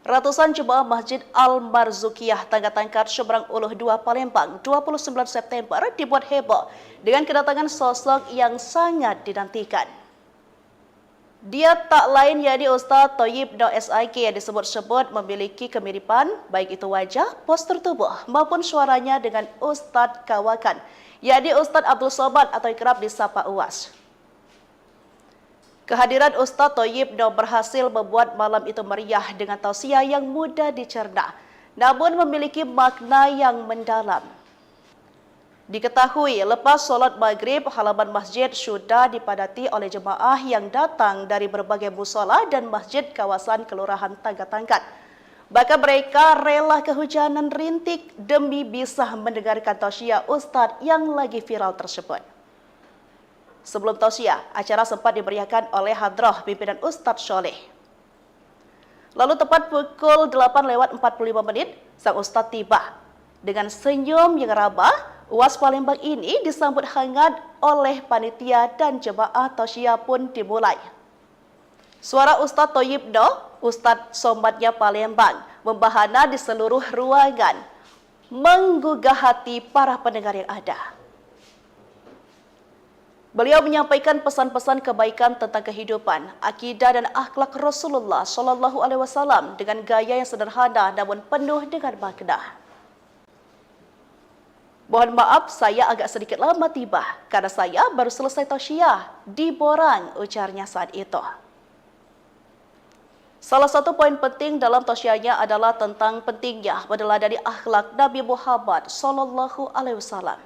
Ratusan jemaah Masjid Al-Marzukiyah Tangga Tangkat Seberang Uluh 2 Palembang 29 September dibuat heboh dengan kedatangan sosok yang sangat dinantikan. Dia tak lain yakni Ustaz Thayyib Noh SIK yang disebut-sebut memiliki kemiripan baik itu wajah, postur tubuh maupun suaranya dengan Ustaz Kawakan, yakni Ustaz Abdul Somad atau kerap disapa Uwas. Kehadiran Ustaz Thayyib Noh berhasil membuat malam itu meriah dengan tausiah yang mudah dicerna, namun memiliki makna yang mendalam. Diketahui lepas solat maghrib, halaman masjid sudah dipadati oleh jemaah yang datang dari berbagai musola dan masjid kawasan Kelurahan Tangga Tangkat. Bahkan mereka rela kehujanan rintik demi bisa mendengarkan tausiah Ustaz yang lagi viral tersebut. Sebelum tausiah, acara sempat dimeriahkan oleh hadrah pimpinan Ustaz Soleh. Lalu tepat pukul 8:45 sang Ustaz tiba. Dengan senyum yang ramah, Uwas Palembang ini disambut hangat oleh panitia dan jemaah tausiah pun dimulai. Suara Ustaz Thayyib Noh, Ustaz Somadnya Palembang, membahana di seluruh ruangan, menggugah hati para pendengar yang ada. Beliau menyampaikan pesan-pesan kebaikan tentang kehidupan, akidah dan akhlak Rasulullah SAW dengan gaya yang sederhana namun penuh dengan makna. Mohon maaf saya agak sedikit lama tiba karena saya baru selesai tausiah di Borang, ujarnya saat itu. Salah satu poin penting dalam tausiahnya adalah tentang pentingnya meneladani akhlak Nabi Muhammad SAW.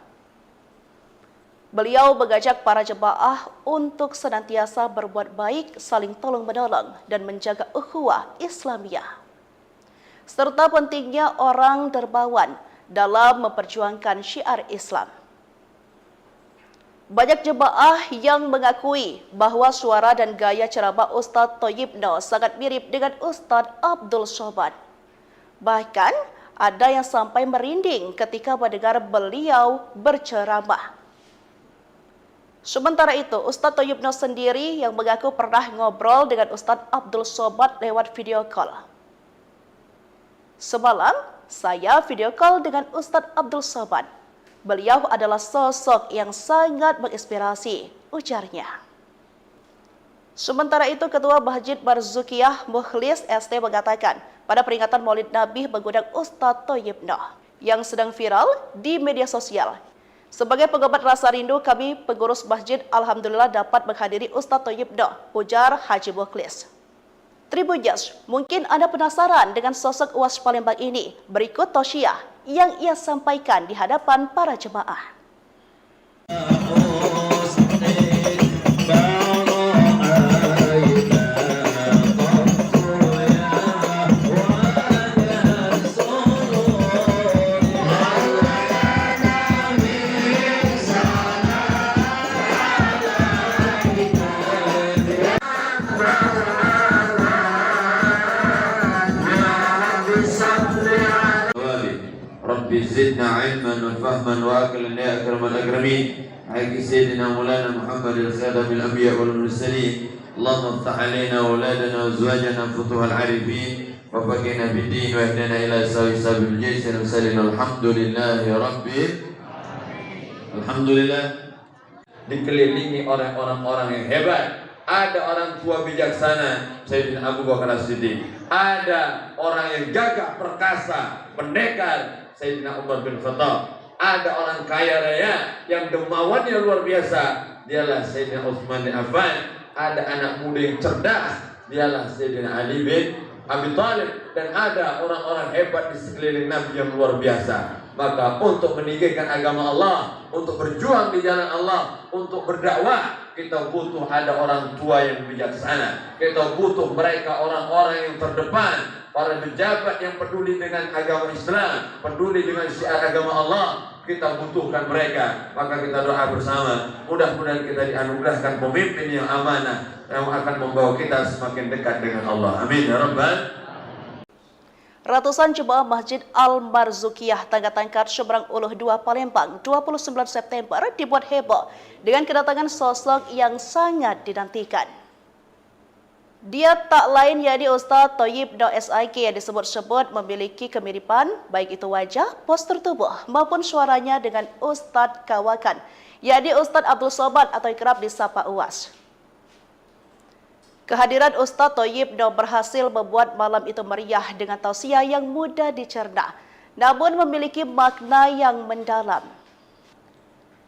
Beliau mengajak para jemaah untuk senantiasa berbuat baik, saling tolong-menolong, dan menjaga ukhuwah Islamiyah. Serta pentingnya orang dermawan dalam memperjuangkan syiar Islam. Banyak jemaah yang mengakui bahwa suara dan gaya ceramah Ustaz Thayyib Noh sangat mirip dengan Ustaz Abdul Somad. Bahkan ada yang sampai merinding ketika mendengar beliau berceramah. Sementara itu, Ustaz Thayyib Noh sendiri yang mengaku pernah ngobrol dengan Ustaz Abdul Somad lewat video call. Semalam, saya video call dengan Ustaz Abdul Somad. Beliau adalah sosok yang sangat menginspirasi, ujarnya. Sementara itu, Ketua Masjid Marzukiyah Mukhlis ST mengatakan, pada peringatan Maulid Nabi mengundang Ustaz Thayyib Noh yang sedang viral di media sosial. Sebagai pengobat rasa rindu, kami pengurus masjid alhamdulillah dapat menghadiri Ustaz Thayyib Noh, ujar Haji Mukhlis. Tribuners, mungkin Anda penasaran dengan sosok Uwas Palembang ini. Berikut tausiah yang ia sampaikan di hadapan para jemaah. Rabbi zidna ilman wa fahman wa aqlan ya akramal akramin. Haqqi sayyidina Maulana Muhammadil khadamil anbiya wal mursalin. Allahumma iftah alaina auladana wa azwajana futuhal arifin wa faqina bid-din wa ihdina ila sabil jaysin wa sallallahu alhamdulillahi rabbil alhamdulillah. Dikelilingi oleh orang-orang yang hebat. Ada orang tua bijaksana, Sayyidina Abu Bakar As-Siddiq. Ada orang yang gagah perkasa, pendekar, Sayyidina Umar bin Khattab. Ada orang kaya raya yang dermawannya luar biasa, dialah Sayyidina Utsman bin Affan. Ada anak muda yang cerdas, dialah Sayyidina Ali bin Abi Thalib. Dan ada orang-orang hebat di sekeliling Nabi yang luar biasa. Maka untuk meninggikan agama Allah, untuk berjuang di jalan Allah, untuk berdakwah, kita butuh ada orang tua yang bijaksana. Kita butuh mereka orang-orang yang terdepan, para pejabat yang peduli dengan agama Islam, peduli dengan syiar agama Allah. Kita butuhkan mereka. Maka kita doa bersama, mudah-mudahan kita dianugerahkan pemimpin yang amanah, yang akan membawa kita semakin dekat dengan Allah. Amin ya rabbal. Ratusan jemaah Masjid Al-Marzukiyah Tangga Tangkat Seberang Uluh 2 Palembang 29 September dibuat heboh dengan kedatangan sosok yang sangat dinantikan. Dia tak lain yakni Ustaz Thayyib Noh SIK yang disebut-sebut memiliki kemiripan baik itu wajah, postur tubuh maupun suaranya dengan Ustaz Kawakan, yakni Ustaz Abdul Somad atau kerap disapa UAS. Kehadiran Ustaz Thayyib Noh berhasil membuat malam itu meriah dengan tausiah yang mudah dicerna, namun memiliki makna yang mendalam.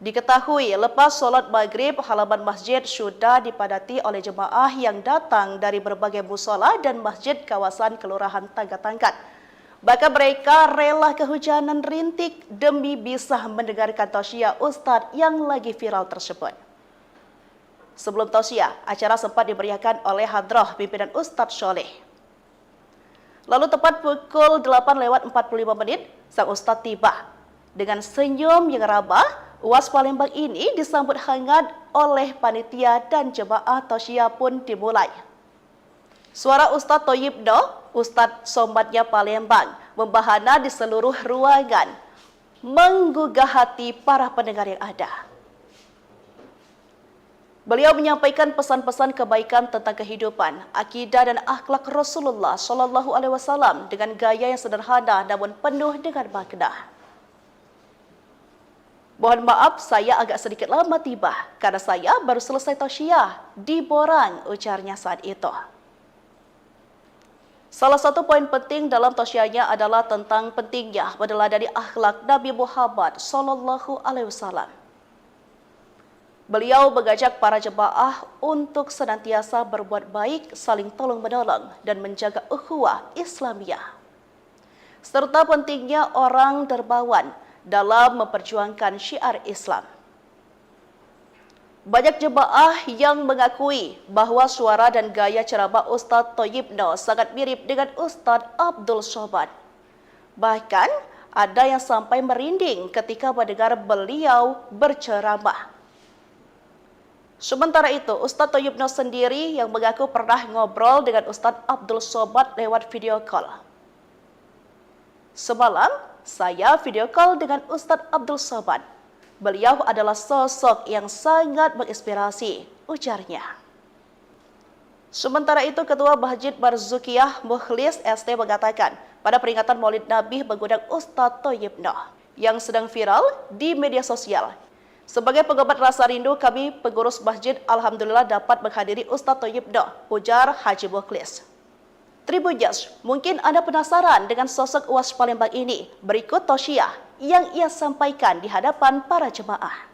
Diketahui lepas solat maghrib, halaman masjid sudah dipadati oleh jemaah yang datang dari berbagai musola dan masjid kawasan Kelurahan Tagatangkat. Bahkan mereka rela kehujanan rintik demi bisa mendengarkan tausiah Ustadz yang lagi viral tersebut. Sebelum tausiah, acara sempat dimeriahkan oleh hadrah pimpinan Ustadz Soleh. Lalu tepat pukul 8:45 sang Ustadz tiba. Dengan senyum yang ramah, UAS Palembang ini disambut hangat oleh panitia dan jemaah tausiah pun dimulai. Suara Ustaz Thayyib Noh, Ustaz Somadnya Palembang, membahana di seluruh ruangan, menggugah hati para pendengar yang ada. Beliau menyampaikan pesan-pesan kebaikan tentang kehidupan, akidah dan akhlak Rasulullah SAW dengan gaya yang sederhana namun penuh dengan makna. Mohon maaf, saya agak sedikit lama tiba karena saya baru selesai tausiah di Borang, ujarnya saat itu. Salah satu poin penting dalam tausiahnya adalah tentang pentingnya meneladani akhlak Nabi Muhammad SAW. Beliau mengajak para jemaah untuk senantiasa berbuat baik, saling tolong-menolong dan menjaga ukhuwah Islamiyah. Serta pentingnya orang dermawan dalam memperjuangkan syiar Islam. Banyak jemaah yang mengakui bahwa suara dan gaya ceramah Ustaz Thayyib Noh sangat mirip dengan Ustaz Abdul Somad. Bahkan ada yang sampai merinding ketika mendengar beliau berceramah. Sementara itu, Ustaz Thayyib Noh sendiri yang mengaku pernah ngobrol dengan Ustaz Abdul Somad lewat video call. Semalam, saya video call dengan Ustaz Abdul Somad. Beliau adalah sosok yang sangat menginspirasi, ujarnya. Sementara itu, Ketua Masjid Barzukiyah Mukhlis ST mengatakan, pada peringatan Maulid Nabi mengundang Ustaz Thayyib Noh yang sedang viral di media sosial. Sebagai pengobat rasa rindu, kami pengurus masjid alhamdulillah dapat menghadiri Ustaz Thayyib Noh, ujar Haji Mukhlis. Tribuners, mungkin Anda penasaran dengan sosok UAS Palembang ini. Berikut tausiah yang ia sampaikan di hadapan para jemaah.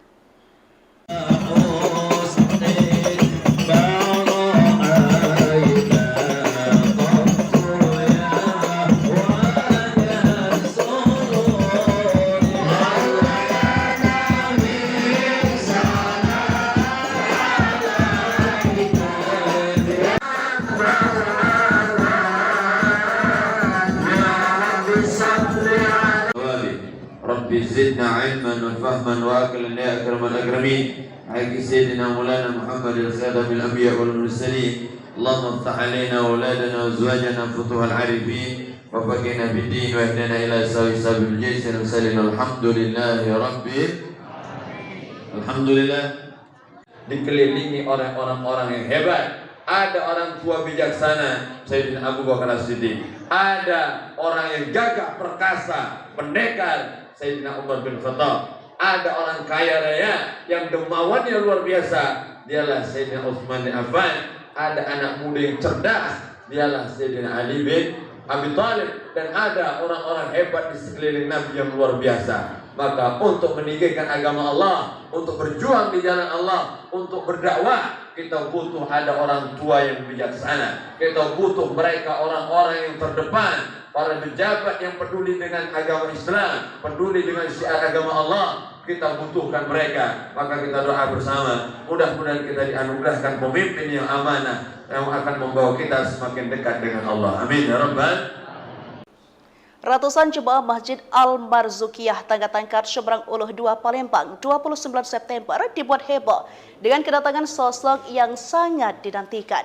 Rabbi zidna ilman wa fahman wa aqlan ya akramal akramin. Haqqi sayyidina Maulana Muhammad al-Khadam al-Anbiya wal Mursalin. Allahumma iftah alaina wa auladana wa azwajana futuhal arifin wa faqina bid-din wa ihdina ila sabil jaysin wa sallallahu alhamdulillahi rabbil alhamdulillah. Dikelilingi oleh orang-orang yang hebat. Ada orang tua bijaksana, Sayyidina Abu Bakar As-Siddiq. Ada orang yang gagah perkasa, pendekar, Sayyidina Umar bin Khattab. Ada orang kaya raya yang dermawannya luar biasa, dialah Sayyidina Utsman bin Affan. Ada anak muda yang cerdas, dialah Sayyidina Ali bin Abi Thalib. Dan ada orang-orang hebat di sekeliling Nabi yang luar biasa. Maka untuk meninggikan agama Allah, untuk berjuang di jalan Allah, untuk berdakwah, kita butuh ada orang tua yang bijaksana. Kita butuh mereka orang-orang yang terdepan, para pejabat yang peduli dengan agama Islam, peduli dengan syiar agama Allah. Kita butuhkan mereka. Maka kita doa bersama, mudah-mudahan kita dianugerahkan pemimpin yang amanah, yang akan membawa kita semakin dekat dengan Allah. Amin ya rabbal. Ratusan jemaah Masjid Al-Barzukiyah Tagatangkat Seberang Uluh 2 Palembang 29 September dibuat heboh dengan kedatangan sosok yang sangat dinantikan.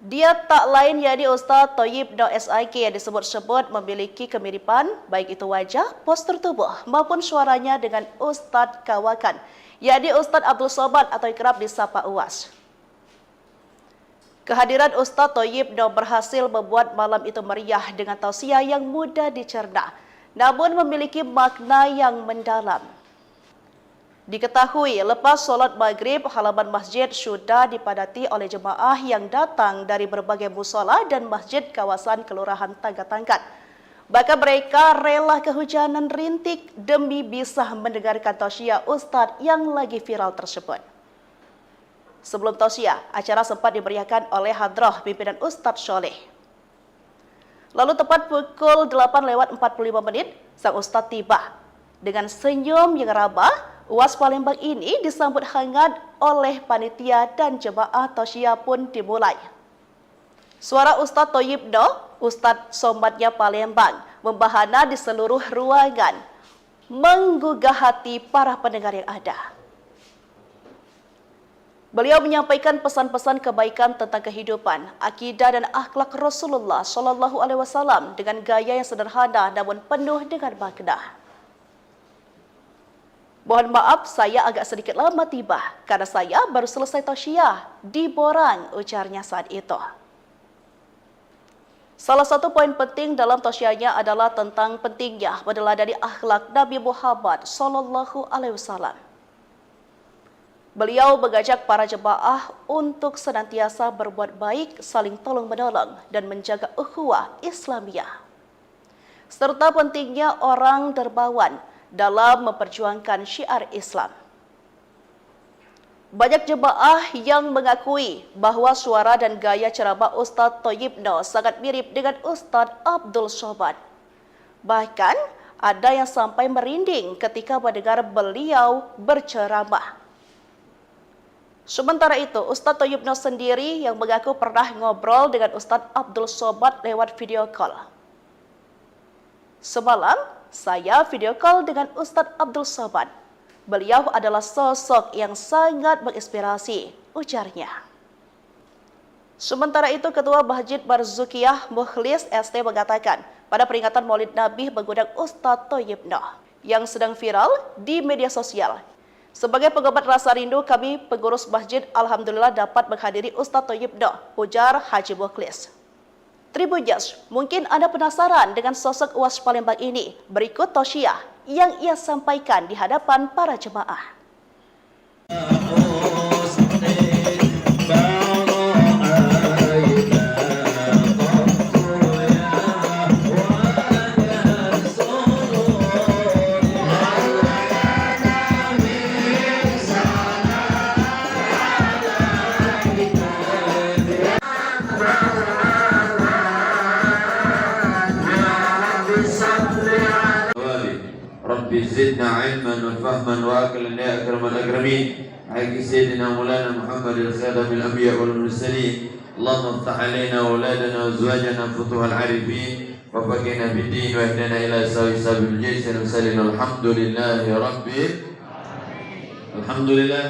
Dia tak lain yakni Ustaz Thayyib Noh SIK yang disebut-sebut memiliki kemiripan baik itu wajah, postur tubuh maupun suaranya dengan Ustaz Kawakan, yakni Ustaz Abdul Somad atau kerap disapa UAS. Kehadiran Ustaz Thayyib Noh berhasil membuat malam itu meriah dengan tausiah yang mudah dicerna, namun memiliki makna yang mendalam. Diketahui lepas solat maghrib, halaman masjid sudah dipadati oleh jemaah yang datang dari berbagai musola dan masjid kawasan Kelurahan Tagatangkat. Bahkan mereka rela kehujanan rintik demi bisa mendengarkan tausiah Ustaz yang lagi viral tersebut. Sebelum tausiah, acara sempat dimeriahkan oleh hadrah pimpinan Ustaz Sholeh. Lalu tepat pukul 8:45 sang Ustaz tiba. Dengan senyum yang ramah, UAS Palembang ini disambut hangat oleh panitia dan jemaah tausiah pun dimulai. Suara Ustaz Thayyib Noh, Ustaz Somatnya Palembang, membahana di seluruh ruangan, menggugah hati para pendengar yang ada. Beliau menyampaikan pesan-pesan kebaikan tentang kehidupan, akidah dan akhlak Rasulullah SAW dengan gaya yang sederhana namun penuh dengan makna. Mohon maaf saya agak sedikit lama tiba karena saya baru selesai tausiah di Borang, ujarnya saat itu. Salah satu poin penting dalam tausiahnya adalah tentang pentingnya meneladani akhlak Nabi Muhammad SAW. Beliau mengajak para jemaah untuk senantiasa berbuat baik, saling tolong-menolong, dan menjaga ukhuwah Islamiyah. Serta pentingnya orang dermawan dalam memperjuangkan syiar Islam. Banyak jemaah yang mengakui bahwa suara dan gaya ceramah Ustaz Thayyib Noh sangat mirip dengan Ustaz Abdul Somad. Bahkan ada yang sampai merinding ketika mendengar beliau berceramah. Sementara itu, Ustaz Thayyib Noh sendiri yang mengaku pernah ngobrol dengan Ustaz Abdul Somad lewat video call. Semalam, saya video call dengan Ustaz Abdul Somad. Beliau adalah sosok yang sangat menginspirasi, ujarnya. Sementara itu, Ketua Masjid Barzukiyah Mukhlis ST mengatakan, pada peringatan Maulid Nabi mengundang Ustaz Thayyib Noh yang sedang viral di media sosial. Sebagai pengobat rasa rindu, kami pengurus masjid alhamdulillah dapat menghadiri Ustaz Thayyib Noh, ujar Haji Mukhlis. Tribuners, mungkin Anda penasaran dengan sosok UAS Palembang ini. Berikut tausiah yang ia sampaikan di hadapan para jemaah. Rabbi zidna ilman wa fahman wa aqlan ya akramal akramin. Haqqi sayyidina Maulana Muhammadil khadamil anbiya wal mursalin. Allahumma iftah alaina wa auladana wa azwajana futuhal arifin wa faqihna bid-din wa ihdina ila sabil jaysin wa sallallahu alhamdulillahi rabbil alhamdulillah.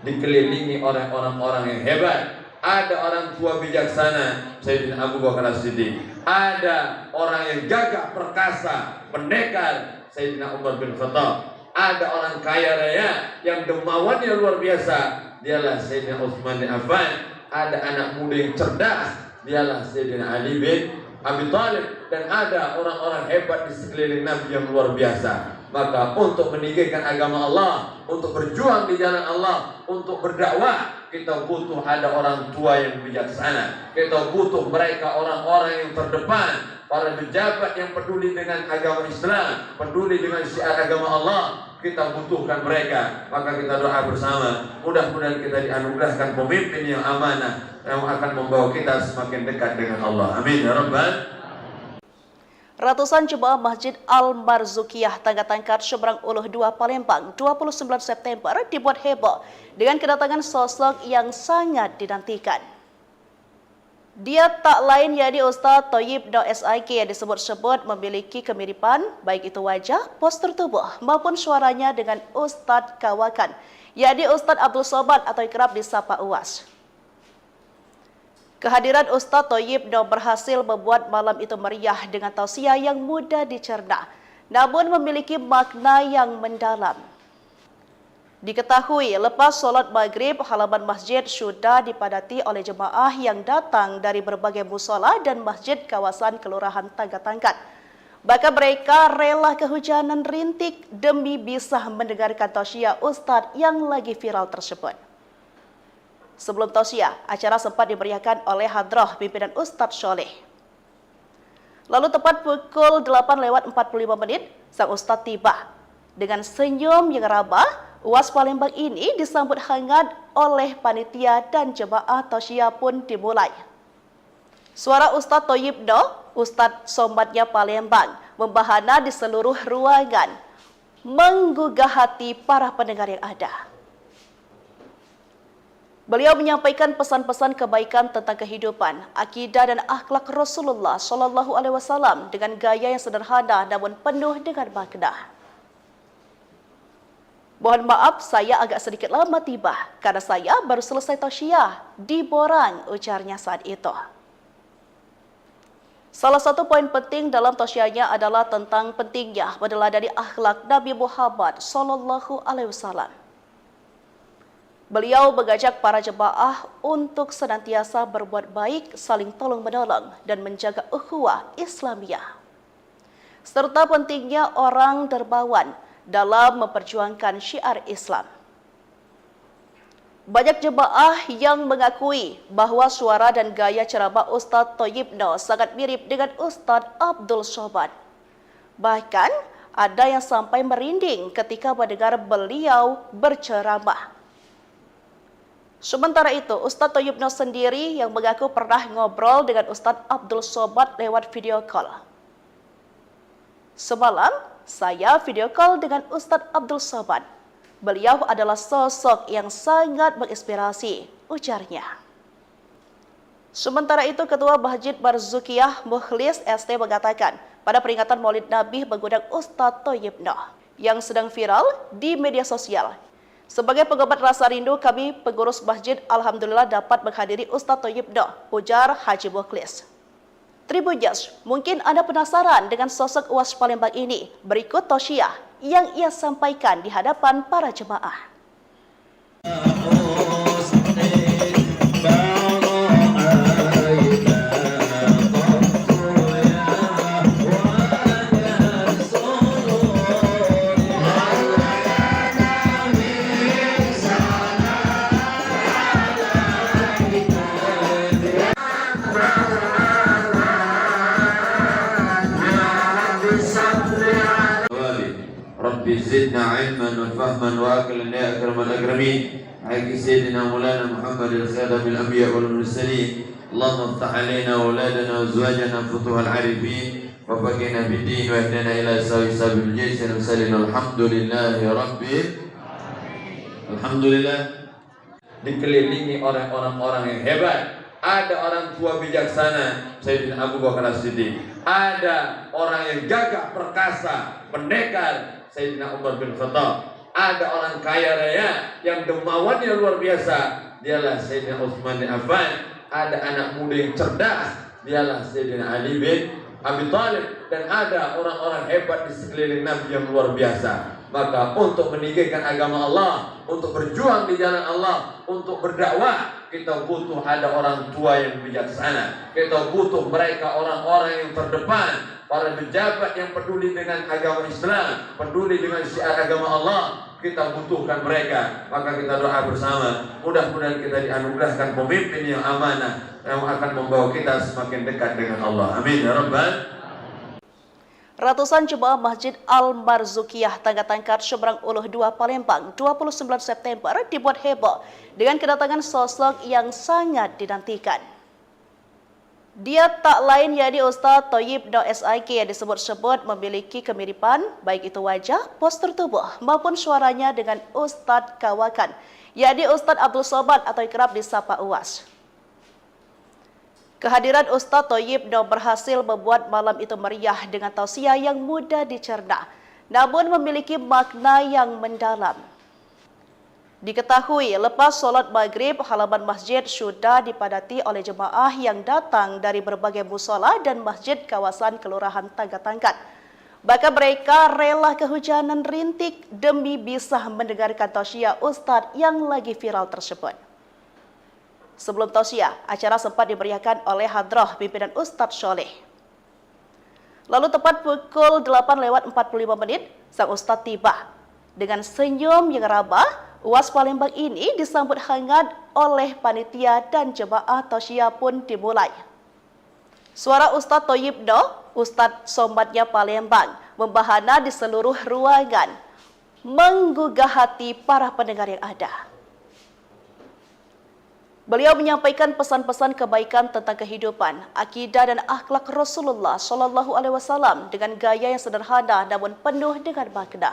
Dikelilingi oleh orang-orang yang hebat. Ada orang tua bijaksana, Sayyidina Abu Bakar As-Siddiq. Ada orang yang gagah perkasa, pendekar, Sayyidina Umar bin Khattab. Ada orang kaya raya yang dermawannya luar biasa, dialah Sayyidina Utsman bin Affan. Ada anak muda yang cerdas, dialah Sayyidina Ali bin Abi Thalib. Dan ada orang-orang hebat di sekeliling Nabi yang luar biasa. Maka untuk meninggikan agama Allah, untuk berjuang di jalan Allah, untuk berdakwah, kita butuh ada orang tua yang bijaksana. Kita butuh mereka orang-orang yang terdepan, para pejabat yang peduli dengan agama Islam, peduli dengan syiar agama Allah. Kita butuhkan mereka. Maka kita doa bersama, mudah-mudahan kita dianugerahkan pemimpin yang amanah yang akan membawa kita semakin dekat dengan Allah. Amin ya rabbal. Ratusan jemaah Masjid Al-Marzukiyah Tagatangkat Seberang Uluh 2 Palembang 29 September dibuat heboh dengan kedatangan sosok yang sangat dinantikan. Dia tak lain yakni Ustaz Thayyib Noh SIK yang disebut-sebut memiliki kemiripan baik itu wajah, postur tubuh maupun suaranya dengan Ustaz Kawakan, yakni Ustaz Abdul Somad atau kerap disapa UAS. Kehadiran Ustaz Thayyib Noh berhasil membuat malam itu meriah dengan tausiah yang mudah dicerna, namun memiliki makna yang mendalam. Diketahui lepas solat maghrib, halaman masjid sudah dipadati oleh jemaah yang datang dari berbagai musola dan masjid kawasan Kelurahan Tagatangkat. Bahkan mereka rela kehujanan rintik demi bisa mendengarkan tausiah Ustadz yang lagi viral tersebut. Sebelum tausiah, acara sempat dimeriahkan oleh hadrah pimpinan Ustadz Sholeh. Lalu tepat pukul 8:45 sang Ustadz tiba. Dengan senyum yang ramah, UAS Palembang ini disambut hangat oleh panitia dan jemaah tausiah pun dimulai. Suara Ustadz Thayyibno, Ustadz Somatnya Palembang, membahana di seluruh ruangan, menggugah hati para pendengar yang ada. Beliau menyampaikan pesan-pesan kebaikan tentang kehidupan, akidah dan akhlak Rasulullah SAW dengan gaya yang sederhana namun penuh dengan makna. Mohon maaf saya agak sedikit lama tiba karena saya baru selesai tausiah di Borang, ujarnya saat itu. Salah satu poin penting dalam tausiahnya adalah tentang pentingnya meneladani akhlak Nabi Muhammad SAW. Beliau mengajak para jemaah untuk senantiasa berbuat baik, saling tolong-menolong dan menjaga ukhuwah Islamiyah. Serta pentingnya orang dermawan dalam memperjuangkan syiar Islam. Banyak jemaah yang mengakui bahwa suara dan gaya ceramah Ustadz Thayyibno sangat mirip dengan Ustadz Abdul Somad. Bahkan ada yang sampai merinding ketika mendengar beliau berceramah. Sementara itu, Ustadz Thayyibno sendiri yang mengaku pernah ngobrol dengan Ustadz Abdul Somad lewat video call. Semalam, saya video call dengan Ustadz Abdul Somad. Beliau adalah sosok yang sangat menginspirasi, ujarnya. Sementara itu, Ketua Masjid Barzukiyah Mukhlis ST mengatakan, pada peringatan Maulid Nabi mengundang Ustadz Thayyibno yang sedang viral di media sosial. Sebagai pengobat rasa rindu, kami pengurus masjid alhamdulillah dapat menghadiri Ustadz Thayyibno, ujar Haji Mukhlis. Tribunjas, mungkin Anda penasaran dengan sosok UAS Palembang ini. Berikut tausiah yang ia sampaikan di hadapan para jemaah. Rabbi zidna ilman wa fahman wa aqlan ya akramal akramin. Haqqi sayyidina Maulana Muhammadil khadamil anbiya wal mursalin. Allahumma iftah alaina wa auladana wa azwajana futuhal arifin wa faqina bid-din wa ihdina ila sabil jaysin wa sallallahu alhamdulillahi rabbil alamin. Alhamdulillah, dikelilingi oleh orang-orang yang hebat. Ada orang tua bijaksana, Sayyidina Abu Bakar As-Siddiq. Ada orang yang gagah perkasa, pendekar, Sayyidina Umar bin Khattab. Ada orang kaya raya yang dermawannya luar biasa, dialah Sayyidina Utsman bin Affan. Ada anak muda yang cerdas, dialah Sayyidina Ali bin Abi Thalib. Dan ada orang-orang hebat di sekeliling Nabi yang luar biasa. Maka untuk meninggikan agama Allah, untuk berjuang di jalan Allah, untuk berdakwah, kita butuh ada orang tua yang bijaksana. Kita butuh mereka orang-orang yang terdepan, para pejabat yang peduli dengan agama Islam, peduli dengan syiar agama Allah. Kita butuhkan mereka. Maka kita doa bersama, mudah-mudahan kita dianugerahkan pemimpin yang amanah, yang akan membawa kita semakin dekat dengan Allah. Amin ya rabbal. Ratusan jemaah Masjid Al-Marzukiyah Tagatangkat Seberang Uluh 2 Palembang 29 September dibuat heboh dengan kedatangan sosok yang sangat dinantikan. Dia tak lain yakni Ustadz Thayyibno SIK yang disebut-sebut memiliki kemiripan baik itu wajah, postur tubuh maupun suaranya dengan Ustadz Kawakan, yakni Ustadz Abdul Somad atau kerap disapa UAS. Kehadiran Ustadz Thayyibno berhasil membuat malam itu meriah dengan tausiah yang mudah dicerna, namun memiliki makna yang mendalam. Diketahui lepas solat maghrib, halaman masjid sudah dipadati oleh jemaah yang datang dari berbagai musola dan masjid kawasan Kelurahan Tagatangkat. Bahkan mereka rela kehujanan rintik demi bisa mendengarkan tausiah Ustadz yang lagi viral tersebut. Sebelum tausiah, acara sempat dimeriahkan oleh hadrah pimpinan Ustadz Sholeh. Lalu tepat pukul 8:45 sang Ustadz tiba. Dengan senyum yang ramah, UAS Palembang ini disambut hangat oleh panitia dan jemaah tausiah pun dimulai. Suara Ustadz Thayyibno, Ustadz Somatnya Palembang, membahana di seluruh ruangan, menggugah hati para pendengar yang ada. Beliau menyampaikan pesan-pesan kebaikan tentang kehidupan, akidah dan akhlak Rasulullah Shallallahu Alaihi Wasallam dengan gaya yang sederhana namun penuh dengan makna.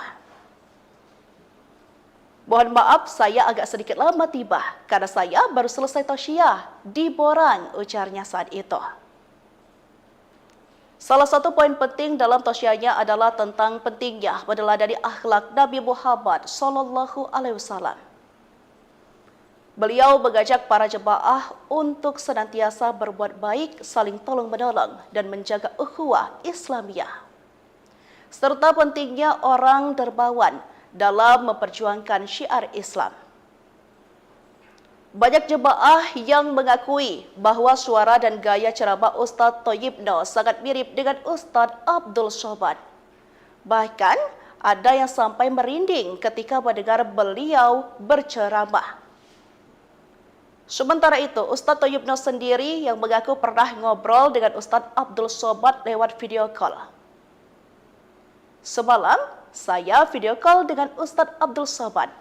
Mohon maaf, saya agak sedikit lama tiba karena saya baru selesai tausiah di Borang, ujarnya saat itu. Salah satu poin penting dalam tausiahnya adalah tentang pentingnya meneladani akhlak Nabi Muhammad Shallallahu Alaihi Wasallam. Beliau mengajak para jemaah untuk senantiasa berbuat baik, saling tolong-menolong, dan menjaga ukhuwah Islamiyah. Serta pentingnya orang dermawan dalam memperjuangkan syiar Islam. Banyak jemaah yang mengakui bahwa suara dan gaya ceramah Ustadz Thayyibno sangat mirip dengan Ustadz Abdul Somad. Bahkan ada yang sampai merinding ketika mendengar beliau berceramah. Sementara itu, Ustadz Thayyibno sendiri yang mengaku pernah ngobrol dengan Ustadz Abdul Somad lewat video call. Semalam, saya video call dengan Ustadz Abdul Somad.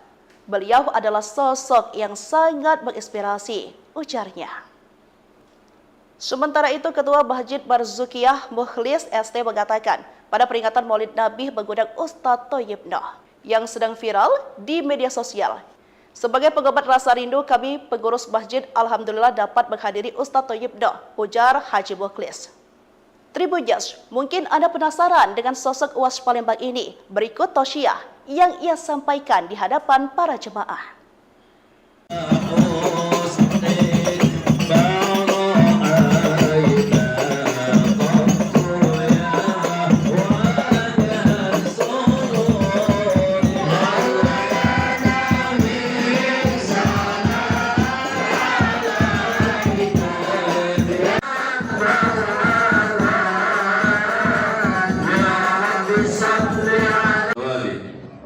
Beliau adalah sosok yang sangat menginspirasi, ujarnya. Sementara itu, Ketua Masjid Barzukiyah Mukhlis ST mengatakan pada peringatan Maulid Nabi mengundang Ustadz Thayyibno yang sedang viral di media sosial. Sebagai pengobat rasa rindu, kami pengurus masjid alhamdulillah dapat menghadiri Ustadz Thayyibno, ujar Haji Mukhlis. Tribuners, mungkin Anda penasaran dengan sosok UAS Palembang ini. Berikut tausiah yang ia sampaikan di hadapan para jemaah.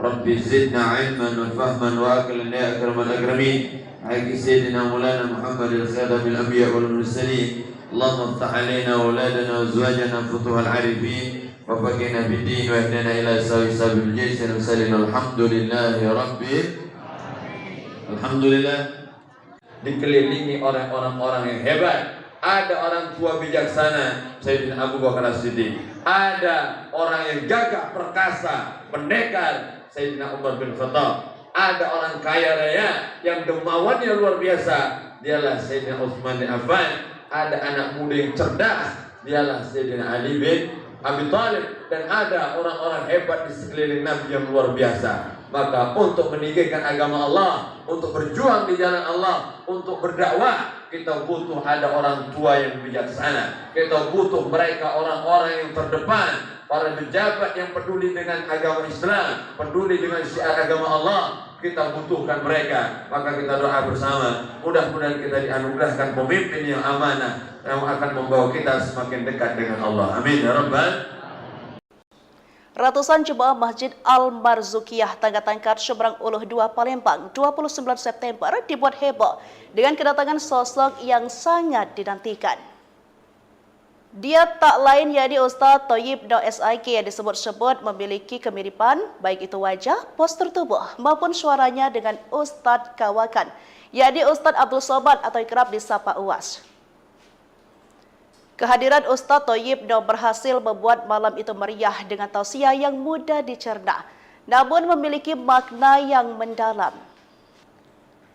Rabbi zidna ilman wa fahman wa aqlan ya akramal akramin. Haqqi sayyidina Maulana Muhammad al-Khadam al-Anbiya wal Mursalin. Allahumma iftah alaina wa auladana wa azwajana futuhal arifin wa faqina bid-din wa ihdina ila sabil jaysh wa sallim alhamdulillahi rabbil alhamdulillah. Dikelilingi oleh orang-orang yang hebat. Ada orang tua bijaksana, Sayyidina Abu Bakar As-Siddiq. Ada orang yang gagah perkasa, pendekar, Sayyidina Umar bin Khattab. Ada orang kaya raya yang dermawannya luar biasa, dialah Sayyidina Utsman bin Affan. Ada anak muda yang cerdas, dialah Sayyidina Ali bin Abi Thalib. Dan ada orang-orang hebat di sekeliling Nabi yang luar biasa. Maka untuk meninggikan agama Allah, untuk berjuang di jalan Allah, untuk berdakwah, kita butuh ada orang tua yang bijaksana. Kita butuh mereka orang-orang yang terdepan, para pejabat yang peduli dengan agama Islam, peduli dengan syiar agama Allah. Kita butuhkan mereka. Maka kita doa bersama, mudah-mudahan kita dianugerahkan pemimpin yang amanah, yang akan membawa kita semakin dekat dengan Allah. Amin ya rabbal. Ratusan jemaah Masjid Al-Barzukiyah Tangga Tangkat Seberang Uluh 2 Palembang 29 September dibuat heboh dengan kedatangan sosok yang sangat dinantikan. Dia tak lain yakni Ustadz Thayyibno SIK yang disebut-sebut memiliki kemiripan baik itu wajah, postur tubuh maupun suaranya dengan Ustadz Kawakan, yakni Ustadz Abdul Somad atau kerap disapa UAS. Kehadiran Ustadz Thayyibno berhasil membuat malam itu meriah dengan tausiah yang mudah dicerna, namun memiliki makna yang mendalam.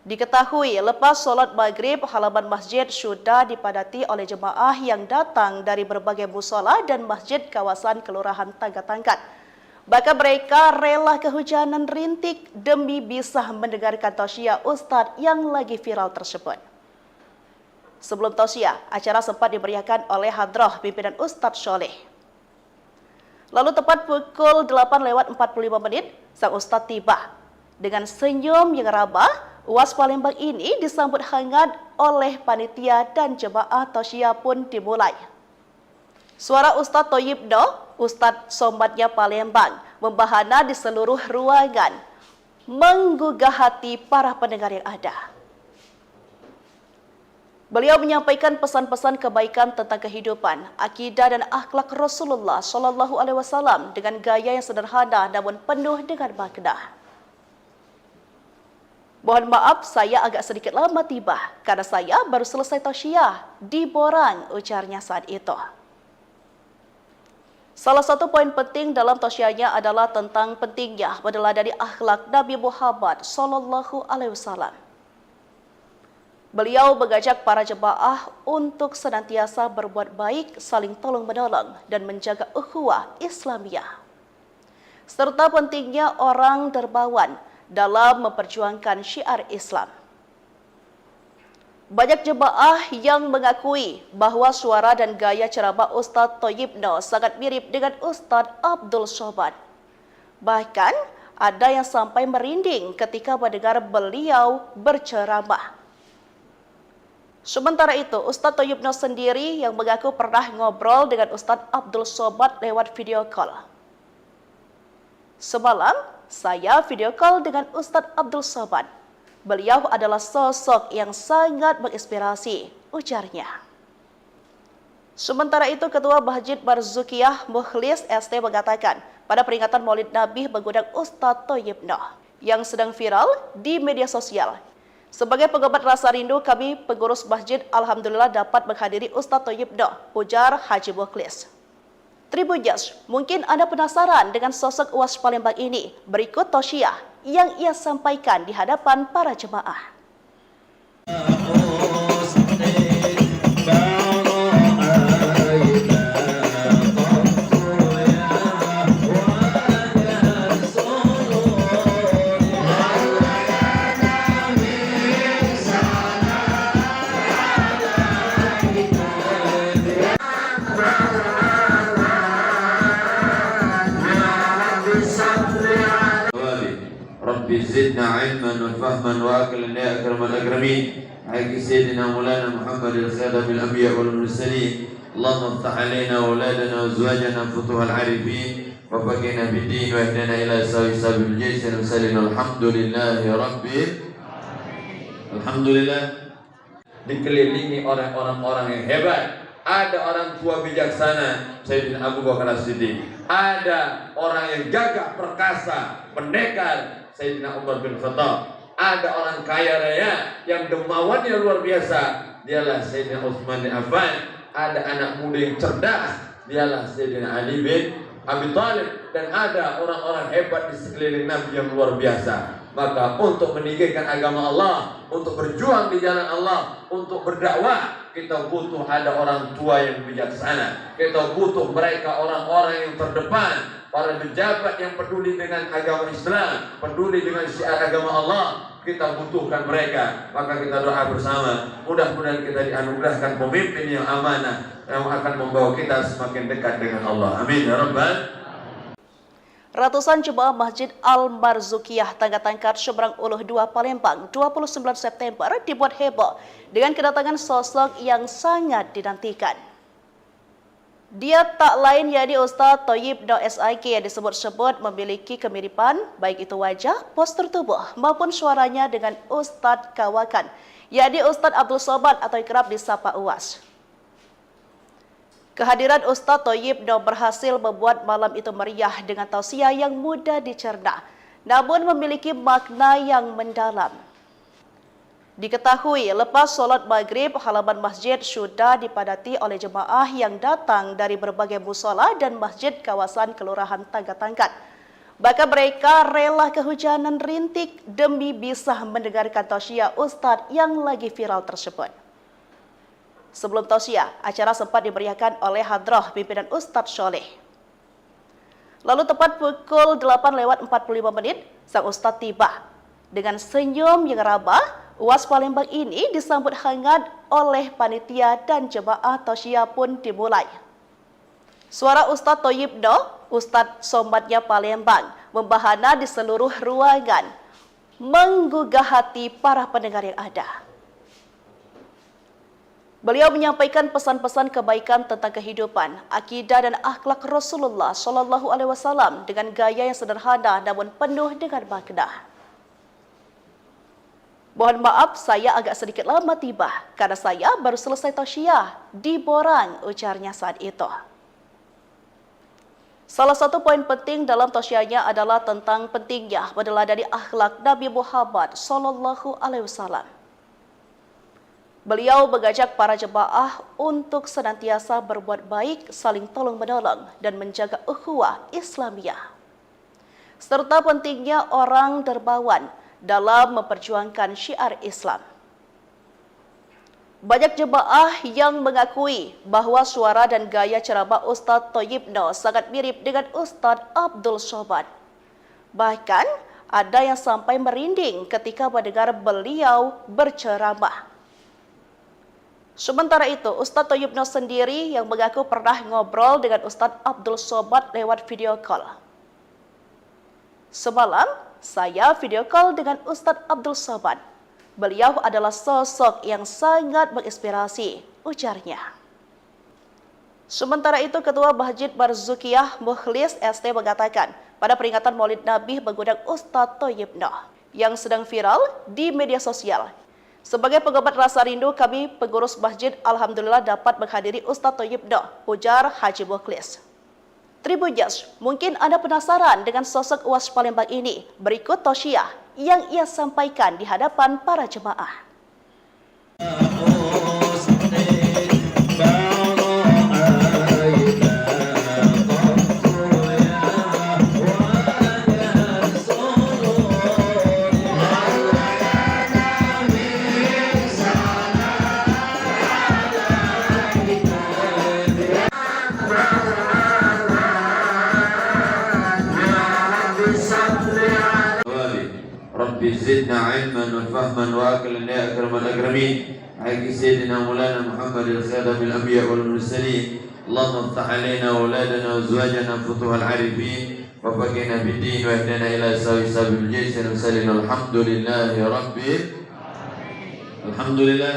Diketahui lepas sholat maghrib, halaman masjid sudah dipadati oleh jemaah yang datang dari berbagai musola dan masjid kawasan Kelurahan Tangga Tangkat. Bahkan mereka rela kehujanan rintik demi bisa mendengarkan tausiah Ustadz yang lagi viral tersebut. Sebelum tausiah, acara sempat dimeriahkan oleh hadrah pimpinan Ustadz Sholeh. Lalu tepat pukul 8:45, sang Ustadz tiba. Dengan senyum yang rabah, UAS Palembang ini disambut hangat oleh panitia dan jemaah tausiah pun dimulai. Suara Ustadz Thayyibno, Ustadz Somatnya Palembang, membahana di seluruh ruangan, menggugah hati para pendengar yang ada. Beliau menyampaikan pesan-pesan kebaikan tentang kehidupan, akidah dan akhlak Rasulullah Shallallahu Alaihi Wasallam dengan gaya yang sederhana namun penuh dengan makna. Mohon maaf, saya agak sedikit lama tiba karena saya baru selesai tausiah di Borang, ujarnya saat itu. Salah satu poin penting dalam tausiahnya adalah tentang pentingnya meneladani akhlak Nabi Muhammad Shallallahu Alaihi Wasallam. Beliau mengajak para jemaah untuk senantiasa berbuat baik, saling tolong-menolong, dan menjaga ukhuwah Islamiyah. Serta pentingnya orang dermawan dalam memperjuangkan syiar Islam. Banyak jemaah yang mengakui bahwa suara dan gaya ceramah Ustadz Thayyibno sangat mirip dengan Ustadz Abdul Somad. Bahkan ada yang sampai merinding ketika mendengar beliau berceramah. Sementara itu, Ustadz Thayyibno sendiri yang mengaku pernah ngobrol dengan Ustadz Abdul Somad lewat video call. Semalam, saya video call dengan Ustadz Abdul Somad. Beliau adalah sosok yang sangat menginspirasi, ujarnya. Sementara itu, Ketua Masjid Barzukiyah Mukhlis ST mengatakan, pada peringatan Maulid Nabi mengundang Ustadz Thayyibno yang sedang viral di media sosial. Sebagai pengobat rasa rindu, kami pengurus masjid alhamdulillah dapat menghadiri Ustadz Thayyibno, ujar Haji Mukhlis. Tribuners, mungkin Anda penasaran dengan sosok UAS Palembang ini. Berikut tausiah yang ia sampaikan di hadapan para jemaah. Rabbi zidna ilman wa fahman wa aqlan ya akramal akramin. Haqqi sayyidina Maulana Muhammadin khatamin anbiya wal mursalin. Allahumma iftah alaina auladana wa azwajana futuhal arifin wa faqina bid-din wa ihdina ila sabil jannah wa sallallahu alhamdulillahi rabbil alamin. Alhamdulillah, dikelilingi oleh orang-orang yang hebat. Ada orang tua bijaksana, Sayyidina Abu Bakar As-Siddiq. Ada orang yang gagah perkasa, pendekar, Sayyidina Umar bin Khattab. Ada orang kaya raya yang dermawannya luar biasa, dialah Sayyidina Utsman bin Affan. Ada anak muda yang cerdas, dialah Sayyidina Ali bin Abi Thalib. Dan ada orang-orang hebat di sekeliling Nabi yang luar biasa. Maka untuk meninggikan agama Allah, untuk berjuang di jalan Allah, untuk berdakwah, kita butuh ada orang tua yang bijaksana. Kita butuh mereka orang-orang yang terdepan, para pejabat yang peduli dengan agama Islam, peduli dengan syiar agama Allah. Kita butuhkan mereka. Maka kita doa bersama, mudah-mudahan kita dianugerahkan pemimpin yang amanah, yang akan membawa kita semakin dekat dengan Allah. Amin ya rabbal. Ratusan jemaah Masjid Al-Barzukiyah Tangga-Tangkar Seberang Uluh 2 Palembang 29 September dibuat heboh dengan kedatangan sosok yang sangat dinantikan. Dia tak lain yakni Ustadz Thayyibno SIK yang disebut-sebut memiliki kemiripan baik itu wajah, postur tubuh maupun suaranya dengan Ustadz Kawakan, yakni Ustadz Abdul Somad atau kerap disapa UAS. Kehadiran Ustadz Thayyibno berhasil membuat malam itu meriah dengan tausiah yang mudah dicerna, namun memiliki makna yang mendalam. Diketahui lepas sholat maghrib, halaman masjid sudah dipadati oleh jemaah yang datang dari berbagai musola dan masjid kawasan Kelurahan Tangga-Tangkar. Bahkan mereka rela kehujanan rintik demi bisa mendengarkan tausiah Ustadz yang lagi viral tersebut. Sebelum tausiah, acara sempat dimeriahkan oleh hadroh pimpinan Ustadz Soleh. Lalu tepat pukul 8:45, sang Ustadz tiba. Dengan senyum yang rabah, UAS Palembang ini disambut hangat oleh panitia dan jemaah tausiah pun dimulai. Suara Ustadz Thayyibno, Ustadz Somadnya Palembang membahana di seluruh ruangan, menggugah hati para pendengar yang ada. Beliau menyampaikan pesan-pesan kebaikan tentang kehidupan, akidah dan akhlak Rasulullah Shallallahu Alaihi Wasallam dengan gaya yang sederhana namun penuh dengan makna. Mohon maaf, saya agak sedikit lama tiba karena saya baru selesai tausiah di Borang, ujarnya saat itu. Salah satu poin penting dalam tausiahnya adalah tentang pentingnya meneladani akhlak Nabi Muhammad Shallallahu Alaihi Wasallam. Beliau mengajak para jemaah untuk senantiasa berbuat baik, saling tolong-menolong, dan menjaga ukhuwah Islamiyah. Serta pentingnya orang dermawan dalam memperjuangkan syiar Islam. Banyak jemaah yang mengakui bahwa suara dan gaya ceramah Ustadz Thayyibno sangat mirip dengan Ustadz Abdul Somad. Bahkan ada yang sampai merinding ketika mendengar beliau berceramah. Sementara itu, Ustadz Thayyibno sendiri yang mengaku pernah ngobrol dengan Ustadz Abdul Somad lewat video call. Semalam, saya video call dengan Ustadz Abdul Somad. Beliau adalah sosok yang sangat menginspirasi, ujarnya. Sementara itu, Ketua Masjid Barzukiyah Mukhlis ST mengatakan, pada peringatan Maulid Nabi mengundang Ustadz Thayyibno yang sedang viral di media sosial. Sebagai pengobat rasa rindu, kami pengurus masjid alhamdulillah dapat menghadiri Ustadz Thayyibno, ujar Haji Mukhlis. Tribuners, mungkin Anda penasaran dengan sosok UAS Palembang ini. Berikut tausiah yang ia sampaikan di hadapan para jemaah. Rabbi zidna ilman wa fahman wa aqlan ya akramal akramin. Haqqi sayyidina Maulana Muhammadil khadamil anbiya wal mursalin. Allahumma iftah alaina wa auladana wa azwajana futuhal arifin wa faqihna bid-din wa ihdina ila sabil jaysin wa sallallahu alhamdulillahi rabbil alhamdulillah.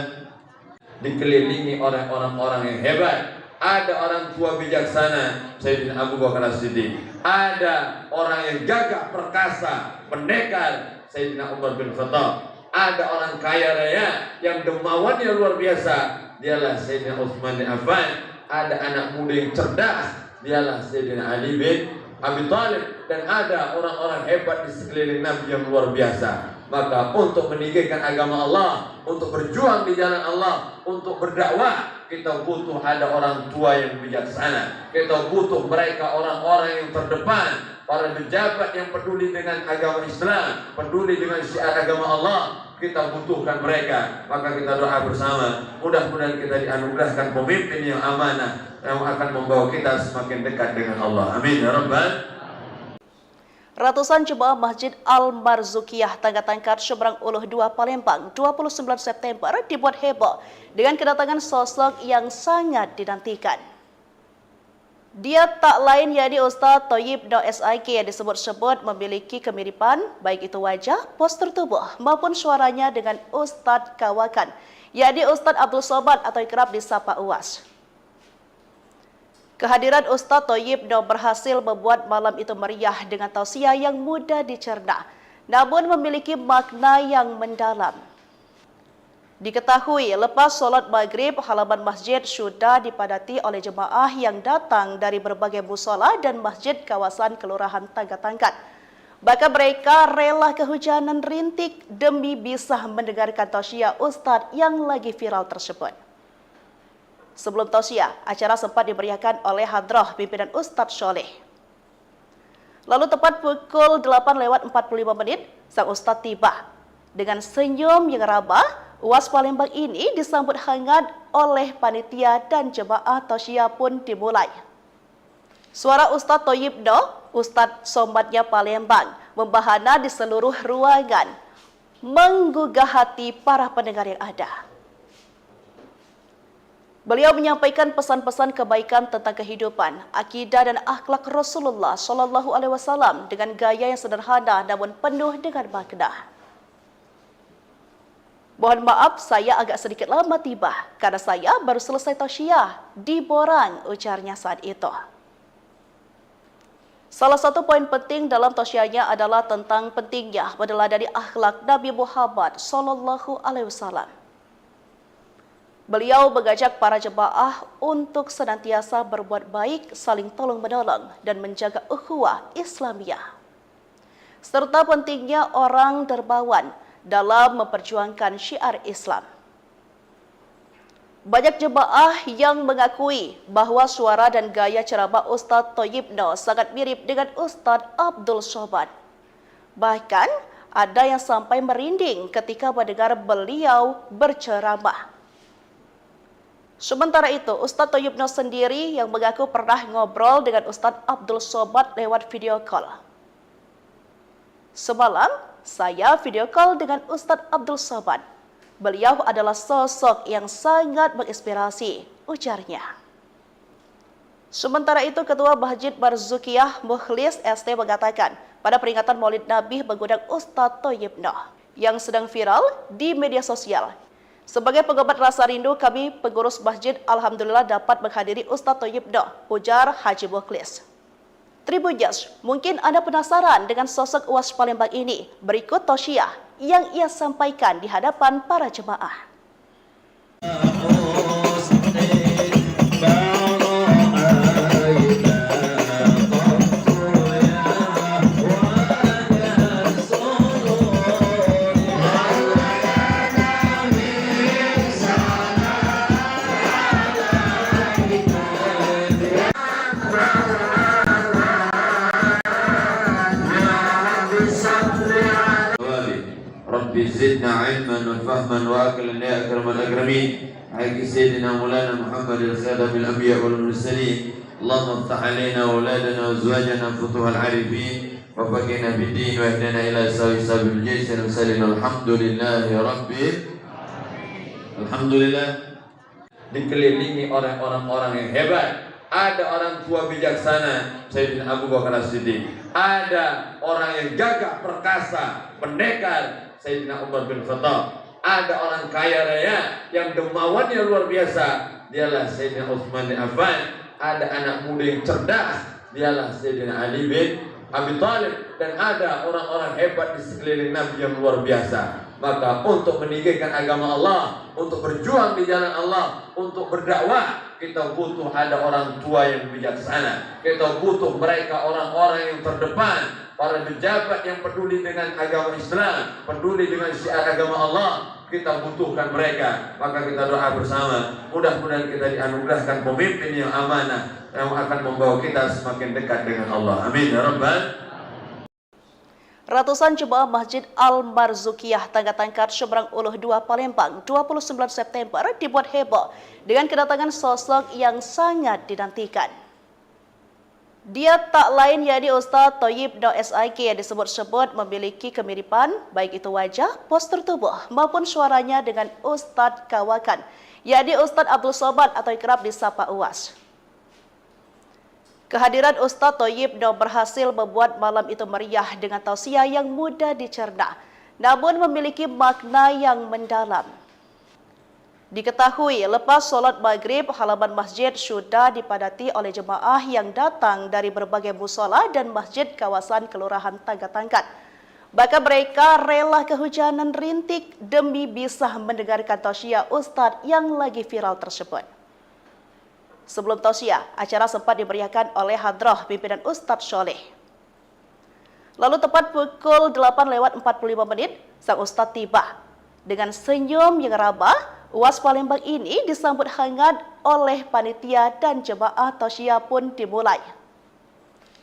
Dikelilingi oleh orang-orang yang hebat. Ada orang tua bijaksana, Sayyidina Abu Bakar As-Siddiq. Ada orang yang gagah perkasa, pendekar, Sayyidina Umar bin Khattab. Ada orang kaya raya yang dermawannya luar biasa, dialah Sayyidina Utsman bin Affan. Ada anak muda yang cerdas, dialah Sayyidina Ali bin Abi Thalib. Dan ada orang-orang hebat di sekeliling Nabi yang luar biasa. Maka untuk meninggikan agama Allah, untuk berjuang di jalan Allah, untuk berdakwah, kita butuh ada orang tua yang bijaksana. Kita butuh mereka orang-orang yang terdepan, para pejabat yang peduli dengan agama Islam, peduli dengan syiar agama Allah. Kita butuhkan mereka. Maka kita doa bersama, mudah-mudahan kita dianugerahkan pemimpin yang amanah, yang akan membawa kita semakin dekat dengan Allah. Amin ya Rabbal. Ratusan jemaah Masjid Al-Marzukiyah Tangga-Tangkat Seberang Uluh 2 Palembang 29 September dibuat heboh dengan kedatangan sosok yang sangat dinantikan. Dia tak lain yakni Ustadz Thayyibno SIK yang disebut-sebut memiliki kemiripan baik itu wajah, postur tubuh maupun suaranya dengan Ustadz Kawakan, yakni Ustadz Abdul Somad atau kerap disapa UAS. Kehadiran Ustadz Thayyibno berhasil membuat malam itu meriah dengan tausiah yang mudah dicerna, namun memiliki makna yang mendalam. Diketahui lepas sholat maghrib, halaman masjid sudah dipadati oleh jemaah yang datang dari berbagai musola dan masjid kawasan Kelurahan Tangga-Tangkat. Bahkan mereka rela kehujanan rintik demi bisa mendengarkan tausiah Ustadz yang lagi viral tersebut. Sebelum tausiah, acara sempat dimeriahkan oleh hadroh pimpinan Ustadz Soleh. Lalu tepat pukul 8:45 sang Ustadz tiba. Dengan senyum yang ramah, UAS Palembang ini disambut hangat oleh panitia dan jemaah tausiah pun dimulai. Suara Ustadz Thayyibno, Ustadz Somadnya Palembang, membahana di seluruh ruangan, menggugah hati para pendengar yang ada. Beliau menyampaikan pesan-pesan kebaikan tentang kehidupan, akidah dan akhlak Rasulullah Shallallahu Alaihi Wasallam dengan gaya yang sederhana namun penuh dengan makna. Mohon maaf, saya agak sedikit lama tiba karena saya baru selesai tausiah di Borang, ujarnya saat itu. Salah satu poin penting dalam tausiahnya adalah tentang pentingnya meneladani akhlak Nabi Muhammad Shallallahu Alaihi Wasallam. Beliau mengajak para jemaah untuk senantiasa berbuat baik, saling tolong-menolong, dan menjaga ukhuwah Islamiyah. Serta pentingnya orang dermawan dalam memperjuangkan syiar Islam. Banyak jemaah yang mengakui bahwa suara dan gaya ceramah Ustadz Thayyibno sangat mirip dengan Ustadz Abdul Somad. Bahkan ada yang sampai merinding ketika mendengar beliau berceramah. Sementara itu, Ustadz Thayyibno sendiri yang mengaku pernah ngobrol dengan Ustadz Abdul Somad lewat video call. Semalam, saya video call dengan Ustadz Abdul Somad. Beliau adalah sosok yang sangat menginspirasi, ujarnya. Sementara itu, Ketua Masjid Barzukiyah Mukhlis ST mengatakan, pada peringatan Maulid Nabi mengundang Ustadz Thayyibno yang sedang viral di media sosial. Sebagai pengobat rasa rindu, kami pengurus masjid alhamdulillah dapat menghadiri Ustadz Thayyibno, ujar Haji Mukhlis. Tribuners, mungkin Anda penasaran dengan sosok UAS Palembang ini. Berikut tausiah yang ia sampaikan di hadapan para jemaah. Rabbi zidna ilman wa fahman wa aqlan ya akramal akramin. Haqqi sayyidina Maulana Muhammad al-Khadam al-Anbiya wal Mursalin. Allahumma iftah alaina wa auladana wa azwajana futuhal arifin wa faqina bid-din wa ihdina ila sabil jaysh wa sallallahu alhamdulillahi rabbil alhamdulillah. Dikelilingi oleh orang-orang yang hebat. Ada orang tua bijaksana, Sayyidina Abu Bakar As-Siddiq. Ada orang yang gagah perkasa, pendekar, Sayyidina Umar bin Khattab. Ada orang kaya raya yang dermawannya luar biasa, dialah Sayyidina Utsman bin Affan. Ada anak muda yang cerdas, dialah Sayyidina Ali bin Abi Thalib. Dan ada orang-orang hebat di sekeliling Nabi yang luar biasa. Maka untuk meninggikan agama Allah, untuk berjuang di jalan Allah, untuk berdakwah, kita butuh ada orang tua yang bijaksana. Kita butuh mereka orang-orang yang terdepan, para pejabat yang peduli dengan agama Islam, peduli dengan syiar agama Allah. Kita butuhkan mereka. Maka kita doa bersama, mudah-mudahan kita dianugerahkan pemimpin yang amanah, yang akan membawa kita semakin dekat dengan Allah. Amin ya rabbal. Ratusan jemaah Masjid Al-Marzukiyah Tangga Tangkat Seberang Uluh 2 Palembang 29 September dibuat heboh dengan kedatangan sosok yang sangat dinantikan. Dia tak lain yakni Ustadz Thayyibno SIK yang disebut-sebut memiliki kemiripan baik itu wajah, postur tubuh maupun suaranya dengan Ustadz Kawakan, yakni Ustadz Abdul Somad atau kerap disapa UAS. Kehadiran Ustadz Thayyibno berhasil membuat malam itu meriah dengan tausiah yang mudah dicerna, namun memiliki makna yang mendalam. Diketahui lepas sholat maghrib, halaman masjid sudah dipadati oleh jemaah yang datang dari berbagai musola dan masjid kawasan Kelurahan Tangga Tangkat. Bahkan mereka rela kehujanan rintik demi bisa mendengarkan tausiah Ustadz yang lagi viral tersebut. Sebelum tausiah, acara sempat dimeriahkan oleh hadrah pimpinan Ustadz Sholeh. Lalu tepat pukul 8:45 sang Ustadz tiba. Dengan senyum yang ramah, UAS Palembang ini disambut hangat oleh panitia dan jemaah tausiah pun dimulai.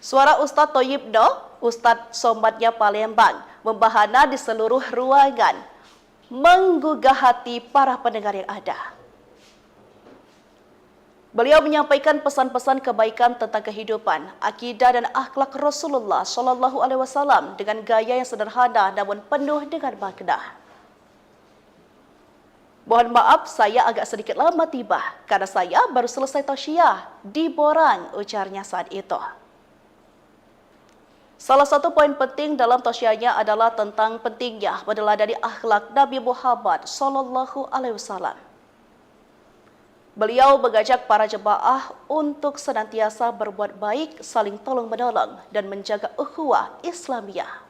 Suara Ustadz Thayyibno, Ustadz Somadnya Palembang, membahana di seluruh ruangan, menggugah hati para pendengar yang ada. Beliau menyampaikan pesan-pesan kebaikan tentang kehidupan, akidah dan akhlak Rasulullah Shallallahu Alaihi Wasallam dengan gaya yang sederhana namun penuh dengan makna. Mohon maaf, saya agak sedikit lama tiba karena saya baru selesai tausiah di Borang, ujarnya saat itu. Salah satu poin penting dalam tausiahnya adalah tentang pentingnya meneladani akhlak Nabi Muhammad SAW. Beliau mengajak para jemaah untuk senantiasa berbuat baik, saling tolong-menolong, dan menjaga ukhuwah Islamiyah.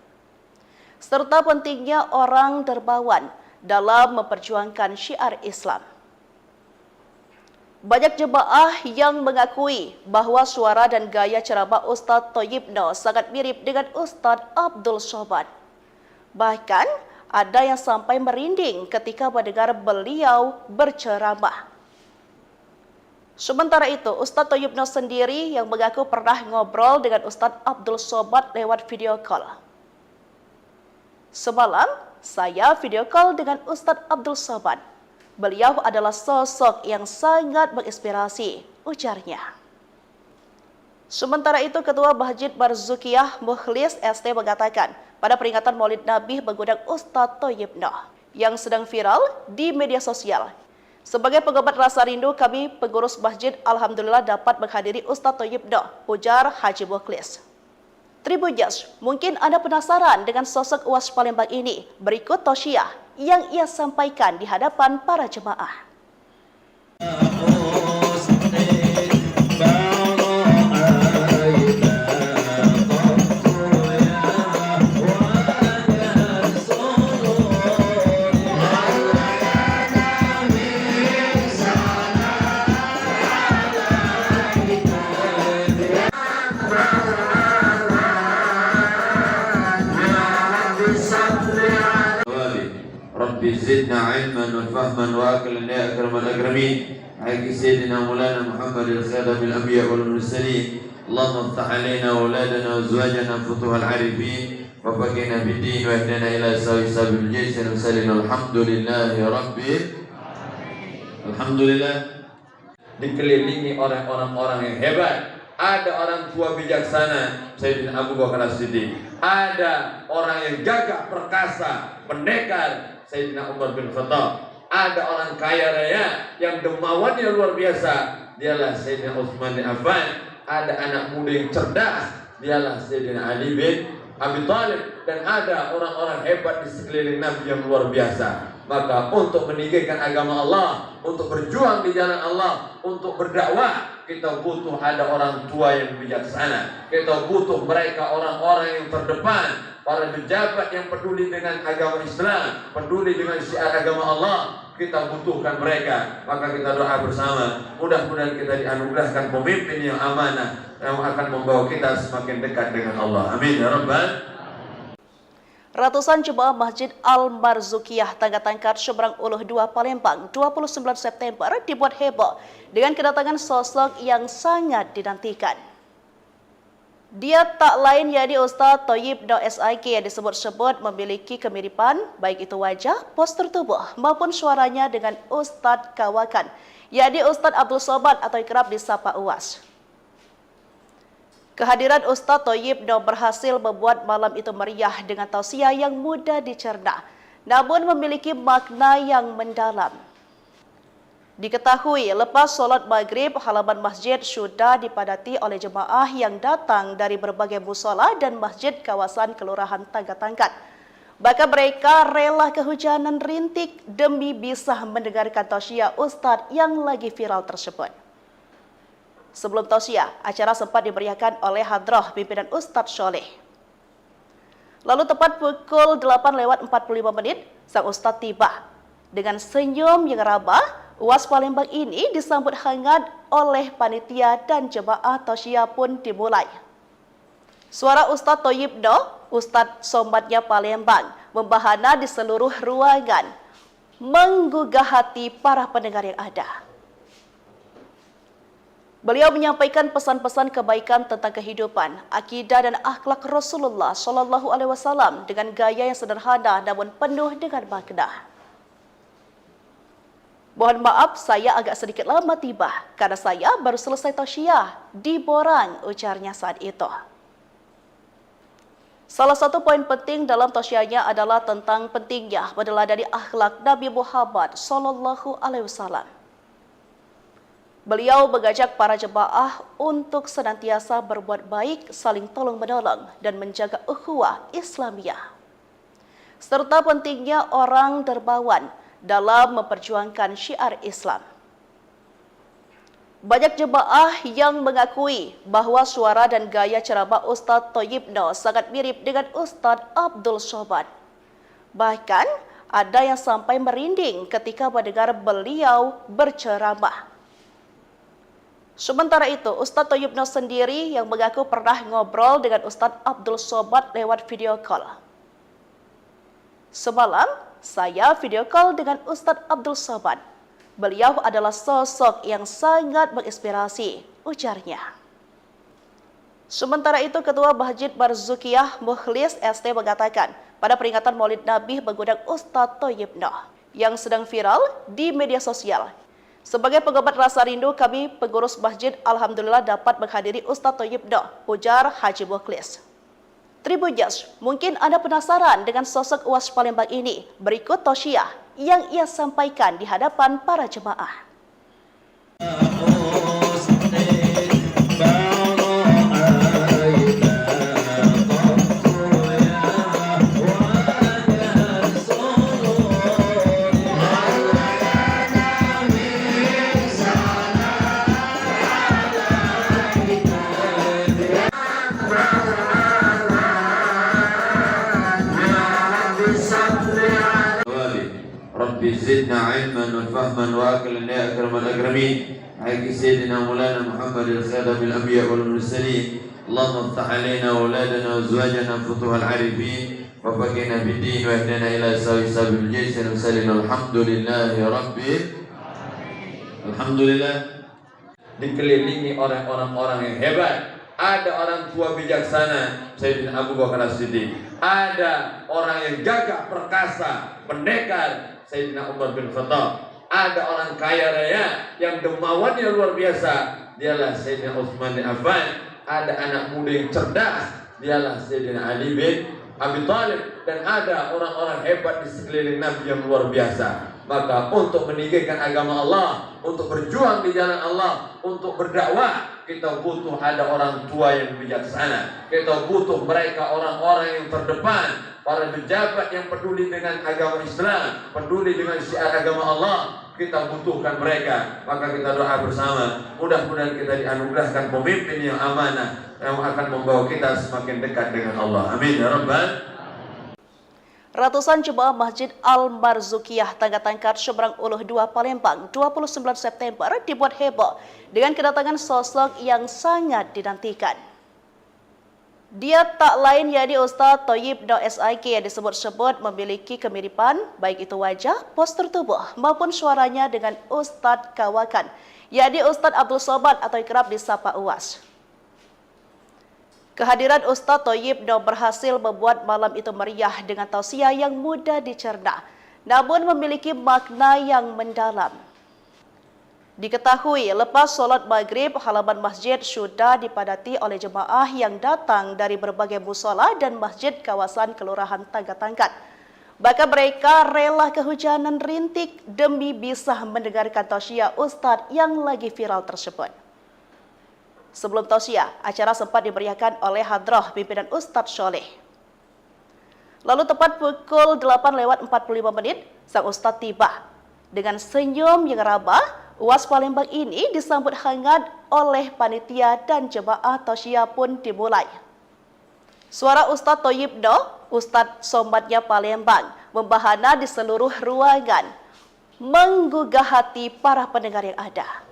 Serta pentingnya orang dermawan dalam memperjuangkan syiar Islam. Banyak jemaah yang mengakui bahwa suara dan gaya ceramah Ustadz Thayyibno sangat mirip dengan Ustadz Abdul Somad. Bahkan ada yang sampai merinding ketika mendengar beliau berceramah. Sementara itu, Ustadz Thayyibno sendiri yang mengaku pernah ngobrol dengan Ustadz Abdul Somad lewat video call. Semalam, saya video call dengan Ustadz Abdul Somad. Beliau adalah sosok yang sangat menginspirasi, ujarnya. Sementara itu, Ketua Masjid Barzukiyah Mukhlis ST mengatakan pada peringatan Maulid Nabi mengundang Ustadz Thayyibno yang sedang viral di media sosial. Sebagai pengobat rasa rindu, kami pengurus masjid alhamdulillah dapat menghadiri Ustadz Thayyibno, ujar Haji Mukhlis. Tribunjas, mungkin Anda penasaran dengan sosok UAS Palembang ini. Berikut tausiah yang ia sampaikan di hadapan para jemaah. Rabbi zidna ilman wa fahman wa aqlan ya akramal akramin. Haqqi sayyidina Maulana Muhammadil khadamil anbiya wal mursalin. Allahumma iftah alaina wa auladana wa azwajana futuhal arifin wa faqihna bid-din wa ihdina ila sabil jaysh wa sallallahu alhamdulillahi rabbil alhamdulillah. Dikelilingi oleh orang-orang yang hebat. Ada orang tua bijaksana, Sayyidina Abu Bakar As-Siddiq. Ada orang yang gagah perkasa, pendekar, Sayyidina Umar bin Khattab. Ada orang kaya raya yang dermawannya luar biasa, dialah Sayyidina Utsman bin Affan. Ada anak muda yang cerdas, dialah Sayyidina Ali bin Abi Thalib. Dan ada orang-orang hebat di sekeliling Nabi yang luar biasa. Maka untuk meninggikan agama Allah, untuk berjuang di jalan Allah, untuk berdakwah, kita butuh ada orang tua yang bijaksana. Kita butuh mereka orang-orang yang terdepan, para pejabat yang peduli dengan agama Islam, peduli dengan syiar agama Allah. Kita butuhkan mereka. Maka kita doa bersama, mudah-mudahan kita dianugerahkan pemimpin yang amanah, yang akan membawa kita semakin dekat dengan Allah. Amin ya rabbal. Ratusan jemaah Masjid Al-Barzukiyah Tangga Tangkat Seberang Uluh 2 Palembang 29 September dibuat heboh dengan kedatangan sosok yang sangat dinantikan. Dia tak lain yakni Ustadz Thayyibno SIK yang disebut-sebut memiliki kemiripan baik itu wajah, postur tubuh maupun suaranya dengan Ustadz Kawakan, yakni Ustadz Abdul Somad atau kerap disapa UAS. Kehadiran Ustadz Thayyibno berhasil membuat malam itu meriah dengan tausiah yang mudah dicerna, namun memiliki makna yang mendalam. Diketahui lepas sholat maghrib, halaman masjid sudah dipadati oleh jemaah yang datang dari berbagai musola dan masjid kawasan Kelurahan Tangga Tangkat. Bahkan mereka rela kehujanan rintik demi bisa mendengarkan tausiah Ustadz yang lagi viral tersebut. Sebelum tausiah, acara sempat dimeriahkan oleh hadroh pimpinan Ustadz Sholeh. Lalu tepat pukul 8:45 sang Ustadz tiba. Dengan senyum yang ramah, UAS Palembang ini disambut hangat oleh panitia dan jemaah tausiah pun dimulai. Suara Ustadz Thayyibno, Ustadz Somadnya Palembang, membahana di seluruh ruangan, menggugah hati para pendengar yang ada. Beliau menyampaikan pesan-pesan kebaikan tentang kehidupan, akidah dan akhlak Rasulullah SAW dengan gaya yang sederhana namun penuh dengan makna. Mohon maaf, saya agak sedikit lama tiba karena saya baru selesai tausiah di Borang, ujarnya saat itu. Salah satu poin penting dalam tausiahnya adalah tentang pentingnya meneladani akhlak Nabi Muhammad SAW. Beliau mengajak para jemaah untuk senantiasa berbuat baik, saling tolong-menolong dan menjaga ukhuwah Islamiyah. Serta pentingnya orang dermawan dalam memperjuangkan syiar Islam. Banyak jemaah yang mengakui bahawa suara dan gaya ceramah Ustaz Thayyib Noh sangat mirip dengan Ustaz Abdul Somad. Bahkan ada yang sampai merinding ketika mendengar beliau berceramah. Sementara itu, Ustaz Thayyib Noh sendiri yang mengaku pernah ngobrol dengan Ustaz Abdul Somad lewat video call. Semalam, saya video call dengan Ustaz Abdul Somad. Beliau adalah sosok yang sangat menginspirasi, ujarnya. Sementara itu, Ketua Masjid Barzukiyah Mukhlis ST mengatakan pada peringatan Maulid Nabi mengundang Ustaz Thayyib Noh yang sedang viral di media sosial. Sebagai pengobat rasa rindu, kami pengurus masjid alhamdulillah dapat menghadiri Ustaz Thayyib Noh, ujar Haji Mukhlis. Tribuners, mungkin Anda penasaran dengan sosok UAS Palembang ini. Berikut tausiah yang ia sampaikan di hadapan para jemaah. Rabbi zidna ilman wa fahman wa aqlan ya akramal akramin. Haqqi sayyidina Maulana Muhammadil khadamil anbiya wal mursalin. Allahumma iftah alaina wa auladana wa azwajana futuhal arifin wa faqihna bid-din wa ihdina ila sabil jaysin wa sallim alhamdulillahi rabbil alhamdulillah. Dikelilingi oleh orang-orang yang hebat. Ada orang tua bijaksana, Sayyidina Abu Bakar As-Siddiq. Ada orang yang gagah perkasa, pendekar, Sayyidina Umar bin Khattab. Ada orang kaya raya yang dermawannya luar biasa, dialah Sayyidina Utsman bin Affan. Ada anak muda yang cerdas, dialah Sayyidina Ali bin Abi Thalib. Dan ada orang-orang hebat di sekeliling Nabi yang luar biasa. Maka untuk meninggikan agama Allah, untuk berjuang di jalan Allah, untuk berdakwah, kita butuh ada orang tua yang bijaksana. Kita butuh mereka orang-orang yang terdepan, para pejabat yang peduli dengan agama Islam, peduli dengan syiar agama Allah. Kita butuhkan mereka. Maka kita doa bersama, mudah-mudahan kita dianugerahkan pemimpin yang amanah, yang akan membawa kita semakin dekat dengan Allah. Amin ya rabbal. Ratusan jemaah Masjid Al-Barzukiyah Tangga Tangkat Seberang Uluh 2 Palembang 29 September dibuat heboh dengan kedatangan sosok yang sangat dinantikan. Dia tak lain yakni Ustaz Thayyib Noh SIK yang disebut-sebut memiliki kemiripan baik itu wajah, postur tubuh maupun suaranya dengan Ustaz Kawakan, yakni Ustaz Abdul Somad atau kerap disapa UAS. Kehadiran Ustaz Thayyib Noh berhasil membuat malam itu meriah dengan tausiah yang mudah dicerna, namun memiliki makna yang mendalam. Diketahui lepas solat maghrib, halaman masjid sudah dipadati oleh jemaah yang datang dari berbagai musola dan masjid kawasan Kelurahan Tangga Tangkat. Bahkan mereka rela kehujanan rintik demi bisa mendengarkan tausiah Ustaz yang lagi viral tersebut. Sebelum tausiah, acara sempat dimeriahkan oleh hadrah pimpinan Ustaz Soleh. Lalu tepat pukul 8:45 sang Ustaz tiba. Dengan senyum yang ramah, UAS Palembang ini disambut hangat oleh panitia dan jemaah tausiah pun dimulai. Suara Ustaz Thayyib Noh, Ustaz Somadnya Palembang, membahana di seluruh ruangan, menggugah hati para pendengar yang ada.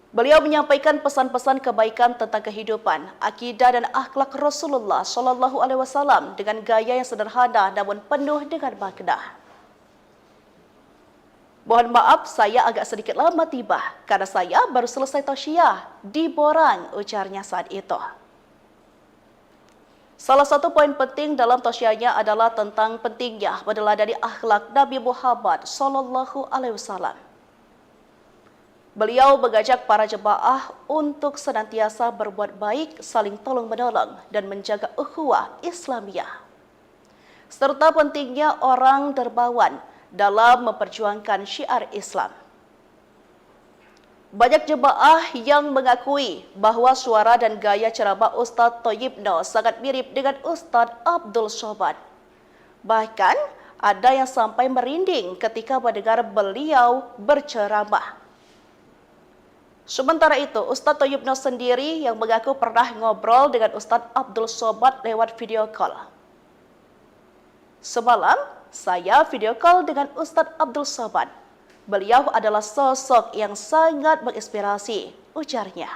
Beliau menyampaikan pesan-pesan kebaikan tentang kehidupan, akidah dan akhlak Rasulullah SAW dengan gaya yang sederhana namun penuh dengan makna. Mohon maaf saya agak sedikit lama tiba karena saya baru selesai tausiah di Borang, ujarnya saat itu. Salah satu poin penting dalam tausiahnya adalah tentang pentingnya meneladani akhlak Nabi Muhammad SAW. Beliau mengajak para jemaah untuk senantiasa berbuat baik, saling tolong-menolong dan menjaga ukhuwah Islamiyah. Serta pentingnya orang dermawan dalam memperjuangkan syiar Islam. Banyak jemaah yang mengakui bahawa suara dan gaya ceramah Ustaz Thayyib Noh sangat mirip dengan Ustaz Abdul Somad. Bahkan, ada yang sampai merinding ketika mendengar beliau berceramah. Sementara itu, Ustaz Thayyib Noh sendiri yang mengaku pernah ngobrol dengan Ustaz Abdul Somad lewat video call. Semalam, saya video call dengan Ustaz Abdul Somad. Beliau adalah sosok yang sangat menginspirasi, ujarnya.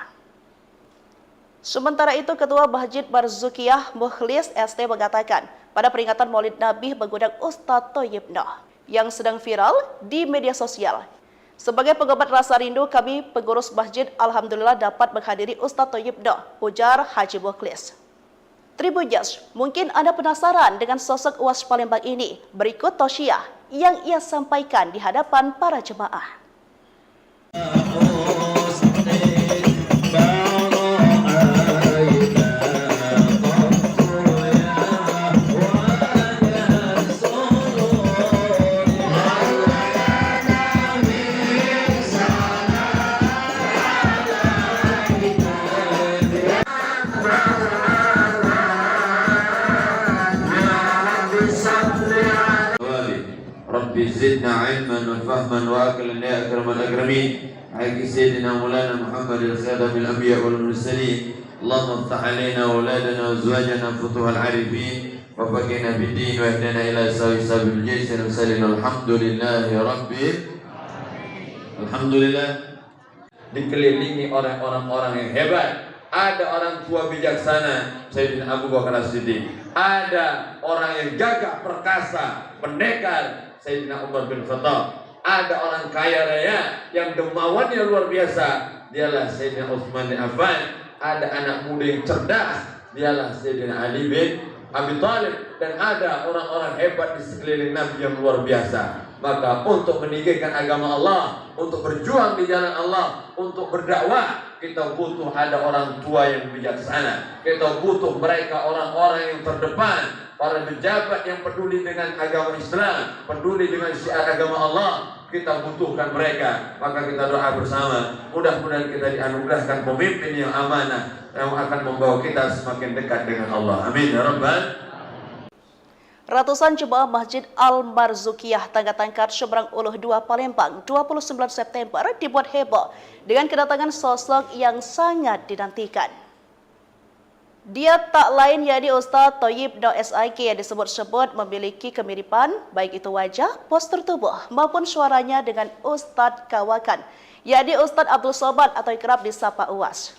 Sementara itu, Ketua Masjid Barzukiyah Mukhlis ST mengatakan pada peringatan Maulid Nabi mengundang Ustaz Thayyib Noh yang sedang viral di media sosial. Sebagai pengobat rasa rindu, kami pengurus masjid alhamdulillah dapat menghadiri Ustaz Thayyib Noh, ujar Haji Mukhlis. Tribuners, mungkin Anda penasaran dengan sosok UAS Palembang ini. Berikut tausiah yang ia sampaikan di hadapan para jemaah. Rabbi zidna ilman wa fahman wa aqlan ya akramal akramin. Haqqi sayyidina Maulana Muhammadil khadamil anbiya wal mursalin. Allahumma iftah alaina auladana wa azwajana futuhal arifin wa faqina bid-din wa ihdina ila sabil jaysin wa sallallahu alhamdulillahi rabbil alhamdulillah. Dikelilingi oleh orang-orang yang hebat. Ada orang tua bijaksana, Sayyidina Abu Bakar As-Siddiq. Ada orang yang gagah perkasa, pendekar, Sayyidina Umar bin Khattab. Ada orang kaya raya yang dermawannya luar biasa, dialah Sayyidina Utsman bin Affan. Ada anak muda yang cerdas, dialah Sayyidina Ali bin Abi Thalib. Dan ada orang-orang hebat di sekeliling Nabi yang luar biasa. Maka untuk meninggikan agama Allah, untuk berjuang di jalan Allah, untuk berdakwah, kita butuh ada orang tua yang bijaksana. Kita butuh mereka orang-orang yang terdepan, para pejabat yang peduli dengan agama Islam, peduli dengan syiar agama Allah. Kita butuhkan mereka. Maka kita doa bersama, mudah-mudahan kita dianugerahkan pemimpin yang amanah, yang akan membawa kita semakin dekat dengan Allah. Amin ya rabbal. Ratusan jemaah Masjid Al-Barzukiyah Tangga-Tangkat Seberang Uluh 2 Palembang 29 September dibuat heboh dengan kedatangan sosok yang sangat dinantikan. Dia tak lain yakni Ustaz Thayyib Noh SIK yang disebut-sebut memiliki kemiripan baik itu wajah, postur tubuh maupun suaranya dengan Ustaz Kawakan, yakni Ustaz Abdul Somad atau kerap disapa UAS.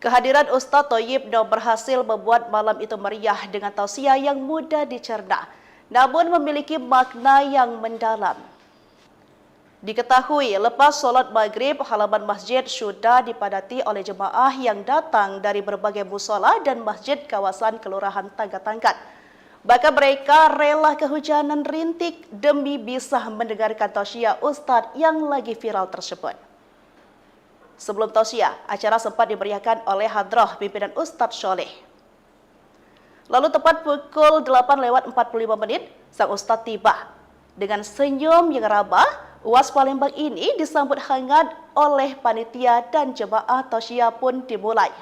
Kehadiran Ustaz Thayyib Noh berhasil membuat malam itu meriah dengan tausiah yang mudah dicerna, namun memiliki makna yang mendalam. Diketahui lepas solat maghrib, halaman masjid sudah dipadati oleh jemaah yang datang dari berbagai musola dan masjid kawasan Kelurahan Tangga-Tangkat. Bahkan mereka rela kehujanan rintik demi bisa mendengarkan tausiah Ustaz yang lagi viral tersebut. Sebelum tausiah, acara sempat dimeriahkan oleh hadrah pimpinan Ustaz Soleh. Lalu tepat pukul 8:45 sang Ustaz tiba. Dengan senyum yang ramah, UAS Palembang ini disambut hangat oleh panitia dan jemaah tausiah pun dimulai.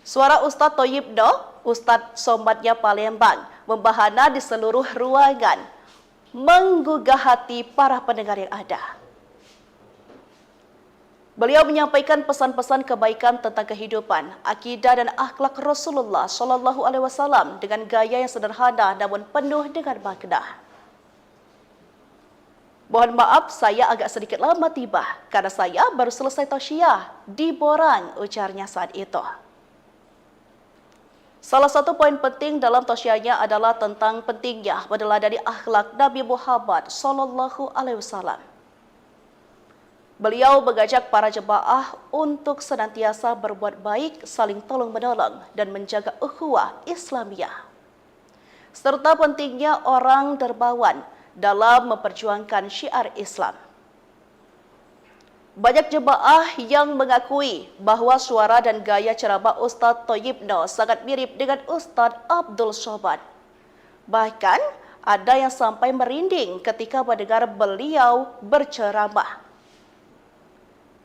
Suara Ustaz Thayyib Noh, Ustaz Somadnya Palembang, membahana di seluruh ruangan, menggugah hati para pendengar yang ada. Beliau menyampaikan pesan-pesan kebaikan tentang kehidupan, akidah dan akhlak Rasulullah SAW dengan gaya yang sederhana namun penuh dengan makna. Mohon maaf saya agak sedikit lama tiba karena saya baru selesai tausiah di Borang, ujarnya saat itu. Salah satu poin penting dalam tausiahnya adalah tentang pentingnya meneladani akhlak Nabi Muhammad SAW. Beliau mengajak para jemaah untuk senantiasa berbuat baik, saling tolong-menolong dan menjaga ukhuwah Islamiyah. Serta pentingnya orang dermawan dalam memperjuangkan syiar Islam. Banyak jemaah yang mengakui bahwa suara dan gaya ceramah Ustadz Thayyibno sangat mirip dengan Ustadz Abdul Somad. Bahkan, ada yang sampai merinding ketika mendengar beliau berceramah.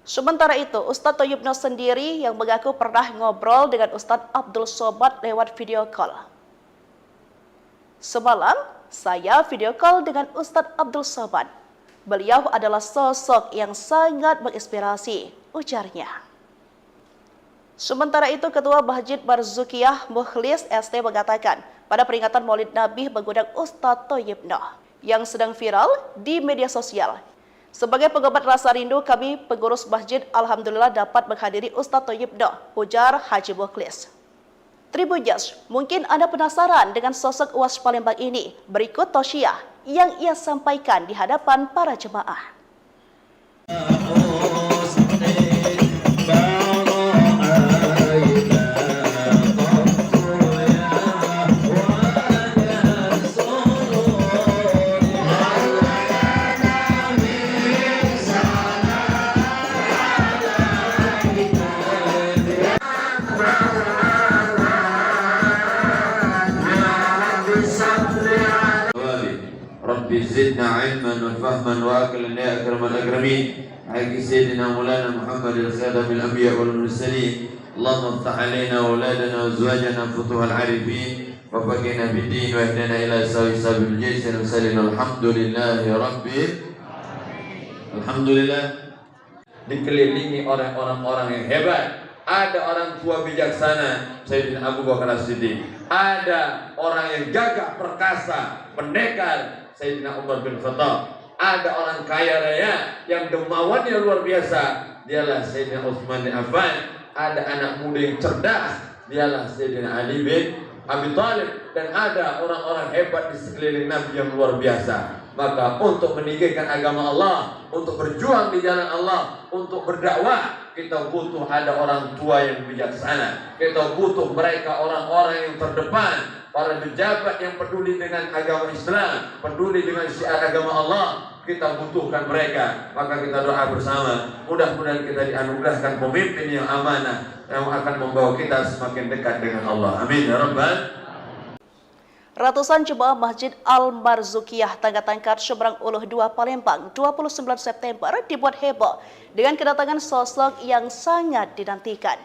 Sementara itu, Ustadz Thayyibno sendiri yang mengaku pernah ngobrol dengan Ustadz Abdul Somad lewat video call. Semalam, saya video call dengan Ustadz Abdul Somad. Beliau adalah sosok yang sangat menginspirasi, ujarnya. Sementara itu, Ketua Masjid Barzukiyah Mukhlis ST mengatakan pada peringatan Maulid Nabi mengundang Ustadz Thayyibno yang sedang viral di media sosial. Sebagai pengobat rasa rindu, kami pengurus masjid alhamdulillah dapat menghadiri Ustadz Thayyibno, ujar Haji Mukhlis. Tribunjas, mungkin Anda penasaran dengan sosok UAS Palembang ini. Berikut tausiah yang ia sampaikan di hadapan para jemaah. Rabbi zidna ilman wa fahman wa aqlan ya akramal akramin. Haqqi sayyidina Maulana Muhammadil khadamil anbiya wal mursalin. Allahumma iftah alaina wa auladana wa azwajana futuhal arifin wa faqihna bid-din wa ihdina ila sabil jaysin wa sallallahu alhamdulillahi rabbil alhamdulillah. Dikelilingi oleh orang-orang yang hebat. Ada orang tua bijaksana, Sayyidina Abu Bakar As-Siddiq. Ada orang yang gagah perkasa, pendekar, Sayyidina Umar bin Khattab. Ada orang kaya raya yang dermawannya luar biasa, dialah Sayyidina Utsman bin Affan. Ada anak muda yang cerdas, dialah Sayyidina Ali bin Abi Thalib. Dan ada orang-orang hebat di sekeliling Nabi yang luar biasa. Maka untuk meninggikan agama Allah, untuk berjuang di jalan Allah, untuk berdakwah, kita butuh ada orang tua yang bijaksana. Kita butuh mereka orang-orang yang terdepan, para pejabat yang peduli dengan agama Islam, peduli dengan syiar agama Allah. Kita butuhkan mereka. Maka kita doa bersama, mudah-mudahan kita dianugerahkan pemimpin yang amanah, yang akan membawa kita semakin dekat dengan Allah. Amin ya rabbal. Ratusan jemaah Masjid Al-Marzukiyah Tangga-Tangkat Seberang Uluh 2 Palembang 29 September dibuat heboh dengan kedatangan sosok yang sangat dinantikan.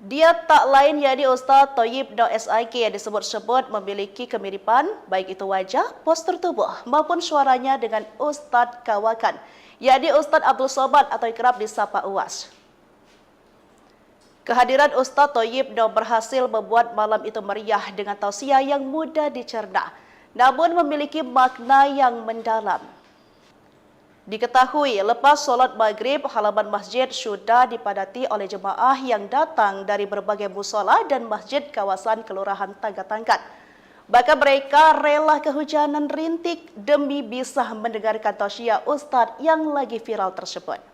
Dia tak lain yakni Ustadz Thayyibno SIK yang disebut-sebut memiliki kemiripan baik itu wajah, postur tubuh maupun suaranya dengan Ustadz Kawakan, yakni Ustadz Abdul Somad atau kerap disapa UAS. Kehadiran Ustadz Thayyibno berhasil membuat malam itu meriah dengan tausiah yang mudah dicerna, namun memiliki makna yang mendalam. Diketahui lepas sholat maghrib, halaman masjid sudah dipadati oleh jemaah yang datang dari berbagai musola dan masjid kawasan Kelurahan Tangga-Tangkat. Bahkan mereka rela kehujanan rintik demi bisa mendengarkan tausiah Ustadz yang lagi viral tersebut.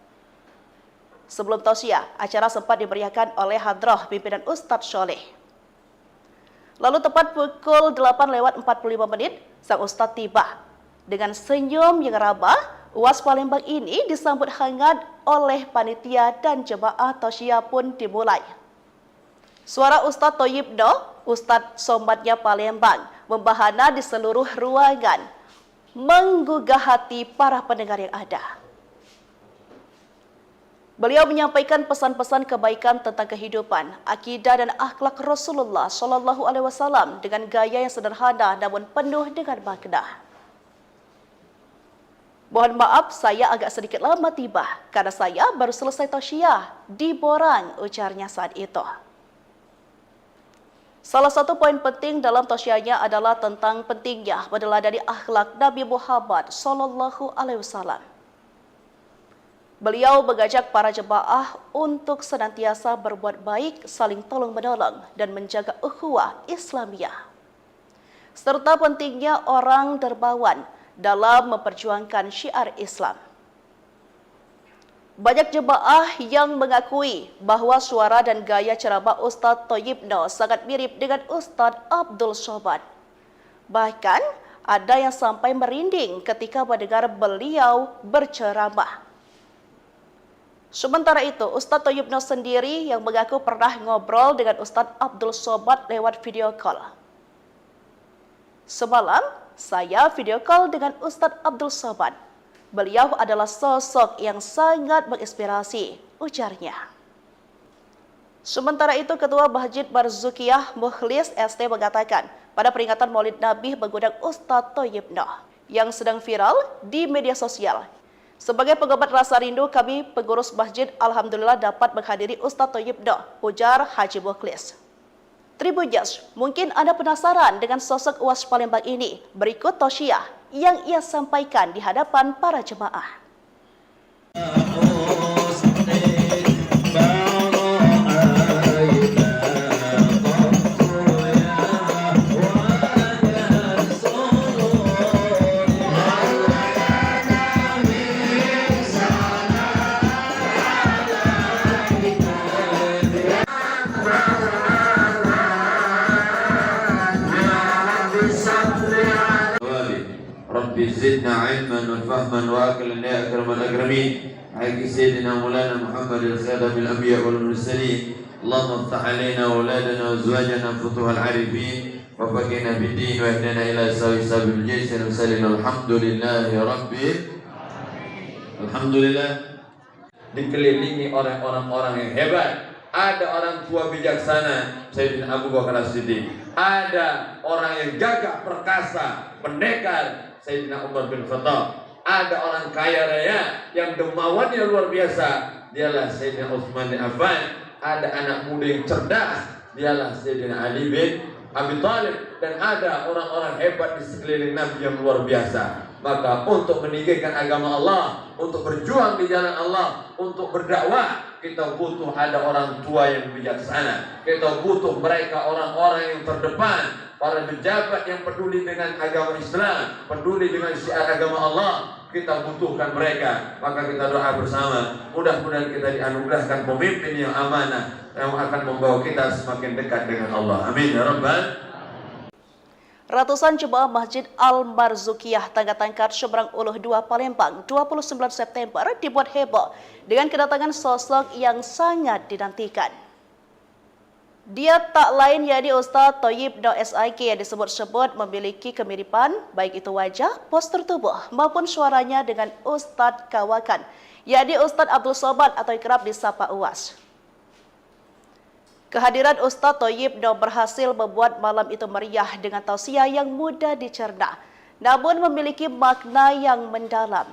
Sebelum tausiah, acara sempat dimeriahkan oleh hadrah pimpinan Ustadz Soleh. Lalu tepat pukul 8:45 sang Ustadz tiba. Dengan senyum yang ramah, UAS Palembang ini disambut hangat oleh panitia dan jemaah tausiah pun dimulai. Suara Ustadz Thayyibno, Ustadz Somadnya Palembang, membahana di seluruh ruangan, menggugah hati para pendengar yang ada. Beliau menyampaikan pesan-pesan kebaikan tentang kehidupan, akidah dan akhlak Rasulullah SAW dengan gaya yang sederhana namun penuh dengan makna. Mohon maaf, saya agak sedikit lama tiba karena saya baru selesai tausiah di Borang, ujarnya saat itu. Salah satu poin penting dalam tausiahnya adalah tentang pentingnya meneladani akhlak Nabi Muhammad SAW. Beliau mengajak para jemaah untuk senantiasa berbuat baik, saling tolong-menolong, dan menjaga ukhuwah Islamiyah. Serta pentingnya orang dermawan dalam memperjuangkan syiar Islam. Banyak jemaah yang mengakui bahwa suara dan gaya ceramah Ustadz Thayyibno sangat mirip dengan Ustadz Abdul Somad. Bahkan, ada yang sampai merinding ketika mendengar beliau berceramah. Sementara itu, Ustadz Thoyibno sendiri yang mengaku pernah ngobrol dengan Ustadz Abdul Somad lewat video call. Semalam, saya video call dengan Ustadz Abdul Somad. Beliau adalah sosok yang sangat menginspirasi, ujarnya. Sementara itu, Ketua Masjid Barzukiyah Mukhlis ST mengatakan, pada peringatan Maulid Nabi mengundang Ustadz Thoyibno yang sedang viral di media sosial. Sebagai pengobat rasa rindu, kami pengurus masjid alhamdulillah dapat menghadiri Ustadz Thoyibno, ujar Haji Mukhlis. Tribuners, mungkin Anda penasaran dengan sosok UAS Palembang ini. Berikut tausiah yang ia sampaikan di hadapan para jemaah. Rabbi zidna ilman wa fahman wa aqlan ya akramal akramin. Haqqi sayyidina Maulana Muhammad al-Khadam al-Anbiya wal Mursalin. Allahumma iftah alaina wa auladana wa azwajana futuhal arifin wa faqihna bid-din wa ihdina ila sabil jaysin wa sallim alhamdulillahi rabbil alhamdulillah. Dikelilingi oleh orang-orang yang hebat. Ada orang tua bijaksana, Sayyidina Abu Bakar As-Siddiq. Ada orang yang gagah perkasa, pendekar, Sayyidina Umar bin Khattab. Ada orang kaya raya yang dermawannya luar biasa, dialah Sayyidina Utsman bin Affan. Ada anak muda yang cerdas, dialah Sayyidina Ali bin Abi Thalib. Dan ada orang-orang hebat di sekeliling Nabi yang luar biasa. Maka untuk meninggikan agama Allah, untuk berjuang di jalan Allah, untuk berdakwah, kita butuh ada orang tua yang bijaksana. Kita butuh mereka orang-orang yang terdepan, para pejabat yang peduli dengan agama Islam, peduli dengan syiar agama Allah. Kita butuhkan mereka. Maka kita doa bersama, mudah-mudahan kita dianugerahkan pemimpin yang amanah yang akan membawa kita semakin dekat dengan Allah. Amin ya rabbal. Ratusan jemaah Masjid Al-Marzukiyah Tangga-Tangkat Seberang Uluh 2 Palembang 29 September dibuat heboh dengan kedatangan sosok yang sangat dinantikan. Dia tak lain yakni Ustadz Thoyibno SIK yang disebut-sebut memiliki kemiripan baik itu wajah, postur tubuh maupun suaranya dengan Ustadz Kawakan, yakni Ustadz Abdul Somad atau kerap disapa UAS. Kehadiran Ustadz Thoyibno berhasil membuat malam itu meriah dengan tausiah yang mudah dicerna, namun memiliki makna yang mendalam.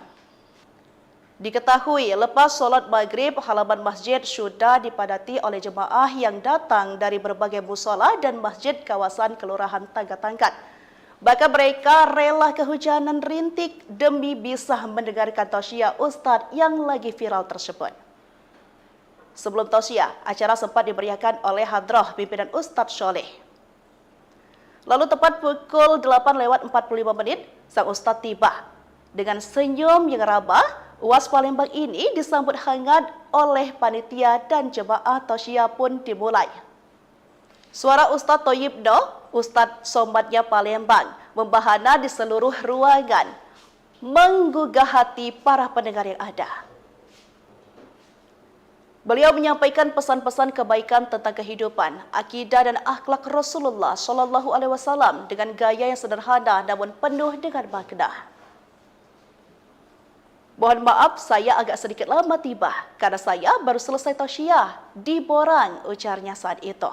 Diketahui lepas sholat maghrib, halaman masjid sudah dipadati oleh jemaah yang datang dari berbagai musola dan masjid kawasan Kelurahan Tangga-Tangkat. Bahkan mereka rela kehujanan rintik demi bisa mendengarkan tausiah Ustadz yang lagi viral tersebut. Sebelum tausiah, acara sempat dimeriahkan oleh hadrah pimpinan Ustadz Soleh. Lalu tepat pukul 8:45 sang Ustadz tiba. Dengan senyum yang ramah, UAS Palembang ini disambut hangat oleh panitia dan jemaah tausiah pun dimulai. Suara Ustadz Thoyibno, Ustadz Somadnya Palembang, membahana di seluruh ruangan, menggugah hati para pendengar yang ada. Beliau menyampaikan pesan-pesan kebaikan tentang kehidupan, akidah dan akhlak Rasulullah SAW dengan gaya yang sederhana namun penuh dengan makna. Mohon maaf, saya agak sedikit lama tiba karena saya baru selesai tausiah di Borang, ujarnya saat itu.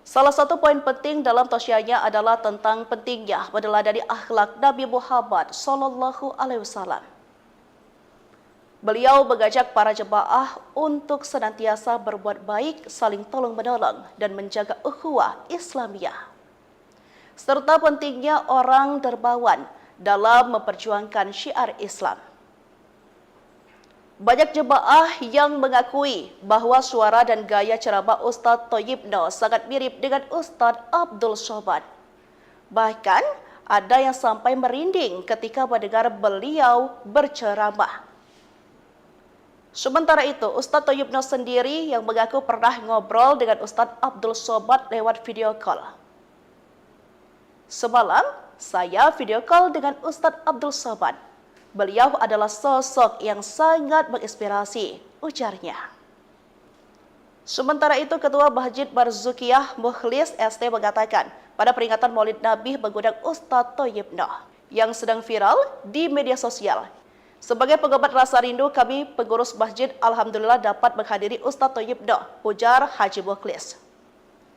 Salah satu poin penting dalam tausiahnya adalah tentang pentingnya meneladani akhlak Nabi Muhammad SAW. Beliau mengajak para jemaah untuk senantiasa berbuat baik, saling tolong-menolong, dan menjaga ukhuwah Islamiyah. Serta pentingnya orang dermawan dalam memperjuangkan syiar Islam. Banyak jemaah yang mengakui bahwa suara dan gaya ceramah Ustadz Thoyibno sangat mirip dengan Ustadz Abdul Somad. Bahkan ada yang sampai merinding ketika mendengar beliau berceramah. Sementara itu, Ustadz Thoyibno sendiri yang mengaku pernah ngobrol dengan Ustadz Abdul Somad lewat video call. Semalam, saya video call dengan Ustadz Abdul Somad. Beliau adalah sosok yang sangat menginspirasi, ujarnya. Sementara itu, Ketua Masjid Barzukiyah Mukhlis ST mengatakan, pada peringatan Maulid Nabi mengundang Ustadz Thayyib Noh yang sedang viral di media sosial. Sebagai pengobat rasa rindu, kami pengurus masjid alhamdulillah dapat menghadiri Ustadz Thayyib Noh, ujar Haji Mukhlis.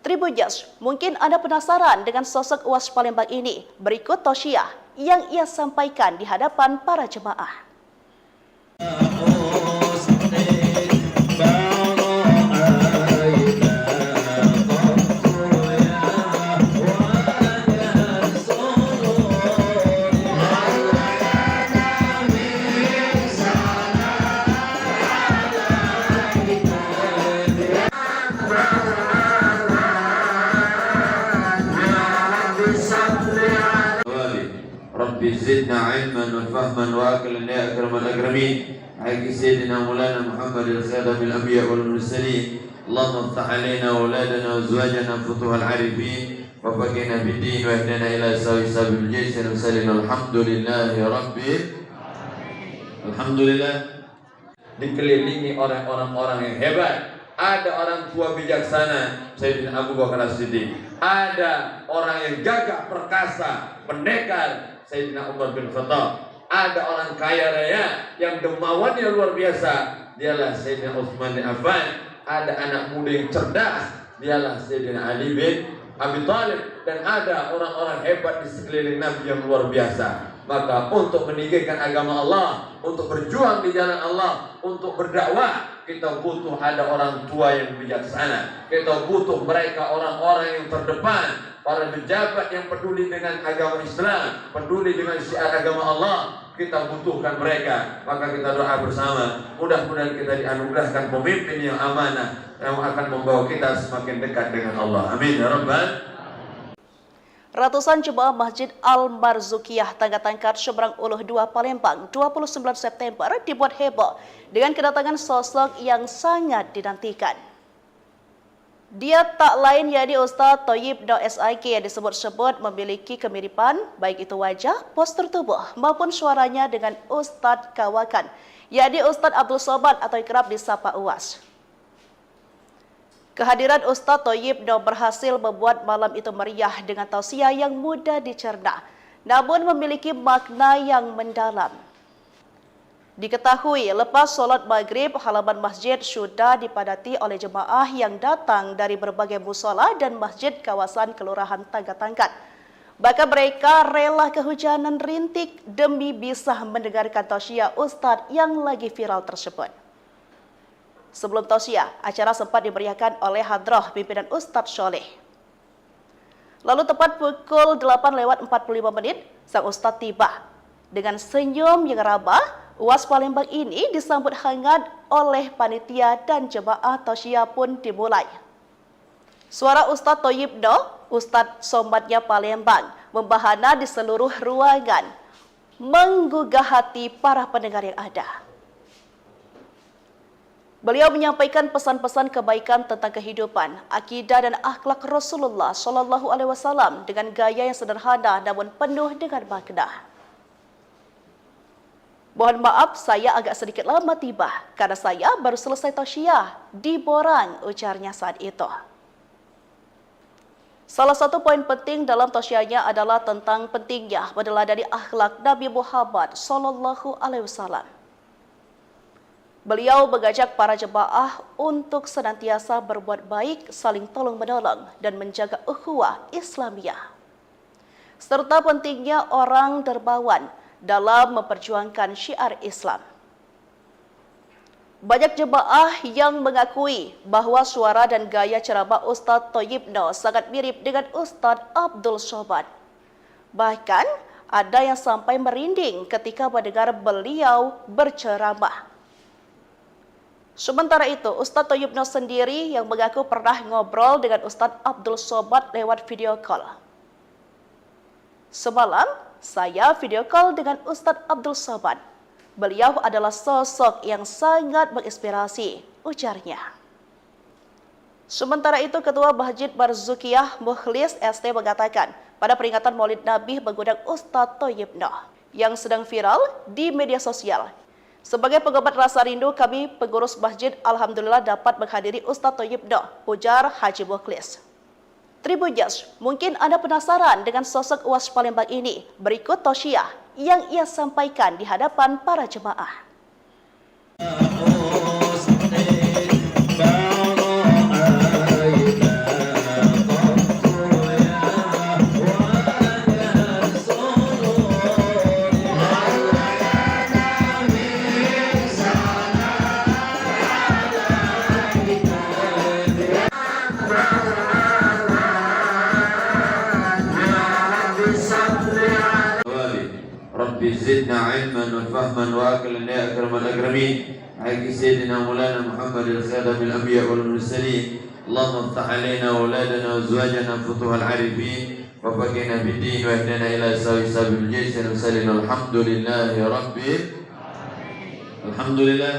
Tribuners, mungkin Anda penasaran dengan sosok UAS Palembang ini. Berikut tausiah yang ia sampaikan di hadapan para jemaah. Rabbi zidna ilman wa fahman wa aqlan ya akramal akramin. Haqqi sayyidina Maulana Muhammad al-Khadam al-Anbiya wal Mursalin. Allahumma iftah alaina wa auladana wa azwajana futuhal arifin wa faqihna bid-din wa ihdina ila sabil jaysh wa sallim alhamdulillahi rabbil alhamdulillah. Dikelilingi oleh orang-orang yang hebat. Ada orang tua bijaksana, Sayyidina Abu Bakar As-Siddiq. Ada orang yang gagah perkasa, pendekar, Sayyidina Umar bin Khattab. Ada orang kaya raya yang dermawannya luar biasa, dialah Sayyidina Utsman bin Affan. Ada anak muda yang cerdas, dialah Sayyidina Ali bin Abi Thalib. Dan ada orang-orang hebat di sekeliling Nabi yang luar biasa. Maka untuk meninggikan agama Allah, untuk berjuang di jalan Allah, untuk berdakwah, kita butuh ada orang tua yang bijaksana. Kita butuh mereka orang-orang yang terdepan, para pejabat yang peduli dengan agama Islam, peduli dengan syiar agama Allah. Kita butuhkan mereka. Maka kita doa bersama, mudah-mudahan kita dianugerahkan pemimpin yang amanah yang akan membawa kita semakin dekat dengan Allah. Amin ya rabbal. Ratusan jemaah Masjid Al-Marzukiyah Tangga-Tangkat Seberang Uluh 2 Palembang 29 September dibuat heboh dengan kedatangan sosok yang sangat dinantikan. Dia tak lain yakni Ustadz Thayyib Noh SIK yang disebut-sebut memiliki kemiripan baik itu wajah, postur tubuh maupun suaranya dengan Ustadz Kawakan, yakni Ustadz Abdul Somad atau kerap disapa UAS. Kehadiran Ustadz Thayyib Noh berhasil membuat malam itu meriah dengan tausiah yang mudah dicerna, namun memiliki makna yang mendalam. Diketahui lepas sholat maghrib, halaman masjid sudah dipadati oleh jemaah yang datang dari berbagai musola dan masjid kawasan Kelurahan Tangga-Tangkat. Bahkan mereka rela kehujanan rintik demi bisa mendengarkan tausiah Ustadz yang lagi viral tersebut. Sebelum tausiah, acara sempat dimeriahkan oleh hadrah pimpinan Ustadz Soleh. Lalu tepat pukul 8:45 sang Ustadz tiba. Dengan senyum yang ramah, UAS Palembang ini disambut hangat oleh panitia dan jemaah tausiah pun dimulai. Suara Ustadz Thayyib Noh, Ustadz Somadnya Palembang, membahana di seluruh ruangan, menggugah hati para pendengar yang ada. Beliau menyampaikan pesan-pesan kebaikan tentang kehidupan, akidah dan akhlak Rasulullah SAW dengan gaya yang sederhana namun penuh dengan makna. Mohon maaf, saya agak sedikit lama tiba karena saya baru selesai tausiah di Borang, ujarnya saat itu. Salah satu poin penting dalam tausiahnya adalah tentang pentingnya meneladani akhlak Nabi Muhammad SAW. Beliau mengajak para jemaah untuk senantiasa berbuat baik, saling tolong-menolong, dan menjaga ukhuwah Islamiyah. Serta pentingnya orang dermawan dalam memperjuangkan syiar Islam. Banyak jemaah yang mengakui bahwa suara dan gaya ceramah Ustadz Thayyib Noh sangat mirip dengan Ustadz Abdul Somad. Bahkan ada yang sampai merinding ketika mendengar beliau berceramah. Sementara itu, Ustadz Thayyib Noh sendiri yang mengaku pernah ngobrol dengan Ustadz Abdul Somad lewat video call. Semalam, saya video call dengan Ustadz Abdul Somad. Beliau adalah sosok yang sangat menginspirasi, ujarnya. Sementara itu, Ketua Masjid Barzukiyah Mukhlis ST mengatakan, pada peringatan Maulid Nabi mengundang Ustadz Thayyib Noh yang sedang viral di media sosial. Sebagai pengobat rasa rindu, kami pengurus masjid alhamdulillah dapat menghadiri Ustaz Thayyib Noh, ujar Haji Mukhlis. Tribuners, mungkin Anda penasaran dengan sosok UAS Palembang ini. Berikut tausiah yang ia sampaikan di hadapan para jemaah. Rabbi zidna ilman wa fahman wa aqlan ya akramal akramin. Haqqi sayyidina Maulana Muhammad al-Khadam al-Anbiya wal Mursalin. Allahumma iftah alaina wa auladana wa azwajana futuhal arifin wa faqihna bid-din wa ihdina ila sabil jaysh wa sallim alhamdulillahi rabbil alhamdulillah.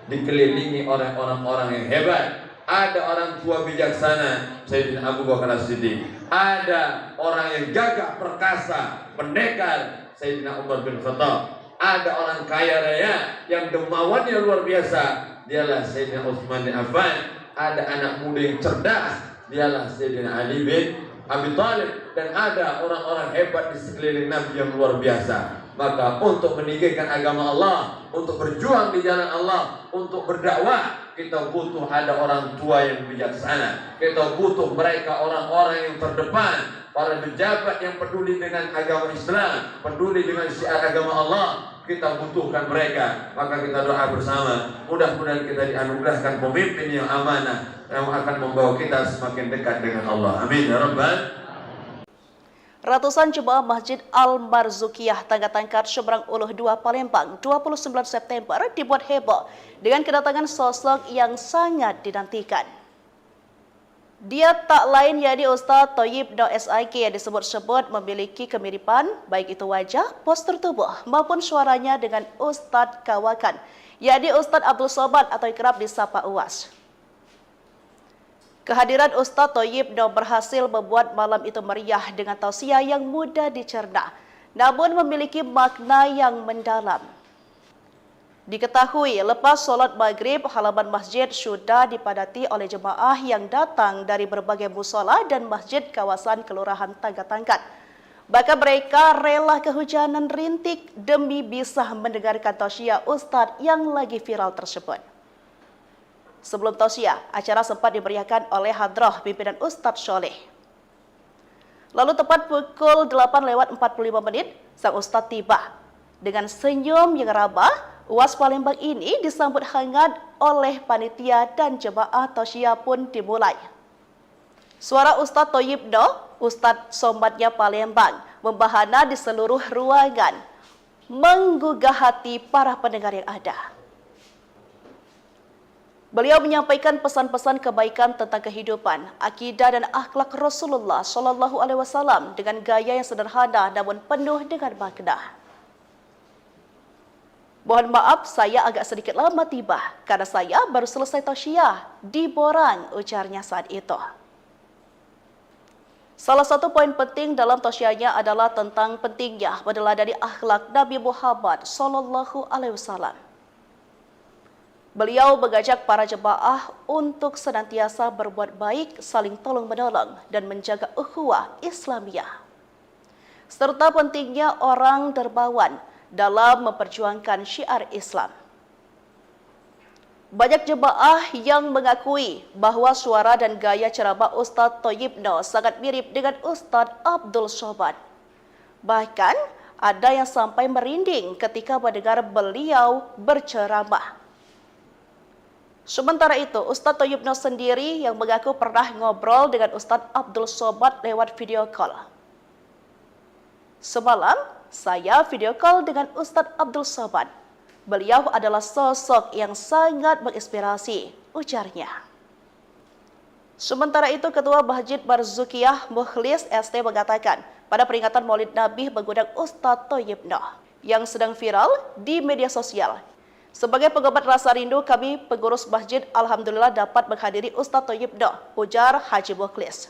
Dikelilingi oleh orang-orang yang hebat. Ada orang tua bijaksana Sayyidina Abu Bakar As-Siddiq. Ada orang yang gagah perkasa, pendekar Sayyidina Umar bin Khattab. Ada orang kaya raya yang dermawannya luar biasa, dialah Sayyidina Utsman bin Affan. Ada anak muda yang cerdas, dialah Sayyidina Ali bin Abi Thalib. Dan ada orang-orang hebat di sekeliling Nabi yang luar biasa. Maka untuk meninggikan agama Allah, untuk berjuang di jalan Allah, untuk berdakwah, kita butuh ada orang tua yang bijaksana. Kita butuh mereka orang-orang yang terdepan, para pejabat yang peduli dengan agama Islam, peduli dengan syiar agama Allah. Kita butuhkan mereka. Maka kita doa bersama, mudah-mudahan kita dianugerahkan pemimpin yang amanah yang akan membawa kita semakin dekat dengan Allah. Amin ya rabbal. Ratusan jemaah Masjid Al-Marzukiyah Tangga Tangkat Seberang Uluh 2 Palembang 29 September dibuat heboh dengan kedatangan sosok yang sangat dinantikan. Dia tak lain yakni Ustaz Thayyib Noh SIK yang disebut-sebut memiliki kemiripan baik itu wajah, postur tubuh maupun suaranya dengan Ustaz Kawakan, yakni Ustaz Abdul Somad atau kerap disapa UAS. Kehadiran Ustaz Thayyib Noh berhasil membuat malam itu meriah dengan tausiah yang mudah dicerna, namun memiliki makna yang mendalam. Diketahui lepas solat maghrib, halaman masjid sudah dipadati oleh jemaah yang datang dari berbagai musola dan masjid kawasan Kelurahan Tangga Tangkat. Bahkan mereka rela kehujanan rintik demi bisa mendengarkan tausiah Ustaz yang lagi viral tersebut. Sebelum tausiah, acara sempat dimeriahkan oleh hadrah pimpinan Ustadz Soleh. Lalu tepat pukul 8:45 sang Ustadz tiba. Dengan senyum yang ramah, UAS Palembang ini disambut hangat oleh panitia dan jemaah tausiah pun dimulai. Suara Ustadz Thayyib Noh, Ustadz Somadnya Palembang, membahana di seluruh ruangan, menggugah hati para pendengar yang ada. Beliau menyampaikan pesan-pesan kebaikan tentang kehidupan, akidah dan akhlak Rasulullah SAW dengan gaya yang sederhana namun penuh dengan makna. Mohon maaf, saya agak sedikit lama tiba karena saya baru selesai tausiah di Borang, ujarnya saat itu. Salah satu poin penting dalam tausiahnya adalah tentang pentingnya meneladani akhlak Nabi Muhammad SAW. Beliau mengajak para jemaah untuk senantiasa berbuat baik, saling tolong-menolong, dan menjaga ukhuwah Islamiyah. Serta pentingnya orang dermawan dalam memperjuangkan syiar Islam. Banyak jemaah yang mengakui bahwa suara dan gaya ceramah Ustaz Thayyib Noh sangat mirip dengan Ustaz Abdul Somad. Bahkan ada yang sampai merinding ketika mendengar beliau berceramah. Sementara itu, Ustaz Thayyib Noh sendiri yang mengaku pernah ngobrol dengan Ustaz Abdul Somad lewat video call. Semalam, saya video call dengan Ustaz Abdul Somad. Beliau adalah sosok yang sangat menginspirasi, ujarnya. Sementara itu, Ketua Masjid Marzukiyah Mukhlis ST mengatakan, pada peringatan Maulid Nabi mengundang Ustaz Thayyib Noh yang sedang viral di media sosial. Sebagai pengobat rasa rindu, kami pengurus masjid alhamdulillah dapat menghadiri Ustaz Thayyib Noh, ujar Haji Mukhlis.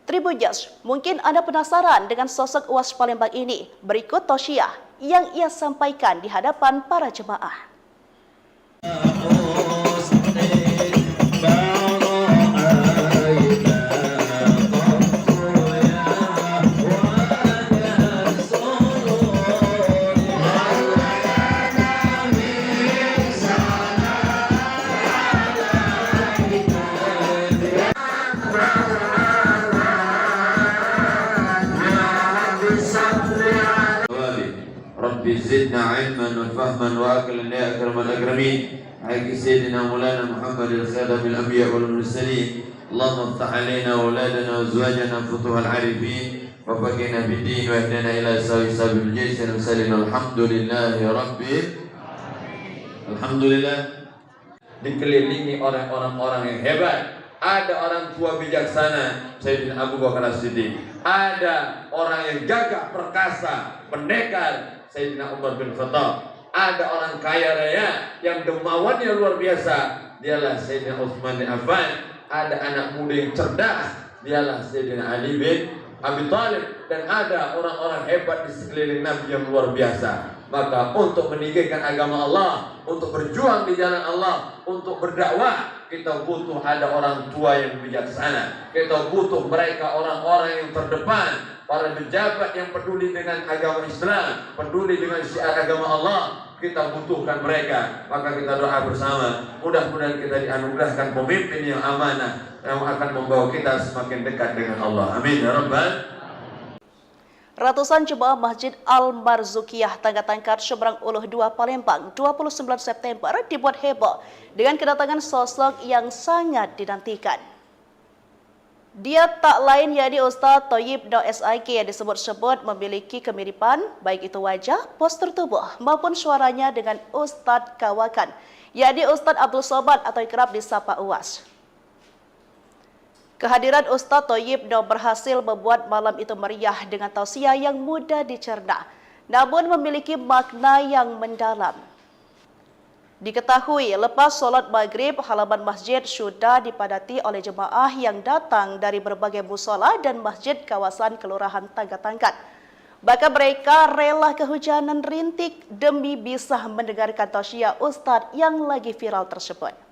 Tribunjas, mungkin Anda penasaran dengan sosok UAS Palembang ini. Berikut tausiah yang ia sampaikan di hadapan para jemaah. Rabbi zidna ilman wa fahman wa aqlan ya akramal akramin. Haqqi sayyidina Maulana Muhammad al-Khadam al-Anbiya wal Mursalin. Allahumma iftah alaina wa auladana wa azwajana futuhal arifin wa faqihna bid-din wa ihdina ila sabil jaysh al-musallin. Alhamdulillahi rabbil alhamdulillah. Dikelilingi oleh orang-orang yang hebat. Ada orang tua bijaksana Sayyidina Abu Bakar As-Siddiq. Ada orang yang gagah perkasa, pendekar Sayyidina Umar bin Khattab. Ada orang kaya raya yang dermawannya luar biasa, dialah Sayyidina Utsman bin Affan. Ada anak muda yang cerdas, dialah Sayyidina Ali bin Abi Thalib. Dan ada orang-orang hebat di sekeliling Nabi yang luar biasa. Maka untuk meninggikan agama Allah, untuk berjuang di jalan Allah, untuk berdakwah, kita butuh ada orang tua yang bijaksana. Kita butuh mereka orang-orang yang terdepan, para pejabat yang peduli dengan agama Islam, peduli dengan syiar agama Allah. Kita butuhkan mereka. Maka kita doa bersama, mudah-mudahan kita dianugerahkan pemimpin yang amanah, yang akan membawa kita semakin dekat dengan Allah. Amin ya rabbal. Ratusan jemaah Masjid Al-Marzukiyah Tangga Tangkat Seberang Uluh 2 Palembang 29 September dibuat heboh dengan kedatangan sosok yang sangat dinantikan. Dia tak lain yakni Ustaz Thayyib Daud SIK yang disebut-sebut memiliki kemiripan baik itu wajah, postur tubuh maupun suaranya dengan Ustaz Kawakan, yakni Ustaz Abdul Somad atau kerap disapa UAS. Kehadiran Ustaz Thayyib Daud berhasil membuat malam itu meriah dengan tausiah yang mudah dicerna, namun memiliki makna yang mendalam. Diketahui lepas solat maghrib, halaman masjid sudah dipadati oleh jemaah yang datang dari berbagai musola dan masjid kawasan Kelurahan Tangga Tangkat. Bahkan mereka rela kehujanan rintik demi bisa mendengarkan tausiah Ustaz yang lagi viral tersebut.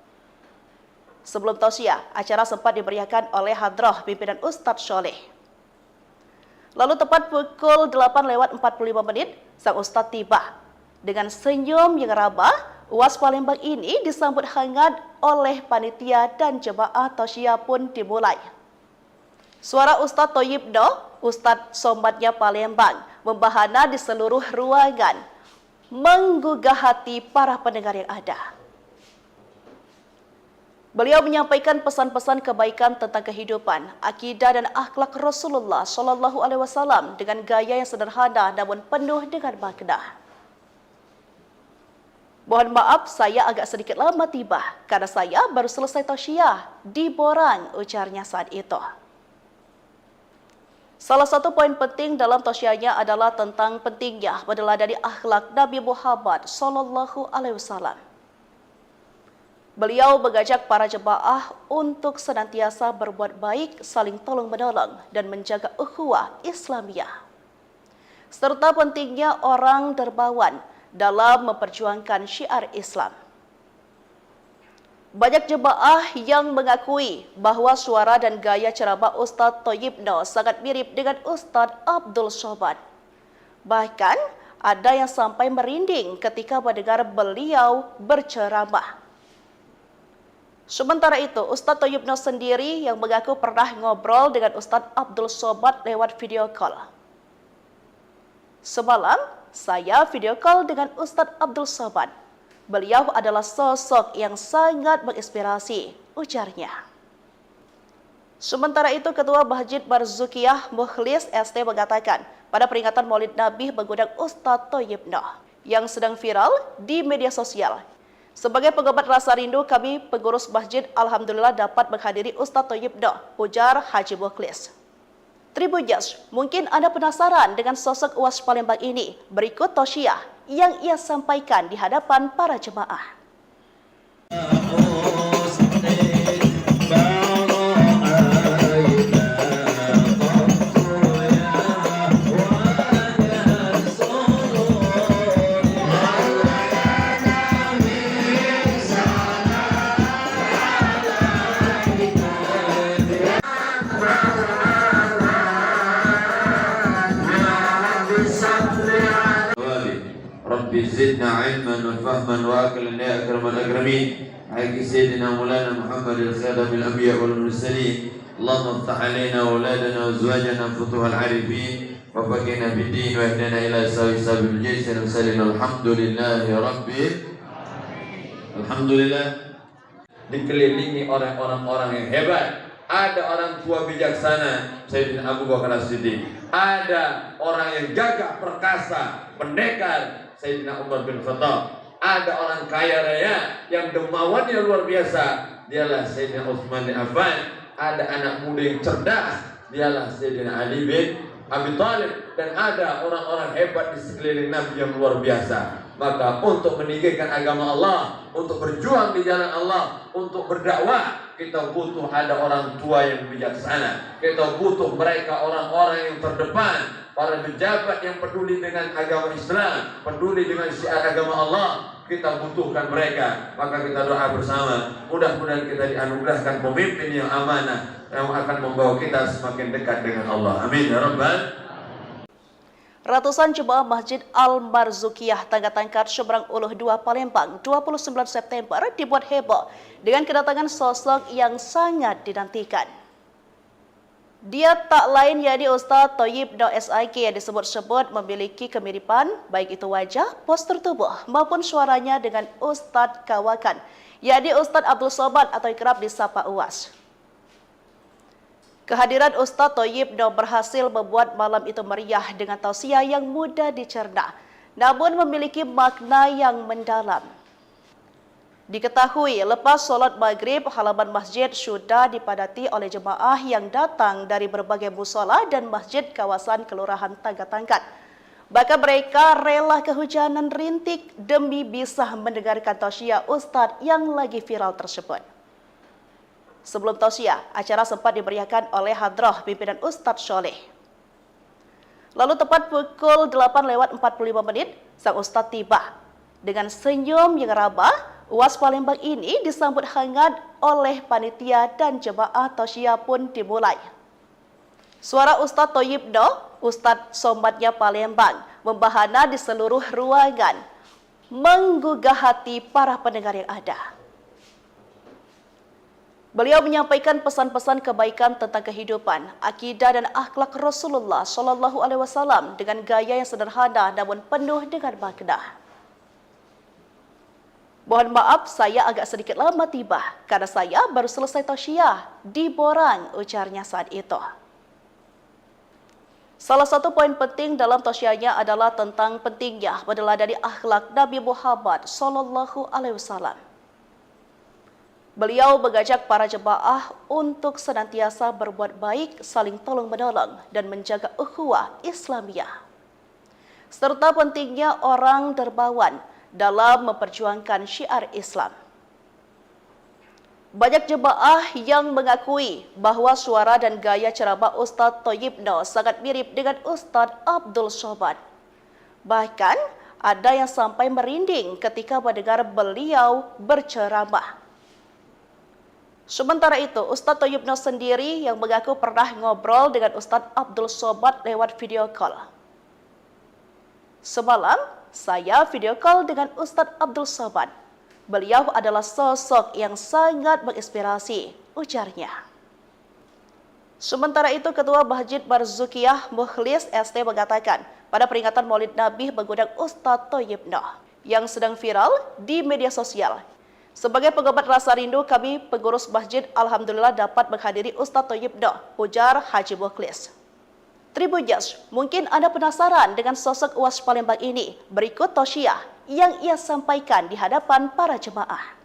Sebelum tausiah, acara sempat dimeriahkan oleh hadrah pimpinan Ustaz Soleh. Lalu tepat pukul 8:45 sang Ustaz tiba. Dengan senyum yang ramah, UAS Palembang ini disambut hangat oleh panitia dan jemaah tausiah pun dimulai. Suara Ustaz Thayyib Daud, Ustaz Somadnya Palembang, membahana di seluruh ruangan, menggugah hati para pendengar yang ada. Beliau menyampaikan pesan-pesan kebaikan tentang kehidupan, akidah dan akhlak Rasulullah SAW dengan gaya yang sederhana namun penuh dengan makna. Mohon maaf saya agak sedikit lama tiba karena saya baru selesai tausiah di Borang, ujarnya saat itu. Salah satu poin penting dalam tausiahnya adalah tentang pentingnya meneladani akhlak Nabi Muhammad SAW. Beliau mengajak para jemaah untuk senantiasa berbuat baik, saling tolong-menolong, dan menjaga ukhuwah Islamiyah. Serta pentingnya orang dermawan dalam memperjuangkan syiar Islam. Banyak jemaah yang mengakui bahwa suara dan gaya ceramah Ustaz Thayyib Daud sangat mirip dengan Ustaz Abdul Somad. Bahkan ada yang sampai merinding ketika mendengar beliau berceramah. Sementara itu, Ustaz Thayyib Daud sendiri yang mengaku pernah ngobrol dengan Ustaz Abdul Somad lewat video call. Semalam, saya video call dengan Ustaz Abdul Somad. Beliau adalah sosok yang sangat menginspirasi, ujarnya. Sementara itu, Ketua Masjid Marzukiyah Mukhlis ST mengatakan, pada peringatan Maulid Nabi mengundang Ustaz Thayyib Daud yang sedang viral di media sosial. Sebagai pengobat rasa rindu, kami pengurus masjid alhamdulillah dapat menghadiri Ustaz Thayyib Daud, ujar Haji Mukhlis. Tribunjas, mungkin Anda penasaran dengan sosok UAS Palembang ini. Berikut tausiah yang ia sampaikan di hadapan para jemaah. Rabbi zidna ilman wa fahman wa aqlan ya akramal akramin. Haqqi sayyidina Maulana Muhammad al-Khadam al-Anbiya wal Mursalin. Allahumma iftah alaina wa auladana wa azwajana futuhal arifin wa faqihna bid-din wa ihdina ila sabil jaysin wa sallim alhamdulillahi rabbil alhamdulillah. Dikelilingi oleh orang-orang yang hebat. Ada orang tua bijaksana Sayyidina Abu Bakar As-Siddiq. Ada orang yang gagah perkasa, pendekar Sayyidina Umar bin Khattab. Ada orang kaya raya yang dermawannya luar biasa, dialah Sayyidina Utsman bin Affan. Ada anak muda yang cerdas, dialah Sayyidina Ali bin Abi Thalib. Dan ada orang-orang hebat di sekeliling Nabi yang luar biasa. Maka untuk meninggikan agama Allah, untuk berjuang di jalan Allah, untuk berdakwah, kita butuh ada orang tua yang bijaksana. Kita butuh mereka orang-orang yang terdepan, para pejabat yang peduli dengan agama Islam, peduli dengan syiar agama Allah. Kita butuhkan mereka. Maka kita doa bersama, mudah-mudahan kita dianugerahkan pemimpin yang amanah, yang akan membawa kita semakin dekat dengan Allah. Amin ya rabbal. Ratusan jemaah Masjid Al-Marzukiyah Tangga-Tangkat Seberang Uluh 2 Palembang 29 September dibuat heboh dengan kedatangan sosok yang sangat dinantikan. Dia tak lain yakni Ustaz Thayyib Daud SIK yang disebut-sebut memiliki kemiripan baik itu wajah, postur tubuh maupun suaranya dengan Ustaz Kawakan, yakni Ustaz Abdul Somad atau kerap disapa Uwas. Kehadiran Ustaz Thayyib Daud berhasil membuat malam itu meriah dengan tausiah yang mudah dicerna, namun memiliki makna yang mendalam. Diketahui lepas solat maghrib, halaman masjid sudah dipadati oleh jemaah yang datang dari berbagai musola dan masjid kawasan Kelurahan Tangga-Tangkat. Bahkan mereka rela kehujanan rintik demi bisa mendengarkan tausiah Ustaz yang lagi viral tersebut. Sebelum tausiah, acara sempat dimeriahkan oleh hadrah pimpinan Ustaz Soleh. Lalu tepat pukul 8:45 sang Ustaz tiba. Dengan senyum yang ramah, Uwas Palembang ini disambut hangat oleh panitia dan jemaah tausiah pun dimulai. Suara Ustaz Thayyib Daud, Ustaz Somadnya Palembang, membahana di seluruh ruangan, menggugah hati para pendengar yang ada. Beliau menyampaikan pesan-pesan kebaikan tentang kehidupan, akidah dan akhlak Rasulullah SAW dengan gaya yang sederhana namun penuh dengan makna. Mohon maaf saya agak sedikit lama tiba karena saya baru selesai tausiah di Borang, ujarnya saat itu. Salah satu poin penting dalam tausiahnya adalah tentang pentingnya meneladani akhlak Nabi Muhammad SAW. Beliau mengajak para jemaah untuk senantiasa berbuat baik, saling tolong-menolong, dan menjaga ukhuwah Islamiyah. Serta pentingnya orang dermawan dalam memperjuangkan syiar Islam. Banyak jemaah yang mengakui bahwa suara dan gaya ceramah Ustaz Thayyib Daud sangat mirip dengan Ustaz Abdul Somad. Bahkan ada yang sampai merinding ketika mendengar beliau berceramah. Sementara itu, Ustaz Thayyib Daud sendiri yang mengaku pernah ngobrol dengan Ustaz Abdul Somad lewat video call. Semalam, saya video call dengan Ustaz Abdul Somad. Beliau adalah sosok yang sangat menginspirasi, ujarnya. Sementara itu, Ketua Masjid Marzukiyah Mukhlis ST mengatakan, pada peringatan Maulid Nabi mengundang Ustaz Thayyib Daud yang sedang viral di media sosial. Sebagai pengobat rasa rindu, kami pengurus masjid alhamdulillah dapat menghadiri Ustaz Thayyib Daud, ujar Haji Mukhlis. Tribuners, mungkin Anda penasaran dengan sosok Uwas Palembang ini. Berikut tausiah yang ia sampaikan di hadapan para jemaah.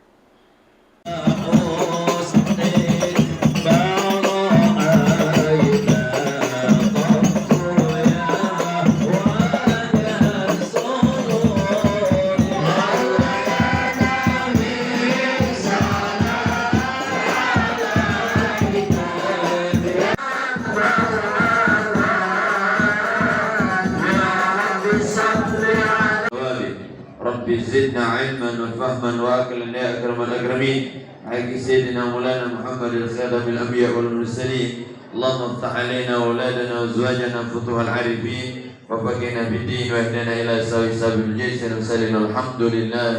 Rabbi zidna ilman wa fahman wa aqlan ya akramal akramin. Haqqi sayyidina Maulana Muhammad al-Khadam al-Anbiya wal Mursalin. Allahumma iftah alaina wa auladana wa azwajana futuhal arifin وفقنا بالدين واهدنا إلى سواء سبيل الجيش المرسلين الحمد لله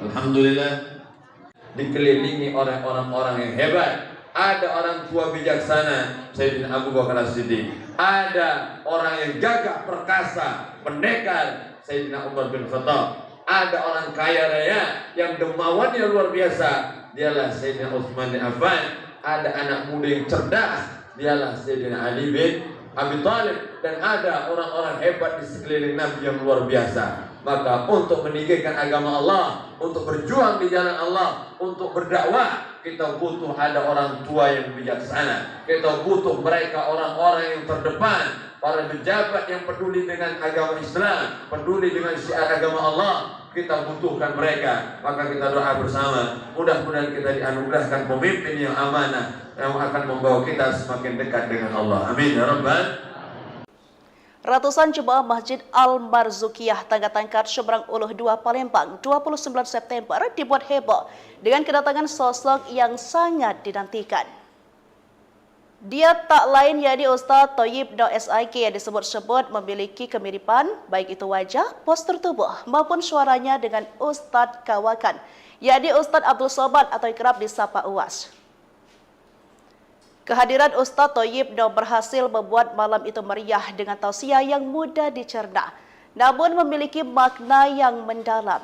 Alhamdulillah. Dikelilingi oleh orang-orang yang hebat. Ada orang tua bijaksana, Sayyidina Abu Bakar As-Siddiq. Ada orang yang gagah perkasa, pendekar, Sayyidina Umar bin Khattab. Ada orang kaya raya yang dermawannya luar biasa, dialah Sayyidina Utsman bin Affan. Ada anak muda yang cerdas, dialah Sayyidina Ali bin Abi Thalib. Dan ada orang-orang hebat di sekeliling Nabi yang luar biasa. Maka untuk meninggikan agama Allah, untuk berjuang di jalan Allah, untuk berdakwah, kita butuh ada orang tua yang bijaksana. Kita butuh mereka orang-orang yang terdepan, para pejabat yang peduli dengan agama Islam, peduli dengan syiar agama Allah. Kita butuhkan mereka. Maka kita doa bersama, mudah-mudahan kita dianugerahkan pemimpin yang amanah, yang akan membawa kita semakin dekat dengan Allah. Amin ya rabbal. Ratusan jemaah Masjid Al-Marzuqiyah Tangga-Tangkat Seberang Uluh 2 Palembang 29 September dibuat heboh dengan kedatangan sosok yang sangat dinantikan. Dia tak lain yakni Ustaz Thayyib Daud SIK yang disebut-sebut memiliki kemiripan baik itu wajah, postur tubuh maupun suaranya dengan Ustaz Kawakan yakni Ustaz Abdul Somad atau kerap disapa Uwas. Kehadiran Ustaz Thayyib Daud berhasil membuat malam itu meriah dengan tausiah yang mudah dicerna, namun memiliki makna yang mendalam.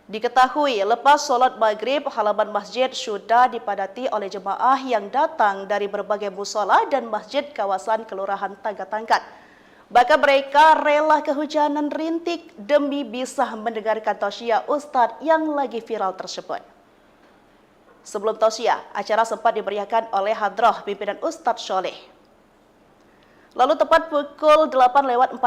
Diketahui lepas solat maghrib, halaman masjid sudah dipadati oleh jemaah yang datang dari berbagai musola dan masjid kawasan Kelurahan Tangga-Tangkat. Bahkan mereka rela kehujanan rintik demi bisa mendengarkan tausiah Ustaz yang lagi viral tersebut. Sebelum tausiah, acara sempat dimeriahkan oleh hadrah pimpinan Ustaz Soleh. Lalu tepat pukul 8:45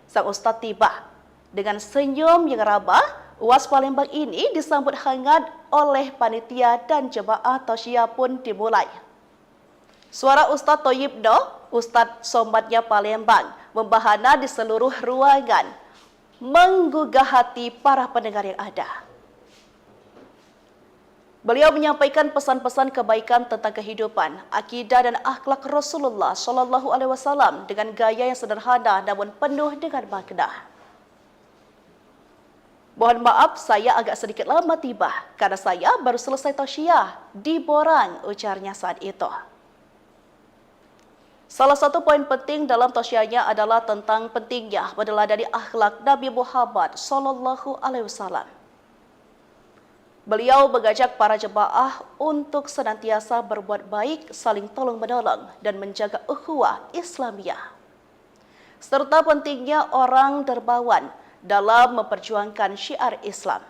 sang Ustaz tiba. Dengan senyum yang ramah, Uwas Palembang ini disambut hangat oleh panitia dan jemaah tausiah pun dimulai. Suara Ustaz Thayyib Daud, Ustaz Somadnya Palembang, membahana di seluruh ruangan, menggugah hati para pendengar yang ada. Beliau menyampaikan pesan-pesan kebaikan tentang kehidupan, akidah dan akhlak Rasulullah SAW dengan gaya yang sederhana namun penuh dengan makna. Mohon maaf saya agak sedikit lama tiba karena saya baru selesai tausiah di Borang, ujarnya saat itu. Salah satu poin penting dalam tausiahnya adalah tentang pentingnya meneladani akhlak Nabi Muhammad SAW. Beliau mengajak para jemaah untuk senantiasa berbuat baik, saling tolong-menolong, dan menjaga ukhuwah Islamiyah. Serta pentingnya orang dermawan dalam memperjuangkan syiar Islam.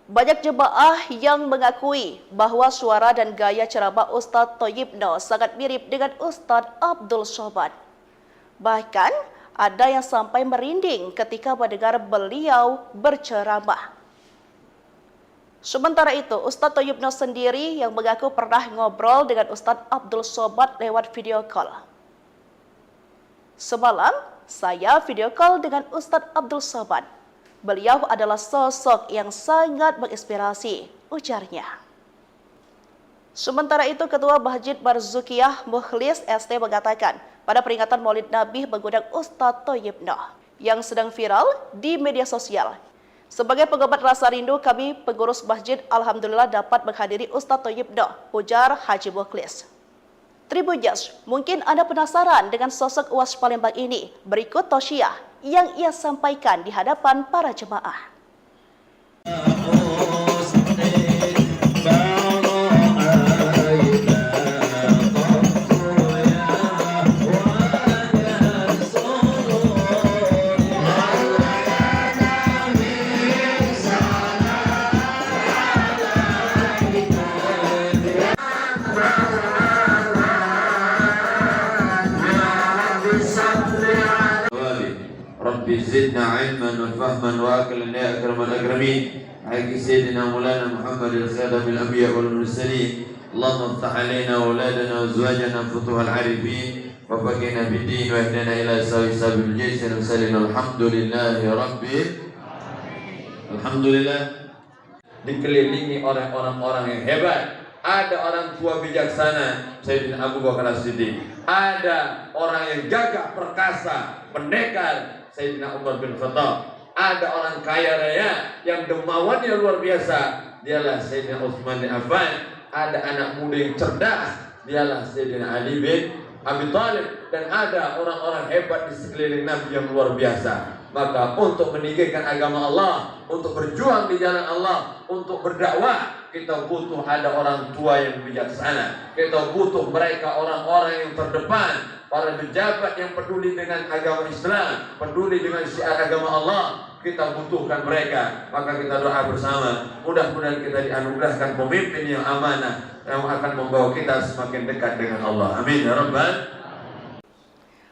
Banyak jemaah yang mengakui bahwa suara dan gaya ceramah Ustaz Thayyib Daud sangat mirip dengan Ustaz Abdul Somad. Bahkan ada yang sampai merinding ketika mendengar beliau berceramah. Sementara itu, Ustaz Thayyib Daud sendiri yang mengaku pernah ngobrol dengan Ustaz Abdul Somad lewat video call. Semalam, saya video call dengan Ustaz Abdul Somad. Beliau adalah sosok yang sangat menginspirasi, ujarnya. Sementara itu, Ketua Masjid Marzuqiyah Mukhlis ST mengatakan, pada peringatan Maulid Nabi mengundang Ustaz Thayyib Daud yang sedang viral di media sosial. Sebagai pengobat rasa rindu, kami pengurus masjid alhamdulillah dapat menghadiri Ustaz Thayyib Daud, ujar Haji Mukhlis. Tribuners, mungkin Anda penasaran dengan sosok Uwas Palembang ini. Berikut tausiah yang ia sampaikan di hadapan para jemaah. زدنا علما وفهما واكلا يا اكرم الاكرمين حق سيدنا مولانا محمد الخاتم الانبياء والمرسلين اللهم افتح علينا واولادنا وازواجنا فتوح العارفين وفقنا بالدين واهدنا الى سواء سبيل الجيش المرسلين الحمد لله Alhamdulillah. Dikelilingi orang-orang yang hebat. Ada orang tua bijaksana, Sayyidina Abu Bakar As-Siddiq. Ada orang yang gagah perkasa, pendekar, Sayyidina Umar bin Khattab. Ada orang kaya raya yang dermawannya luar biasa, dialah Sayyidina Utsman bin Affan. Ada anak muda yang cerdas, dialah Sayyidina Ali bin Abi Thalib. Dan ada orang-orang hebat di sekeliling Nabi yang luar biasa. Maka untuk meninggikan agama Allah, untuk berjuang di jalan Allah, untuk berdakwah, kita butuh ada orang tua yang bijaksana. Kita butuh mereka orang-orang yang terdepan, para pejabat yang peduli dengan agama Islam, peduli dengan syiar agama Allah. Kita butuhkan mereka. Maka kita doa bersama, mudah-mudahan kita dianugerahkan pemimpin yang amanah, yang akan membawa kita semakin dekat dengan Allah. Amin ya rabbal.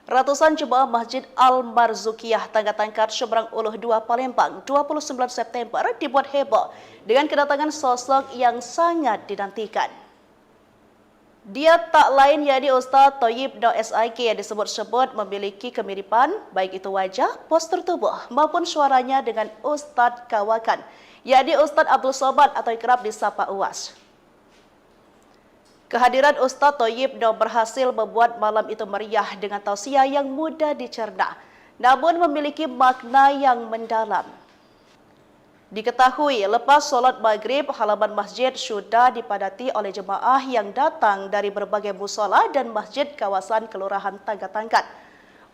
Ratusan jemaah Masjid Al-Marzukiyah Tangga-Tangkat Seberang Uluh 2 Palembang 29 September dibuat heboh dengan kedatangan sosok yang sangat dinantikan. Dia tak lain yakni Ustaz Thayyib Daud SIK yang disebut-sebut memiliki kemiripan baik itu wajah, postur tubuh maupun suaranya dengan Ustaz Kawakan yakni Ustaz Abdul Somad atau kerap disapa Uwas. Kehadiran Ustaz Thayyib Daud berhasil membuat malam itu meriah dengan tausiah yang mudah dicerna, namun memiliki makna yang mendalam. Diketahui lepas solat maghrib, halaman masjid sudah dipadati oleh jemaah yang datang dari berbagai musola dan masjid kawasan Kelurahan Tangga-Tangkat.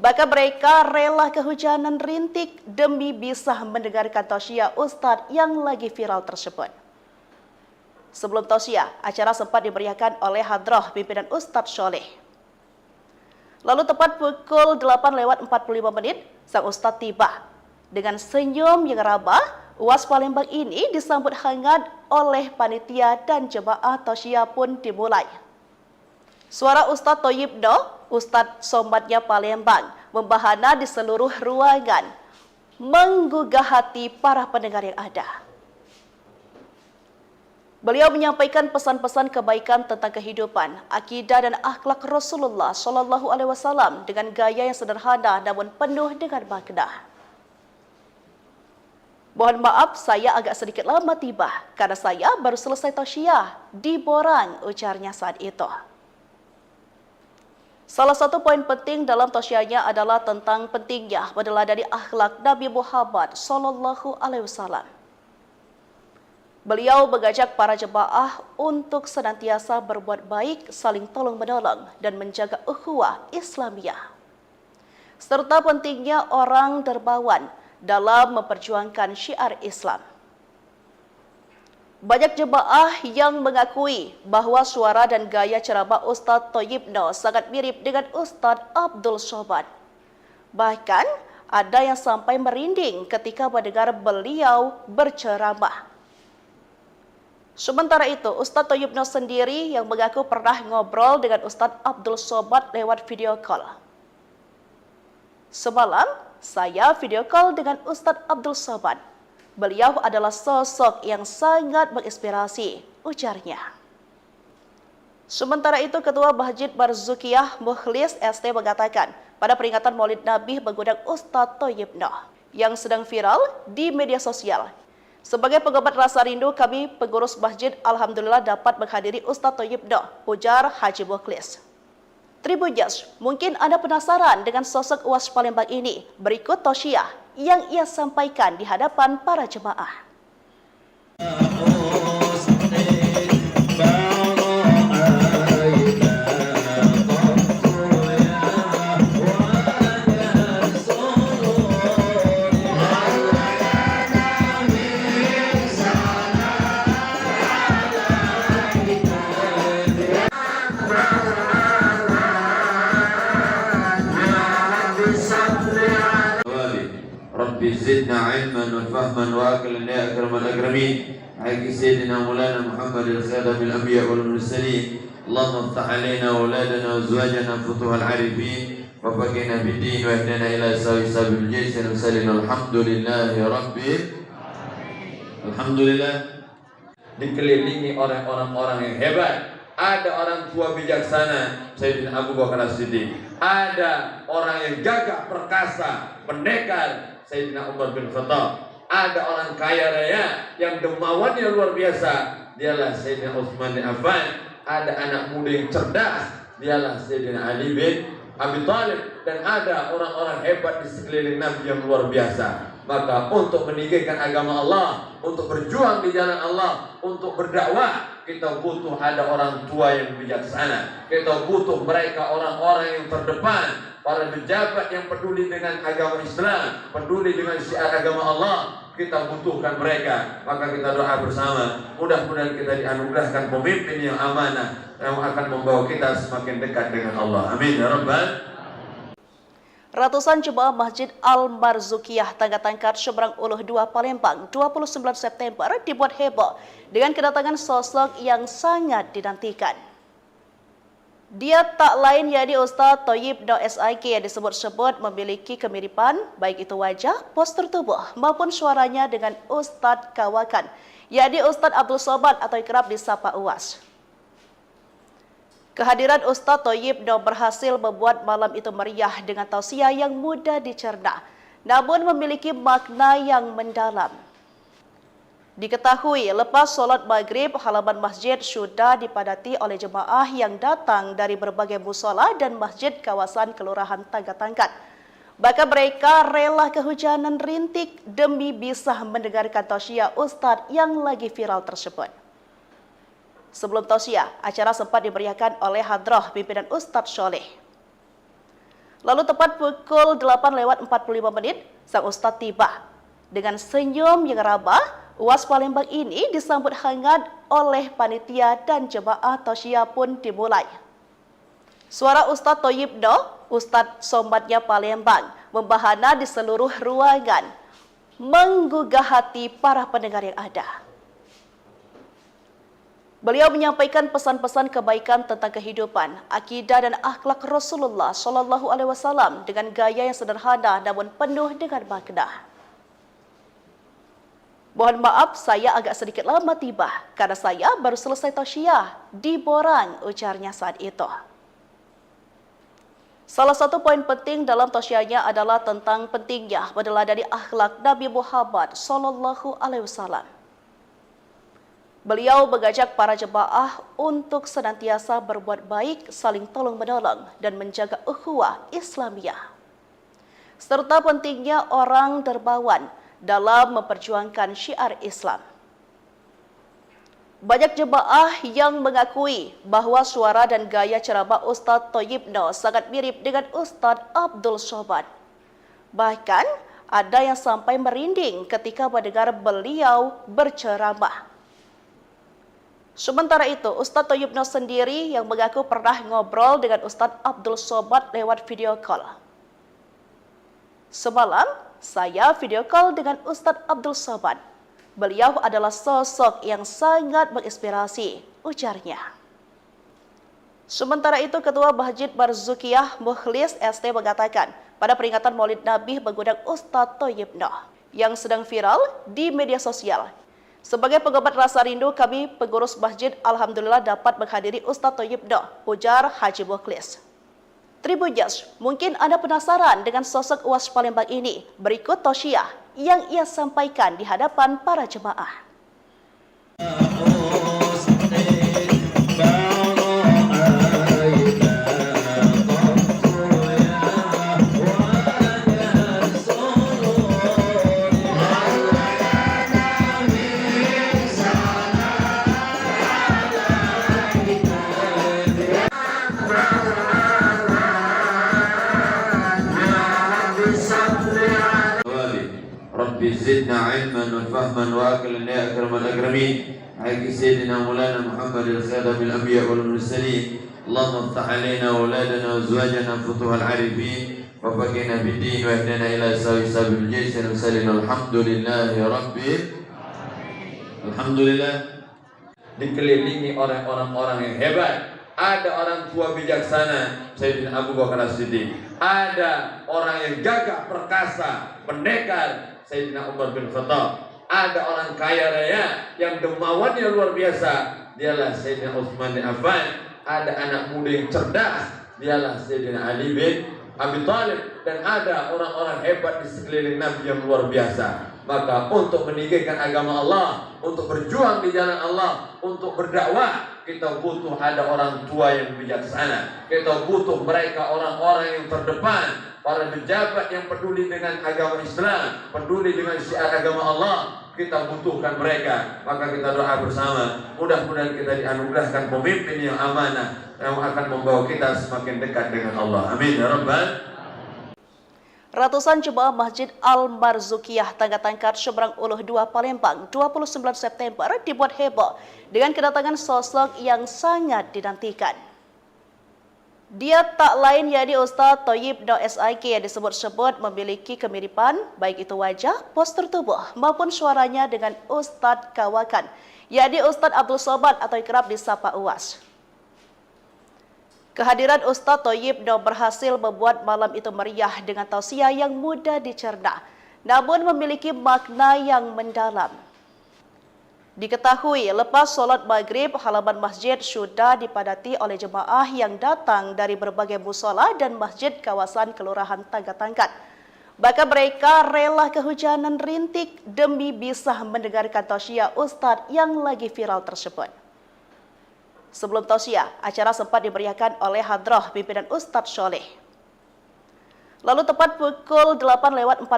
Bahkan mereka rela kehujanan rintik demi bisa mendengarkan tausiah Ustaz yang lagi viral tersebut. Sebelum tausiah, acara sempat dimeriahkan oleh hadrah pimpinan Ustaz Soleh. Lalu tepat pukul 8:45 sang Ustaz tiba. Dengan senyum yang ramah, Uwas Palembang ini disambut hangat oleh panitia dan jemaah tausiah pun dimulai. Suara Ustaz Thayyib Daud, Ustaz Somadnya Palembang, membahana di seluruh ruangan, menggugah hati para pendengar yang ada. Beliau menyampaikan pesan-pesan kebaikan tentang kehidupan, akidah dan akhlak Rasulullah SAW dengan gaya yang sederhana namun penuh dengan makna. Mohon maaf, saya agak sedikit lama tiba karena saya baru selesai tausiah di Borang, ujarnya saat itu. Salah satu poin penting dalam tausiahnya adalah tentang pentingnya meneladani akhlak Nabi Muhammad SAW. Beliau mengajak para jemaah untuk senantiasa berbuat baik, saling tolong-menolong, dan menjaga ukhuwah Islamiyah. Serta pentingnya orang dermawan dalam memperjuangkan syiar Islam. Banyak jemaah yang mengakui bahwa suara dan gaya ceramah Ustaz Thayyib Daud sangat mirip dengan Ustaz Abdul Somad. Bahkan ada yang sampai merinding ketika mendengar beliau berceramah. Sementara itu, Ustaz Thayyib Daud sendiri yang mengaku pernah ngobrol dengan Ustaz Abdul Somad lewat video call. Semalam, saya video call dengan Ustaz Abdul Somad. Beliau adalah sosok yang sangat menginspirasi, ujarnya. Sementara itu, Ketua Masjid Marzukiyah Mukhlis ST mengatakan, pada peringatan Maulid Nabi mengundang Ustaz Thayyib Daud yang sedang viral di media sosial. Sebagai pengobat rasa rindu, kami pengurus masjid alhamdulillah dapat menghadiri Ustaz Thayyib Daud, ujar Haji Mukhlis. Tribuners, mungkin Anda penasaran dengan sosok Uwas Palembang ini. Berikut tausiah yang ia sampaikan di hadapan para jemaah. زدنا علما وفهما واكلا يا اكرم الاكرمين حق سيدنا مولانا محمد الخاتم الانبياء والمرسلين اللهم افتح علينا واولادنا وازواجنا فتوح العارفين وفقنا في الدين واهدنا الى سوي سبيل الجيش المرسلين الحمد لله رب alhamdulillah. Dikelilingi oleh orang-orang yang hebat. Ada orang tua bijaksana, Sayyidina Abu Bakar As-Siddiq. Ada orang yang gagah perkasa, pendekar, Sayyidina Umar bin Khattab. Ada orang kaya raya yang dermawannya luar biasa, dialah Sayyidina Utsman bin Affan. Ada anak muda yang cerdas, dialah Sayyidina Ali bin Abi Thalib, dan ada orang-orang hebat di sekeliling Nabi yang luar biasa. Maka untuk meninggikan agama Allah, untuk berjuang di jalan Allah, untuk berdakwah, kita butuh ada orang tua yang bijaksana. Kita butuh mereka orang-orang yang terdepan, para pejabat yang peduli dengan agama Islam, peduli dengan syiar agama Allah. Kita butuhkan mereka. Maka kita doa bersama, mudah-mudahan kita dianugerahkan pemimpin yang amanah, yang akan membawa kita semakin dekat dengan Allah. Amin ya rabbal. Ratusan jemaah Masjid Al-Marzukiyah Tangga-Tangkat Seberang Uluh 2 Palembang 29 September dibuat heboh dengan kedatangan sosok yang sangat dinantikan. Dia tak lain yakni Ustaz Thayyib Daud SIK yang disebut-sebut memiliki kemiripan baik itu wajah, postur tubuh maupun suaranya dengan Ustaz Kawakan, yakni Ustaz Abdul Somad atau kerap disapa Uwas. Kehadiran Ustaz Thayyib Daud berhasil membuat malam itu meriah dengan tausiah yang mudah dicerna, namun memiliki makna yang mendalam. Diketahui lepas solat maghrib, halaman masjid sudah dipadati oleh jemaah yang datang dari berbagai musola dan masjid kawasan Kelurahan Tangga-Tangkat. Bahkan mereka rela kehujanan rintik demi bisa mendengarkan tausiah Ustaz yang lagi viral tersebut. Sebelum tausiah, acara sempat dimeriahkan oleh hadrah pimpinan Ustaz Soleh. Lalu tepat pukul 8:45 sang Ustaz tiba. Dengan senyum yang ramah, Uwas Palembang ini disambut hangat oleh panitia dan jemaah tausiah pun dimulai. Suara Ustaz Thayyib Daud, Ustaz Somadnya Palembang, membahana di seluruh ruangan, menggugah hati para pendengar yang ada. Beliau menyampaikan pesan-pesan kebaikan tentang kehidupan, akidah dan akhlak Rasulullah SAW dengan gaya yang sederhana namun penuh dengan makna. Mohon maaf, saya agak sedikit lama tiba karena saya baru selesai tausiah di Borang, ujarnya saat itu. Salah satu poin penting dalam tausiahnya adalah tentang pentingnya meneladani akhlak Nabi Muhammad SAW. Beliau mengajak para jemaah untuk senantiasa berbuat baik, saling tolong-menolong, dan menjaga ukhuwah Islamiyah. Serta pentingnya orang dermawan dalam memperjuangkan syiar Islam. Banyak jemaah yang mengakui bahwa suara dan gaya ceramah Ustaz Thayyib Daud sangat mirip dengan Ustaz Abdul Somad. Bahkan ada yang sampai merinding ketika mendengar beliau berceramah. Sementara itu, Ustaz Thayyib Daud sendiri yang mengaku pernah ngobrol dengan Ustaz Abdul Somad lewat video call. Semalam, saya video call dengan Ustaz Abdul Somad. Beliau adalah sosok yang sangat menginspirasi, ujarnya. Sementara itu, Ketua Masjid Marzukiyah Mukhlis ST mengatakan, pada peringatan Maulid Nabi mengundang Ustaz Thayyib Daud yang sedang viral di media sosial. Sebagai pengobat rasa rindu, kami pengurus masjid alhamdulillah dapat menghadiri Ustaz Thayyib Daud, ujar Haji Mukhlis. Tribuners, mungkin Anda penasaran dengan sosok Uwas Palembang ini. Berikut tausiah yang ia sampaikan di hadapan para jemaah. زدنا علما وفهما واكلا يا اكرم الاكرمين على سيدنا مولانا محمد الخاتم الانبياء والمرسلين اللهم افتح علينا واولادنا وازواجنا فتوح العارفين وفقنا في الدين واهدنا الى سوي سبيل الجيش المرسلين الحمد لله رب alhamdulillah. Dikelilingi oleh orang-orang yang hebat. Ada orang tua bijaksana, Sayyidina Abu Bakar As-Siddiq. Ada orang yang gagah perkasa, pendekar, Sayyidina Umar bin Khattab. Ada orang kaya raya yang dermawannya luar biasa, dialah Sayyidina Utsman bin Affan. Ada anak muda yang cerdas, dialah Sayyidina Ali bin Abi Thalib. Dan ada orang-orang hebat di sekeliling Nabi yang luar biasa. Maka untuk meninggikan agama Allah, untuk berjuang di jalan Allah, untuk berdakwah, kita butuh ada orang tua yang bijaksana. Kita butuh mereka orang-orang yang terdepan, para pejabat yang peduli dengan agama Islam, peduli dengan syiar agama Allah. Kita butuhkan mereka. Maka kita doa bersama, mudah-mudahan kita dianugerahkan pemimpin yang amanah, yang akan membawa kita semakin dekat dengan Allah. Amin ya rabbal. Ratusan jemaah Masjid Al-Marzukiyah Tangga-Tangkat Seberang Uluh 2 Palembang 29 September dibuat heboh dengan kedatangan sosok yang sangat dinantikan. Dia tak lain yakni Ustaz Thayyib Noh SIK yang disebut-sebut memiliki kemiripan baik itu wajah, postur tubuh maupun suaranya dengan Ustaz Kawakan, yakni Ustaz Abdul Somad atau kerap disapa Uwas. Kehadiran Ustaz Thayyib Noh berhasil membuat malam itu meriah dengan tausiah yang mudah dicerna, namun memiliki makna yang mendalam. Diketahui lepas solat maghrib, halaman masjid sudah dipadati oleh jemaah yang datang dari berbagai musola dan masjid kawasan Kelurahan Tangga-Tangkat. Bahkan mereka rela kehujanan rintik demi bisa mendengarkan tausiah Ustaz yang lagi viral tersebut. Sebelum tausiah, acara sempat dimeriahkan oleh hadrah pimpinan Ustaz Soleh. Lalu tepat pukul 8:45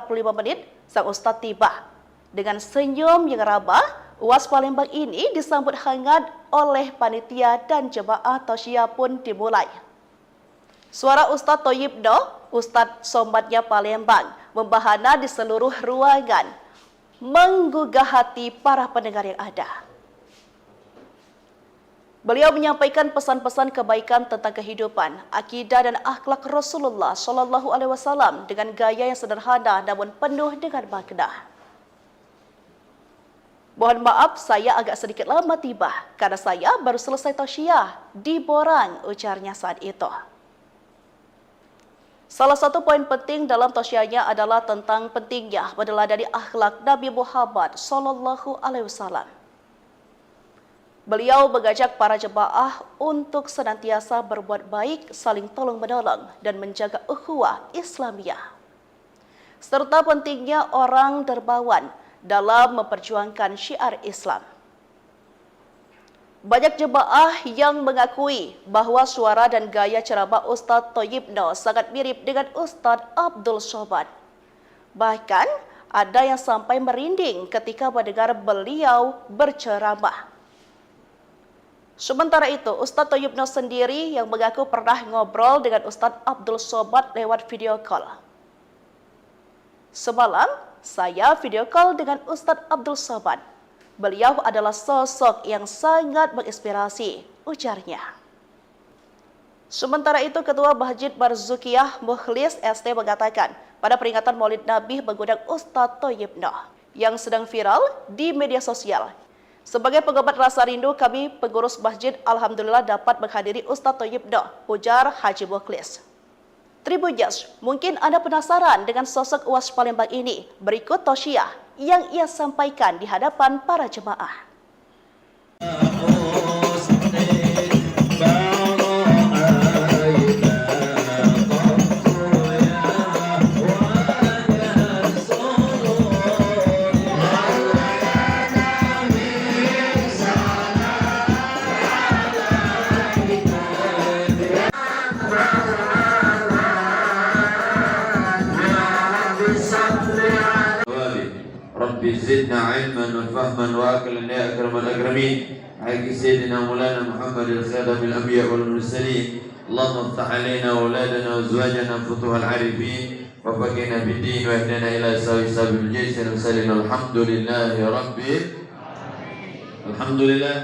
sang Ustaz tiba. Dengan senyum yang ramah, Uwas Palembang ini disambut hangat oleh panitia dan jemaah tausiah pun dimulai. Suara Ustaz Thayyib Noh, Ustaz Somadnya Palembang, membahana di seluruh ruangan, menggugah hati para pendengar yang ada. Beliau menyampaikan pesan-pesan kebaikan tentang kehidupan, akidah dan akhlak Rasulullah SAW dengan gaya yang sederhana namun penuh dengan makna. Mohon maaf, saya agak sedikit lama tiba karena saya baru selesai tausiah di Borang, ujarnya saat itu. Salah satu poin penting dalam tausiahnya adalah tentang pentingnya meneladani akhlak Nabi Muhammad SAW. Beliau mengajak para jemaah untuk senantiasa berbuat baik, saling tolong-menolong, dan menjaga ukhuwah Islamiyah. Serta pentingnya orang dermawan dalam memperjuangkan syiar Islam. Banyak jemaah yang mengakui bahwa suara dan gaya ceramah Ustaz Thayyib Noh sangat mirip dengan Ustaz Abdul Somad. Bahkan ada yang sampai merinding ketika mendengar beliau berceramah. Sementara itu, Ustaz Thayyib Noh sendiri yang mengaku pernah ngobrol dengan Ustaz Abdul Somad lewat video call. Semalam, saya video call dengan Ustaz Abdul Somad. Beliau adalah sosok yang sangat menginspirasi, ujarnya. Sementara itu, Ketua Masjid Marzukiyah Mukhlis ST mengatakan, pada peringatan Maulid Nabi mengundang Ustaz Thayyib Noh yang sedang viral di media sosial. Sebagai pengobat rasa rindu, kami pengurus masjid alhamdulillah dapat menghadiri Ustaz Thayyib Noh, ujar Haji Mukhlis. Tribuners, mungkin Anda penasaran dengan sosok Uwas Palembang ini. Berikut tausiah yang ia sampaikan di hadapan para jemaah. زدنا علما وفهما واكلا يا اكرم الاكرمين على سيدنا مولانا محمد الخاتم الانبياء والمرسلين اللهم افتح علينا واولادنا وازواجنا فتوح العارفين وفقنا في الدين واهدنا الى سوي سبيل الجيش المرسلين الحمد لله رب alhamdulillah.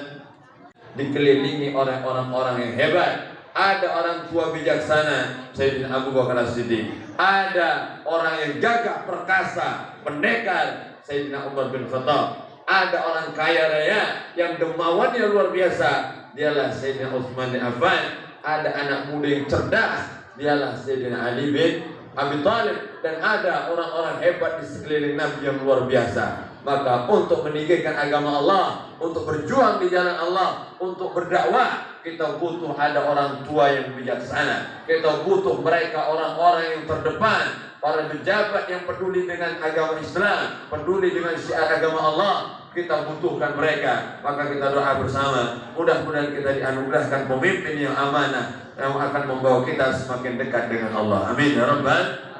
Dikelilingi oleh orang-orang yang hebat. Ada orang tua bijaksana Sayyidina Abu Bakar As-Siddiq. Ada orang yang gagah perkasa, pendekar Sayyidina Umar bin Khattab. Ada orang kaya raya yang dermawannya luar biasa, dialah Sayyidina Utsman bin Affan. Ada anak muda yang cerdas, dialah Sayyidina Ali bin Abi Thalib. Dan ada orang-orang hebat di sekeliling Nabi yang luar biasa. Maka untuk meninggikan agama Allah, untuk berjuang di jalan Allah, untuk berdakwah, kita butuh ada orang tua yang bijaksana. Kita butuh mereka orang-orang yang terdepan, para pejabat yang peduli dengan agama Islam, peduli dengan syiar agama Allah. Kita butuhkan mereka, maka kita doa bersama. Mudah-mudahan kita dianugerahkan pemimpin yang amanah yang akan membawa kita semakin dekat dengan Allah. Amin ya rabbal.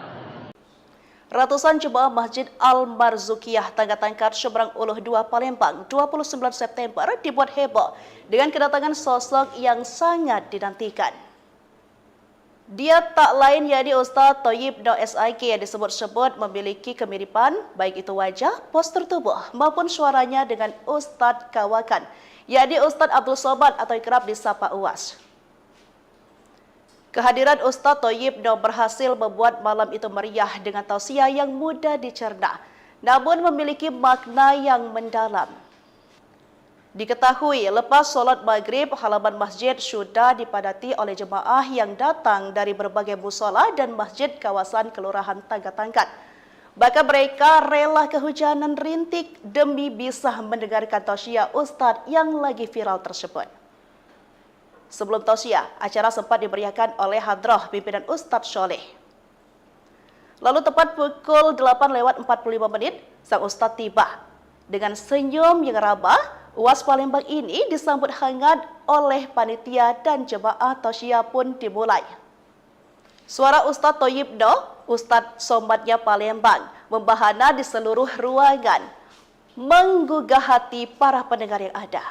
Ratusan jemaah Masjid Al-Marzukiyah Tangga-Tangkat Seberang Uluh 2 Palembang 29 September dibuat heboh dengan kedatangan sosok yang sangat dinantikan. Dia tak lain yakni Ustaz Thayyib Noh SIK yang disebut-sebut memiliki kemiripan baik itu wajah, postur tubuh maupun suaranya dengan Ustaz Kawakan yakni Ustaz Abdul Somad atau kerap disapa Uwas. Kehadiran Ustaz Thayyib Noh berhasil membuat malam itu meriah dengan tausiah yang mudah dicerna namun memiliki makna yang mendalam. Diketahui lepas solat maghrib, halaman masjid sudah dipadati oleh jemaah yang datang dari berbagai musola dan masjid kawasan Kelurahan Tangga-Tangkat. Bahkan mereka rela kehujanan rintik demi bisa mendengarkan tausiah Ustadz yang lagi viral tersebut. Sebelum tausiah, acara sempat dimeriahkan oleh hadrah pimpinan Ustadz Soleh. Lalu tepat pukul 8:45 sang Ustadz tiba. Dengan senyum yang ramah, Uwas Palembang ini disambut hangat oleh panitia dan jemaah tausiah pun dimulai. Suara Ustaz Thayyib Noh, Ustaz Somadnya Palembang, membahana di seluruh ruangan, menggugah hati para pendengar yang ada.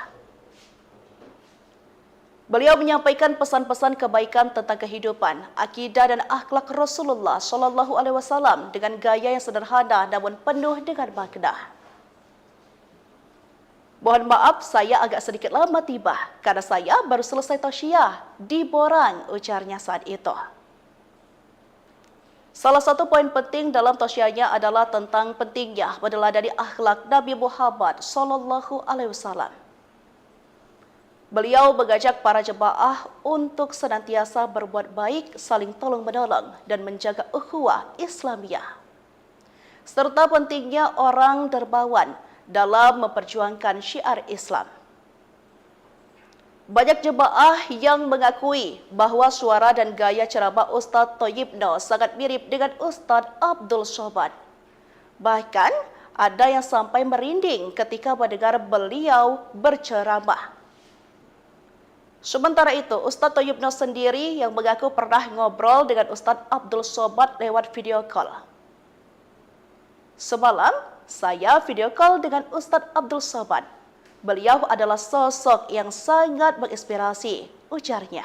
Beliau menyampaikan pesan-pesan kebaikan tentang kehidupan, akidah dan akhlak Rasulullah SAW dengan gaya yang sederhana namun penuh dengan makna. Mohon maaf, saya agak sedikit lama tiba karena saya baru selesai tausiah di Borang, ujarnya saat itu. Salah satu poin penting dalam tausiahnya adalah tentang pentingnya meneladani akhlak Nabi Muhammad SAW. Beliau mengajak para jemaah untuk senantiasa berbuat baik, saling tolong-menolong, dan menjaga ukhuwah Islamiyah. Serta pentingnya orang dermawan dalam memperjuangkan syiar Islam. Banyak jemaah yang mengakui bahwa suara dan gaya ceramah Ustaz Thayyib Noh sangat mirip dengan Ustaz Abdul Somad. Bahkan ada yang sampai merinding ketika mendengar beliau berceramah. Sementara itu, Ustaz Thayyib Noh sendiri yang mengaku pernah ngobrol dengan Ustaz Abdul Somad lewat video call. Semalam, saya video call dengan Ustaz Abdul Somad. Beliau adalah sosok yang sangat menginspirasi, ujarnya.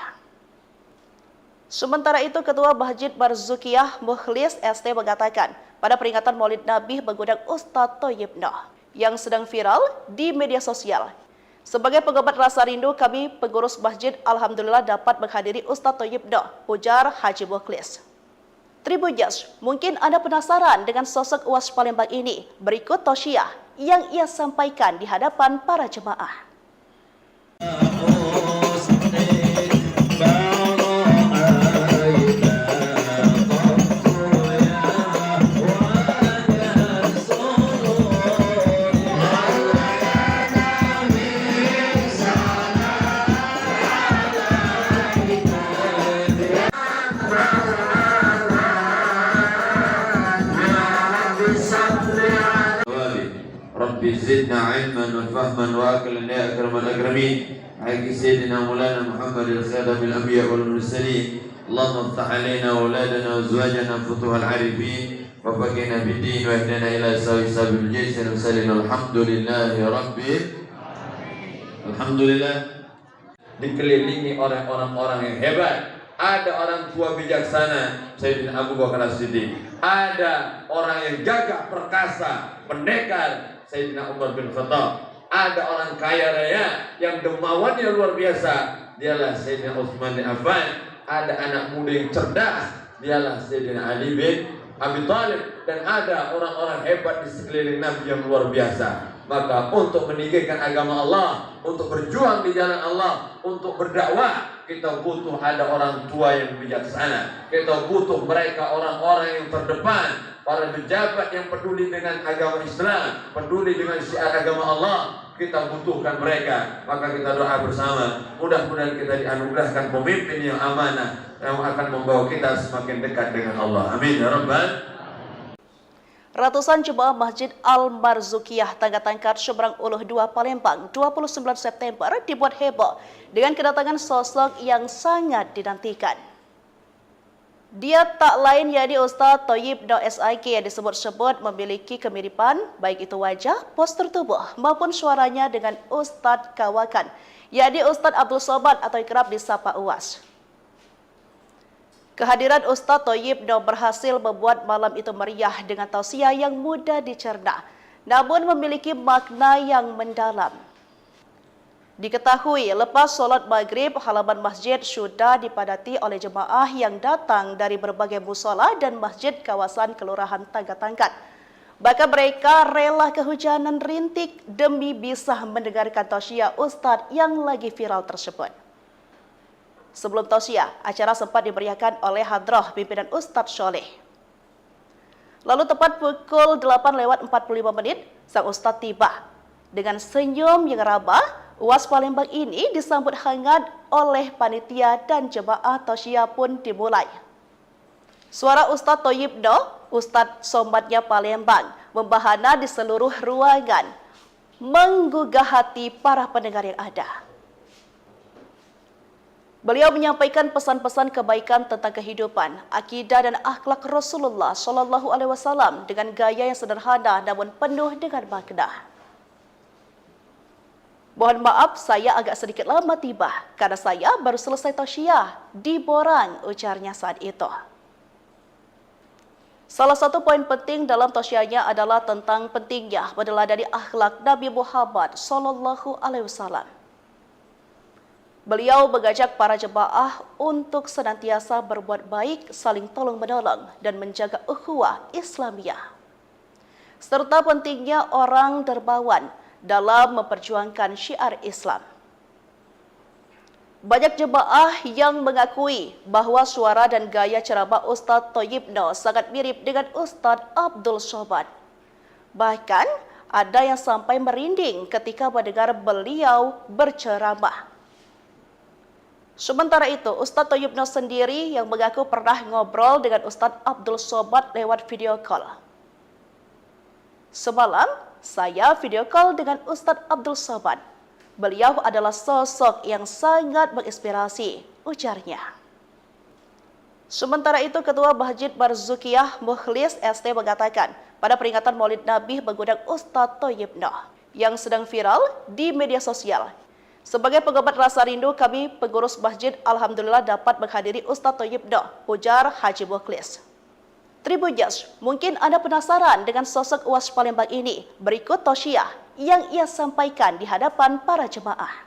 Sementara itu, Ketua Masjid Marzukiyah Mukhlis ST mengatakan, pada peringatan Maulid Nabi mengundang Ustaz Thayyib Noh yang sedang viral di media sosial. Sebagai pengobat rasa rindu, kami pengurus masjid alhamdulillah dapat menghadiri Ustaz Thayyib Noh, ujar Haji Mukhlis. Tribuners, mungkin Anda penasaran dengan sosok Uwas Palembang ini. Berikut tausiah yang ia sampaikan di hadapan para jemaah. Rabbi zidna ilman wa fahman wa aqlan ya akramal akramin. Haqqi sayyidina Maulana Muhammad al-Khadam al-anbiya wal mursalin. Allahumma iftah alaina wa auladana wa azwajana futuhal arifin wa faqihna bid-din wa ihdina ila sabil jaysin wa sallim alhamdulillahi rabbil alamin. Alhamdulillah dikelilingi oleh orang-orang yang hebat. Ada orang tua bijaksana Sayyidina Abu Bakar As-Siddiq. Ada orang yang gagah perkasa, pendekar Sayyidina Umar bin Khattab. Ada orang kaya raya yang dermawannya luar biasa, dialah Sayyidina Utsman bin Affan. Ada anak muda yang cerdas, dialah Sayyidina Ali bin Abi Thalib. Dan ada orang-orang hebat di sekeliling Nabi yang luar biasa. Maka untuk meninggikan agama Allah, untuk berjuang di jalan Allah, untuk berdakwah, kita butuh ada orang tua yang bijaksana. Kita butuh mereka orang-orang yang terdepan, para pejabat yang peduli dengan agama Islam, peduli dengan syiar agama Allah. Kita butuhkan mereka, maka kita doa bersama. Mudah-mudahan kita dianugerahkan pemimpin yang amanah yang akan membawa kita semakin dekat dengan Allah. Amin ya rabbal. Ratusan jemaah Masjid Al-Marzukiyah Tangga-Tangkat Seberang Uluh 2 Palembang 29 September dibuat heboh dengan kedatangan sosok yang sangat dinantikan. Dia tak lain yakni Ustaz Thayyib Noh SIK yang disebut-sebut memiliki kemiripan baik itu wajah, postur tubuh maupun suaranya dengan Ustaz Kawakan yakni Ustaz Abdul Somad atau kerap disapa Uwas. Kehadiran Ustaz Thayyib Noh berhasil membuat malam itu meriah dengan tausiah yang mudah dicerna, namun memiliki makna yang mendalam. Diketahui lepas solat maghrib, halaman masjid sudah dipadati oleh jemaah yang datang dari berbagai musola dan masjid kawasan Kelurahan Tangga-Tangkat. Bahkan mereka rela kehujanan rintik demi bisa mendengarkan tausiah Ustaz yang lagi viral tersebut. Sebelum tausiah, acara sempat dimeriahkan oleh hadrah pimpinan Ustaz Soleh. Lalu tepat pukul 8:45 sang Ustaz tiba. Dengan senyum yang ramah, Uwas Palembang ini disambut hangat oleh panitia dan jemaah tausiah pun dimulai. Suara Ustaz Thayyib Noh, Ustaz Somadnya Palembang, membahana di seluruh ruangan, menggugah hati para pendengar yang ada. Beliau menyampaikan pesan-pesan kebaikan tentang kehidupan, akidah dan akhlak Rasulullah SAW dengan gaya yang sederhana namun penuh dengan makna. Mohon maaf, saya agak sedikit lama tiba karena saya baru selesai tausiah di Borang, ujarnya saat itu. Salah satu poin penting dalam tausiahnya adalah tentang pentingnya meneladani akhlak Nabi Muhammad SAW. Beliau mengajak para jemaah untuk senantiasa berbuat baik, saling tolong-menolong, dan menjaga ukhuwah Islamiyah. Serta pentingnya orang dermawan dalam memperjuangkan syiar Islam. Banyak jemaah yang mengakui bahwa suara dan gaya ceramah Ustaz Thayyib Noh sangat mirip dengan Ustaz Abdul Somad. Bahkan ada yang sampai merinding ketika mendengar beliau berceramah. Sementara itu, Ustaz Thayyib Noh sendiri yang mengaku pernah ngobrol dengan Ustaz Abdul Somad lewat video call. Semalam, saya video call dengan Ustaz Abdul Somad. Beliau adalah sosok yang sangat menginspirasi, ujarnya. Sementara itu, Ketua Masjid Marzukiyah Mukhlis ST mengatakan, pada peringatan Maulid Nabi mengundang Ustaz Thayyib Noh yang sedang viral di media sosial. Sebagai pengobat rasa rindu, kami pengurus masjid alhamdulillah dapat menghadiri Ustaz Thayyib Noh, ujar Haji Mukhlis. Tribuners, mungkin Anda penasaran dengan sosok Uwas Palembang ini. Berikut tausiah yang ia sampaikan di hadapan para jemaah.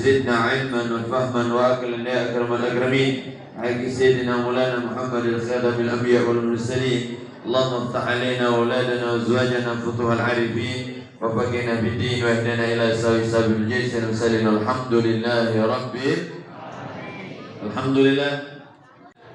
زدنا علما وفهما واكلا يا اكرم الاكرمين حق سيدنا مولانا محمد الخاتم الانبياء والمرسلين اللهم افتح علينا واولادنا وازواجنا فتوح العارفين وفقنا في الدين واهدنا الى سوي سبيل الجيش المرسلين الحمد لله رب alhamdulillah.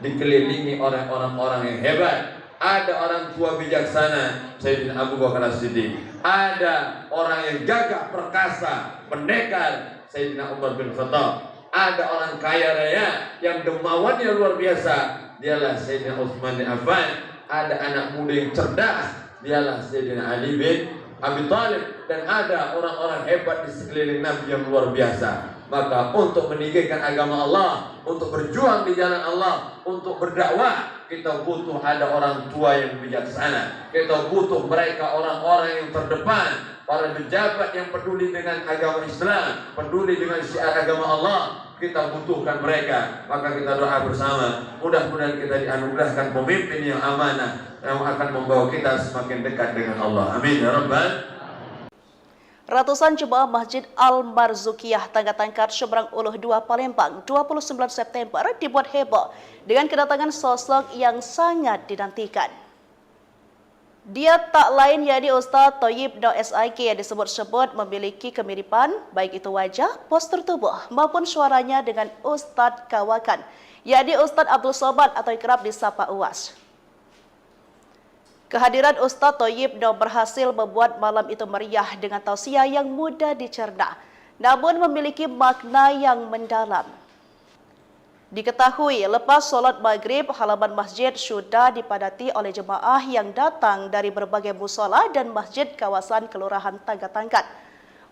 Dikelilingi oleh orang-orang yang hebat. Ada orang tua bijaksana Sayyidina Abu Bakar As-Siddiq. Ada orang yang gagah perkasa, pendekar Sayyidina Umar bin Khattab. Ada orang kaya raya yang dermawannya luar biasa, dialah Sayyidina Utsman bin Affan. Ada anak muda yang cerdas, dialah Sayyidina Ali bin Abi Thalib. Dan ada orang-orang hebat di sekeliling Nabi yang luar biasa. Maka untuk meninggikan agama Allah, untuk berjuang di jalan Allah, untuk berdakwah, kita butuh ada orang tua yang bijaksana. Kita butuh mereka orang-orang yang terdepan, para pejabat yang peduli dengan agama Islam, peduli dengan syiar agama Allah. Kita butuhkan mereka. Maka kita doa bersama, mudah-mudahan kita dianugerahkan pemimpin yang amanah yang akan membawa kita semakin dekat dengan Allah. Amin ya rabbal. Ratusan jemaah Masjid Al-Marzukiyah Tangga-Tangkat Seberang Uluh 2 Palembang 29 September dibuat heboh dengan kedatangan sosok yang sangat dinantikan. Dia tak lain yakni Ustaz Thayyib Daud SIK yang disebut-sebut memiliki kemiripan baik itu wajah, postur tubuh maupun suaranya dengan Ustaz Kawakan, yakni Ustaz Abdul Somad atau kerap disapa Uwas. Kehadiran Ustaz Thayyib Daud berhasil membuat malam itu meriah dengan tausiah yang mudah dicerna, namun memiliki makna yang mendalam. Diketahui lepas solat maghrib, halaman masjid sudah dipadati oleh jemaah yang datang dari berbagai musola dan masjid kawasan Kelurahan Tangga-Tangkat.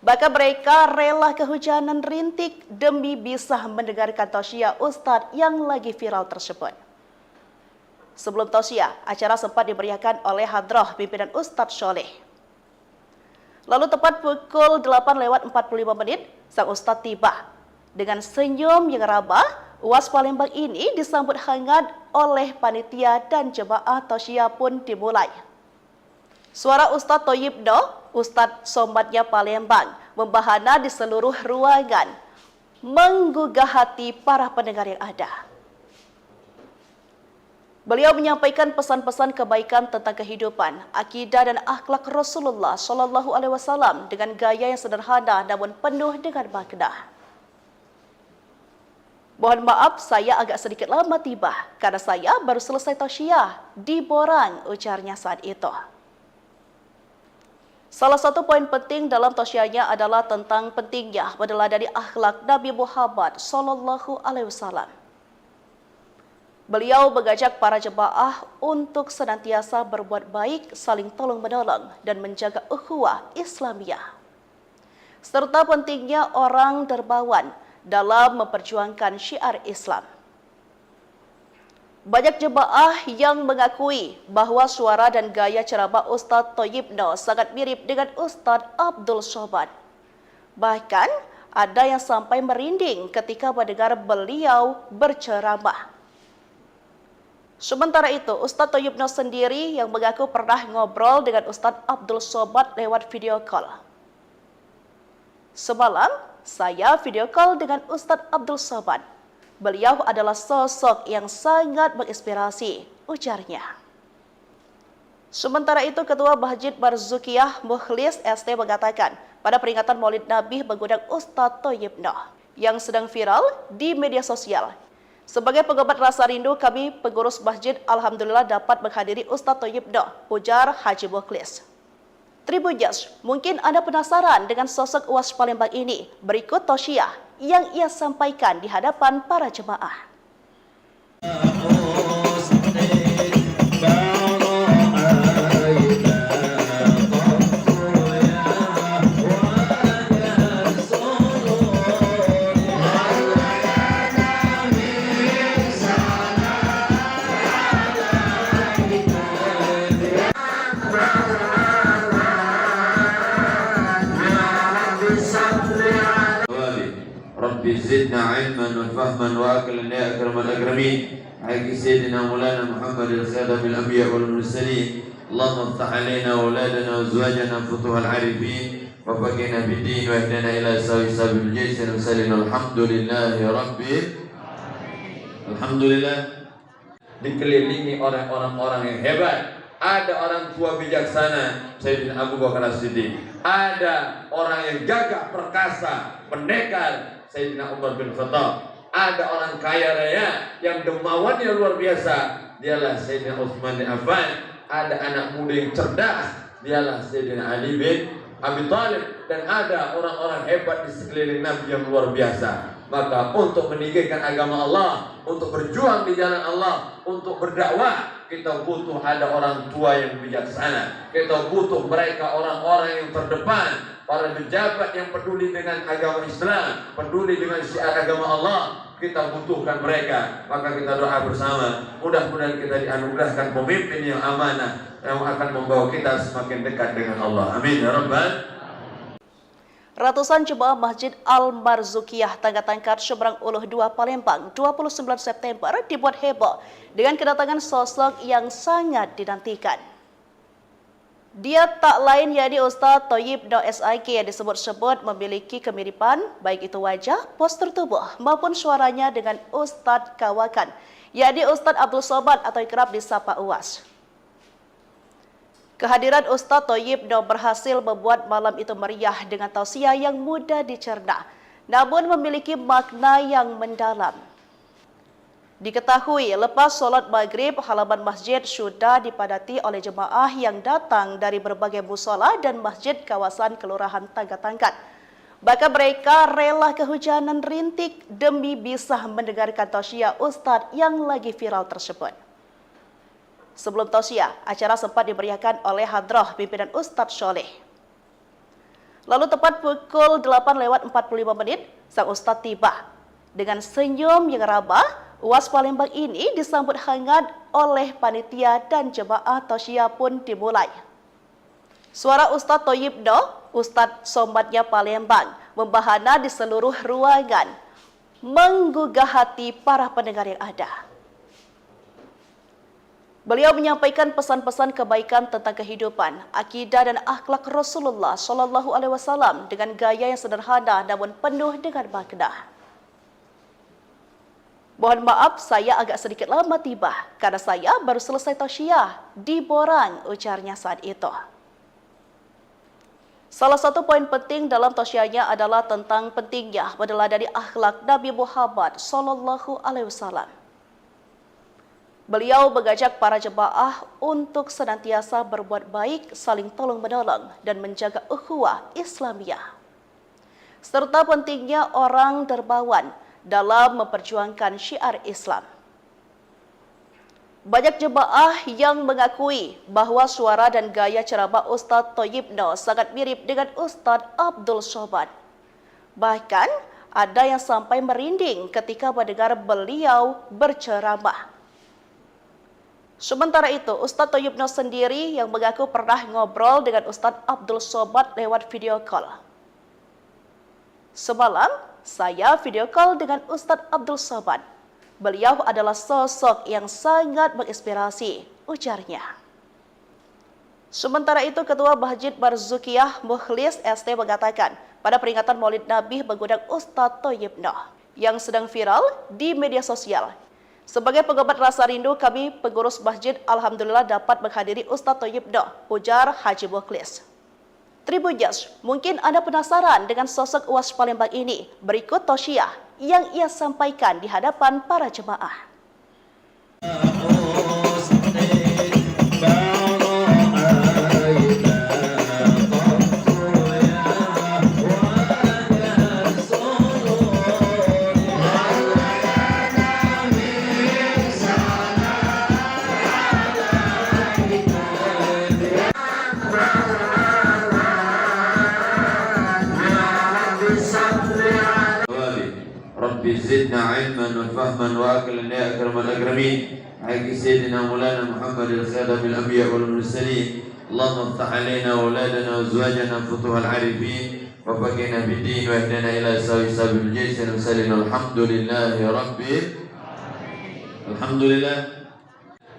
Bahkan mereka rela kehujanan rintik demi bisa mendengarkan tausiah Ustaz yang lagi viral tersebut. Sebelum tausiah, acara sempat dimeriahkan oleh hadrah pimpinan Ustaz Soleh. Lalu tepat pukul 8:45 sang Ustaz tiba. Dengan senyum yang ramah, Uwas Palembang ini disambut hangat oleh panitia dan jemaah tausiah pun dimulai. Suara Ustaz Thayyib Daud, Ustaz Somadnya Palembang, membahana di seluruh ruangan, menggugah hati para pendengar yang ada. Beliau menyampaikan pesan-pesan kebaikan tentang kehidupan, akidah dan akhlak Rasulullah SAW dengan gaya yang sederhana namun penuh dengan makna. Mohon maaf, saya agak sedikit lama tiba karena saya baru selesai tausiah di Borang, ujarnya saat itu. Salah satu poin penting dalam tausiahnya adalah tentang pentingnya meneladani akhlak Nabi Muhammad SAW. Beliau mengajak para jemaah untuk senantiasa berbuat baik, saling tolong-menolong dan menjaga ukhuwah Islamiyah. Serta pentingnya orang dermawan dalam memperjuangkan syiar Islam. Banyak jemaah yang mengakui bahwa suara dan gaya ceramah Ustaz Thayyib Daud sangat mirip dengan Ustaz Abdul Somad. Bahkan ada yang sampai merinding ketika mendengar beliau berceramah. Sementara itu, Ustaz Thayyib Daud sendiri yang mengaku pernah ngobrol dengan Ustaz Abdul Somad lewat video call. Semalam, saya video call dengan Ustaz Abdul Somad. Beliau adalah sosok yang sangat menginspirasi, ujarnya. Sementara itu, Ketua Masjid Barzukiyah Mukhlis ST mengatakan, pada peringatan Maulid Nabi mengundang Ustaz Thayyib Daud yang sedang viral di media sosial. Sebagai pengobat rasa rindu, kami pengurus masjid alhamdulillah dapat menghadiri Ustaz Thayyib Daud, ujar Haji Mukhlis. Tribuners, mungkin Anda penasaran dengan sosok Uwas Palembang ini. Berikut tausiah yang ia sampaikan di hadapan para jemaah. Rabbi zidna ilman wa fahman wa aqlan ya akramal akramin. Haqqi sayyidina Maulana Muhammadin khadamil anbiya wal mursalin. Allahumma iftah alaina auladana wa azwajana futuhal arifin wa faqina bid din wa ihdina ila sabil jaysin wa sallallahu alhamdulillahi rabbil alhamdulillah. Dikelilingi oleh orang-orang yang hebat. Ada orang tua bijaksana, Sayyidina Abu Bakar As-Siddiq. Ada orang yang gagah perkasa, pendekar, Sayyidina Umar bin Khattab. Ada orang kaya raya yang dermawannya luar biasa, dialah Sayyidina Utsman bin Affan. Ada anak muda yang cerdas, dialah Sayyidina Ali bin Abi Thalib. Dan ada orang-orang hebat di sekeliling Nabi yang luar biasa. Maka untuk meninggikan agama Allah, untuk berjuang di jalan Allah, untuk berdakwah, kita butuh ada orang tua yang bijaksana. Kita butuh mereka orang-orang yang terdepan, para pejabat yang peduli dengan agama Islam, peduli dengan syiar agama Allah. Kita butuhkan mereka. Maka kita doa bersama, mudah-mudahan kita dianugerahkan pemimpin yang amanah yang akan membawa kita semakin dekat dengan Allah. Amin ya rabbal. Ratusan jemaah Masjid Al-Marzukiyah Tangga-Tangkat Seberang Uluh 2 Palembang 29 September dibuat heboh dengan kedatangan sosok yang sangat dinantikan. Dia tak lain yakni Ustaz Thayyib Daud SIK yang disebut-sebut memiliki kemiripan baik itu wajah, postur tubuh maupun suaranya dengan Ustaz Kawakan, yakni Ustaz Abdul Somad atau kerap disapa Uwas. Kehadiran Ustadz Thoyyib Noh berhasil membuat malam itu meriah dengan tausiah yang mudah dicerna, namun memiliki makna yang mendalam. Diketahui lepas solat maghrib, halaman masjid sudah dipadati oleh jemaah yang datang dari berbagai musola dan masjid kawasan Kelurahan Tanggatangkat. Bahkan mereka rela kehujanan rintik demi bisa mendengarkan tausiah Ustadz yang lagi viral tersebut. Sebelum tausiah, acara sempat dimeriahkan oleh hadrah pimpinan Ustadz Sholeh. Lalu tepat pukul 8:45 sang Ustadz tiba. Dengan senyum yang ramah, UAS Palembang ini disambut hangat oleh panitia dan jemaah tausiah pun dimulai. Suara Ustadz Thoyyib Noh, Ustadz Somatnya Palembang, membahana di seluruh ruangan, menggugah hati para pendengar yang ada. Beliau menyampaikan pesan-pesan kebaikan tentang kehidupan, akidah dan akhlak Rasulullah SAW dengan gaya yang sederhana namun penuh dengan makna. Mohon maaf, saya agak sedikit lama tiba karena saya baru selesai tausiah di Borang, ujarnya saat itu. Salah satu poin penting dalam tausiahnya adalah tentang pentingnya meneladani akhlak Nabi Muhammad SAW. Beliau mengajak para jemaah untuk senantiasa berbuat baik, saling tolong-menolong, dan menjaga ukhuwah Islamiyah. Serta pentingnya orang dermawan dalam memperjuangkan syiar Islam. Banyak jemaah yang mengakui bahwa suara dan gaya ceramah Ustadz Thoyyib Noh sangat mirip dengan Ustadz Abdul Somad. Bahkan ada yang sampai merinding ketika mendengar beliau berceramah. Sementara itu, Ustadz Thoyyib Noh sendiri yang mengaku pernah ngobrol dengan Ustadz Abdul Somad lewat video call. Semalam, saya video call dengan Ustadz Abdul Somad. Beliau adalah sosok yang sangat menginspirasi, ujarnya. Sementara itu, Ketua Masjid Barzukiyah Mukhlis ST mengatakan pada peringatan Maulid Nabi mengundang Ustadz Thoyyib Noh yang sedang viral di media sosial. Sebagai pengobat rasa rindu, kami pengurus masjid alhamdulillah dapat menghadiri Ustadz Thoyyib Noh, ujar Haji Mukhlis. Tribuners, mungkin Anda penasaran dengan sosok UAS Palembang ini. Berikut tausiah yang ia sampaikan di hadapan para jemaah. Rabbi zidna ilman wa fahman wa aqlan ya akramal akramin. Haqqi sayyidina Maulana Muhammad al-Khatamil Anbiya wal Mursalin. Allahumma iftah alaina wa auladana wa azwajana futuhal arifin wa faqihna fid din wa ihdina ila sabil jaysin wa salina alhamdulillahi rabbil alhamdulillah.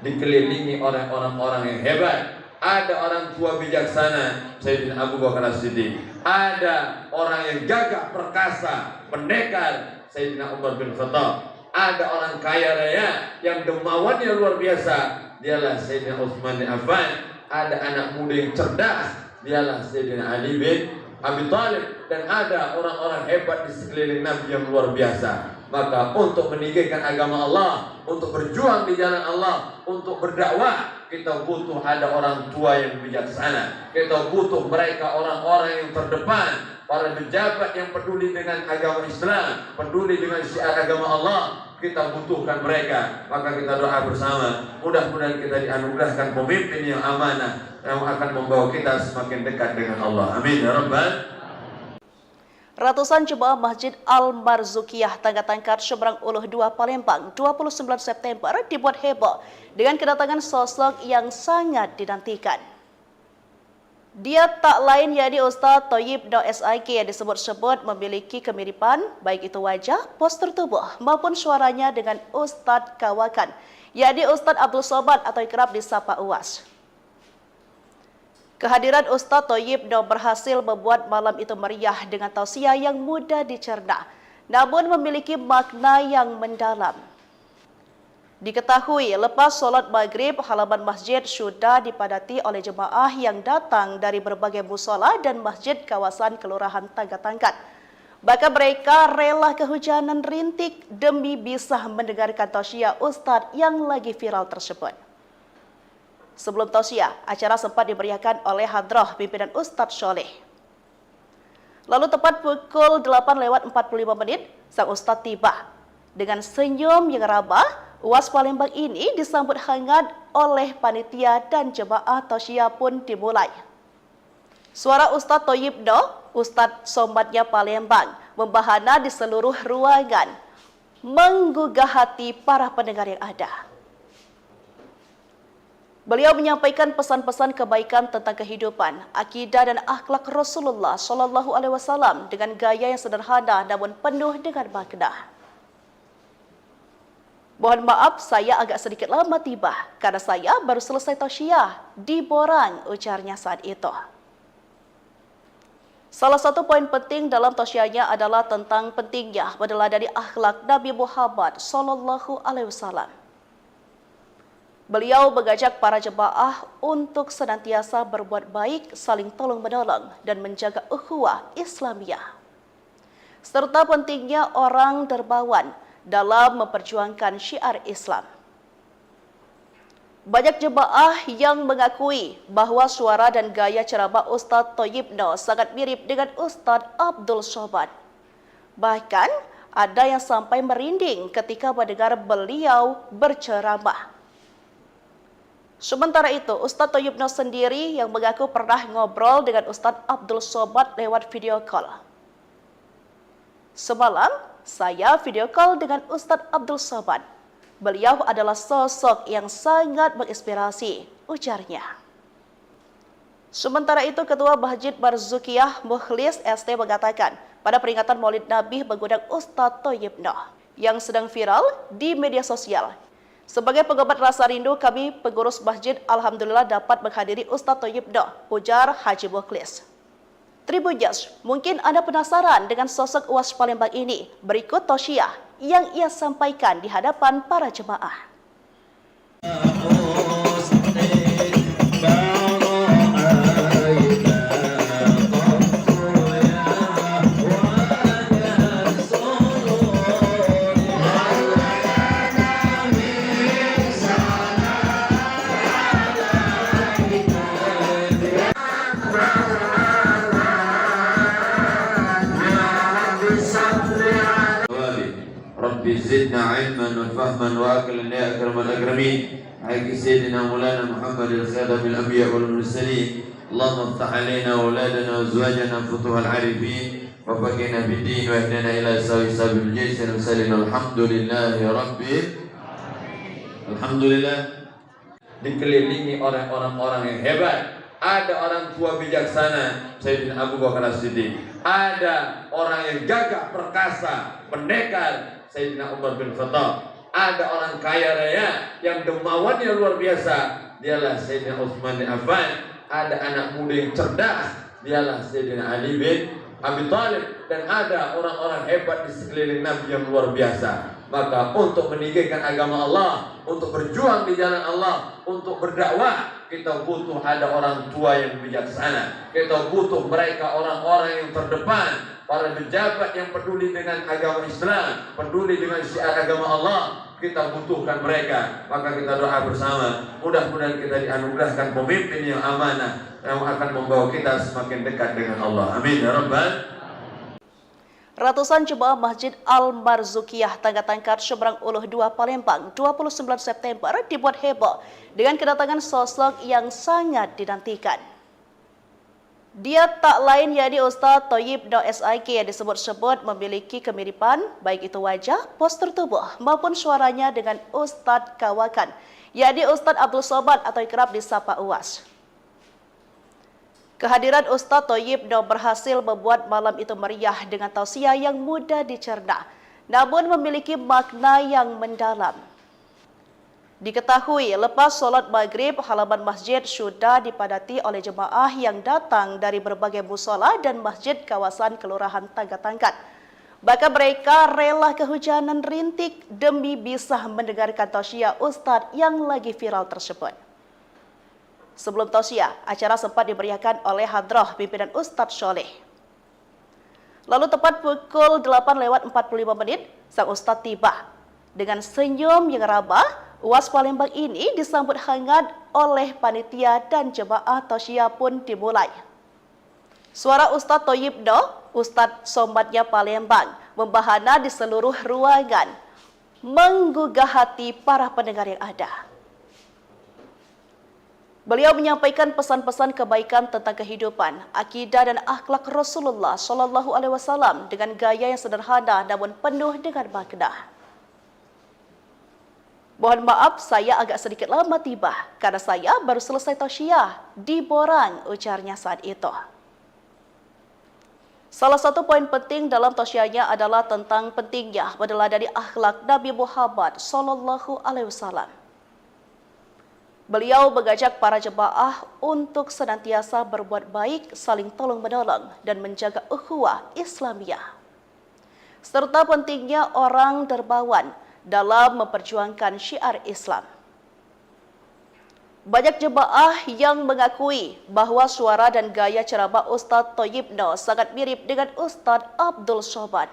Dikelilingi oleh orang-orang yang hebat. Ada orang tua bijaksana, Sayyidina Abu Bakar As-Siddiq. Ada orang yang gagah perkasa, pendekar, Sayyidina Umar bin Khattab. Ada orang kaya raya yang dermawannya luar biasa, dialah Sayyidina Utsman bin Affan. Ada anak muda yang cerdas, dialah Sayyidina Ali bin Abi Thalib. Dan ada orang-orang hebat di sekeliling Nabi yang luar biasa. Maka untuk meninggikan agama Allah, untuk berjuang di jalan Allah, untuk berdakwah, kita butuh ada orang tua yang bijaksana. Kita butuh mereka orang-orang yang terdepan, para pejabat yang peduli dengan agama Islam, peduli dengan syiar agama Allah. Kita butuhkan mereka. Maka kita doa bersama, mudah-mudahan kita dianugerahkan pemimpin yang amanah yang akan membawa kita semakin dekat dengan Allah. Amin ya rabbal. Ratusan jemaah Masjid Al-Marzukiyah Tanggatangkat Seberang Uluh 2 Palembang 29 September dibuat heboh dengan kedatangan sosok yang sangat dinantikan. Dia tak lain yakni Ustadz Thoyyib Noh SIK yang disebut-sebut memiliki kemiripan baik itu wajah, postur tubuh maupun suaranya dengan Ustadz Kawakan, yakni Ustadz Abdul Somad atau kerap disapa UAS. Kehadiran Ustadz Thoyyib Noh berhasil membuat malam itu meriah dengan tausiah yang mudah dicerna, namun memiliki makna yang mendalam. Diketahui lepas solat maghrib, halaman masjid sudah dipadati oleh jemaah yang datang dari berbagai musola dan masjid kawasan Kelurahan Tanggatangkat. Bahkan mereka rela kehujanan rintik demi bisa mendengarkan tausiah Ustadz yang lagi viral tersebut. Sebelum tausiah, acara sempat dimeriahkan oleh hadrah pimpinan Ustadz Sholeh. Lalu tepat pukul 8:45 sang Ustadz tiba. Dengan senyum yang ramah, UAS Palembang ini disambut hangat oleh panitia dan jemaah tausiah pun dimulai. Suara Ustadz Thayyibno, Ustadz Somatnya Palembang, membahana di seluruh ruangan, menggugah hati para pendengar yang ada. Beliau menyampaikan pesan-pesan kebaikan tentang kehidupan, akidah dan akhlak Rasulullah SAW dengan gaya yang sederhana namun penuh dengan makna. Mohon maaf, saya agak sedikit lama tiba karena saya baru selesai tausiah di Borang, ujarnya saat itu. Salah satu poin penting dalam tausiahnya adalah tentang pentingnya meneladani akhlak Nabi Muhammad SAW. Beliau mengajak para jemaah untuk senantiasa berbuat baik, saling tolong-menolong, dan menjaga ukhuwah Islamiyah. Serta pentingnya orang dermawan dalam memperjuangkan syiar Islam. Banyak jemaah yang mengakui bahwa suara dan gaya ceramah Ustadz Thayyibno sangat mirip dengan Ustadz Abdul Somad. Bahkan ada yang sampai merinding ketika mendengar beliau berceramah. Sementara itu, Ustadz Thayyibno sendiri yang mengaku pernah ngobrol dengan Ustadz Abdul Somad lewat video call. Semalam, saya video call dengan Ustadz Abdul Somad. Beliau adalah sosok yang sangat menginspirasi, ujarnya. Sementara itu, Ketua Masjid Barzukiyah Mukhlis ST mengatakan, pada peringatan Maulid Nabi mengundang Ustadz Thayyibno yang sedang viral di media sosial. Sebagai pengobat rasa rindu, kami pengurus masjid alhamdulillah dapat menghadiri Ustadz Thayyibno, ujar Haji Mukhlis. Tribuners, mungkin Anda penasaran dengan sosok UAS Palembang ini. Berikut tausiah yang ia sampaikan di hadapan para jemaah. Rabbi zidna ilman wa fahman wa aqlan ya akramal akramin. Ala sayyidina Maulana Muhammad al-Khatam al-anbiya wal mursalin. Allahumma iftah alaina wa auladana wa azwajana futuhal arifin wa faqina bid din wa ihdina ila sabil jaysin wa salina alhamdulillahi rabbil alhamdulillah. Dikelilingi oleh orang-orang yang hebat. Ada orang tua bijaksana, Sayyidina Abu Bakar As-Siddiq. Ada orang yang gagah perkasa, pendekar, Sayyidina Umar bin Khattab. Ada orang kaya raya yang dermawannya luar biasa, dialah Sayyidina Utsman bin Affan. Ada anak muda yang cerdas, dialah Sayyidina Ali bin Abi Thalib. Dan ada orang-orang hebat di sekeliling Nabi yang luar biasa. Maka untuk meninggikan agama Allah, untuk berjuang di jalan Allah, untuk berdakwah, kita butuh ada orang tua yang bijaksana. Kita butuh mereka orang-orang yang terdepan, para pejabat yang peduli dengan agama Islam, peduli dengan syiar agama Allah. Kita butuhkan mereka. Maka kita doa bersama, mudah-mudahan kita dianugerahkan pemimpin yang amanah yang akan membawa kita semakin dekat dengan Allah. Amin ya rabbal. Ratusan jemaah Masjid Al-Marzukiyah Tanggatangkat Seberang Uluh 2 Palembang 29 September dibuat heboh dengan kedatangan sosok yang sangat dinantikan. Dia tak lain yakni Ustadz Thayyibno SIK yang disebut-sebut memiliki kemiripan baik itu wajah, postur tubuh maupun suaranya dengan Ustadz Kawakan, yakni Ustadz Abdul Somad atau kerap disapa UAS. Kehadiran Ustadz Thayyibno berhasil membuat malam itu meriah dengan tausiah yang mudah dicerna, namun memiliki makna yang mendalam. Diketahui lepas solat maghrib, halaman masjid sudah dipadati oleh jemaah yang datang dari berbagai musola dan masjid kawasan Kelurahan Tanggatangkat. Bahkan mereka rela kehujanan rintik demi bisa mendengarkan tausiah Ustadz yang lagi viral tersebut. Sebelum tausiah, acara sempat dimeriahkan oleh hadrah pimpinan Ustadz Sholeh. Lalu tepat pukul 8:45 sang Ustadz tiba. Dengan senyum yang ramah, UAS Palembang ini disambut hangat oleh panitia dan jemaah tausiah pun dimulai. Suara Ustadz Thayyibno, Ustadz Somadnya Palembang, membahana di seluruh ruangan, menggugah hati para pendengar yang ada. Beliau menyampaikan pesan-pesan kebaikan tentang kehidupan, akidah dan akhlak Rasulullah SAW dengan gaya yang sederhana namun penuh dengan makna. Mohon maaf, saya agak sedikit lama tiba karena saya baru selesai tausiah di Borang, ujarnya saat itu. Salah satu poin penting dalam tausiahnya adalah tentang pentingnya meneladani akhlak Nabi Muhammad SAW. Beliau mengajak para jemaah untuk senantiasa berbuat baik, saling tolong-menolong, dan menjaga ukhuwah Islamiyah. Serta pentingnya orang dermawan dalam memperjuangkan syiar Islam. Banyak jemaah yang mengakui bahwa suara dan gaya ceramah Ustadz Thayyibno sangat mirip dengan Ustadz Abdul Somad.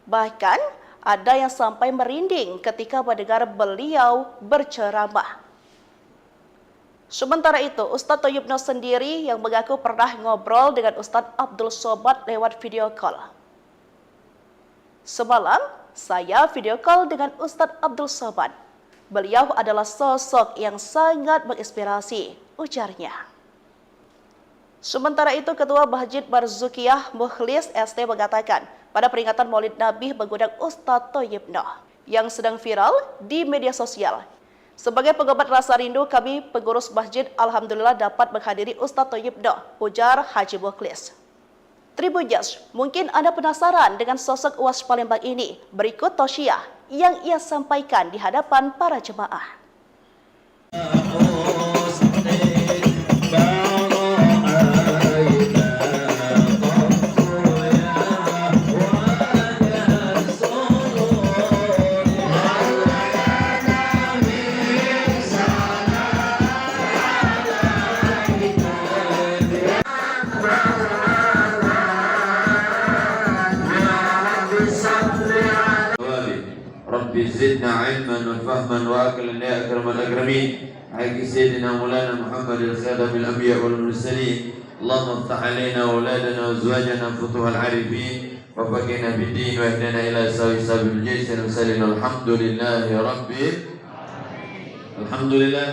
Bahkan ada yang sampai merinding ketika mendengar beliau berceramah. Sementara itu, Ustadz Thayyibno sendiri yang mengaku pernah ngobrol dengan Ustadz Abdul Somad lewat video call. Semalam, saya video call dengan Ustadz Abdul Somad. Beliau adalah sosok yang sangat menginspirasi, ujarnya. Sementara itu, Ketua Masjid Barzukiyah Mukhlis ST mengatakan, pada peringatan Maulid Nabi mengundang Ustadz Thayyibno yang sedang viral di media sosial. Sebagai pengobat rasa rindu, kami pengurus masjid alhamdulillah dapat menghadiri Ustadz Thayyibno, ujar Haji Mukhlis. Tribuners, mungkin Anda penasaran dengan sosok UAS Palembang ini. Berikut tausiah yang ia sampaikan di hadapan para jemaah. Rabbi zidna ilman wa fahman wa aqlan ya akramal akramin. Haqqi sayyidina Maulana Muhammad al-Khadam al-anbiya wal mursalin. Allahumma iftah alaina auladana wa azwajana futuhal arifin wa faqihna bid din wa ihdina ila sabil jisr wa sallallahu alhamdulillahi rabbil alhamdulillah.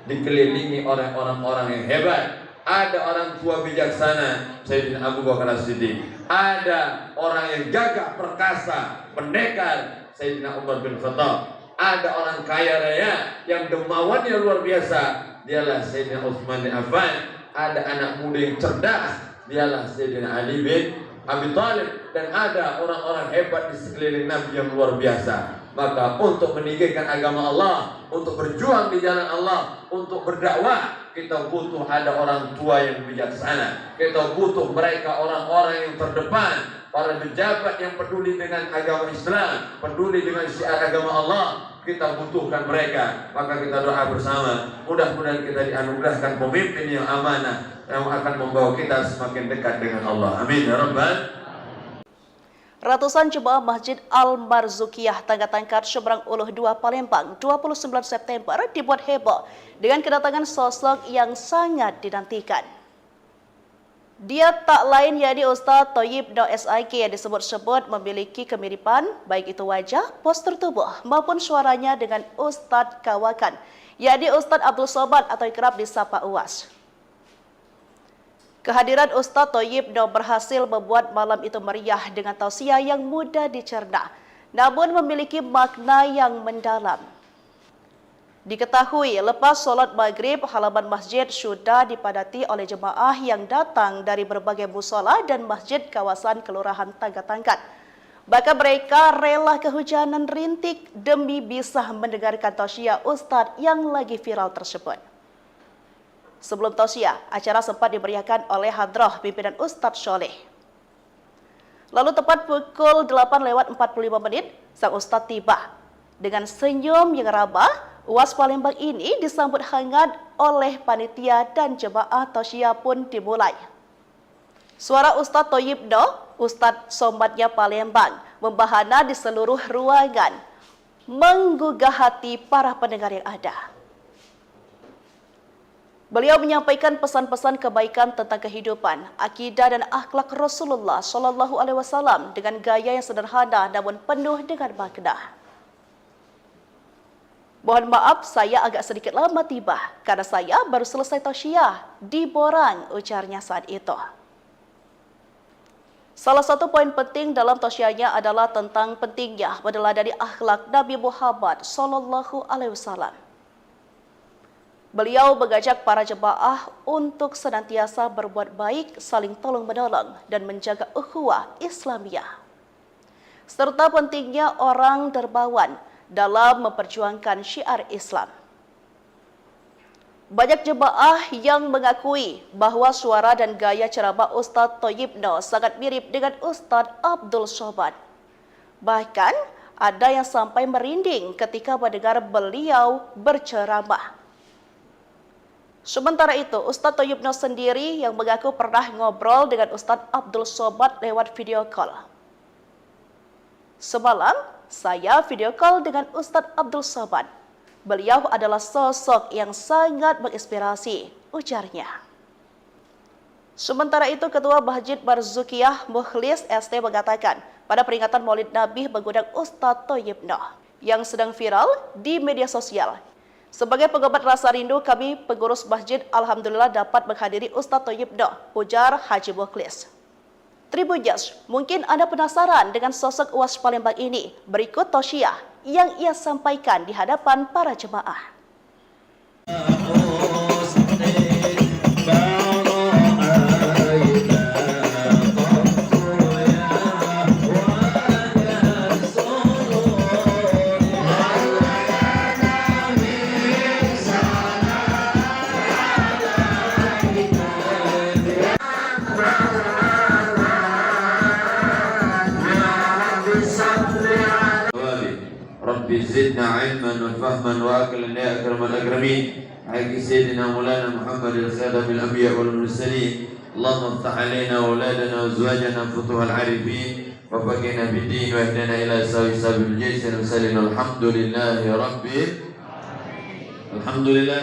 Dikelilingi oleh orang-orang yang hebat. Ada orang tua bijaksana, Sayyidina Abu Bakar As-Siddiq. Ada orang yang gagah perkasa, pendekar, Sayyidina Umar bin Khattab. Ada orang kaya raya yang dermawannya luar biasa, dialah Sayyidina Utsman bin Affan. Ada anak muda yang cerdas, dialah Sayyidina Ali bin Abi Thalib. Dan ada orang-orang hebat di sekeliling Nabi yang luar biasa. Maka untuk meninggikan agama Allah, untuk berjuang di jalan Allah, untuk berdakwah, kita butuh ada orang tua yang bijaksana. Kita butuh mereka orang-orang yang terdepan, para pejabat yang peduli dengan agama Islam, peduli dengan syiar agama Allah. Kita butuhkan mereka. Maka kita doa bersama, mudah-mudahan kita dianugerahkan pemimpin yang amanah yang akan membawa kita semakin dekat dengan Allah. Amin ya rabbal. Ratusan jemaah Masjid Al-Marzukiyah Tangga-Tangkat Seberang Uluh 2 Palembang 29 September dibuat heboh dengan kedatangan sosok yang sangat dinantikan. Dia tak lain yakni Ustadz Thayyibno SIK yang disebut-sebut memiliki kemiripan baik itu wajah, postur tubuh maupun suaranya dengan Ustadz Kawakan, yakni Ustadz Abdul Somad atau kerap disapa UAS. Kehadiran Ustadz Thayyibno berhasil membuat malam itu meriah dengan tausiah yang mudah dicerna, namun memiliki makna yang mendalam. Diketahui lepas sholat maghrib, halaman masjid sudah dipadati oleh jemaah yang datang dari berbagai musola dan masjid kawasan Kelurahan Tangga-Tangkat. Bahkan mereka rela kehujanan rintik demi bisa mendengarkan tausiah Ustadz yang lagi viral tersebut. Sebelum tausiah, acara sempat dimeriahkan oleh hadrah pimpinan Ustadz Sholeh. Lalu tepat pukul 8:45, sang Ustadz tiba. Dengan senyum yang ramah, UAS Palembang ini disambut hangat oleh panitia dan jemaah tausiah pun dimulai. Suara Ustadz Thayyibno, Ustadz Somatnya Palembang, membahana di seluruh ruangan, menggugah hati para pendengar yang ada. Beliau menyampaikan pesan-pesan kebaikan tentang kehidupan, akidah dan akhlak Rasulullah SAW dengan gaya yang sederhana namun penuh dengan makna. Mohon maaf, saya agak sedikit lama tiba karena saya baru selesai tausiah di Borang, ujarnya saat itu. Salah satu poin penting dalam tausiahnya adalah tentang pentingnya meneladani akhlak Nabi Muhammad SAW. Beliau mengajak para jemaah untuk senantiasa berbuat baik, saling tolong-menolong, dan menjaga ukhuwah Islamiyah. Serta pentingnya orang dermawan dalam memperjuangkan syiar Islam. Banyak jemaah yang mengakui bahwa suara dan gaya ceramah Ustadz Thayyibno sangat mirip dengan Ustadz Abdul Somad. Bahkan, ada yang sampai merinding ketika mendengar beliau berceramah. Sementara itu, Ustadz Thayyibno sendiri yang mengaku pernah ngobrol dengan Ustadz Abdul Somad lewat video call. Semalam, saya video call dengan Ustadz Abdul Somad. Beliau adalah sosok yang sangat menginspirasi, ujarnya. Sementara itu, Ketua Masjid Barzukiyah Mukhlis ST mengatakan, pada peringatan Maulid Nabi mengundang Ustadz Thayyibno yang sedang viral di media sosial. Sebagai pengobat rasa rindu, kami pengurus masjid alhamdulillah dapat menghadiri Ustadz Thayyibno, ujar Haji Mukhlis. Tribuners, mungkin Anda penasaran dengan sosok UAS Palembang ini. Berikut tausiah yang ia sampaikan di hadapan para jemaah. Rabbi zidna ilman wa fahman wa aqlan ya akramal akramin. Ala sayyidina Maulana Muhammad al-Khatam al-Anbiya wal Mursalin. Allahumma iftah alaina wa auladana wa azwajana futuhal arifin wa faqihna bid-din wa ihdina ila sabil jaysin wa sallim alhamdulillahi rabbil alhamdulillah.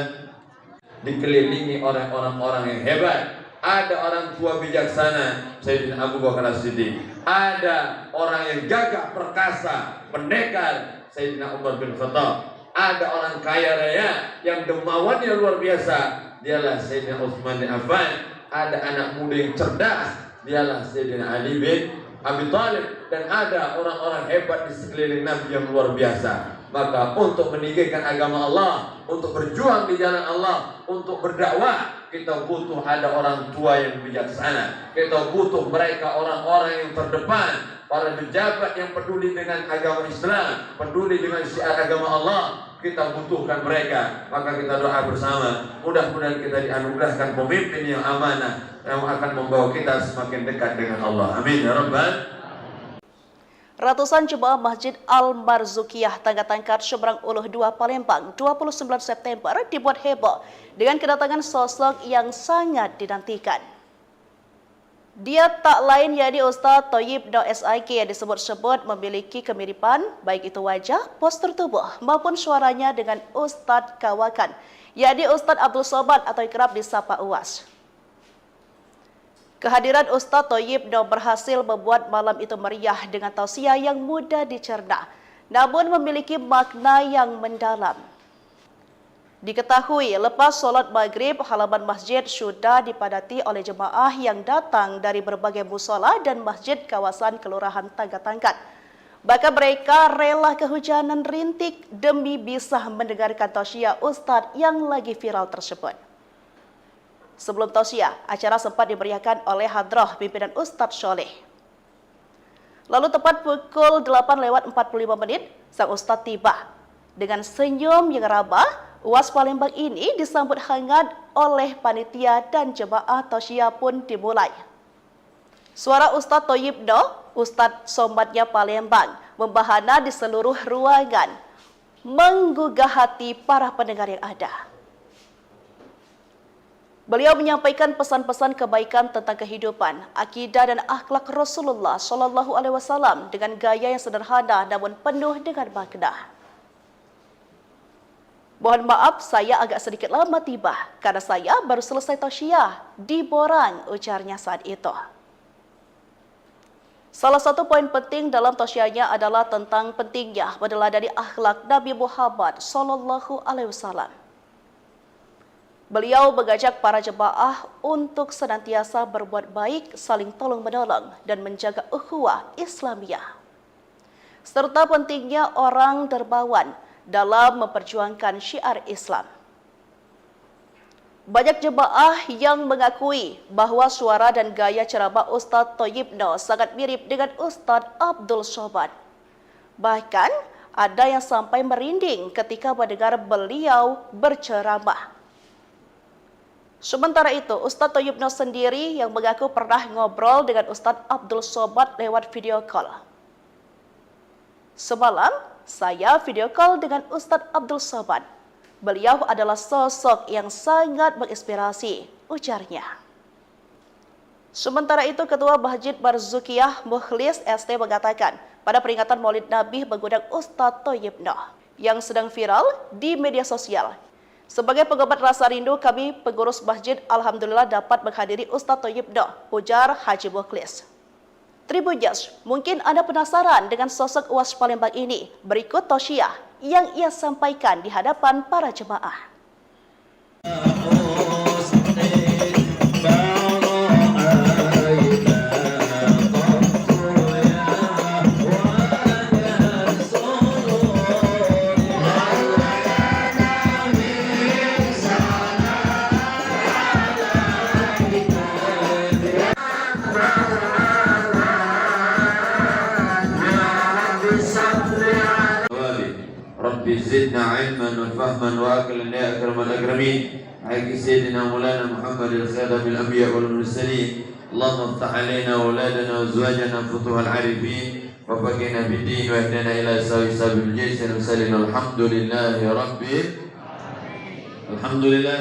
Dikelilingi oleh orang-orang yang hebat. Ada orang tua bijaksana, Sayyidina Abu Bakar As-Siddiq. Ada orang yang gagah perkasa, pendekar, Sayyidina Umar bin Khattab. Ada orang kaya raya yang dermawannya luar biasa, dialah Sayyidina Utsman bin Affan. Ada anak muda yang cerdas, dialah Sayyidina Ali bin Abi Thalib. Dan ada orang-orang hebat di sekeliling Nabi yang luar biasa. Maka untuk meninggikan agama Allah, untuk berjuang di jalan Allah, untuk berdakwah, kita butuh ada orang tua yang bijaksana. Kita butuh mereka orang-orang yang terdepan, para pejabat yang peduli dengan agama Islam, peduli dengan syiar agama Allah. Kita butuhkan mereka. Maka kita doa bersama, mudah-mudahan kita dianugerahkan pemimpin yang amanah yang akan membawa kita semakin dekat dengan Allah. Amin ya rabbal. Ratusan jemaah Masjid Al-Marzukiyah Tangga-Tangkat Seberang Uluh 2 Palembang 29 September dibuat heboh dengan kedatangan sosok yang sangat dinantikan. Dia tak lain yakni Ustadz Thayyibno SIK yang disebut-sebut memiliki kemiripan baik itu wajah, postur tubuh maupun suaranya dengan Ustadz Kawakan, yakni Ustadz Abdul Somad atau kerap disapa UAS. Kehadiran Ustadz Thayyibno berhasil membuat malam itu meriah dengan tausiah yang mudah dicerna, namun memiliki makna yang mendalam. Diketahui lepas sholat maghrib, halaman masjid sudah dipadati oleh jemaah yang datang dari berbagai musola dan masjid kawasan Kelurahan Tangga-Tangkat. Bahkan mereka rela kehujanan rintik demi bisa mendengarkan tausiah Ustadz yang lagi viral tersebut. Sebelum tausiah, acara sempat dimeriahkan oleh hadrah pimpinan Ustadz Soleh. Lalu tepat pukul 8:45, sang Ustadz tiba. Dengan senyum yang ramah, UAS Palembang ini disambut hangat oleh panitia dan jemaah tausiah pun dimulai. Suara Ustadz Thayyibno, Ustadz Somadnya Palembang membahana di seluruh ruangan, menggugah hati para pendengar yang ada. Beliau menyampaikan pesan-pesan kebaikan tentang kehidupan, akidah dan akhlak Rasulullah Shallallahu Alaihi Wasallam dengan gaya yang sederhana namun penuh dengan makna. Mohon maaf, saya agak sedikit lama tiba karena saya baru selesai tausiah di Borang, ujarnya saat itu. Salah satu poin penting dalam tausiahnya adalah tentang pentingnya meneladani akhlak Nabi Muhammad Shallallahu Alaihi Wasallam. Beliau mengajak para jemaah untuk senantiasa berbuat baik, saling tolong-menolong, dan menjaga ukhuwah Islamiyah. Serta pentingnya orang dermawan dalam memperjuangkan syiar Islam. Banyak jemaah yang mengakui bahwa suara dan gaya ceramah Ustadz Thayyibno sangat mirip dengan Ustadz Abdul Somad. Bahkan ada yang sampai merinding ketika mendengar beliau berceramah. Sementara itu, Ustadz Thayyibno sendiri yang mengaku pernah ngobrol dengan Ustadz Abdul Somad lewat video call. Semalam, saya video call dengan Ustadz Abdul Somad. Beliau adalah sosok yang sangat menginspirasi, ujarnya. Sementara itu, Ketua Masjid Barzukiyah Mukhlis ST mengatakan, pada peringatan Maulid Nabi mengundang Ustadz Thayyibno yang sedang viral di media sosial. Sebagai pengobat rasa rindu, kami pengurus masjid alhamdulillah dapat menghadiri Ustadz Thayyibno, ujar Haji Mukhlis. Tribuners, mungkin Anda penasaran dengan sosok UAS Palembang ini. Berikut tausiah yang ia sampaikan di hadapan para jemaah. زدنا علما وفهما واكلا يا اكرم الاكرمين حق سيدنا مولانا محمد الخاتم الانبياء والمرسلين اللهم افتح علينا واولادنا وازواجنا فتوح العارفين وفقنا بالدين واهدنا الى سوي سبيل الجيش المرسلين الحمد لله رب alhamdulillah.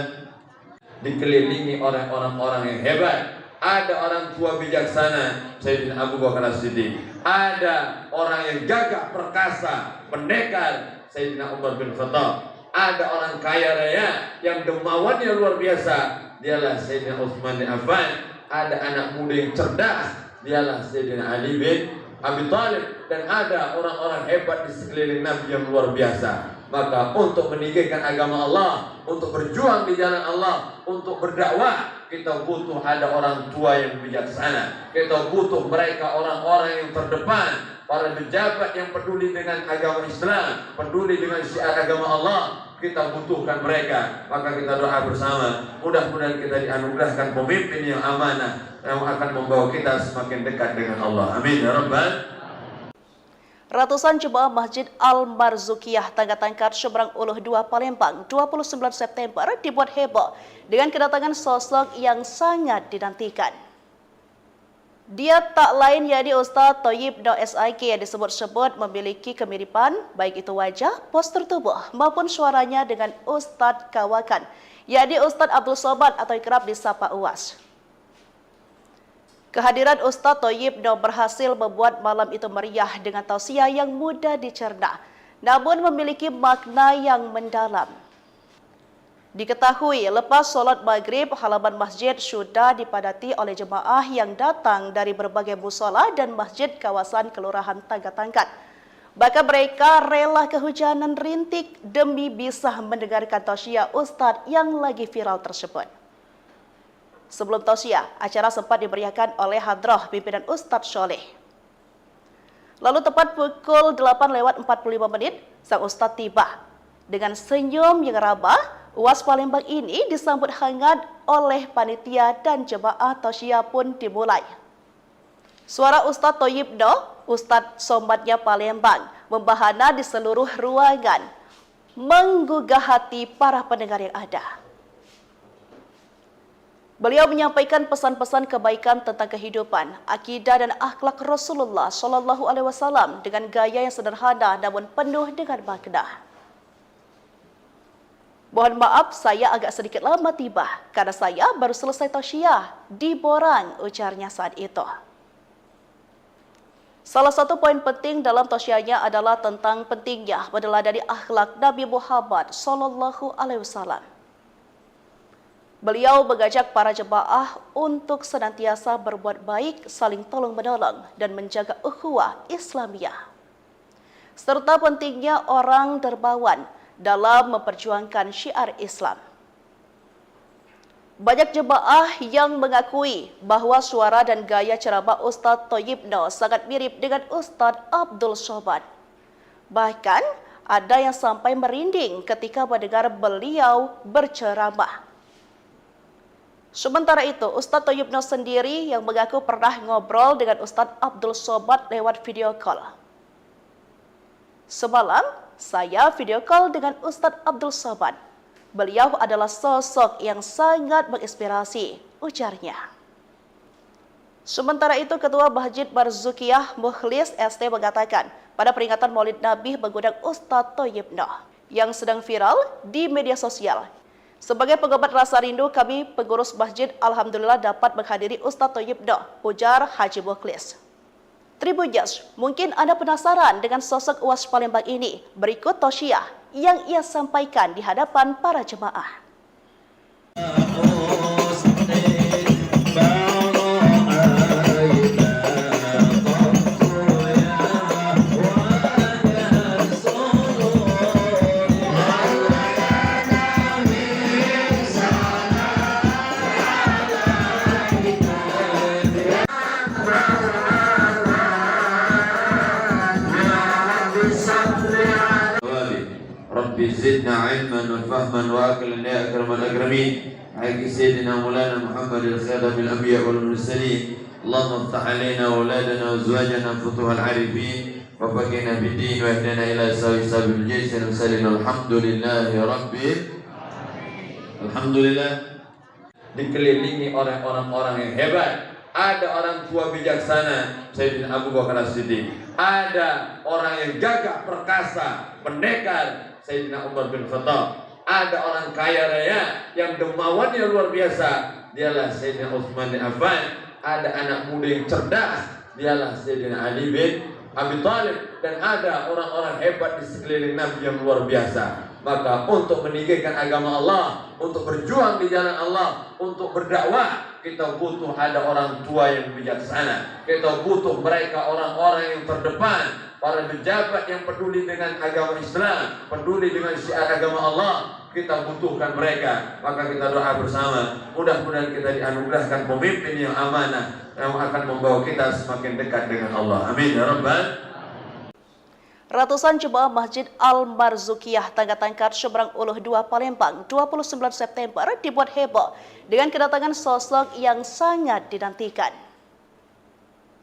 Dikelilingi oleh orang-orang yang hebat. Ada orang tua bijaksana Sayyidina Abu Bakar As-Siddiq. Ada orang yang gagah perkasa, pendekar Sayyidina Umar bin Khattab. Ada orang kaya raya yang dermawannya luar biasa, dialah Sayyidina Utsman bin Affan. Ada anak muda yang cerdas, dialah Sayyidina Ali bin Abi Thalib. Dan ada orang-orang hebat di sekeliling Nabi yang luar biasa. Maka untuk meninggikan agama Allah, untuk berjuang di jalan Allah, untuk berdakwah, kita butuh ada orang tua yang bijaksana. Kita butuh mereka orang-orang yang terdepan, para pejabat yang peduli dengan agama Islam, peduli dengan syiar agama Allah. Kita butuhkan mereka. Maka kita doa bersama, mudah-mudahan kita dianugerahkan pemimpin yang amanah yang akan membawa kita semakin dekat dengan Allah. Amin ya rabbal. Ratusan jemaah Masjid Al-Marzukiyah Tangga Tangkat Seberang Uluh 2 Palembang 29 September dibuat heboh dengan kedatangan sosok yang sangat dinantikan. Dia tak lain yakni Ustadz Thayyibno SIK yang disebut-sebut memiliki kemiripan baik itu wajah, postur tubuh maupun suaranya dengan Ustadz Kawakan, yakni Ustadz Abdul Somad atau kerap disapa UAS. Kehadiran Ustadz Thayyibno berhasil membuat malam itu meriah dengan tausiah yang mudah dicerna, namun memiliki makna yang mendalam. Diketahui lepas sholat maghrib, halaman masjid sudah dipadati oleh jemaah yang datang dari berbagai musola dan masjid kawasan Kelurahan Tangga Tangkat. Bahkan mereka rela kehujanan rintik demi bisa mendengarkan tausiah Ustadz yang lagi viral tersebut. Sebelum tausiah, acara sempat dimeriahkan oleh hadrah pimpinan Ustadz Sholeh. Lalu tepat pukul 8:45 sang Ustadz tiba. Dengan senyum yang ramah, UAS Palembang ini disambut hangat oleh panitia dan jemaah tausiah pun dimulai. Suara Ustadz Thayyibno, Ustadz Somadnya Palembang, membahana di seluruh ruangan, menggugah hati para pendengar yang ada. Beliau menyampaikan pesan-pesan kebaikan tentang kehidupan, akidah dan akhlak Rasulullah Shallallahu Alaihi Wasallam dengan gaya yang sederhana namun penuh dengan makna. Mohon maaf, saya agak sedikit lama tiba karena saya baru selesai tausiah di Borang, ujarnya saat itu. Salah satu poin penting dalam tausiahnya adalah tentang pentingnya meneladani akhlak Nabi Muhammad Shallallahu Alaihi Wasallam. Beliau mengajak para jemaah untuk senantiasa berbuat baik, saling tolong-menolong, dan menjaga ukhuwah Islamiyah. Serta pentingnya orang dermawan dalam memperjuangkan syiar Islam. Banyak jemaah yang mengakui bahwa suara dan gaya ceramah Ustadz Thayyibno sangat mirip dengan Ustadz Abdul Somad. Bahkan, ada yang sampai merinding ketika mendengar beliau berceramah. Sementara itu, Ustadz Thayyibno sendiri yang mengaku pernah ngobrol dengan Ustadz Abdul Somad lewat video call. Semalam, saya video call dengan Ustadz Abdul Somad. Beliau adalah sosok yang sangat menginspirasi, ujarnya. Sementara itu, Ketua Masjid Barzukiyah Mukhlis ST mengatakan, pada peringatan Maulid Nabi mengundang Ustadz Thayyibno yang sedang viral di media sosial. Sebagai pengobat rasa rindu, kami pengurus masjid alhamdulillah dapat menghadiri Ustadz Thayyibno, ujar Haji Mukhlis. Tribuners, mungkin Anda penasaran dengan sosok UAS Palembang ini. Berikut tausiah yang ia sampaikan di hadapan para jemaah. Rabbi zidna ilman wa fahman wa aqlan ya akramal akramin. Haqqi sayyidina Maulana Muhammadil khadamil anbiya wal mursalin. Allahumma iftah alaina auladana wa azwajana futuhal arifin wa faqina bid din wa ihdina ila sabil jaysin wa sallallahu alhamdulillahi rabbil alhamdulillah. Dikelilingi oleh orang-orang yang hebat. Ada orang tua bijaksana, Sayyidina Abu Bakar As-Siddiq. Ada orang yang gagah perkasa, pendekar, Sayyidina Umar bin Khattab. Ada orang kaya raya yang dermawannya luar biasa, dialah Sayyidina Utsman bin Affan. Ada anak muda yang cerdas, dialah Sayyidina Ali bin Abi Thalib. Dan ada orang-orang hebat di sekeliling Nabi yang luar biasa. Maka untuk meninggikan agama Allah, untuk berjuang di jalan Allah, untuk berdakwah, kita butuh ada orang tua yang bijaksana. Kita butuh mereka orang-orang yang terdepan, para pejabat yang peduli dengan agama Islam, peduli dengan syiar agama Allah. Kita butuhkan mereka. Maka kita doa bersama, mudah-mudahan kita dianugerahkan pemimpin yang amanah, yang akan membawa kita semakin dekat dengan Allah. Amin ya rabbal. Ratusan jemaah Masjid Al-Marzukiyah Tangga Tangkat Seberang Uluh 2 Palembang 29 September dibuat heboh dengan kedatangan sosok yang sangat dinantikan.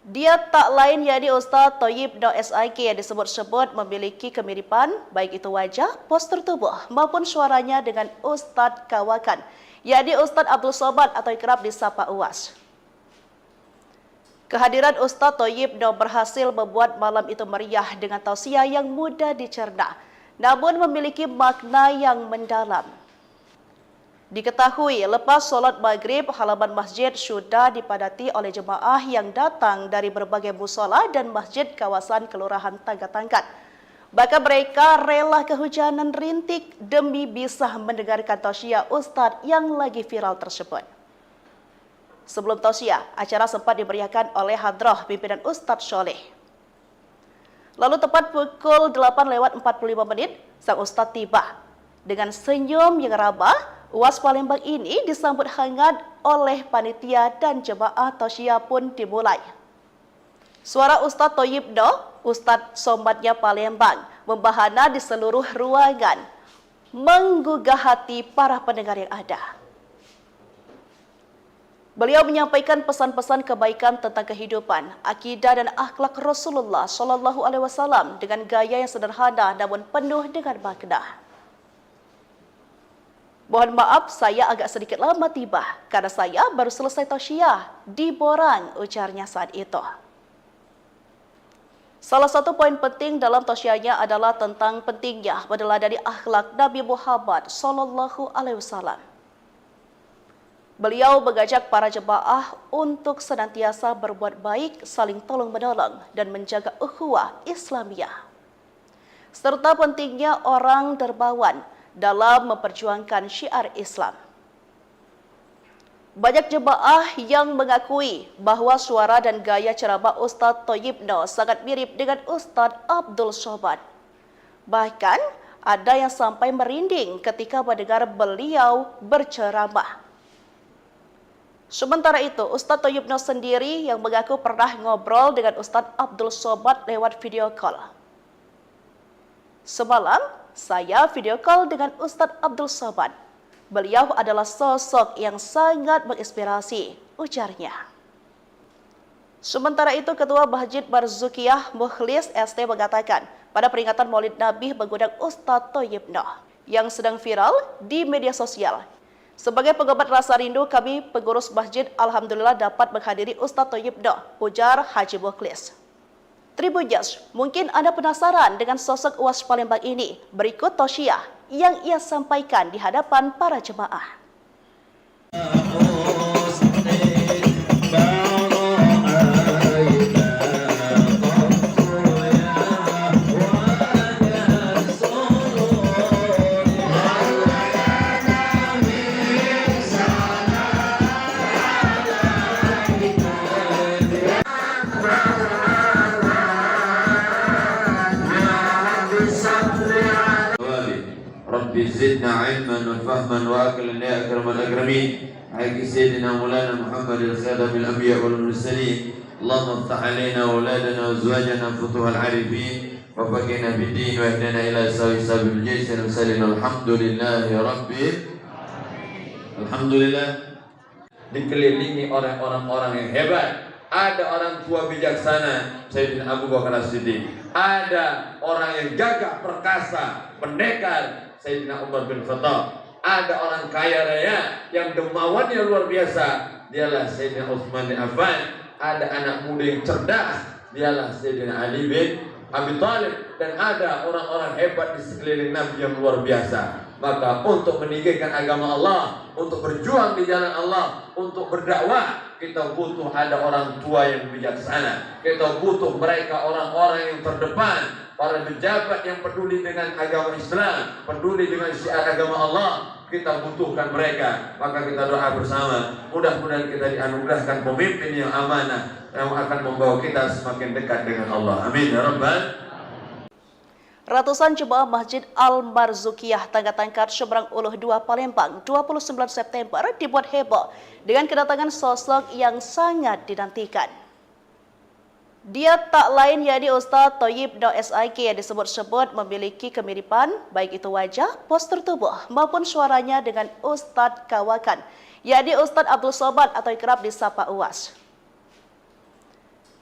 Dia tak lain yakni Ustadz Thayyibno SIK yang disebut-sebut memiliki kemiripan baik itu wajah, postur tubuh maupun suaranya dengan Ustadz Kawakan, yakni Ustadz Abdul Somad atau kerap disapa UAS. Kehadiran Ustadz Thayyibno berhasil membuat malam itu meriah dengan tausiah yang mudah dicerna, namun memiliki makna yang mendalam. Diketahui lepas sholat maghrib, halaman masjid sudah dipadati oleh jemaah yang datang dari berbagai musola dan masjid kawasan Kelurahan Tangga Tangkat. Bahkan mereka rela kehujanan rintik demi bisa mendengarkan tausiah Ustadz yang lagi viral tersebut. Sebelum tausiah, acara sempat dimeriahkan oleh hadrah pimpinan Ustadz Sholeh. Lalu tepat pukul 8:45 sang Ustadz tiba. Dengan senyum yang ramah, UAS Palembang ini disambut hangat oleh panitia dan jemaah tausiah pun dimulai. Suara Ustadz Thayyibno, Ustadz Somadnya Palembang, membahana di seluruh ruangan, menggugah hati para pendengar yang ada. Beliau menyampaikan pesan-pesan kebaikan tentang kehidupan, akidah dan akhlak Rasulullah Shallallahu Alaihi Wasallam dengan gaya yang sederhana namun penuh dengan makna. Mohon maaf, saya agak sedikit lama tiba karena saya baru selesai tausiah di Borang, ujarnya saat itu. Salah satu poin penting dalam tausiahnya adalah tentang pentingnya meneladani akhlak Nabi Muhammad SAW. Beliau mengajak para jemaah untuk senantiasa berbuat baik, saling tolong-menolong, dan menjaga ukhuwah Islamiyah. Serta pentingnya orang dermawan dalam memperjuangkan syiar Islam. Banyak jemaah yang mengakui bahwa suara dan gaya ceramah Ustadz Thayyib Noh sangat mirip dengan Ustadz Abdul Somad. Bahkan ada yang sampai merinding ketika mendengar beliau berceramah. Sementara itu, Ustadz Thayyib Noh sendiri yang mengaku pernah ngobrol dengan Ustadz Abdul Somad lewat video call. Semalam, saya video call dengan Ustadz Abdul Somad. Beliau adalah sosok yang sangat menginspirasi, ujarnya. Sementara itu, Ketua Masjid Barzukiyah Mukhlis ST mengatakan pada peringatan Maulid Nabi mengundang Ustadz Thayyib Noh yang sedang viral di media sosial. Sebagai pengobat rasa rindu, kami pengurus masjid alhamdulillah dapat menghadiri Ustadz Thayyib Noh, ujar Haji Mukhlis. Tribuners, mungkin Anda penasaran dengan sosok UAS Palembang ini. Berikut tausiah yang ia sampaikan di hadapan para jemaah. Rabbi zidna ilman wa fahman wa aqlan ya akramal akramin. Haqqi sayyidina Maulana Muhammadin khadamil anbiya wal mursalin. Allahumma iftah alaina auladana wa azwajana futuhal arifin wa faqina bid din wa ihdina ila sabil jaysin wa sallallahu alhamdulillahi rabbil alhamdulillah. Dikelilingi oleh orang-orang yang hebat. Ada orang tua bijaksana, Sayyidina Abu Bakar As-Siddiq. Ada orang yang gagah perkasa, pendekar, Sayyidina Umar bin Khattab. Ada orang kaya raya yang dermawannya luar biasa, dialah Sayyidina Utsman bin Affan. Ada anak muda yang cerdas, dialah Sayyidina Ali bin Abi Thalib. Dan ada orang-orang hebat di sekeliling Nabi yang luar biasa. Maka untuk meninggikan agama Allah, untuk berjuang di jalan Allah, untuk berdakwah, kita butuh ada orang tua yang bijaksana. Kita butuh mereka orang-orang yang terdepan, para pejabat yang peduli dengan agama Islam, peduli dengan syiar agama Allah. Kita butuhkan mereka. Maka kita doa bersama, mudah-mudahan kita dianugerahkan pemimpin yang amanah, yang akan membawa kita semakin dekat dengan Allah. Amin ya rabbal. Ratusan jemaah Masjid Al-Marzukiyah Tangga Tangkat Seberang Uluh 2 Palembang 29 September dibuat heboh dengan kedatangan sosok yang sangat dinantikan. Dia tak lain yakni Ustadz Thayyib Noh SIK yang disebut-sebut memiliki kemiripan baik itu wajah, postur tubuh maupun suaranya dengan Ustadz Kawakan, yakni Ustadz Abdul Somad atau kerap disapa UAS.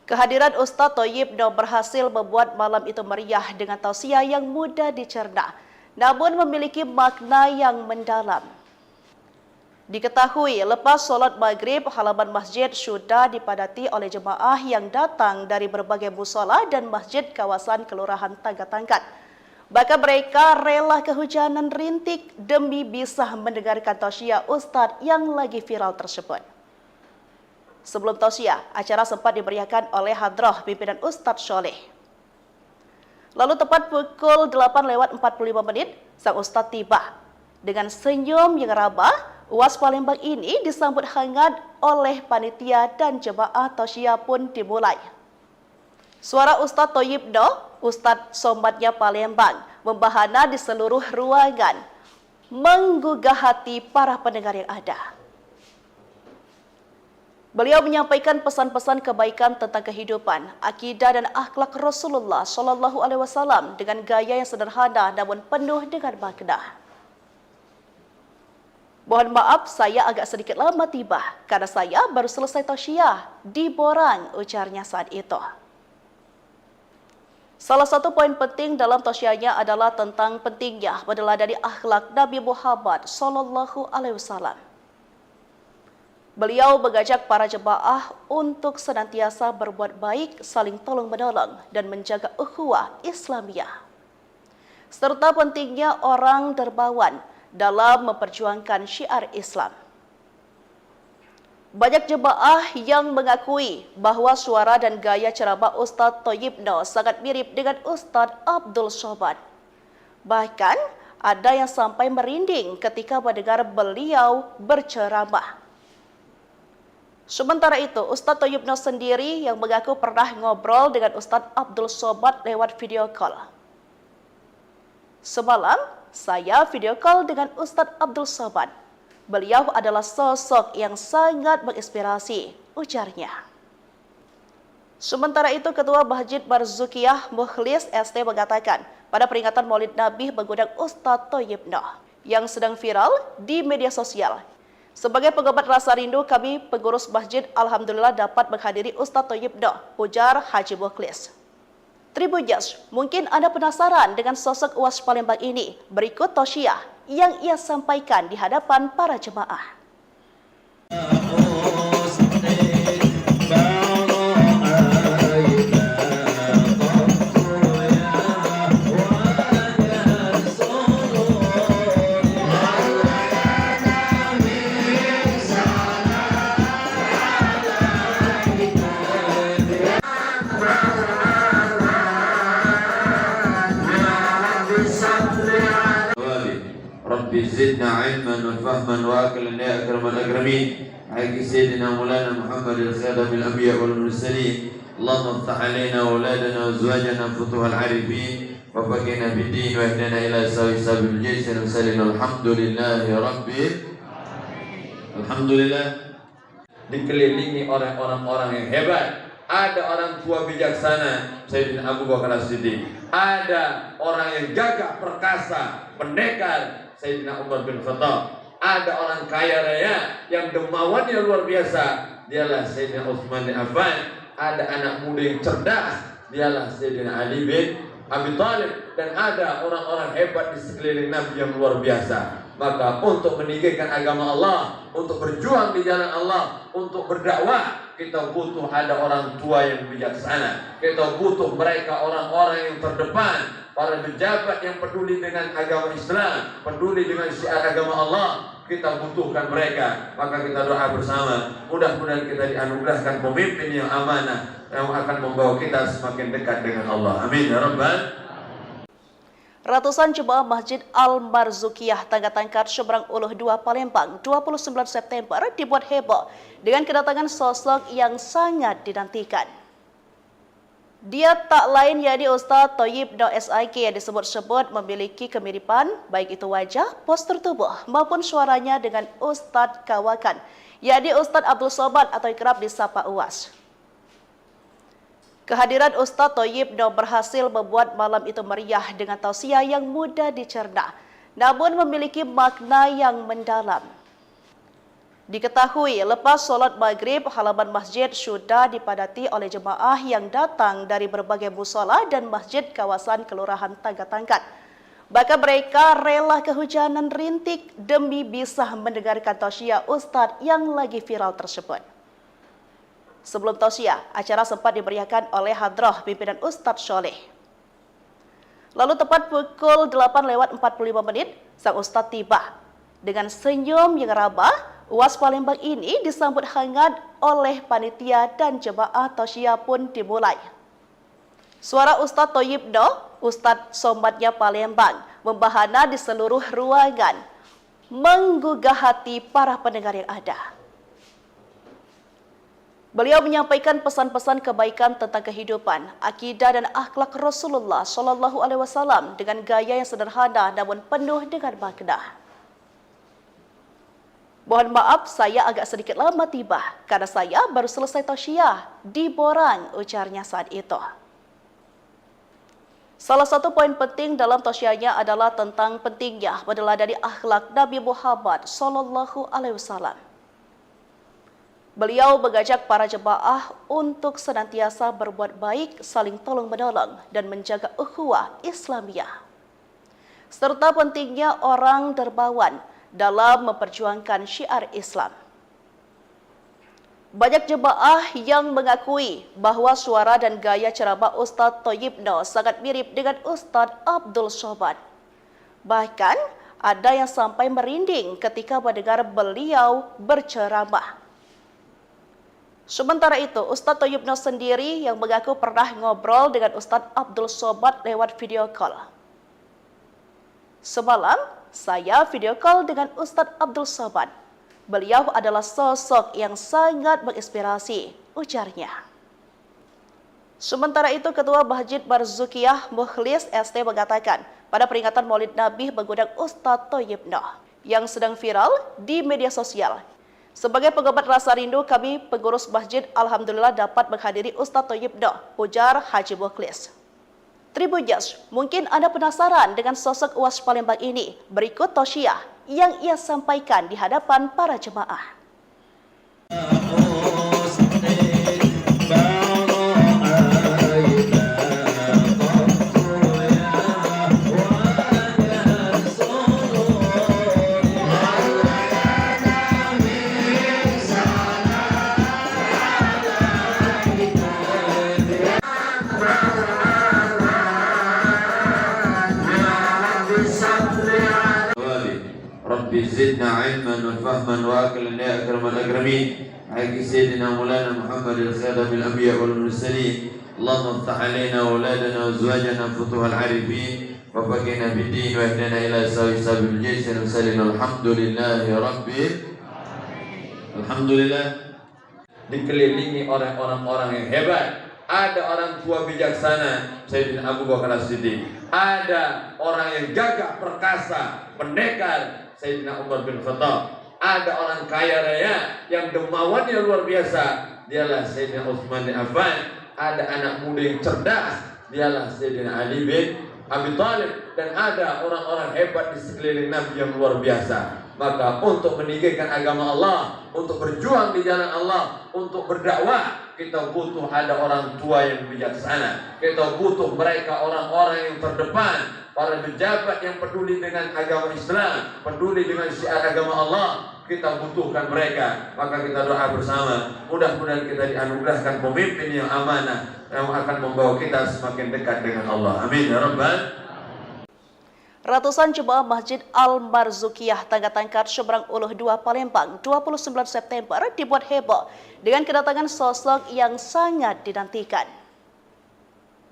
Kehadiran Ustadz Thayyib Noh berhasil membuat malam itu meriah dengan tausiah yang mudah dicerna, namun memiliki makna yang mendalam. Diketahui lepas sholat maghrib, halaman masjid sudah dipadati oleh jemaah yang datang dari berbagai musola dan masjid kawasan Kelurahan Tangga Tangkat. Bahkan mereka rela kehujanan rintik demi bisa mendengarkan tausiah Ustadz yang lagi viral tersebut. Sebelum tausiah, acara sempat dimeriahkan oleh hadrah pimpinan Ustadz Soleh. Lalu tepat pukul 8:45 sang Ustadz tiba. Dengan senyum yang ramah, UAS Palembang ini disambut hangat oleh panitia dan jemaah tausiah pun dimulai. Suara Ustadz Thayyib Noh, Ustadz Somadnya Palembang, membahana di seluruh ruangan, menggugah hati para pendengar yang ada. Beliau menyampaikan pesan-pesan kebaikan tentang kehidupan, akidah dan akhlak Rasulullah SAW dengan gaya yang sederhana namun penuh dengan makna. Mohon maaf, saya agak sedikit lama tiba karena saya baru selesai tausiah di Borang, ujarnya saat itu. Salah satu poin penting dalam tausiahnya adalah tentang pentingnya meneladani akhlak Nabi Muhammad SAW. Beliau mengajak para jemaah untuk senantiasa berbuat baik, saling tolong-menolong, dan menjaga ukhuwah Islamiyah. Serta pentingnya orang dermawan dalam memperjuangkan syiar Islam. Banyak jemaah yang mengakui bahwa suara dan gaya ceramah Ustadz Thayyib Noh sangat mirip dengan Ustadz Abdul Somad. Bahkan, ada yang sampai merinding ketika mendengar beliau berceramah. Sementara itu, Ustadz Thayyib Noh sendiri yang mengaku pernah ngobrol dengan Ustadz Abdul Somad lewat video call. Semalam, saya video call dengan Ustadz Abdul Somad. Beliau adalah sosok yang sangat menginspirasi, ujarnya. Sementara itu, Ketua Masjid Barzukiyah Mukhlis ST mengatakan pada peringatan Maulid Nabi mengundang Ustadz Thayyib Noh yang sedang viral di media sosial. Sebagai pengobat rasa rindu, kami pengurus masjid alhamdulillah dapat menghadiri Ustadz Thayyib Noh, ujar Haji Mukhlis. Tribuners, mungkin Anda penasaran dengan sosok UAS Palembang ini. Berikut tausiah yang ia sampaikan di hadapan para jemaah. Rabbi zidna ilman wa fahman wa aqlan ya akramal akramin. Haqqi sayyidina Maulana Muhammadin khadamil anbiya wal mursalin. Allahumma iftah alaina auladana wa azwajana futuhal arifin wa faqina bid din wa ihdina ila sabil jisr wa sallallahu alhamdulillahi rabbil alhamdulillah. Dikelilingi oleh orang-orang yang hebat. Ada orang tua bijaksana, Sayyidina Abu Bakar As-Siddiq. Ada orang yang gagah perkasa, pendekar, Sayyidina Umar bin Khattab. Ada orang kaya raya yang dermawannya luar biasa, dialah Sayyidina Utsman bin Affan. Ada anak muda yang cerdas, dialah Sayyidina Ali bin Abi Thalib. Dan ada orang-orang hebat di sekeliling Nabi yang luar biasa. Maka untuk meninggikan agama Allah, untuk berjuang di jalan Allah, untuk berdakwah, kita butuh ada orang tua yang bijaksana. Kita butuh mereka orang-orang yang terdepan, para pejabat yang peduli dengan agama Islam, peduli dengan syiar agama Allah. Kita butuhkan mereka. Maka kita doa bersama, mudah-mudahan kita dianugerahkan pemimpin yang amanah, yang akan membawa kita semakin dekat dengan Allah. Amin ya rabbal. Ratusan jemaah Masjid Al-Marzukiyah Tangga-Tangkat Seberang Uluh 2 Palembang 29 September dibuat heboh dengan kedatangan sosok yang sangat dinantikan. Dia tak lain yakni Ustadz Thayyib Noh SIK yang disebut-sebut memiliki kemiripan baik itu wajah, postur tubuh maupun suaranya dengan Ustadz Kawakan, yakni Ustadz Abdul Somad atau kerap disapa UAS. Kehadiran Ustadz Thayyib Noh berhasil membuat malam itu meriah dengan tausiah yang mudah dicerna, namun memiliki makna yang mendalam. Diketahui lepas sholat maghrib, halaman masjid sudah dipadati oleh jemaah yang datang dari berbagai musola dan masjid kawasan Kelurahan Tangga-Tangkat. Bahkan mereka rela kehujanan rintik demi bisa mendengarkan tausiah Ustadz yang lagi viral tersebut. Sebelum tausiah, acara sempat dimeriahkan oleh hadrah pimpinan Ustadz Soleh. Lalu tepat pukul 8:45 sang Ustadz tiba. Dengan senyum yang ramah, UAS Palembang ini disambut hangat oleh panitia dan jemaah tausiah pun dimulai. Suara Ustadz Thayyib Noh, Ustadz Somadnya Palembang, membahana di seluruh ruangan, menggugah hati para pendengar yang ada. Beliau menyampaikan pesan-pesan kebaikan tentang kehidupan, akidah dan akhlak Rasulullah SAW dengan gaya yang sederhana namun penuh dengan makna. Mohon maaf, saya agak sedikit lama tiba karena saya baru selesai tausiah di Borang, ujarnya saat itu. Salah satu poin penting dalam tausiahnya adalah tentang pentingnya meneladani akhlak Nabi Muhammad SAW. Beliau mengajak para jemaah untuk senantiasa berbuat baik, saling tolong-menolong, dan menjaga ukhuwah Islamiyah. Serta pentingnya orang dermawan dalam memperjuangkan syiar Islam. Banyak jemaah yang mengakui bahwa suara dan gaya ceramah Ustadz Thayyib Noh sangat mirip dengan Ustadz Abdul Somad. Bahkan, ada yang sampai merinding ketika mendengar beliau berceramah. Sementara itu, Ustadz Thayyib Noh sendiri yang mengaku pernah ngobrol dengan Ustadz Abdul Somad lewat video call. Semalam, saya video call dengan Ustadz Abdul Somad. Beliau adalah sosok yang sangat menginspirasi, ujarnya. Sementara itu, Ketua Masjid Barzukiyah Mukhlis ST mengatakan, pada peringatan Maulid Nabi mengundang Ustadz Thayyib Noh yang sedang viral di media sosial. Sebagai pengobat rasa rindu, kami pengurus masjid alhamdulillah dapat menghadiri Ustadz Thayyib Noh, ujar Haji Mukhlis. Tribuners, mungkin Anda penasaran dengan sosok UAS Palembang ini. Berikut tausiah yang ia sampaikan di hadapan para jemaah. Rabbi zidna ilman wa fahman wa aqlan ya akramal akramin. Haqi sayyidina Maulana Muhammad al-Khadam al-Anbiya wal Mursalin. Allahumma iftah alaina auladana wa azwajana futuhal arifin wa faqina bid-din wa ihdina ila sabil jaysin wa sallim alhamdulillahi rabbil alhamdulillah. Dikelilingi oleh orang-orang yang hebat. Ada orang tua bijaksana, Sayyidina Abu Bakar As-Siddiq. Ada orang yang gagah perkasa, pendekar, Sayyidina Umar bin Khattab. Ada orang kaya raya yang dermawannya luar biasa, dialah Sayyidina Utsman bin Affan. Ada anak muda yang cerdas, dialah Sayyidina Ali bin Abi Thalib. Dan ada orang-orang hebat di sekeliling Nabi yang luar biasa. Maka untuk meninggikan agama Allah, untuk berjuang di jalan Allah, untuk berdakwah, kita butuh ada orang tua yang bijaksana. Kita butuh mereka orang-orang yang terdepan, para pejabat yang peduli dengan agama Islam, peduli dengan syiar agama Allah. Kita butuhkan mereka. Maka kita doa bersama, mudah-mudahan kita dianugerahkan pemimpin yang amanah, yang akan membawa kita semakin dekat dengan Allah. Amin ya rabbal. Ratusan jemaah Masjid Al-Marzukiyah Tangga-Tangkat Seberang Uluh 2 Palembang 29 September dibuat heboh dengan kedatangan sosok yang sangat dinantikan.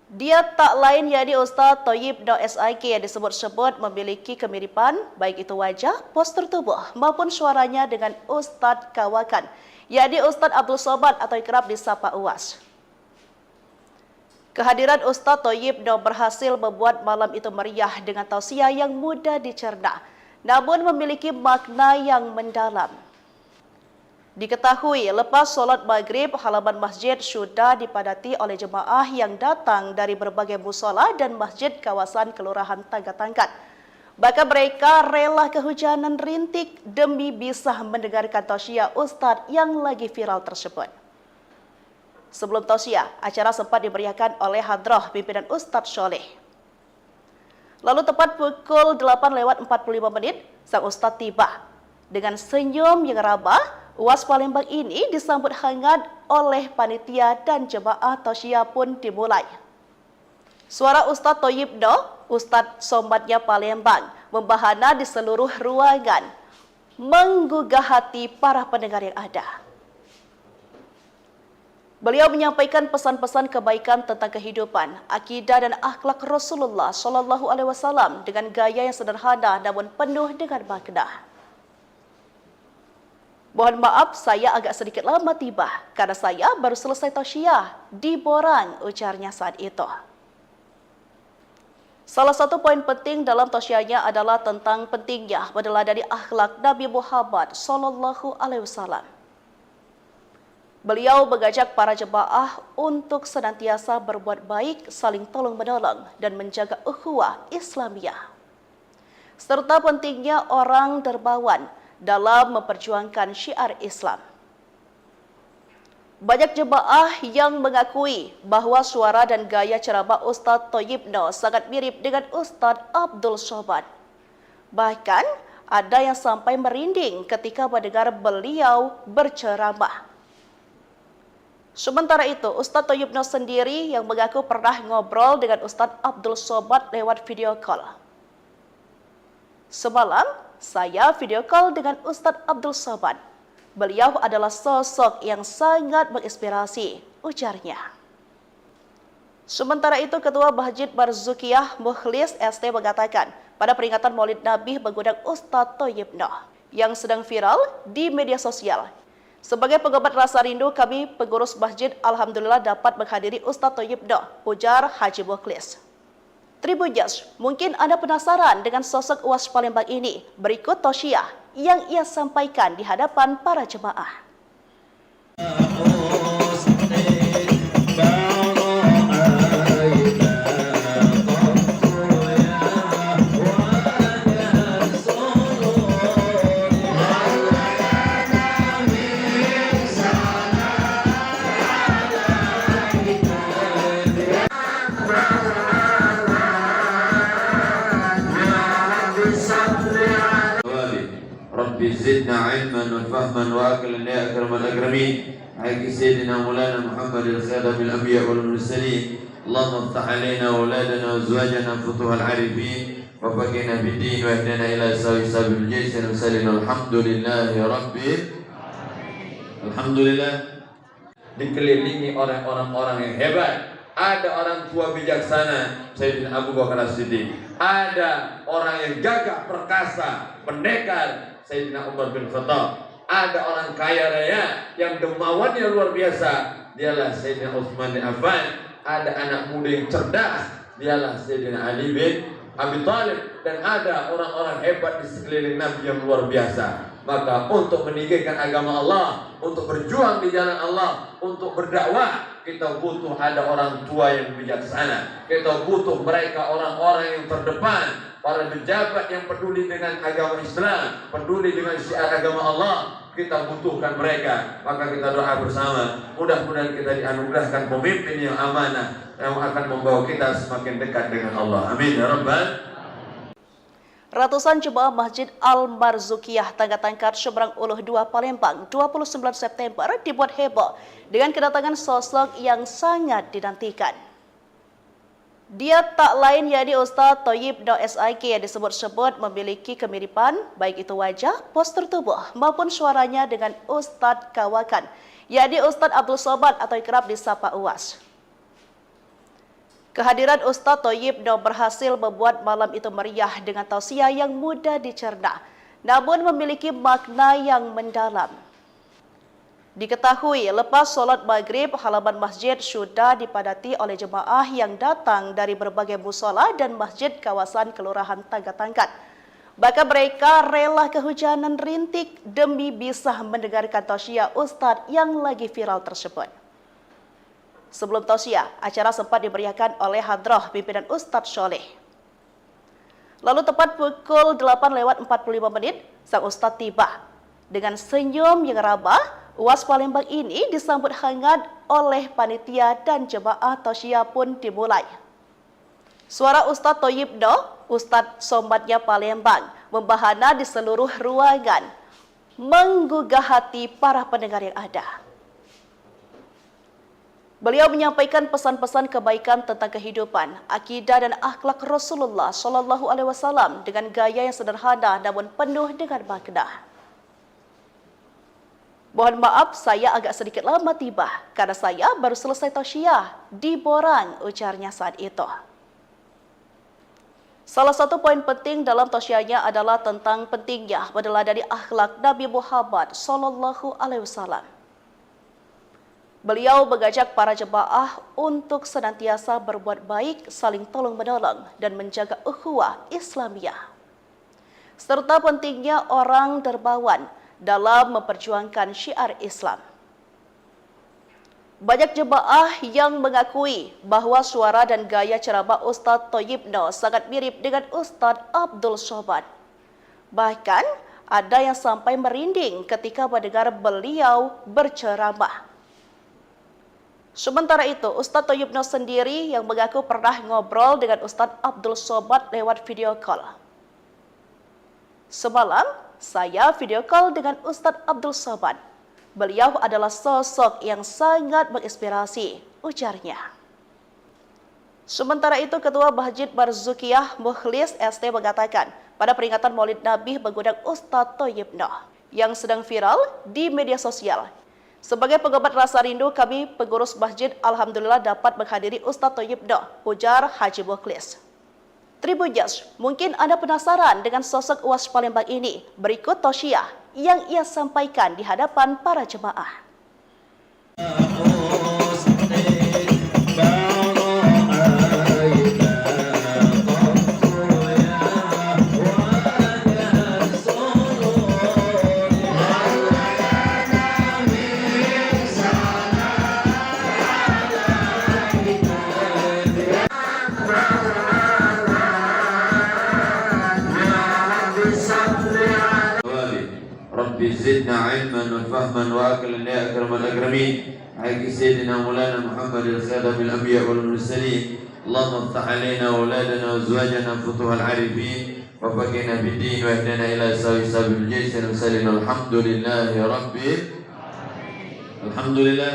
Dia tak lain yakni Ustadz Thayyib Noh SIK yang disebut-sebut memiliki kemiripan baik itu wajah, postur tubuh maupun suaranya dengan Ustadz Kawakan, yakni Ustadz Abdul Somad atau kerap disapa UAS. Kehadiran Ustadz Thayyib Noh berhasil membuat malam itu meriah dengan tausiah yang mudah dicerna, namun memiliki makna yang mendalam. Diketahui lepas sholat maghrib, halaman masjid sudah dipadati oleh jemaah yang datang dari berbagai musola dan masjid kawasan Kelurahan Tangga-Tangkat. Bahkan mereka rela kehujanan rintik demi bisa mendengarkan tausiah Ustadz yang lagi viral tersebut. Sebelum tausiah, acara sempat dimeriahkan oleh hadrah pimpinan Ustadz Soleh. Lalu tepat pukul 8:45 sang Ustadz tiba. Dengan senyum yang ramah, UAS Palembang ini disambut hangat oleh panitia dan jemaah tausiah pun dimulai. Suara Ustadz Thayyib Noh, Ustadz Somadnya Palembang, membahana di seluruh ruangan, menggugah hati para pendengar yang ada. Beliau menyampaikan pesan-pesan kebaikan tentang kehidupan, akidah dan akhlak Rasulullah SAW dengan gaya yang sederhana namun penuh dengan makna. Mohon maaf, saya agak sedikit lama tiba karena saya baru selesai tausiah di Borang, ujarnya saat itu. Salah satu poin penting dalam tausiahnya adalah tentang pentingnya meneladani akhlak Nabi Muhammad SAW. Beliau mengajak para jemaah untuk senantiasa berbuat baik, saling tolong-menolong, dan menjaga ukhuwah Islamiyah. Serta pentingnya orang dermawan dalam memperjuangkan syiar Islam. Banyak jemaah yang mengakui bahwa suara dan gaya ceramah Ustadz Thayyibno sangat mirip dengan Ustadz Abdul Somad. Bahkan, ada yang sampai merinding ketika mendengar beliau berceramah. Sementara itu, Ustadz Thayyibno sendiri yang mengaku pernah ngobrol dengan Ustadz Abdul Somad lewat video call. Semalam, saya video call dengan Ustadz Abdul Somad. Beliau adalah sosok yang sangat menginspirasi, ujarnya. Sementara itu, Ketua Masjid Barzukiyah Mukhlis ST mengatakan pada peringatan Maulid Nabi mengundang Ustadz Thayyibno yang sedang viral di media sosial. Sebagai pengobat rasa rindu, kami pengurus masjid alhamdulillah dapat menghadiri Ustadz Thayyibno, ujar Haji Mukhlis. Tribuners, mungkin Anda penasaran dengan sosok UAS Palembang ini. Berikut tausiah yang ia sampaikan di hadapan para jemaah. Rabbi zidna ilman wa fahman wa aqlan ya akramal akramin. Haqqi sayyidina Maulana Muhammadil khadamil anbiya wal mursalin. Allahumma iftah alaina auladana wa azwajana futuhal arifin wa faqina bid-din wa ihdina ila sabil jaysin wa sallallahu alhamdulillahi rabbil alhamdulillah. Dikelilingi oleh orang-orang yang hebat. Ada orang tua bijaksana, Sayyidina Abu Bakar As-Siddiq. Ada orang yang gagah perkasa, pendekar, Sayyidina Umar bin Khattab. Ada orang kaya raya yang dermawannya luar biasa, dialah Sayyidina Utsman bin Affan. Ada anak muda yang cerdas, dialah Sayyidina Ali bin Abi Thalib. Dan ada orang-orang hebat di sekeliling Nabi yang luar biasa. Maka untuk meninggikan agama Allah, untuk berjuang di jalan Allah, untuk berdakwah, kita butuh ada orang tua yang bijaksana. Kita butuh mereka orang-orang yang terdepan, para pejabat yang peduli dengan agama Islam, peduli dengan syiar agama Allah. Kita butuhkan mereka. Maka kita doa bersama, mudah-mudahan kita dianugerahkan pemimpin yang amanah, yang akan membawa kita semakin dekat dengan Allah. Amin ya rabbal. Ratusan jemaah Masjid Al-Marzukiyah Tangga-Tangkar Seberang Uluh 2 Palembang 29 September dibuat heboh dengan kedatangan sosok yang sangat dinantikan. Dia tak lain yakni Ustadz Thayyibno SIK yang disebut-sebut memiliki kemiripan baik itu wajah, postur tubuh maupun suaranya dengan Ustadz Kawakan, yakni Ustadz Abdul Somad atau kerap disapa UAS. Kehadiran Ustadz Thayyibno berhasil membuat malam itu meriah dengan tausiah yang mudah dicerna, namun memiliki makna yang mendalam. Diketahui lepas sholat maghrib, halaman masjid sudah dipadati oleh jemaah yang datang dari berbagai musola dan masjid kawasan Kelurahan Tangga-Tangkar. Bahkan mereka rela kehujanan rintik demi bisa mendengarkan tausiah Ustadz yang lagi viral tersebut. Sebelum tausiah, acara sempat dimeriahkan oleh hadrah pimpinan Ustadz Soleh. Lalu tepat pukul 8:45 sang Ustadz tiba. Dengan senyum yang ramah, UAS Palembang ini disambut hangat oleh panitia dan jemaah tausiah pun dimulai. Suara Ustadz Thayyibno, Ustadz Somadnya Palembang, membahana di seluruh ruangan, menggugah hati para pendengar yang ada. Beliau menyampaikan pesan-pesan kebaikan tentang kehidupan, akidah dan akhlak Rasulullah SAW dengan gaya yang sederhana namun penuh dengan makna. Mohon maaf, saya agak sedikit lama tiba karena saya baru selesai tausiah di Borang, ujarnya saat itu. Salah satu poin penting dalam tausiahnya adalah tentang pentingnya meneladani akhlak Nabi Muhammad SAW. Beliau mengajak para jemaah untuk senantiasa berbuat baik, saling tolong-menolong, dan menjaga ukhuwah Islamiyah. Serta pentingnya orang dermawan dalam memperjuangkan syiar Islam. Banyak jemaah yang mengakui bahwa suara dan gaya ceramah Ustadz Thayyibno sangat mirip dengan Ustadz Abdul Somad. Bahkan, ada yang sampai merinding ketika mendengar beliau berceramah. Sementara itu, Ustadz Thayyibno sendiri yang mengaku pernah ngobrol dengan Ustadz Abdul Somad lewat video call. Semalam, saya video call dengan Ustadz Abdul Somad. Beliau adalah sosok yang sangat menginspirasi, ujarnya. Sementara itu, Ketua Masjid Barzukiyah Mukhlis ST mengatakan, pada peringatan Maulid Nabi mengundang Ustadz Thayyibno yang sedang viral di media sosial. Sebagai pengobat rasa rindu, kami pengurus masjid alhamdulillah dapat menghadiri Ustadz Thayyibno, ujar Haji Mukhlis. Tribuners, mungkin Anda penasaran dengan sosok UAS Palembang ini. Berikut tausiah yang ia sampaikan di hadapan para jemaah. Rabbi zidna ilman wa fahman wa aqlan ya akramal akramin. Haqqi sayyidina Maulana Muhammad al-Khatamil Anbiya wal Mursalin. Allahumma iftah alaina auladana wa azwajana futuhal arifin wa faqina bid-din wa ihdina ila sabil jaysin wa sallim alhamdulillahi rabbil alhamdulillah.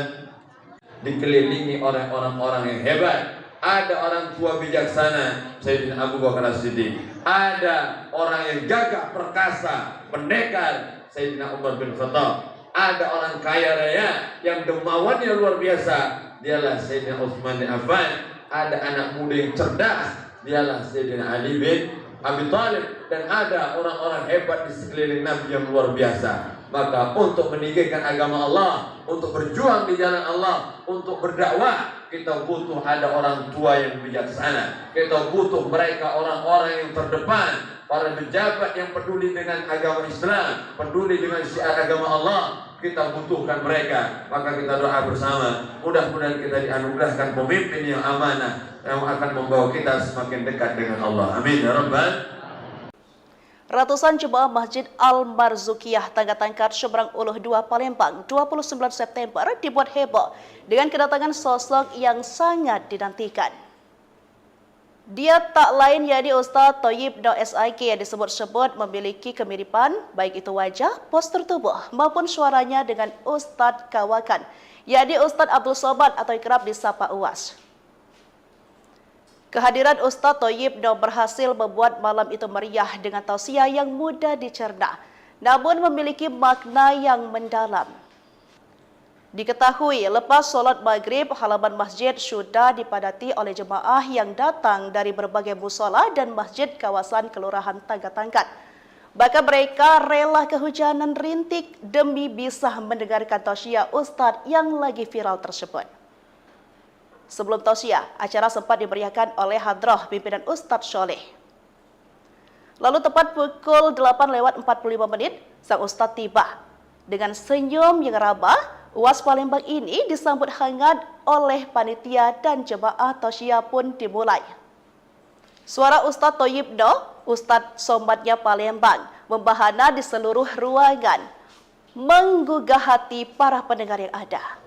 Dikelilingi oleh orang-orang yang hebat. Ada orang tua bijaksana, Sayyidina Abu Bakar As-Siddiq. Ada orang yang gagah perkasa, pendekar, Sayyidina Umar bin Khattab. Ada orang kaya raya yang dermawannya luar biasa, dialah Sayyidina Utsman bin Affan. Ada anak muda yang cerdas, dialah Sayyidina Ali bin Abi Thalib. Dan ada orang-orang hebat di sekeliling Nabi yang luar biasa. Maka untuk meninggikan agama Allah, untuk berjuang di jalan Allah, untuk berdakwah, kita butuh ada orang tua yang bijaksana. Kita butuh mereka orang-orang yang terdepan, para pejabat yang peduli dengan agama Islam, peduli dengan syiar agama Allah. Kita butuhkan mereka. Maka kita doa bersama, mudah-mudahan kita dianugerahkan pemimpin yang amanah, yang akan membawa kita semakin dekat dengan Allah. Amin ya rabbal. Ratusan jemaah Masjid Al-Barzukiyah Tangga Tangkat Seberang Uluh 2 Palembang 29 September dibuat heboh dengan kedatangan sosok yang sangat dinantikan. Dia tak lain yakni Ustadz Thayyibno SIK yang disebut-sebut memiliki kemiripan baik itu wajah, postur tubuh maupun suaranya dengan Ustadz Kawakan, yakni Ustadz Abdul Somad atau kerap disapa UAS. Kehadiran Ustadz Thayyibno berhasil membuat malam itu meriah dengan tausiah yang mudah dicerna, namun memiliki makna yang mendalam. Diketahui lepas sholat maghrib, halaman masjid sudah dipadati oleh jemaah yang datang dari berbagai musola dan masjid kawasan Kelurahan Tangga Tangkat. Bahkan mereka rela kehujanan rintik demi bisa mendengarkan tausiah Ustadz yang lagi viral tersebut. Sebelum tausiah, acara sempat dimeriahkan oleh hadrah pimpinan Ustadz Soleh. Lalu tepat pukul 8:45 sang Ustadz tiba. Dengan senyum yang ramah, UAS Palembang ini disambut hangat oleh panitia dan jemaah tausiah pun dimulai. Suara Ustadz Thayyibno, Ustadz Somadnya Palembang, membahana di seluruh ruangan, menggugah hati para pendengar yang ada.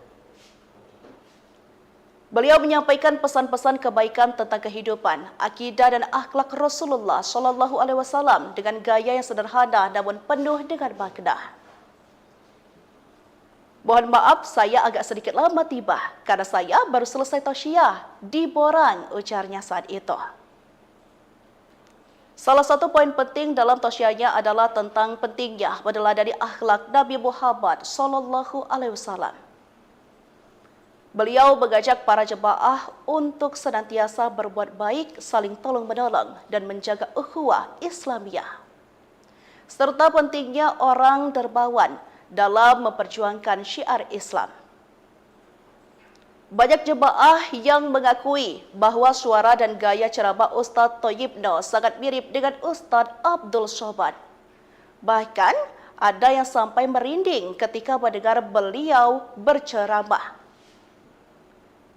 Beliau menyampaikan pesan-pesan kebaikan tentang kehidupan, akidah dan akhlak Rasulullah SAW dengan gaya yang sederhana namun penuh dengan makna. Mohon maaf saya agak sedikit lama tiba karena saya baru selesai tausiah di Borang, ujarnya saat itu. Salah satu poin penting dalam tausiahnya adalah tentang pentingnya meneladani akhlak Nabi Muhammad SAW. Beliau mengajak para jemaah untuk senantiasa berbuat baik, saling tolong-menolong, dan menjaga ukhuwah Islamiyah. Serta pentingnya orang dermawan dalam memperjuangkan syiar Islam. Banyak jemaah yang mengakui bahwa suara dan gaya ceramah Ustadz Thayyibno sangat mirip dengan Ustadz Abdul Somad. Bahkan ada yang sampai merinding ketika mendengar beliau berceramah.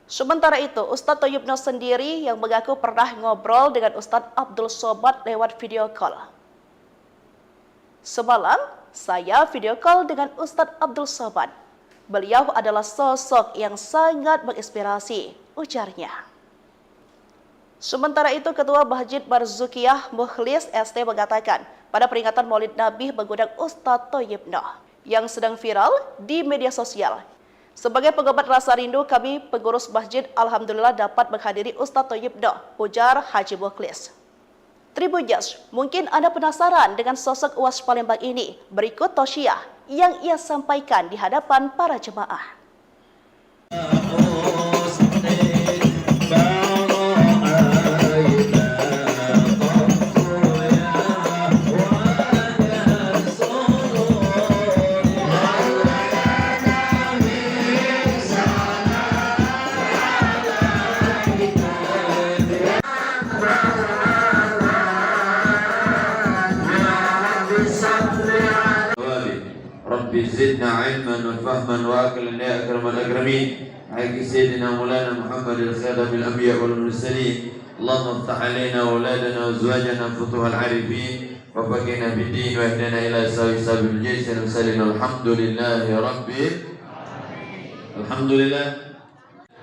Sementara itu, Ustadz Thayyibno sendiri yang mengaku pernah ngobrol dengan Ustadz Abdul Somad lewat video call. Semalam, saya video call dengan Ustadz Abdul Somad. Beliau adalah sosok yang sangat menginspirasi, ujarnya. Sementara itu, Ketua Masjid Barzukiyah Mukhlis ST mengatakan, pada peringatan Maulid Nabi mengundang Ustadz Thayyib Noh yang sedang viral di media sosial. Sebagai pengobat rasa rindu, kami pengurus masjid alhamdulillah dapat menghadiri Ustadz Thayyib Noh, ujar Haji Mukhlis. Tribuners, mungkin Anda penasaran dengan sosok UAS Palembang ini. Berikut tausiah yang ia sampaikan di hadapan para jemaah. Rabbi zidna ilman wa fahman wa aqlan ya akramal akramin. Haqqi sayyidina Maulana Muhammadin khadamil anbiya wal mursalin. Allahumma iftah alaina auladana wa azwajana futuhal arifin wa faqina bid din wa ihdina ila sabil jaysin wa sallim alhamdulillahi rabbil alhamdulillah.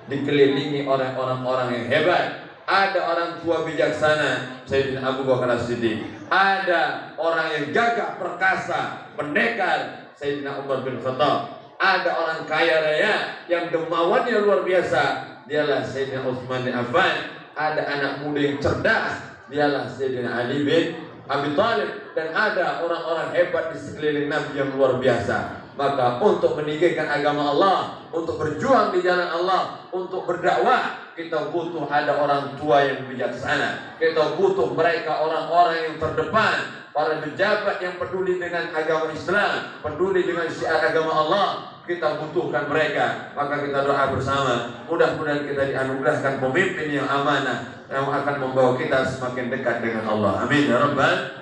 Dikelilingi oleh orang-orang yang hebat. Ada orang tua bijaksana, Sayyidina Abu Bakar As-Siddiq. Ada orang yang gagah perkasa, pendekar, Sayyidina Umar bin Khattab. Ada orang kaya raya yang dermawannya luar biasa, dialah Sayyidina Utsman bin Affan. Ada anak muda yang cerdas, dialah Sayyidina Ali bin Abi Thalib. Dan ada orang-orang hebat di sekeliling Nabi yang luar biasa. Maka untuk meninggikan agama Allah, untuk berjuang di jalan Allah, untuk berdakwah, kita butuh ada orang tua yang bijaksana. Kita butuh mereka orang-orang yang terdepan, para pejabat yang peduli dengan agama Islam, peduli dengan syiar agama Allah. Kita butuhkan mereka. Maka kita doa bersama, mudah-mudahan kita dianugerahkan pemimpin yang amanah, yang akan membawa kita semakin dekat dengan Allah. Amin ya rabbal.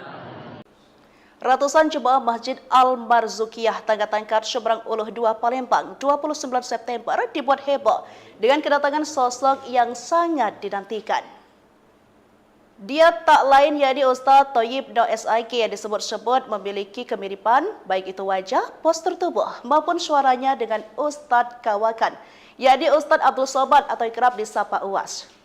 Ratusan jemaah Masjid Al-Barzukiyah Tangga-Tangkat Seberang Uluh 2 Palembang 29 September dibuat heboh dengan kedatangan sosok yang sangat dinantikan. Dia tak lain yakni Ustadz Thayyib Noh SIK yang disebut-sebut memiliki kemiripan baik itu wajah, postur tubuh maupun suaranya dengan Ustadz Kawakan, yakni Ustadz Abdul Somad atau kerap disapa UAS.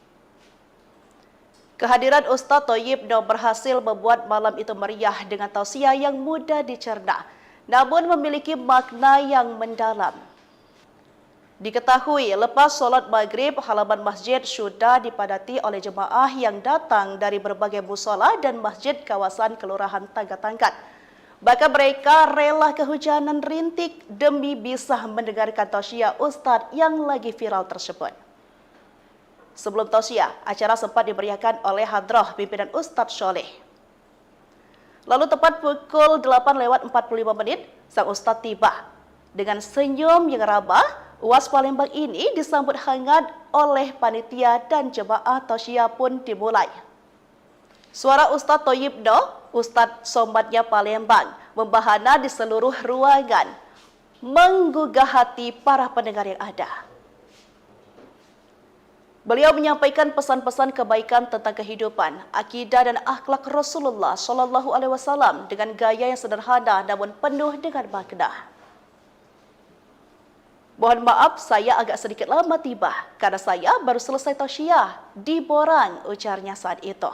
Kehadiran Ustadz Thayyib Noh berhasil membuat malam itu meriah dengan tausiah yang mudah dicerna, namun memiliki makna yang mendalam. Diketahui lepas sholat maghrib, halaman masjid sudah dipadati oleh jemaah yang datang dari berbagai musola dan masjid kawasan Kelurahan Tangga-Tangkat. Bahkan mereka rela kehujanan rintik demi bisa mendengarkan tausiah Ustadz yang lagi viral tersebut. Sebelum tausiah, acara sempat dimeriahkan oleh hadrah pimpinan Ustadz Soleh. Lalu tepat pukul 8:45 sang Ustadz tiba. Dengan senyum yang ramah, UAS Palembang ini disambut hangat oleh panitia dan jemaah tausiah pun dimulai. Suara Ustadz Thayyib Noh, Ustadz Somadnya Palembang, membahana di seluruh ruangan, menggugah hati para pendengar yang ada. Beliau menyampaikan pesan-pesan kebaikan tentang kehidupan, akidah dan akhlak Rasulullah SAW dengan gaya yang sederhana namun penuh dengan makna. Mohon maaf, saya agak sedikit lama tiba karena saya baru selesai tausiah di Borang, ujarnya saat itu.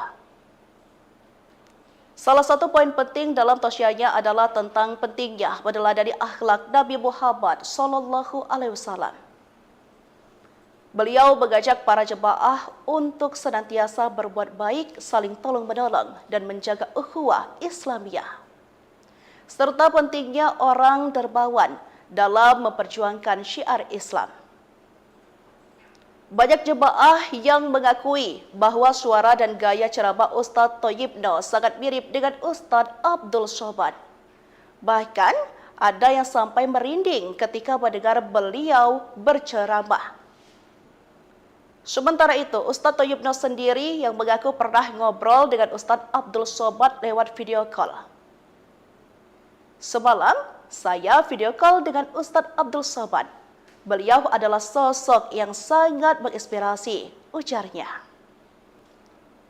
Salah satu poin penting dalam tausiahnya adalah tentang pentingnya meneladani akhlak Nabi Muhammad SAW. Beliau mengajak para jemaah untuk senantiasa berbuat baik, saling tolong-menolong, dan menjaga ukhuwah Islamiyah. Serta pentingnya orang dermawan dalam memperjuangkan syiar Islam. Banyak jemaah yang mengakui bahwa suara dan gaya ceramah Ustadz Thayyib Noh sangat mirip dengan Ustadz Abdul Somad. Bahkan ada yang sampai merinding ketika mendengar beliau berceramah. Sementara itu, Ustadz Thayyib Noh sendiri yang mengaku pernah ngobrol dengan Ustadz Abdul Somad lewat video call. Semalam, saya video call dengan Ustadz Abdul Somad. Beliau adalah sosok yang sangat menginspirasi, ujarnya.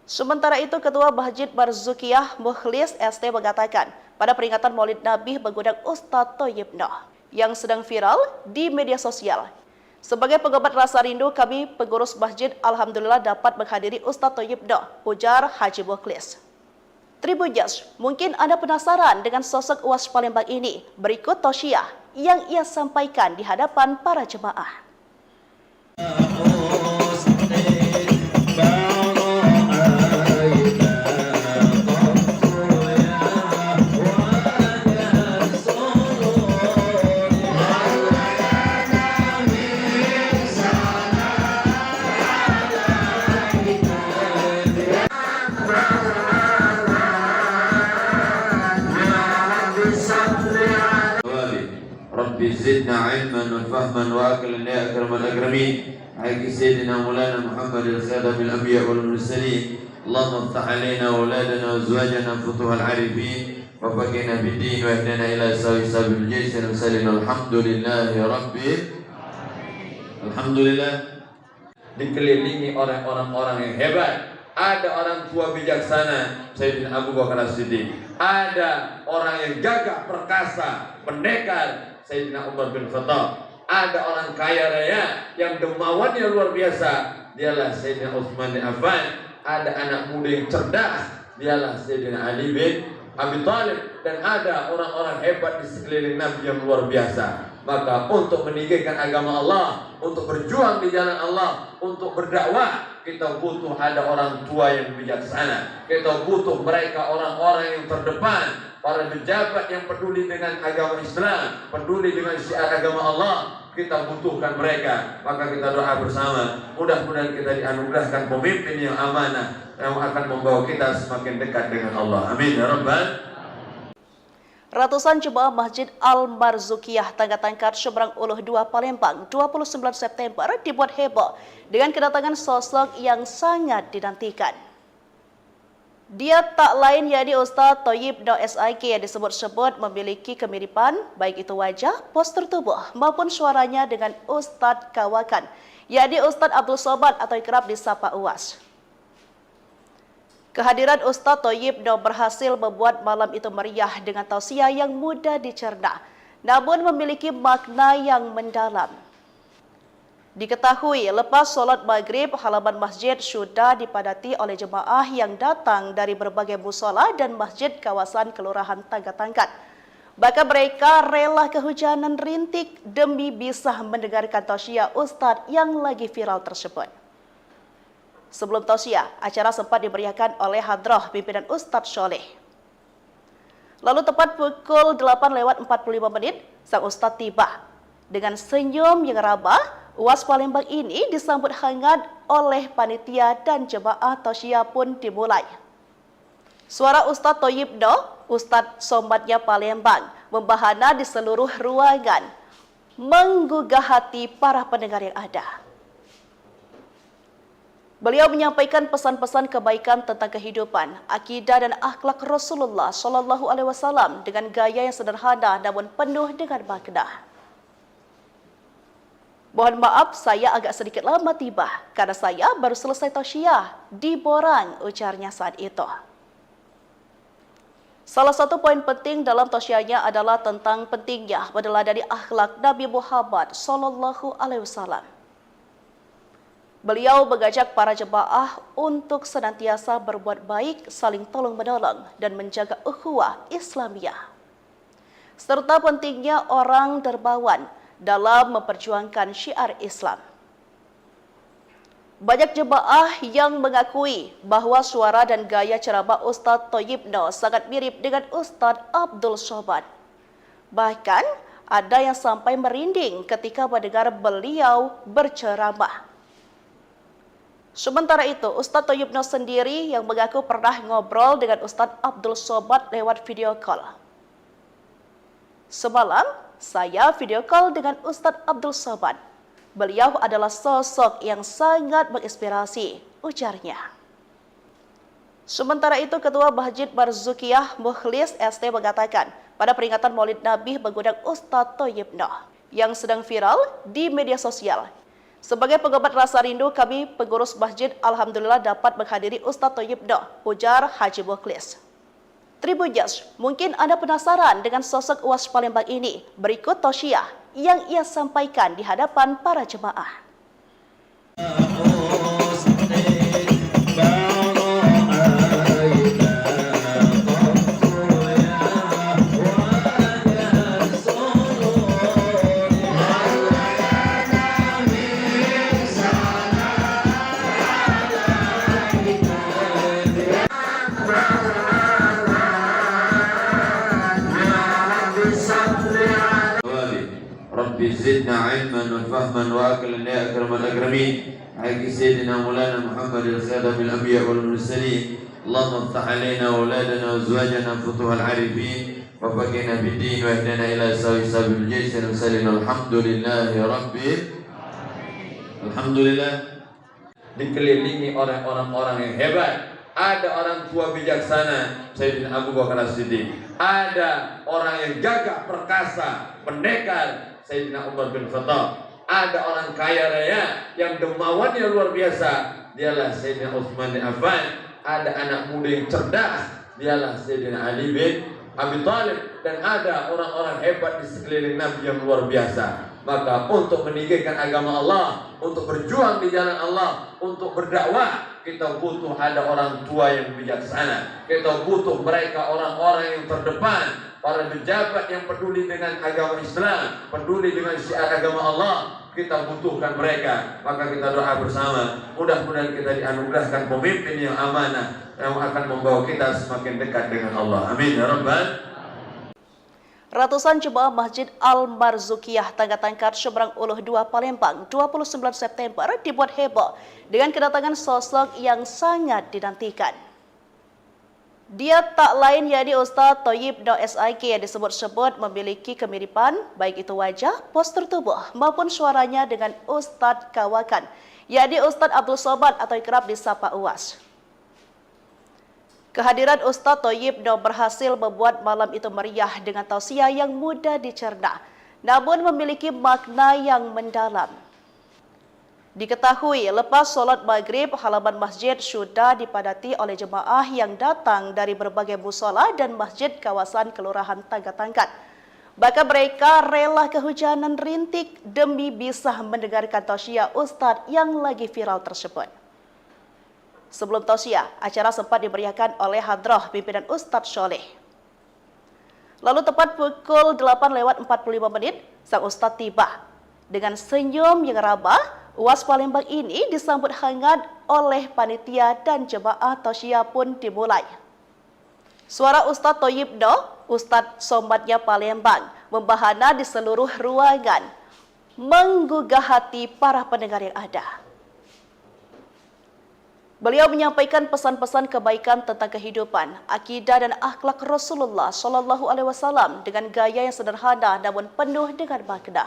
Sementara itu, Ketua Masjid Barzukiyah Mukhlis ST mengatakan, pada peringatan Maulid Nabi mengundang Ustadz Thayyib Noh yang sedang viral di media sosial. Sebagai pengobat rasa rindu, kami pengurus masjid alhamdulillah dapat menghadiri Ustaz Thayyib Noh, ujar Haji Mukhlis. Tribuners, mungkin Anda penasaran dengan sosok UAS Palembang ini. Berikut tausiah yang ia sampaikan di hadapan para jemaah. Rabbi zidna ilman wa fahman wa aqlan ya akramal akramin. Haqqi sayyidina Maulana Muhammad al-Khatamil Anbiya wal Mursalin. Allahumma iftah alaina auladana wa azwajana futuhal arifin wa faqina bid-din wa ihdina ila sabil jaysin wa sallim alhamdulillahi rabbil alhamdulillah. Dikelilingi oleh orang-orang yang hebat. Ada orang tua bijaksana Sayyidina Abu Bakar As-Siddiq. Ada orang yang gagah perkasa, pendekar Sayyidina Umar bin Khattab. Ada orang kaya raya yang dermawannya luar biasa, dialah Sayyidina Utsman bin Affan. Ada anak muda yang cerdas, dialah Sayyidina Ali bin Abi Thalib. Dan ada orang-orang hebat di sekeliling Nabi yang luar biasa. Maka untuk meninggikan agama Allah, untuk berjuang di jalan Allah, untuk berdakwah, kita butuh ada orang tua yang bijaksana. Kita butuh mereka orang-orang yang terdepan, para pejabat yang peduli dengan agama Islam, peduli dengan syiar agama Allah. Kita butuhkan mereka. Maka kita doa bersama, mudah-mudahan kita dianugerahkan pemimpin yang amanah, yang akan membawa kita semakin dekat dengan Allah. Amin ya rabbal. Ratusan jemaah Masjid Al-Marzukiyah Tangga-Tangkat Seberang Uluh 2 Palembang 29 September dibuat heboh dengan kedatangan sosok yang sangat dinantikan. Dia tak lain yakni Ustaz Thayyib Noh SIK yang disebut-sebut memiliki kemiripan baik itu wajah, postur tubuh maupun suaranya dengan Ustadz Kawakan, yakni Ustadz Abdul Somad atau kerap disapa UAS. Kehadiran Ustaz Thayyib Noh berhasil membuat malam itu meriah dengan tausiah yang mudah dicerna, namun memiliki makna yang mendalam. Diketahui lepas solat maghrib, halaman masjid sudah dipadati oleh jemaah yang datang dari berbagai musola dan masjid kawasan Kelurahan Tangga-Tangkat. Bahkan mereka rela kehujanan rintik demi bisa mendengarkan tausiah Ustadz yang lagi viral tersebut. Sebelum tausiah, acara sempat dimeriahkan oleh hadrah pimpinan Ustadz Soleh. Lalu tepat pukul 8:45 sang Ustadz tiba. Dengan senyum yang ramah, UAS Palembang ini disambut hangat oleh panitia dan jemaah tausiah pun dimulai. Suara Ustadz Thayyib Noh, Ustadz Somadnya Palembang, membahana di seluruh ruangan, menggugah hati para pendengar yang ada. Beliau menyampaikan pesan-pesan kebaikan tentang kehidupan, akidah dan akhlak Rasulullah SAW dengan gaya yang sederhana namun penuh dengan makna. Mohon maaf saya agak sedikit lama tiba karena saya baru selesai tausiah di Borang, ujarnya saat itu. Salah satu poin penting dalam tausiahnya adalah tentang pentingnya meneladani akhlak Nabi Muhammad SAW. Beliau mengajak para jemaah untuk senantiasa berbuat baik, saling tolong-menolong, dan menjaga ukhuwah Islamiyah. Serta pentingnya orang dermawan dalam memperjuangkan syiar Islam. Banyak jemaah yang mengakui bahwa suara dan gaya ceramah Ustadz Thayyib Noh sangat mirip dengan Ustadz Abdul Somad. Bahkan ada yang sampai merinding ketika mendengar beliau berceramah. Sementara itu, Ustadz Thayyib Noh sendiri yang mengaku pernah ngobrol dengan Ustadz Abdul Somad lewat video call. Semalam, saya video call dengan Ustadz Abdul Somad. Beliau adalah sosok yang sangat menginspirasi, ujarnya. Sementara itu, Ketua Masjid Marzukiyah Mukhlis ST mengatakan, pada peringatan Maulid Nabi mengundang Ustadz Thayyib Noh yang sedang viral di media sosial. Sebagai pengobat rasa rindu, kami pengurus masjid alhamdulillah dapat menghadiri Ustadz Thayyib Noh, ujar Haji Mukhlis. Tribunjas, mungkin Anda penasaran dengan sosok UAS Palembang ini. Berikut tausiah yang ia sampaikan di hadapan para jemaah. Rabbi zidna ilman wa fahman wa aqlan ya akramal akramin. Haqqi sayyidina Maulana Muhammadin khadamil anbiya wal mursalin. Allahumma iftah alaina auladana wa azwajana futuhal arifin wa faqina bid din wa ihdina ila sabil jaysin wa sallallahu alhamdulillahi rabbil alhamdulillah. Dikelilingi oleh orang-orang yang hebat. Ada orang tua bijaksana Sayyidina Abu Bakar As-Siddiq. Ada orang yang gagah perkasa, pendekar Sayyidina Umar bin Khattab. Ada orang kaya raya yang dermawannya luar biasa, dialah Sayyidina Utsman bin Affan. Ada anak muda yang cerdas, dialah Sayyidina Ali bin Abi Thalib. Dan ada orang-orang hebat di sekeliling Nabi yang luar biasa. Maka untuk meninggikan agama Allah, untuk berjuang di jalan Allah, untuk berdakwah, kita butuh ada orang tua yang bijaksana. Kita butuh mereka orang-orang yang terdepan, para pejabat yang peduli dengan agama Islam, peduli dengan syiar agama Allah. Kita butuhkan mereka. Maka kita doa bersama, mudah-mudahan kita dianugerahkan pemimpin yang amanah, yang akan membawa kita semakin dekat dengan Allah. Amin ya rabbal. Ratusan jemaah Masjid Al-Marzukiyah Tangga-Tangkat Seberang Uluh 2 Palembang 29 September dibuat heboh dengan kedatangan sosok yang sangat dinantikan. Dia tak lain yakni Ustaz Thayyib Daud SIK yang disebut-sebut memiliki kemiripan baik itu wajah, postur tubuh maupun suaranya dengan Ustaz Kawakan, yakni Ustaz Abdul Somad atau kerap disapa UAS. Kehadiran Ustaz Thayyib Daud berhasil membuat malam itu meriah dengan tausiah yang mudah dicerna, namun memiliki makna yang mendalam. Diketahui lepas solat maghrib, halaman masjid sudah dipadati oleh jemaah yang datang dari berbagai musola dan masjid kawasan Kelurahan Tangga-Tangkat. Bahkan mereka rela kehujanan rintik demi bisa mendengarkan tausiah Ustaz yang lagi viral tersebut. Sebelum tausiah, acara sempat dimeriahkan oleh hadrah pimpinan Ustaz Soleh. Lalu tepat pukul 8:45 sang Ustaz tiba. Dengan senyum yang ramah, UAS Palembang ini disambut hangat oleh panitia dan jemaah tausiah pun dimulai. Suara Ustaz Thayyib Daud, Ustaz Somadnya Palembang, membahana di seluruh ruangan, menggugah hati para pendengar yang ada. Beliau menyampaikan pesan-pesan kebaikan tentang kehidupan, akidah dan akhlak Rasulullah SAW dengan gaya yang sederhana namun penuh dengan makna.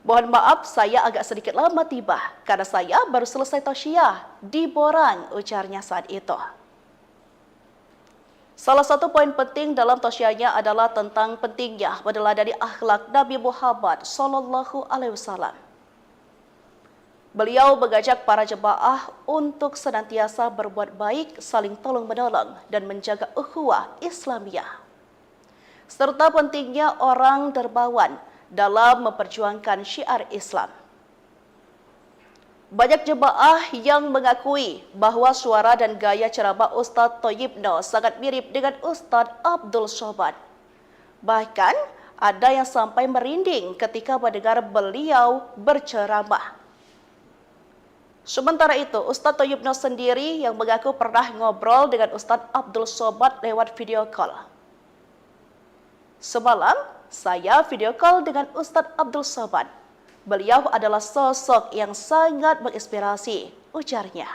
Mohon maaf saya agak sedikit lama tiba karena saya baru selesai tausiah di Borang, ujarnya saat itu. Salah satu poin penting dalam tausiahnya adalah tentang pentingnya meneladani akhlak Nabi Muhammad SAW. Beliau mengajak para jemaah untuk senantiasa berbuat baik, saling tolong-menolong, dan menjaga ukhuwah Islamiyah. Serta pentingnya orang dermawan dalam memperjuangkan syiar Islam. Banyak jemaah yang mengakui bahwa suara dan gaya ceramah Ustaz Thayyib Daud sangat mirip dengan Ustaz Abdul Somad. Bahkan ada yang sampai merinding ketika mendengar beliau berceramah. Sementara itu, Ustaz Thayyib Daud sendiri yang mengaku pernah ngobrol dengan Ustaz Abdul Somad lewat video call. Semalam, saya video call dengan Ustaz Abdul Somad. Beliau adalah sosok yang sangat menginspirasi, ujarnya.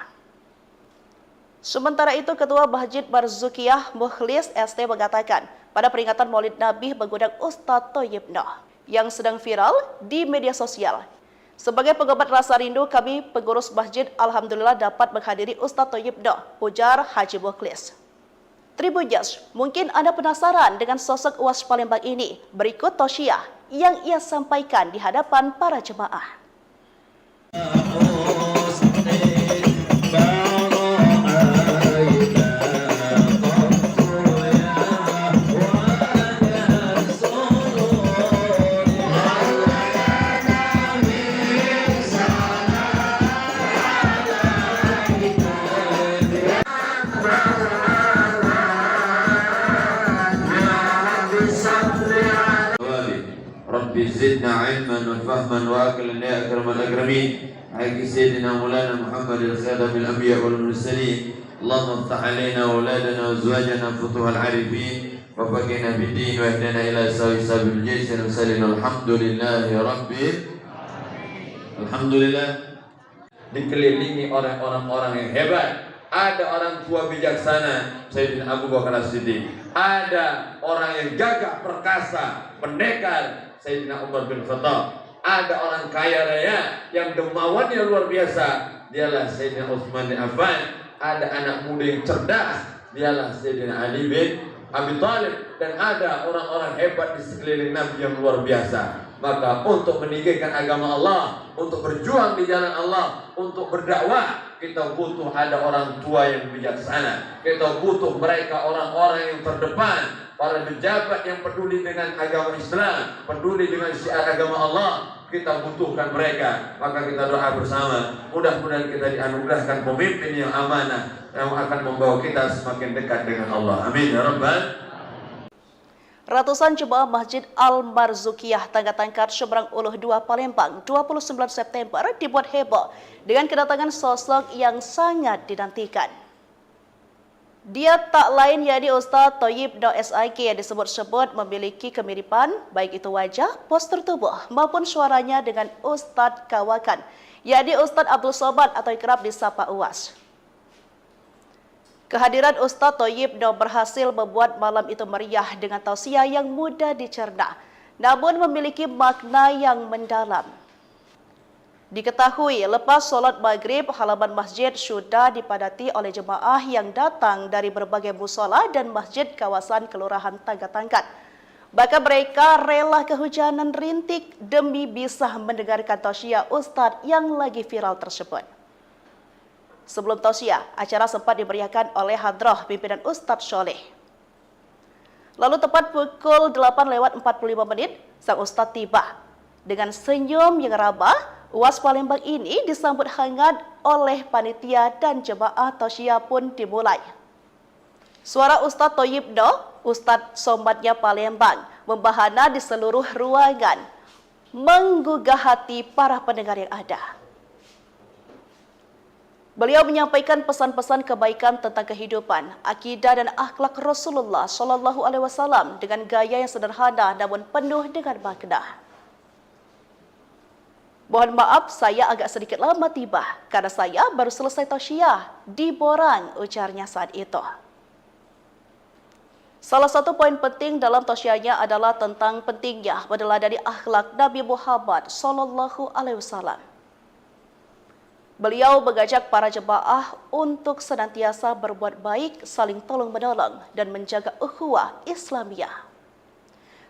Sementara itu, Ketua Masjid Marzukiyah Mukhlis ST mengatakan, pada peringatan Maulid Nabi mengundang Ustaz Thayyib Daud yang sedang viral di media sosial. Sebagai pengobat rasa rindu, kami pengurus masjid alhamdulillah dapat menghadiri Ustaz Thayyib Daud, ujar Haji Mukhlis. Tribunjas, mungkin Anda penasaran dengan sosok UAS Palembang ini. Berikut tausiah yang ia sampaikan di hadapan para jemaah. زدنا علما وفهما وأكلا يا أكرم الأكرمين. حق سيدنا مولانا محمد الخاتم الأنبياء والمرسلين. اللهم افتح علينا أولادنا وأزواجنا فتوح العارفين وفقنا في الدين واهدنا إلى سوي سبيل الجيش المرسلين. الحمد لله رب Alhamdulillah, dikelilingi oleh orang-orang yang hebat. Ada orang tua bijaksana, Sayyidina Abu Bakar As-Siddiq. Ada orang yang gagah perkasa, pendekar, Sayyidina Umar bin Khattab. Ada orang kaya raya yang dermawannya luar biasa, dialah Sayyidina Utsman bin Affan. Ada anak muda yang cerdas, dialah Sayyidina Ali bin Abi Thalib. Dan ada orang-orang hebat di sekeliling Nabi yang luar biasa. Maka untuk meninggikan agama Allah, untuk berjuang di jalan Allah, untuk berdakwah, kita butuh ada orang tua yang bijaksana. Kita butuh mereka orang-orang yang terdepan, para pejabat yang peduli dengan agama Islam, peduli dengan syiar agama Allah. Kita butuhkan mereka. Maka kita doa bersama, mudah-mudahan kita dianugerahkan pemimpin yang amanah, yang akan membawa kita semakin dekat dengan Allah. Amin ya rabbal. Ratusan jemaah Masjid Al-Marzukiyah Tangga-Tangkat Seberang Uluh 2 Palembang 29 September dibuat heboh dengan kedatangan sosok yang sangat dinantikan. Dia tak lain yakni Ustaz Thayyib Daud SIK yang disebut-sebut memiliki kemiripan baik itu wajah, postur tubuh maupun suaranya dengan Ustaz Kawakan, yakni Ustaz Abdul Somad atau kerap disapa Uwas. Kehadiran Ustaz Thayyib Daud berhasil membuat malam itu meriah dengan tausiah yang mudah dicerna, namun memiliki makna yang mendalam. Diketahui lepas solat maghrib, halaman masjid sudah dipadati oleh jemaah yang datang dari berbagai musola dan masjid kawasan Kelurahan Tangga-Tangkat. Bahkan mereka rela kehujanan rintik demi bisa mendengarkan tausiah Ustaz yang lagi viral tersebut. Sebelum tausiah, acara sempat dimeriahkan oleh hadrah pimpinan Ustaz Soleh. Lalu tepat pukul 8:45 sang Ustaz tiba. Dengan senyum yang ramah, Uwas Palembang ini disambut hangat oleh panitia dan jemaah tausiah pun dimulai. Suara Ustaz Thayyib Daud, Ustaz Somadnya Palembang, membahana di seluruh ruangan, menggugah hati para pendengar yang ada. Beliau menyampaikan pesan-pesan kebaikan tentang kehidupan, akidah dan akhlak Rasulullah SAW dengan gaya yang sederhana namun penuh dengan makna. Mohon maaf, saya agak sedikit lama tiba karena saya baru selesai tausiah di Borang, ujarnya saat itu. Salah satu poin penting dalam tausiahnya adalah tentang pentingnya meneladani akhlak Nabi Muhammad SAW. Beliau mengajak para jemaah untuk senantiasa berbuat baik, saling tolong-menolong, dan menjaga ukhuwah Islamiyah.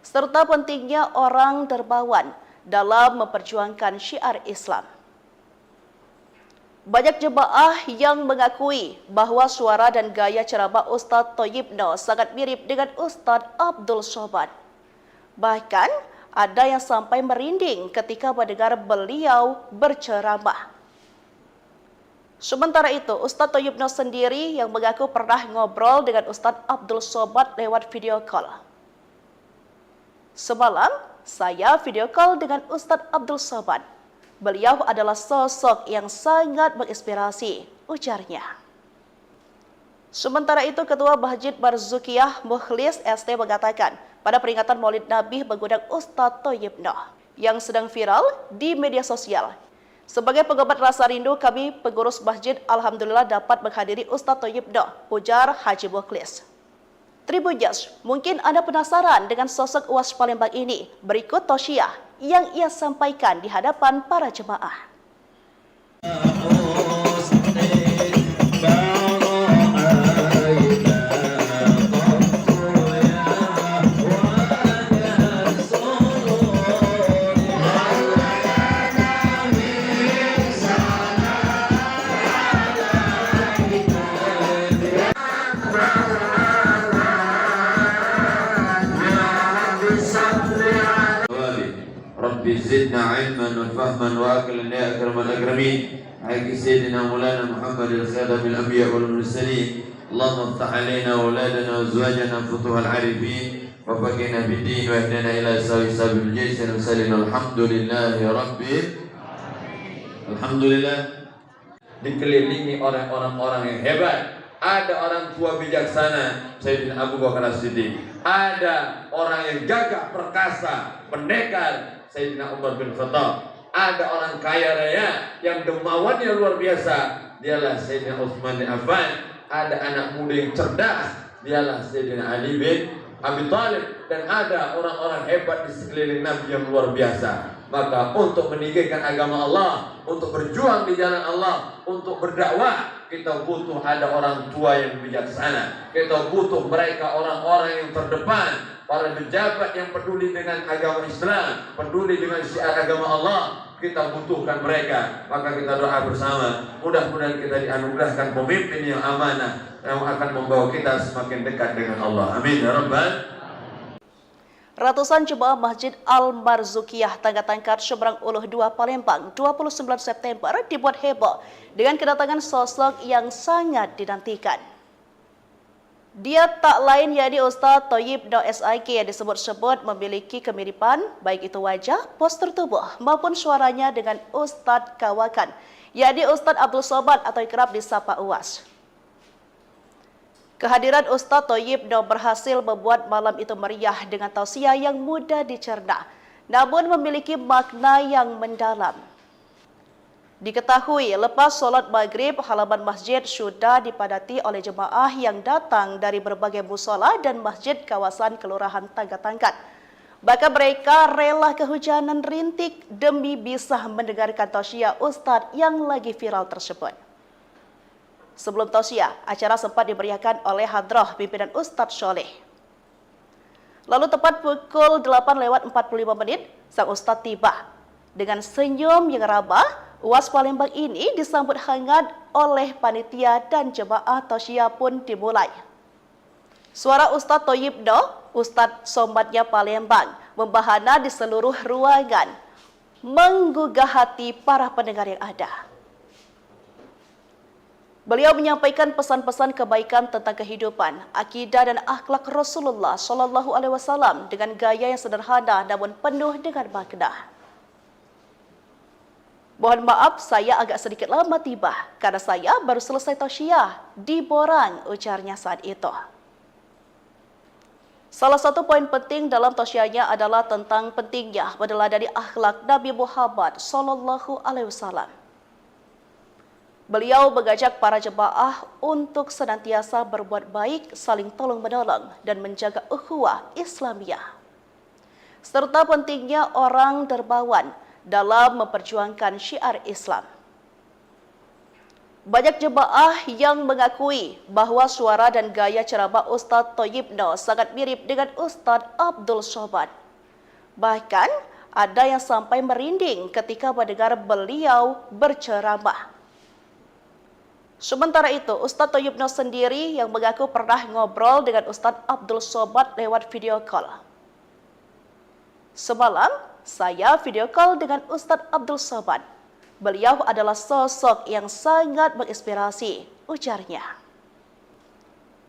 Serta pentingnya orang dermawan dalam memperjuangkan syiar Islam. Banyak jemaah yang mengakui bahwa suara dan gaya ceramah Ustaz Thayyib Daud sangat mirip dengan Ustaz Abdul Somad. Bahkan ada yang sampai merinding ketika mendengar beliau berceramah. Sementara itu, Ustaz Thayyib Daud sendiri yang mengaku pernah ngobrol dengan Ustaz Abdul Somad lewat video call. Semalam, saya video call dengan Ustaz Abdul Somad. Beliau adalah sosok yang sangat menginspirasi, ujarnya. Sementara itu, Ketua Masjid Marzukiyah Mukhlis ST mengatakan, pada peringatan Maulid Nabi mengundang Ustaz Thayyib Daud yang sedang viral di media sosial. Sebagai pengobat rasa rindu, kami pengurus masjid alhamdulillah dapat menghadiri Ustaz Thayyib Daud, ujar Haji Mukhlis. Tribuners, mungkin Anda penasaran dengan sosok Uwas Palembang ini. Berikut tausiah yang ia sampaikan di hadapan para jemaah. زدنا علما وفهما واكلا يا اكرم الاكرمين. حق سيدنا مولانا محمد الخاتم الانبياء والمرسلين. اللهم افتح علينا اولادنا وازواجنا فتوح العارفين وفقنا بالدين واهدنا إلى سوي سبيل الجيش المرسلين الحمد لله Alhamdulillah, dikelilingi oleh orang-orang yang hebat. Ada orang tua bijaksana, Sayyidina Abu Bakar As-Siddiq. Ada orang yang gagah perkasa, pendekar, Sayyidina Umar bin Khattab. Ada orang kaya raya yang dermawannya luar biasa, dialah Sayyidina Utsman bin Affan. Ada anak muda yang cerdas, dialah Sayyidina Ali bin Abi Thalib. Dan ada orang-orang hebat di sekeliling Nabi yang luar biasa. Maka untuk meninggikan agama Allah, untuk berjuang di jalan Allah, untuk berdakwah, kita butuh ada orang tua yang bijaksana. Kita butuh mereka orang-orang yang terdepan, para pejabat yang peduli dengan agama Islam, peduli dengan syiar agama Allah. Kita butuhkan mereka. Maka kita doa bersama, mudah-mudahan kita dianugerahkan pemimpin yang amanah, yang akan membawa kita semakin dekat dengan Allah. Amin ya rabbal. Ratusan jemaah Masjid Al-Marzukiyah Tangga-Tangkat Seberang Uluh 2 Palembang 29 September dibuat heboh dengan kedatangan sosok yang sangat dinantikan. Dia tak lain yakni Ustaz Thayyib Daud SIK yang disebut-sebut memiliki kemiripan baik itu wajah, postur tubuh maupun suaranya dengan Ustaz Kawakan, yakni Ustaz Abdul Somad atau kerap disapa Uwas. Kehadiran Ustaz Thayyib Daud berhasil membuat malam itu meriah dengan tausiah yang mudah dicerna, namun memiliki makna yang mendalam. Diketahui lepas solat maghrib, halaman masjid sudah dipadati oleh jemaah yang datang dari berbagai musola dan masjid kawasan Kelurahan Tangga-Tangkat. Bahkan mereka rela kehujanan rintik demi bisa mendengarkan tausiah Ustaz yang lagi viral tersebut. Sebelum tausiah, acara sempat dimeriahkan oleh hadrah pimpinan Ustaz Soleh. Lalu tepat pukul 8:45 sang Ustaz tiba. Dengan senyum yang ramah, Uwas Palembang ini disambut hangat oleh panitia dan jemaah tausiah pun dimulai. Suara Ustaz Thayyib Daud, Ustaz Somadnya Palembang, membahana di seluruh ruangan, menggugah hati para pendengar yang ada. Beliau menyampaikan pesan-pesan kebaikan tentang kehidupan, akidah dan akhlak Rasulullah SAW dengan gaya yang sederhana namun penuh dengan makna. Mohon maaf, saya agak sedikit lama tiba karena saya baru selesai tausiah di Borang, ujarnya saat itu. Salah satu poin penting dalam tausiahnya adalah tentang pentingnya meneladani akhlak Nabi Muhammad SAW. Beliau mengajak para jemaah untuk senantiasa berbuat baik, saling tolong-menolong, dan menjaga ukhuwah Islamiyah. Serta pentingnya orang dermawan dalam memperjuangkan syiar Islam. Banyak jemaah yang mengakui bahwa suara dan gaya ceramah Ustaz Thayyib Daud sangat mirip dengan Ustaz Abdul Somad. Bahkan ada yang sampai merinding ketika mendengar beliau berceramah. Sementara itu, Ustaz Thayyib Daud sendiri yang mengaku pernah ngobrol dengan Ustaz Abdul Somad lewat video call. Semalam, saya video call dengan Ustaz Abdul Somad. Beliau adalah sosok yang sangat menginspirasi, ujarnya.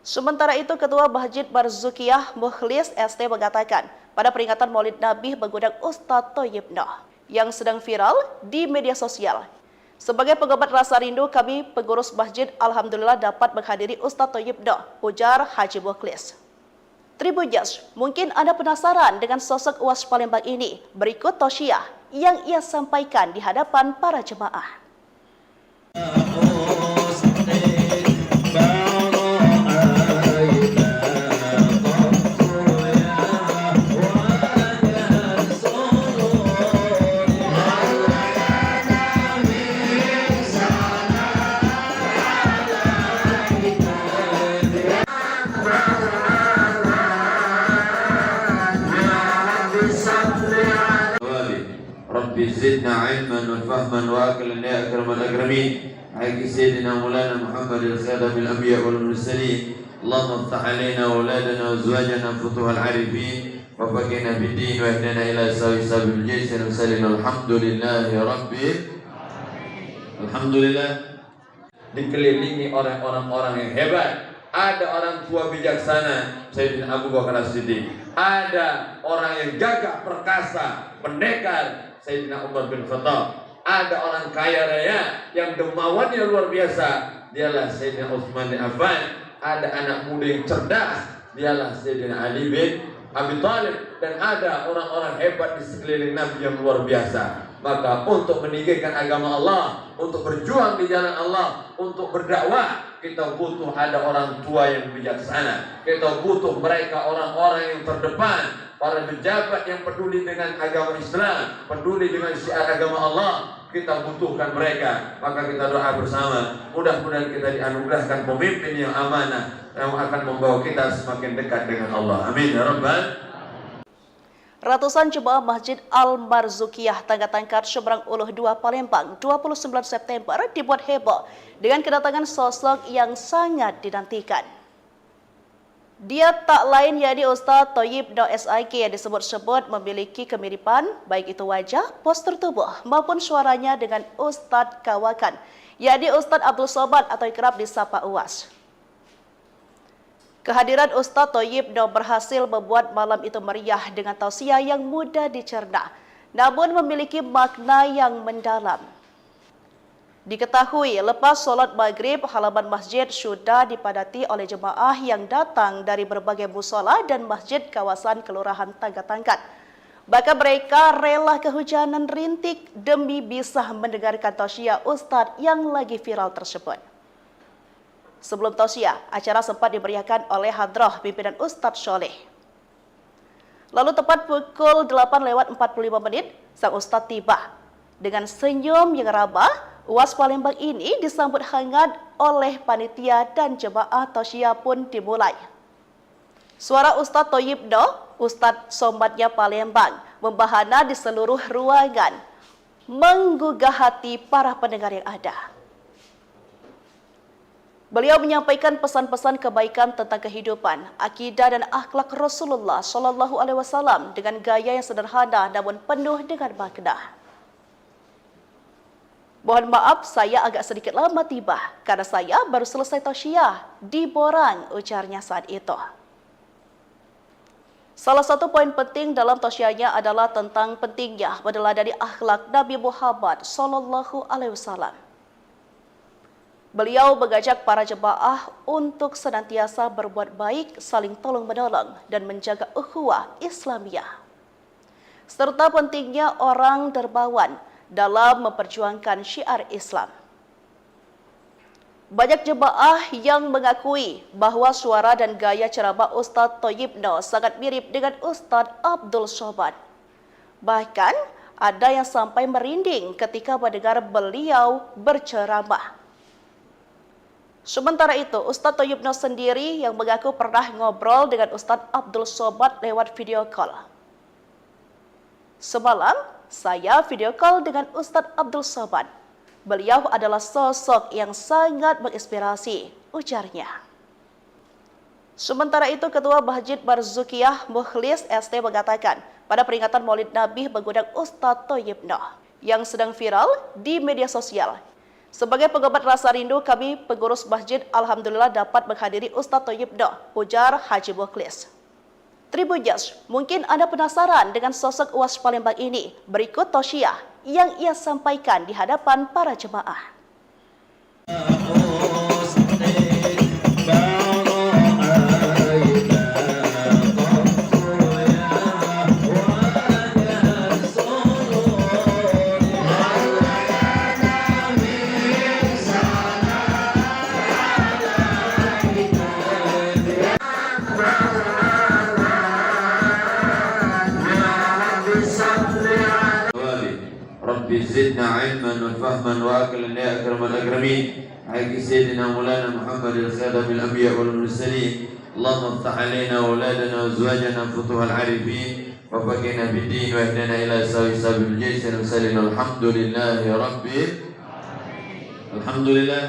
Sementara itu, Ketua Masjid Marzukiyah Mukhlis ST mengatakan, pada peringatan Maulid Nabi mengundang Ustaz Thayyib Daud yang sedang viral di media sosial. Sebagai pengobat rasa rindu, kami pengurus masjid alhamdulillah dapat menghadiri Ustaz Thayyib Daud, ujar Haji Mukhlis. Tribuners, mungkin Anda penasaran dengan sosok Uwas Palembang ini. Berikut tausiah yang ia sampaikan di hadapan para jemaah. زدنا علما وفهما واكلا يا اكرم الاكرمين حق سيدنا مولانا محمد الخاتم الانبياء والمرسلين اللهم افتح علينا واولادنا وازواجنا فتوح العارفين وفقنا بالدين واهدنا الى سوي سبيل الجيش المرسلين الحمد لله ربي الحمد لله. Dikelilingi oleh orang-orang yang hebat. Ada orang tua bijaksana, Sayyidina Abu Bakar As-Siddiq. Ada orang yang gagah perkasa, pendekar, Sayyidina Umar bin Khattab. Ada orang kaya raya yang dermawannya luar biasa, dialah Sayyidina Utsman bin Affan. Ada anak muda yang cerdas, dialah Sayyidina Ali bin Abi Thalib. Dan ada orang-orang hebat di sekeliling Nabi yang luar biasa. Maka untuk meninggikan agama Allah, untuk berjuang di jalan Allah, untuk berdakwah, kita butuh ada orang tua yang bijaksana. Kita butuh mereka orang-orang yang terdepan, para pejabat yang peduli dengan agama Islam, peduli dengan syiar agama Allah. Kita butuhkan mereka. Maka kita doa bersama, mudah-mudahan kita dianugerahkan pemimpin yang amanah, yang akan membawa kita semakin dekat dengan Allah. Amin ya rabbal. Ratusan jemaah Masjid Al-Marzukiyah Tangga Tangkar Seberang Uluh 2 Palembang 29 September dibuat heboh dengan kedatangan sosok yang sangat dinantikan. Dia tak lain yakni Ustaz Thayyib Noh SIK yang disebut-sebut memiliki kemiripan baik itu wajah, postur tubuh maupun suaranya dengan Ustaz Kawakan, yakni Ustaz Abdul Somad atau kerap disapa Uwas. Kehadiran Ustaz Thayyib Noh berhasil membuat malam itu meriah dengan tausiah yang mudah dicerna, namun memiliki makna yang mendalam. Diketahui lepas solat maghrib, halaman masjid sudah dipadati oleh jemaah yang datang dari berbagai musola dan masjid kawasan Kelurahan Tangga Tangkat. Bahkan mereka rela kehujanan rintik demi bisa mendengarkan tausiah Ustaz yang lagi viral tersebut. Sebelum tausiah, acara sempat dimeriahkan oleh hadrah pimpinan Ustaz Soleh. Lalu tepat pukul 8:45 sang Ustaz tiba. Dengan senyum yang ramah, Uwas Palembang ini disambut hangat oleh panitia dan jemaah tausiah pun dimulai. Suara Ustaz Thayyib Noh, Ustaz Somadnya Palembang, membahana di seluruh ruangan, menggugah hati para pendengar yang ada. Beliau menyampaikan pesan-pesan kebaikan tentang kehidupan, akidah dan akhlak Rasulullah Shallallahu Alaihi Wasallam dengan gaya yang sederhana namun penuh dengan makna. Mohon maaf, saya agak sedikit lama tiba karena saya baru selesai tausiah di Borang, ujarnya saat itu. Salah satu poin penting dalam tausiahnya adalah tentang pentingnya meneladani akhlak Nabi Muhammad Shallallahu Alaihi Wasallam. Beliau mengajak para jemaah untuk senantiasa berbuat baik, saling tolong-menolong, dan menjaga ukhuwah Islamiyah. Serta pentingnya orang dermawan dalam memperjuangkan syiar Islam. Banyak jemaah yang mengakui bahwa suara dan gaya ceramah Ustaz Thayyib Noh sangat mirip dengan Ustaz Abdul Somad. Bahkan ada yang sampai merinding ketika mendengar beliau berceramah. Sementara itu, Ustaz Thayyib Noh sendiri yang mengaku pernah ngobrol dengan Ustaz Abdul Somad lewat video call. Semalam, saya video call dengan Ustaz Abdul Somad. Beliau adalah sosok yang sangat menginspirasi, ujarnya. Sementara itu, Ketua Masjid Marzukiyah Mukhlis ST mengatakan, pada peringatan Maulid Nabi mengundang Ustaz Thayyib Noh yang sedang viral di media sosial. Sebagai pengobat rasa rindu, kami pengurus masjid alhamdulillah dapat menghadiri Ustaz Thayyib Noh, ujar Haji Mukhlis. Tribuners, mungkin Anda penasaran dengan sosok Uwas Palembang ini. Berikut tausiah yang ia sampaikan di hadapan para jemaah. Rabbi zidna ilman wa fahman wa aqlan ya akramal akramin. Haqqi sayyidina Maulana Muhammad al-Khadam al-Anbiya wal Mursalin. Allahumma iftah alaina auladana wa azwajana futuhal arifin wa faqina bid-din wa ihdina ila sabil jaysh wa sallallahu alhamdulillahi rabbil alhamdulillah.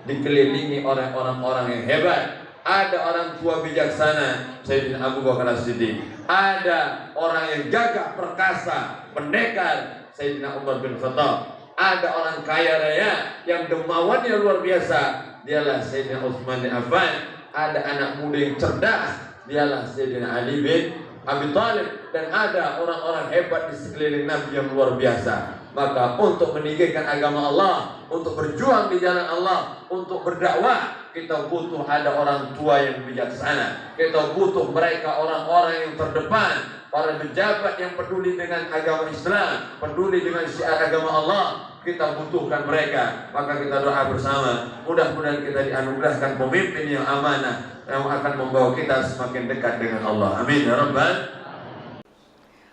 Dikelilingi oleh orang-orang yang hebat. Ada orang tua bijaksana, Sayyidina Abu Bakar As-Siddiq. Ada orang yang gagah perkasa, pendekar, Sayyidina Umar bin Khattab. Ada orang kaya raya yang dermawannya luar biasa, dialah Sayyidina Utsman bin Affan. Ada anak muda yang cerdas, dialah Sayyidina Ali bin Abi Thalib, dan ada orang-orang hebat di sekeliling Nabi yang luar biasa. Maka untuk meninggikan agama Allah, untuk berjuang di jalan Allah, untuk berdakwah, kita butuh ada orang tua yang bijaksana. Kita butuh mereka orang-orang yang terdepan, para pejabat yang peduli dengan agama Islam, peduli dengan syiar agama Allah. Kita butuhkan mereka. Maka kita doa bersama, mudah-mudahan kita dianugerahkan pemimpin yang amanah, yang akan membawa kita semakin dekat dengan Allah. Amin ya rabbal.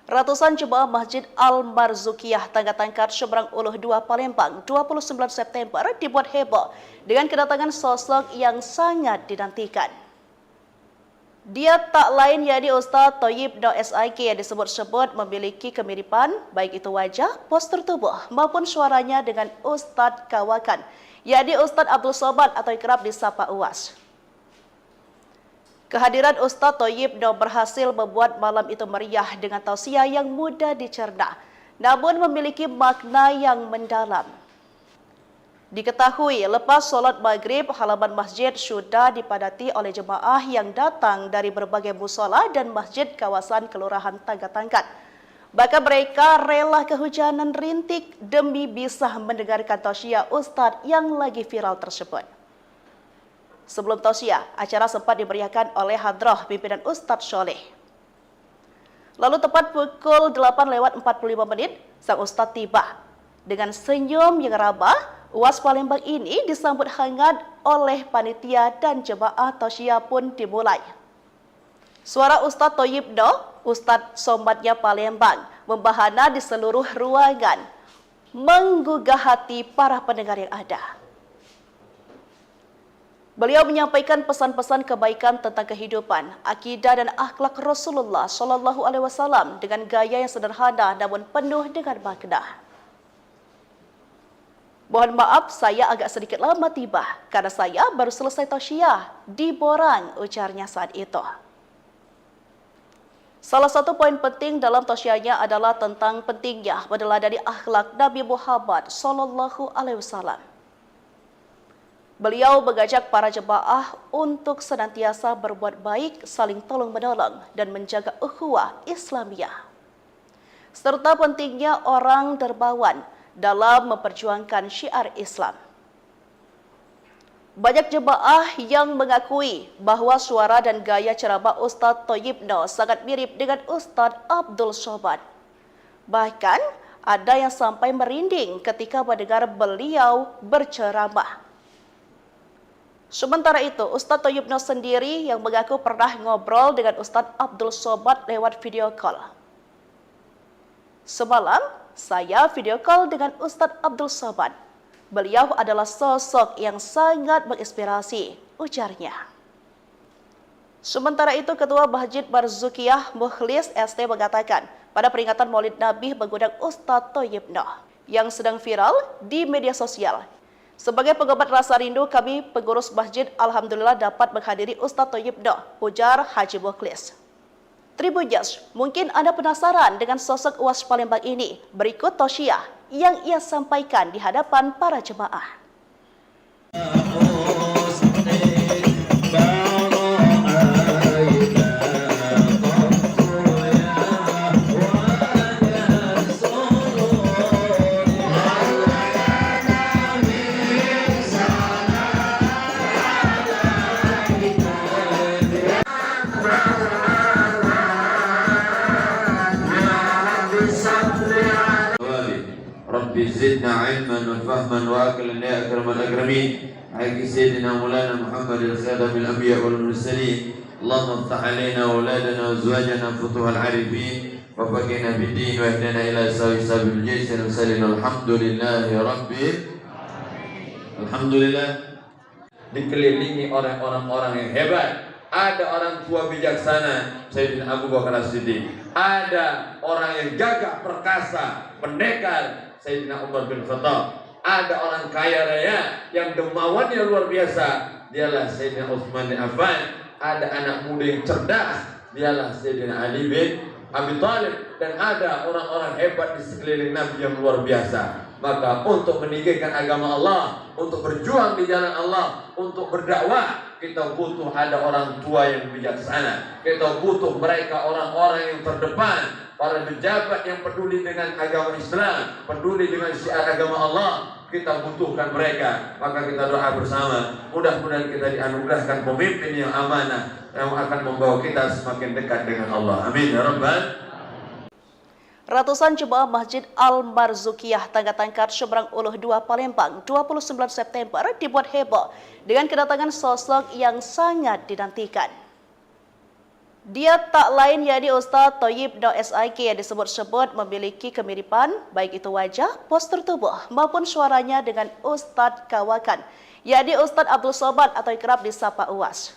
Ratusan jemaah Masjid Al-Marzukiyah Tangga Tangkat Seberang Uluh 2 Palembang 29 September dibuat heboh dengan kedatangan sosok yang sangat dinantikan. Dia tak lain yakni Ustaz Thayyib Noh SIK yang disebut-sebut memiliki kemiripan baik itu wajah, postur tubuh maupun suaranya dengan Ustaz Kawakan, yakni Ustaz Abdul Somad atau kerap disapa Uwas. Kehadiran Ustaz Thayyib Noh berhasil membuat malam itu meriah dengan tausiah yang mudah dicerna, namun memiliki makna yang mendalam. Diketahui lepas solat maghrib, halaman masjid sudah dipadati oleh jemaah yang datang dari berbagai musola dan masjid kawasan Kelurahan Tangga Tangkat. Bahkan mereka rela kehujanan rintik demi bisa mendengarkan tausiah Ustaz yang lagi viral tersebut. Sebelum tausiah, acara sempat diberiakan oleh hadrah pimpinan Ustaz Soleh. Lalu tepat pukul 8:45 sang Ustaz tiba. Dengan senyum yang rabah, Uwas Palembang ini disambut hangat oleh panitia dan jemaah tausiah pun dimulai. Suara Ustaz Thayyib Noh, Ustaz Somadnya Palembang, membahana di seluruh ruangan, menggugah hati para pendengar yang ada. Beliau menyampaikan pesan-pesan kebaikan tentang kehidupan, akidah dan akhlak Rasulullah SAW dengan gaya yang sederhana namun penuh dengan makna. Mohon maaf, saya agak sedikit lama tiba karena saya baru selesai tausiah di Borang, ujarnya saat itu. Salah satu poin penting dalam tausiahnya adalah tentang pentingnya meneladani akhlak Nabi Muhammad SAW. Beliau mengajak para jemaah untuk senantiasa berbuat baik, saling tolong-menolong, dan menjaga ukhuwah Islamiyah. Serta pentingnya orang dermawan dalam memperjuangkan syiar Islam. Banyak jemaah yang mengakui bahwa suara dan gaya ceramah Ustaz Thayyib Noh sangat mirip dengan Ustaz Abdul Somad. Bahkan ada yang sampai merinding ketika mendengar beliau berceramah. Sementara itu, Ustaz Thayyib Noh sendiri yang mengaku pernah ngobrol dengan Ustaz Abdul Somad lewat video call. Semalam, saya video call dengan Ustaz Abdul Somad. Beliau adalah sosok yang sangat menginspirasi, ujarnya. Sementara itu, Ketua Masjid Marzukiyah Mukhlis ST mengatakan, pada peringatan Maulid Nabi mengundang Ustaz Thayyib Noh yang sedang viral di media sosial. Sebagai pengobat rasa rindu, kami pengurus masjid alhamdulillah dapat menghadiri Ustaz Thayyib Noh, ujar Haji Mukhlis. Tribuners, mungkin Anda penasaran dengan sosok Uwas Palembang ini. Berikut tausiah yang ia sampaikan di hadapan para jemaah. Rabbi zidna ilman wa fahman wa aklan ya akramal akramin. Haqqi sayyidina Maulana Muhammad al-Khadamil Anbiya wal Mursalin. Allahumma iftah alaina auladana wa azwajana futuhal arifin wa faqina bid-din wa ihdina ila sabil jaysin wa sallallahu alhamdulillahi rabbil alhamdulillah. Dikelilingi oleh orang-orang yang hebat. Ada orang tua bijaksana, Sayyidina Abu Bakar As-Siddiq. Ada orang yang gagah perkasa, pendekar, Sayyidina Umar bin Khattab. Ada orang kaya raya yang dermawannya luar biasa, dialah Sayyidina Utsman bin Affan. Ada anak muda yang cerdas, dialah Sayyidina Ali bin Abi Thalib. Dan ada orang-orang hebat di sekeliling Nabi yang luar biasa. Maka untuk meninggikan agama Allah, untuk berjuang di jalan Allah, untuk berdakwah, kita butuh ada orang tua yang bijaksana. Kita butuh mereka orang-orang yang terdepan, para pejabat yang peduli dengan agama Islam, peduli dengan syiar agama Allah. Kita butuhkan mereka. Maka kita doa bersama, mudah-mudahan kita dianugerahkan pemimpin yang amanah, yang akan membawa kita semakin dekat dengan Allah. Amin ya rabbal. Ratusan jemaah Masjid Al-Marzukiyah Tangga-Tangkat Seberang Uluh 2 Palembang 29 September dibuat heboh dengan kedatangan sosok yang sangat dinantikan. Dia tak lain yakni Ustaz Thayyib Noh SIK yang disebut-sebut memiliki kemiripan baik itu wajah, postur tubuh maupun suaranya dengan Ustaz Kawakan, yakni Ustaz Abdul Somad atau kerap disapa Uwas.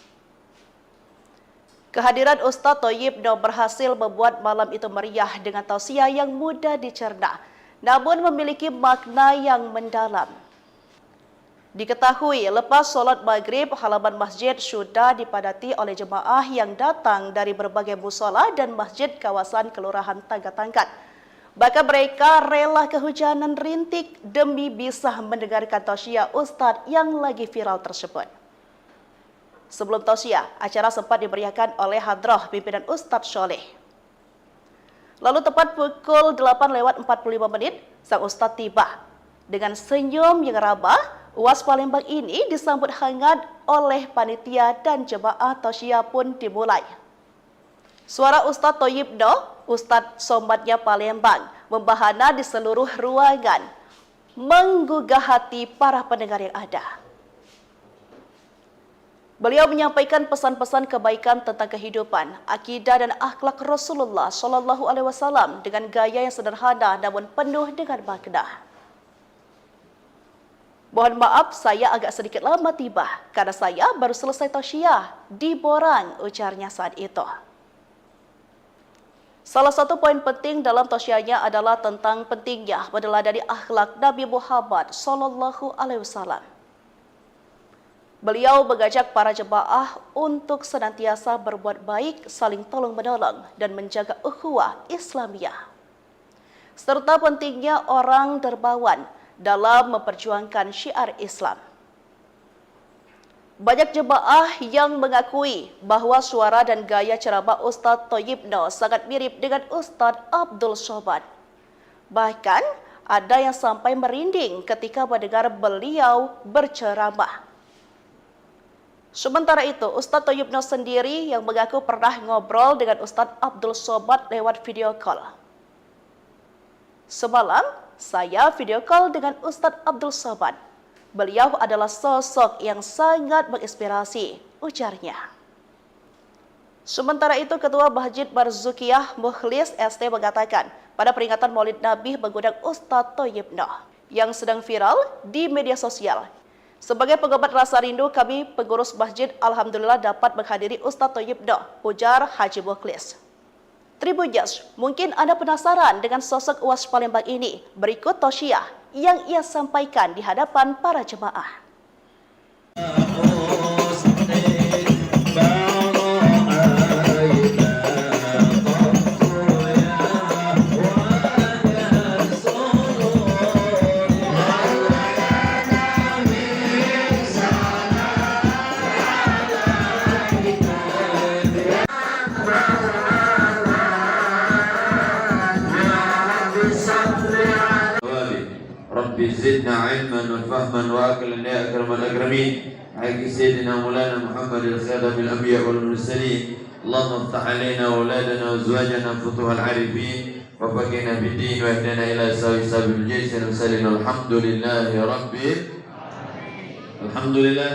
Kehadiran Ustaz Thayyib Noh berhasil membuat malam itu meriah dengan tausiah yang mudah dicerna, namun memiliki makna yang mendalam. Diketahui lepas solat maghrib, halaman masjid sudah dipadati oleh jemaah yang datang dari berbagai musola dan masjid kawasan Kelurahan Tangga-Tangkat. Bahkan mereka rela kehujanan rintik demi bisa mendengarkan tausiah Ustaz yang lagi viral tersebut. Sebelum tausiah, acara sempat diberiakan oleh hadrah pimpinan Ustaz Soleh. Lalu tepat pukul 8:45 sang Ustaz tiba. Dengan senyum yang ramah, Uwas Palembang ini disambut hangat oleh panitia dan jemaah tausiah pun dimulai. Suara Ustaz Thayyib Noh, Ustaz Somadnya Palembang, membahana di seluruh ruangan, menggugah hati para pendengar yang ada. Beliau menyampaikan pesan-pesan kebaikan tentang kehidupan, akidah dan akhlak Rasulullah Shallallahu Alaihi Wasallam dengan gaya yang sederhana namun penuh dengan makna. Mohon maaf, saya agak sedikit lama tiba karena saya baru selesai tausiah di Borang, ujarnya saat itu. Salah satu poin penting dalam tausiahnya adalah tentang pentingnya meneladani akhlak Nabi Muhammad Shallallahu Alaihi Wasallam. Beliau mengajak para jemaah untuk senantiasa berbuat baik, saling tolong-menolong, dan menjaga ukhuwah Islamiyah. Serta pentingnya orang dermawan dalam memperjuangkan syiar Islam. Banyak jemaah yang mengakui bahwa suara dan gaya ceramah Ustaz Thayyib Noh sangat mirip dengan Ustaz Abdul Somad. Bahkan ada yang sampai merinding ketika mendengar beliau berceramah. Sementara itu, Ustaz Thayyib Noh sendiri yang mengaku pernah ngobrol dengan Ustaz Abdul Somad lewat video call. Semalam, saya video call dengan Ustaz Abdul Somad. Beliau adalah sosok yang sangat menginspirasi, ujarnya. Sementara itu, Ketua Masjid Marzukiyah Mukhlis ST mengatakan, pada peringatan Maulid Nabi mengundang Ustaz Thayyib Noh yang sedang viral di media sosial. Sebagai pengobat rasa rindu, kami pengurus masjid alhamdulillah dapat menghadiri Ustaz Thayyib Noh, ujar Haji Mukhlis. Tribuners, mungkin Anda penasaran dengan sosok Uwas Palembang ini. Berikut tausiah yang ia sampaikan di hadapan para jemaah. Rabbi zidna ilman wa fahman wa aqlan ya akramal akramin. Haqqi sayyidina Maulana Muhammad al-Khadamil Anbiya wal Mursalin. Allahumma iftah alaina auladana wa azwajana futuhal arifin wa faqina bid-din wa ihdina ila sabil jannah wa sallallahu alhamdulillahi rabbil alhamdulillah.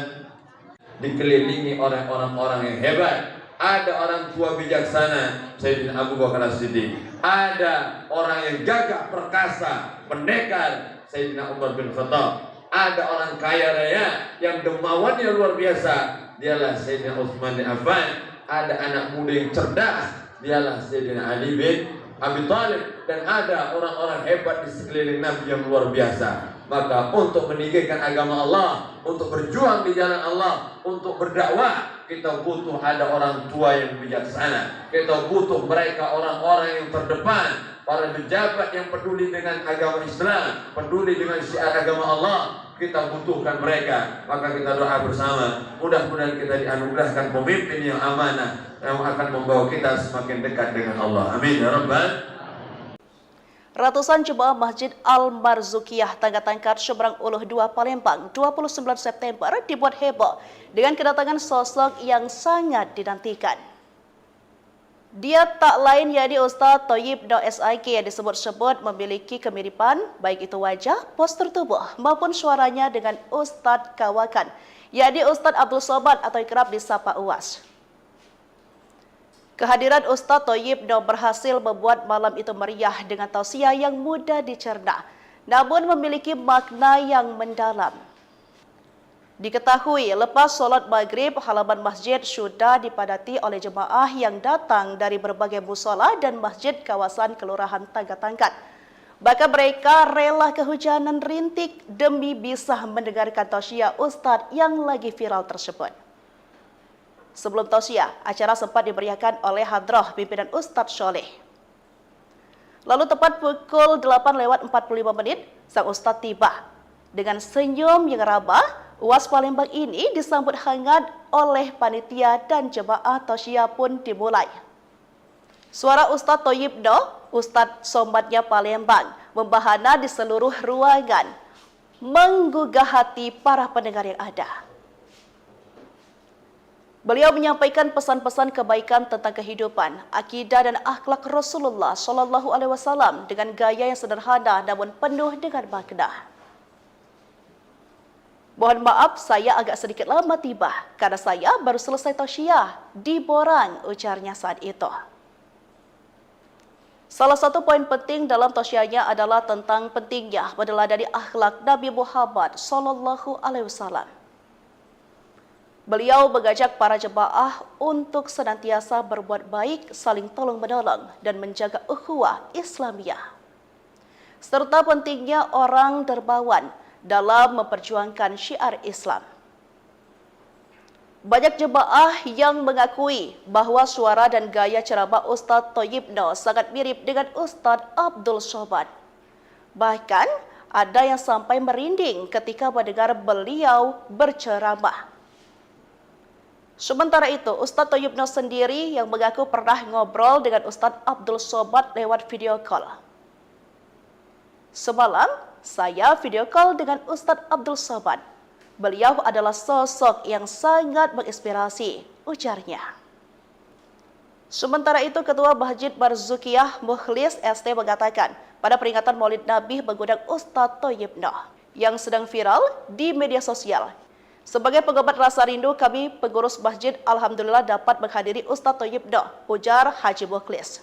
Dikelilingi oleh orang-orang yang hebat. Ada orang tua bijaksana, Sayyidina Abu Bakar As-Siddiq. Ada orang yang gagah perkasa, pendekar, Sayyidina Umar bin Khattab. Ada orang kaya raya yang dermawannya luar biasa, dialah Sayyidina Utsman bin Affan. Ada anak muda yang cerdas, dialah Sayyidina Ali bin Abi Thalib. Dan ada orang-orang hebat di sekeliling Nabi yang luar biasa. Maka untuk meninggikan agama Allah, untuk berjuang di jalan Allah, untuk berdakwah, kita butuh ada orang tua yang bijaksana. Kita butuh mereka orang-orang yang terdepan, para pejabat yang peduli dengan agama Islam, peduli dengan syiar agama Allah. Kita butuhkan mereka. Maka kita doa bersama, mudah-mudahan kita dianugerahkan pemimpin yang amanah, yang akan membawa kita semakin dekat dengan Allah. Amin ya rabbal. Ratusan jemaah Masjid Al-Marzukiyah Tangga Tangkat Seberang Uluh 2 Palembang 29 September dibuat heboh dengan kedatangan sosok yang sangat dinantikan. Dia tak lain yakni Ustaz Thayyib Noh SIK yang disebut-sebut memiliki kemiripan baik itu wajah, postur tubuh maupun suaranya dengan Ustadz Kawakan, yakni Ustadz Abdul Somad atau kerap disapa Uwas. Kehadiran Ustaz Thayyib Noh berhasil membuat malam itu meriah dengan tausiah yang mudah dicerna, namun memiliki makna yang mendalam. Diketahui lepas solat maghrib, halaman masjid sudah dipadati oleh jemaah yang datang dari berbagai musola dan masjid kawasan Kelurahan Tangga Tangkat. Bahkan mereka rela kehujanan rintik demi bisa mendengarkan tausiah Ustadz yang lagi viral tersebut. Sebelum tausiah, acara sempat diberiakan oleh hadrah pimpinan Ustadz Soleh. Lalu tepat pukul 8:45 sang Ustadz tiba. Dengan senyum yang ramah, Uwas Palembang ini disambut hangat oleh panitia dan jemaah tausiah pun dimulai. Suara Ustadz Thayyib Noh, Ustadz Somadnya Palembang, membahana di seluruh ruangan, menggugah hati para pendengar yang ada. Beliau menyampaikan pesan-pesan kebaikan tentang kehidupan, akidah dan akhlak Rasulullah Shallallahu Alaihi Wasallam dengan gaya yang sederhana namun penuh dengan makna. Mohon maaf, saya agak sedikit lama tiba karena saya baru selesai tausiah di Borang, ujarnya saat itu. Salah satu poin penting dalam tausiahnya adalah tentang pentingnya meneladani akhlak Nabi Muhammad Shallallahu Alaihi Wasallam. Beliau mengajak para jemaah untuk senantiasa berbuat baik, saling tolong-menolong, dan menjaga ukhuwah Islamiyah. Serta pentingnya orang dermawan dalam memperjuangkan syiar Islam. Banyak jemaah yang mengakui bahwa suara dan gaya ceramah Ustadz Thayyib Noh sangat mirip dengan Ustadz Abdul Somad. Bahkan ada yang sampai merinding ketika mendengar beliau berceramah. Sementara itu, Ustadz Thayyib Noh sendiri yang mengaku pernah ngobrol dengan Ustadz Abdul Somad lewat video call. Semalam, saya video call dengan Ustadz Abdul Somad. Beliau adalah sosok yang sangat menginspirasi, ujarnya. Sementara itu, Ketua Masjid Marzukiyah Mukhlis ST mengatakan, pada peringatan Maulid Nabi mengundang Ustadz Thayyib Noh yang sedang viral di media sosial. Sebagai pengobat rasa rindu, kami pengurus masjid alhamdulillah dapat menghadiri Ustadz Thayyib Noh, ujar Haji Mukhlis.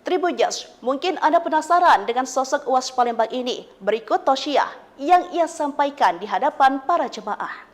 Tribuners, mungkin Anda penasaran dengan sosok Uwas Palembang ini. Berikut tausiah yang ia sampaikan di hadapan para jemaah.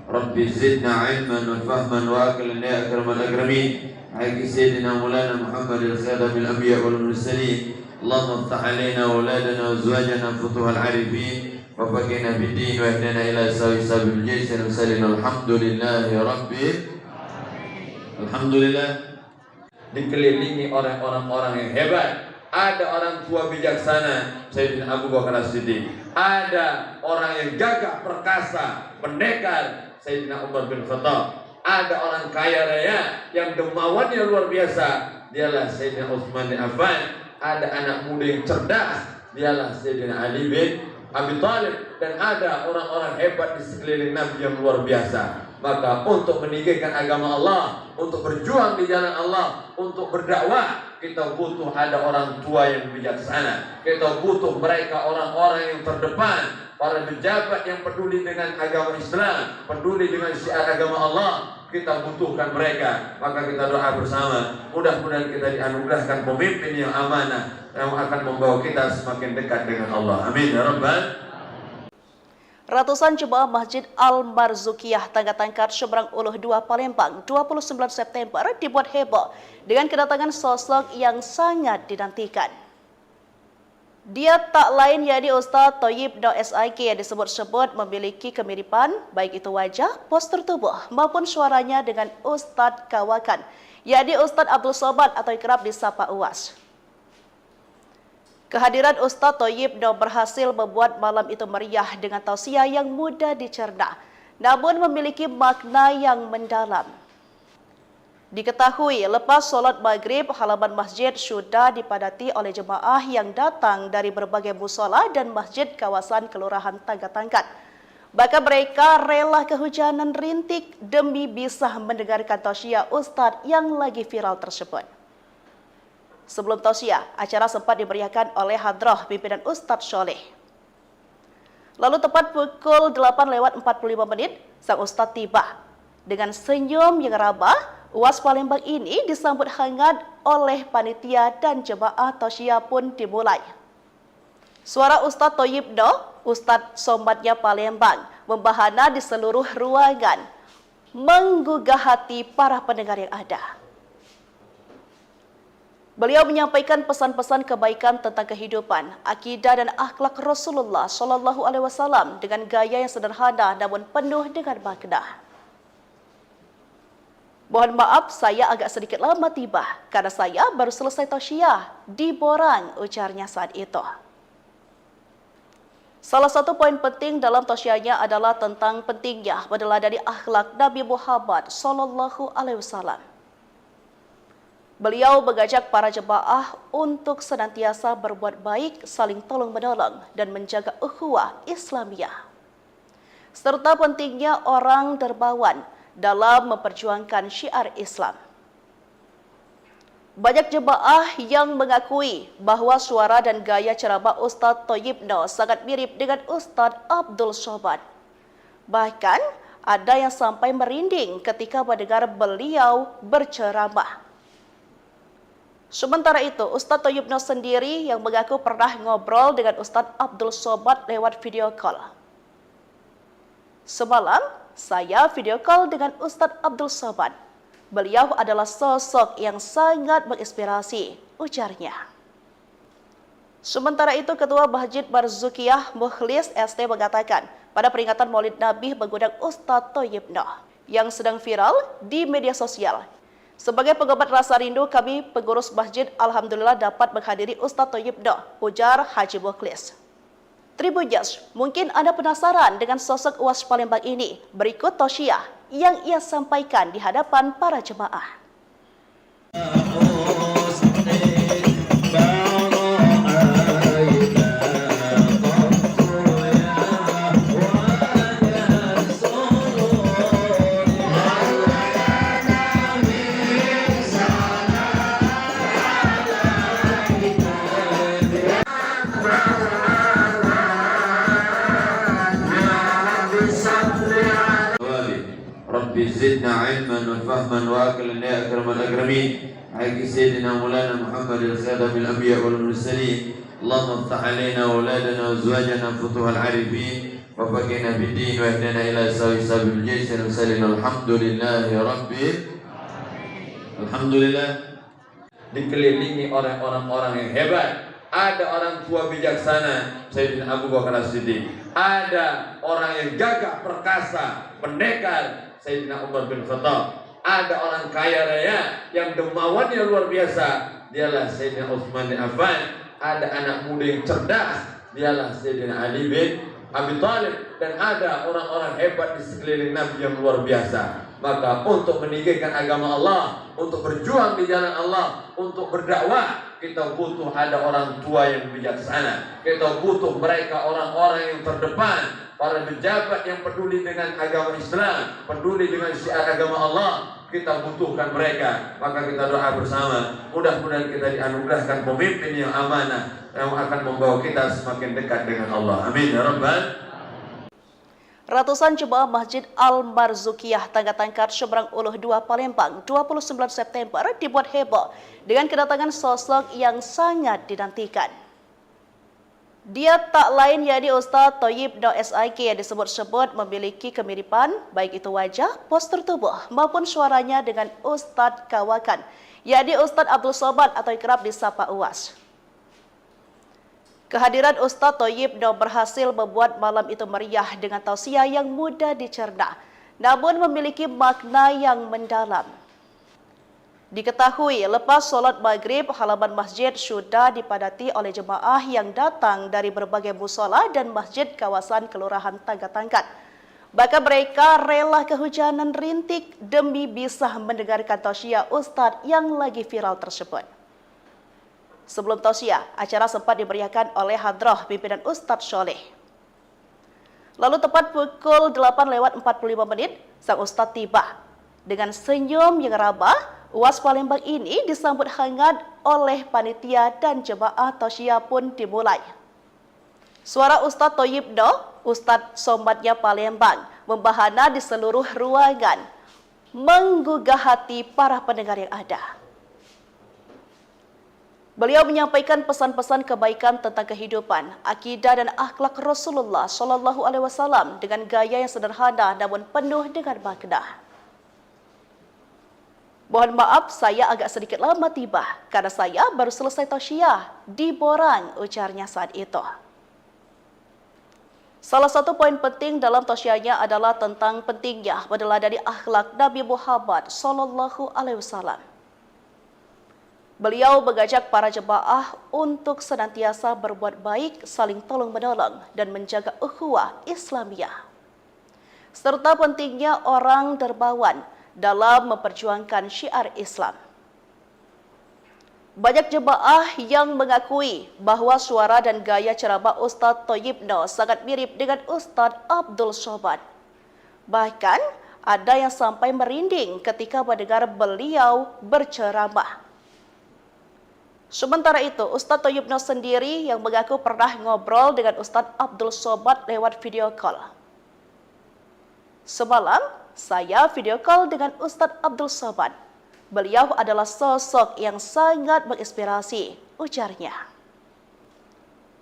Rabbi zidna ilman wa fahman wa aqlan ya akramal akramin. Haqqi sayyidina Maulana Muhammad al-Khadamil anbiya wal mursalin. Allahumma iftah alaina auladana wa azwajana futuhal arifin wa faqina bid-din wa ihdina ila sabil jaysin wa sallallahu alhamdulillahi rabbil alhamdulillah. Dikelilingi oleh orang-orang yang hebat. Ada orang tua bijaksana, Sayyidina Abu Bakar As-Siddiq. Ada orang yang gagah perkasa, pendekar, Sayyidina Umar bin Khattab. Ada orang kaya raya yang dermawannya luar biasa, dialah Sayyidina Utsman bin Affan. Ada anak muda yang cerdas, dialah Sayyidina Ali bin Abi Thalib. Dan ada orang-orang hebat di sekeliling Nabi yang luar biasa. Maka untuk meninggikan agama Allah, untuk berjuang di jalan Allah, untuk berdakwah, kita butuh ada orang tua yang bijaksana. Kita butuh mereka orang-orang yang terdepan, para pejabat yang peduli dengan agama Islam, peduli dengan syiar agama Allah. Kita butuhkan mereka. Maka kita doa bersama, mudah-mudahan kita dianugerahkan pemimpin yang amanah, yang akan membawa kita semakin dekat dengan Allah. Amin ya rabbal. Ratusan jemaah Masjid Al-Marzukiyah Tangga Tangkat Seberang Uluh 2 Palembang 29 September dibuat heboh dengan kedatangan sosok yang sangat dinantikan. Dia tak lain yakni Ustaz Thayyib Noh SIK yang disebut-sebut memiliki kemiripan baik itu wajah, postur tubuh maupun suaranya dengan Ustadz Kawakan, yakni Ustadz Abdul Somad atau kerap disapa Uwas. Kehadiran Ustaz Thayyib Noh berhasil membuat malam itu meriah dengan tausiah yang mudah dicerna, namun memiliki makna yang mendalam. Diketahui lepas solat maghrib, halaman masjid sudah dipadati oleh jemaah yang datang dari berbagai musola dan masjid kawasan Kelurahan Tangga Tangkat. Bahkan mereka rela kehujanan rintik demi bisa mendengarkan tausiah Ustadz yang lagi viral tersebut. Sebelum tausiah, acara sempat dimeriahkan oleh hadrah pimpinan Ustadz Soleh. Lalu tepat pukul 8:45 sang Ustadz tiba. Dengan senyum yang ramah, Uwas Palembang ini disambut hangat oleh panitia dan jemaah tausiah pun dimulai. Suara Ustadz Thayyib Noh, Ustadz Somadnya Palembang, membahana di seluruh ruangan, menggugah hati para pendengar yang ada. Beliau menyampaikan pesan-pesan kebaikan tentang kehidupan, akidah dan akhlak Rasulullah Shallallahu Alaihi Wasallam dengan gaya yang sederhana namun penuh dengan makna. Mohon maaf, saya agak sedikit lama tiba karena saya baru selesai tausiah di Borang, ujarnya saat itu. Salah satu poin penting dalam tausiahnya adalah tentang pentingnya meneladani akhlak Nabi Muhammad Shallallahu Alaihi Wasallam. Beliau mengajak para jemaah untuk senantiasa berbuat baik, saling tolong-menolong, dan menjaga ukhuwah Islamiyah. Serta pentingnya orang dermawan dalam memperjuangkan syiar Islam. Banyak jemaah yang mengakui bahwa suara dan gaya ceramah Ustadz Thayyib Noh sangat mirip dengan Ustadz Abdul Somad. Bahkan ada yang sampai merinding ketika mendengar beliau berceramah. Sementara itu, Ustadz Thayyib Noh sendiri yang mengaku pernah ngobrol dengan Ustadz Abdul Somad lewat video call. Semalam, saya video call dengan Ustadz Abdul Somad. Beliau adalah sosok yang sangat menginspirasi, ujarnya. Sementara itu, Ketua Masjid Marzukiyah Mukhlis ST mengatakan, pada peringatan Maulid Nabi mengundang Ustadz Thayyib Noh yang sedang viral di media sosial. Sebagai pengobat rasa rindu, kami pengurus masjid alhamdulillah dapat menghadiri Ustadz Thayyib Noh, ujar Haji Mukhlis. Tribuners, mungkin Anda penasaran dengan sosok Uwas Palembang ini. Berikut tausiah yang ia sampaikan di hadapan para jemaah. Rabbi zidna ilman wa fahman wa aqlan ya akramal akramin. Haqqi sayyidina Maulana Muhammadin khadamil anbiya wal mursalin. Allahumma iftah alaina auladana wa azwajana futuhal arifin wa faqina bid din wa ihdina ila sabil jaysin wa sallallahu alhamdulillahi rabbil alhamdulillah. Dikelilingi oleh orang-orang yang hebat. Ada orang tua bijaksana, Sayyidina Abu Bakar As-Siddiq. Ada orang yang gagah perkasa, pendekar, Sayyidina Umar bin Khattab. Ada orang kaya raya yang dermawannya luar biasa, dialah Sayyidina Utsman bin Affan. Ada anak muda yang cerdas, dialah Sayyidina Ali bin Abi Thalib. Dan ada orang-orang hebat di sekeliling Nabi yang luar biasa. Maka untuk meninggikan agama Allah, untuk berjuang di jalan Allah, untuk berdakwah, kita butuh ada orang tua yang bijaksana. Kita butuh mereka orang-orang yang terdepan, para pejabat yang peduli dengan agama Islam, peduli dengan syiar agama Allah. Kita butuhkan mereka. Maka kita doa bersama, mudah-mudahan kita dianugerahkan pemimpin yang amanah, yang akan membawa kita semakin dekat dengan Allah. Amin ya rabbal Ratusan jemaah Masjid Al-Marzukiyah Tangga Tangkat Seberang Uluh 2 Palembang 29 September dibuat heboh dengan kedatangan sosok yang sangat dinantikan. Dia tak lain yakni Ustaz Thayyib Noh SIK yang disebut-sebut memiliki kemiripan baik itu wajah, postur tubuh maupun suaranya dengan Ustaz Kawakan, yakni Ustaz Abdul Somad atau kerap disapa Uwas. Kehadiran Ustaz Thayyib Noh berhasil membuat malam itu meriah dengan tausiah yang mudah dicerna, namun memiliki makna yang mendalam. Diketahui lepas solat maghrib, halaman masjid sudah dipadati oleh jemaah yang datang dari berbagai musola dan masjid kawasan Kelurahan Tangga Tangkat. Bahkan mereka rela kehujanan rintik demi bisa mendengarkan tausiah Ustaz yang lagi viral tersebut. Sebelum tausiah, acara sempat dimeriahkan oleh hadrah pimpinan Ustaz Soleh. Lalu tepat pukul 8:45 sang Ustaz tiba. Dengan senyum yang ramah, Uwas Palembang ini disambut hangat oleh panitia dan jemaah tausiah pun dimulai. Suara Ustaz Thayyib Noh, Ustaz Somadnya Palembang, membahana di seluruh ruangan, menggugah hati para pendengar yang ada. Beliau menyampaikan pesan-pesan kebaikan tentang kehidupan, akidah dan akhlak Rasulullah Shallallahu Alaihi Wasallam dengan gaya yang sederhana namun penuh dengan makna. Mohon maaf, saya agak sedikit lama tiba karena saya baru selesai tausiah di Borang, ujarnya saat itu. Salah satu poin penting dalam tausiahnya adalah tentang pentingnya meneladani akhlak Nabi Muhammad Shallallahu Alaihi Wasallam. Beliau mengajak para jemaah untuk senantiasa berbuat baik, saling tolong-menolong, dan menjaga ukhuwah Islamiyah. Serta pentingnya orang dermawan dalam memperjuangkan syiar Islam. Banyak jemaah yang mengakui bahwa suara dan gaya ceramah Ustaz Thayyib Noh sangat mirip dengan Ustaz Abdul Somad. Bahkan ada yang sampai merinding ketika mendengar beliau berceramah. Sementara itu, Ustaz Thayyib Noh sendiri yang mengaku pernah ngobrol dengan Ustaz Abdul Somad lewat video call. Semalam, saya video call dengan Ustaz Abdul Somad. Beliau adalah sosok yang sangat menginspirasi, ujarnya.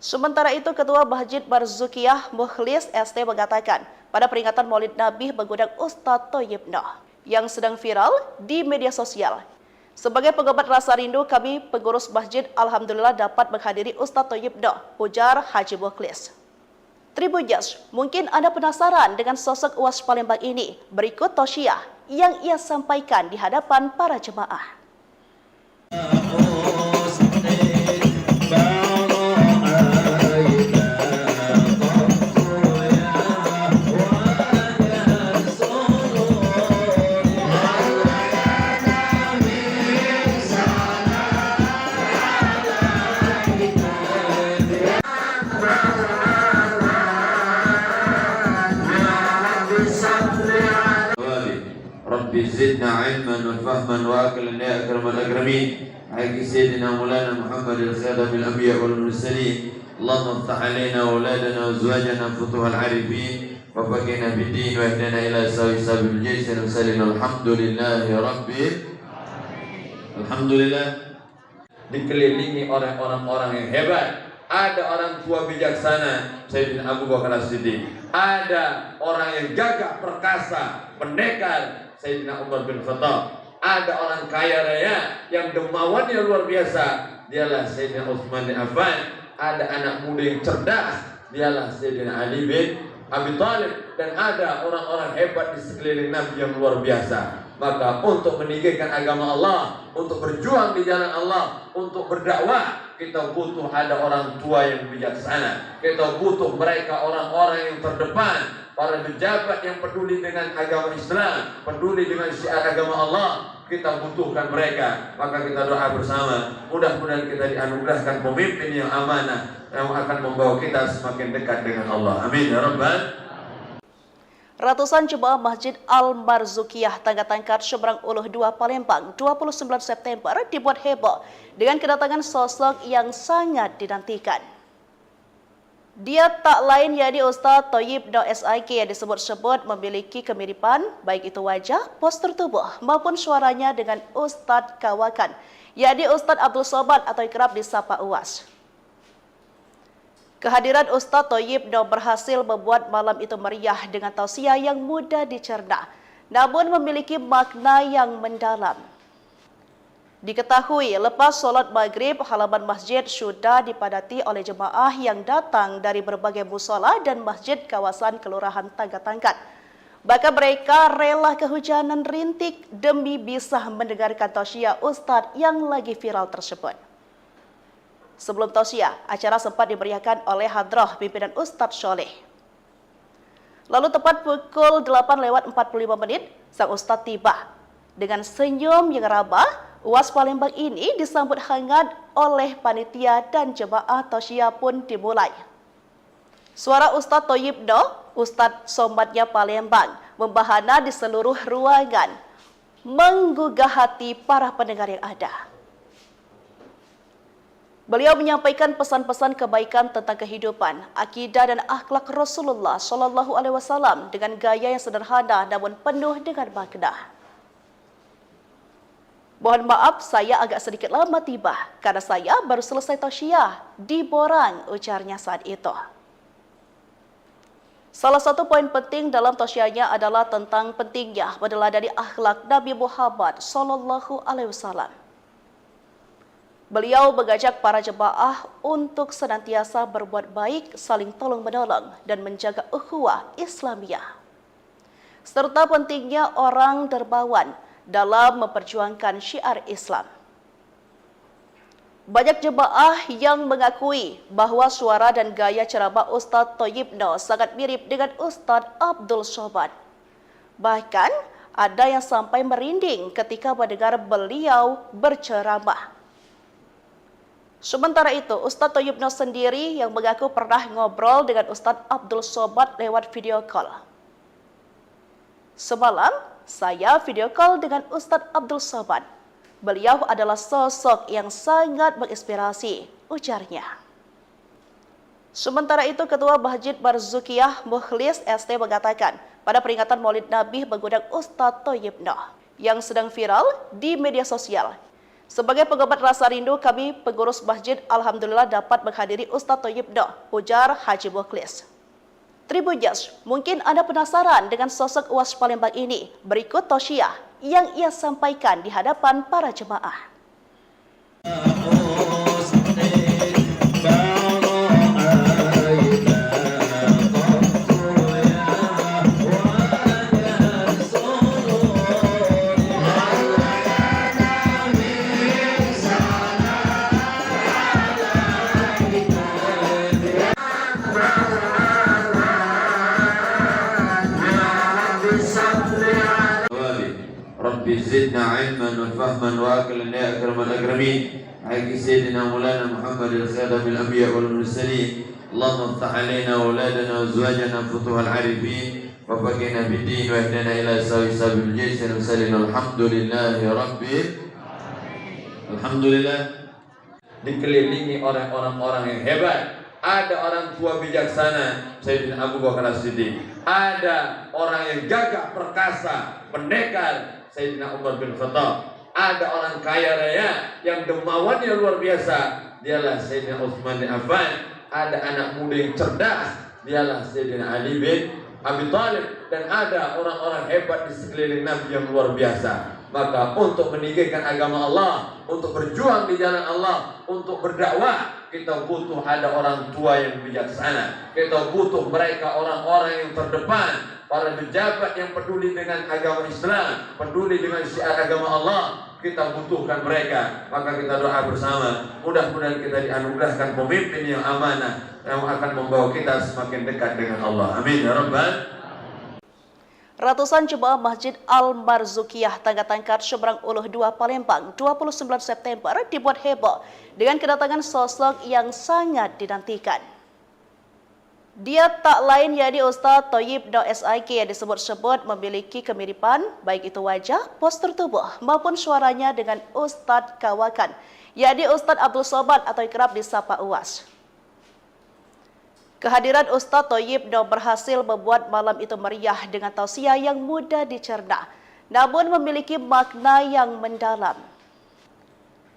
Sementara itu, Ketua Masjid Marzukiyah Mukhlis ST mengatakan, pada peringatan Maulid Nabi mengundang Ustaz Thayyib Noh yang sedang viral di media sosial. Sebagai pengobat rasa rindu, kami pengurus masjid alhamdulillah dapat menghadiri Ustaz Thayyib Noh, ujar Haji Mukhlis. Tribuners, mungkin Anda penasaran dengan sosok Uwas Palembang ini. Berikut tausiah yang ia sampaikan di hadapan para jemaah. Rabbi zidna ilman wa fahman wa aqlan ya akramal akramin. Haqi sayyidina Maulana Muhammad al-Khadamil Anbiya wal Mursalin. Allahumma iftah alaina auladana wa azwajana futuhal arifin wa faqina bid din wa ihdina ila sabil jaysin wa sallallahu alhamdulillahi rabbil alhamdulillah. Dikelilingi oleh orang-orang yang hebat. Ada orang tua bijaksana Sayyidina Abu Bakar As-Siddiq. Ada orang yang gagah perkasa, pendekar Sayyidina Umar bin Khattab. Ada orang kaya raya yang dermawannya luar biasa, dialah Sayyidina Utsman bin Affan. Ada anak muda yang cerdas, dialah Sayyidina Ali bin Abi Thalib. Dan ada orang-orang hebat di sekeliling Nabi yang luar biasa. Maka untuk meninggikan agama Allah, untuk berjuang di jalan Allah, untuk berdakwah, kita butuh ada orang tua yang bijaksana. Kita butuh mereka orang-orang yang terdepan, para pejabat yang peduli dengan agama Islam, peduli dengan syiar agama Allah. Kita butuhkan mereka. Maka kita doa bersama, mudah-mudahan kita dianugerahkan pemimpin yang amanah yang akan membawa kita semakin dekat dengan Allah. Amin ya rabbal. Ratusan jemaah Masjid Al-Marzukiyah Tangga Tangkat Seberang Uluh 2 Palembang 29 September dibuat heboh dengan kedatangan sosok yang sangat dinantikan. Dia tak lain yakni Ustaz Thayyib Noh SIK yang disebut-sebut memiliki kemiripan baik itu wajah, postur tubuh maupun suaranya dengan Ustaz Kawakan, yakni Ustaz Abdul Somad atau kerap disapa Uwas. Kehadiran Ustaz Thayyib Noh berhasil membuat malam itu meriah dengan tausiah yang mudah dicerna, namun memiliki makna yang mendalam. Diketahui lepas solat maghrib, halaman masjid sudah dipadati oleh jemaah yang datang dari berbagai musola dan masjid kawasan Kelurahan Tangga-Tangkat. Bahkan mereka rela kehujanan rintik demi bisa mendengarkan tausiah Ustaz yang lagi viral tersebut. Sebelum tausiah, acara sempat dimeriahkan oleh hadrah pimpinan Ustaz Soleh. Lalu tepat pukul 8:45 sang Ustaz tiba. Dengan senyum yang ramah, Uwas Palembang ini disambut hangat oleh panitia dan jemaah tausiah pun dimulai. Suara Ustaz Thayyib Noh, Ustaz Somadnya Palembang, membahana di seluruh ruangan, menggugah hati para pendengar yang ada. Beliau menyampaikan pesan-pesan kebaikan tentang kehidupan, akidah dan akhlak Rasulullah SAW dengan gaya yang sederhana namun penuh dengan makna. Mohon maaf, saya agak sedikit lama tiba karena saya baru selesai tausiah di Borang, ujarnya saat itu. Salah satu poin penting dalam tausiahnya adalah tentang pentingnya meneladani akhlak Nabi Muhammad SAW. Beliau mengajak para jemaah untuk senantiasa berbuat baik, saling tolong-menolong dan menjaga ukhuwah Islamiyah. Serta pentingnya orang dermawan dalam memperjuangkan syiar Islam. Banyak jemaah yang mengakui bahwa suara dan gaya ceramah Ustaz Thayyib Noh sangat mirip dengan Ustaz Abdul Somad. Bahkan ada yang sampai merinding ketika mendengar beliau berceramah. Sementara itu, Ustaz Thayyib Noh sendiri yang mengaku pernah ngobrol dengan Ustaz Abdul Somad lewat video call. Semalam, saya video call dengan Ustaz Abdul Somad. Beliau adalah sosok yang sangat menginspirasi, ujarnya. Sementara itu, Ketua Masjid Barzukiyah Mukhlis ST mengatakan, pada peringatan Maulid Nabi mengundang Ustaz Thayyib Noh yang sedang viral di media sosial. Sebagai pengobat rasa rindu, kami pengurus masjid alhamdulillah dapat menghadiri Ustaz Thayyib Noh, ujar Haji Mukhlis. Tribunjas, mungkin Anda penasaran dengan sosok Uwas Palembang ini. Berikut tausiah yang ia sampaikan di hadapan para jemaah. Rabbi zidna ilman wa fahman wa aqlan ya akramal akramin. Haqqi sayyidina Maulana Muhammadil khadamil anbiya wal mursalin. Allahumma iftah alaina wa auladana wa azwajana futuhal arifin wa faqihna bid-din wa ihdina ila sabil jaysin wa sallim alhamdulillahi rabbil alamin. Alhamdulillah, dikelilingi oleh orang-orang yang hebat. Ada orang tua bijaksana, Sayyidina Abu Bakar As-Siddiq. Ada orang yang gagah perkasa, pendekar, Sayyidina Umar bin Khattab. Ada orang kaya raya yang dermawannya luar biasa, dialah Sayyidina Utsman bin Affan. Ada anak muda yang cerdas, dialah Sayyidina Ali bin Abi Thalib. Dan ada orang-orang hebat di sekeliling Nabi yang luar biasa. Maka untuk meninggikan agama Allah, untuk berjuang di jalan Allah, untuk berdakwah, kita butuh ada orang tua yang bijaksana. Kita butuh mereka orang-orang yang terdepan, para pejabat yang peduli dengan agama Islam, peduli dengan syiar agama Allah. Kita butuhkan mereka. Maka kita doa bersama, mudah-mudahan kita dianugerahkan pemimpin yang amanah, yang akan membawa kita semakin dekat dengan Allah. Amin ya Rabbal. Ratusan jemaah Masjid Al-Marzukiyah Tangga-Tangkat Seberang Uluh 2 Palembang 29 September dibuat heboh dengan kedatangan sosok yang sangat dinantikan. Dia tak lain yakni Ustaz Thayyib Noh SIK yang disebut-sebut memiliki kemiripan baik itu wajah, postur tubuh maupun suaranya dengan Ustaz Kawakan, yakni Ustaz Abdul Somad atau kerap disapa Uwas. Kehadiran Ustaz Thayyib Noh berhasil membuat malam itu meriah dengan tausiah yang mudah dicerna, namun memiliki makna yang mendalam.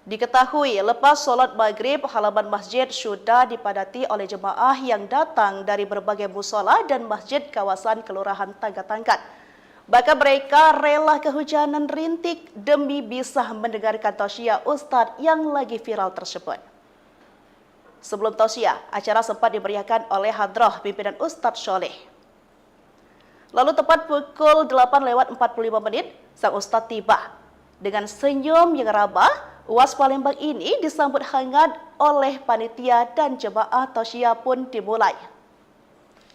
Diketahui lepas solat maghrib, halaman masjid sudah dipadati oleh jemaah yang datang dari berbagai musola dan masjid kawasan Kelurahan Tangga-Tangkat. Bahkan mereka rela kehujanan rintik demi bisa mendengarkan tausiah Ustaz yang lagi viral tersebut. Sebelum tausiah, acara sempat dimeriahkan oleh hadrah pimpinan Ustaz Soleh. Lalu tepat pukul 8:45 sang Ustaz tiba. Dengan senyum yang ramah, UAS Palembang ini disambut hangat oleh panitia dan jemaah tausiah pun dimulai.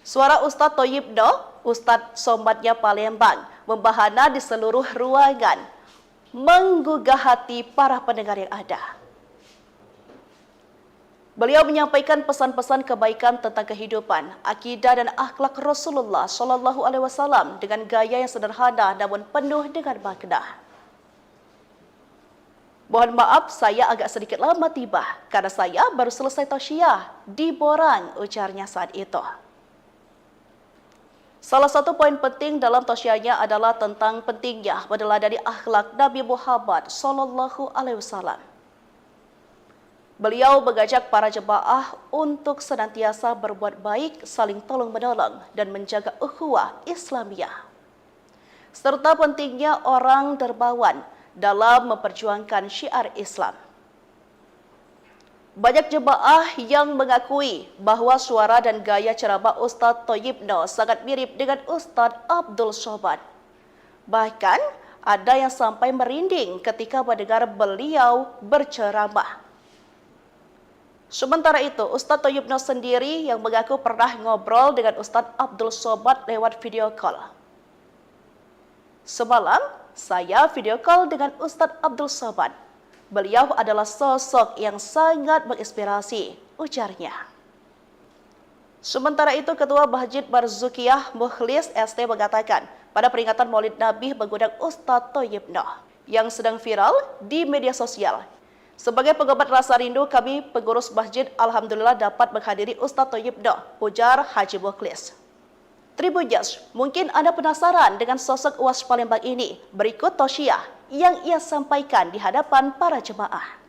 Suara Ustaz Thayyib Noh, Ustaz Somatnya Palembang, membahana di seluruh ruangan, menggugah hati para pendengar yang ada. Beliau menyampaikan pesan-pesan kebaikan tentang kehidupan, akidah dan akhlak Rasulullah SAW dengan gaya yang sederhana namun penuh dengan makna. Mohon maaf, saya agak sedikit lama tiba karena saya baru selesai tausiah di Borang, ujarnya saat itu. Salah satu poin penting dalam tausiahnya adalah tentang pentingnya meneladani akhlak Nabi Muhammad SAW. Beliau mengajak para jemaah untuk senantiasa berbuat baik, saling tolong-menolong, dan menjaga ukhuwah Islamiyah. Serta pentingnya orang dermawan dalam memperjuangkan syiar Islam. Banyak jemaah yang mengakui bahwa suara dan gaya ceramah Ustaz Thayyib Noh sangat mirip dengan Ustaz Abdul Somad. Bahkan ada yang sampai merinding ketika mendengar beliau berceramah. Sementara itu, Ustaz Thayyib Noh sendiri yang mengaku pernah ngobrol dengan Ustaz Abdul Somad lewat video call. Semalam, saya video call dengan Ustaz Abdul Somad. Beliau adalah sosok yang sangat menginspirasi, ujarnya. Sementara itu, Ketua Masjid Barzukiyah Mukhlis ST mengatakan, pada peringatan Maulid Nabi mengundang Ustaz Thayyib Noh yang sedang viral di media sosial. Sebagai pengobat rasa rindu, kami pengurus masjid alhamdulillah dapat menghadiri Ustaz Thayyib Noh, ujar Haji Mukhlis. Tribunjas, mungkin Anda penasaran dengan sosok UAS Palembang ini. Berikut tausiah yang ia sampaikan di hadapan para jemaah.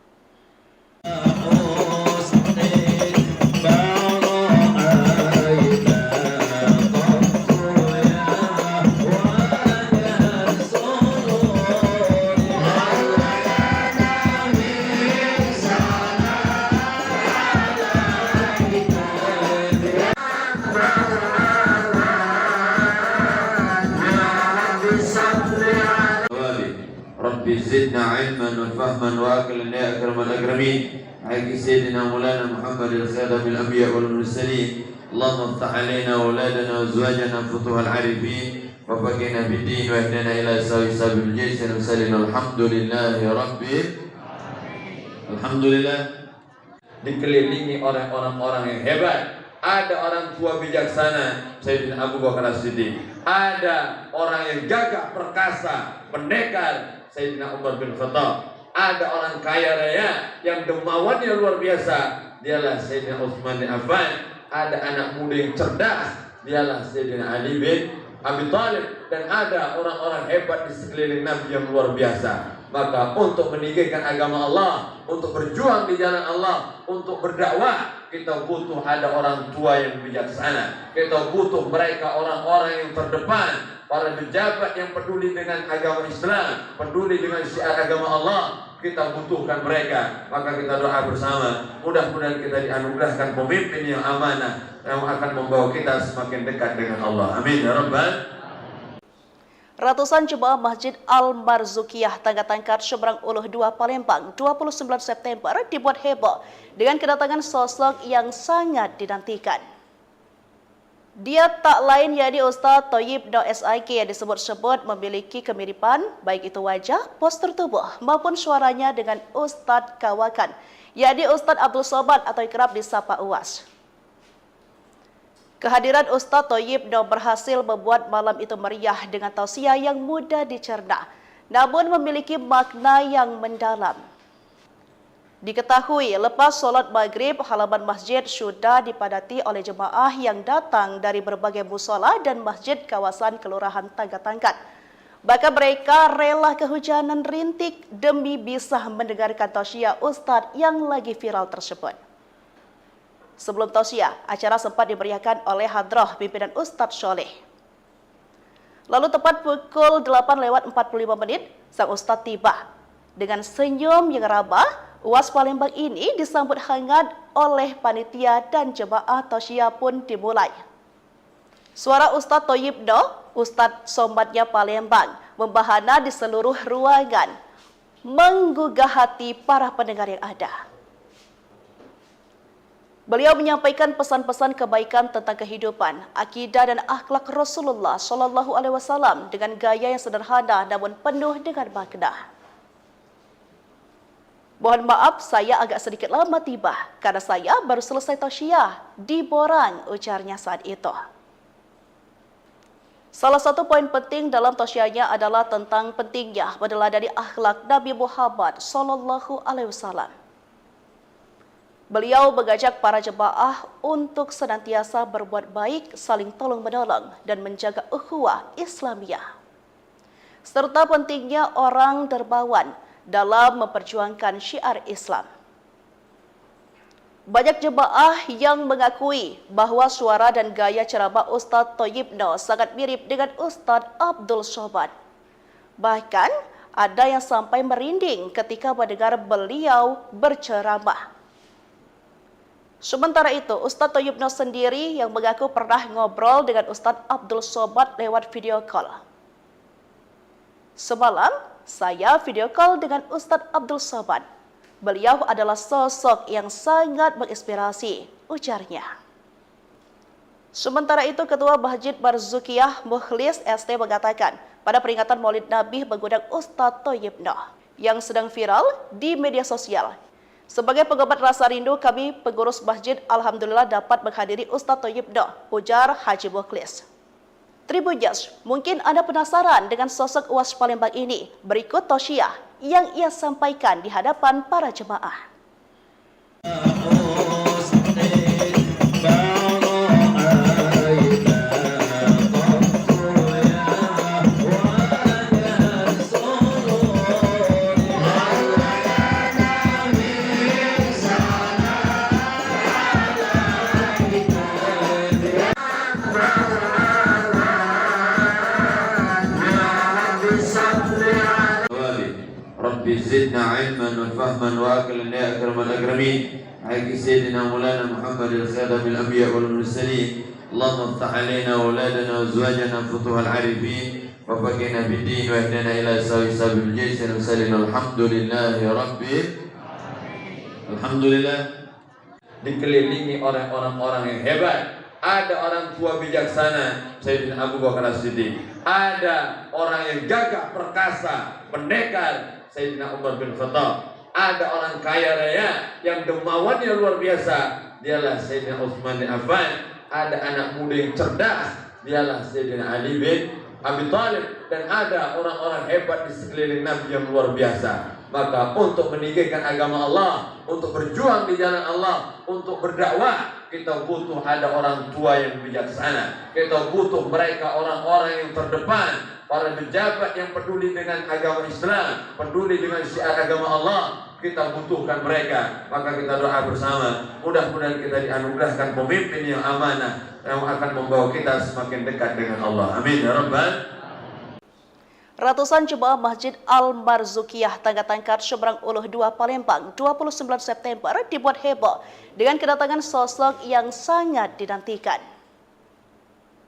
Rabbi zidna ilman wa fahman wa aqlan ya akramal akramin. Haqqi sayyidina Maulana Muhammadil khatabil anbiya wal mursalin. Allahumma iftah alaina wa auladana wa azwajana futuhal arifin wa faqina bid-din wa ihdina ila sabil jaysin wa sallim alhamdulillahi rabbil alhamdulillah. Dikelilingi oleh orang-orang yang hebat. Ada orang tua bijaksana, Sayyidina Abu Bakar As-Siddiq. Ada orang yang gagah perkasa, pendekar, Sayyidina Umar bin Khattab. Ada orang kaya raya yang dermawannya luar biasa, dialah Sayyidina Utsman bin Affan. Ada anak muda yang cerdas, dialah Sayyidina Ali bin Abi Thalib. Dan ada orang-orang hebat di sekeliling Nabi yang luar biasa. Maka untuk meninggikan agama Allah, untuk berjuang di jalan Allah, untuk berdakwah, kita butuh ada orang tua yang bijaksana. Kita butuh mereka orang-orang yang terdepan, para pejabat yang peduli dengan agama Islam, peduli dengan syiar agama Allah. Kita butuhkan mereka. Maka kita doa bersama, mudah-mudahan kita dianugerahkan pemimpin yang amanah yang akan membawa kita semakin dekat dengan Allah. Amin ya rabbal. Ratusan jemaah Masjid Al-Marzukiyah Tangga-Tangkat Seberang Uluh 2 Palembang 29 September dibuat heboh dengan kedatangan sosok yang sangat dinantikan. Dia tak lain yakni Ustaz Thayyib Noh SIK yang disebut-sebut memiliki kemiripan baik itu wajah, postur tubuh maupun suaranya dengan Ustaz Kawakan, yakni Ustaz Abdul Somad atau kerap disapa UAS. Kehadiran Ustaz Thayyib Noh berhasil membuat malam itu meriah dengan tausiah yang mudah dicerna, namun memiliki makna yang mendalam. Diketahui lepas solat maghrib, halaman masjid sudah dipadati oleh jemaah yang datang dari berbagai musola dan masjid kawasan Kelurahan Tagatangkat. Bahkan mereka rela kehujanan rintik demi bisa mendengarkan tausiah Ustadz yang lagi viral tersebut. Sebelum tausiah, acara sempat dimeriahkan oleh hadrah pimpinan Ustadz Sholeh. Lalu tepat pukul 8:45 sang Ustadz tiba. Dengan senyum yang ramah, UAS Palembang ini disambut hangat oleh panitia dan jemaah tausiah pun dimulai. Suara Ustadz Thayyibno, Ustadz Sombatnya Palembang, membahana di seluruh ruangan, menggugah hati para pendengar yang ada. Beliau menyampaikan pesan-pesan kebaikan tentang kehidupan, akidah dan akhlak Rasulullah SAW dengan gaya yang sederhana namun penuh dengan makna. Mohon maaf, saya agak sedikit lama tiba karena saya baru selesai tausiah di Borang, ujarnya saat itu. Salah satu poin penting dalam tausiahnya adalah tentang pentingnya meneladani akhlak Nabi Muhammad SAW. Beliau mengajak para jemaah untuk senantiasa berbuat baik, saling tolong-menolong, dan menjaga ukhuwah Islamiyah. Serta pentingnya orang dermawan dalam memperjuangkan syiar Islam. Banyak jemaah yang mengakui bahwa suara dan gaya ceramah Ustadz Thayyibno sangat mirip dengan Ustadz Abdul Somad. Bahkan ada yang sampai merinding ketika mendengar beliau berceramah. Sementara itu, Ustadz Thayyibno sendiri yang mengaku pernah ngobrol dengan Ustadz Abdul Somad lewat video call. Semalam, saya video call dengan Ustadz Abdul Somad. Beliau adalah sosok yang sangat menginspirasi, ujarnya. Sementara itu, Ketua Masjid Barzukiyah Mukhlis ST mengatakan, pada peringatan Maulid Nabi mengundang Ustadz Thayyibno yang sedang viral di media sosial. Sebagai pengobat rasa rindu, kami pengurus masjid alhamdulillah dapat menghadiri Ustadz Thayyibno, ujar Haji Mukhlis. Tribunjas, mungkin Anda penasaran dengan sosok UAS Palembang ini. Berikut tausiah yang ia sampaikan di hadapan para jemaah. Rabbi zidna ilman wa fahman wa aqlan ya akramal akramin. Haqqi sayyidina Maulana Muhammadil khadamil anbiya wal mursalin. Allahumma iftah alaina wa auladana wa azwajana futuhal arifin wa faqina bid-din wa ihdina ila sabil jaysin wa sallallahu alhamdulillahi rabbil alhamdulillah. Dikelilingi oleh orang-orang yang hebat. Ada orang tua bijaksana, Sayyidina Abu Bakar As-Siddiq. Ada orang yang gagah perkasa, pendekar, Sayyidina Umar bin Khattab. Ada orang kaya raya yang dermawannya luar biasa, dialah Sayyidina Utsman bin Affan. Ada anak muda yang cerdas, dialah Sayyidina Ali bin Abi Thalib. Dan ada orang-orang hebat di sekeliling Nabi yang luar biasa. Maka untuk meninggikan agama Allah, untuk berjuang di jalan Allah, untuk berdakwah, kita butuh ada orang tua yang bijaksana. Kita butuh mereka orang-orang yang terdepan, para pejabat yang peduli dengan agama Islam, peduli dengan syiar agama Allah. Kita butuhkan mereka. Maka kita doa bersama, mudah-mudahan kita dianugerahkan pemimpin yang amanah, yang akan membawa kita semakin dekat dengan Allah. Amin ya rabbal. Ratusan jemaah Masjid Al-Barzukiyah Tagatangkat Seberang Uluh 2 Palembang 29 September dibuat heboh dengan kedatangan sosok yang sangat dinantikan.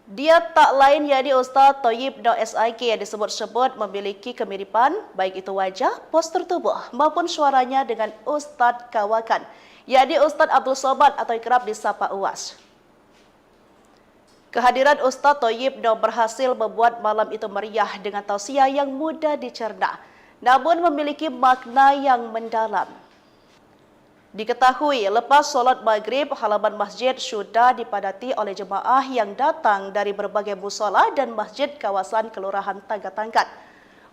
Dia tak lain yakni Ustadz Thayyibno SIK yang disebut-sebut memiliki kemiripan baik itu wajah, postur tubuh maupun suaranya dengan Ustadz Kawakan, yakni Ustadz Abdul Somad atau kerap disapa UAS. Kehadiran Ustadz Thayyibno berhasil membuat malam itu meriah dengan tausiah yang mudah dicerna, namun memiliki makna yang mendalam. Diketahui lepas solat maghrib, halaman masjid sudah dipadati oleh jemaah yang datang dari berbagai musola dan masjid kawasan Kelurahan Tagatangkat.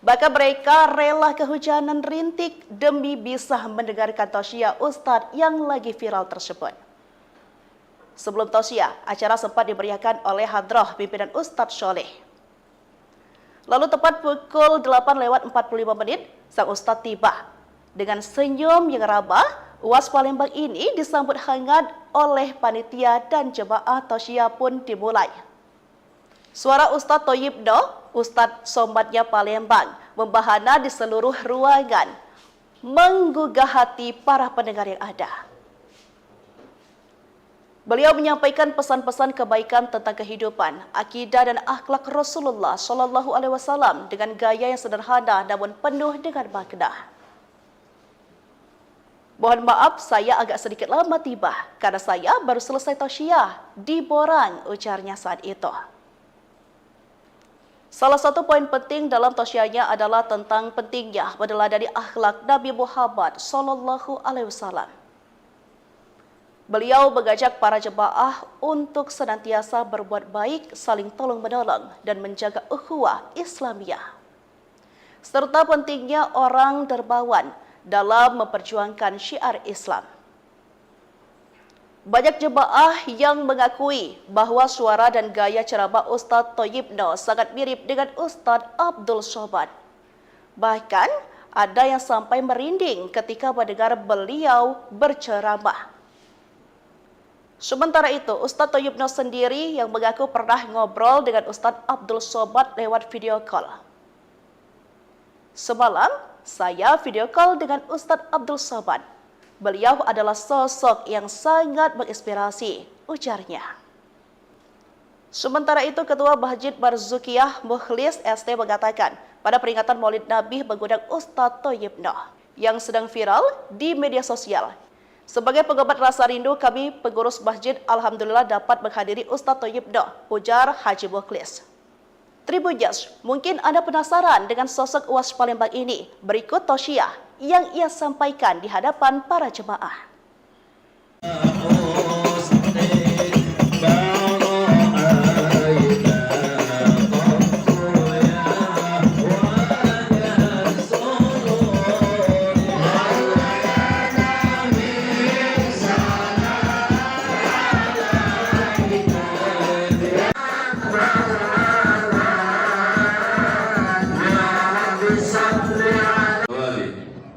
Bahkan mereka rela kehujanan rintik demi bisa mendengarkan tausiah Ustadz yang lagi viral tersebut. Sebelum tausiah, acara sempat dimeriahkan oleh hadrah pimpinan Ustadz Sholeh. Lalu tepat pukul 8:45 sang Ustadz tiba. Dengan senyum yang rabah, UAS Palembang ini disambut hangat oleh panitia dan jemaah tausiah pun dimulai. Suara Ustadz Thayyibno, Ustadz Somatnya Palembang, membahana di seluruh ruangan, menggugah hati para pendengar yang ada. Beliau menyampaikan pesan-pesan kebaikan tentang kehidupan, akidah dan akhlak Rasulullah SAW dengan gaya yang sederhana namun penuh dengan makna. Mohon maaf, saya agak sedikit lama tiba karena saya baru selesai tausiah di Borang, ujarnya saat itu. Salah satu poin penting dalam tausiahnya adalah tentang pentingnya meneladani akhlak Nabi Muhammad SAW. Beliau mengajak para jemaah untuk senantiasa berbuat baik, saling tolong-menolong, dan menjaga ukhuwah Islamiyah. Serta pentingnya orang dermawan dalam memperjuangkan syiar Islam. Banyak jemaah yang mengakui bahwa suara dan gaya ceramah Ustadz Thayyibno sangat mirip dengan Ustadz Abdul Somad. Bahkan ada yang sampai merinding ketika mendengar beliau berceramah. Sementara itu, Ustadz Thayyibno sendiri yang mengaku pernah ngobrol dengan Ustadz Abdul Somad lewat video call. Semalam, saya video call dengan Ustadz Abdul Somad. Beliau adalah sosok yang sangat menginspirasi, ujarnya. Sementara itu, Ketua Masjid Marzukiyah Mukhlis ST mengatakan, pada peringatan Maulid Nabi mengundang Ustadz Thayyibno yang sedang viral di media sosial. Sebagai penggemar rasa rindu, kami pengurus masjid alhamdulillah dapat menghadiri Ustadz Thayyibno, ujar Haji Mukhlis. Tribuners, mungkin Anda penasaran dengan sosok UAS Palembang ini. Berikut tausiah yang ia sampaikan di hadapan para jemaah.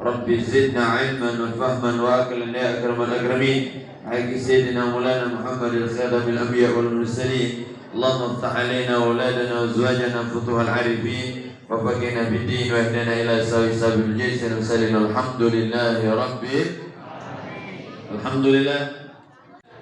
Rabbi zidna ilman wa fahman wa aqlan ya akramal akramin. Haqqi sayyidina Maulana Muhammadil khadamil anbiya wal mursalin. Allahumma iftah alaina auladana wa azwajana futuhal arifin wa faqina bid-din wa ihdina ila sabil jaysin wa sallallahu alhamdulillahi rabbil alhamdulillah.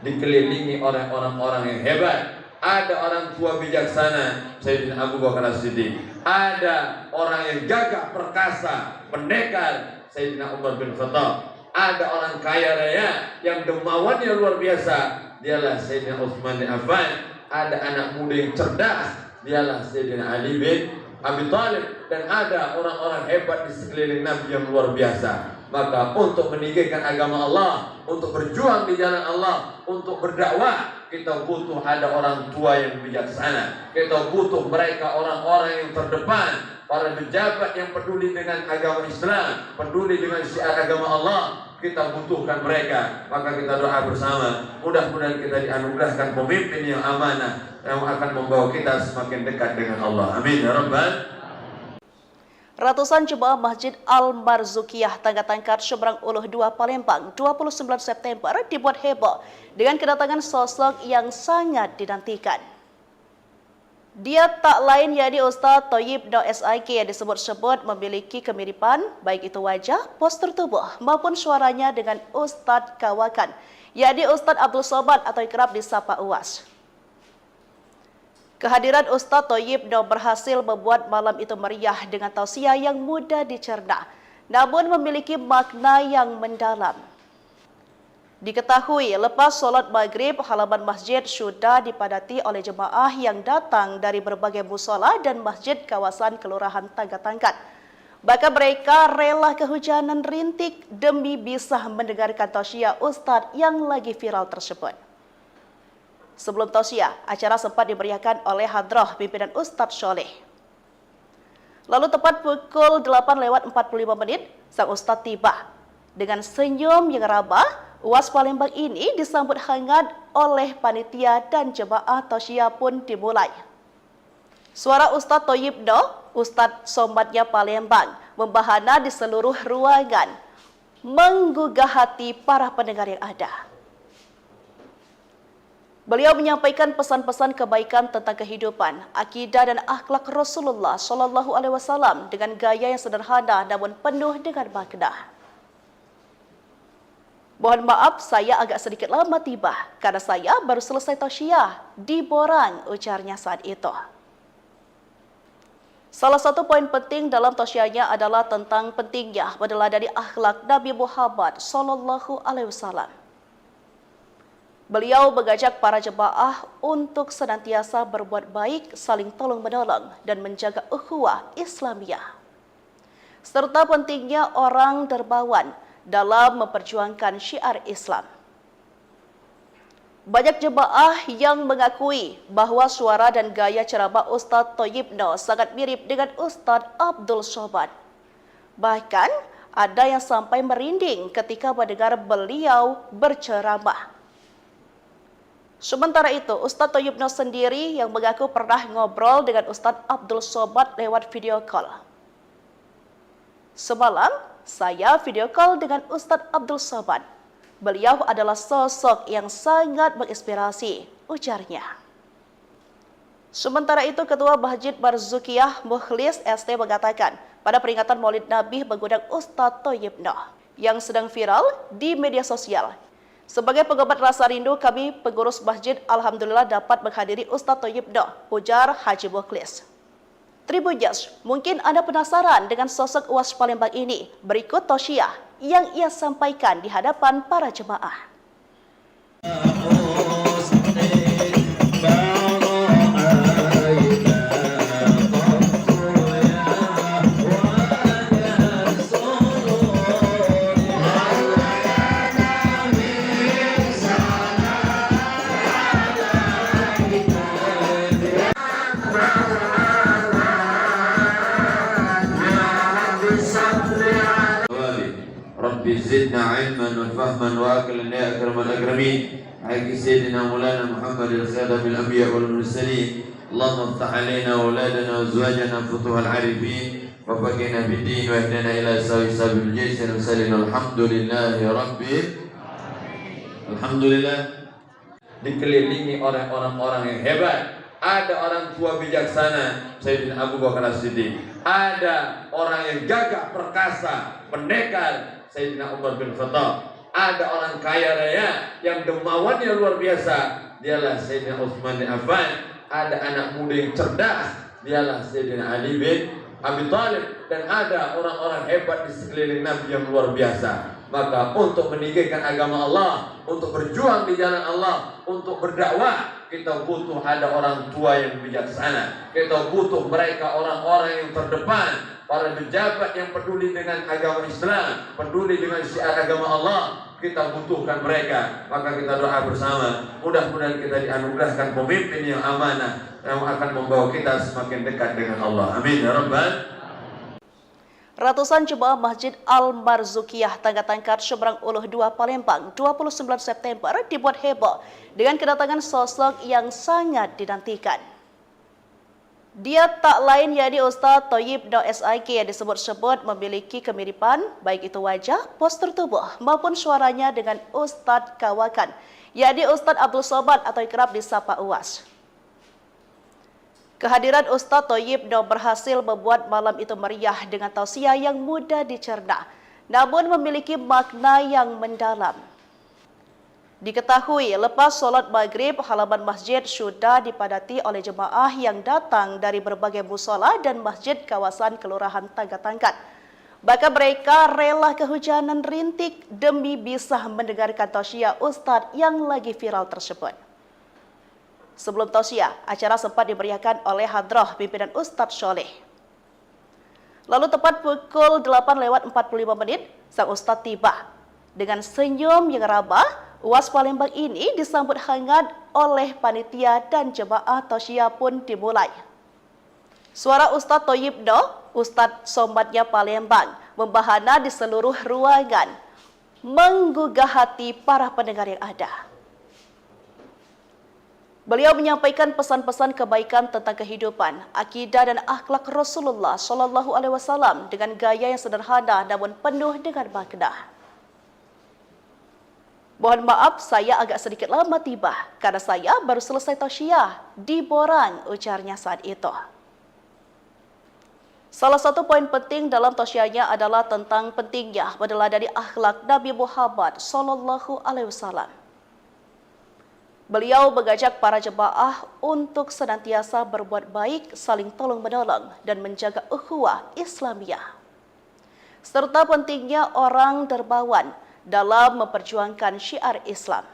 Dikelilingi oleh orang-orang yang hebat. Ada orang tua bijaksana, Sayyidina Abu Bakar As-Siddiq. Ada orang yang gagah perkasa, pendekar, Sayyidina Umar bin Khattab. Ada orang kaya raya yang dermawannya luar biasa, dialah Sayyidina Utsman bin Affan. Ada anak muda yang cerdas, dialah Sayyidina Ali bin Abi Thalib. Dan ada orang-orang hebat di sekeliling Nabi yang luar biasa. Maka untuk meninggikan agama Allah, untuk berjuang di jalan Allah, untuk berdakwah, kita butuh ada orang tua yang bijaksana. Kita butuh mereka orang-orang yang terdepan, para pejabat yang peduli dengan agama Islam, peduli dengan syiar agama Allah. Kita butuhkan mereka. Maka kita doa bersama, mudah-mudahan kita dianugerahkan pemimpin yang amanah, yang akan membawa kita semakin dekat dengan Allah. Amin ya rabbal. Ratusan jemaah Masjid Al-Marzukiyah Tangga Tangkar Seberang Uluh 2 Palembang 29 September dibuat heboh dengan kedatangan sosok yang sangat dinantikan. Dia tak lain yakni Ustadz Thayyibno SIK yang disebut-sebut memiliki kemiripan baik itu wajah, postur tubuh maupun suaranya dengan Ustadz Kawakan, yakni Ustadz Abdul Somad atau kerap disapa UAS. Kehadiran Ustadz Thayyibno berhasil membuat malam itu meriah dengan tausiah yang mudah dicerna, namun memiliki makna yang mendalam. Diketahui lepas sholat maghrib, halaman masjid sudah dipadati oleh jemaah yang datang dari berbagai musola dan masjid kawasan Kelurahan Tangga Tangkat. Bahkan mereka rela kehujanan rintik demi bisa mendengarkan tausiah Ustadz yang lagi viral tersebut. Sebelum tausiah, acara sempat dimeriahkan oleh hadrah pimpinan Ustadz Sholeh. Lalu tepat pukul 8:45, sang Ustadz tiba. Dengan senyum yang rabah, UAS Palembang ini disambut hangat oleh panitia dan jemaah tausiah pun dimulai. Suara Ustadz Thayyibno, Ustadz Somatnya Palembang, membahana di seluruh ruangan, menggugah hati para pendengar yang ada. Beliau menyampaikan pesan-pesan kebaikan tentang kehidupan, akidah dan akhlak Rasulullah Shallallahu Alaihi Wasallam dengan gaya yang sederhana namun penuh dengan makna. Mohon maaf, saya agak sedikit lama tiba karena saya baru selesai tausiah di Borang, ujarnya saat itu. Salah satu poin penting dalam tausiahnya adalah tentang pentingnya meneladani akhlak Nabi Muhammad Shallallahu Alaihi Wasallam. Beliau mengajak para jemaah untuk senantiasa berbuat baik, saling tolong-menolong, dan menjaga ukhuwah Islamiyah. Serta pentingnya orang dermawan dalam memperjuangkan syiar Islam. Banyak jemaah yang mengakui bahwa suara dan gaya ceramah Ustadz Thayyibno sangat mirip dengan Ustadz Abdul Somad. Bahkan ada yang sampai merinding ketika mendengar beliau berceramah. Sementara itu, Ustadz Thayyibno sendiri yang mengaku pernah ngobrol dengan Ustadz Abdul Somad lewat video call. Semalam, saya video call dengan Ustadz Abdul Somad. Beliau adalah sosok yang sangat menginspirasi, ujarnya. Sementara itu, Ketua Masjid Marzukiyah Mukhlis ST mengatakan, pada peringatan Maulid Nabi mengundang Ustadz Thayyibno yang sedang viral di media sosial. Sebagai pengobat rasa rindu, kami pengurus masjid alhamdulillah dapat menghadiri Ustadz Thayyibno, ujar Haji Mukhlis. Tribuners, mungkin Anda penasaran dengan sosok UAS Palembang ini. Berikut tausiah yang ia sampaikan di hadapan para jemaah. Rabbi zidna ilman wa fahman wa aqlan ya akramal akramin. Haqqi sayyidina Maulana Muhammadil khatamin anbiya wal mursalin. Allahumma iftah alaina auladana wa azwajana futuhal arifin wa faqina bid-din wa ihdina ila sabil jannah wa sallallahu alhamdulillahi rabbil alhamdulillah. Dikelilingi oleh orang-orang yang hebat. Ada orang tua bijaksana, Sayyidina Abu Bakar As-Siddiq. Ada orang yang gagah perkasa, pendekar, Sayyidina Umar bin Khattab. Ada orang kaya raya yang dermawannya luar biasa, dialah Sayyidina Utsman bin Affan. Ada anak muda yang cerdas, dialah Sayyidina Ali bin Abi Thalib. Dan ada orang-orang hebat di sekeliling Nabi yang luar biasa. Maka untuk meninggikan agama Allah, untuk berjuang di jalan Allah, untuk berdakwah, kita butuh ada orang tua yang bijaksana. Kita butuh mereka orang-orang yang terdepan, para pejabat yang peduli dengan agama Islam, peduli dengan syiar agama Allah. Kita butuhkan mereka. Maka kita doa bersama, mudah-mudahan kita dianugerahkan pemimpin yang amanah, yang akan membawa kita semakin dekat dengan Allah. Amin ya rabbal. Ratusan jemaah Masjid Al-Marzukiyah Tangga Tangkar Seberang Uluh 2 Palembang 29 September dibuat heboh dengan kedatangan sosok yang sangat dinantikan. Dia tak lain yakni Ustadz Thayyibno SIK yang disebut-sebut memiliki kemiripan baik itu wajah, postur tubuh maupun suaranya dengan Ustadz Kawakan, yakni Ustadz Abdul Somad atau kerap disapa UAS. Kehadiran Ustadz Thayyibno berhasil membuat malam itu meriah dengan tausiah yang mudah dicerna, namun memiliki makna yang mendalam. Diketahui lepas sholat maghrib, halaman masjid sudah dipadati oleh jemaah yang datang dari berbagai musola dan masjid kawasan Kelurahan Tangga Tangkat. Bahkan mereka rela kehujanan rintik demi bisa mendengarkan tausiah Ustadz yang lagi viral tersebut. Sebelum tausiah, acara sempat dimeriahkan oleh hadroh pimpinan Ustadz Sholeh. Lalu tepat pukul 8:45, sang Ustadz tiba. Dengan senyum yang rabah, UAS Palembang ini disambut hangat oleh panitia dan jemaah tausiah pun dimulai. Suara Ustadz Thayyibno, Ustadz Sombatnya Palembang membahana di seluruh ruangan, menggugah hati para pendengar yang ada. Beliau menyampaikan pesan-pesan kebaikan tentang kehidupan, akidah dan akhlak Rasulullah Shallallahu Alaihi Wasallam dengan gaya yang sederhana namun penuh dengan makna. Mohon maaf, saya agak sedikit lama tiba karena saya baru selesai tausiah di Borang, ujarnya saat itu. Salah satu poin penting dalam tausiahnya adalah tentang pentingnya meneladani akhlak Nabi Muhammad Shallallahu Alaihi Wasallam. Beliau mengajak para jemaah untuk senantiasa berbuat baik, saling tolong-menolong, dan menjaga ukhuwah Islamiyah. Serta pentingnya orang dermawan dalam memperjuangkan syiar Islam.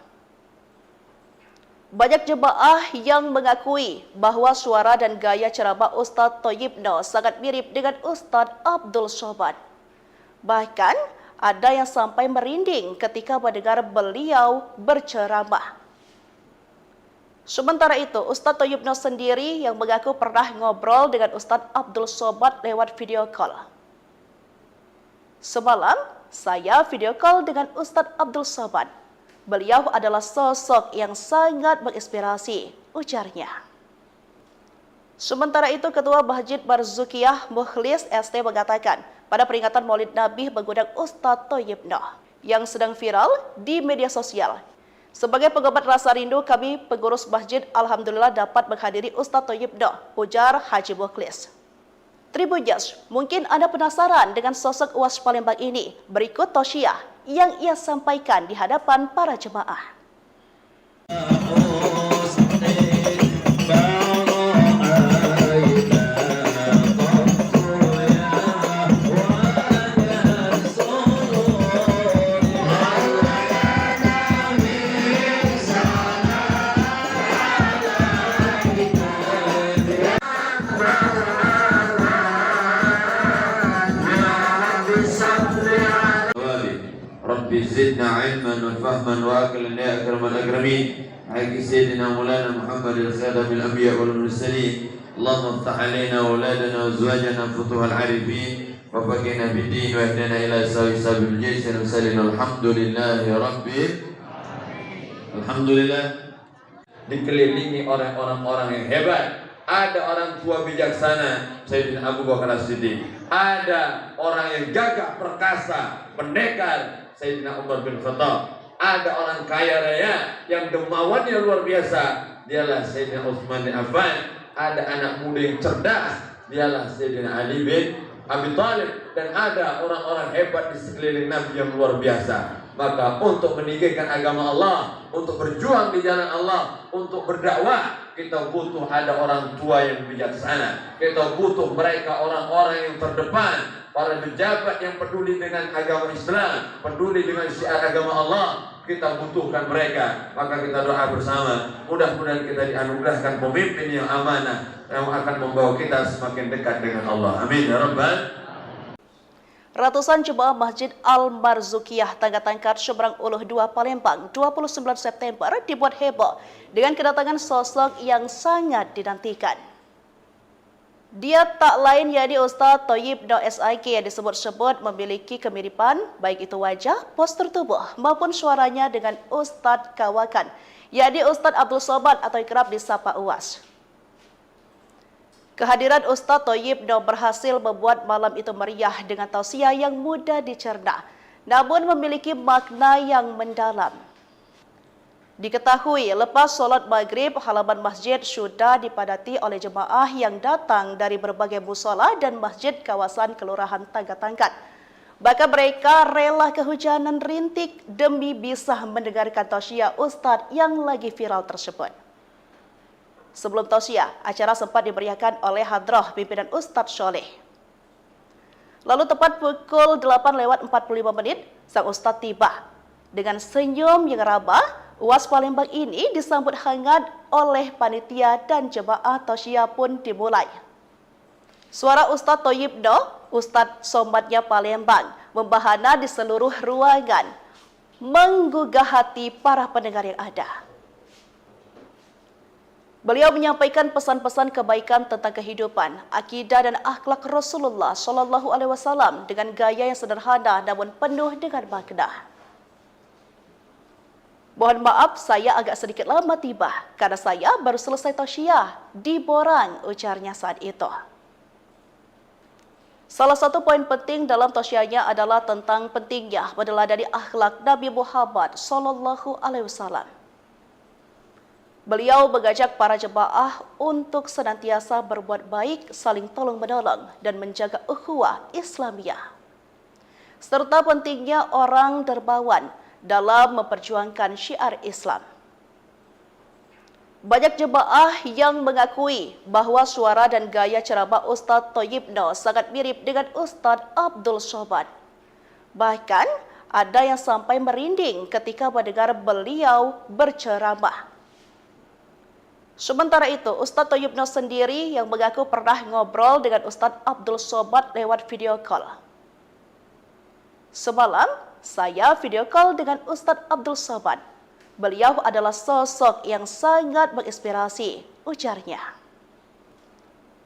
Banyak jemaah yang mengakui bahwa suara dan gaya ceramah Ustadz Thayyibno sangat mirip dengan Ustadz Abdul Somad. Bahkan ada yang sampai merinding ketika mendengar beliau berceramah. Sementara itu, Ustadz Thayyibno sendiri yang mengaku pernah ngobrol dengan Ustadz Abdul Somad lewat video call. Semalam, saya video call dengan Ustadz Abdul Somad. Beliau adalah sosok yang sangat menginspirasi, ujarnya. Sementara itu, Ketua Masjid Marzukiyah Mukhlis ST mengatakan, pada peringatan Maulid Nabi mengundang Ustadz Thayyibno yang sedang viral di media sosial. Sebagai pengobat rasa rindu, kami pengurus masjid alhamdulillah dapat menghadiri Ustadz Thayyibno, ujar Haji Mukhlis. Tribuners, mungkin Anda penasaran dengan sosok UAS Palembang ini. Berikut tausiah yang ia sampaikan di hadapan para jemaah. Rabbi zidna ilman wa fahman wa aqlan ya akramal akramin. Haqqi sayyidina Maulana Muhammadil khatamin anbiya wal mursalin. Allahumma iftah alaina auladana wa azwajana futuhal arifin wa faqina bid-din wa ihdina ila sabil jaysin wa sallallahu alhamdulillahi rabbil alhamdulillah. Dikelilingi oleh orang-orang yang hebat. Ada orang tua bijaksana, Sayyidina Abu Bakar As-Siddiq. Ada orang yang gagah perkasa, pendekar, Sayyidina Umar bin Khattab. Ada orang kaya raya yang dermawannya luar biasa, dialah Sayyidina Utsman bin Affan. Ada anak muda yang cerdas, dialah Sayyidina Ali bin Abi Thalib. Dan ada orang-orang hebat di sekeliling Nabi yang luar biasa. Maka untuk meninggikan agama Allah, untuk berjuang di jalan Allah, untuk berdakwah, kita butuh ada orang tua yang bijaksana. Kita butuh mereka orang-orang yang terdepan, para pejabat yang peduli dengan agama Islam, peduli dengan syiar agama Allah. Kita butuhkan mereka. Maka kita doa bersama, mudah-mudahan kita dianugerahkan pemimpin yang amanah, yang akan membawa kita semakin dekat dengan Allah. Amin ya rabbal. Ratusan jemaah Masjid Al-Marzukiyah Tangga-Tangkat Seberang Uluh 2 Palembang 29 September dibuat heboh dengan kedatangan sosok yang sangat dinantikan. Dia tak lain yakni Ustadz Thayyibno SIK yang disebut-sebut memiliki kemiripan baik itu wajah, postur tubuh maupun suaranya dengan Ustadz Kawakan, yakni Ustadz Abdul Somad atau kerap disapa UAS. Kehadiran Ustadz Thayyibno berhasil membuat malam itu meriah dengan tausiah yang mudah dicerna, namun memiliki makna yang mendalam. Diketahui lepas sholat maghrib, halaman masjid sudah dipadati oleh jemaah yang datang dari berbagai musola dan masjid kawasan Kelurahan Tangga-Tangkat. Bahkan mereka rela kehujanan rintik demi bisa mendengarkan tausiah Ustadz yang lagi viral tersebut. Sebelum tausiah, acara sempat dimeriahkan oleh hadrah pimpinan Ustadz Sholeh. Lalu tepat pukul 8:45 sang Ustadz tiba. Dengan senyum yang ramah, UAS Palembang ini disambut hangat oleh panitia dan jemaah tausiah pun dimulai. Suara Ustadz Thayyibno, Ustadz Sombatnya Palembang, membahana di seluruh ruangan, menggugah hati para pendengar yang ada. Beliau menyampaikan pesan-pesan kebaikan tentang kehidupan, akidah dan akhlak Rasulullah Shallallahu Alaihi Wasallam dengan gaya yang sederhana namun penuh dengan makna. Mohon maaf, saya agak sedikit lama tiba karena saya baru selesai tausiah di Borang, ujarnya saat itu. Salah satu poin penting dalam tausiahnya adalah tentang pentingnya meneladani akhlak Nabi Muhammad Shallallahu Alaihi Wasallam. Beliau mengajak para jemaah untuk senantiasa berbuat baik, saling tolong-menolong, dan menjaga ukhuwah Islamiyah. Serta pentingnya orang dermawan dalam memperjuangkan syiar Islam. Banyak jemaah yang mengakui bahwa suara dan gaya ceramah Ustadz Thayyibno sangat mirip dengan Ustadz Abdul Somad. Bahkan ada yang sampai merinding ketika mendengar beliau berceramah. Sementara itu, Ustadz Thayyibno sendiri yang mengaku pernah ngobrol dengan Ustadz Abdul Somad lewat video call. Semalam, saya video call dengan Ustadz Abdul Somad. Beliau adalah sosok yang sangat menginspirasi, ujarnya.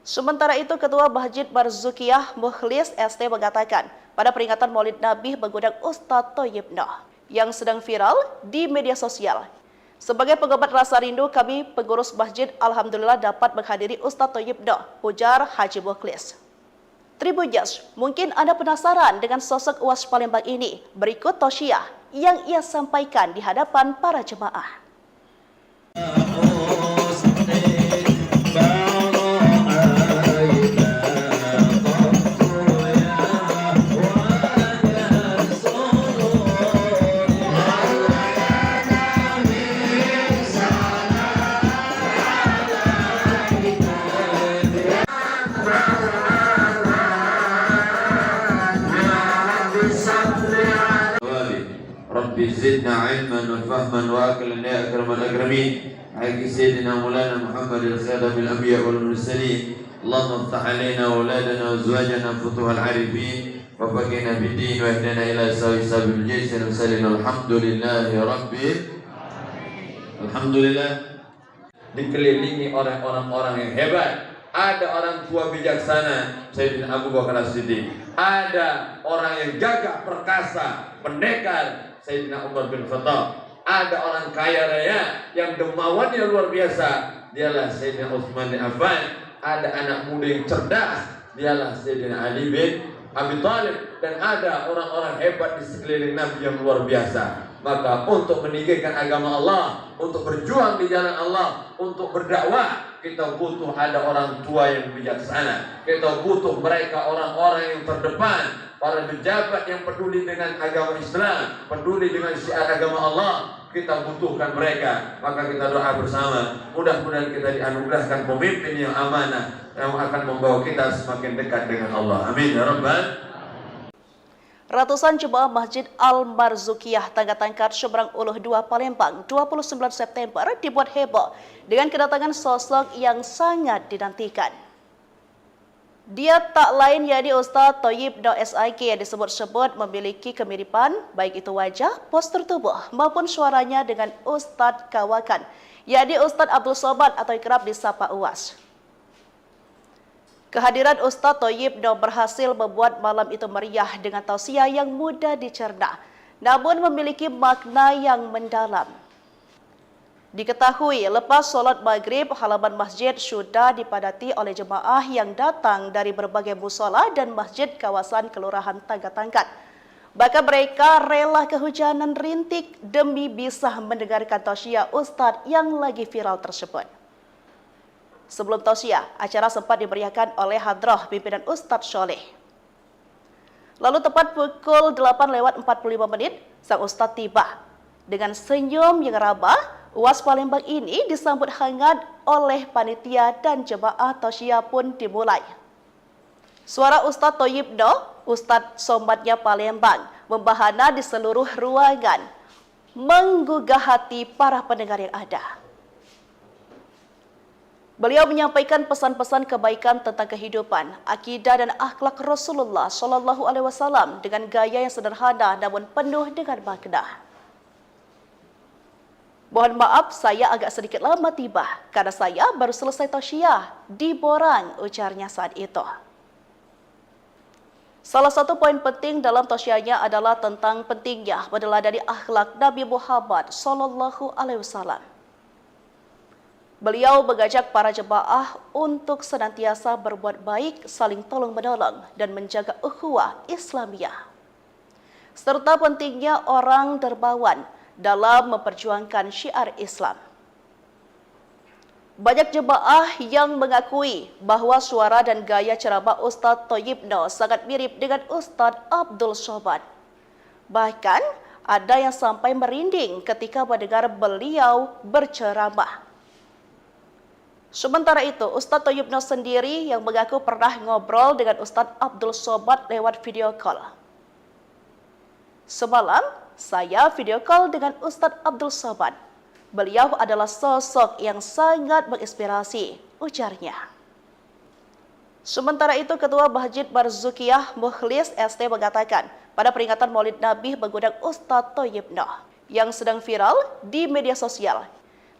Sementara itu, Ketua Masjid Barzukiyah Mukhlis ST mengatakan, pada peringatan Maulid Nabi mengundang Ustadz Thayyibno yang sedang viral di media sosial. Sebagai pengobat rasa rindu, kami pengurus masjid alhamdulillah dapat menghadiri Ustadz Thayyibno, ujar Haji Mukhlis. Tribuners, mungkin Anda penasaran dengan sosok UAS Palembang ini. Berikut tausiah yang ia sampaikan di hadapan para jemaah. Rabbi zidna ilman wa fahman wa aqlan ya akramal akramin. Haqqi sayyidina Maulana Muhammadil khadamil anbiya wal mursalin. Allahumma iftah alaina wa auladana wa azwajana futuhal arifin wa faqihna bid-din wa ihdina ila sabil jaysin wa sallallahu alhamdulillahi rabbil alhamdulillah. Dikelilingi oleh orang-orang yang hebat. Ada orang tua bijaksana, Sayyidina Abu Bakar As-Siddiq. Ada orang yang gagah perkasa, pendekar, Sayyidina Umar bin Khattab. Ada orang kaya raya yang dermawannya luar biasa, dialah Sayyidina Utsman bin Affan. Ada anak muda yang cerdas, dialah Sayyidina Ali bin Abi Thalib. Dan ada orang-orang hebat di sekeliling Nabi yang luar biasa. Maka untuk meninggikan agama Allah, untuk berjuang di jalan Allah, untuk berdakwah, kita butuh ada orang tua yang bijaksana. Kita butuh mereka orang-orang yang terdepan, para pejabat yang peduli dengan agama Islam, peduli dengan syiar agama Allah. Kita butuhkan mereka. Maka kita doa bersama, mudah-mudahan kita dianugerahkan pemimpin yang amanah, yang akan membawa kita semakin dekat dengan Allah. Amin ya rabbal. Ratusan jemaah Masjid Al-Marzukiyah Tangga-Tangkat Seberang Uluh 2 Palembang 29 September dibuat heboh dengan kedatangan sosok yang sangat dinantikan. Dia tak lain yakni Ustadz Thayyibno SIK yang disebut-sebut memiliki kemiripan baik itu wajah, postur tubuh maupun suaranya dengan Ustadz Kawakan, yakni Ustadz Abdul Somad atau kerap disapa UAS. Kehadiran Ustadz Thayyibno berhasil membuat malam itu meriah dengan tausiah yang mudah dicerna, namun memiliki makna yang mendalam. Diketahui lepas sholat maghrib, halaman masjid sudah dipadati oleh jemaah yang datang dari berbagai musola dan masjid kawasan Kelurahan Tangga-Tangkat. Bahkan mereka rela kehujanan rintik demi bisa mendengarkan tausiah Ustadz yang lagi viral tersebut. Sebelum tausiah, acara sempat dimeriahkan oleh hadrah pimpinan Ustadz Sholeh. Lalu tepat pukul 8:45 sang Ustadz tiba. Dengan senyum yang ramah, UAS Palembang ini disambut hangat oleh panitia dan jemaah tausiah pun dimulai. Suara Ustadz Thayyibno, Ustadz Somadnya Palembang, membahana di seluruh ruangan, menggugah hati para pendengar yang ada. Beliau menyampaikan pesan-pesan kebaikan tentang kehidupan, akidah dan akhlak Rasulullah Shallallahu Alaihi Wasallam dengan gaya yang sederhana namun penuh dengan makna. Mohon maaf, saya agak sedikit lama tiba karena saya baru selesai tausiah di Borang, ujarnya saat itu. Salah satu poin penting dalam tausiahnya adalah tentang pentingnya meneladani akhlak Nabi Muhammad SAW. Beliau mengajak para jemaah untuk senantiasa berbuat baik, saling tolong-menolong, dan menjaga ukhuwah Islamiyah. Serta pentingnya orang dermawan dalam memperjuangkan syiar Islam. Banyak jemaah yang mengakui bahwa suara dan gaya ceramah Ustadz Thayyibno sangat mirip dengan Ustadz Abdul Somad. Bahkan ada yang sampai merinding ketika mendengar beliau berceramah. Sementara itu, Ustadz Thayyibno sendiri yang mengaku pernah ngobrol dengan Ustadz Abdul Somad lewat video call. Semalam, saya video call dengan Ustadz Abdul Somad. Beliau adalah sosok yang sangat menginspirasi, ujarnya. Sementara itu, Ketua Masjid Barzukiyah Mukhlis ST mengatakan pada peringatan Maulid Nabi mengundang Ustadz Thayyibno yang sedang viral di media sosial.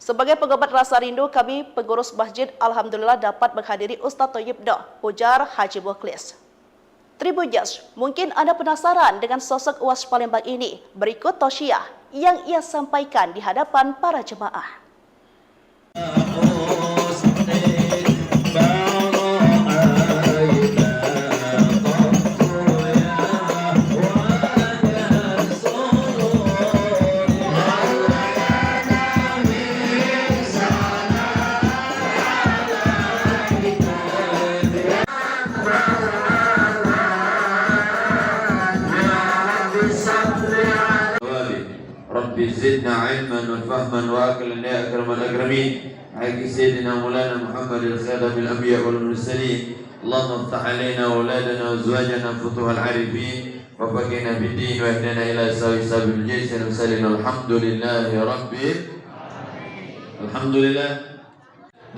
Sebagai pengobat rasa rindu, kami pengurus masjid alhamdulillah dapat menghadiri Ustadz Thayyibno, ujar Haji Mukhlis. Tribunjas, mungkin Anda penasaran dengan sosok UAS Palembang ini. Berikut tausiah yang ia sampaikan di hadapan para jemaah. Rabbi zidna ilman wa fahman wa aqlan ya akramal akramin. Haqqi sayyidina Maulana Muhammadil khadamil anbiya wal mursalin. Allahumma iftah alaina wa auladana wa azwajana futuhal arifin wa faqina bid-din wa ihdina ila sabil jaysin wa sallallahu alhamdulillahi rabbil alamin. Alhamdulillah,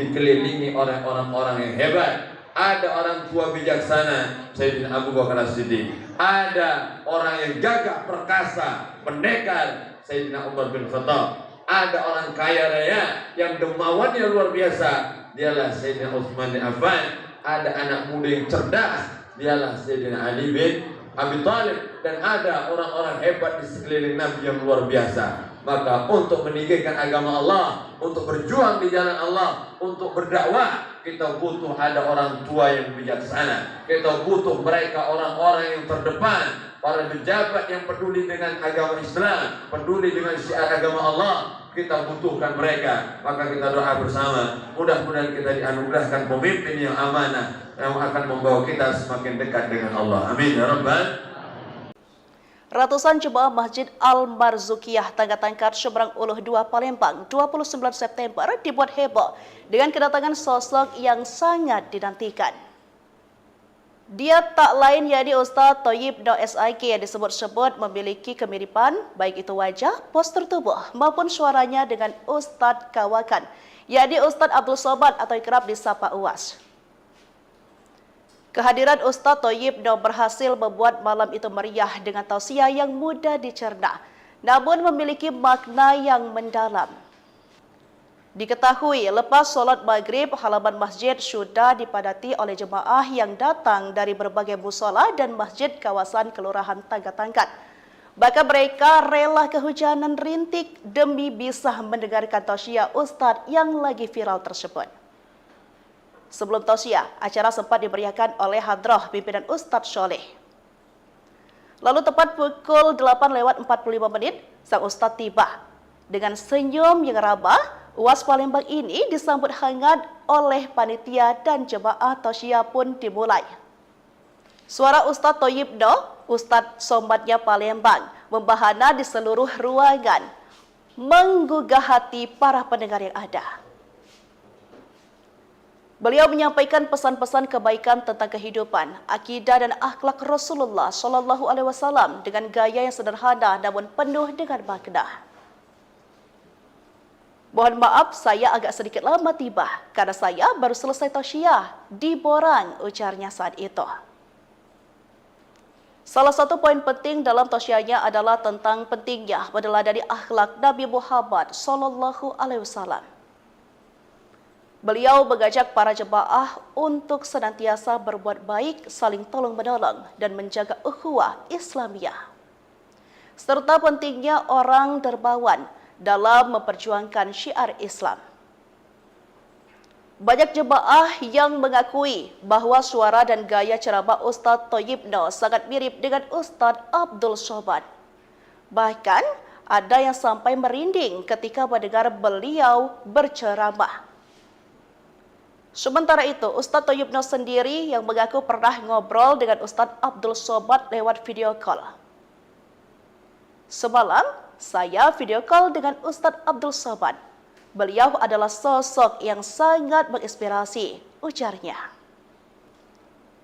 dikelilingi oleh orang-orang yang hebat. Ada orang tua bijaksana, Sayyidina Abu Bakar As-Siddiq. Ada orang yang gagah perkasa, pendekar, Sayyidina Umar bin Khattab. Ada orang kaya raya yang dermawannya luar biasa, dialah Sayyidina Utsman bin Affan. Ada anak muda yang cerdas, dialah Sayyidina Ali bin Abi Thalib. Dan ada orang-orang hebat di sekeliling Nabi yang luar biasa. Maka untuk meninggikan agama Allah, untuk berjuang di jalan Allah, untuk berdakwah, kita butuh ada orang tua yang bijaksana. Kita butuh mereka orang-orang yang terdepan, para pejabat yang peduli dengan agama Islam, peduli dengan syiar agama Allah. Kita butuhkan mereka. Maka kita doa bersama, mudah-mudahan kita dianugerahkan pemimpin yang amanah, yang akan membawa kita semakin dekat dengan Allah. Amin ya rabbal. Ratusan jemaah Masjid Al-Marzukiyah Tangga-Tangkar Seberang Uluh 2 Palembang 29 September dibuat heboh dengan kedatangan sosok yang sangat dinantikan. Dia tak lain yakni Ustadz Thayyibno SIK yang disebut-sebut memiliki kemiripan baik itu wajah, postur tubuh maupun suaranya dengan Ustadz Kawakan, yakni Ustadz Abdul Somad atau kerap disapa UAS. Kehadiran Ustadz Thayyibno berhasil membuat malam itu meriah dengan tausiah yang mudah dicerna, namun memiliki makna yang mendalam. Diketahui lepas sholat maghrib, halaman masjid sudah dipadati oleh jemaah yang datang dari berbagai musola dan masjid kawasan Kelurahan Tangga-Tangkar. Bahkan mereka rela kehujanan rintik demi bisa mendengarkan tausiah Ustadz yang lagi viral tersebut. Sebelum tausiah, acara sempat dimeriahkan oleh hadrah pimpinan Ustadz Soleh. Lalu tepat pukul 8:45 sang Ustadz tiba. Dengan senyum yang ramah, UAS Palembang ini disambut hangat oleh panitia dan jemaah tausiah pun dimulai. Suara Ustadz Thayyibno, Ustadz Somadnya Palembang, membahana di seluruh ruangan, menggugah hati para pendengar yang ada. Beliau menyampaikan pesan-pesan kebaikan tentang kehidupan, akidah dan akhlak Rasulullah SAW dengan gaya yang sederhana namun penuh dengan makna. Mohon maaf, saya agak sedikit lama tiba karena saya baru selesai tausiah di Borang, ujarnya saat itu. Salah satu poin penting dalam tausiahnya adalah tentang pentingnya meneladani akhlak Nabi Muhammad SAW. Beliau mengajak para jemaah untuk senantiasa berbuat baik, saling tolong-menolong dan menjaga ukhuwah Islamiyah. Serta pentingnya orang dermawan dalam memperjuangkan syiar Islam. Banyak jemaah yang mengakui bahwa suara dan gaya ceramah Ustadz Thayyib Noh sangat mirip dengan Ustadz Abdul Somad. Bahkan ada yang sampai merinding ketika mendengar beliau berceramah. Sementara itu, Ustadz Thayyib Noh sendiri yang mengaku pernah ngobrol dengan Ustadz Abdul Somad lewat video call. Semalam, saya video call dengan Ustadz Abdul Somad. Beliau adalah sosok yang sangat menginspirasi, ujarnya.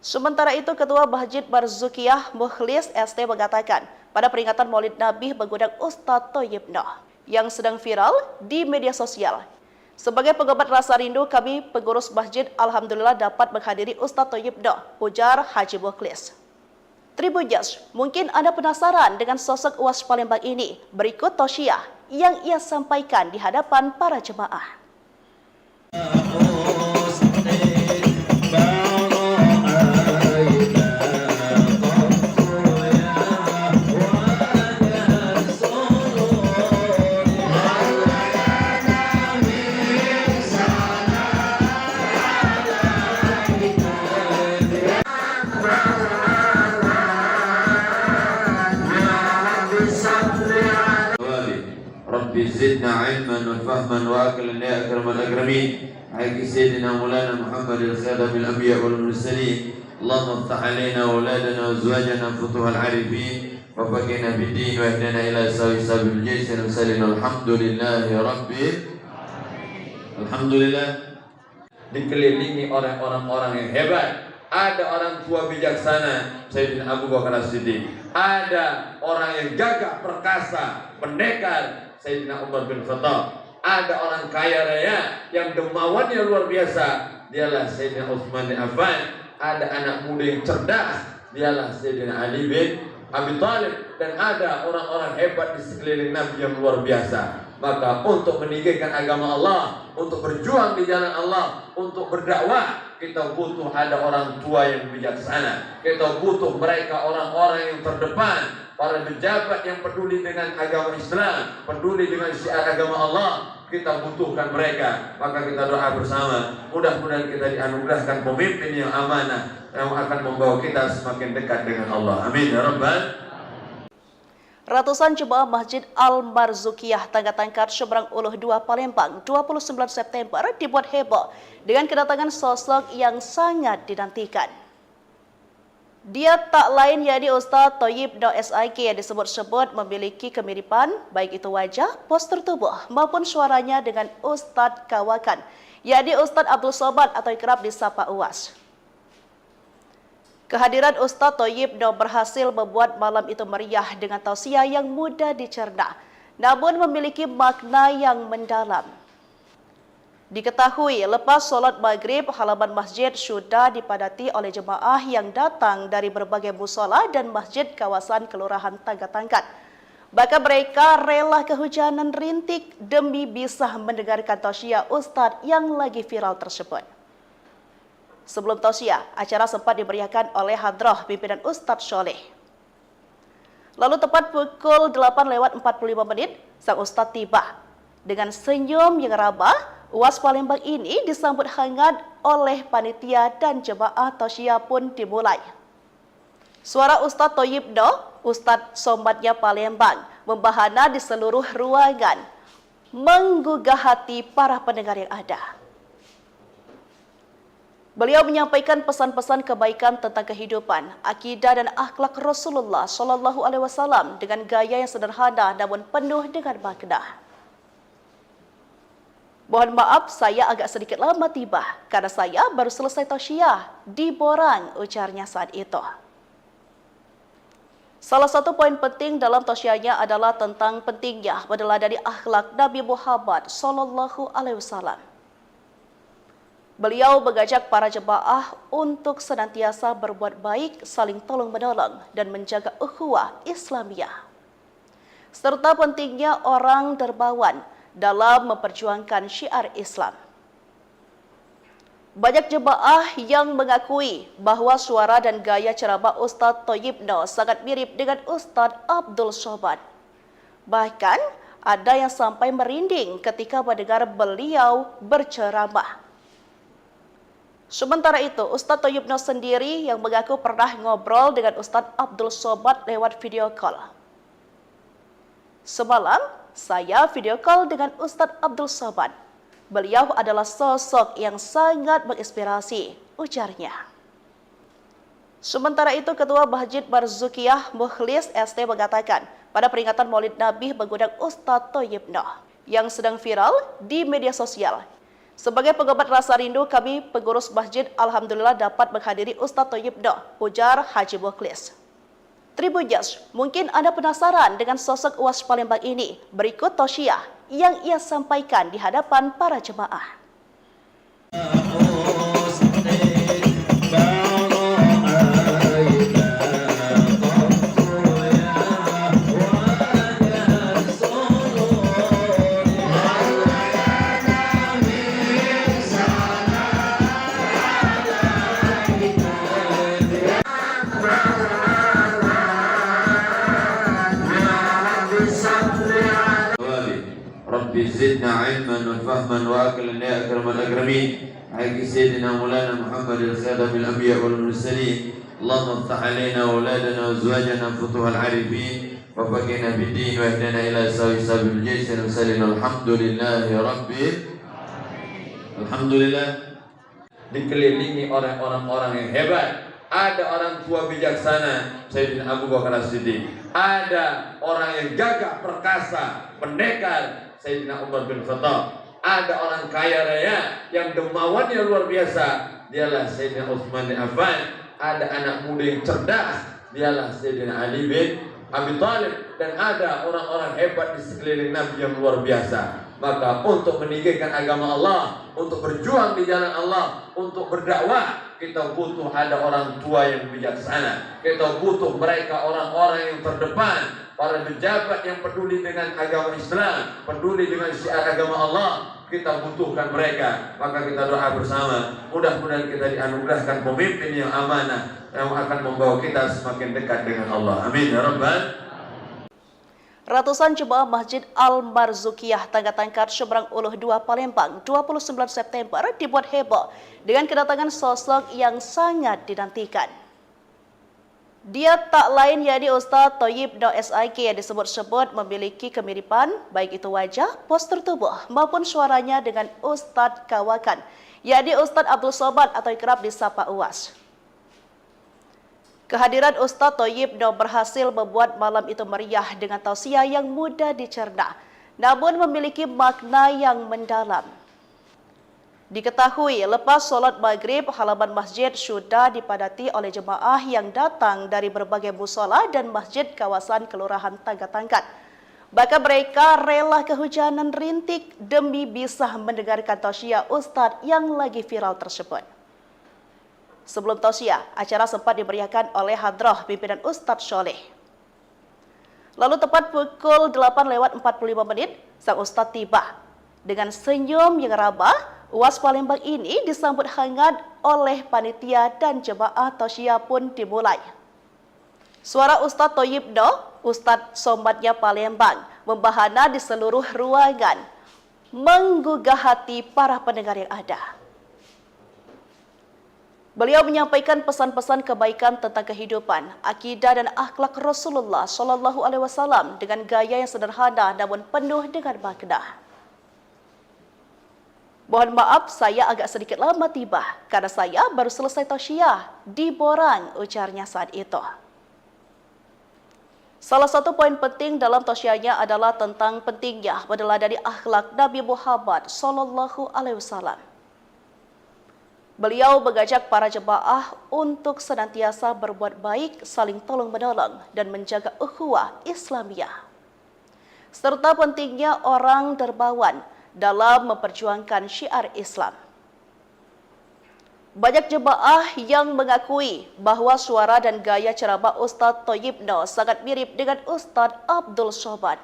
Sementara itu, Ketua Masjid Barzukiyah Mukhlis ST mengatakan pada peringatan Maulid Nabi mengundang Ustadz Thayyib Noh yang sedang viral di media sosial. Sebagai pengobat rasa rindu, kami pengurus masjid alhamdulillah dapat menghadiri Ustadz Thayyib Noh, ujar Haji Mukhlis. Tribuners, mungkin Anda penasaran dengan sosok UAS Palembang ini. Berikut tausiah yang ia sampaikan di hadapan para jemaah. Rabbi zidna ilman wa fahman wa aqlan ya akramal akramin. Haqqi sayyidina Maulana Muhammadil khadamil anbiya wal mursalin. Allahumma iftah alaina auladana wa azwajana futuhal arifin wa faqina bid-din wa ihdina ila sabil jaysin wa sallallahu alhamdulillahi rabbil alhamdulillah. Dikelilingi oleh orang-orang yang hebat. Ada orang tua bijaksana, Sayyidina Abu Bakar As-Siddiq. Ada orang yang gagah perkasa, pendekar, Sayyidina Umar bin Khattab. Ada orang kaya raya yang dermawannya luar biasa, dialah Sayyidina Utsman bin Affan. Ada anak muda yang cerdas, dialah Sayyidina Ali bin Abi Thalib. Dan ada orang-orang hebat di sekeliling Nabi yang luar biasa. Maka untuk meninggikan agama Allah, untuk berjuang di jalan Allah, untuk berdakwah, kita butuh ada orang tua yang bijaksana. Kita butuh mereka orang-orang yang terdepan, para pejabat yang peduli dengan agama Islam, peduli dengan syiar agama Allah. Kita butuhkan mereka. Maka kita doa bersama, mudah-mudahan kita dianugerahkan pemimpin yang amanah, yang akan membawa kita semakin dekat dengan Allah. Amin ya rabbal. Ratusan jemaah Masjid Al-Barzukiyah Tangga-Tangkar Seberang Uluh 2 Palembang 29 September dibuat heboh dengan kedatangan sosok yang sangat dinantikan. Dia tak lain yakni Ustadz Thayyib Noh SIK yang disebut-sebut memiliki kemiripan baik itu wajah, postur tubuh maupun suaranya dengan Ustadz Kawakan, yakni Ustadz Abdul Somad atau kerap disapa UAS. Kehadiran Ustadz Thayyib Noh berhasil membuat malam itu meriah dengan tausiah yang mudah dicerna, namun memiliki makna yang mendalam. Diketahui lepas sholat maghrib, halaman masjid sudah dipadati oleh jemaah yang datang dari berbagai musola dan masjid kawasan Kelurahan Tangga-Tangkat. Bahkan mereka rela kehujanan rintik demi bisa mendengarkan tausiah Ustadz yang lagi viral tersebut. Sebelum tausiah, acara sempat dimeriahkan oleh hadrah pimpinan Ustadz Soleh. Lalu tepat pukul 8:45 sang Ustadz tiba. Dengan senyum yang ramah, UAS Palembang ini disambut hangat oleh panitia dan jemaah tausiah pun dimulai. Suara Ustadz Thayyib Noh, Ustadz Somadnya Palembang, membahana di seluruh ruangan, menggugah hati para pendengar yang ada. Beliau menyampaikan pesan-pesan kebaikan tentang kehidupan, akidah dan akhlak Rasulullah SAW dengan gaya yang sederhana namun penuh dengan makna. Mohon maaf saya agak sedikit lama tiba karena saya baru selesai tausiah di Borang, ujarnya saat itu. Salah satu poin penting dalam tausiahnya adalah tentang pentingnya meneladani akhlak Nabi Muhammad SAW. Beliau mengajak para jemaah untuk senantiasa berbuat baik, saling tolong-menolong dan menjaga ukhuwah Islamiyah. Serta pentingnya orang dermawan dalam memperjuangkan syiar Islam. Banyak jemaah yang mengakui bahawa suara dan gaya ceramah Ustaz Thayyib Noh sangat mirip dengan Ustaz Abdul Somad. Bahkan ada yang sampai merinding ketika mendengar beliau berceramah. Sementara itu, Ustaz Thayyib Noh sendiri yang mengaku pernah ngobrol dengan Ustaz Abdul Somad lewat video call. Semalam, saya video call dengan Ustaz Abdul Somad. Beliau adalah sosok yang sangat menginspirasi, ujarnya. Sementara itu, Ketua Masjid Marzukiyah Mukhlis ST mengatakan pada peringatan Maulid Nabi mengundang Ustaz Thayyib Noh yang sedang viral di media sosial. Sebagai pengobat rasa rindu, kami pengurus masjid alhamdulillah dapat menghadiri Ustaz Thayyib Noh, ujar Haji Mukhlis. Tribuners, mungkin Anda penasaran dengan sosok UAS Palembang ini. Berikut tausiah yang ia sampaikan di hadapan para jemaah. Rabbi zidna ilman wa fahman wa aqlan ya akramal akramin. Haqqi sayyidina Maulana Muhammadin khadamil anbiya wal mursalin. Allahumma iftah alaina auladana wa azwajana futuhal arifin wa faqina bid-din wa ihdina ila sabil jaysin wa sallallahu alhamdulillahi rabbil alhamdulillah. Dikelilingi oleh orang-orang yang hebat. Ada orang tua bijaksana, Sayyidina Abu Bakar As-Siddiq. Ada orang yang gagah perkasa, pendekar, Sayyidina Umar bin Khattab. Ada orang kaya raya yang dermawannya luar biasa, dialah Sayyidina Utsman bin Affan. Ada anak muda yang cerdas, dialah Sayyidina Ali bin Abi Thalib. Dan ada orang-orang hebat di sekeliling Nabi yang luar biasa. Maka untuk meninggikan agama Allah, untuk berjuang di jalan Allah, untuk berdakwah, kita butuh ada orang tua yang bijaksana. Kita butuh mereka orang-orang yang terdepan, para pejabat yang peduli dengan agama Islam, peduli dengan syiar agama Allah. Kita butuhkan mereka. Maka kita doa bersama, mudah-mudahan kita dianugerahkan pemimpin yang amanah, yang akan membawa kita semakin dekat dengan Allah. Amin ya rabbal. Ratusan jemaah Masjid Al-Marzukiyah Tangga-Tangkar Seberang Uluh 2 Palembang 29 September dibuat heboh dengan kedatangan sosok yang sangat dinantikan. Dia tak lain yakni Ustaz Thayyib Noh SIK yang disebut-sebut memiliki kemiripan baik itu wajah, postur tubuh maupun suaranya dengan Ustaz Kawakan, yakni Ustaz Abdul Somad atau kerap disapa UAS. Kehadiran Ustaz Thayyib Noh berhasil membuat malam itu meriah dengan tausiah yang mudah dicerna, namun memiliki makna yang mendalam. Diketahui lepas solat maghrib, halaman masjid sudah dipadati oleh jemaah yang datang dari berbagai musola dan masjid kawasan Kelurahan Tangga-Tangkat. Bahkan mereka rela kehujanan rintik demi bisa mendengarkan tausiah Ustaz yang lagi viral tersebut. Sebelum tausiah, acara sempat dimeriahkan oleh hadrah pimpinan Ustaz Soleh. Lalu tepat pukul 8:45 sang Ustaz tiba. Dengan senyum yang ramah, UAS Palembang ini disambut hangat oleh panitia dan jemaah tausiah pun dimulai. Suara Ustaz Thayyib Noh, Ustaz Somadnya Palembang, membahana di seluruh ruangan, menggugah hati para pendengar yang ada. Beliau menyampaikan pesan-pesan kebaikan tentang kehidupan, akidah dan akhlak Rasulullah SAW dengan gaya yang sederhana namun penuh dengan makna. Mohon maaf saya agak sedikit lama tiba karena saya baru selesai tausiah di Borang, ujarnya saat itu. Salah satu poin penting dalam tausiahnya adalah tentang pentingnya meneladani akhlak Nabi Muhammad SAW. Beliau mengajak para jemaah untuk senantiasa berbuat baik, saling tolong-menolong dan menjaga ukhuwah Islamiyah. Serta pentingnya orang dermawan dalam memperjuangkan syiar Islam. Banyak jemaah yang mengakui bahwa suara dan gaya ceramah Ustadz Thayyibno sangat mirip dengan Ustadz Abdul Somad.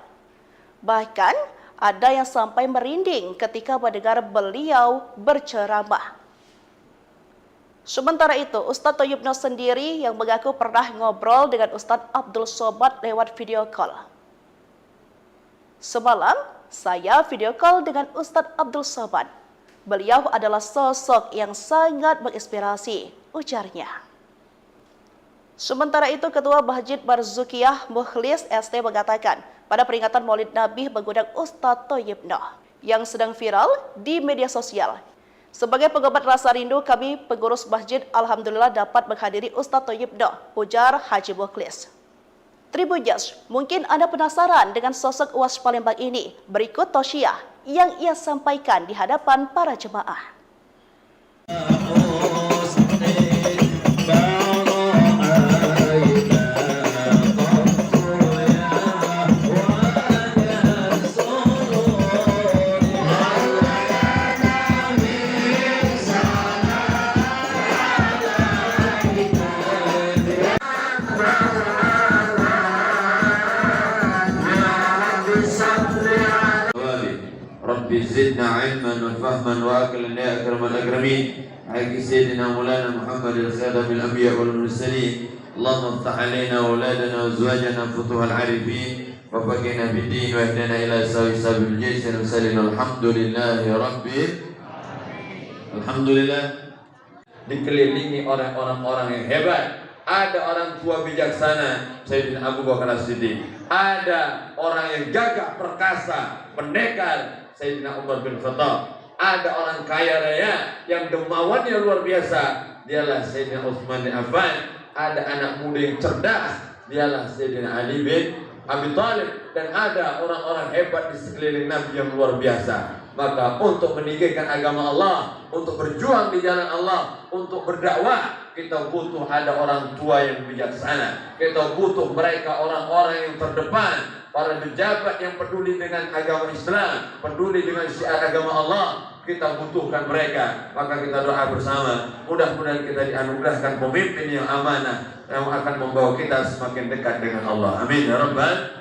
Bahkan ada yang sampai merinding ketika mendengar beliau berceramah. Sementara itu, Ustadz Thayyibno sendiri yang mengaku pernah ngobrol dengan Ustadz Abdul Somad lewat video call. Semalam, saya video call dengan Ustadz Abdul Somad. Beliau adalah sosok yang sangat menginspirasi, ujarnya. Sementara itu, Ketua Masjid Barzukiyah Mukhlis ST mengatakan pada peringatan Maulid Nabi mengundang Ustadz Thayyibno yang sedang viral di media sosial. Sebagai pengobat rasa rindu, kami pengurus masjid alhamdulillah dapat menghadiri Ustadz Thayyibno, ujar Haji Mukhlis. Tribuners, mungkin Anda penasaran dengan sosok UAS Palembang ini. Berikut tausiah yang ia sampaikan di hadapan para jemaah. Rabbi zidna ilman wa fahman wa aqlan ya akramal akramin. Haqqi sayyidina Maulana Muhammadin khatamin anbiya wal mursalin. Allahumma iftah alaina auladana wa azwajana futuhal arifin wa faqihna bid din wa ihdina ila sabil jannah wa sallallahu alhamdulillahi rabbil alhamdulillah. Dikelilingi oleh orang-orang yang hebat. Ada orang tua bijaksana, Sayyidina Abu Bakar As-Siddiq. Ada orang yang gagah perkasa, pendekar, Sayyidina Umar bin Khattab. Ada orang kaya raya yang dermawannya luar biasa, dialah Sayyidina Utsman bin Affan. Ada anak muda yang cerdas, dialah Sayyidina Ali bin Abi Thalib. Dan ada orang-orang hebat di sekeliling Nabi yang luar biasa. Maka untuk meninggikan agama Allah, untuk berjuang di jalan Allah, untuk berdakwah, kita butuh ada orang tua yang bijaksana. Kita butuh mereka orang-orang yang terdepan, para pejabat yang peduli dengan agama Islam, peduli dengan syiar agama Allah. Kita butuhkan mereka. Maka kita doa bersama, mudah-mudahan kita dianugerahkan pemimpin yang amanah, yang akan membawa kita semakin dekat dengan Allah. Amin ya rabbal.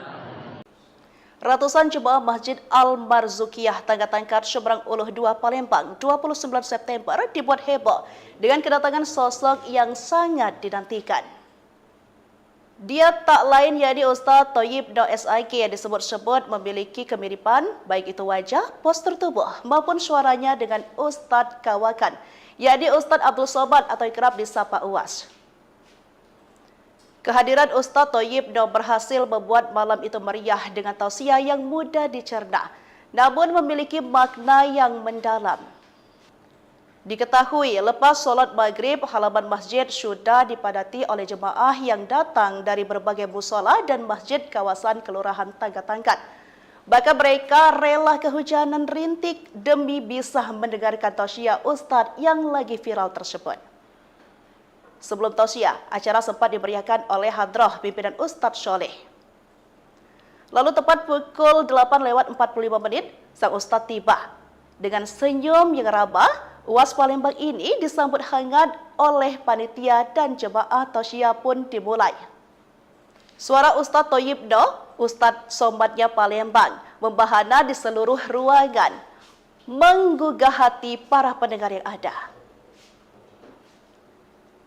Ratusan jemaah Masjid Al-Barzukiyah Tangga-Tangkar Seberang Uluh 2 Palembang 29 September dibuat heboh dengan kedatangan sosok yang sangat dinantikan. Dia tak lain yakni Ustadz Thayyibno SIK yang disebut-sebut memiliki kemiripan baik itu wajah, postur tubuh maupun suaranya dengan Ustadz Kawakan, yakni Ustadz Abdul Somad atau kerap disapa UAS. Kehadiran Ustadz Thayyibno berhasil membuat malam itu meriah dengan tausiah yang mudah dicerna, namun memiliki makna yang mendalam. Diketahui lepas sholat maghrib, halaman masjid sudah dipadati oleh jemaah yang datang dari berbagai musola dan masjid kawasan Kelurahan Tangga-Tangkat. Bahkan mereka rela kehujanan rintik demi bisa mendengarkan tausiah Ustadz yang lagi viral tersebut. Sebelum tausiah, acara sempat dimeriahkan oleh hadrah pimpinan Ustadz Sholeh. Lalu tepat pukul 8:45 sang Ustadz tiba. Dengan senyum yang ramah, UAS Palembang ini disambut hangat oleh panitia dan jemaah tausiah pun dimulai. Suara Ustadz Thayyibno, Ustadz Somadnya Palembang, membahana di seluruh ruangan, menggugah hati para pendengar yang ada.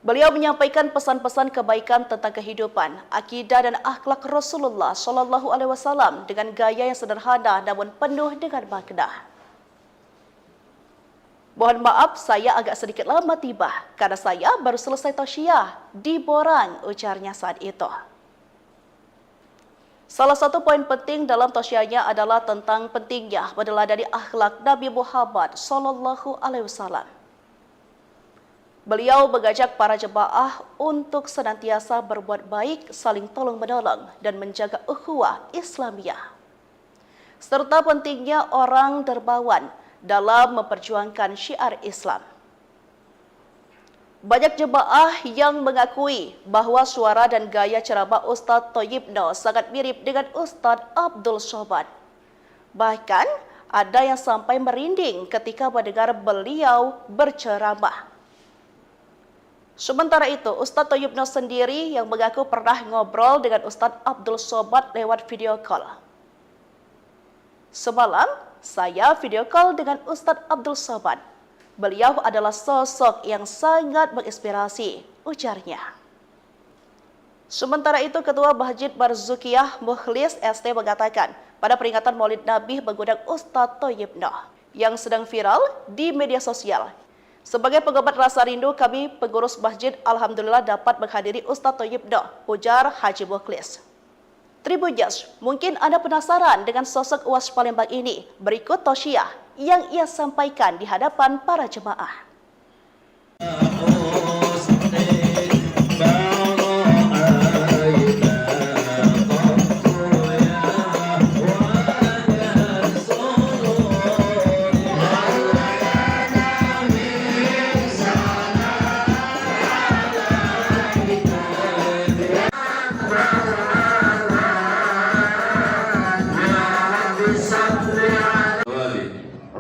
Beliau menyampaikan pesan-pesan kebaikan tentang kehidupan, akidah dan akhlak Rasulullah Shallallahu Alaihi Wasallam dengan gaya yang sederhana namun penuh dengan makna. Mohon maaf, saya agak sedikit lama tiba karena saya baru selesai tausiah di Borang, ujarnya saat itu. Salah satu poin penting dalam tausiahnya adalah tentang pentingnya meneladani akhlak Nabi Muhammad Shallallahu Alaihi Wasallam. Beliau mengajak para jemaah untuk senantiasa berbuat baik, saling tolong-menolong, dan menjaga ukhuwah Islamiyah. Serta pentingnya orang dermawan dalam memperjuangkan syiar Islam. Banyak jemaah yang mengakui bahwa suara dan gaya ceramah Ustadz Thayyibno sangat mirip dengan Ustadz Abdul Somad. Bahkan ada yang sampai merinding ketika mendengar beliau berceramah. Sementara itu, Ustadz Thayyibno sendiri yang mengaku pernah ngobrol dengan Ustadz Abdul Somad lewat video call. Semalam, saya video call dengan Ustadz Abdul Somad. Beliau adalah sosok yang sangat menginspirasi, ujarnya. Sementara itu, Ketua Masjid Barzukiyah Mukhlis ST mengatakan, pada peringatan Maulid Nabi mengundang Ustadz Thayyibno yang sedang viral di media sosial. Sebagai pengobat rasa rindu, kami pengurus masjid alhamdulillah dapat menghadiri Ustadz Thayyibno, ujar Haji Mukhlis. Tribuners, mungkin Anda penasaran dengan sosok UAS Palembang ini. Berikut tausiah yang ia sampaikan di hadapan para jemaah.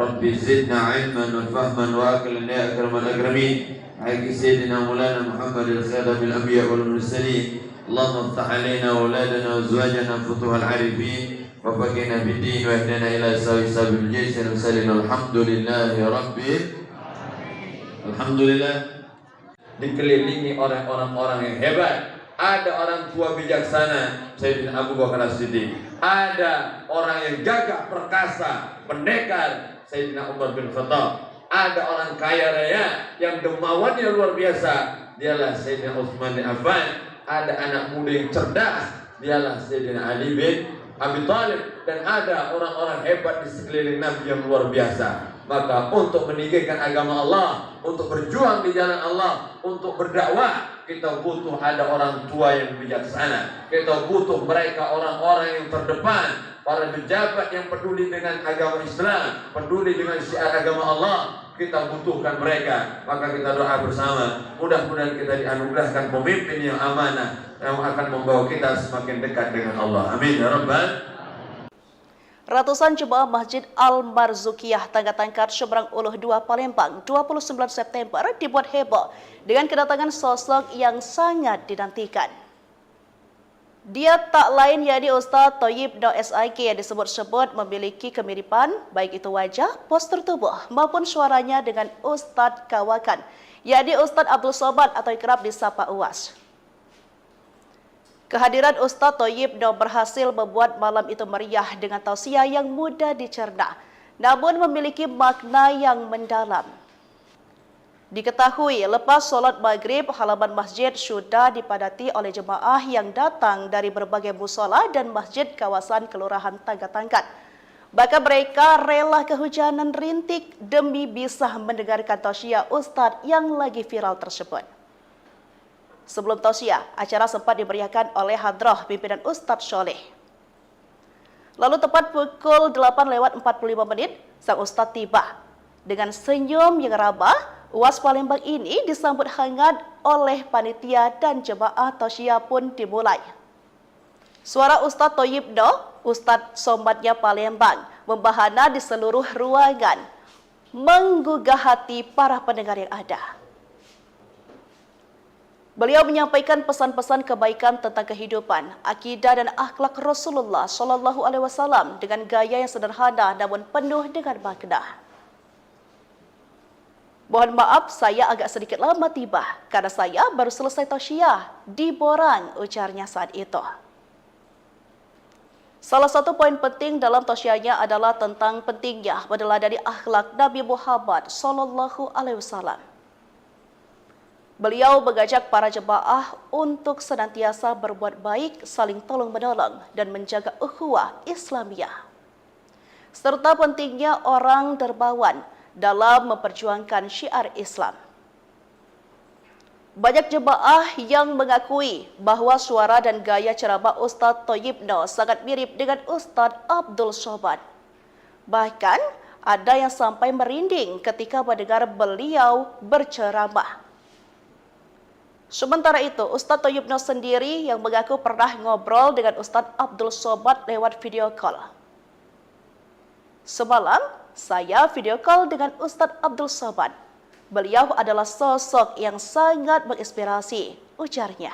Rabbi zidna ilman wa fahman wa aqlan ya akramal akramin. Haqqi sayyidina Maulana Muhammadil khatabil anbiya wal mursalin. Allahumma iftah alaina auladana wa azwajana futuhal arifin wa faqina bid-din wa ihdina ila sabil jaysin wa sallallahu alhamdulillahi rabbil alhamdulillah. Dikelilingi oleh orang-orang yang hebat. Ada orang tua bijaksana, Sayyidina Abu Bakar As-Siddiq. Ada orang yang gagah perkasa, pendekar, Sayyidina Umar bin Khattab. Ada orang kaya raya yang dermawannya luar biasa, dialah Sayyidina Utsman bin Affan. Ada anak muda yang cerdas, dialah Sayyidina Ali bin Abi Thalib. Dan ada orang-orang hebat di sekeliling Nabi yang luar biasa. Maka untuk meninggikan agama Allah, untuk berjuang di jalan Allah, untuk berdakwah, kita butuh ada orang tua yang bijaksana. Kita butuh mereka orang-orang yang terdepan, para pejabat yang peduli dengan agama Islam, peduli dengan syiar agama Allah. Kita butuhkan mereka. Maka kita doa bersama, mudah-mudahan kita dianugerahkan pemimpin yang amanah, yang akan membawa kita semakin dekat dengan Allah. Amin ya rabbal. Ratusan jemaah Masjid Al-Marzukiyah Tangga-Tangkat Seberang Uluh 2 Palembang 29 September dibuat heboh dengan kedatangan sosok yang sangat dinantikan. Dia tak lain yakni Ustadz Thayyibno SIK yang disebut-sebut memiliki kemiripan baik itu wajah, postur tubuh maupun suaranya dengan Ustadz Kawakan, yakni Ustadz Abdul Somad atau kerap disapa UAS. Kehadiran Ustadz Thayyibno berhasil membuat malam itu meriah dengan tausiah yang mudah dicerna, namun memiliki makna yang mendalam. Diketahui lepas sholat maghrib, halaman masjid sudah dipadati oleh jemaah yang datang dari berbagai musola dan masjid kawasan Kelurahan Tangga-Tangkat. Bahkan mereka rela kehujanan rintik demi bisa mendengarkan tausiah Ustadz yang lagi viral tersebut. Sebelum tausiah, acara sempat dimeriahkan oleh hadrah pimpinan Ustadz Sholeh. Lalu tepat pukul 8:45 sang Ustadz tiba. Dengan senyum yang ramah, UAS Palembang ini disambut hangat oleh panitia dan jemaah tausiah pun dimulai. Suara Ustadz Thayyibno, Ustadz Somadnya Palembang, membahana di seluruh ruangan, menggugah hati para pendengar yang ada. Beliau menyampaikan pesan-pesan kebaikan tentang kehidupan, akidah dan akhlak Rasulullah SAW dengan gaya yang sederhana namun penuh dengan makna. Mohon maaf saya agak sedikit lama tiba karena saya baru selesai tausiah di Borang, ujarnya saat itu. Salah satu poin penting dalam tausiahnya adalah tentang pentingnya meneladani akhlak Nabi Muhammad SAW. Beliau mengajak para jemaah untuk senantiasa berbuat baik, saling tolong-menolong, dan menjaga ukhuwah Islamiyah. Serta pentingnya orang dermawan dalam memperjuangkan syiar Islam. Banyak jemaah yang mengakui bahwa suara dan gaya ceramah Ustadz Thayyibno sangat mirip dengan Ustadz Abdul Somad. Bahkan ada yang sampai merinding ketika mendengar beliau berceramah. Sementara itu, Ustadz Thayyibno sendiri yang mengaku pernah ngobrol dengan Ustadz Abdul Somad lewat video call. Semalam, saya video call dengan Ustadz Abdul Somad. Beliau adalah sosok yang sangat menginspirasi, ujarnya.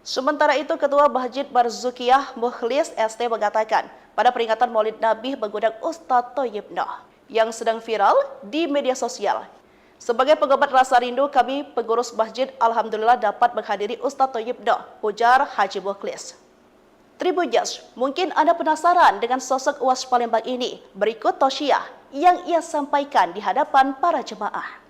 Sementara itu, Ketua Masjid Barzukiyah Mukhlis ST mengatakan, pada peringatan Maulid Nabi mengundang Ustadz Thayyib Noh yang sedang viral di media sosial. Sebagai pengobat rasa rindu, kami pengurus masjid alhamdulillah dapat menghadiri Ustadz Thayyib Noh, ujar Haji Mukhlis. Tribuners, mungkin Anda penasaran dengan sosok UAS Palembang ini. Berikut tausiah yang ia sampaikan di hadapan para jemaah.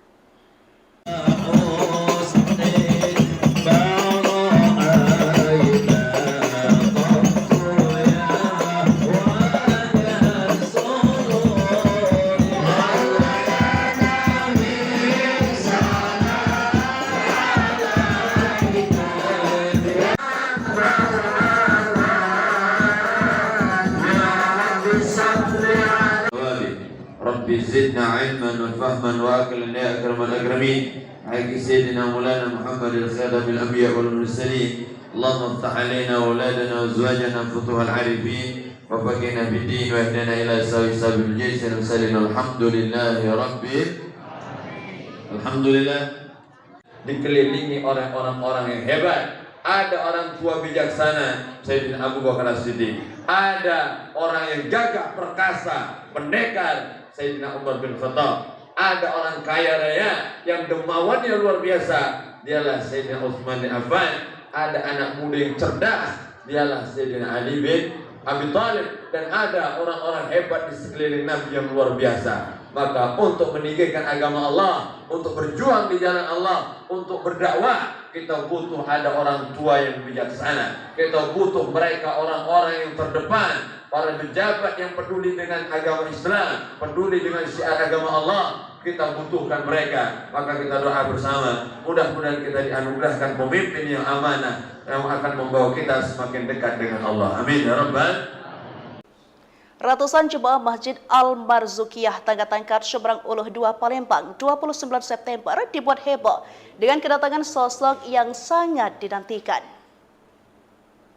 Rabbi zidna ilman wa fahman wa aqlan ya akramal akramin. Haqqi sayyidina Maulana Muhammad al-Khadam al-Anbiya wal Mursalin. Allahumma iftah alaina wa auladana wa azwajana futuhal arifin wa faqihna bid-din wa ihdina ila sabil jaysh wa sallallahu alhamdulillahi rabbil alhamdulillah. Dikelilingi oleh orang-orang yang hebat. Ada orang tua bijaksana, Sayyidina Abu Bakar As-Siddiq. Ada orang yang gagah perkasa, pendekar, Sayyidina Umar bin Khattab. Ada orang kaya raya yang dermawannya luar biasa, dialah Sayyidina Utsman bin Affan. Ada anak muda yang cerdas, dialah Sayyidina Ali bin Abi Thalib. Dan ada orang-orang hebat di sekeliling Nabi yang luar biasa. Maka untuk meninggikan agama Allah, untuk berjuang di jalan Allah, untuk berdakwah, kita butuh ada orang tua yang bijaksana. Kita butuh mereka orang-orang yang terdepan, para pejabat yang peduli dengan agama Islam, peduli dengan syiar agama Allah. Kita butuhkan mereka. Maka kita doa bersama, mudah-mudahan kita dianugerahkan pemimpin yang amanah, yang akan membawa kita semakin dekat dengan Allah. Amin ya rabbal. Ratusan jemaah Masjid Al-Marzukiyah Tangga-Tangkat Seberang Uluh 2 Palembang 29 September dibuat heboh dengan kedatangan sosok yang sangat dinantikan.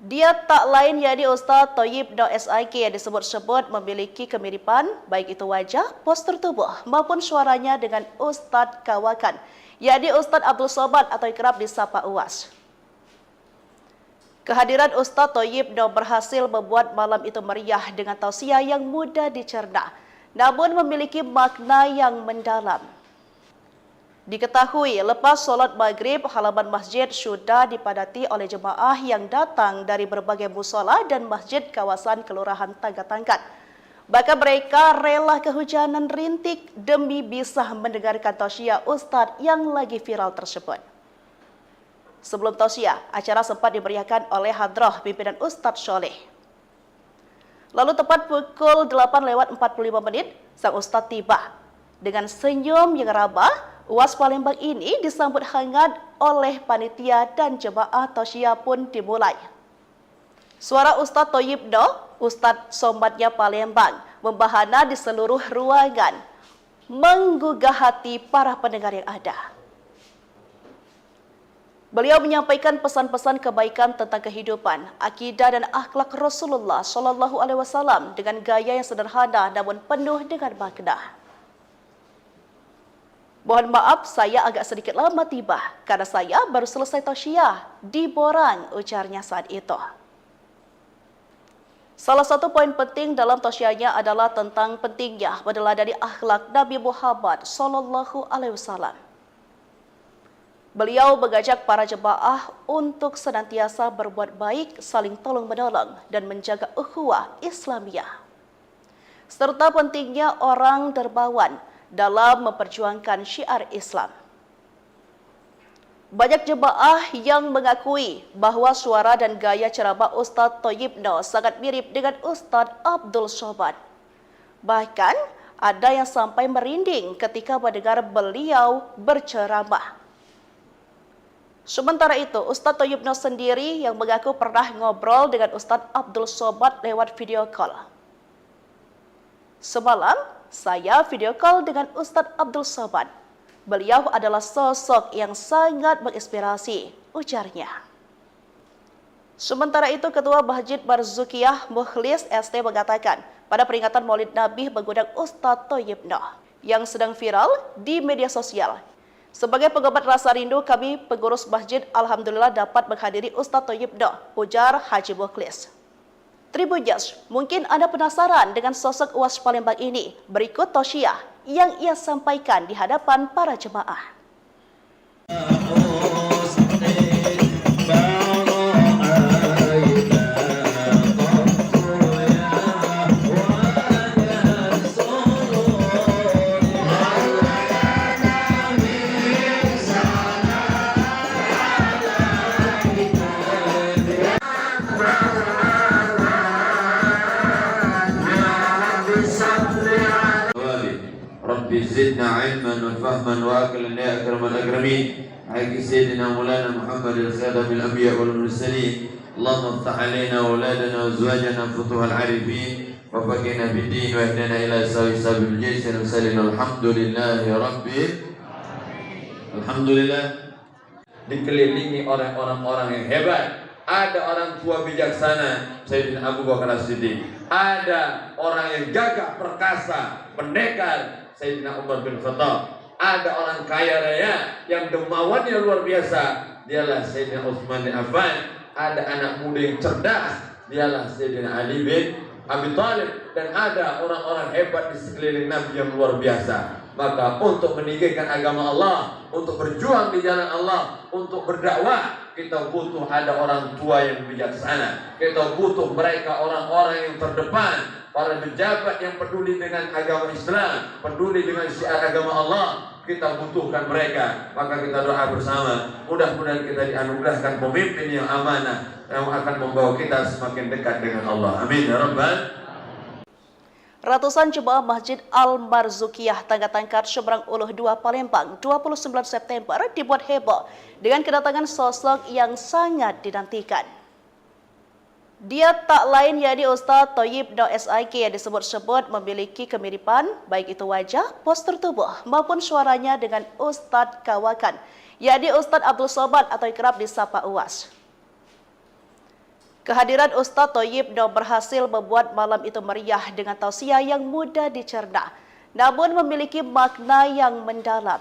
Dia tak lain yakni Ustadz Thayyib Noh SIK yang disebut-sebut memiliki kemiripan baik itu wajah, postur tubuh maupun suaranya dengan Ustadz Kawakan, yakni Ustadz Abdul Somad atau kerap disapa UAS. Kehadiran Ustadz Thayyib Noh berhasil membuat malam itu meriah dengan tausiah yang mudah dicerna, namun memiliki makna yang mendalam. Diketahui lepas sholat maghrib, halaman masjid sudah dipadati oleh jemaah yang datang dari berbagai musola dan masjid kawasan Kelurahan Tangga-Tangkat. Bahkan mereka rela kehujanan rintik demi bisa mendengarkan tausiah Ustadz yang lagi viral tersebut. Sebelum tausiah, acara sempat dimeriahkan oleh hadrah pimpinan Ustadz Sholeh. Lalu tepat pukul 8:45 sang Ustadz tiba. Dengan senyum yang ramah, UAS Palembang ini disambut hangat oleh panitia dan jemaah tausiah pun dimulai. Suara Ustadz Thayyib Noh, Ustadz Somadnya Palembang, membahana di seluruh ruangan, menggugah hati para pendengar yang ada. Beliau menyampaikan pesan-pesan kebaikan tentang kehidupan, akidah dan akhlak Rasulullah Shallallahu Alaihi Wasallam dengan gaya yang sederhana namun penuh dengan makna. Mohon maaf, saya agak sedikit lama tiba karena saya baru selesai tausiah di Borang, ujarnya saat itu. Salah satu poin penting dalam tausiahnya adalah tentang pentingnya meneladani akhlak Nabi Muhammad Shallallahu Alaihi Wasallam. Beliau mengajak para jemaah untuk senantiasa berbuat baik, saling tolong-menolong, dan menjaga ukhuwah Islamiyah. Serta pentingnya orang dermawan dalam memperjuangkan syiar Islam. Banyak jemaah yang mengakui bahwa suara dan gaya ceramah Ustadz Thayyib Noh sangat mirip dengan Ustadz Abdul Somad. Bahkan ada yang sampai merinding ketika mendengar beliau berceramah. Sementara itu, Ustadz Thayyib Noh sendiri yang mengaku pernah ngobrol dengan Ustadz Abdul Somad lewat video call. Semalam, saya video call dengan Ustadz Abdul Somad. Beliau adalah sosok yang sangat menginspirasi, ujarnya. Sementara itu, Ketua Masjid Barzukiyah Mukhlis ST mengatakan, pada peringatan Maulid Nabi mengundang Ustadz Thayyib Noh yang sedang viral di media sosial. Sebagai pengobat rasa rindu, kami pengurus masjid alhamdulillah dapat menghadiri Ustaz Thayyib Noh, ujar Haji Mukhlis. Tribuners, mungkin Anda penasaran dengan sosok UAS Palembang ini. Berikut tausiah yang ia sampaikan di hadapan para jemaah. Rabbi zidna ilman wa fahman wa aqlan ya akramal akramin. Haqqi sayyidina Maulana Muhammad al-Khadam al-Anbiya wal Mursalin. Allahumma iftah alaina wa auladana wa azwajana futuhal arifin wa faqina bid-din wa ihdina ila sabil jaysh wa sallallahu alhamdulillahi rabbil alhamdulillah. Dikelilingi oleh orang-orang yang hebat. Ada orang tua bijaksana, Sayyidina Abu Bakar As-Siddiq. Ada orang yang gagah perkasa, pendekar, Sayyidina Umar bin Khattab. Ada orang kaya raya yang dermawannya luar biasa, dialah Sayyidina Utsman bin Affan. Ada anak muda yang cerdas, dialah Sayyidina Ali bin Abi Thalib. Dan ada orang-orang hebat di sekeliling Nabi yang luar biasa. Maka untuk meninggikan agama Allah, untuk berjuang di jalan Allah, untuk berdakwah, kita butuh ada orang tua yang bijaksana. Kita butuh mereka orang-orang yang terdepan, para pejabat yang peduli dengan agama Islam, peduli dengan syiar agama Allah. Kita butuhkan mereka. Maka kita doa bersama, mudah-mudahan kita dianugerahkan pemimpin yang amanah, yang akan membawa kita semakin dekat dengan Allah. Amin ya rabbal. Ratusan jemaah Masjid Al-Marzukiyah Tangga Tangkat Seberang Uluh 2 Palembang 29 September dibuat heboh dengan kedatangan sosok yang sangat dinantikan. Dia tak lain yakni Ustaz Thayyib Noh SIK yang disebut-sebut memiliki kemiripan baik itu wajah, postur tubuh maupun suaranya dengan Ustaz Kawakan, yakni Ustaz Abdul Somad atau kerap disapa UAS. Kehadiran Ustaz Thayyib Noh berhasil membuat malam itu meriah dengan tausiah yang mudah dicerna, namun memiliki makna yang mendalam.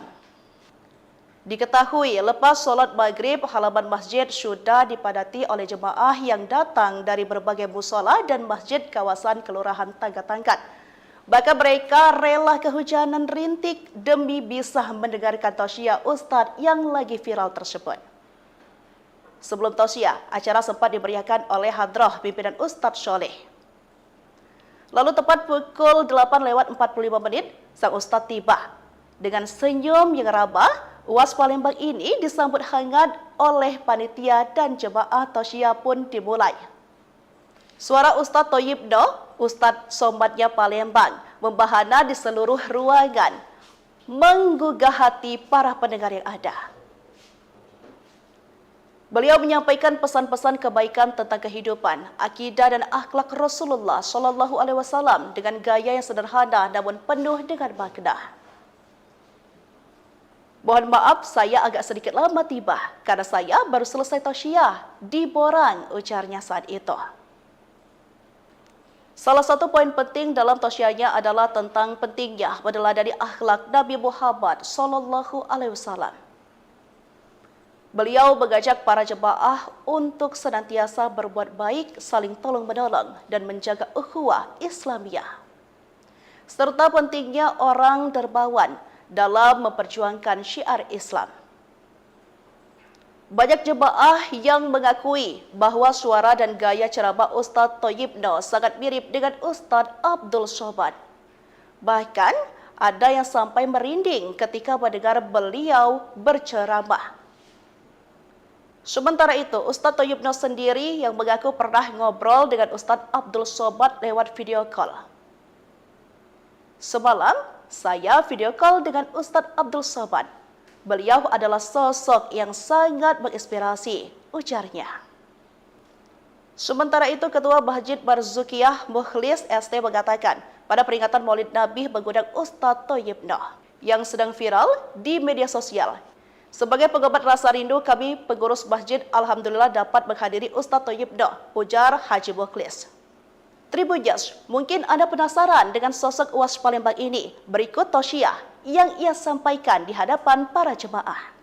Diketahui lepas solat maghrib, halaman masjid sudah dipadati oleh jemaah yang datang dari berbagai musola dan masjid kawasan Kelurahan Tangga Tangkat. Bahkan mereka rela kehujanan rintik demi bisa mendengarkan tausiah Ustaz yang lagi viral tersebut. Sebelum tausiah, acara sempat dimeriahkan oleh hadrah pimpinan Ustaz Soleh. Lalu tepat pukul 8:45 sang Ustaz tiba. Dengan senyum yang ramah, UAS Palembang ini disambut hangat oleh panitia dan jemaah tausiah pun dimulai. Suara Ustaz Thayyib Noh, Ustaz Somadnya Palembang, membahana di seluruh ruangan, menggugah hati para pendengar yang ada. Beliau menyampaikan pesan-pesan kebaikan tentang kehidupan, akidah dan akhlak Rasulullah SAW dengan gaya yang sederhana namun penuh dengan makna. Mohon maaf saya agak sedikit lama tiba karena saya baru selesai tausiah di Borang, ujarnya saat itu. Salah satu poin penting dalam tausiahnya adalah tentang pentingnya meneladani akhlak Nabi Muhammad SAW. Beliau mengajak para jemaah untuk senantiasa berbuat baik, saling tolong-menolong, dan menjaga ukhuwah Islamiyah. Serta pentingnya orang dermawan dalam memperjuangkan syiar Islam. Banyak jemaah yang mengakui bahwa suara dan gaya ceramah Ustaz Thayyib Noh sangat mirip dengan Ustaz Abdul Somad. Bahkan ada yang sampai merinding ketika mendengar beliau berceramah. Sementara itu, Ustaz Thayyib Noh sendiri yang mengaku pernah ngobrol dengan Ustaz Abdul Somad lewat video call. Semalam, saya video call dengan Ustaz Abdul Somad. Beliau adalah sosok yang sangat menginspirasi, ujarnya. Sementara itu, Ketua Masjid Marzukiyah Mukhlis ST mengatakan, pada peringatan Maulid Nabi mengundang Ustaz Thayyib Noh yang sedang viral di media sosial. Sebagai pengobat rasa rindu, kami pengurus masjid alhamdulillah dapat menghadiri Ustaz Thayyib Noh, ujar Haji Mukhlis. Tribujers, mungkin Anda penasaran dengan sosok UAS Palembang ini. Berikut tausiah yang ia sampaikan di hadapan para jemaah.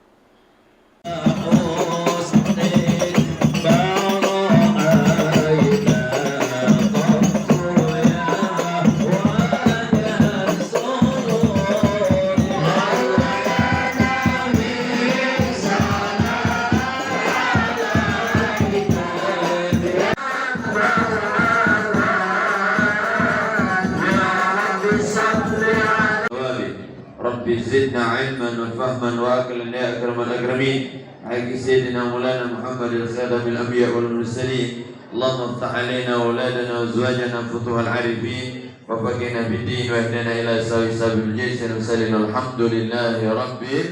Rabbi zidna ilman wa fahman wa aqlan ya akramal akramin. Haqqi sayyidina Maulana Muhammad al-Khadam al-Anbiya wal Mursalin. Allahumma iftah alaina wa auladana wa azwajana futuhal arifin wa faqihna bid-din wa ihdina ila sabil jaysh wa sallallahu alhamdulillahi rabbil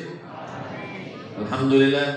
alhamdulillah.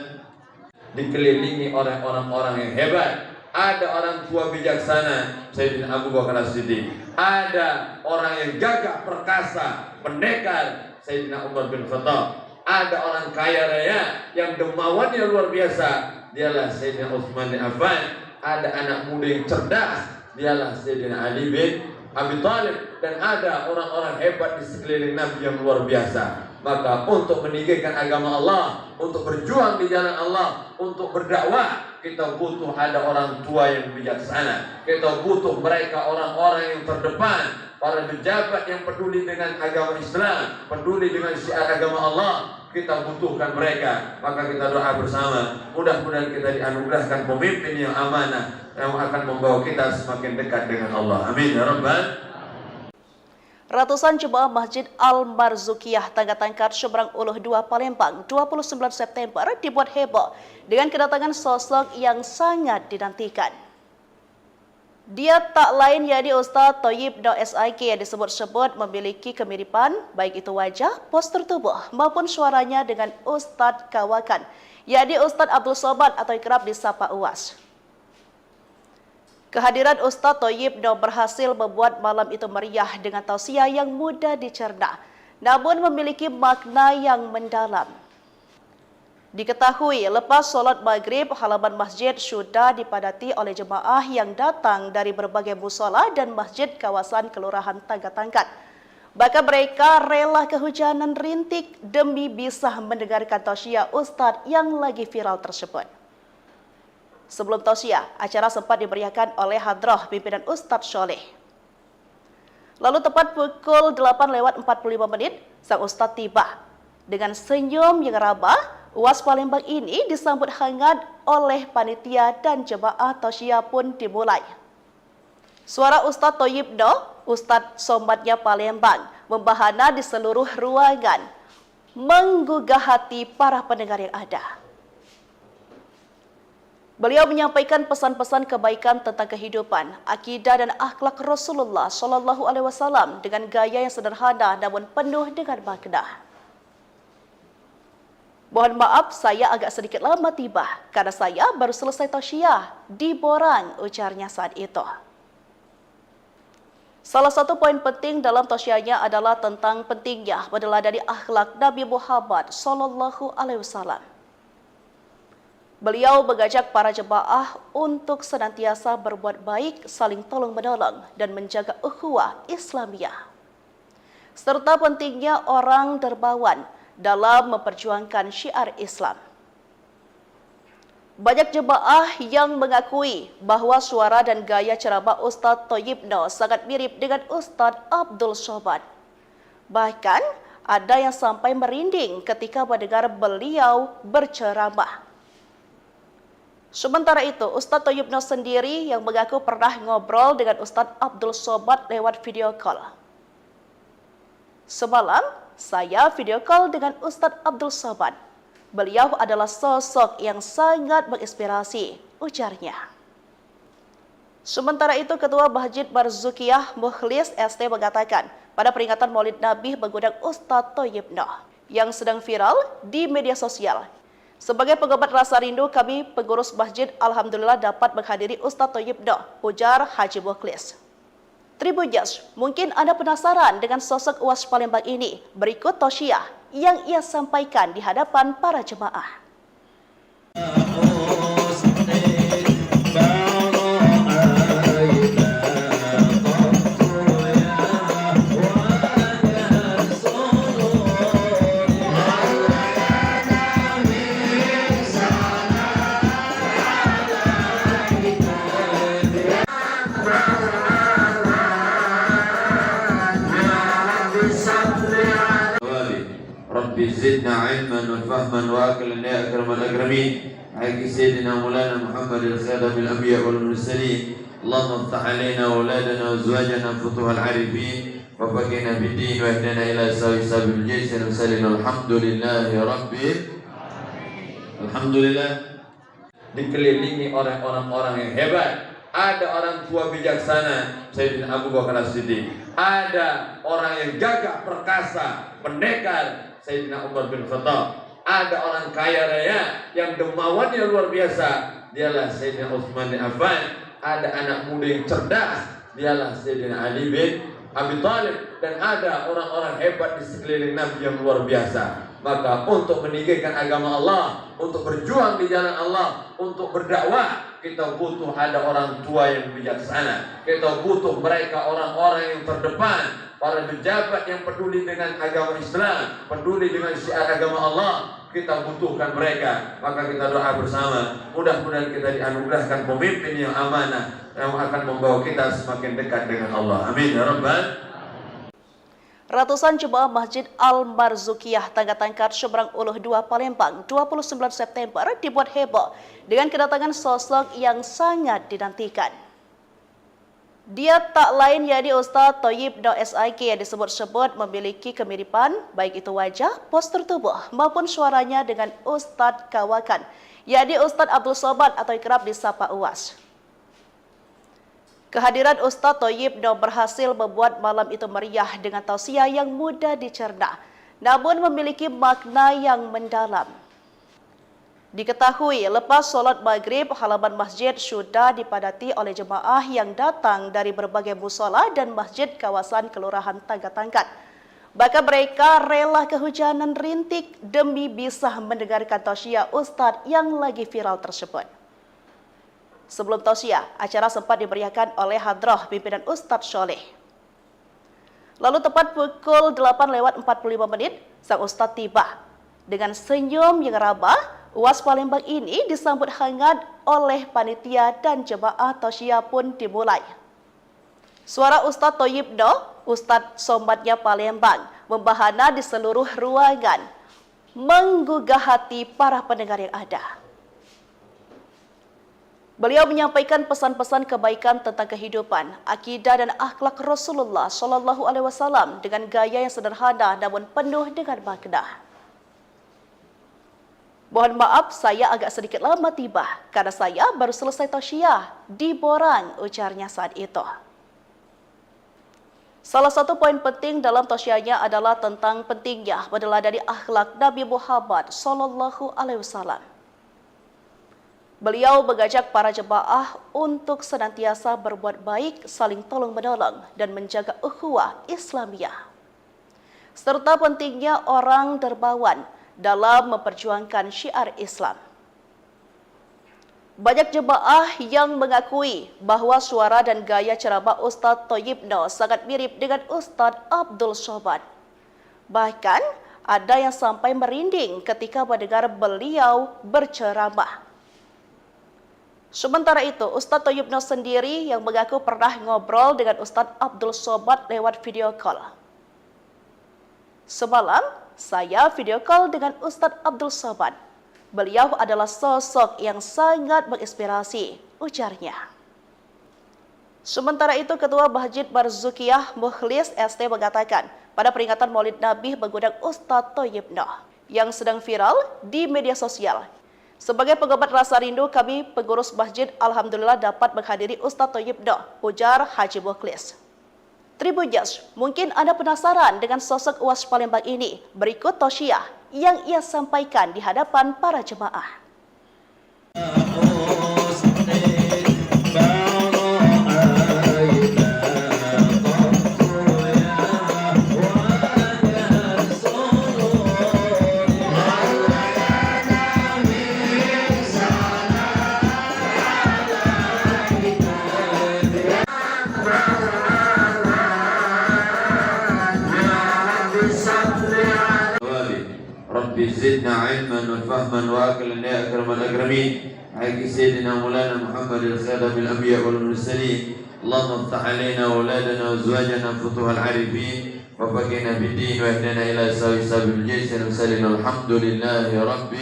Dikelilingi oleh orang-orang yang hebat. Ada orang tua bijaksana, Sayyidina Abu Bakar As-Siddiq. Ada orang yang gagah perkasa, pendekar, Sayyidina Umar bin Khattab. Ada orang kaya raya yang dermawannya luar biasa, dialah Sayyidina Utsman bin Affan. Ada anak muda yang cerdas, dialah Sayyidina Ali bin Abi Thalib. Dan ada orang-orang hebat di sekeliling Nabi yang luar biasa. Maka untuk meninggikan agama Allah, untuk berjuang di jalan Allah, untuk berdakwah, kita butuh ada orang tua yang bijaksana. Kita butuh mereka orang-orang yang terdepan, para pejabat yang peduli dengan agama Islam, peduli dengan syiar agama Allah. Kita butuhkan mereka. Maka kita doa bersama, mudah-mudahan kita dianugerahkan pemimpin yang amanah, yang akan membawa kita semakin dekat dengan Allah. Amin ya rabbal. Ratusan jemaah Masjid Al-Marzukiyah Tangga-Tangkat Seberang Uluh 2 Palembang 29 September dibuat heboh dengan kedatangan sosok yang sangat dinantikan. Dia tak lain yakni Ustaz Thayyib Noh SIK yang disebut-sebut memiliki kemiripan baik itu wajah, postur tubuh maupun suaranya dengan Ustaz Kawakan, yakni Ustaz Abdul Somad atau kerap disapa UAS. Kehadiran Ustaz Thayyib Noh berhasil membuat malam itu meriah dengan tausiah yang mudah dicerna, namun memiliki makna yang mendalam. Diketahui lepas solat maghrib, halaman masjid sudah dipadati oleh jemaah yang datang dari berbagai musola dan masjid kawasan Kelurahan Tangga-Tangkat. Bahkan mereka rela kehujanan rintik demi bisa mendengarkan tausiah Ustaz yang lagi viral tersebut. Sebelum tausiah, acara sempat dimeriahkan oleh hadrah pimpinan Ustaz Soleh. Lalu tepat pukul 8:45 sang Ustaz tiba. Dengan senyum yang ramah, UAS Palembang ini disambut hangat oleh panitia dan jemaah tausiah pun dimulai. Suara Ustaz Thayyib Noh, Ustaz Somadnya Palembang, membahana di seluruh ruangan, menggugah hati para pendengar yang ada. Beliau menyampaikan pesan-pesan kebaikan tentang kehidupan, akidah dan akhlak Rasulullah SAW dengan gaya yang sederhana namun penuh dengan makna. Mohon maaf saya agak sedikit lama tiba karena saya baru selesai tausiah di Borang, ujarnya saat itu. Salah satu poin penting dalam tausiahnya adalah tentang pentingnya meneladani akhlak Nabi Muhammad SAW. Beliau mengajak para jemaah untuk senantiasa berbuat baik, saling tolong-menolong, dan menjaga ukhuwah Islamiyah. Serta pentingnya orang dermawan dalam memperjuangkan syiar Islam. Banyak jemaah yang mengakui bahwa suara dan gaya ceramah Ustaz Thayyib Noh sangat mirip dengan Ustaz Abdul Somad. Bahkan ada yang sampai merinding ketika mendengar beliau berceramah. Sementara itu, Ustaz Thayyib Noh sendiri yang mengaku pernah ngobrol dengan Ustaz Abdul Somad lewat video call. Semalam, saya video call dengan Ustaz Abdul Somad. Beliau adalah sosok yang sangat menginspirasi, ujarnya. Sementara itu, Ketua Masjid Marzukiyah Mukhlis ST mengatakan, pada peringatan Maulid Nabi mengundang Ustaz Thayyib Noh yang sedang viral di media sosial. Sebagai pengobat rasa rindu, kami pengurus masjid alhamdulillah dapat menghadiri Ustaz Thayyib Noh, ujar Haji Mukhlis. Tribujers, mungkin Anda penasaran dengan sosok UAS Palembang ini. Berikut tausiah yang ia sampaikan di hadapan para jemaah. Rabbi zidna ilman wa fahman wa aqlan ya akramal akramin. Haqqi sayyidina Maulana Muhammad al-Khadam al-Anbiya wal Mursalin. Allahumma iftah alaina wa auladana wa azwajana futuhal arifin wa faqihna bid-din wa ihdina ila sabil jaysin wa sallim alhamdulillahi rabbil alhamdulillah. Dikelilingi oleh orang-orang yang hebat. Ada orang tua bijaksana Sayyidina Abu Bakar As-Siddiq. Ada orang yang gagah perkasa, pendekar Sayyidina Umar bin Khattab. Ada orang kaya raya yang dermawannya luar biasa, dialah Sayyidina Utsman bin Affan. Ada anak muda yang cerdas, dialah Sayyidina Ali bin Abi Thalib. Dan ada orang-orang hebat di sekeliling Nabi yang luar biasa. Maka untuk meninggikan agama Allah, untuk berjuang di jalan Allah, untuk berdakwah, kita butuh ada orang tua yang bijaksana. Kita butuh mereka orang-orang yang terdepan, para pejabat yang peduli dengan agama Islam, peduli dengan syiar agama Allah. Kita butuhkan mereka. Maka kita doa bersama, mudah-mudahan kita dianugerahkan pemimpin yang amanah, yang akan membawa kita semakin dekat dengan Allah. Amin ya rabbal. Ratusan jemaah Masjid Al-Marzukiyah Tangga Tangkat Seberang Uluh 2 Palembang 29 September dibuat heboh dengan kedatangan sosok yang sangat dinantikan. Dia tak lain yakni Ustaz Thayyib Noh SIK yang disebut-sebut memiliki kemiripan baik itu wajah, postur tubuh maupun suaranya dengan Ustaz Kawakan, yakni Ustaz Abdul Somad atau kerap disapa Uwas. Kehadiran Ustaz Thayyib Noh berhasil membuat malam itu meriah dengan tausiah yang mudah dicerna, namun memiliki makna yang mendalam. Diketahui lepas solat maghrib, halaman masjid sudah dipadati oleh jemaah yang datang dari berbagai musola dan masjid kawasan Kelurahan Tangga Tangkat. Bahkan mereka rela kehujanan rintik demi bisa mendengarkan tausiah Ustaz yang lagi viral tersebut. Sebelum tausiah, acara sempat dimeriahkan oleh hadrah pimpinan Ustaz Soleh. Lalu tepat pukul 8:45 sang Ustaz tiba. Dengan senyum yang ramah, Uwas Palembang ini disambut hangat oleh panitia dan jemaah tausiah pun dimulai. Suara Ustaz Thayyib Noh, Ustaz Somadnya Palembang, membahana di seluruh ruangan, menggugah hati para pendengar yang ada. Beliau menyampaikan pesan-pesan kebaikan tentang kehidupan, akidah dan akhlak Rasulullah SAW dengan gaya yang sederhana namun penuh dengan makna. Mohon maaf saya agak sedikit lama tiba karena saya baru selesai tausiah di Borang, ujarnya saat itu. Salah satu poin penting dalam tausiahnya adalah tentang pentingnya meneladani akhlak Nabi Muhammad SAW. Beliau mengajak para jemaah untuk senantiasa berbuat baik, saling tolong-menolong, dan menjaga ukhuwah Islamiyah. Serta pentingnya orang dermawan dalam memperjuangkan syiar Islam. Banyak jemaah yang mengakui bahwa suara dan gaya ceramah Ustaz Thayyib Noh sangat mirip dengan Ustaz Abdul Somad. Bahkan ada yang sampai merinding ketika mendengar beliau berceramah. Sementara itu, Ustaz Thayyib Noh sendiri yang mengaku pernah ngobrol dengan Ustaz Abdul Somad lewat video call. Semalam, saya video call dengan Ustaz Abdul Somad. Beliau adalah sosok yang sangat menginspirasi, ujarnya. Sementara itu, Ketua Masjid Marzukiyah Mukhlis ST mengatakan, pada peringatan Maulid Nabi mengundang Ustaz Thayyib Noh yang sedang viral di media sosial. Sebagai pengobat rasa rindu, kami pengurus masjid alhamdulillah dapat menghadiri Ustaz Thayyib Noh, ujar Haji Mukhlis. Tribuners, mungkin Anda penasaran dengan sosok Uwas Palembang ini. Berikut tausiah yang ia sampaikan di hadapan para jemaah. Rabbi zidna ilman wa fahman wa aqlan ya akramal akramin. Haqqi sayyidina Maulana Muhammad al-Khadam al-Anbiya wal Mursalin. اللهم افتح علينا أولادنا وأزواجنا فتوح العارفين وفقنا بالدين واهدنا إلى سبيل الجيش المرسلين. الحمد لله رب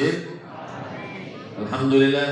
Alhamdulillah,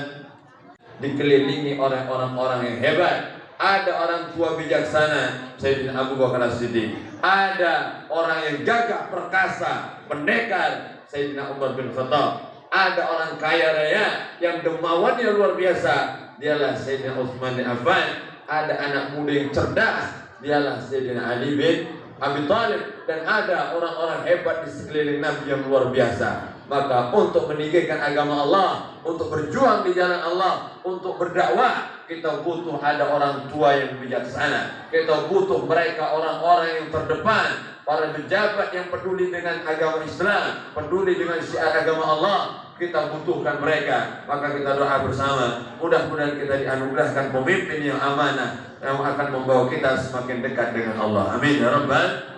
dikelilingi oleh orang-orang yang hebat. Ada orang tua bijaksana, Sayyidina Abu Bakar As-Siddiq. Ada orang yang gagah perkasa, pendekar, Sayyidina Umar bin Khattab. Ada orang kaya raya yang dermawannya luar biasa, dialah Sayyidina Utsman bin Affan. Ada anak muda yang cerdas, dialah Sayyidina Ali bin Abi Thalib. Dan ada orang-orang hebat di sekeliling Nabi yang luar biasa. Maka untuk meninggikan agama Allah, untuk berjuang di jalan Allah, untuk berdakwah, kita butuh ada orang tua yang bijaksana. Kita butuh mereka orang-orang yang terdepan, para pejabat yang peduli dengan agama Islam, peduli dengan syiar agama Allah. Kita butuhkan mereka. Maka kita doa bersama, mudah-mudahan kita dianugerahkan pemimpin yang amanah, yang akan membawa kita semakin dekat dengan Allah. Amin ya rabbal.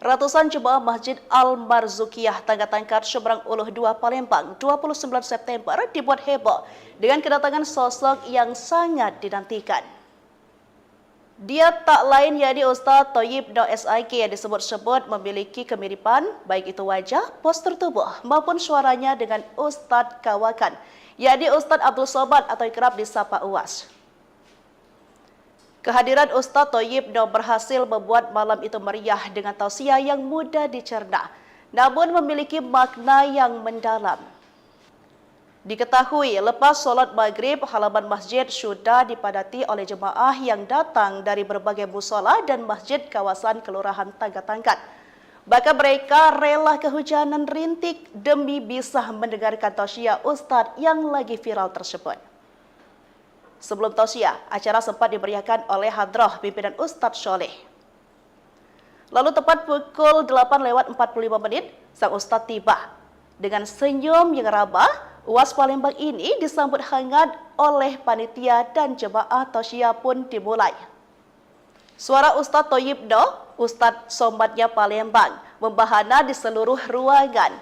Ratusan jemaah Masjid Al-Marzukiyah Tangga-Tangkat Seberang Uluh 2 Palembang 29 September dibuat heboh dengan kedatangan sosok yang sangat dinantikan. Dia tak lain yakni Ustaz Thayyib Noh SIK yang disebut-sebut memiliki kemiripan baik itu wajah, postur tubuh maupun suaranya dengan Ustaz Kawakan, yakni Ustaz Abdul Somad atau kerap disapa Uwas. Kehadiran Ustaz Thayyib Noh berhasil membuat malam itu meriah dengan tausiah yang mudah dicerna, namun memiliki makna yang mendalam. Diketahui lepas solat maghrib, halaman masjid sudah dipadati oleh jemaah yang datang dari berbagai musola dan masjid kawasan Kelurahan Tangga-Tangkat. Bahkan mereka rela kehujanan rintik demi bisa mendengarkan tausiah Ustaz yang lagi viral tersebut. Sebelum tausiah, acara sempat dimeriahkan oleh hadrah pimpinan Ustaz Soleh. Lalu tepat pukul 8:45 sang Ustaz tiba. Dengan senyum yang ramah, Uwas Palembang ini disambut hangat oleh panitia dan jemaah tausiah pun dimulai. Suara Ustaz Thayyib Noh, Ustaz Somadnya Palembang, membahana di seluruh ruangan,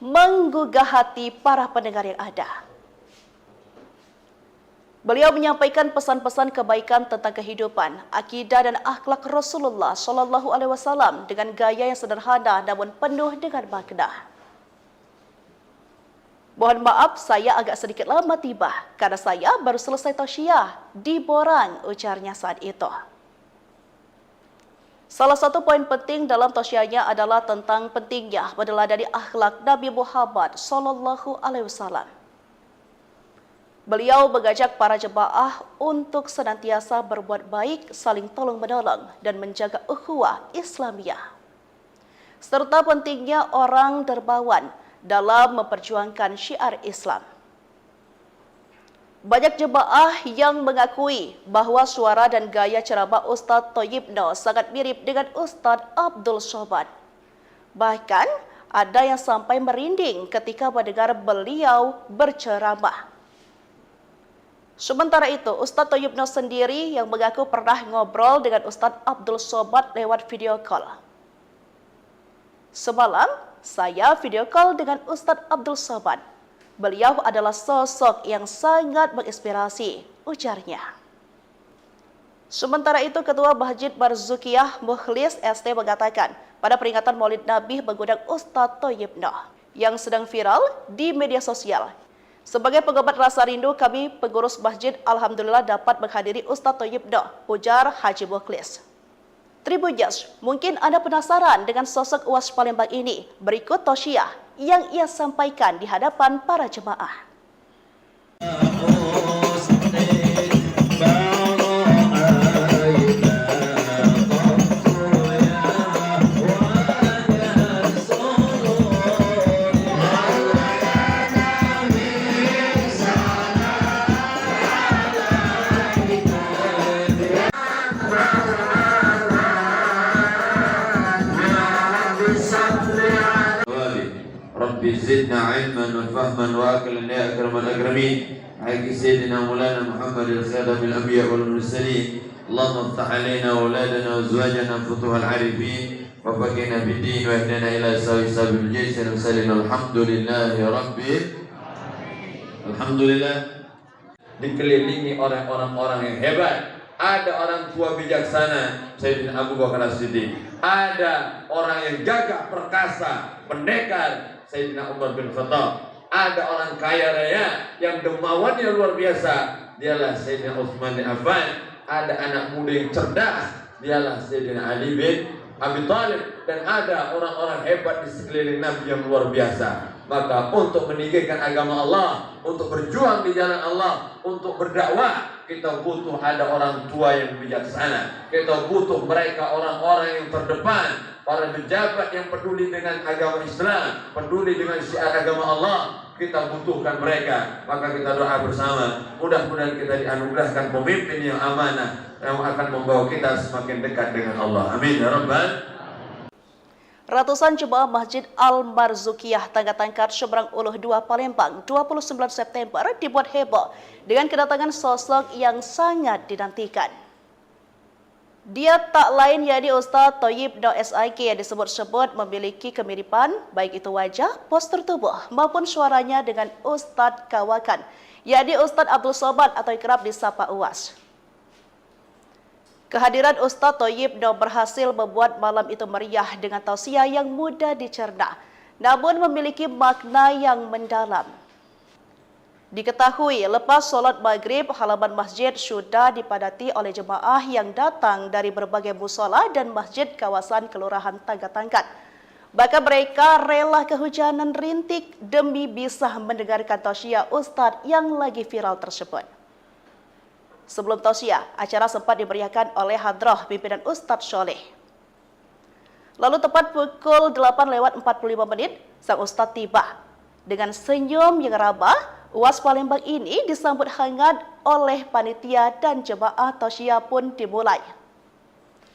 menggugah hati para pendengar yang ada. Beliau menyampaikan pesan-pesan kebaikan tentang kehidupan, akidah dan akhlak Rasulullah SAW dengan gaya yang sederhana namun penuh dengan makna. Mohon maaf saya agak sedikit lama tiba karena saya baru selesai tausiah di Borang, ujarnya saat itu. Salah satu poin penting dalam tausiahnya adalah tentang pentingnya meneladani akhlak Nabi Muhammad SAW. Beliau mengajak para jemaah untuk senantiasa berbuat baik, saling tolong-menolong, dan menjaga ukhuwah Islamiyah. Serta pentingnya orang dermawan dalam memperjuangkan syiar Islam. Banyak jemaah yang mengakui bahwa suara dan gaya ceramah Ustaz Thayyib Noh sangat mirip dengan Ustaz Abdul Somad. Bahkan ada yang sampai merinding ketika mendengar beliau berceramah. Sementara itu, Ustaz Thayyib Noh sendiri yang mengaku pernah ngobrol dengan Ustaz Abdul Somad lewat video call. Semalam, saya video call dengan Ustaz Abdul Somad. Beliau adalah sosok yang sangat menginspirasi, ujarnya. Sementara itu, Ketua Masjid Marzukiyah Mukhlis ST mengatakan, pada peringatan Maulid Nabi mengundang Ustaz Thayyib Noh yang sedang viral di media sosial. Sebagai pengobat rasa rindu, kami pengurus masjid alhamdulillah dapat menghadiri Ustaz Thayyib Noh, ujar Haji Mukhlis. Tribuners, mungkin Anda penasaran dengan sosok Uwas Palembang ini. Berikut tausiah yang ia sampaikan di hadapan para jemaah. Rabbi zidna ilman wa fahman wa aqlan ya akramal akramin. Haqqi sayyidina Maulana Muhammad al-Khadam al-Anbiya wal Mursalin. Allahumma iftah alaina auladana wa azwajana futuhal arifin wa faqina bid-din wa ihdina ila sabil jaysh al-mursalin. Alhamdulillahi rabbil Alhamdulillah, dikelilingi oleh orang-orang yang hebat. ada orang tua bijaksana, Sayyidina Abu Bakar As-Siddiq, ada orang yang gagah perkasa, pendekar, Sayyidina Umar bin Khattab, ada orang kaya raya yang dermawannya luar biasa, dialah Sayyidina Utsman bin Affan, ada anak muda yang cerdas, dialah Sayyidina Ali bin Abi Thalib, dan ada orang-orang hebat di sekeliling Nabi yang luar biasa. Maka untuk meninggikan agama Allah, untuk berjuang di jalan Allah, untuk berdakwah, kita butuh ada orang tua yang bijaksana. Kita butuh mereka orang-orang yang terdepan, para pejabat yang peduli dengan agama Islam, peduli dengan syiar agama Allah. Kita butuhkan mereka. Maka kita doa bersama, mudah-mudahan kita dianugerahkan pemimpin yang amanah, yang akan membawa kita semakin dekat dengan Allah. Amin ya rabbal. Ratusan jemaah Masjid Al-Marzukiyah Tangga-Tangkat Seberang Uluh 2 Palembang 29 September dibuat heboh dengan kedatangan sosok yang sangat dinantikan. Dia tak lain yakni Ustaz Thayyib Noh SIK yang disebut-sebut memiliki kemiripan baik itu wajah, postur tubuh maupun suaranya dengan Ustaz Kawakan, yakni Ustaz Abdul Somad atau kerap disapa Uwas. Kehadiran Ustaz Thayyib Noh berhasil membuat malam itu meriah dengan tausiah yang mudah dicerna, namun memiliki makna yang mendalam. Diketahui lepas solat maghrib, halaman masjid sudah dipadati oleh jemaah yang datang dari berbagai musola dan masjid kawasan Kelurahan Tangga-Tangkat. Bahkan mereka rela kehujanan rintik demi bisa mendengarkan tausiah Ustaz yang lagi viral tersebut. Sebelum tausiah, acara sempat dimeriahkan oleh hadrah pimpinan Ustadz Soleh. Lalu tepat pukul 8:45 sang Ustadz tiba. Dengan senyum yang ramah, Uwas Palembang ini disambut hangat oleh panitia dan jemaah tausiah pun dimulai.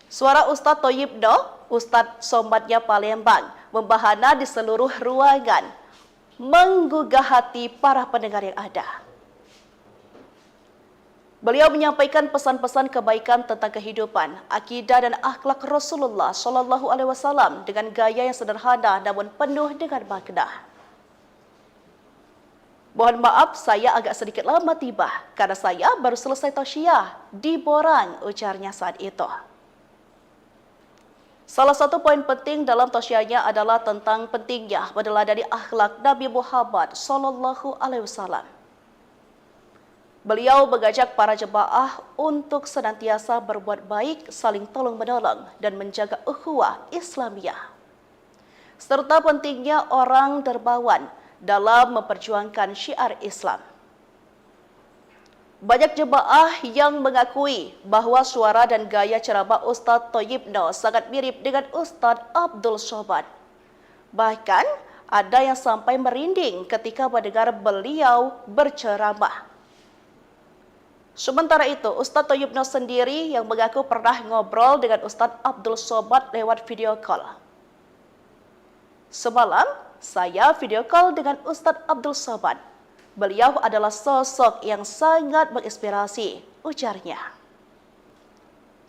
Suara Ustadz Thayyib Noh, Ustadz Somadnya Palembang, membahana di seluruh ruangan, menggugah hati para pendengar yang ada. Beliau menyampaikan pesan-pesan kebaikan tentang kehidupan, akidah dan akhlak Rasulullah SAW dengan gaya yang sederhana namun penuh dengan makna. Mohon maaf, saya agak sedikit lama tiba karena saya baru selesai tausiah di Borang, ujarnya saat itu. Salah satu poin penting dalam tausiahnya adalah tentang pentingnya meneladani akhlak Nabi Muhammad SAW. Beliau mengajak para jemaah untuk senantiasa berbuat baik, saling tolong-menolong, dan menjaga ukhuwah Islamiyah. Serta pentingnya orang dermawan dalam memperjuangkan syiar Islam. Banyak jemaah yang mengakui bahwa suara dan gaya ceramah Ustaz Thayyib Noh sangat mirip dengan Ustaz Abdul Somad. Bahkan ada yang sampai merinding ketika mendengar beliau berceramah. Sementara itu, Ustaz Thayyib Noh sendiri yang mengaku pernah ngobrol dengan Ustaz Abdul Somad lewat video call. Semalam, saya video call dengan Ustaz Abdul Somad. Beliau adalah sosok yang sangat menginspirasi, ujarnya.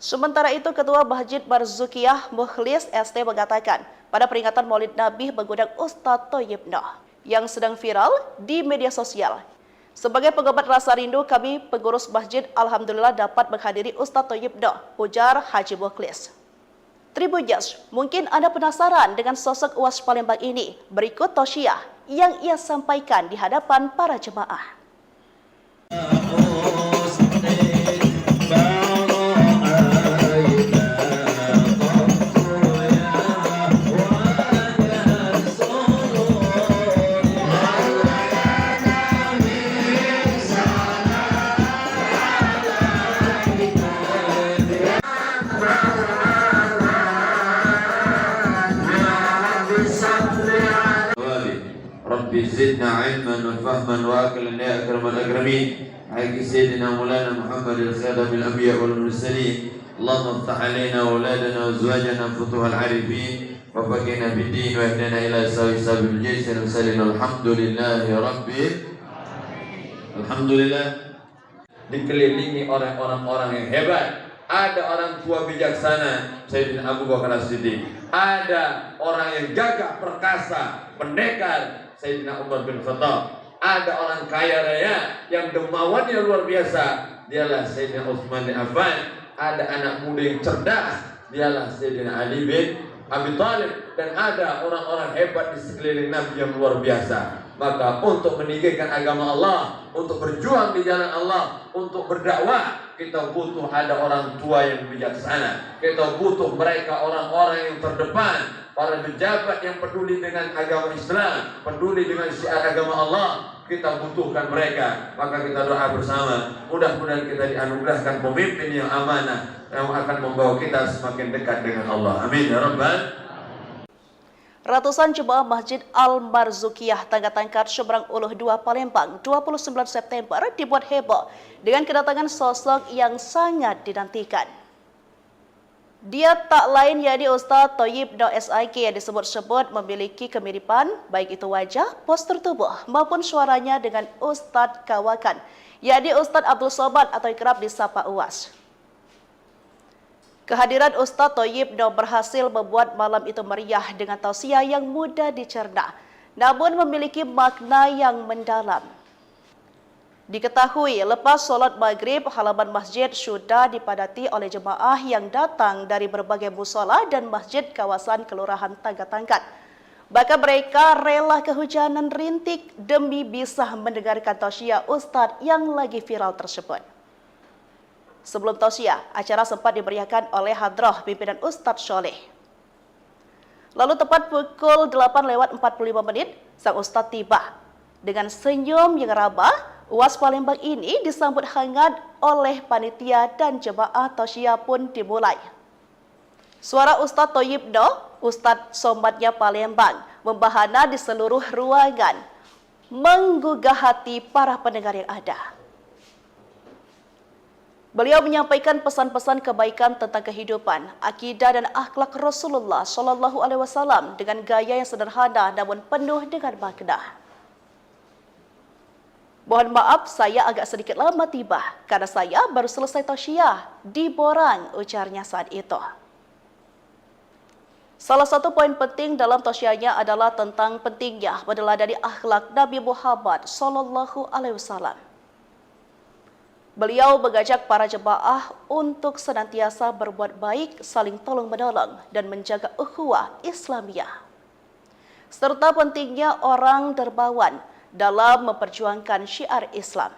Sementara itu, Ketua Masjid Marzukiyah Mukhlis ST mengatakan, pada peringatan Maulid Nabi mengundang Ustaz Thayyib Noh yang sedang viral di media sosial. Sebagai pengobat rasa rindu, kami pengurus masjid alhamdulillah dapat menghadiri Ustaz Thayyib Noh, ujar Haji Mukhlis. Tribuners, mungkin Anda penasaran dengan sosok Uwas Palembang ini. Berikut tausiah yang ia sampaikan di hadapan para jemaah. زدنا علما وفهما واكلا يا اكرم الاكرمين حق سيدنا مولانا محمد الخاتم الانبياء والمرسلين اللهم افتح علينا واولادنا وازواجنا فتوح العارفين وفقنا بالدين واهدنا الى سوي سبيل الجيش المرسلين الحمد لله رب الحمدلillah. Dikelilingi oleh orang-orang yang hebat. Ada orang tua bijaksana, Sayyidina Abu Bakar As-Siddiq. Ada orang yang gagah perkasa, pendekar, Sayyidina Umar bin Khattab. Ada orang kaya raya yang dermawannya luar biasa, dialah Sayyidina Utsman bin Affan. Ada anak muda yang cerdas, dialah Sayyidina Ali bin Abi Thalib. Dan ada orang-orang hebat di sekeliling Nabi yang luar biasa. Maka untuk meninggikan agama Allah, untuk berjuang di jalan Allah, untuk berdakwah, kita butuh ada orang tua yang bijaksana. Kita butuh mereka orang-orang yang terdepan, para pejabat yang peduli dengan agama Islam, peduli dengan syiar agama Allah. Kita butuhkan mereka. Maka kita doa bersama, mudah-mudahan kita dianugerahkan pemimpin yang amanah, yang akan membawa kita semakin dekat dengan Allah. Amin ya rabbal. Ratusan jemaah Masjid Al-Marzukiyah Tangga-Tangkat Seberang Uluh 2 Palembang 29 September dibuat heboh dengan kedatangan sosok yang sangat dinantikan. Dia tak lain yakni Ustaz Thayyib Noh SIK yang disebut-sebut memiliki kemiripan baik itu wajah, postur tubuh maupun suaranya dengan Ustaz Kawakan, yakni Ustaz Abdul Somad atau kerap disapa Uwas. Kehadiran Ustaz Thayyib Noh berhasil membuat malam itu meriah dengan tausiah yang mudah dicerna, namun memiliki makna yang mendalam. Diketahui lepas solat maghrib, halaman masjid sudah dipadati oleh jemaah yang datang dari berbagai musola dan masjid kawasan Kelurahan Tangga-Tangkat. Bahkan mereka rela kehujanan rintik demi bisa mendengarkan tausiah Ustaz yang lagi viral tersebut. Sebelum tausiah, acara sempat dimeriahkan oleh hadrah pimpinan Ustadz Soleh. Lalu tepat pukul 8:45 sang Ustadz tiba. Dengan senyum yang ramah, Uwas Palembang ini disambut hangat oleh panitia dan jemaah tausiah pun dimulai. Suara Ustadz Thayyib Noh, Ustadz Somadnya Palembang, membahana di seluruh ruangan, menggugah hati para pendengar yang ada. Beliau menyampaikan pesan-pesan kebaikan tentang kehidupan, akidah dan akhlak Rasulullah SAW dengan gaya yang sederhana namun penuh dengan makna. Mohon maaf, saya agak sedikit lama tiba karena saya baru selesai tausiah di Borang, ujarnya saat itu. Salah satu poin penting dalam tausiahnya adalah tentang pentingnya meneladani akhlak Nabi Muhammad SAW. Beliau mengajak para jemaah untuk senantiasa berbuat baik, saling tolong-menolong, dan menjaga ukhuwah Islamiyah. Serta pentingnya orang dermawan dalam memperjuangkan syiar Islam.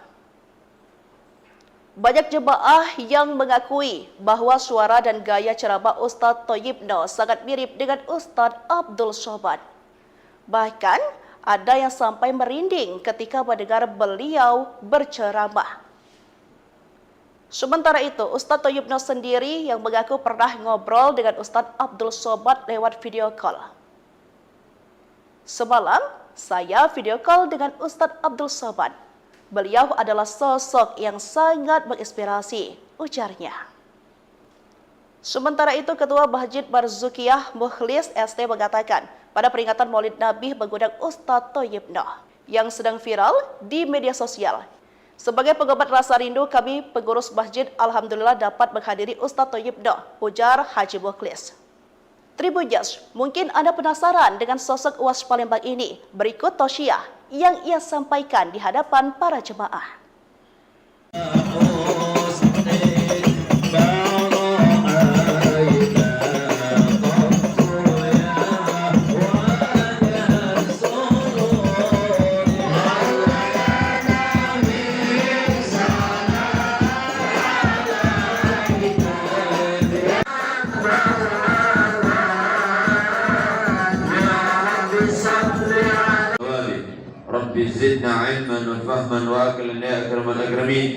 Banyak jemaah yang mengakui bahwa suara dan gaya ceramah Ustaz Thayyib Noh sangat mirip dengan Ustaz Abdul Somad. Bahkan ada yang sampai merinding ketika mendengar beliau berceramah. Sementara itu, Ustaz Thayyib Noh sendiri yang mengaku pernah ngobrol dengan Ustaz Abdul Somad lewat video call. Semalam, saya video call dengan Ustaz Abdul Somad. Beliau adalah sosok yang sangat menginspirasi, ujarnya. Sementara itu, Ketua Masjid Marzukiyah Mukhlis ST mengatakan, pada peringatan Maulid Nabi mengundang Ustaz Thayyib Noh yang sedang viral di media sosial. Sebagai pengobat rasa rindu, kami pengurus masjid alhamdulillah dapat menghadiri Ustaz Thayyib Noh, ujar Haji Mukhlis. Tribuners, mungkin Anda penasaran dengan sosok Uwas Palembang ini. Berikut tausiah yang ia sampaikan di hadapan para jemaah. زدنا علما وفهما واكلا يا اكرم الاكرمين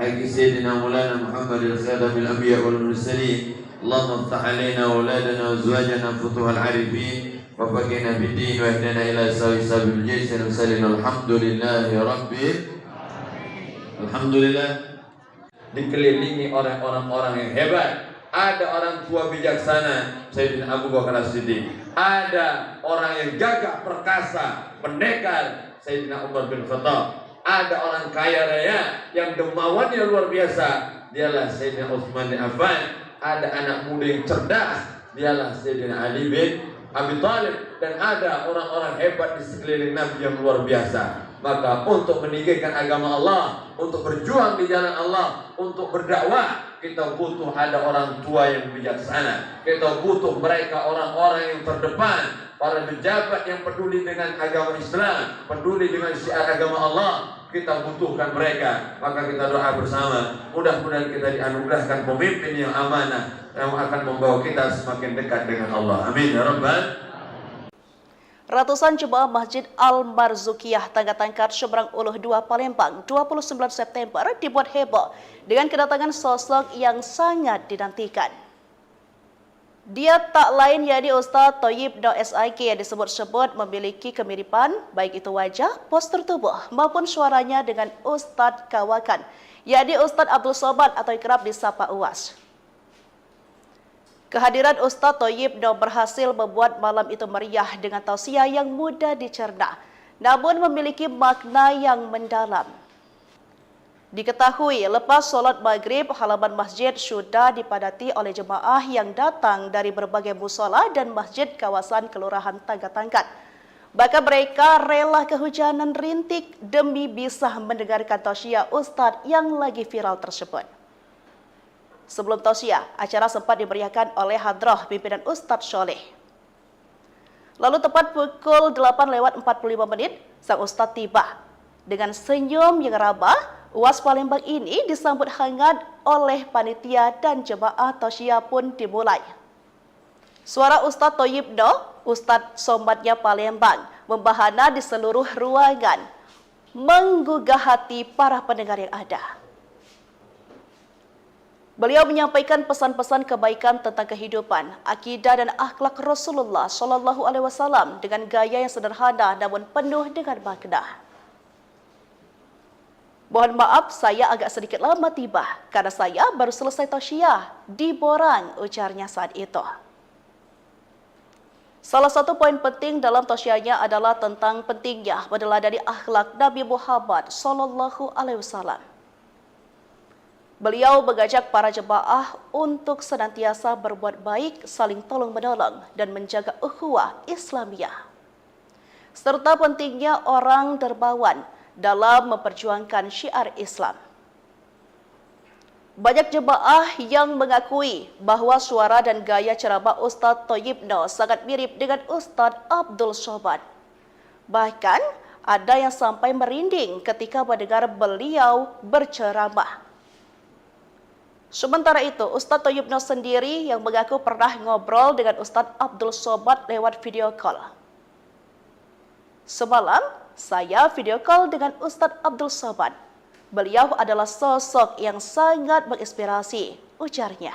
حق سيدنا مولانا محمد الخاتم الانبياء والمرسلين اللهم افتح علينا واولادنا وازواجنا فتوح العارفين وفقنا بالدين واهدنا الى سوي سبيل الجيش المرسلين الحمد لله رب الحمدلillah. Dikelilingi oleh orang-orang yang hebat. Ada orang tua bijaksana, Sayyidina Abu Bakar As-Siddiq. Ada orang yang gagah perkasa, pendekar, Sayyidina Umar bin Khattab. Ada orang kaya raya yang dermawannya luar biasa, dialah Sayyidina Utsman bin Affan. Ada anak muda yang cerdas, dialah Sayyidina Ali bin Abi Thalib. Dan ada orang-orang hebat di sekeliling Nabi yang luar biasa. Maka untuk meninggikan agama Allah, untuk berjuang di jalan Allah, untuk berdakwah, kita butuh ada orang tua yang bijaksana. Kita butuh mereka orang-orang yang terdepan, para pejabat yang peduli dengan agama Islam, peduli dengan syiar agama Allah. Kita butuhkan mereka. Maka kita doa bersama, mudah-mudahan kita dianugerahkan pemimpin yang amanah, yang akan membawa kita semakin dekat dengan Allah. Amin ya rabbal. Ratusan jemaah Masjid Al-Marzukiyah Tangga-Tangkat Seberang Uluh 2 Palembang 29 September dibuat heboh dengan kedatangan sosok yang sangat dinantikan. Dia tak lain yakni Ustaz Thayyib Noh SIK yang disebut-sebut memiliki kemiripan baik itu wajah, postur tubuh maupun suaranya dengan Ustaz Kawakan, yakni Ustaz Abdul Somad atau kerap disapa Uwas. Kehadiran Ustaz Thayyib Noh berhasil membuat malam itu meriah dengan tausiah yang mudah dicerna, namun memiliki makna yang mendalam. Diketahui lepas solat maghrib, halaman masjid sudah dipadati oleh jemaah yang datang dari berbagai musola dan masjid kawasan Kelurahan Tangga-Tangkat. Bahkan mereka rela kehujanan rintik demi bisa mendengarkan tausiah Ustadz yang lagi viral tersebut. Sebelum tausiah, acara sempat dimeriahkan oleh hadrah pimpinan Ustadz Soleh. Lalu tepat pukul 8:45 sang Ustadz tiba. Dengan senyum yang ramah, Uwas Palembang ini disambut hangat oleh panitia dan jemaah tausiah pun dimulai. Suara Ustadz Thayyib Noh, Ustadz Somadnya Palembang, membahana di seluruh ruangan, menggugah hati para pendengar yang ada. Beliau menyampaikan pesan-pesan kebaikan tentang kehidupan, akidah dan akhlak Rasulullah SAW dengan gaya yang sederhana namun penuh dengan makna. Mohon maaf, saya agak sedikit lama tiba karena saya baru selesai tausiah di Borang, ujarnya saat itu. Salah satu poin penting dalam tausiahnya adalah tentang pentingnya meneladani akhlak Nabi Muhammad SAW. Beliau mengajak para jemaah untuk senantiasa berbuat baik, saling tolong-menolong, dan menjaga ukhuwah Islamiyah. Serta pentingnya orang dermawan dalam memperjuangkan syiar Islam. Banyak jemaah yang mengakui bahwa suara dan gaya ceramah Ustadz Thayyib Noh sangat mirip dengan Ustadz Abdul Somad. Bahkan ada yang sampai merinding ketika mendengar beliau berceramah. Sementara itu, Ustadz Thayyib Noh sendiri yang mengaku pernah ngobrol dengan Ustadz Abdul Somad lewat video call. Semalam, saya video call dengan Ustadz Abdul Somad. Beliau adalah sosok yang sangat menginspirasi, ujarnya.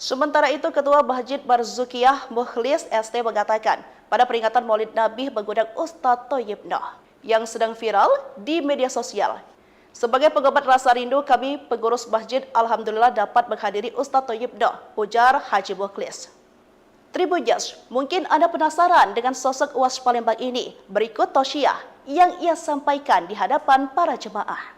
Sementara itu, Ketua Masjid Marzukiyah Mukhlis ST mengatakan, pada peringatan Maulid Nabi mengundang Ustadz Thayyib Noh yang sedang viral di media sosial. Sebagai pengobat rasa rindu, kami pengurus masjid alhamdulillah dapat menghadiri Ustadz Thayyib Noh, ujar Haji Mukhlis. Tribuners, mungkin Anda penasaran dengan sosok Uwas Palembang ini. Berikut tausiah yang ia sampaikan di hadapan para jemaah.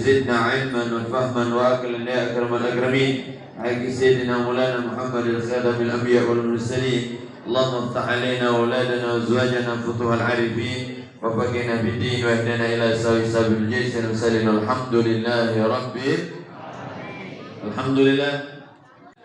زدنا علما وفهما واكلا يا اكرم الاكرمين حق سيدنا مولانا محمد الخاتم الانبياء والمرسلين اللهم افتح علينا واولادنا وازواجنا فتوح العارفين وفقنا بالدين واهدنا الى سوي سبيل الجيش المرسلين الحمد لله رب الحمدلillah.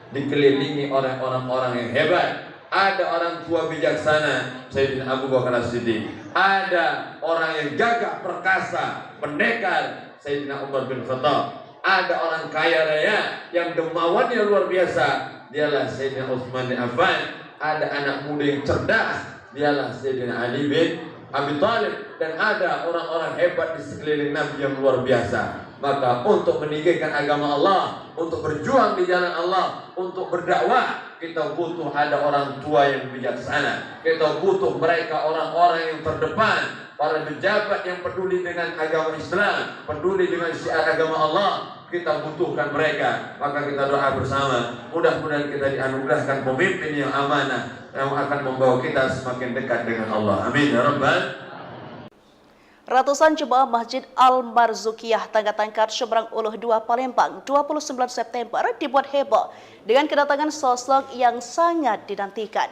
Dikelilingi oleh orang-orang yang hebat. Ada orang tua bijaksana, Sayyidina Abu Bakar As-Siddiq. Ada orang yang gagah perkasa, pendekar, Sayyidina Umar bin Khattab. Ada orang kaya raya yang dermawannya luar biasa, dialah Sayyidina Utsman bin Affan. Ada anak muda yang cerdas, dialah Sayyidina Ali bin Abi Thalib. Dan ada orang-orang hebat di sekeliling Nabi yang luar biasa. Maka untuk meninggikan agama Allah, untuk berjuang di jalan Allah, untuk berdakwah, kita butuh ada orang tua yang bijaksana. Kita butuh mereka orang-orang yang terdepan, para pejabat yang peduli dengan agama Islam, peduli dengan syiar agama Allah, kita butuhkan mereka. Maka kita doa bersama, mudah-mudahan kita dianugerahkan pemimpin yang amanah, yang akan membawa kita semakin dekat dengan Allah. Amin ya Rabbal. Ratusan jemaah Masjid Al-Marzukiyah Tangga-Tangkat Seberang Uluh 2 Palembang 29 September dibuat heboh dengan kedatangan sosok yang sangat dinantikan.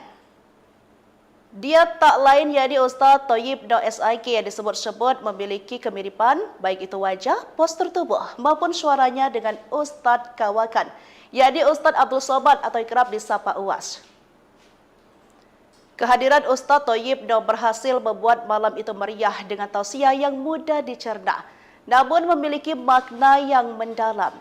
Dia tak lain yakni Ustaz Thayyib Noh SIK yang disebut-sebut memiliki kemiripan baik itu wajah, postur tubuh maupun suaranya dengan Ustaz Kawakan, yakni Ustaz Abdul Somad atau kerap disapa Uwas. Kehadiran Ustaz Thayyib Noh berhasil membuat malam itu meriah dengan tausiah yang mudah dicerna, namun memiliki makna yang mendalam.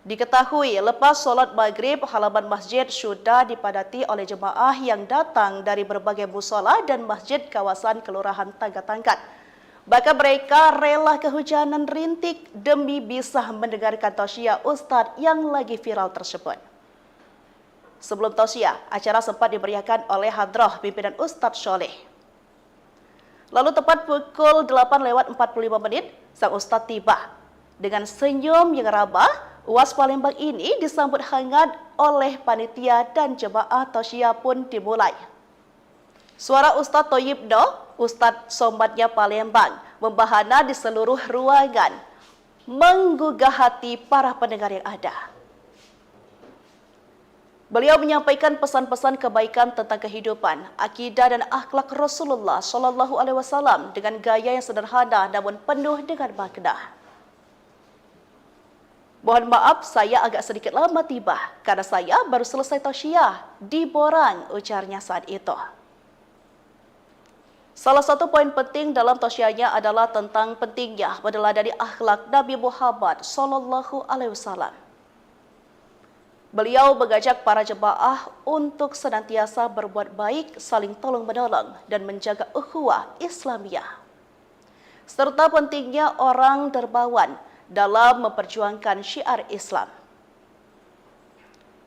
Diketahui lepas solat maghrib, halaman masjid sudah dipadati oleh jemaah yang datang dari berbagai musola dan masjid kawasan Kelurahan Tangga-Tangkat. Bahkan mereka rela kehujanan rintik demi bisa mendengarkan tausiah Ustaz yang lagi viral tersebut. Sebelum tausiah, acara sempat dimeriahkan oleh hadrah pimpinan Ustaz Soleh. Lalu tepat pukul 8:45 sang Ustaz tiba. Dengan senyum yang ramah, Uwas Palembang ini disambut hangat oleh panitia dan jemaah tausiah pun dimulai. Suara Ustaz Thayyib Noh, Ustaz Somadnya Palembang, membahana di seluruh ruangan, menggugah hati para pendengar yang ada. Beliau menyampaikan pesan-pesan kebaikan tentang kehidupan, akidah dan akhlak Rasulullah SAW dengan gaya yang sederhana namun penuh dengan makna. Mohon maaf saya agak sedikit lama tiba karena saya baru selesai tausiah di Borang, ujarnya saat itu. Salah satu poin penting dalam tausiahnya adalah tentang pentingnya meneladani akhlak Nabi Muhammad SAW. Beliau mengajak para jemaah untuk senantiasa berbuat baik, saling tolong-menolong, dan menjaga ukhuwah Islamiyah. Serta pentingnya orang dermawan dalam memperjuangkan syiar Islam.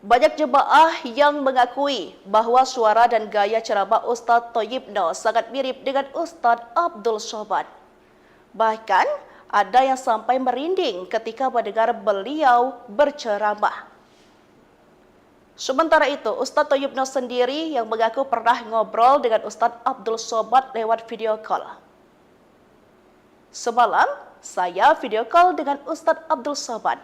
Banyak jemaah yang mengakui bahwa suara dan gaya ceramah Ustaz Thayyib Noh sangat mirip dengan Ustaz Abdul Somad. Bahkan ada yang sampai merinding ketika mendengar beliau berceramah. Sementara itu, Ustaz Thayyib Noh sendiri yang mengaku pernah ngobrol dengan Ustaz Abdul Somad lewat video call. Semalam, saya video call dengan Ustaz Abdul Somad.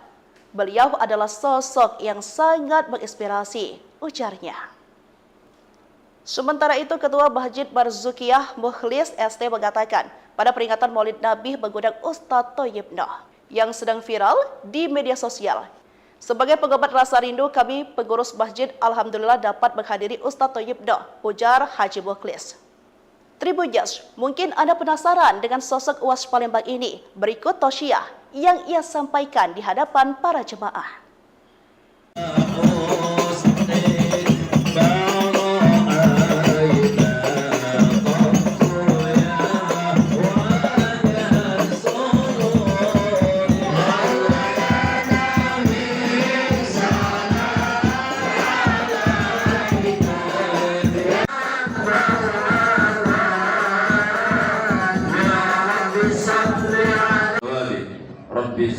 Beliau adalah sosok yang sangat menginspirasi, ujarnya. Sementara itu, Ketua Masjid Marzukiyah Mukhlis ST mengatakan, pada peringatan Maulid Nabi mengundang Ustaz Thayyib Noh yang sedang viral di media sosial. Sebagai pengobat rasa rindu, kami pengurus masjid alhamdulillah dapat menghadiri Ustaz Thayyib Noh, ujar Haji Mukhlis. Tribuners, mungkin Anda penasaran dengan sosok Uwas Palembang ini. Berikut tausiah yang ia sampaikan di hadapan para jemaah.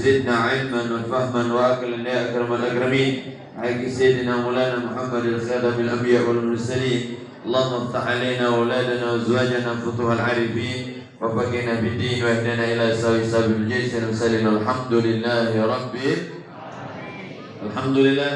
زدنا علما وفهما واكلا يا اكرم الاكرمين حق سيدنا مولانا محمد الخاتم الانبياء والمرسلين اللهم افتح علينا واولادنا وازواجنا فتوح العارفين وفقنا بالدين واهدنا الى سوي سبيل الجيش المرسلين الحمد لله رب alhamdulillah.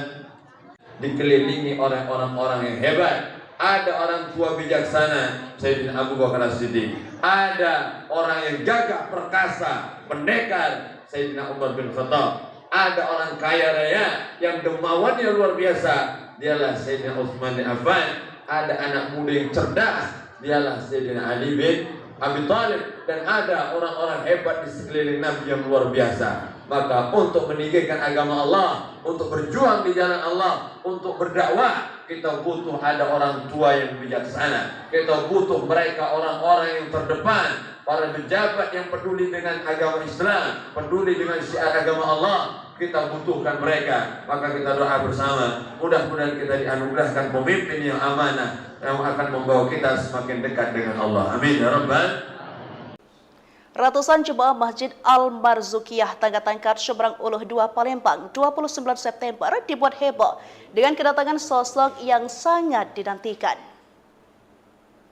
Dikelilingi orang yang hebat. Ada orang tua bijaksana Sayyidina Abu Bakar As-Siddiq. Ada orang yang gagah perkasa, pendekar Sayyidina Umar bin Khattab. Ada orang kaya raya yang dermawannya luar biasa, dialah Sayyidina Utsman bin Affan. Ada anak muda yang cerdas, dialah Sayyidina Ali bin Abi Thalib. Dan ada orang-orang hebat di sekeliling Nabi yang luar biasa. Maka untuk meninggikan agama Allah, untuk berjuang di jalan Allah, untuk berdakwah, kita butuh ada orang tua yang bijaksana. Kita butuh mereka orang-orang yang terdepan, para pejabat yang peduli dengan agama Islam, peduli dengan syiar agama Allah. Kita butuhkan mereka. Maka kita doa bersama, mudah-mudahan kita dianugerahkan pemimpin yang amanah, yang akan membawa kita semakin dekat dengan Allah. Amin ya Rabbal. Ratusan jemaah Masjid Al-Marzukiyah Tangga Tangkat Seberang Uluh 2 Palembang 29 September dibuat heboh dengan kedatangan sosok yang sangat dinantikan.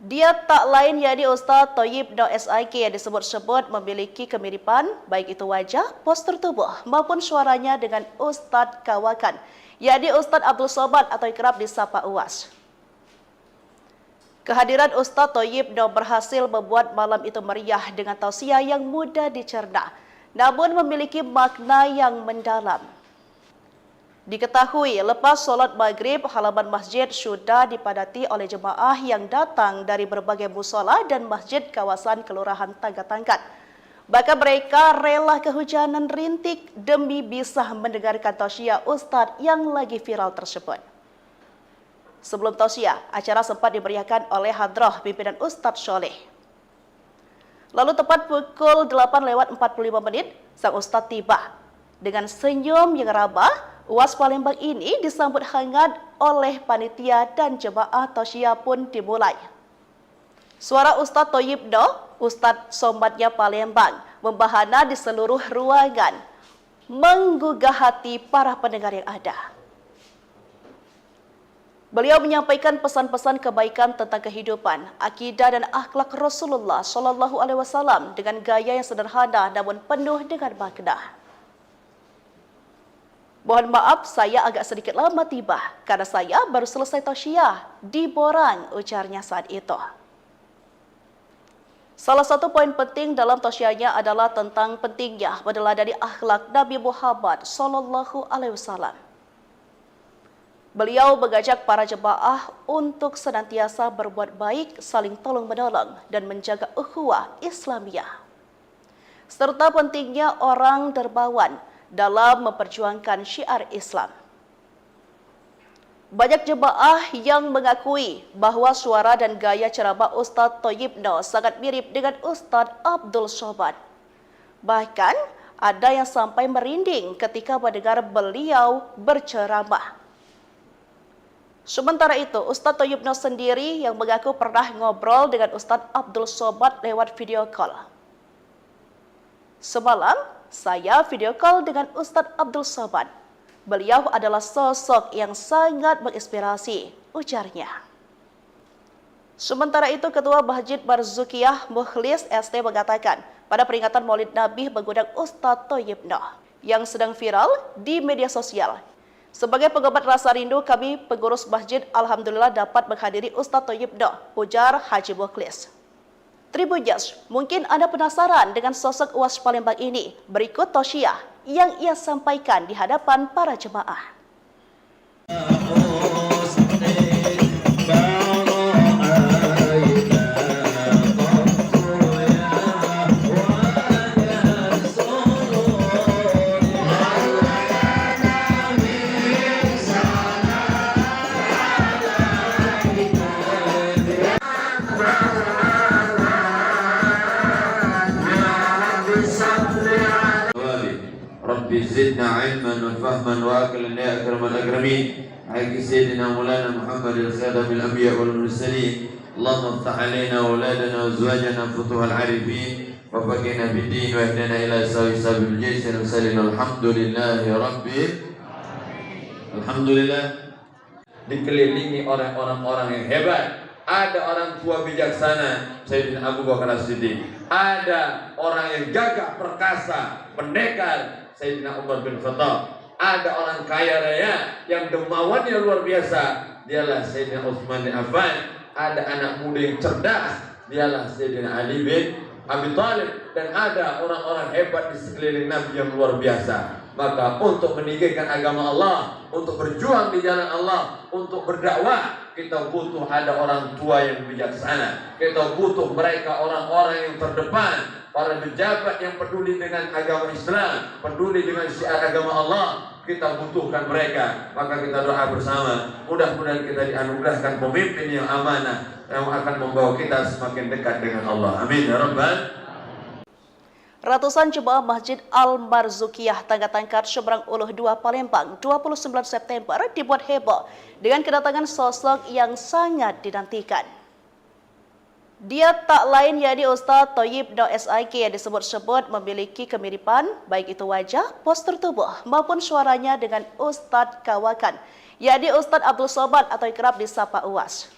Dia tak lain yakni Ustaz Thayyib Noh SIK yang disebut-sebut memiliki kemiripan baik itu wajah, postur tubuh maupun suaranya dengan Ustaz Kawakan yakni Ustaz Abdul Somad atau kerap disapa Uwas. Kehadiran Ustaz Thayyib Noh berhasil membuat malam itu meriah dengan tausiah yang mudah dicerna, namun memiliki makna yang mendalam. Diketahui lepas solat maghrib, halaman masjid sudah dipadati oleh jemaah yang datang dari berbagai musola dan masjid kawasan Kelurahan Tangga Tangkat. Bahkan mereka rela kehujanan rintik demi bisa mendengarkan tausiah Ustaz yang lagi viral tersebut. Sebelum tausiah, acara sempat dimeriahkan oleh hadrah pimpinan Ustaz Soleh. Lalu tepat pukul 8:45 sang Ustaz tiba. Dengan senyum yang ramah, Uwas Palembang ini disambut hangat oleh panitia dan jemaah tausiah pun dimulai. Suara Ustaz Thayyib Noh, Ustaz Somadnya Palembang, membahana di seluruh ruangan, menggugah hati para pendengar yang ada. Beliau menyampaikan pesan-pesan kebaikan tentang kehidupan, akidah dan akhlak Rasulullah SAW dengan gaya yang sederhana namun penuh dengan makna. Mohon maaf saya agak sedikit lama tiba karena saya baru selesai tausiah di Borang, ujarnya saat itu. Salah satu poin penting dalam tausiahnya adalah tentang pentingnya meneladani akhlak Nabi Muhammad SAW. Beliau mengajak para jemaah untuk senantiasa berbuat baik, saling tolong-menolong, dan menjaga ukhuwah Islamiyah. Serta pentingnya orang dermawan dalam memperjuangkan syiar Islam. Banyak jemaah yang mengakui bahwa suara dan gaya ceramah Ustaz Thayyib Noh sangat mirip dengan Ustaz Abdul Somad. Bahkan ada yang sampai merinding ketika mendengar beliau berceramah. Sementara itu, Ustaz Thayyib Noh sendiri yang mengaku pernah ngobrol dengan Ustaz Abdul Somad lewat video call. Semalam, saya video call dengan Ustaz Abdul Somad. Beliau adalah sosok yang sangat menginspirasi, ujarnya. Sementara itu, Ketua Masjid Marzukiyah Mukhlis ST mengatakan, pada peringatan Maulid Nabi mengundang Ustaz Thayyib Noh yang sedang viral di media sosial. Sebagai pengobat rasa rindu, kami pengurus masjid alhamdulillah dapat menghadiri Ustaz Thayyib Noh, ujar Haji Mukhlis. Tribuners, mungkin Anda penasaran dengan sosok Uwas Palembang ini. Berikut tausiah yang ia sampaikan di hadapan para jemaah. Rabbi zidna ilman wa fahman wa aqlan ya akramal akramin. Haqqi sayyidina Maulana Muhammad al-Khadam al-Anbiya wal Mursalin. Allahumma iftah alaina wa auladana wa azwajana futuhal arifin wa faqihna bid-din wa ihdina ila sabil jaysin wa sallim alhamdulillahi rabbil alhamdulillah. Dikelilingi oleh orang-orang yang hebat. Ada orang tua bijaksana Sayyidina Abu Bakar As-Siddiq. Ada orang yang gagah perkasa, pendekar Sayyidina Umar bin Khattab. Ada orang kaya raya yang dermawannya luar biasa, dialah Sayyidina Utsman bin Affan. Ada anak muda yang cerdas, dialah Sayyidina Ali bin Abi Thalib. Dan ada orang-orang hebat di sekeliling Nabi yang luar biasa. Maka untuk meninggikan agama Allah, untuk berjuang di jalan Allah, untuk berdakwah, kita butuh ada orang tua yang bijaksana. Kita butuh mereka orang-orang yang terdepan, para pejabat yang peduli dengan agama Islam, peduli dengan syiar agama Allah. Kita butuhkan mereka. Maka kita doa bersama, mudah-mudahan kita dianugerahkan pemimpin yang amanah yang akan membawa kita semakin dekat dengan Allah. Amin ya rabbal. Ratusan jemaah Masjid Al-Marzukiyah Tangga Tangkat Seberang Uluh 2 Palembang 29 September dibuat heboh dengan kedatangan sosok yang sangat dinantikan. Dia tak lain yakni Ustaz Thayyib Noh SIK yang disebut-sebut memiliki kemiripan baik itu wajah, postur tubuh maupun suaranya dengan Ustaz Kawakan, yakni Ustaz Abdul Somad atau kerap disapa UAS.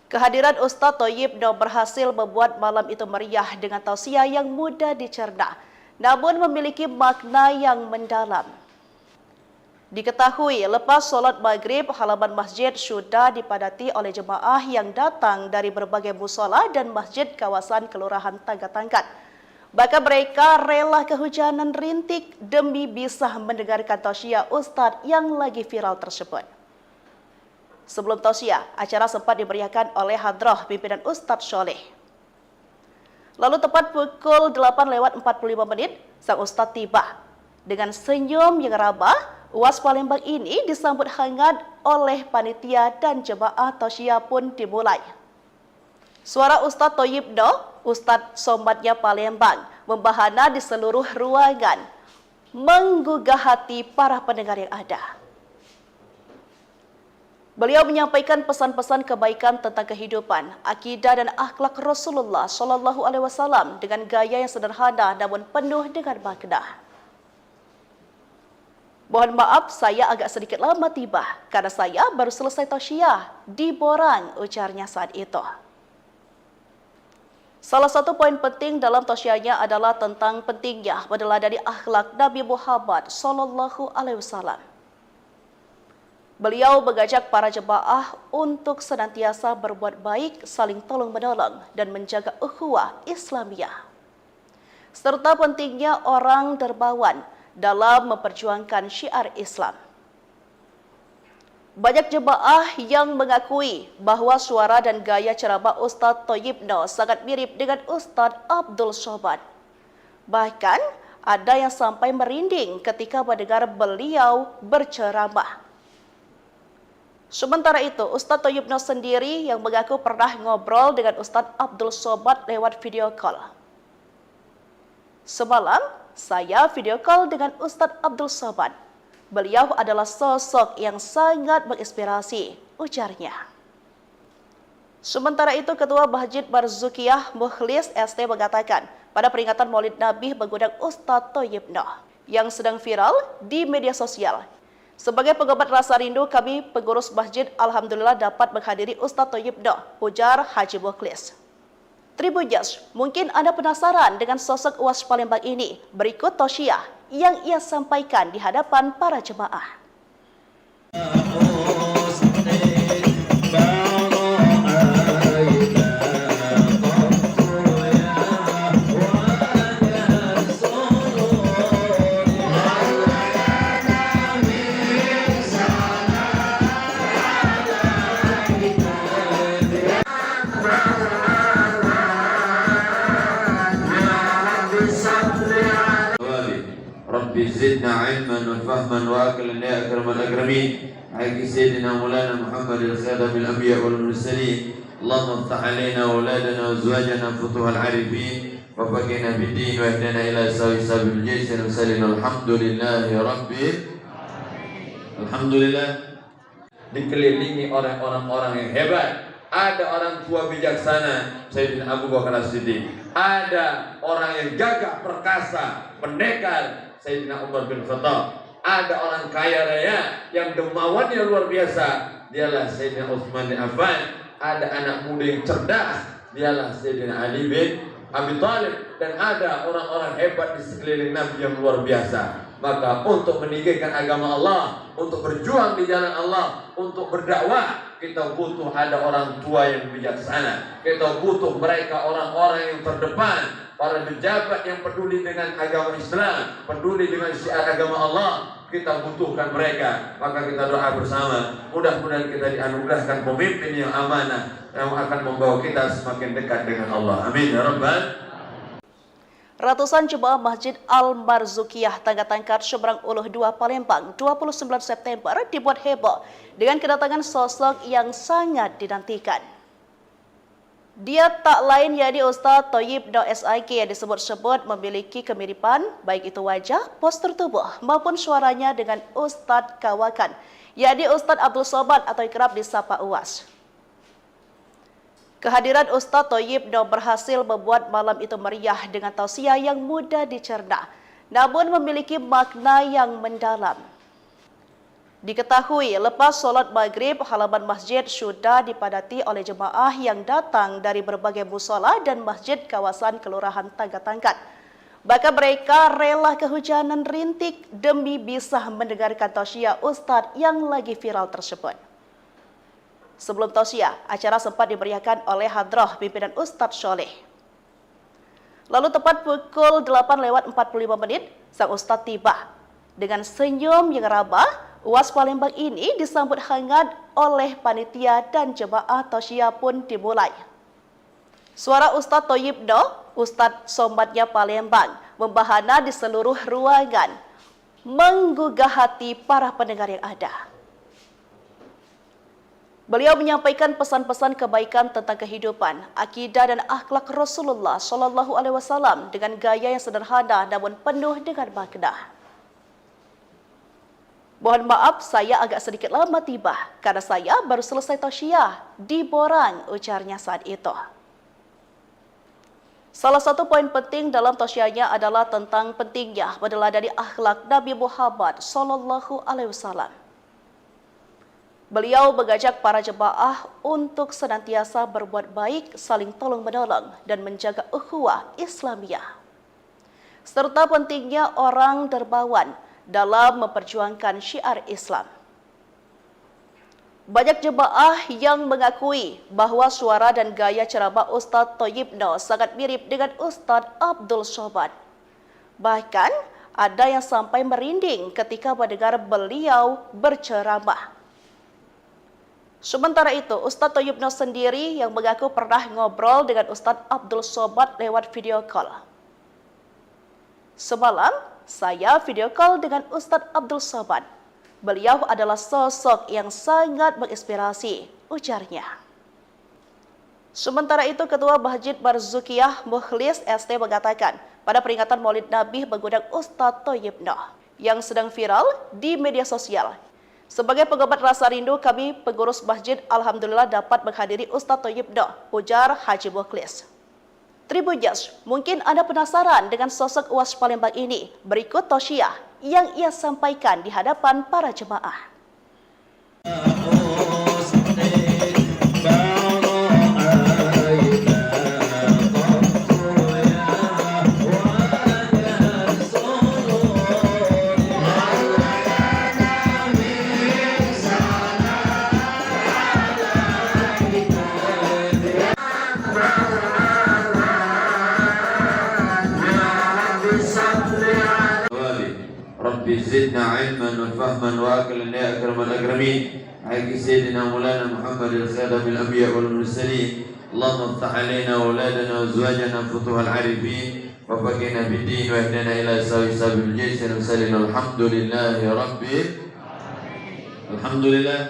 Kehadiran Ustaz Thayyib Noh berhasil membuat malam itu meriah dengan tausiah yang mudah dicerna, namun memiliki makna yang mendalam. Diketahui lepas solat maghrib, halaman masjid sudah dipadati oleh jemaah yang datang dari berbagai musola dan masjid kawasan Kelurahan Tangga-Tangkat. Bahkan mereka rela kehujanan rintik demi bisa mendengarkan tausiah Ustadz yang lagi viral tersebut. Sebelum tausiah, acara sempat dimeriahkan oleh hadrah pimpinan Ustadz Soleh. Lalu tepat pukul 8:45 sang Ustadz tiba. Dengan senyum yang ramah, UAS Palembang ini disambut hangat oleh panitia dan jemaah tausiah pun dimulai. Suara Ustaz Thayyib Noh, Ustaz Somadnya Palembang, membahana di seluruh ruangan, menggugah hati para pendengar yang ada. Beliau menyampaikan pesan-pesan kebaikan tentang kehidupan, akidah dan akhlak Rasulullah SAW dengan gaya yang sederhana namun penuh dengan makna. Mohon maaf, saya agak sedikit lama tiba karena saya baru selesai tausiah di Borang, ujarnya saat itu. Salah satu poin penting dalam tausiahnya adalah tentang pentingnya meneladani akhlak Nabi Muhammad SAW. Beliau mengajak para jemaah untuk senantiasa berbuat baik, saling tolong-menolong, dan menjaga ukhuwah Islamiyah. Serta pentingnya orang dermawan dalam memperjuangkan syiar Islam. Banyak jemaah yang mengakui bahwa suara dan gaya ceramah Ustaz Thayyib Noh sangat mirip dengan Ustaz Abdul Somad. Bahkan ada yang sampai merinding ketika mendengar beliau berceramah. Sementara itu, Ustaz Thayyib Noh sendiri yang mengaku pernah ngobrol dengan Ustaz Abdul Somad lewat video call. Semalam, saya video call dengan Ustaz Abdul Somad. Beliau adalah sosok yang sangat menginspirasi, ujarnya. Sementara itu, Ketua Masjid Barzukiyah Mukhlis ST mengatakan, pada peringatan Maulid Nabi mengundang Ustaz Thayyib Noh yang sedang viral di media sosial. Sebagai pengobat rasa rindu, kami pengurus masjid alhamdulillah dapat menghadiri Ustaz Thayyib Noh, ujar Haji Mukhlis. Tribuners, mungkin Anda penasaran dengan sosok UAS Palembang ini. Berikut tausiah yang ia sampaikan di hadapan para jemaah. Rabbi zidna ilman wa fahman wa aqlan ya akramal akramin. Haqqi sayyidina Maulana Muhammad al-Khadam al-Anbiya wal Mursalin. Allahumma iftah alaina wa auladana wa azwajana futuhal arifin wa faqihna bid-din wa ihdina ila sabil jaysh wa sallallahu alhamdulillahi rabbil alhamdulillah. Dikelilingi oleh orang-orang yang hebat. Ada orang tua bijaksana, Sayyidina Abu Bakar As-Siddiq. Ada orang yang gagah perkasa, pendekar, Sayyidina Umar bin Khattab. Ada orang kaya raya yang dermawannya luar biasa, dialah Sayyidina Utsman bin Affan. Ada anak muda yang cerdas, dialah Sayyidina Ali bin Abi Thalib. Dan ada orang-orang hebat di sekeliling Nabi yang luar biasa. Maka untuk meninggikan agama Allah, untuk berjuang di jalan Allah, untuk berdakwah, kita butuh ada orang tua yang bijaksana. Kita butuh mereka orang-orang yang terdepan, para pejabat yang peduli dengan agama Islam, peduli dengan syiar agama Allah. Kita butuhkan mereka. Maka kita doa bersama, mudah-mudahan kita dianugerahkan pemimpin yang amanah yang akan membawa kita semakin dekat dengan Allah. Amin ya rabbal. Ratusan jemaah Masjid Al-Marzukiyah Tangga-Tangkat Seberang Uluh 2 Palembang 29 September dibuat heboh dengan kedatangan sosok yang sangat dinantikan. Dia tak lain yakni Ustaz Thayyib Noh SIK yang disebut-sebut memiliki kemiripan baik itu wajah, postur tubuh maupun suaranya dengan Ustaz Kawakan, yakni Ustaz Abdul Somad atau kerap disapa UAS. Kehadiran Ustaz Thayyib Noh berhasil membuat malam itu meriah dengan tausiah yang mudah dicerna, namun memiliki makna yang mendalam. Diketahui lepas solat maghrib, halaman masjid sudah dipadati oleh jemaah yang datang dari berbagai musola dan masjid kawasan Kelurahan Tangga-Tangkat. Bahkan mereka rela kehujanan rintik demi bisa mendengarkan tausiah Ustaz yang lagi viral tersebut. Sebelum tausiah, acara sempat dimeriahkan oleh hadrah pimpinan Ustadz Sholeh. Lalu tepat pukul 8:45 sang Ustadz tiba. Dengan senyum yang ramah, UAS Palembang ini disambut hangat oleh panitia dan jemaah tausiah pun dimulai. Suara Ustadz Thayyib Noh, Ustadz Somatnya Palembang, membahana di seluruh ruangan, menggugah hati para pendengar yang ada. Beliau menyampaikan pesan-pesan kebaikan tentang kehidupan, akidah dan akhlak Rasulullah SAW dengan gaya yang sederhana namun penuh dengan makna. Mohon maaf, saya agak sedikit lama tiba karena saya baru selesai tausiah di Borang, ujarnya saat itu. Salah satu poin penting dalam tausiahnya adalah tentang pentingnya meneladani akhlak Nabi Muhammad SAW. Beliau mengajak para jemaah untuk senantiasa berbuat baik, saling tolong-menolong, dan menjaga ukhuwah Islamiyah. Serta pentingnya orang dermawan dalam memperjuangkan syiar Islam. Banyak jemaah yang mengakui bahwa suara dan gaya ceramah Ustaz Thayyib Noh sangat mirip dengan Ustaz Abdul Somad. Bahkan, ada yang sampai merinding ketika mendengar beliau berceramah. Sementara itu, Ustaz Thayyib Noh sendiri yang mengaku pernah ngobrol dengan Ustaz Abdul Somad lewat video call. Semalam, saya video call dengan Ustaz Abdul Somad. Beliau adalah sosok yang sangat menginspirasi, ujarnya. Sementara itu, Ketua Masjid Barzukiyah Mukhlis ST mengatakan, pada peringatan Maulid Nabi mengundang Ustaz Thayyib Noh yang sedang viral di media sosial. Sebagai pengobat rasa rindu, kami pengurus masjid alhamdulillah dapat menghadiri Ustaz Thayyib Noh, ujar Haji Mukhlis. Tribuners, mungkin Anda penasaran dengan sosok UAS Palembang ini. Berikut tausiah yang ia sampaikan di hadapan para jemaah. Rabbi zidna ilman wa fahman wa aqlan ya akramal akramin. Haqqi sayyidina Maulana Muhammad al-Khadam al-anbiya wal mursalin. Allahumma iftah alaina wa auladana wa azwajana futuhal arifin wa faqihna bid-din wa ihdina ila sabil jaysin wa salina alhamdulillahi rabbil alhamdulillah.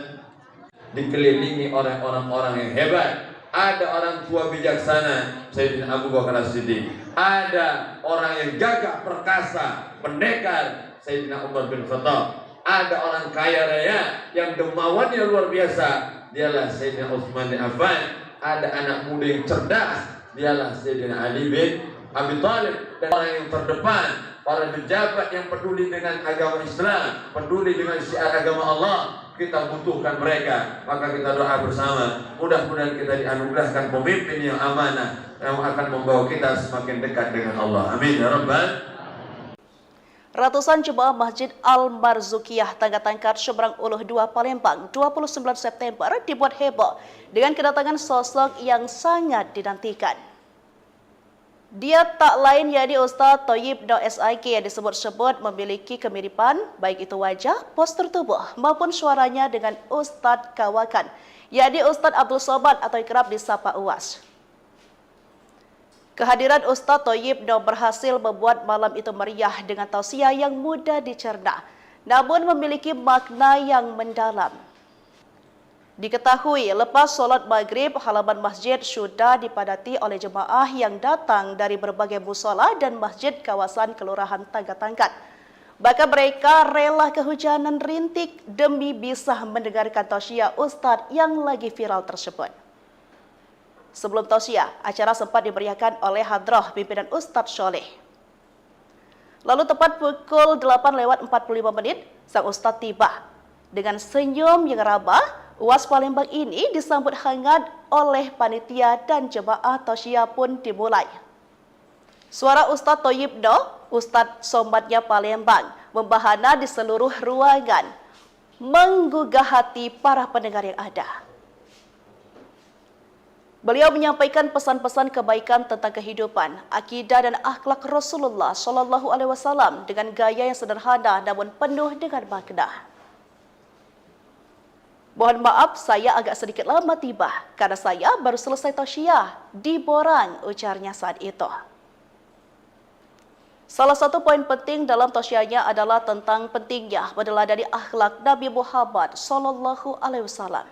Dikelilingi oleh orang-orang yang hebat. Ada orang tua bijaksana, Sayyidina Abu Bakar As-Siddiq. Ada orang yang gagah perkasa, pendekar, Sayyidina Umar bin Khattab. Ada orang kaya raya yang dermawannya luar biasa, dialah Sayyidina Utsman bin Affan. Ada anak muda yang cerdas, dialah Sayyidina Ali bin Abi Thalib. Dan orang yang terdepan, para pejabat yang peduli dengan agama Islam, peduli dengan syiar agama Allah, kita butuhkan mereka. Maka kita doa bersama, mudah-mudahan kita dianugerahkan pemimpin yang amanah yang akan membawa kita semakin dekat dengan Allah. Amin ya rabbal. Ratusan jemaah Masjid Al-Marzukiyah Tangga-Tangkat Seberang Uluh 2 Palembang 29 September dibuat heboh dengan kedatangan sosok yang sangat dinantikan. Dia tak lain yakni Ustaz Thayyib Noh SIK yang disebut-sebut memiliki kemiripan baik itu wajah, postur tubuh maupun suaranya dengan Ustaz Kawakan, yakni Ustaz Abdul Somad atau kerap disapa UAS. Kehadiran Ustaz Thayyib Noh berhasil membuat malam itu meriah dengan tausiah yang mudah dicerna, namun memiliki makna yang mendalam. Diketahui lepas solat maghrib, halaman masjid sudah dipadati oleh jemaah yang datang dari berbagai musola dan masjid kawasan Kelurahan Tangga-Tangkat. Bahkan mereka rela kehujanan rintik demi bisa mendengarkan tausiah Ustaz yang lagi viral tersebut. Sebelum tausiah, acara sempat diberiakan oleh hadrah pimpinan Ustadz Sholeh. Lalu tepat pukul 8:45, sang Ustadz tiba. Dengan senyum yang rabah, UAS Palembang ini disambut hangat oleh panitia dan jemaah tausiah pun dimulai. Suara Ustadz Thayyib, Ustadz Somatnya Palembang, membahana di seluruh ruangan, menggugah hati para pendengar yang ada. Beliau menyampaikan pesan-pesan kebaikan tentang kehidupan, akidah dan akhlak Rasulullah Shallallahu Alaihi Wasallam dengan gaya yang sederhana namun penuh dengan makna. Mohon maaf, saya agak sedikit lama tiba karena saya baru selesai tausiah di Borang, ujarnya saat itu. Salah satu poin penting dalam tausiahnya adalah tentang pentingnya meneladani akhlak Nabi Muhammad Shallallahu Alaihi Wasallam.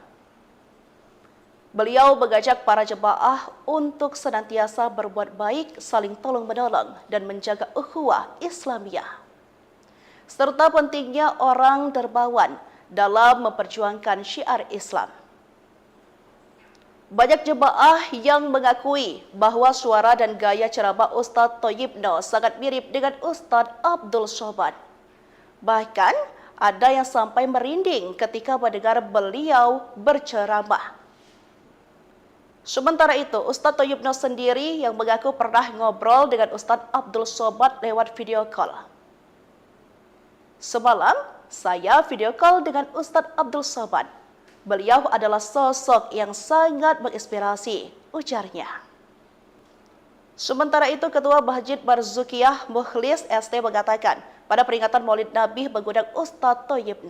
Beliau mengajak para jemaah untuk senantiasa berbuat baik, saling tolong-menolong, dan menjaga ukhuwah Islamiyah. Serta pentingnya orang dermawan dalam memperjuangkan syiar Islam. Banyak jemaah yang mengakui bahwa suara dan gaya ceramah Ustadz Thayyib sangat mirip dengan Ustadz Abdul Somad. Bahkan ada yang sampai merinding ketika mendengar beliau berceramah. Sementara itu, Ustadz Thayyib sendiri yang mengaku pernah ngobrol dengan Ustadz Abdul Somad lewat video call. Semalam, saya video call dengan Ustadz Abdul Somad. Beliau adalah sosok yang sangat menginspirasi, ujarnya. Sementara itu, Ketua Masjid Barzukiyah Mukhlis ST mengatakan, pada peringatan Maulid Nabi mengundang Ustadz Thayyib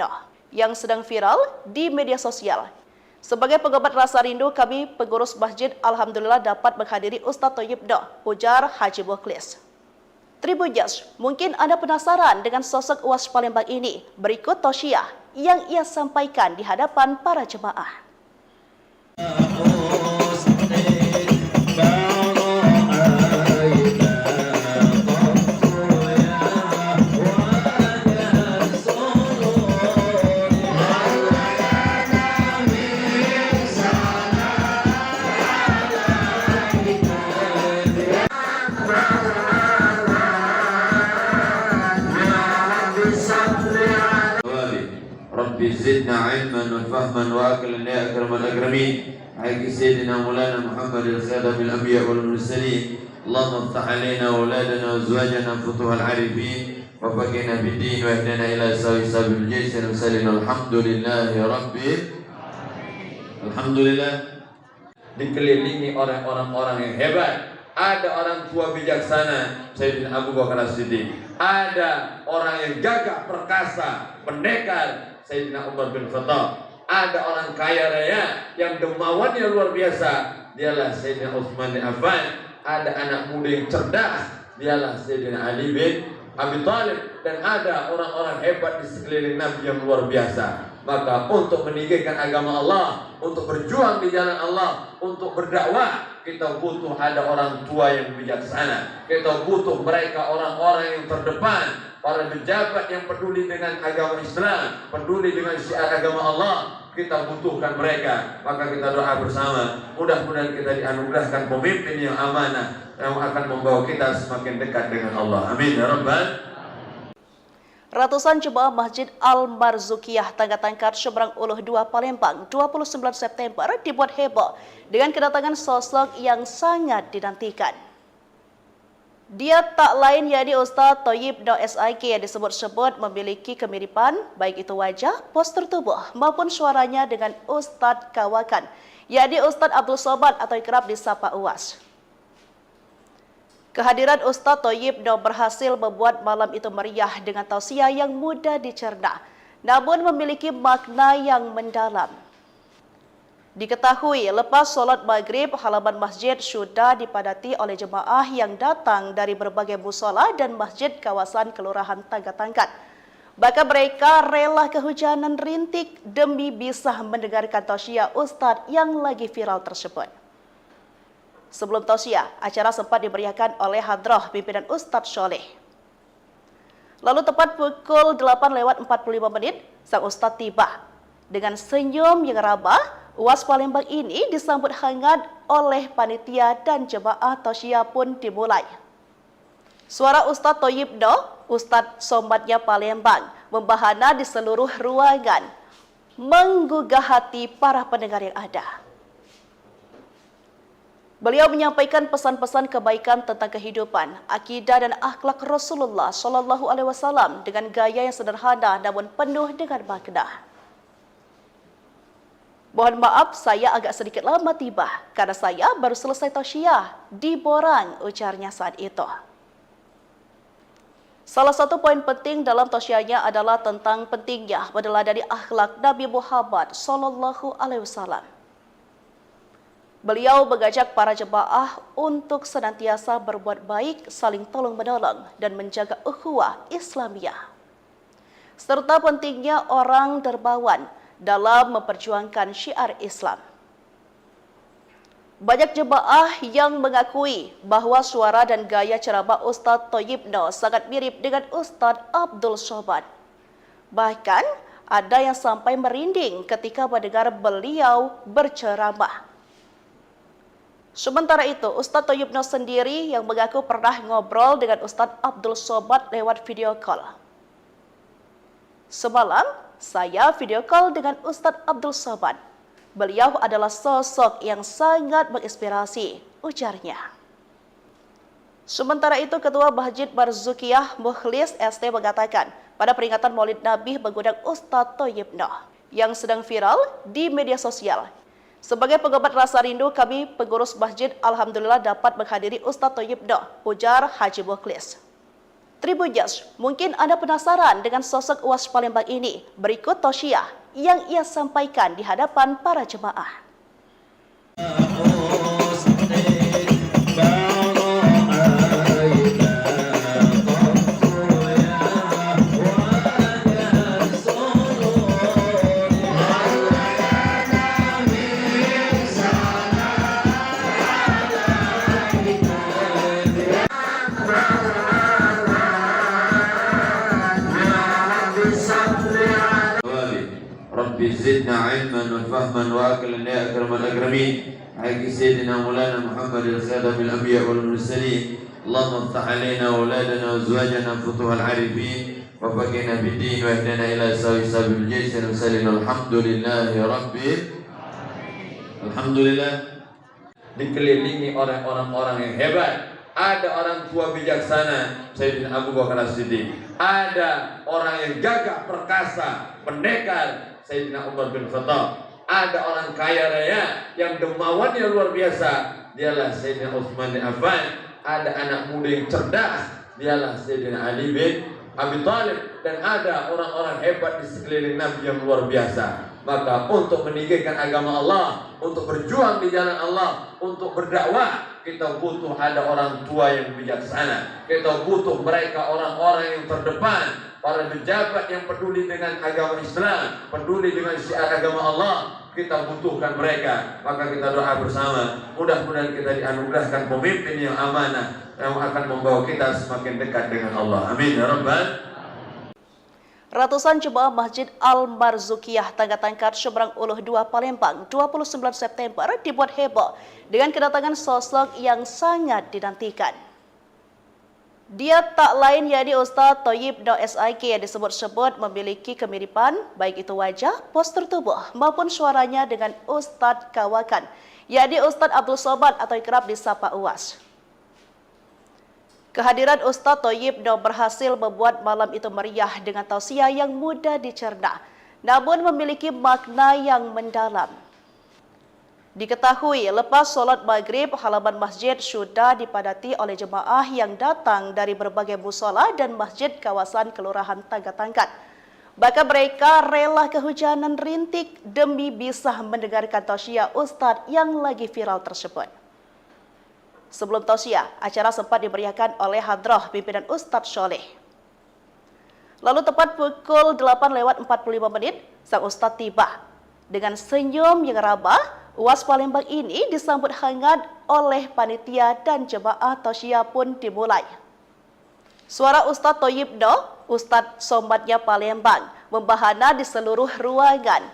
yang sedang viral di media sosial. Sebagai pengobat rasa rindu, kami pengurus masjid alhamdulillah dapat menghadiri Ustadz Thayyib, ujar Haji Mukhlis. Tribuners, mungkin Anda penasaran dengan sosok UAS Palembang ini. Berikut tausiah yang ia sampaikan di hadapan para jemaah. Rabbi zidna ilman wa fahman wa aqlan ya akramal akramin. Haqqi sayyidina Maulana Muhammadin khatamin anbiya wal mursalin. Allahumma iftah alaina auladana wa azwajana futuhal arifin wa faqina bid din wa ihdina ila sabil jaysin wa sallallahu alhamdulillahi rabbil alhamdulillah. Dikelilingi oleh orang-orang yang hebat. Ada orang tua bijaksana, Sayyidina Abu Bakar As-Siddiq. Ada orang yang gagah perkasa, pendekar, Sayyidina Umar bin Khattab. Ada orang kaya raya yang dermawannya luar biasa, dialah Sayyidina Utsman bin Affan. Ada anak muda yang cerdas, dialah Sayyidina Ali bin Abi Thalib. Dan ada orang-orang hebat di sekeliling Nabi yang luar biasa. Maka untuk meninggikan agama Allah, untuk berjuang di jalan Allah, untuk berdakwah, kita butuh ada orang tua yang bijaksana. Kita butuh mereka orang-orang yang terdepan, para pejabat yang peduli dengan agama Islam, peduli dengan syiar agama Allah. Kita butuhkan mereka. Maka kita doa bersama, mudah-mudahan kita dianugerahkan pemimpin yang amanah, yang akan membawa kita semakin dekat dengan Allah. Amin ya rabbal. Ratusan jemaah Masjid Al-Marzukiyah Tangga Tangkar Seberang Uluh 2 Palembang 29 September dibuat heboh dengan kedatangan sosok yang sangat dinantikan. Dia tak lain yakni Ustadz Thayyib SIK yang disebut-sebut memiliki kemiripan baik itu wajah, postur tubuh maupun suaranya dengan Ustadz Kawakan, yakni Ustadz Abdul Somad atau kerap disapa UAS. Kehadiran Ustadz Thayyib berhasil membuat malam itu meriah dengan tausiah yang mudah dicerna, namun memiliki makna yang mendalam. Diketahui lepas sholat maghrib, halaman masjid sudah dipadati oleh jemaah yang datang dari berbagai musola dan masjid kawasan Kelurahan Tangga Tangkat. Bahkan mereka rela kehujanan rintik demi bisa mendengarkan tausiah Ustadz yang lagi viral tersebut. Sebelum tausiah, acara sempat diberiakan oleh hadrah pimpinan Ustadz Sholeh. Lalu tepat pukul 8:45, sang Ustadz tiba. Dengan senyum yang rabah, UAS Palembang ini disambut hangat oleh panitia dan jemaah tausiah pun dimulai. Suara Ustadz Thayyibno, Ustadz Somatnya Palembang, membahana di seluruh ruangan, menggugah hati para pendengar yang ada. Beliau menyampaikan pesan-pesan kebaikan tentang kehidupan, akidah dan akhlak Rasulullah Shallallahu Alaihi Wasallam dengan gaya yang sederhana namun penuh dengan makna. Mohon maaf, saya agak sedikit lama tiba karena saya baru selesai tausiah di Borang, ujarnya saat itu. Salah satu poin penting dalam tausiahnya adalah tentang pentingnya meneladani akhlak Nabi Muhammad Shallallahu Alaihi Wasallam. Beliau mengajak para jemaah untuk senantiasa berbuat baik, saling tolong-menolong, dan menjaga ukhuwah Islamiyah. Serta pentingnya orang dermawan dalam memperjuangkan syiar Islam. Banyak jemaah yang mengakui bahwa suara dan gaya ceramah Ustadz Thayyibno sangat mirip dengan Ustadz Abdul Somad. Bahkan ada yang sampai merinding ketika mendengar beliau berceramah. Sementara itu, Ustadz Thayyibno sendiri yang mengaku pernah ngobrol dengan Ustadz Abdul Somad lewat video call. Semalam, saya video call dengan Ustadz Abdul Somad. Beliau adalah sosok yang sangat menginspirasi, ujarnya. Sementara itu, Ketua Masjid Barzukiyah Mukhlis ST mengatakan, pada peringatan Maulid Nabi mengundang Ustadz Thayyibno yang sedang viral di media sosial. Sebagai pengobat rasa rindu, kami pengurus masjid alhamdulillah dapat menghadiri Ustadz Thayyibno, ujar Haji Mukhlis. Tribuners, mungkin Anda penasaran dengan sosok UAS Palembang ini. Berikut tausiah yang ia sampaikan di hadapan para jemaah. Rabbi zidna ilman wa fahman wa aklan ya akramal akramin. Haqqi sayyidina Maulana Muhammadin khadamil anbiya wal mursalin. Allahumma iftah alaina auladana wa azwajana futuhal arifin wa faqina bid din wa ihdina ila sabil jaysin wa sallallahu alhamdulillahi rabbil alhamdulillah. Dikelilingi oleh orang-orang yang hebat. Ada orang tua bijaksana, Sayyidina Abu Bakar As-Siddiq. Ada orang yang gagah perkasa, pendekar, Sayyidina Umar bin Khattab. Ada orang kaya raya yang dermawannya luar biasa, dialah Sayyidina Utsman bin Affan. Ada anak muda yang cerdas, dialah Sayyidina Ali bin Abi Thalib. Dan ada orang-orang hebat di sekeliling Nabi yang luar biasa. Maka untuk meninggikan agama Allah, untuk berjuang di jalan Allah, untuk berdakwah, kita butuh ada orang tua yang bijaksana. Kita butuh mereka orang-orang yang terdepan, para pejabat yang peduli dengan agama Islam, peduli dengan syiar agama Allah. Kita butuhkan mereka. Maka kita doa bersama, mudah-mudahan kita dianugerahkan pemimpin yang amanah, yang akan membawa kita semakin dekat dengan Allah. Amin ya rabbal. Ratusan jemaah Masjid Al-Barzukiyah Tangga Tangkat Seberang Uluh 2 Palembang 29 September dibuat heboh dengan kedatangan sosok yang sangat dinantikan. Dia tak lain yakni Ustadz Thayyibno SIK yang disebut-sebut memiliki kemiripan baik itu wajah, postur tubuh maupun suaranya dengan Ustadz Kawakan, yakni Ustadz Abdul Somad atau kerap disapa UAS. Kehadiran Ustadz Thayyibno berhasil membuat malam itu meriah dengan tausiah yang mudah dicerna, namun memiliki makna yang mendalam. Diketahui lepas sholat maghrib, halaman masjid sudah dipadati oleh jemaah yang datang dari berbagai musola dan masjid kawasan Kelurahan Tangga Tangkat. Bahkan mereka rela kehujanan rintik demi bisa mendengarkan tausiah Ustadz yang lagi viral tersebut. Sebelum tausiah, acara sempat dimeriahkan oleh hadrah pimpinan Ustadz Sholeh. Lalu tepat pukul 8:45 sang Ustadz tiba. Dengan senyum yang ramah, UAS Palembang ini disambut hangat oleh panitia dan jemaah tausiah pun dimulai. Suara Ustadz Thayyibno, Ustadz Somatnya Palembang, membahana di seluruh ruangan,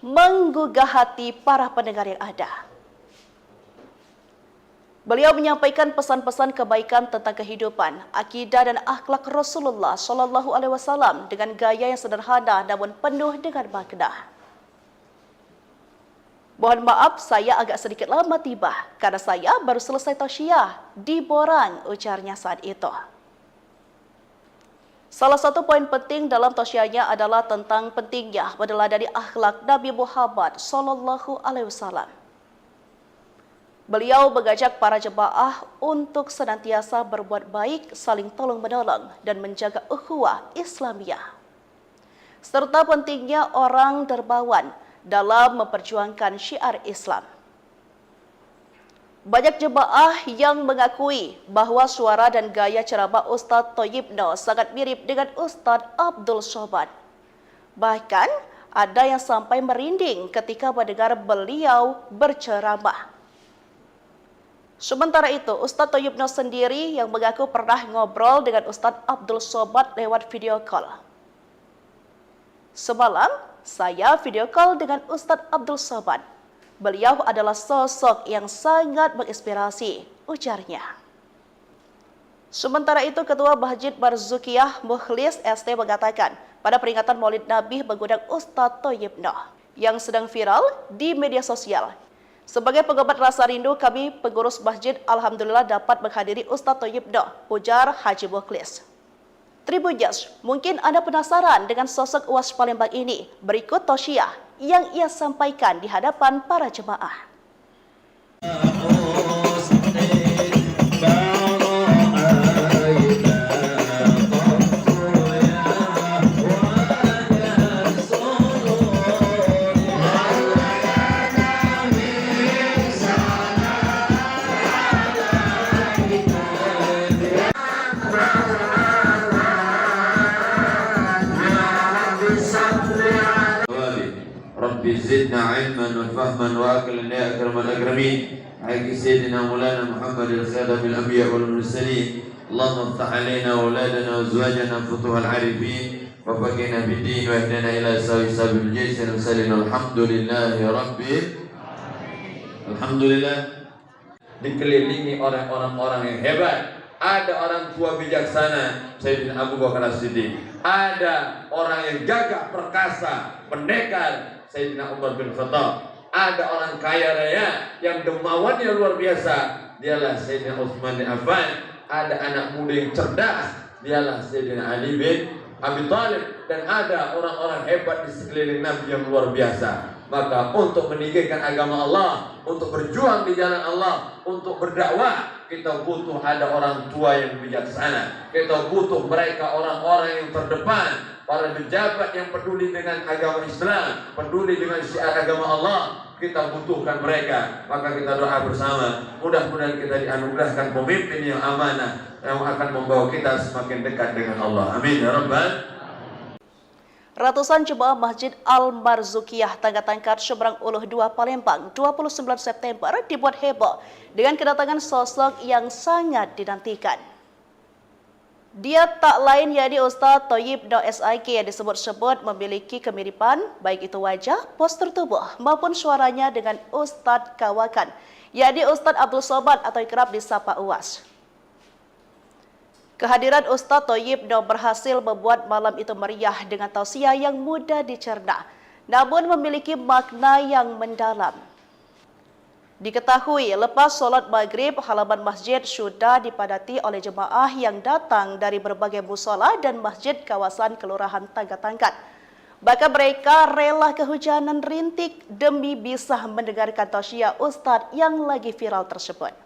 menggugah hati para pendengar yang ada. Beliau menyampaikan pesan-pesan kebaikan tentang kehidupan, akidah dan akhlak Rasulullah Shallallahu Alaihi Wasallam dengan gaya yang sederhana namun penuh dengan makna. Mohon maaf, saya agak sedikit lama tiba karena saya baru selesai tausiah di Borang, ujarnya saat itu. Salah satu poin penting dalam tausiahnya adalah tentang pentingnya meneladani akhlak Nabi Muhammad Shallallahu Alaihi Wasallam. Beliau mengajak para jemaah untuk senantiasa berbuat baik, saling tolong-menolong, dan menjaga ukhuwah Islamiyah. Serta pentingnya orang dermawan dalam memperjuangkan syiar Islam. Banyak jemaah yang mengakui bahwa suara dan gaya ceramah Ustadz Thayyibno sangat mirip dengan Ustadz Abdul Somad. Bahkan ada yang sampai merinding ketika mendengar beliau berceramah. Sementara itu, Ustadz Thayyibno sendiri yang mengaku pernah ngobrol dengan Ustadz Abdul Somad lewat video call. Semalam, saya video call dengan Ustadz Abdul Somad. Beliau adalah sosok yang sangat menginspirasi, ujarnya. Sementara itu, Ketua Masjid Barzukiyah Mukhlis ST mengatakan, pada peringatan Maulid Nabi mengundang Ustadz Thayyibno yang sedang viral di media sosial. Sebagai pengobat rasa rindu, kami pengurus masjid alhamdulillah dapat menghadiri Ustadz Thayyibno, ujar Haji Mukhlis. Tribuners, mungkin Anda penasaran dengan sosok UAS Palembang ini. Berikut tausiah yang ia sampaikan di hadapan para jemaah. Rabbi zidna ilman wa fahman wa aqlan ya akramal akramin. Haqqi sayyidina Maulana Muhammadil khatamin anbiya wal mursalin. Allahumma iftah alaina auladana wa azwajana futuhal arifin wa faqina bid-din wa ihdina ila sabil jannah wa sallallahu alhamdulillahi rabbil alhamdulillah. Dikelilingi oleh orang-orang yang hebat. Ada orang tua bijaksana, Sayyidina Abu Bakar As-Siddiq. Ada orang yang gagah perkasa, pendekar, Sayyidina Umar bin Khattab. Ada orang kaya raya yang dermawannya luar biasa, dialah Sayyidina Utsman bin Affan. Ada anak muda yang cerdas, dialah Sayyidina Ali bin Abi Thalib. Dan ada orang-orang hebat di sekeliling Nabi yang luar biasa. Maka untuk meninggikan agama Allah, untuk berjuang di jalan Allah, untuk berdakwah, kita butuh ada orang tua yang bijaksana. Kita butuh mereka orang-orang yang terdepan, para pejabat yang peduli dengan agama Islam, peduli dengan syiar agama Allah. Kita butuhkan mereka. Maka kita doa bersama, mudah-mudahan kita dianugerahkan pemimpin yang amanah, yang akan membawa kita semakin dekat dengan Allah. Amin ya rabbal. Ratusan jemaah Masjid Al-Marzukiyah Tangga Tangkat Seberang Uluh 2 Palembang 29 September dibuat heboh dengan kedatangan sosok yang sangat dinantikan. Dia tak lain yakni Ustadz Thayyibno SIK yang disebut-sebut memiliki kemiripan baik itu wajah, postur tubuh maupun suaranya dengan Ustadz Kawakan, yakni Ustadz Abdul Somad atau kerap disapa UAS. Kehadiran Ustadz Thayyibno berhasil membuat malam itu meriah dengan tausiah yang mudah dicerna, namun memiliki makna yang mendalam. Diketahui lepas sholat maghrib, halaman masjid sudah dipadati oleh jemaah yang datang dari berbagai musola dan masjid kawasan Kelurahan Tangga Tangkat. Bahkan mereka rela kehujanan rintik demi bisa mendengarkan tausiah Ustadz yang lagi viral tersebut.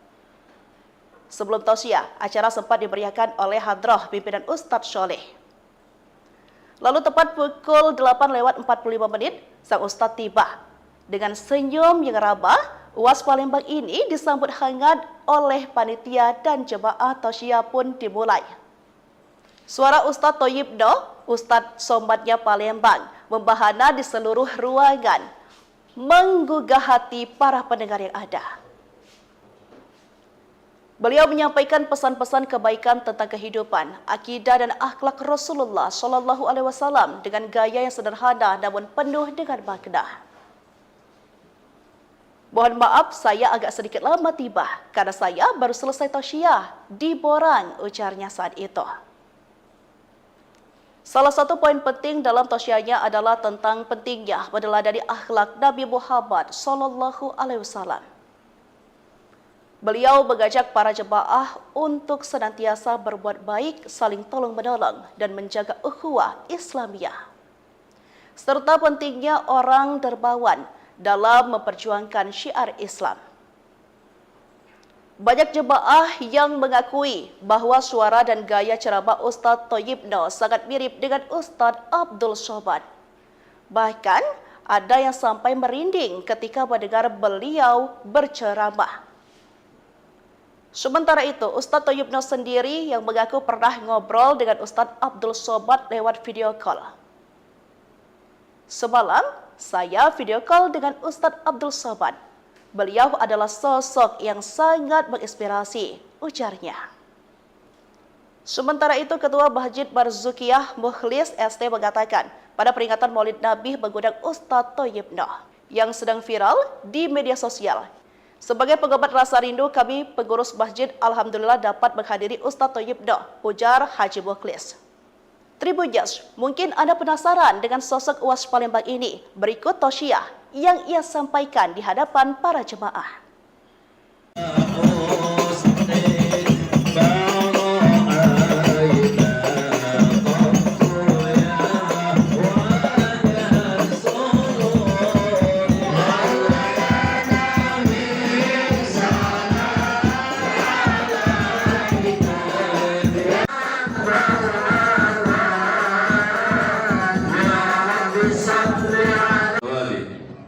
Sebelum tausiah, acara sempat diberiakan oleh hadrah pimpinan Ustadz Soleh. Lalu tepat pukul 8:45 sang Ustadz tiba. Dengan senyum yang ramah, UAS Palembang ini disambut hangat oleh panitia dan jemaah tausiah pun dimulai. Suara Ustadz Thayyibno, Ustadz Somadnya Palembang, membahana di seluruh ruangan, menggugah hati para pendengar yang ada. Beliau menyampaikan pesan-pesan kebaikan tentang kehidupan, akidah dan akhlak Rasulullah Shallallahu Alaihi Wasallam dengan gaya yang sederhana namun penuh dengan makna. Mohon maaf, saya agak sedikit lama tiba karena saya baru selesai tausiah di Borang, ujarnya saat itu. Salah satu poin penting dalam tausiahnya adalah tentang pentingnya meneladani akhlak Nabi Muhammad SAW. Beliau mengajak para jemaah untuk senantiasa berbuat baik, saling tolong-menolong, dan menjaga ukhuwah Islamiyah. Serta pentingnya orang dermawan dalam memperjuangkan syiar Islam. Banyak jemaah yang mengakui bahwa suara dan gaya ceramah Ustadz Thayyibno sangat mirip dengan Ustadz Abdul Somad. Bahkan ada yang sampai merinding ketika mendengar beliau berceramah. Sementara itu, Ustadz Thayyibno sendiri yang mengaku pernah ngobrol dengan Ustadz Abdul Somad lewat video call. Semalam, saya video call dengan Ustadz Abdul Somad. Beliau adalah sosok yang sangat menginspirasi, ujarnya. Sementara itu, Ketua Masjid Barzukiyah Mukhlis ST mengatakan, pada peringatan Maulid Nabi mengundang Ustadz Thayyibno yang sedang viral di media sosial. Sebagai pengobat rasa rindu, kami pengurus masjid alhamdulillah dapat menghadiri Ustadz Thayyibno, ujar Haji Mukhlis. Tribuners, mungkin Anda penasaran dengan sosok UAS Palembang ini. Berikut tausiah yang ia sampaikan di hadapan para jemaah.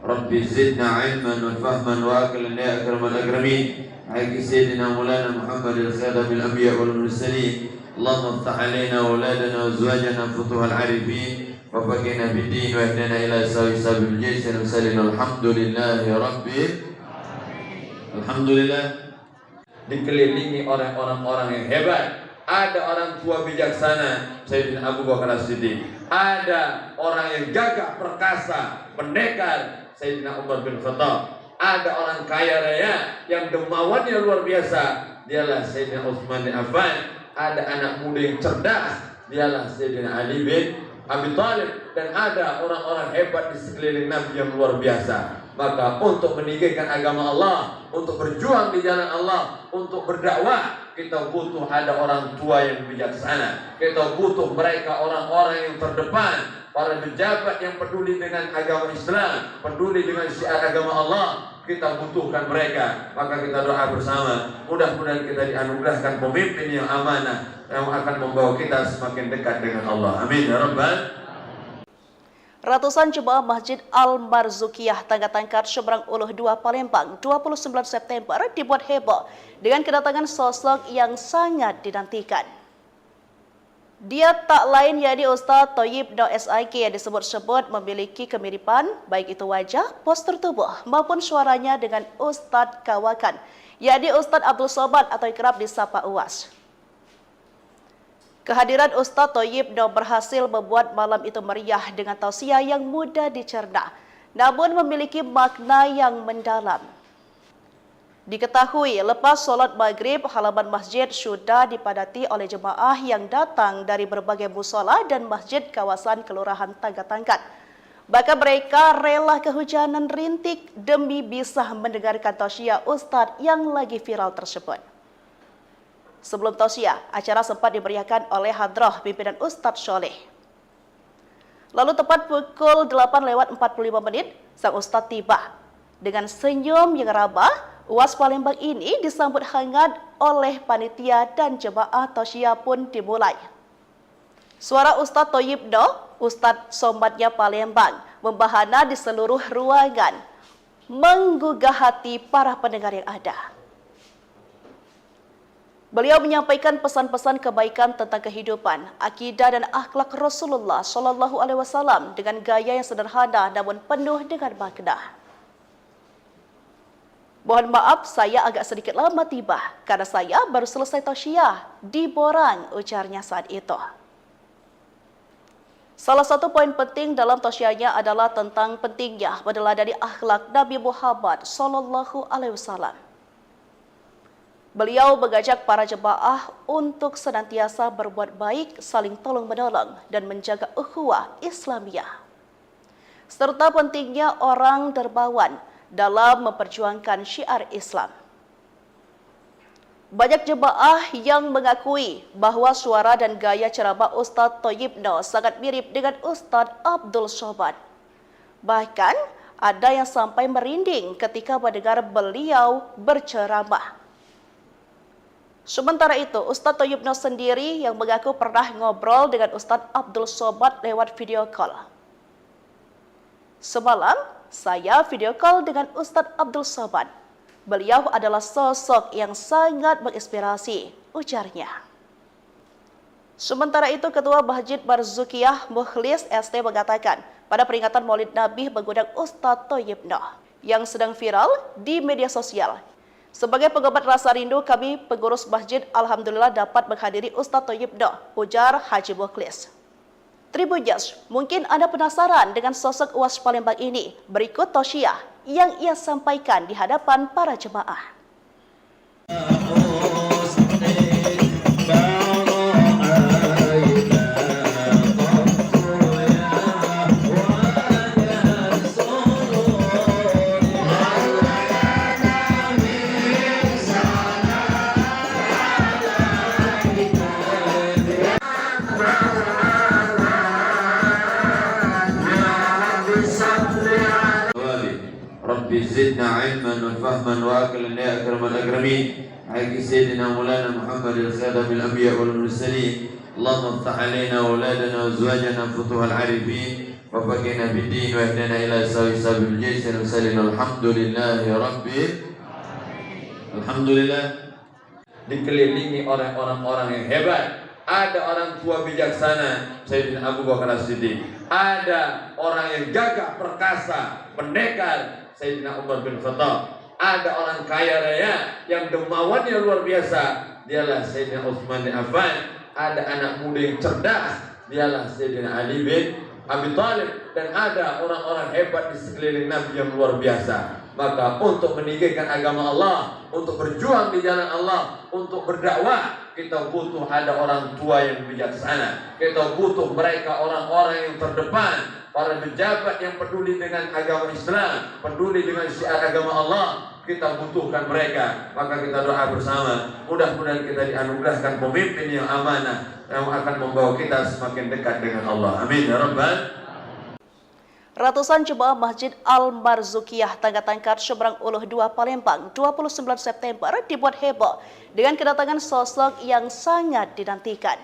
Rabbi zidna ilman wa fahman wa aklan ya akramal akramin. Haqqi sayyidina Maulana Muhammad al-Khadamil anbiya wal mursalin. Allahumma iftah alaina auladana wa azwajana futuhal arifin wa faqina bid-din wa ihdina ila sabil jannah wa sallallahu alhamdulillahi rabbil alhamdulillah. Dikelilingi oleh orang-orang yang hebat. Ada orang tua bijaksana, Sayyidina Abu Bakar As-Siddiq. Ada orang yang gagah perkasa, pendekar, Sayyidina Umar bin Khattab. Ada orang kaya raya yang dermawannya luar biasa, dialah Sayyidina Utsman bin Affan. Ada anak muda yang cerdas, dialah Sayyidina Ali bin Abi Thalib. Dan ada orang-orang hebat di sekeliling Nabi yang luar biasa. Maka untuk meninggikan agama Allah, untuk berjuang di jalan Allah, untuk berdakwah, kita butuh ada orang tua yang bijaksana. Kita butuh mereka orang-orang yang terdepan, para pejabat yang peduli dengan agama Islam, peduli dengan syiar agama Allah. Kita butuhkan mereka. Maka kita doa bersama, mudah-mudahan kita dianugerahkan pemimpin yang amanah, yang akan membawa kita semakin dekat dengan Allah. Amin ya rabbal. Ratusan jemaah Masjid Al-Barzukiyah Tangga Tangkar Seberang Uluh 2 Palembang 29 September dibuat heboh dengan kedatangan sosok yang sangat dinantikan. Dia tak lain yakni Ustadz Thayyibno SIK yang disebut-sebut memiliki kemiripan baik itu wajah, postur tubuh maupun suaranya dengan Ustadz Kawakan, yakni Ustadz Abdul Somad atau kerap disapa UAS. Kehadiran Ustadz Thayyibno berhasil membuat malam itu meriah dengan tausiah yang mudah dicerna, namun memiliki makna yang mendalam. Diketahui lepas sholat maghrib, halaman masjid sudah dipadati oleh jemaah yang datang dari berbagai musola dan masjid kawasan Kelurahan Tangga Tangkat. Bahkan mereka rela kehujanan rintik demi bisa mendengarkan tausiah Ustadz yang lagi viral tersebut. Sebelum tausiah, acara sempat dimeriahkan oleh hadrah pimpinan Ustadz Soleh. Lalu tepat pukul 8:45 sang Ustadz tiba. Dengan senyum yang ramah, UAS Palembang ini disambut hangat oleh panitia dan jemaah tausiah pun dimulai. Suara Ustadz Thayyibno, Ustadz Somadnya Palembang, membahana di seluruh ruangan, menggugah hati para pendengar yang ada. Beliau menyampaikan pesan-pesan kebaikan tentang kehidupan, akidah dan akhlak Rasulullah SAW dengan gaya yang sederhana namun penuh dengan makna. Mohon maaf, saya agak sedikit lama tiba karena saya baru selesai tausiah di Borang, ujarnya saat itu. Salah satu poin penting dalam tausiahnya adalah tentang pentingnya meneladani akhlak Nabi Muhammad SAW. Beliau mengajak para jemaah untuk senantiasa berbuat baik, saling tolong-menolong, dan menjaga ukhuwah Islamiyah. Serta pentingnya orang dermawan dalam memperjuangkan syiar Islam. Banyak jemaah yang mengakui bahwa suara dan gaya ceramah Ustadz Thayyibno sangat mirip dengan Ustadz Abdul Somad. Bahkan ada yang sampai merinding ketika mendengar beliau berceramah. Sementara itu, Ustadz Thayyibno sendiri yang mengaku pernah ngobrol dengan Ustadz Abdul Somad lewat video call. Semalam, saya video call dengan Ustadz Abdul Somad. Beliau adalah sosok yang sangat menginspirasi, ujarnya. Sementara itu, Ketua Masjid Barzukiyah Mukhlis ST mengatakan, pada peringatan Maulid Nabi mengundang Ustadz Thayyibno yang sedang viral di media sosial. Sebagai pengobat rasa rindu, kami pengurus masjid alhamdulillah dapat menghadiri Ustadz Thayyibno, ujar Haji Mukhlis. Tribuners, mungkin Anda penasaran dengan sosok UAS Palembang ini. Berikut tausiah yang ia sampaikan di hadapan para jemaah. Rabbi zidna ilman wa fahman wa aqlan ya akramal akramin. Haqqi sayyidina Maulana Muhammadil khadamil anbiya wal mursalin. Allahumma iftah alaina auladana wa azwajana futuhal arifin wa faqina bid-din wa ihdina ila sabil jaysin wa sallallahu alhamdulillahi rabbil alhamdulillah. Dikelilingi oleh orang-orang yang hebat. Ada orang tua bijaksana, Sayyidina Abu Bakar As-Siddiq. Ada orang yang gagah perkasa, pendekar, Sayyidina Umar bin Khattab. Ada orang kaya raya yang dermawannya luar biasa, dialah Sayyidina Utsman bin Affan. Ada anak muda yang cerdas, dialah Sayyidina Ali bin Abi Thalib. Dan ada orang-orang hebat di sekeliling Nabi yang luar biasa. Maka untuk meninggikan agama Allah, untuk berjuang di jalan Allah, untuk berdakwah, kita butuh ada orang tua yang bijaksana. Kita butuh mereka orang-orang yang terdepan, para pejabat yang peduli dengan agama Islam, peduli dengan syiar agama Allah. Kita butuhkan mereka. Maka kita doa bersama, mudah-mudahan kita dianugerahkan pemimpin yang amanah, yang akan membawa kita semakin dekat dengan Allah. Amin ya rabbal. Ratusan jemaah Masjid Al-Barzukiyah Tangga Tangkat Seberang Uluh 2 Palembang 29 September dibuat heboh dengan kedatangan sosok yang sangat dinantikan.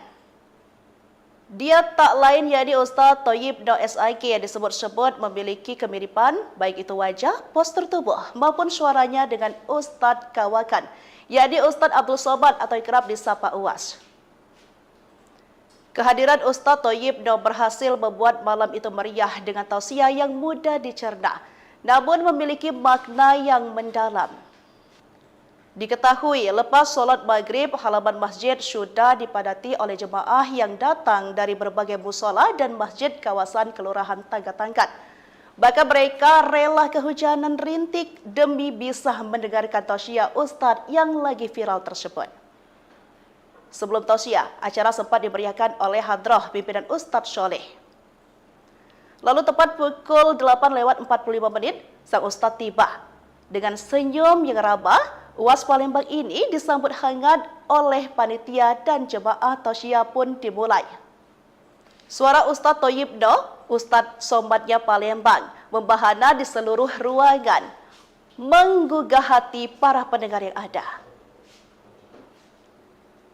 Dia tak lain yakni Ustadz Thayyibno SIK yang disebut-sebut memiliki kemiripan baik itu wajah, postur tubuh maupun suaranya dengan Ustadz Kawakan, yakni Ustadz Abdul Somad atau kerap disapa UAS. Kehadiran Ustadz Thayyibno berhasil membuat malam itu meriah dengan tausiah yang mudah dicerna, namun memiliki makna yang mendalam. Diketahui lepas sholat maghrib, halaman masjid sudah dipadati oleh jemaah yang datang dari berbagai musola dan masjid kawasan Kelurahan Tangga Tangkat. Bahkan mereka rela kehujanan rintik demi bisa mendengarkan tausiah Ustadz yang lagi viral tersebut. Sebelum tausiah, acara sempat dimeriahkan oleh hadrah pimpinan Ustadz Sholeh. Lalu tepat pukul 8:45 sang Ustadz tiba. Dengan senyum yang ramah, UAS Palembang ini disambut hangat oleh panitia dan jemaah tausiah pun dimulai. Suara Ustadz Thayyibno, Ustadz Somadnya Palembang, membahana di seluruh ruangan, menggugah hati para pendengar yang ada.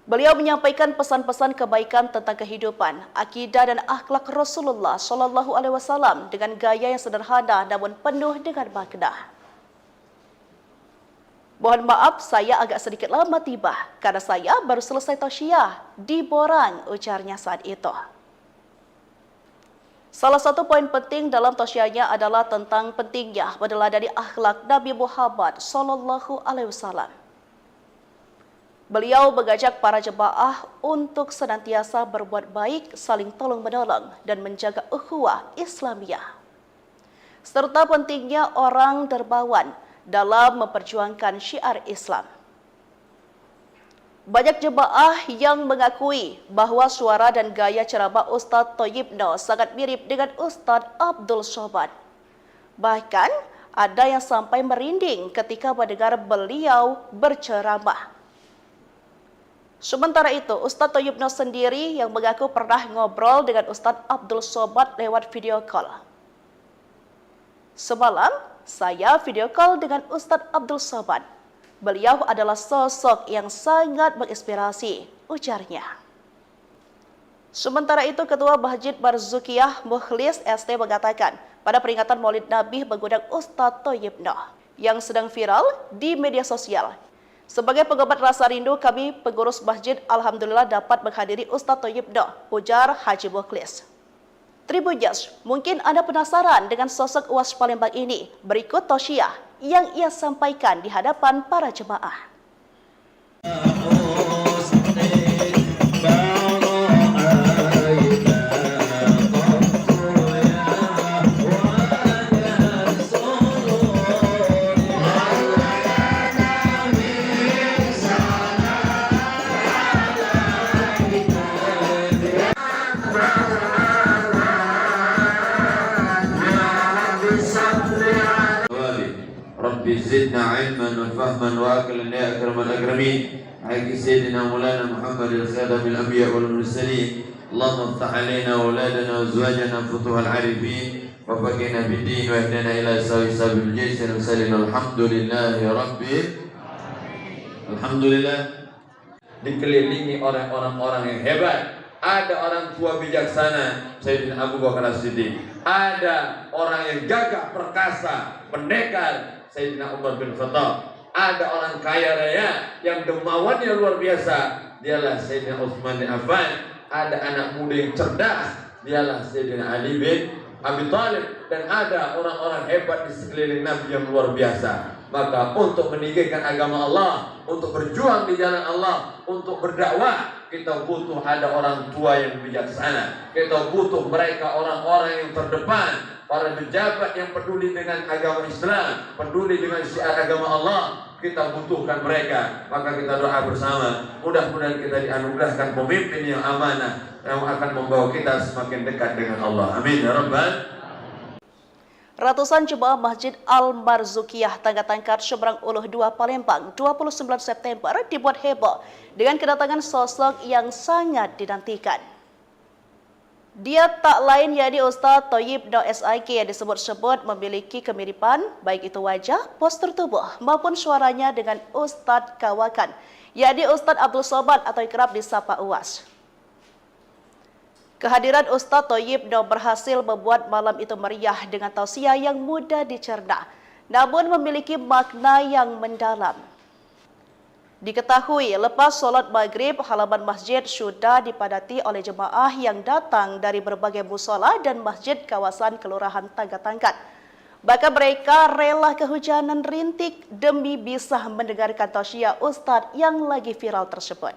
Beliau menyampaikan pesan-pesan kebaikan tentang kehidupan, akidah dan akhlak Rasulullah SAW dengan gaya yang sederhana namun penuh dengan makna. Mohon maaf saya agak sedikit lama tiba karena saya baru selesai tausiah di Borang, ujarnya saat itu. Salah satu poin penting dalam tausiahnya adalah tentang pentingnya meneladani akhlak Nabi Muhammad SAW. Beliau mengajak para jemaah untuk senantiasa berbuat baik, saling tolong-menolong dan menjaga ukhuwah Islamiyah. Serta pentingnya orang dermawan dalam memperjuangkan syiar Islam. Banyak jemaah yang mengakui bahawa suara dan gaya ceramah Ustaz Thayyib Noh sangat mirip dengan Ustaz Abdul Somad. Bahkan, ada yang sampai merinding ketika mendengar beliau berceramah. Sementara itu, Ustaz Thayyib Noh sendiri yang mengaku pernah ngobrol dengan Ustaz Abdul Somad lewat video call. Semalam, saya video call dengan Ustaz Abdul Somad. Beliau adalah sosok yang sangat menginspirasi, ujarnya. Sementara itu, Ketua Masjid Barzukiyah Mukhlis ST mengatakan pada peringatan Maulid Nabi mengundang Ustaz Thayyib Noh yang sedang viral di media sosial. Sebagai pengobat rasa rindu, kami pengurus masjid alhamdulillah dapat menghadiri Ustaz Thayyib Noh, ujar Haji Mukhlis. Tribuners, mungkin Anda penasaran dengan sosok UAS Palembang ini. Berikut tausiah yang ia sampaikan di hadapan para jemaah. Rabbi zidna ilman wa fahman wa aqlan ya akramal akramin. Haqqi sayyidina Maulana Muhammadil khadamil anbiya wal mursalin. Allahumma iftah alaina auladana wa azwajana futuhal arifin wa faqina bid-din wa ihdina ila sabil jaysin wa sallallahu alhamdulillahi rabbil alhamdulillah. Dikelilingi oleh orang-orang yang hebat. Ada orang tua bijaksana, Sayyidina Abu Bakar As-Siddiq. Ada orang yang gagah perkasa, pendekar, Sayyidina Umar bin Khattab. Ada orang kaya raya yang dermawannya luar biasa, dialah Sayyidina Utsman bin Affan. Ada anak muda yang cerdas, dialah Sayyidina Ali bin Abi Thalib. Dan ada orang-orang hebat di sekeliling Nabi yang luar biasa. Maka untuk meninggikan agama Allah, untuk berjuang di jalan Allah, untuk berdakwah, kita butuh ada orang tua yang bijaksana. Kita butuh mereka orang-orang yang terdepan, para pejabat yang peduli dengan agama Islam, peduli dengan syiar agama Allah. Kita butuhkan mereka. Maka kita doa bersama, mudah-mudahan kita dianugerahkan pemimpin yang amanah, yang akan membawa kita semakin dekat dengan Allah. Amin ya rabbal. Ratusan jemaah Masjid Al-Barzukiyah Tangga-Tangkat Seberang Uluh 2 Palembang 29 September dibuat heboh dengan kedatangan sosok yang sangat dinantikan. Dia tak lain yakni Ustaz Thayyib Noh SIK yang disebut-sebut memiliki kemiripan baik itu wajah, postur tubuh maupun suaranya dengan Ustaz Kawakan, yakni Ustaz Abdul Somad atau kerap disapa UAS. Kehadiran Ustaz Thayyib Noh berhasil membuat malam itu meriah dengan tausiah yang mudah dicerna, namun memiliki makna yang mendalam. Diketahui lepas solat maghrib, halaman masjid sudah dipadati oleh jemaah yang datang dari berbagai musola dan masjid kawasan Kelurahan Tangga-Tangkat. Bahkan mereka rela kehujanan rintik demi bisa mendengarkan tausiah Ustaz yang lagi viral tersebut.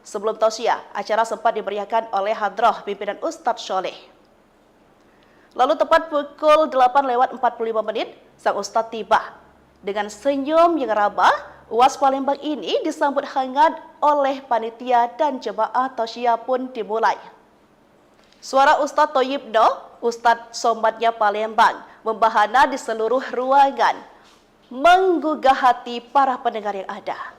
Sebelum tausiah, acara sempat dimeriahkan oleh hadrah pimpinan Ustaz Soleh. Lalu tepat pukul 8:45 sang Ustaz tiba. Dengan senyum yang ramah, UAS Palembang ini disambut hangat oleh panitia dan jemaah tausiah pun dimulai. Suara Ustaz Thayyib Noh, Ustaz Somadnya Palembang, membahana di seluruh ruangan, menggugah hati para pendengar yang ada.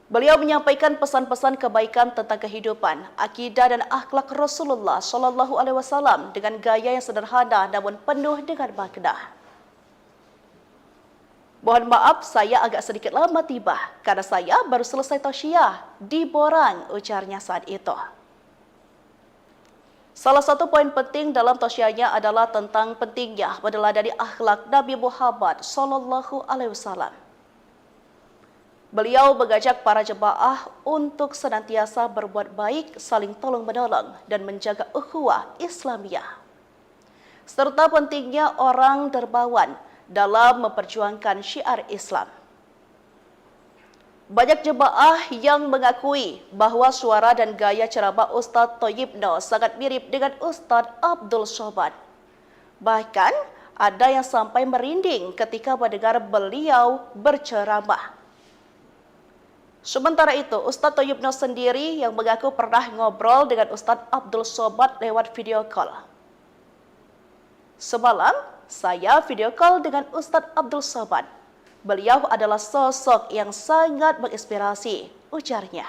Beliau menyampaikan pesan-pesan kebaikan tentang kehidupan, akidah dan akhlak Rasulullah SAW dengan gaya yang sederhana namun penuh dengan makna. Mohon maaf saya agak sedikit lama tiba karena saya baru selesai tausiah di Borang, ujarnya saat itu. Salah satu poin penting dalam tausiahnya adalah tentang pentingnya meneladani akhlak Nabi Muhammad SAW. Beliau mengajak para jemaah untuk senantiasa berbuat baik, saling tolong-menolong dan menjaga ukhuwah Islamiyah. Serta pentingnya orang dermawan dalam memperjuangkan syiar Islam. Banyak jemaah yang mengakui bahwa suara dan gaya ceramah Ustadz Thayyibno sangat mirip dengan Ustadz Abdul Somad. Bahkan, ada yang sampai merinding ketika mendengar beliau berceramah. Sementara itu, Ustadz Thayyibno sendiri yang mengaku pernah ngobrol dengan Ustadz Abdul Somad lewat video call. Semalam, saya video call dengan Ustadz Abdul Somad. Beliau adalah sosok yang sangat menginspirasi, ujarnya.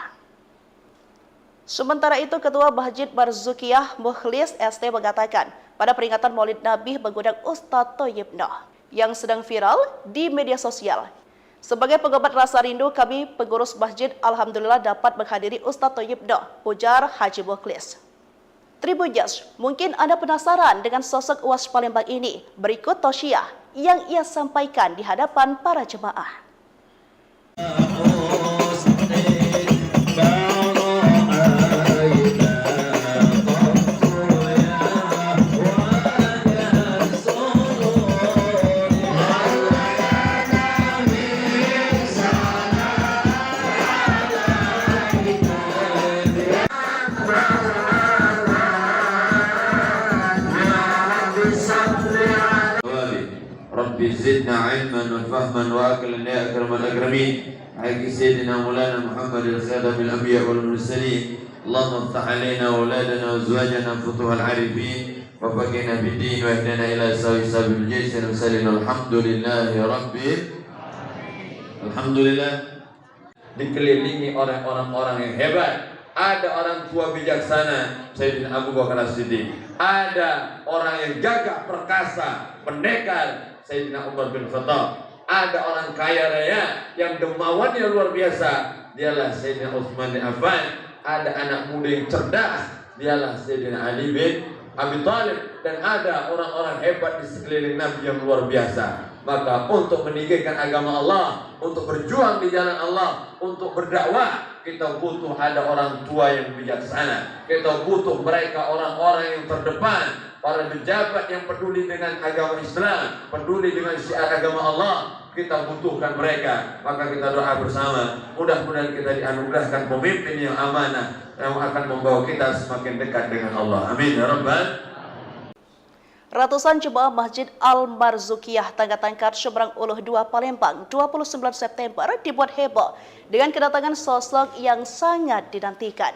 Sementara itu, Ketua Masjid Barzukiyah Mukhlis ST mengatakan pada peringatan Maulid Nabi mengundang Ustadz Thayyibno yang sedang viral di media sosial. Sebagai pengobat rasa rindu, kami pengurus masjid alhamdulillah dapat menghadiri Ustadz Thayyibno, ujar Haji Mukhlis. Tribunjas, mungkin Anda penasaran dengan sosok UAS Palembang ini. Berikut tausiah yang ia sampaikan di hadapan para jemaah. Rabbi zidna ilman wa fahman wa aqlan ya akramal akramin. Haqqi sayyidina Maulana Muhammadil khadamil anbiya wal mursalin. Allahumma iftah alaina wa auladana wa azwajana futuhal arifin wa faqihna bid-din wa ihdina ila sabil jaysin wa sallallahu alhamdulillahi rabbil alhamdulillah. Dikelilingi oleh orang-orang yang hebat. Ada orang tua bijaksana, Sayyidina Abu Bakar As-Siddiq. Ada orang yang gagah perkasa, pendekar, Sayyidina Umar bin Khattab. Ada orang kaya raya yang dermawannya luar biasa, dialah Sayyidina Utsman bin Affan. Ada anak muda yang cerdas, dialah Sayyidina Ali bin Abi Thalib. Dan ada orang-orang hebat di sekeliling Nabi yang luar biasa. Maka untuk meninggikan agama Allah, untuk berjuang di jalan Allah, untuk berdakwah, kita butuh ada orang tua yang bijaksana. Kita butuh mereka orang-orang yang terdepan, para pejabat yang peduli dengan agama Islam, peduli dengan syiar agama Allah. Kita butuhkan mereka. Maka kita doa bersama, mudah-mudahan kita dianugerahkan pemimpin yang amanah yang akan membawa kita semakin dekat dengan Allah. Amin ya rabbal. Ratusan jemaah Masjid Al-Barzukiyah Tangga-Tangkat Seberang Uluh 2 Palembang 29 September dibuat heboh dengan kedatangan sosok yang sangat dinantikan.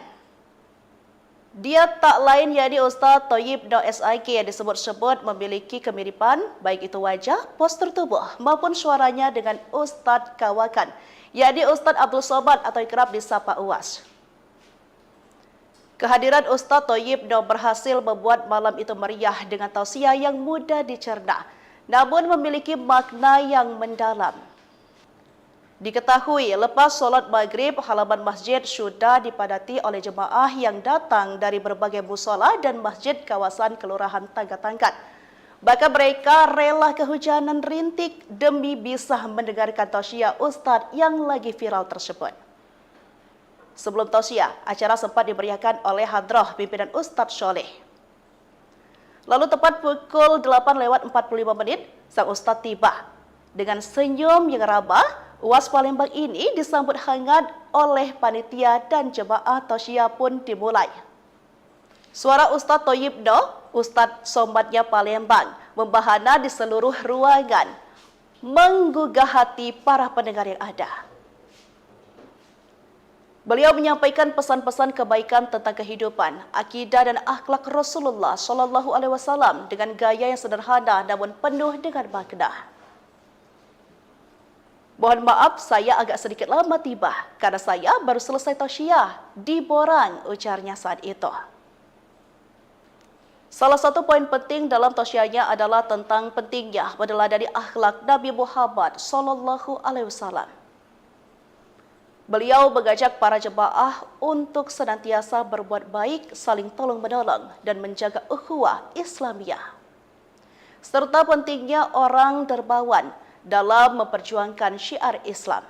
Dia tak lain yakni Ustadz Thayyibno SIK yang disebut-sebut memiliki kemiripan baik itu wajah, postur tubuh maupun suaranya dengan Ustadz Kawakan, yakni Ustadz Abdul Somad atau kerap disapa UAS. Kehadiran Ustadz Thayyibno berhasil membuat malam itu meriah dengan tausiah yang mudah dicerna, namun memiliki makna yang mendalam. Diketahui lepas sholat maghrib, halaman masjid sudah dipadati oleh jemaah yang datang dari berbagai musola dan masjid kawasan Kelurahan Tangga-Tangkat. Bahkan mereka rela kehujanan rintik demi bisa mendengarkan tausiah Ustadz yang lagi viral tersebut. Sebelum tausiah, acara sempat dimeriahkan oleh hadroh pimpinan Ustadz Sholeh. Lalu tepat pukul 8:45 sang Ustadz tiba. Dengan senyum yang ramah, UAS Palembang ini disambut hangat oleh panitia dan jemaah tausiah pun dimulai. Suara Ustadz Thayyibno, Ustadz Somadnya Palembang, membahana di seluruh ruangan, menggugah hati para pendengar yang ada. Beliau menyampaikan pesan-pesan kebaikan tentang kehidupan, akidah dan akhlak Rasulullah Shallallahu Alaihi Wasallam dengan gaya yang sederhana namun penuh dengan makna. Mohon maaf, saya agak sedikit lama tiba karena saya baru selesai tausiah di Borang, ujarnya saat itu. Salah satu poin penting dalam tausiahnya adalah tentang pentingnya meneladani akhlak Nabi Muhammad Shallallahu Alaihi Wasallam. Beliau mengajak para jemaah untuk senantiasa berbuat baik, saling tolong-menolong, dan menjaga ukhuwah Islamiyah. Serta pentingnya orang dermawan dalam memperjuangkan syiar Islam.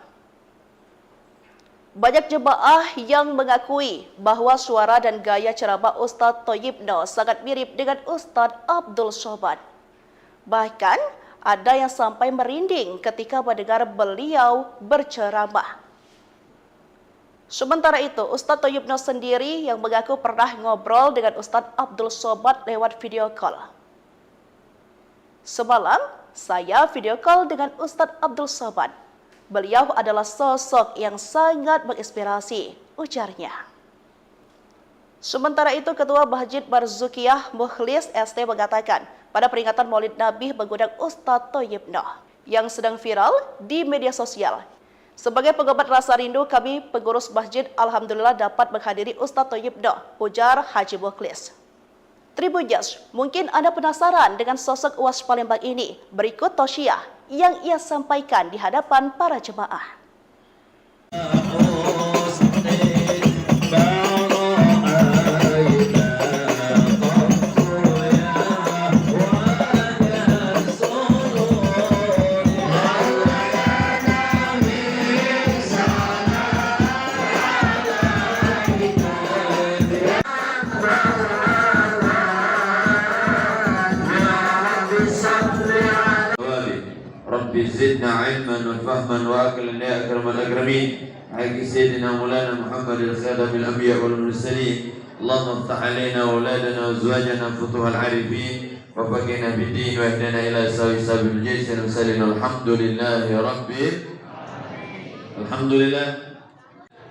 Banyak jemaah yang mengakui bahwa suara dan gaya ceramah Ustadz Thayyibno sangat mirip dengan Ustadz Abdul Somad. Bahkan, ada yang sampai merinding ketika mendengar beliau berceramah. Sementara itu, Ustadz Thayyibno sendiri yang mengaku pernah ngobrol dengan Ustadz Abdul Somad lewat video call. Semalam, saya video call dengan Ustadz Abdul Somad. Beliau adalah sosok yang sangat menginspirasi, ujarnya. Sementara itu, Ketua Masjid Barzukiyah Mukhlis ST mengatakan, pada peringatan Maulid Nabi mengundang Ustadz Thayyibno yang sedang viral di media sosial. Sebagai pengobat rasa rindu, kami pengurus masjid alhamdulillah dapat menghadiri Ustadz Thayyibno, ujar Haji Mukhlis. Tribuners, mungkin Anda penasaran dengan sosok UAS Palembang ini. Berikut tausiah yang ia sampaikan di hadapan para jemaah. Rabbi zidna ilman wa fahman wa aqlan ya akramal akramin. Haqqi sayyidina Maulana Muhammadil khadamil anbiya wal mursalin. Allahumma iftah alaina wa auladana wa azwajana futuhal arifin wa faqina bid-din wa ihdina ila sabil jaysin wa sallallahu alhamdulillahi rabbil alhamdulillah.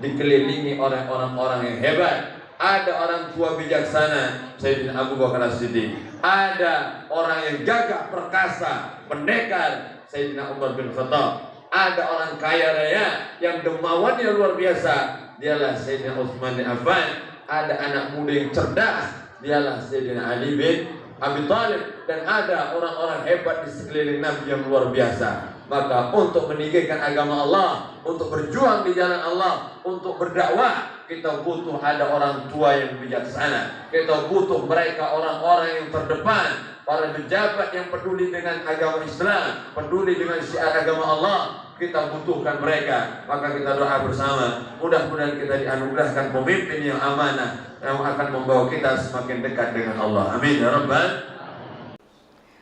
Dikelilingi oleh orang-orang yang hebat. Ada orang tua bijaksana, Sayyidina Abu Bakar As-Siddiq. Ada orang yang gagah perkasa, pendekar, Sayyidina Umar bin Khattab. Ada orang kaya raya yang dermawannya luar biasa, dialah Sayyidina Utsman bin Affan. Ada anak muda yang cerdas, dialah Sayyidina Ali bin Abi Thalib. Dan ada orang-orang hebat di sekeliling Nabi yang luar biasa. Maka untuk meninggikan agama Allah, untuk berjuang di jalan Allah, untuk berdakwah, kita butuh ada orang tua yang bijaksana. Kita butuh mereka orang-orang yang terdepan, para pejabat yang peduli dengan agama Islam, peduli dengan syiar agama Allah. Kita butuhkan mereka. Maka kita doa bersama, mudah-mudahan kita dianugerahkan pemimpin yang amanah, yang akan membawa kita semakin dekat dengan Allah. Amin ya rabbal.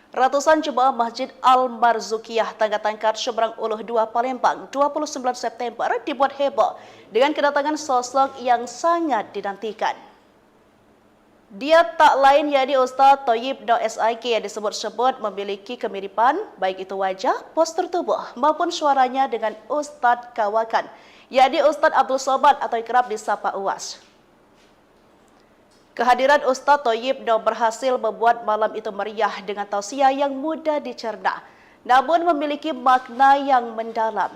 Ratusan jemaah Masjid Al-Barzukiyah Tangga-Tangkat Seberang Uluh 2 Palembang 29 September dibuat heboh dengan kedatangan sosok yang sangat dinantikan. Dia tak lain yakni Ustadz Thayyibno SIK yang disebut-sebut memiliki kemiripan baik itu wajah, postur tubuh maupun suaranya dengan Ustadz Kawakan, yakni Ustadz Abdul Somad atau kerap disapa UAS. Kehadiran Ustadz Thayyibno berhasil membuat malam itu meriah dengan tausiah yang mudah dicerna, namun memiliki makna yang mendalam.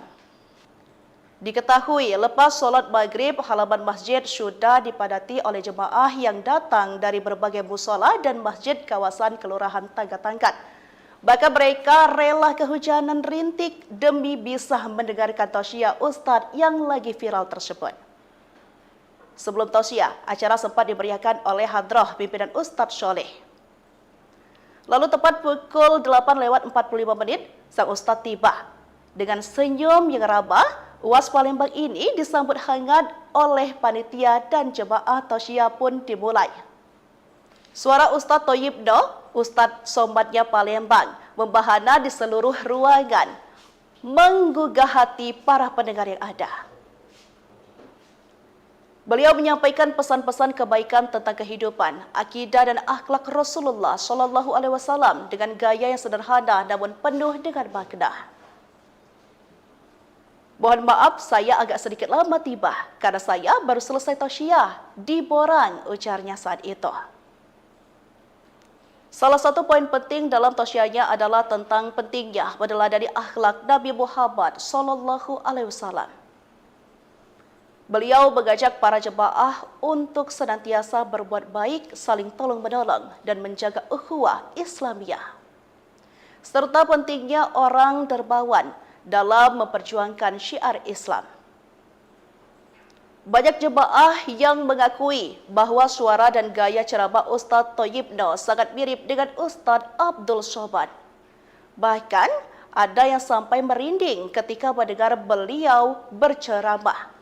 Diketahui lepas sholat maghrib, halaman masjid sudah dipadati oleh jemaah yang datang dari berbagai musola dan masjid kawasan Kelurahan Tangga-Tangkat. Bahkan mereka rela kehujanan rintik demi bisa mendengarkan tausiah Ustadz yang lagi viral tersebut. Sebelum tausiah, acara sempat dimeriahkan oleh hadrah pimpinan Ustadz Soleh. Lalu tepat pukul 8:45 sang Ustadz tiba. Dengan senyum yang ramah, UAS Palembang ini disambut hangat oleh panitia dan jemaah tausiah pun dimulai. Suara Ustadz Thayyibno, Ustadz Somadnya Palembang, membahana di seluruh ruangan, menggugah hati para pendengar yang ada. Beliau menyampaikan pesan-pesan kebaikan tentang kehidupan, akidah dan akhlak Rasulullah Shallallahu Alaihi Wasallam dengan gaya yang sederhana namun penuh dengan makna. Mohon maaf, saya agak sedikit lama tiba karena saya baru selesai tausiah di Borang, ujarnya saat itu. Salah satu poin penting dalam tausiahnya adalah tentang pentingnya meneladani akhlak Nabi Muhammad Shallallahu Alaihi Wasallam. Beliau mengajak para jemaah untuk senantiasa berbuat baik, saling tolong-menolong, dan menjaga ukhuwah Islamiyah. Serta pentingnya orang dermawan dalam memperjuangkan syiar Islam. Banyak jemaah yang mengakui bahwa suara dan gaya ceramah Ustadz Thayyibno sangat mirip dengan Ustadz Abdul Somad. Bahkan ada yang sampai merinding ketika mendengar beliau berceramah.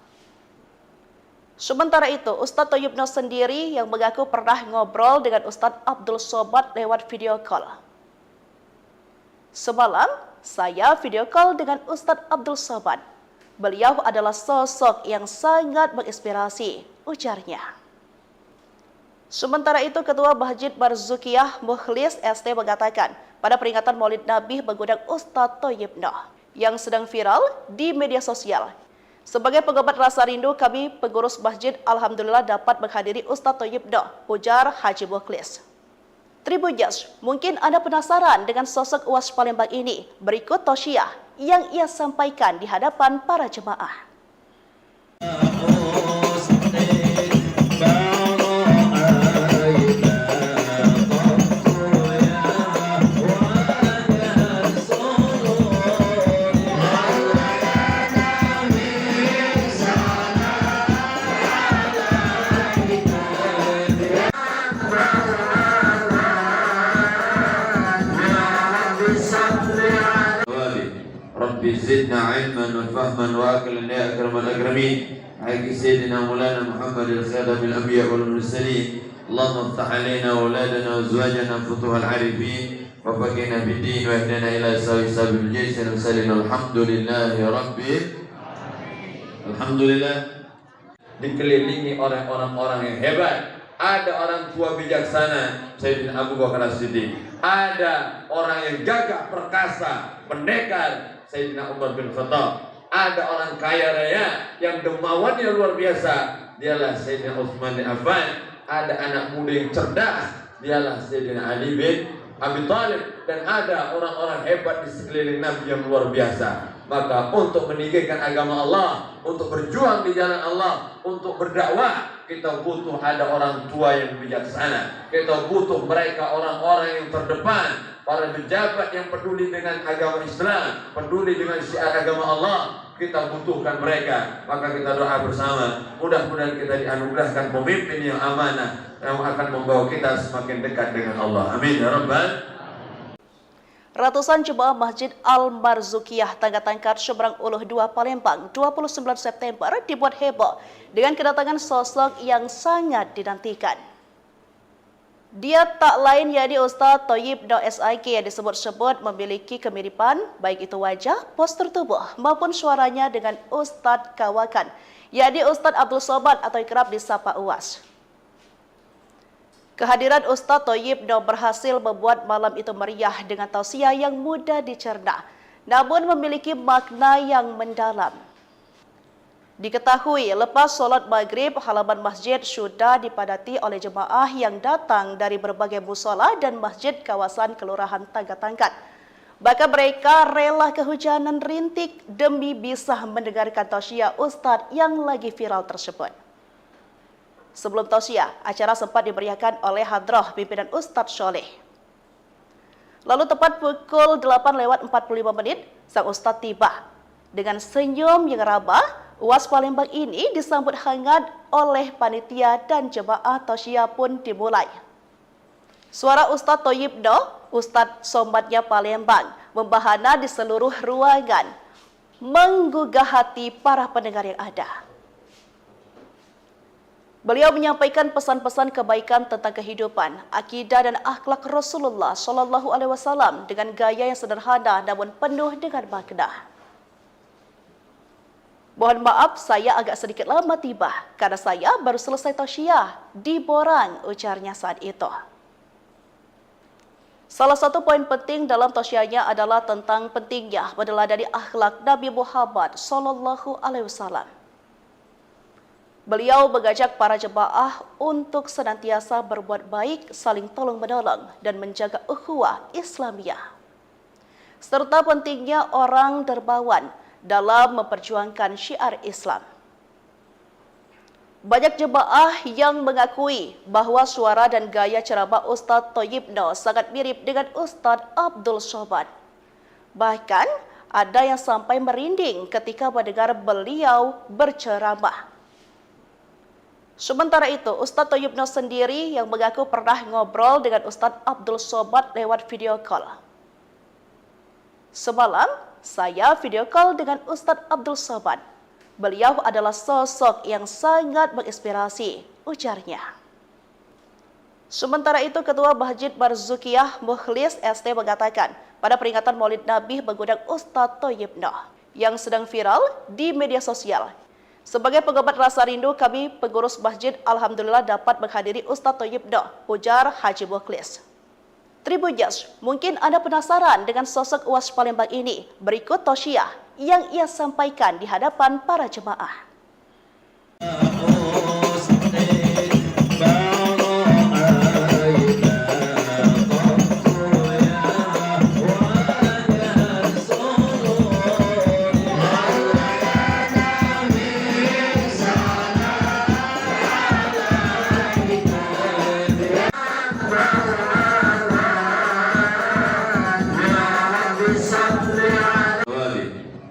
Sementara itu, Ustadz Thayyibno sendiri yang mengaku pernah ngobrol dengan Ustadz Abdul Somad lewat video call. Semalam, saya video call dengan Ustadz Abdul Somad. Beliau adalah sosok yang sangat menginspirasi, ujarnya. Sementara itu, Ketua Masjid Barzukiyah Mukhlis ST mengatakan, pada peringatan Maulid Nabi mengundang Ustadz Thayyib Noh yang sedang viral di media sosial. Sebagai pengobat rasa rindu, kami pengurus masjid alhamdulillah dapat menghadiri Ustadz Thayyib Noh, ujar Haji Mukhlis. Tribuners, mungkin Anda penasaran dengan sosok UAS Palembang ini. Berikut tausiah yang ia sampaikan di hadapan para jemaah. Rabbi zidna ilman wa fahman wa aqlan ya akramal akramin. Haqqi sayyidina Maulana Muhammadil khadamil anbiya wal mursalin. Allahumma iftah alaina wa auladana wa azwajana futuhal arifin wa faqina bid-din wa ihdina ila sabil jaysin wa sallallahu alhamdulillahi rabbil alhamdulillah. Dikelilingi oleh orang-orang yang hebat. Ada orang tua bijaksana, Sayyidina Abu Bakar As-Siddiq. Ada orang yang gagah perkasa, pendekar, Sayyidina Umar bin Khattab. Ada orang kaya raya yang dermawannya luar biasa, dialah Sayyidina Utsman bin Affan. Ada anak muda yang cerdas, dialah Sayyidina Ali bin Abi Thalib. Dan ada orang-orang hebat di sekeliling Nabi yang luar biasa. Maka untuk meninggikan agama Allah, untuk berjuang di jalan Allah, untuk berdakwah, kita butuh ada orang tua yang bijaksana. Kita butuh mereka orang-orang yang terdepan, para pejabat yang peduli dengan agama Islam, peduli dengan syiar agama Allah. Kita butuhkan mereka. Maka kita doa bersama, mudah-mudahan kita dianugerahkan pemimpin yang amanah, yang akan membawa kita semakin dekat dengan Allah. Amin ya rabbal. Ratusan jemaah Masjid Al-Barzukiyah Tangga-Tangkar Seberang Uluh 2 Palembang 29 September dibuat heboh dengan kedatangan sosok yang sangat dinantikan. Dia tak lain yakni Ustadz Thayyib Noh SIK yang disebut-sebut memiliki kemiripan baik itu wajah, postur tubuh maupun suaranya dengan Ustadz Kawakan, yakni Ustadz Abdul Somad atau kerap disapa UAS. Kehadiran Ustadz Thayyib Noh berhasil membuat malam itu meriah dengan tausiah yang mudah dicerna, namun memiliki makna yang mendalam. Diketahui lepas sholat maghrib, halaman masjid sudah dipadati oleh jemaah yang datang dari berbagai musola dan masjid kawasan Kelurahan Tangga-Tangkat. Bahkan mereka rela kehujanan rintik demi bisa mendengarkan tausiah Ustadz yang lagi viral tersebut. Sebelum tausiah, acara sempat dimeriahkan oleh hadrah pimpinan Ustadz Soleh. Lalu tepat pukul 8:45 sang Ustadz tiba. Dengan senyum yang ramah, UAS Palembang ini disambut hangat oleh panitia dan jemaah tausiah pun dimulai. Suara Ustadz Thayyib Noh, Ustadz Somadnya Palembang, membahana di seluruh ruangan, menggugah hati para pendengar yang ada. Beliau menyampaikan pesan-pesan kebaikan tentang kehidupan, akidah dan akhlak Rasulullah Shallallahu Alaihi Wasallam dengan gaya yang sederhana namun penuh dengan makna. Mohon maaf, saya agak sedikit lama tiba karena saya baru selesai tausiah di Borang, ujarnya saat itu. Salah satu poin penting dalam tausiahnya adalah tentang pentingnya meneladani akhlak Nabi Muhammad Shallallahu Alaihi Wasallam. Beliau mengajak para jemaah untuk senantiasa berbuat baik, saling tolong-menolong, dan menjaga ukhuwah Islamiyah. Serta pentingnya orang dermawan dalam memperjuangkan syiar Islam. Banyak jemaah yang mengakui bahwa suara dan gaya ceramah Ustadz Thayyib Noh sangat mirip dengan Ustadz Abdul Somad. Bahkan ada yang sampai merinding ketika mendengar beliau berceramah. Sementara itu, Ustadz Thayyib Noh sendiri yang mengaku pernah ngobrol dengan Ustadz Abdul Somad lewat video call. Semalam, saya video call dengan Ustadz Abdul Somad. Beliau adalah sosok yang sangat menginspirasi, ujarnya. Sementara itu, Ketua Masjid Barzukiyah Mukhlis ST mengatakan, pada peringatan Maulid Nabi mengundang Ustadz Thayyib Noh yang sedang viral di media sosial. Sebagai pengobat rasa rindu, kami pengurus masjid alhamdulillah dapat menghadiri Ustaz Thayyib Noh, ujar Haji Mukhlis. Tribuners, mungkin Anda penasaran dengan sosok UAS Palembang ini. Berikut tausiah yang ia sampaikan di hadapan para jemaah.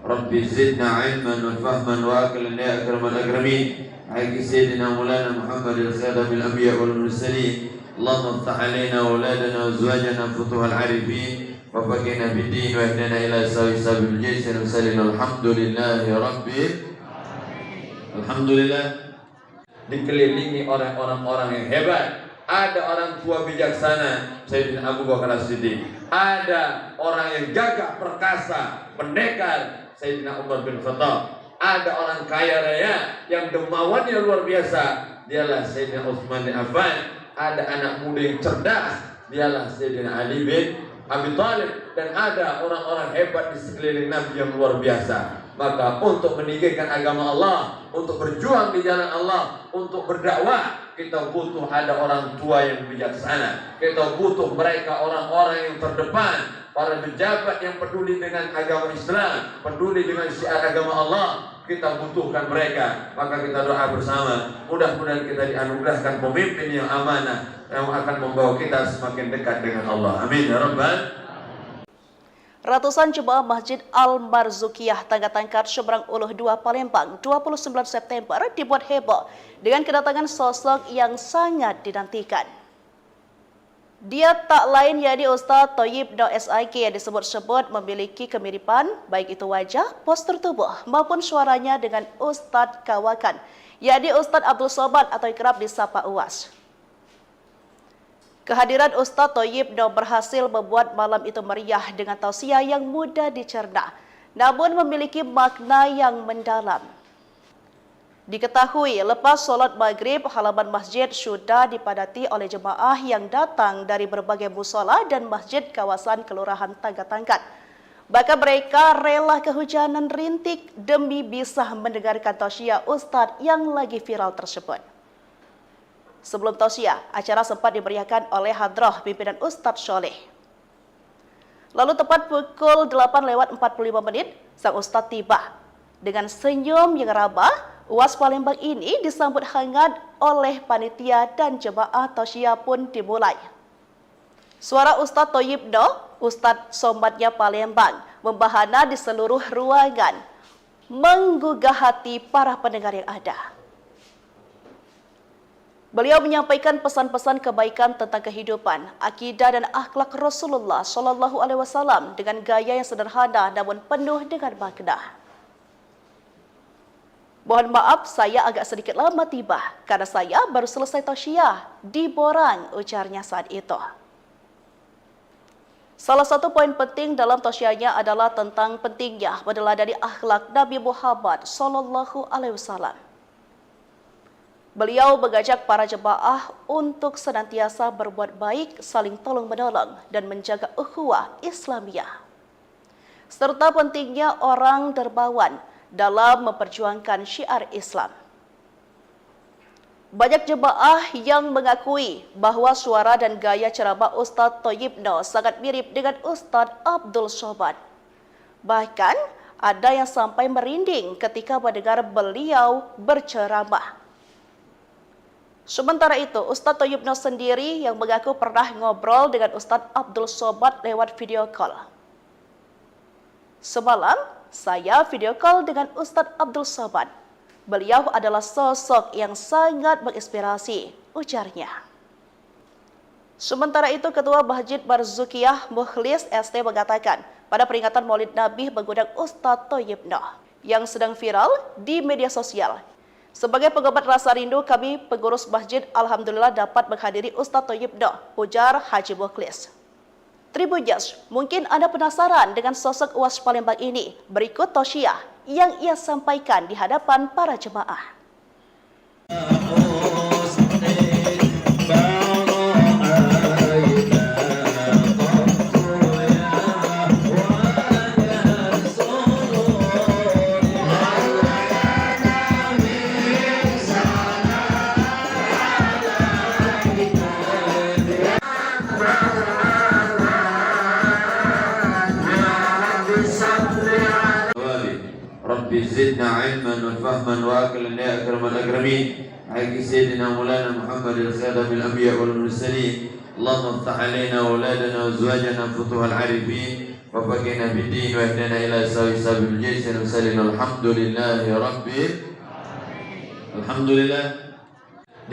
Rabbi zidna ilman wa fahman wa aqlan ya akramal akramin. Haqqi sayyidina Maulana Muhammadil khadamil anbiya wal mursalin. Allahumma iftah alaina auladana wa azwajana futuhal arifin wa faqina bid-din wa ihdina ila sabil jaysin wa sallallahu alhamdulillahi rabbil alhamdulillah. Dikelilingi oleh orang-orang yang hebat. Ada orang tua bijaksana, Sayyidina Abu Bakar As-Siddiq. Ada orang yang gagah perkasa, pendekar, Sayyidina Umar bin Khattab. Ada orang kaya raya yang dermawannya luar biasa, dialah Sayyidina Utsman bin Affan. Ada anak muda yang cerdas, dialah Sayyidina Ali bin Abi Thalib. Dan ada orang-orang hebat di sekeliling Nabi yang luar biasa. Maka untuk meninggikan agama Allah, untuk berjuang di jalan Allah, untuk berdakwah, kita butuh ada orang tua yang bijaksana. Kita butuh mereka orang-orang yang terdepan, para pejabat yang peduli dengan agama Islam, peduli dengan syiar agama Allah. Kita butuhkan mereka. Maka kita doa bersama, mudah-mudahan kita dianugerahkan pemimpin yang amanah, yang akan membawa kita semakin dekat dengan Allah. Amin ya rabbal. Ratusan jemaah Masjid Al-Marzukiyah Tangga-Tangkar Seberang Uluh 2 Palembang 29 September dibuat heboh dengan kedatangan sosok yang sangat dinantikan. Dia tak lain yakni Ustaz Thayyib Noh SIK yang disebut-sebut memiliki kemiripan baik itu wajah, postur tubuh maupun suaranya dengan Ustadz Kawakan, yakni Ustadz Abdul Somad atau kerap disapa UAS. Kehadiran Ustaz Thayyib Noh berhasil membuat malam itu meriah dengan tausiah yang mudah dicerna, namun memiliki makna yang mendalam. Diketahui lepas solat maghrib, halaman masjid sudah dipadati oleh jemaah yang datang dari berbagai musola dan masjid kawasan Kelurahan Tangga-Tangkar. Bahkan mereka rela kehujanan rintik demi bisa mendengarkan tausiah Ustadz yang lagi viral tersebut. Sebelum tausiah, acara sempat dimeriahkan oleh hadrah pimpinan Ustadz Soleh. Lalu tepat pukul 8:45 sang Ustadz tiba. Dengan senyum yang ramah, UAS Palembang ini disambut hangat oleh panitia dan jemaah tausiah pun dimulai. Suara Ustadz Thayyib Noh, Ustadz Somadnya Palembang, membahana di seluruh ruangan, menggugah hati para pendengar yang ada. Beliau menyampaikan pesan-pesan kebaikan tentang kehidupan, akidah dan akhlak Rasulullah Shallallahu Alaihi Wasallam dengan gaya yang sederhana namun penuh dengan makna. Mohon maaf, saya agak sedikit lama tiba karena saya baru selesai tausiah di Borang, ujarnya saat itu. Salah satu poin penting dalam tausiahnya adalah tentang pentingnya meneladani akhlak Nabi Muhammad Shallallahu Alaihi Wasallam. Beliau mengajak para jemaah untuk senantiasa berbuat baik, saling tolong-menolong, dan menjaga ukhuwah Islamiyah. Serta pentingnya orang dermawan dalam memperjuangkan syiar Islam. Banyak jemaah yang mengakui bahwa suara dan gaya ceramah Ustadz Thayyib Noh sangat mirip dengan Ustadz Abdul Somad. Bahkan ada yang sampai merinding ketika mendengar beliau berceramah. Sementara itu, Ustadz Thayyib Noh sendiri yang mengaku pernah ngobrol dengan Ustadz Abdul Somad lewat video call. Semalam, saya video call dengan Ustadz Abdul Somad. Beliau adalah sosok yang sangat menginspirasi, ujarnya. Sementara itu, Ketua Masjid Marzukiyah Mukhlis ST mengatakan, pada peringatan Maulid Nabi mengundang Ustadz Thayyib Noh yang sedang viral di media sosial. Sebagai pengobat rasa rindu, kami pengurus masjid alhamdulillah dapat menghadiri Ustaz Thayyib Noh, ujar Haji Mukhlis. Tribunnews, mungkin Anda penasaran dengan sosok UAS Palembang ini. Berikut tausiah yang ia sampaikan di hadapan para jemaah. Rabbi zidna ilman wa fahman wa aqlan ya akramal akramin. Haqqi sayyidina Maulana Muhammadil khadamil anbiya wal mursalin. Allahumma iftah alaina auladana wa azwajana futuhal arifin wa faqihna bid-din wa ihdina ila sabil jannah wa sallallahu alhamdulillahi rabbil alhamdulillah.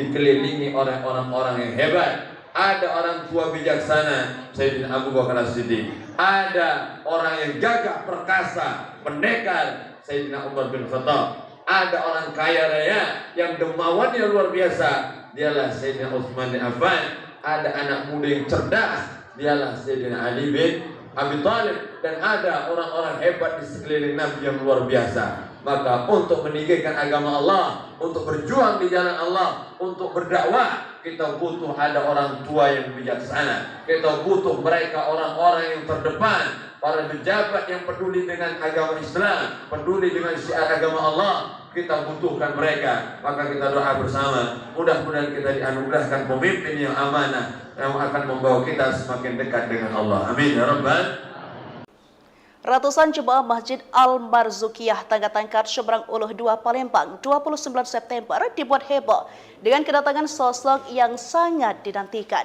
Dikelilingi oleh orang-orang yang hebat. Ada orang tua bijaksana, Sayyidina Abu Bakar As-Siddiq. Ada orang yang gagah perkasa, pendekar, Sayyidina Umar bin Khattab. Ada orang kaya raya yang dermawannya luar biasa, dialah Sayyidina Utsman bin Affan. Ada anak muda yang cerdas, dialah Sayyidina Ali bin Abi Thalib. Dan ada orang-orang hebat di sekeliling Nabi yang luar biasa. Maka untuk meninggikan agama Allah, untuk berjuang di jalan Allah, untuk berdakwah, kita butuh ada orang tua yang bijaksana. Kita butuh mereka orang-orang yang terdepan, para pejabat yang peduli dengan agama Islam, peduli dengan syiar agama Allah. Kita butuhkan mereka. Maka kita doa bersama, mudah-mudahan kita dianugerahkan pemimpin yang amanah, yang akan membawa kita semakin dekat dengan Allah. Amin ya rabbal. Ratusan jemaah Masjid Al-Marzukiyah Tangga-Tangkat Seberang Uluh 2 Palembang 29 September dibuat heboh dengan kedatangan sosok yang sangat dinantikan.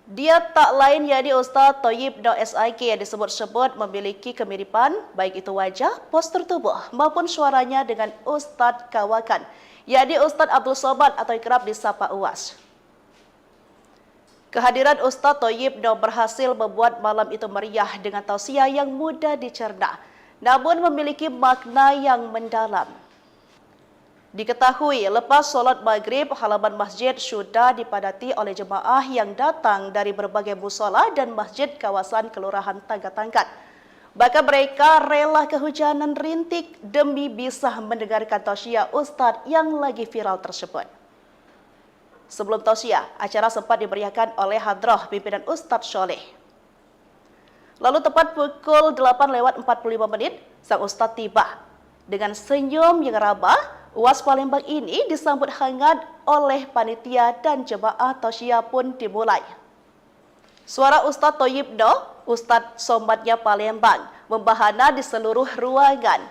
Dia tak lain yakni Ustaz Thayyib Noh SIK yang disebut-sebut memiliki kemiripan baik itu wajah, postur tubuh maupun suaranya dengan Ustaz Kawakan, yakni Ustaz Abdul Somad atau kerap disapa UAS. Kehadiran Ustaz Thayyib Noh berhasil membuat malam itu meriah dengan tausiah yang mudah dicerna, namun memiliki makna yang mendalam. Diketahui lepas solat maghrib, halaman masjid sudah dipadati oleh jemaah yang datang dari berbagai musola dan masjid kawasan Kelurahan Tangga-Tangkat. Bahkan mereka rela kehujanan rintik demi bisa mendengarkan tausiah Ustaz yang lagi viral tersebut. Sebelum tausiah, acara sempat dimeriahkan oleh hadrah pimpinan Ustaz Soleh. Lalu tepat pukul 8:45 sang Ustaz tiba. Dengan senyum yang ramah, UAS Palembang ini disambut hangat oleh panitia dan jemaah tausiah pun dimulai. Suara Ustaz Thayyib Noh, Ustaz Somadnya Palembang, membahana di seluruh ruangan,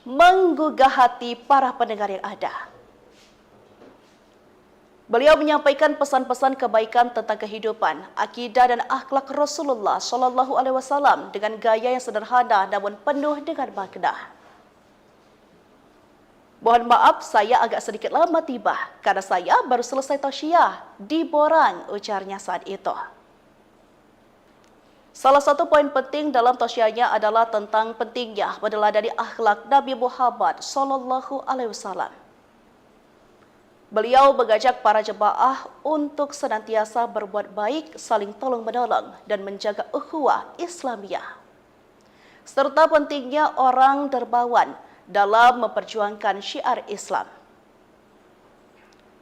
menggugah hati para pendengar yang ada. Beliau menyampaikan pesan-pesan kebaikan tentang kehidupan, akidah dan akhlak Rasulullah SAW dengan gaya yang sederhana namun penuh dengan makna. Mohon maaf saya agak sedikit lama tiba karena saya baru selesai tausiah di Borang, ujarnya saat itu. Salah satu poin penting dalam tausiahnya adalah tentang pentingnya meneladani akhlak Nabi Muhammad SAW. Beliau mengajak para jemaah untuk senantiasa berbuat baik, saling tolong-menolong, dan menjaga ukhuwah Islamiyah. Serta pentingnya orang dermawan dalam memperjuangkan syiar Islam.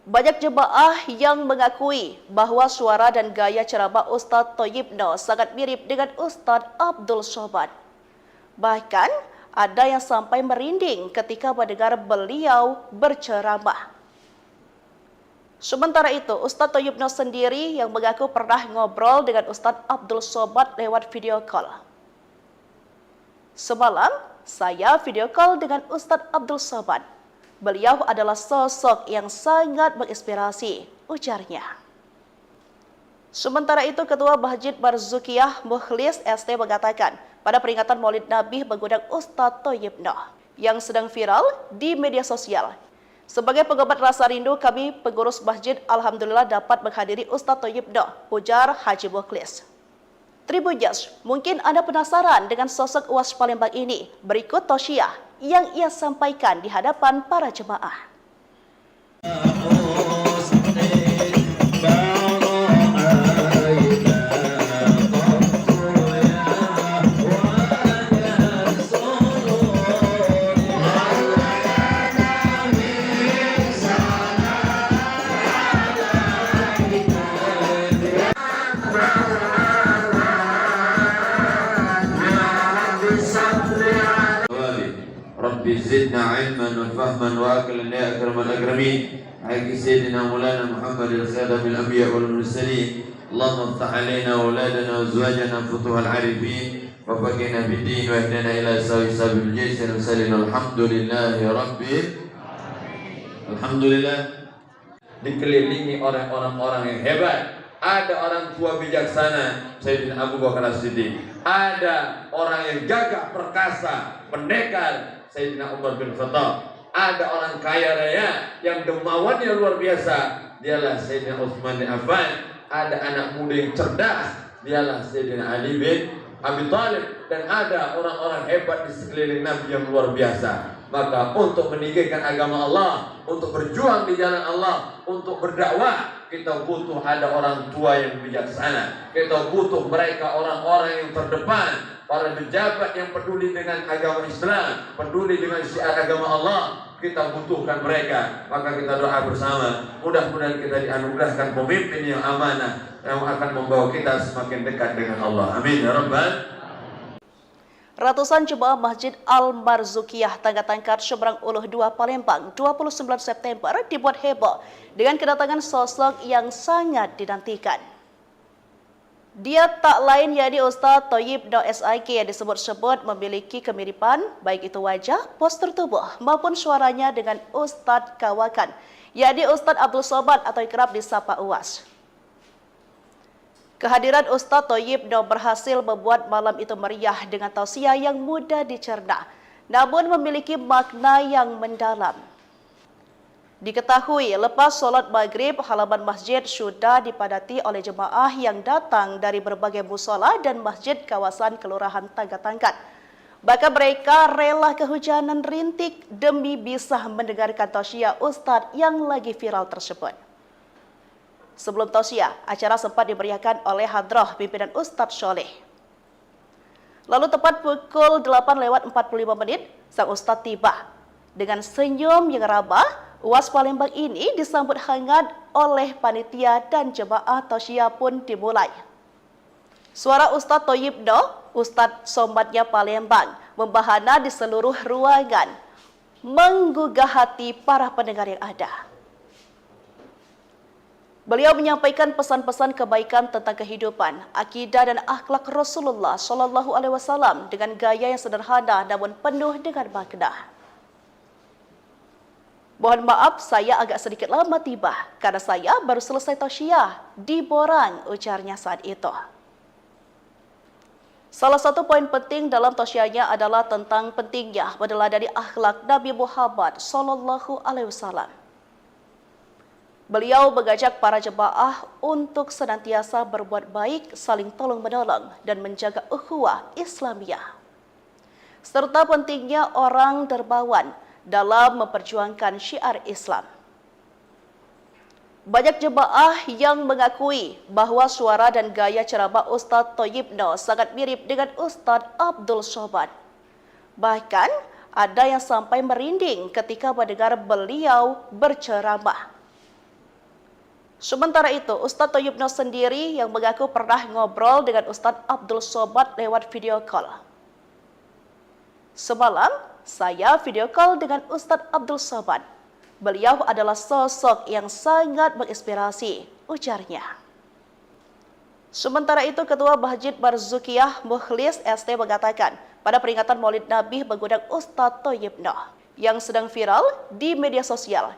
Banyak jemaah yang mengakui bahwa suara dan gaya ceramah Ustaz Thayyib Noh sangat mirip dengan Ustaz Abdul Somad. Bahkan ada yang sampai merinding ketika mendengar beliau berceramah. Sementara itu, Ustaz Thayyib Noh sendiri yang mengaku pernah ngobrol dengan Ustaz Abdul Somad lewat video call. Semalam, saya video call dengan Ustaz Abdul Somad. Beliau adalah sosok yang sangat menginspirasi, ujarnya. Sementara itu, Ketua Masjid Marzukiyah Mukhlis ST mengatakan, pada peringatan Maulid Nabi mengundang Ustaz Thayyib Noh yang sedang viral di media sosial. Sebagai pengobat rasa rindu, kami pengurus masjid alhamdulillah dapat menghadiri Ustaz Thayyib Noh, ujar Haji Mukhlis. Tribunnews, mungkin Anda penasaran dengan sosok UAS Palembang ini. Berikut tausiah yang ia sampaikan di hadapan para jemaah. Rabbi zidna ilman wa fahman wa aqlan ya akramal akramin. Haqqi sayyidina Maulana Muhammad al-Khadam al-Anbiya wal Mursalin. Allahumma iftah alaina wa auladana wa azwajana futuhal arifin wa faqihna bid-din wa ihdina ila sabil jaysin wa sallim alhamdulillahi rabbil alhamdulillah. Dikelilingi oleh orang-orang yang hebat. Ada orang tua bijaksana Sayyidina Abu Bakar As-Siddiq. Ada orang yang gagah perkasa, pendekar Sayyidina Umar bin Khattab. Ada orang kaya raya yang dermawannya luar biasa, dialah Sayyidina Utsman bin Affan. Ada anak muda yang cerdas, dialah Sayyidina Ali bin Abi Thalib. Dan ada orang-orang hebat di sekeliling Nabi yang luar biasa. Maka untuk meninggikan agama Allah, untuk berjuang di jalan Allah, untuk berdakwah, kita butuh ada orang tua yang bijaksana. Kita butuh mereka orang-orang yang terdepan, para pejabat yang peduli dengan agama Islam, peduli dengan syiar agama Allah. Kita butuhkan mereka. Maka kita doa bersama, mudah-mudahan kita dianugerahkan pemimpin yang amanah, yang akan membawa kita semakin dekat dengan Allah. Amin ya rabbal. Ratusan jemaah Masjid Al-Marzukiyah Tangga-Tangkat Seberang Uluh 2 Palembang 29 September dibuat heboh dengan kedatangan sosok yang sangat dinantikan. Dia tak lain yakni Ustaz Thayyib Noh SIK yang disebut-sebut memiliki kemiripan baik itu wajah, postur tubuh maupun suaranya dengan Ustaz Kawakan, yakni Ustaz Abdul Somad atau kerap disapa Uwas. Kehadiran Ustaz Thayyib Noh berhasil membuat malam itu meriah dengan tausiah yang mudah dicerna, namun memiliki makna yang mendalam. Diketahui lepas solat maghrib, halaman masjid sudah dipadati oleh jemaah yang datang dari berbagai musola dan masjid kawasan Kelurahan Tangga-Tangkat. Bahkan mereka rela kehujanan rintik demi bisa mendengarkan tausiah Ustaz yang lagi viral tersebut. Sebelum tausiah, acara sempat dimeriahkan oleh hadrah pimpinan Ustaz Soleh. Lalu tepat pukul 8:45 sang Ustaz tiba. Dengan senyum yang ramah, Uwas Palembang ini disambut hangat oleh panitia dan jemaah tausiah pun dimulai. Suara Ustaz Thayyib Noh, Ustaz Somadnya Palembang, membahana di seluruh ruangan, menggugah hati para pendengar yang ada. Beliau menyampaikan pesan-pesan kebaikan tentang kehidupan, akidah dan akhlak Rasulullah SAW dengan gaya yang sederhana namun penuh dengan makna. Mohon maaf saya agak sedikit lama tiba karena saya baru selesai tausiah di Borang, ujarnya saat itu. Salah satu poin penting dalam tausiahnya adalah tentang pentingnya meneladani akhlak Nabi Muhammad SAW. Beliau mengajak para jemaah untuk senantiasa berbuat baik, saling tolong-menolong, dan menjaga ukhuwah Islamiyah. Serta pentingnya orang dermawan dalam memperjuangkan syiar Islam. Banyak jemaah yang mengakui bahwa suara dan gaya ceramah Ustaz Thayyib Noh sangat mirip dengan Ustaz Abdul Somad. Bahkan ada yang sampai merinding ketika mendengar beliau berceramah. Sementara itu, Ustaz Thayyib Noh sendiri yang mengaku pernah ngobrol dengan Ustaz Abdul Somad lewat video call. Semalam, saya video call dengan Ustaz Abdul Somad. Beliau adalah sosok yang sangat menginspirasi, ujarnya. Sementara itu, Ketua Masjid Marzukiyah Mukhlis ST mengatakan, pada peringatan Maulid Nabi mengundang Ustaz Thayyib Noh yang sedang viral di media sosial.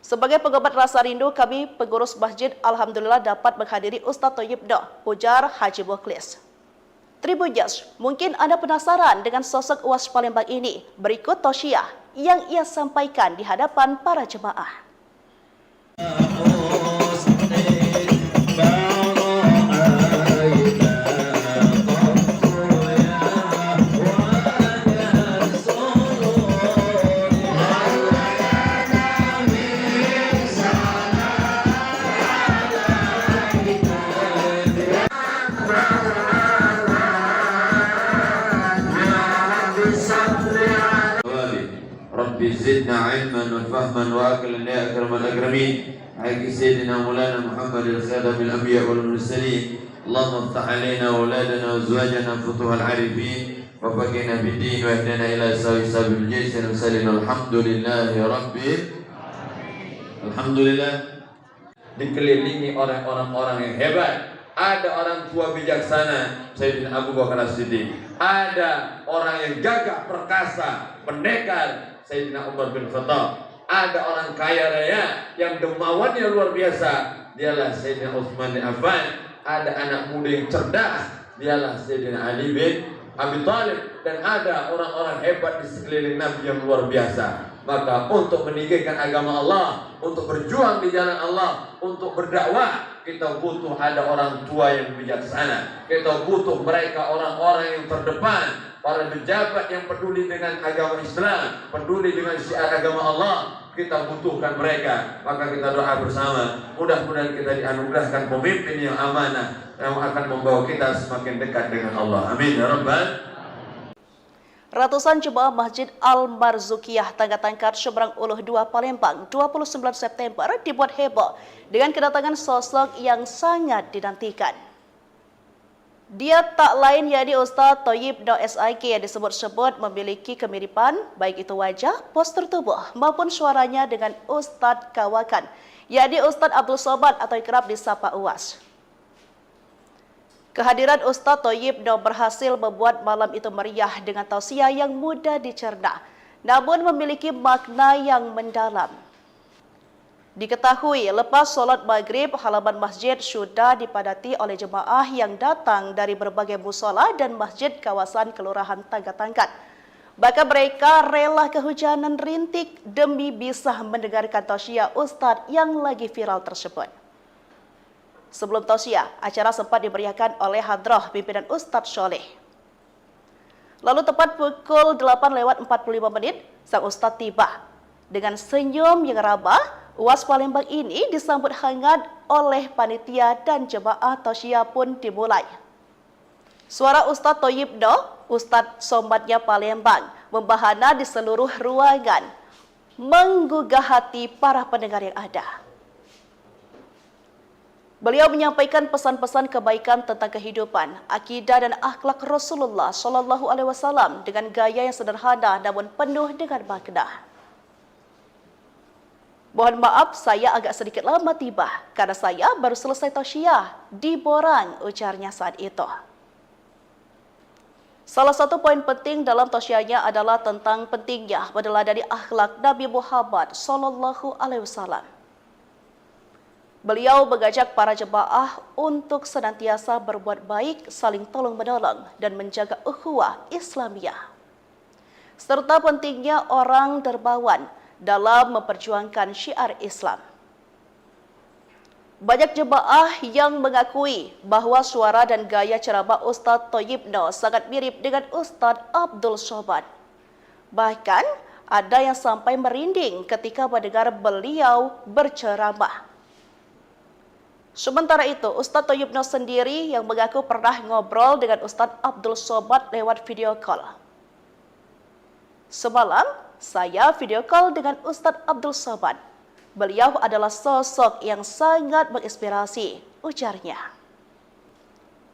Sebagai pengobat rasa rindu, kami pengurus masjid alhamdulillah dapat menghadiri Ustaz Thayyib Noh, ujar Haji Mukhlis. Tribuners, mungkin Anda penasaran dengan sosok Uwas Palembang ini. Berikut tausiah yang ia sampaikan di hadapan para jemaah. Rabbi zidna ilman wa fahman wa aqlan ya akramal akramin. Haqqi sayyidina Maulana Muhammad al-Khadam al-Anbiya wal Mursalin. Allahumma iftah alaina wa auladana wa azwajana futuhal arifin wa وفقنا بالدين واهدنا إلى سبيل الجيش المرسلين Alhamdulillah dikelilingi oleh orang-orang yang hebat. Ada orang tua bijaksana Sayyidina Abu Bakar As-Siddiq. Ada orang yang gagah perkasa, pendekar Sayyidina Umar bin Khattab. Ada orang kaya raya yang dermawannya luar biasa, dialah Sayyidina Utsman bin Affan. Ada anak muda yang cerdas, dialah Sayyidina Ali bin Abi Thalib. Dan ada orang-orang hebat di sekeliling Nabi yang luar biasa. Maka untuk meninggikan agama Allah, untuk berjuang di jalan Allah, untuk berdakwah, kita butuh ada orang tua yang bijaksana. Kita butuh mereka orang-orang yang terdepan, para pejabat yang peduli dengan agama Islam, peduli dengan syiar agama Allah. Kita butuhkan mereka. Maka kita doa bersama, mudah-mudahan kita dianugerahkan pemimpin yang amanah, yang akan membawa kita semakin dekat dengan Allah. Amin ya rabbal. Ratusan jemaah Masjid Al-Marzukiyah Tangga-Tangkat Seberang Uluh 2 Palembang 29 September dibuat heboh dengan kedatangan sosok yang sangat dinantikan. Dia tak lain yakni Ustaz Thayyib Noh SIK yang disebut-sebut memiliki kemiripan baik itu wajah, postur tubuh maupun suaranya dengan Ustaz Kawakan, yakni Ustaz Abdul Somad atau kerap disapa Uwas. Kehadiran Ustaz Thayyib Noh berhasil membuat malam itu meriah dengan tausiah yang mudah dicerna, namun memiliki makna yang mendalam. Diketahui lepas solat maghrib, halaman masjid sudah dipadati oleh jemaah yang datang dari berbagai musola dan masjid kawasan Kelurahan Tangga-Tangkat. Bahkan mereka rela kehujanan rintik demi bisa mendengarkan tausiah Ustaz yang lagi viral tersebut. Sebelum tausiah, acara sempat dimeriahkan oleh hadrah pimpinan Ustaz Soleh. Lalu tepat pukul 8:45 sang Ustaz tiba. Dengan senyum yang ramah, Uwas Palembang ini disambut hangat oleh panitia dan jemaah tausiah pun dimulai. Suara Ustaz Thayyib Noh, Ustaz Somadnya Palembang, membahana di seluruh ruangan, menggugah hati para pendengar yang ada. Beliau menyampaikan pesan-pesan kebaikan tentang kehidupan, akidah dan akhlak Rasulullah SAW dengan gaya yang sederhana namun penuh dengan makna. Mohon maaf saya agak sedikit lama tiba karena saya baru selesai tausiah di Borang, ujarnya saat itu. Salah satu poin penting dalam tausiahnya adalah tentang pentingnya meneladani akhlak Nabi Muhammad SAW. Beliau mengajak para jemaah untuk senantiasa berbuat baik, saling tolong-menolong, dan menjaga ukhuwah Islamiyah. Serta pentingnya orang dermawan dalam memperjuangkan syiar Islam. Banyak jemaah yang mengakui bahwa suara dan gaya ceramah Ustaz Thayyib Noh sangat mirip dengan Ustaz Abdul Somad. Bahkan ada yang sampai merinding ketika mendengar beliau berceramah. Sementara itu, Ustaz Thayyib Noh sendiri yang mengaku pernah ngobrol dengan Ustaz Abdul Somad lewat video call. Semalam, saya video call dengan Ustaz Abdul Somad. Beliau adalah sosok yang sangat menginspirasi, ujarnya.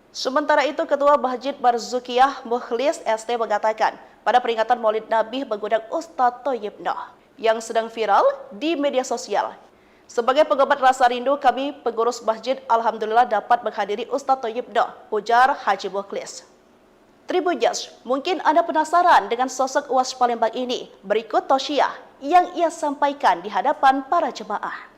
Sementara itu, Ketua Masjid Marzukiyah Mukhlis ST mengatakan, pada peringatan Maulid Nabi mengundang Ustaz Thayyib Noh yang sedang viral di media sosial. Sebagai pengobat rasa rindu, kami pengurus masjid alhamdulillah dapat menghadiri Ustaz Thayyib Noh, ujar Haji Mukhlis. Tribuners, mungkin Anda penasaran dengan sosok Uwas Palembang ini. Berikut tausiah yang ia sampaikan di hadapan para jemaah.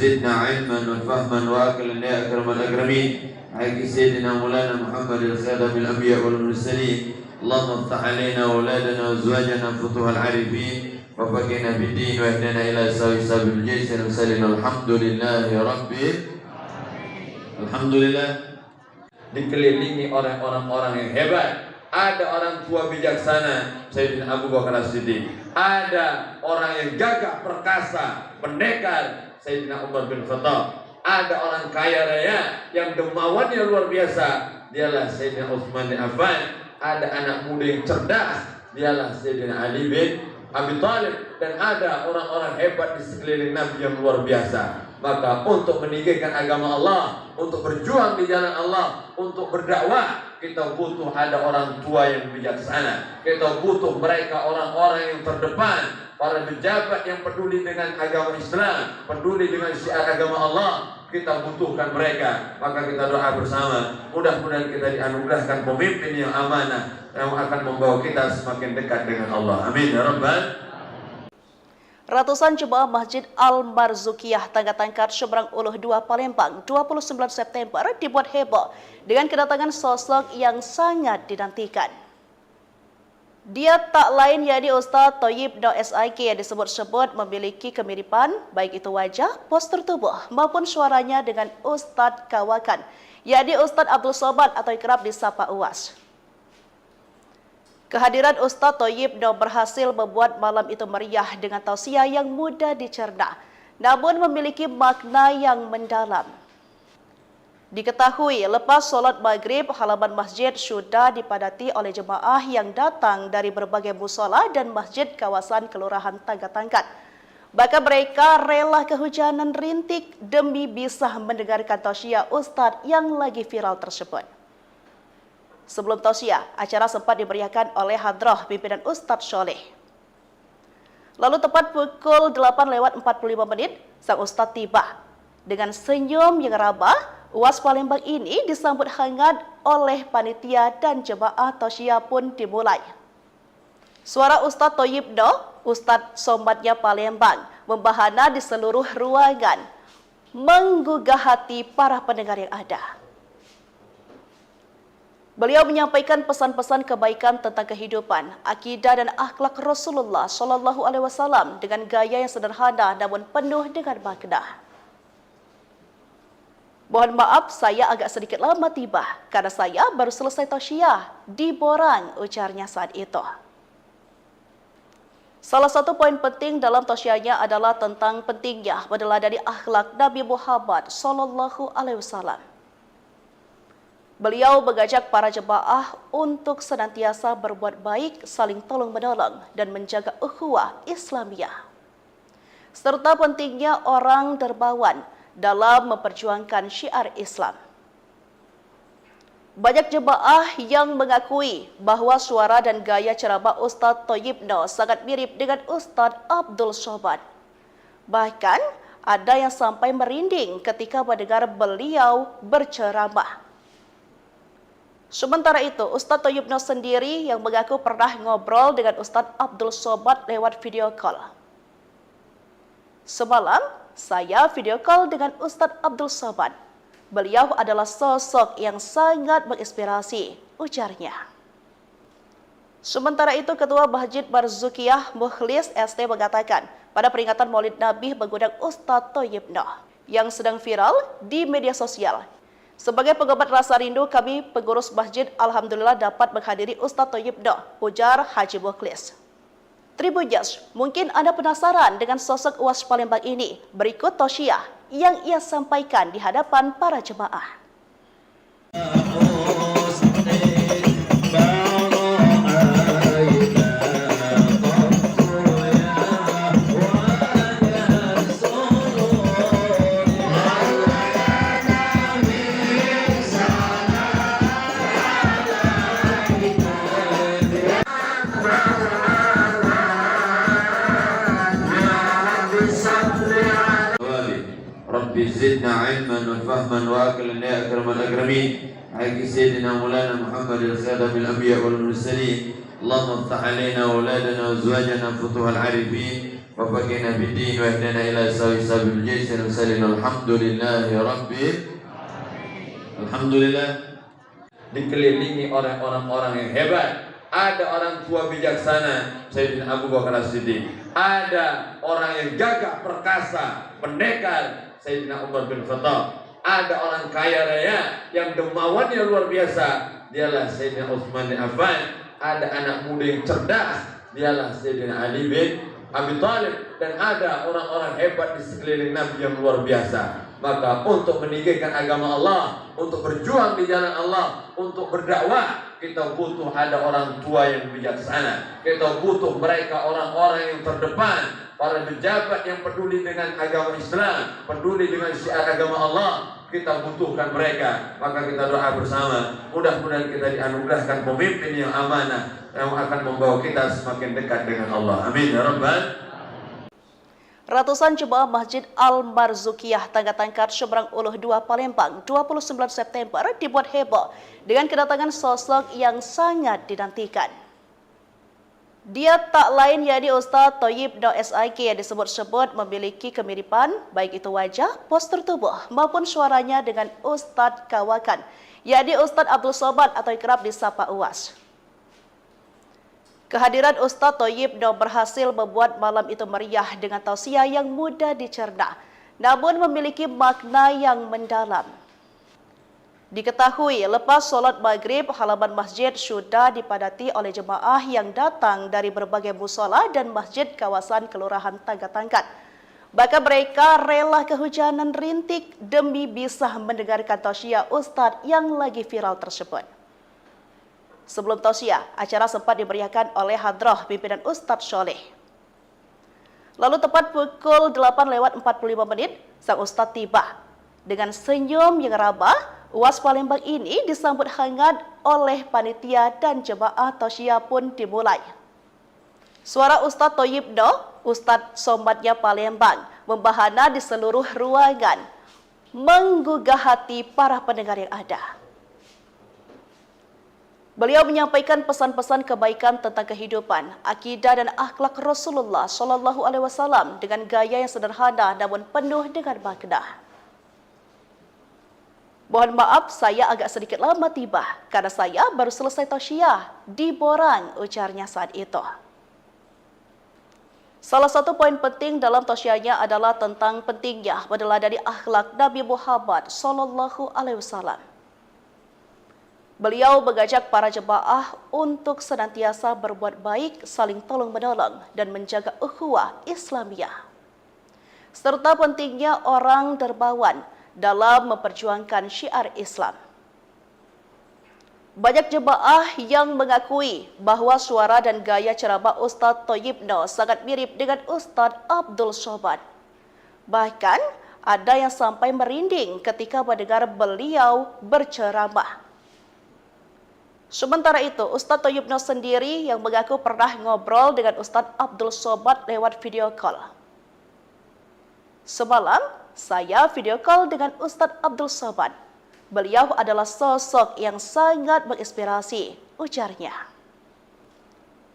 زدنا علما وفهما واكلا يا اكرم الاكرمين حق سيدنا مولانا محمد الخاتم الانبياء والمرسلين اللهم افتح علينا واولادنا وازواجنا فتوح العارفين وفقنا بالدين واهدنا الى سبيل الجيش المرسلين Alhamdulillah dikelilingi oleh orang-orang yang hebat. Ada orang tua bijaksana Sayyidina Abu Bakar As-Siddiq. Ada orang yang gagah perkasa, pendekar, Sayyidina Umar bin Khattab. Ada orang kaya raya yang dermawannya luar biasa, dialah Sayyidina Utsman bin Affan. Ada anak muda yang cerdas, dialah Sayyidina Ali bin Abi Thalib. Dan ada orang-orang hebat di sekeliling Nabi yang luar biasa. Maka untuk meninggikan agama Allah, untuk berjuang di jalan Allah, untuk berdakwah, kita butuh ada orang tua yang bijaksana. Kita butuh mereka orang-orang yang terdepan, para pejabat yang peduli dengan agama Islam, peduli dengan syiar agama Allah. Kita butuhkan mereka. Maka kita doa bersama, mudah-mudahan kita dianugerahkan pemimpin yang amanah, yang akan membawa kita semakin dekat dengan Allah. Amin ya rabbal. Ratusan jemaah Masjid Al-Marzukiyah Tangga Tangkat Seberang Uluh 2 Palembang 29 September dibuat heboh dengan kedatangan sosok yang sangat dinantikan. Dia tak lain yakni Ustaz Thayyib Noh SIK yang disebut-sebut memiliki kemiripan baik itu wajah, postur tubuh maupun suaranya dengan Ustaz Kawakan, yakni Ustaz Abdul Somad atau kerap disapa Uwas. Kehadiran Ustaz Thayyib Noh berhasil membuat malam itu meriah dengan tausiah yang mudah dicerna, namun memiliki makna yang mendalam. Diketahui lepas solat maghrib, halaman masjid sudah dipadati oleh jemaah yang datang dari berbagai musola dan masjid kawasan Kelurahan Tangga Tangkat. Bahkan mereka rela kehujanan rintik demi bisa mendengarkan tausiah Ustaz yang lagi viral tersebut. Sebelum tausiah, acara sempat dimeriahkan oleh hadrah pimpinan Ustaz Soleh. Lalu tepat pukul 8:45 sang Ustaz tiba. Dengan senyum yang ramah, Uwas Palembang ini disambut hangat oleh panitia dan jemaah tausiah pun dimulai. Suara Ustaz Thayyib Noh, Ustaz Somadnya Palembang, membahana di seluruh ruangan, menggugah hati para pendengar yang ada. Beliau menyampaikan pesan-pesan kebaikan tentang kehidupan, akidah dan akhlak Rasulullah SAW dengan gaya yang sederhana namun penuh dengan makna. Mohon maaf saya agak sedikit lama tiba karena saya baru selesai tausiah di Borang, ujarnya saat itu. Salah satu poin penting dalam tausiahnya adalah tentang pentingnya meneladani akhlak Nabi Muhammad SAW. Beliau mengajak para jemaah untuk senantiasa berbuat baik, saling tolong-menolong, dan menjaga ukhuwah Islamiyah. Serta pentingnya orang dermawan dalam memperjuangkan syiar Islam. Banyak jemaah yang mengakui bahwa suara dan gaya ceramah Ustaz Thayyib Noh sangat mirip dengan Ustaz Abdul Somad. Bahkan ada yang sampai merinding ketika mendengar beliau berceramah. Sementara itu, Ustaz Thayyib Noh sendiri yang mengaku pernah ngobrol dengan Ustaz Abdul Somad lewat video call. Semalam, saya video call dengan Ustaz Abdul Somad. Beliau adalah sosok yang sangat menginspirasi, ujarnya. Sementara itu, Ketua Masjid Marzukiyah Mukhlis ST mengatakan, pada peringatan Maulid Nabi mengundang Ustaz Thayyib Noh yang sedang viral di media sosial. Sebagai pengobat rasa rindu, kami pengurus masjid alhamdulillah dapat menghadiri Ustaz Thayyib Noh, ujar Haji Mukhlis. Tribuners, mungkin Anda penasaran dengan sosok Uwas Palembang ini. Berikut tausiah yang ia sampaikan di hadapan para jemaah. Rabbi zidna ilman wa fahman wa aqlan ya akramal akramin. Haqqi sayyidina Maulana Muhammad al-Khadam al-Anbiya wal Mursalin. Allahumma iftah alaina wa auladana wa azwajana futuhal arifin wa faqihna bid-din wa ihdina ila sabil jaysh wa sallallahu alhamdulillahi rabbil alhamdulillah. Dikelilingi oleh orang-orang yang hebat. Ada orang tua bijaksana, Sayyidina Abu Bakar As-Siddiq. Ada orang yang gagah perkasa, pendekar, Sayyidina Umar bin Khattab. Ada orang kaya raya yang dermawannya luar biasa, dialah Sayyidina Utsman bin Affan. Ada anak muda yang cerdas, dialah Sayyidina Ali bin Abi Thalib, dan ada orang-orang hebat di sekeliling Nabi yang luar biasa. Maka untuk meninggikan agama Allah, untuk berjuang di jalan Allah, untuk berdakwah, kita butuh ada orang tua yang bijaksana. Kita butuh mereka orang-orang yang terdepan, para pejabat yang peduli dengan agama Islam, peduli dengan syiar agama Allah. Kita butuhkan mereka. Maka kita doa bersama, mudah-mudahan kita dianugerahkan pemimpin yang amanah, yang akan membawa kita semakin dekat dengan Allah. Amin ya rabbal. Ratusan jemaah Masjid Al-Marzukiyah Tangga Tangkat Seberang Uluh 2 Palembang 29 September dibuat heboh dengan kedatangan sosok yang sangat dinantikan. Dia tak lain yakni Ustaz Thayyib Noh SIK yang disebut-sebut memiliki kemiripan baik itu wajah, postur tubuh maupun suaranya dengan Ustaz Kawakan, yakni Ustaz Abdul Somad atau kerap disapa Uwas. Kehadiran Ustaz Thayyib Noh berhasil membuat malam itu meriah dengan tausiah yang mudah dicerna, namun memiliki makna yang mendalam. Diketahui lepas solat maghrib, halaman masjid sudah dipadati oleh jemaah yang datang dari berbagai musola dan masjid kawasan Kelurahan Tangga Tangkat. Bahkan mereka rela kehujanan rintik demi bisa mendengarkan tausiah Ustaz yang lagi viral tersebut. Sebelum tausiah, acara sempat dimeriahkan oleh hadrah pimpinan Ustaz Soleh. Lalu tepat pukul 8:45 sang Ustaz tiba. Dengan senyum yang ramah, Uwas Palembang ini disambut hangat oleh panitia dan jemaah tausiah pun dimulai. Suara Ustaz Thayyib Noh, Ustaz Somadnya Palembang, membahana di seluruh ruangan, menggugah hati para pendengar yang ada. Beliau menyampaikan pesan-pesan kebaikan tentang kehidupan, akidah dan akhlak Rasulullah SAW dengan gaya yang sederhana namun penuh dengan makna. Mohon maaf saya agak sedikit lama tiba karena saya baru selesai tausiah di Borang, ujarnya saat itu. Salah satu poin penting dalam tausiahnya adalah tentang pentingnya meneladani akhlak Nabi Muhammad SAW. Beliau mengajak para jemaah untuk senantiasa berbuat baik, saling tolong-menolong, dan menjaga ukhuwah Islamiyah. Serta pentingnya orang dermawan dalam memperjuangkan syiar Islam. Banyak jemaah yang mengakui bahwa suara dan gaya ceramah Ustaz Thayyib Noh sangat mirip dengan Ustaz Abdul Somad. Bahkan ada yang sampai merinding ketika mendengar beliau berceramah. Sementara itu, Ustaz Thayyib Noh sendiri yang mengaku pernah ngobrol dengan Ustaz Abdul Somad lewat video call. Semalam, saya video call dengan Ustaz Abdul Somad. Beliau adalah sosok yang sangat menginspirasi, ujarnya.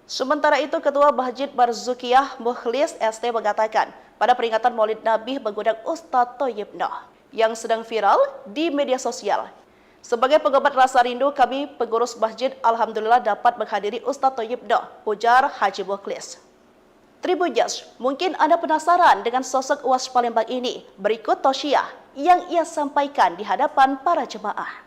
Sementara itu, Ketua Masjid Marzukiyah Mukhlis ST mengatakan, pada peringatan Maulid Nabi mengundang Ustaz Thayyib Noh yang sedang viral di media sosial. Sebagai pengobat rasa rindu, kami pengurus masjid alhamdulillah dapat menghadiri Ustaz Thayyib Noh, ujar Haji Mukhlis. Tribuners, mungkin Anda penasaran dengan sosok Uwas Palembang ini. Berikut tausiah yang ia sampaikan di hadapan para jemaah.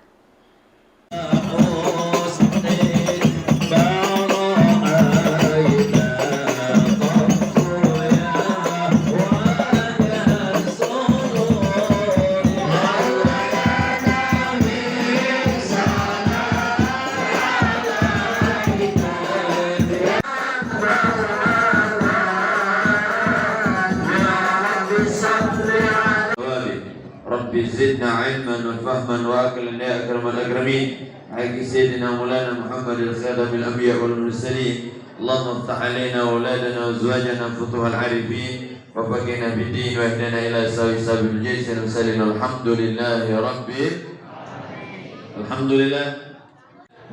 Rabbi zidna ilman wa fahman wa aqlan ya akramal akramin. Haqqi sayyidina Maulana Muhammad al-Khadam al-Anbiya wal Mursalin. Allahumma iftah alaina wa auladana wa azwajana futuhal arifin wa faqina bid-din wa ihdina ila sabil jaysin wa sallim. Alhamdulillahi rabbil alamin. Alhamdulillah,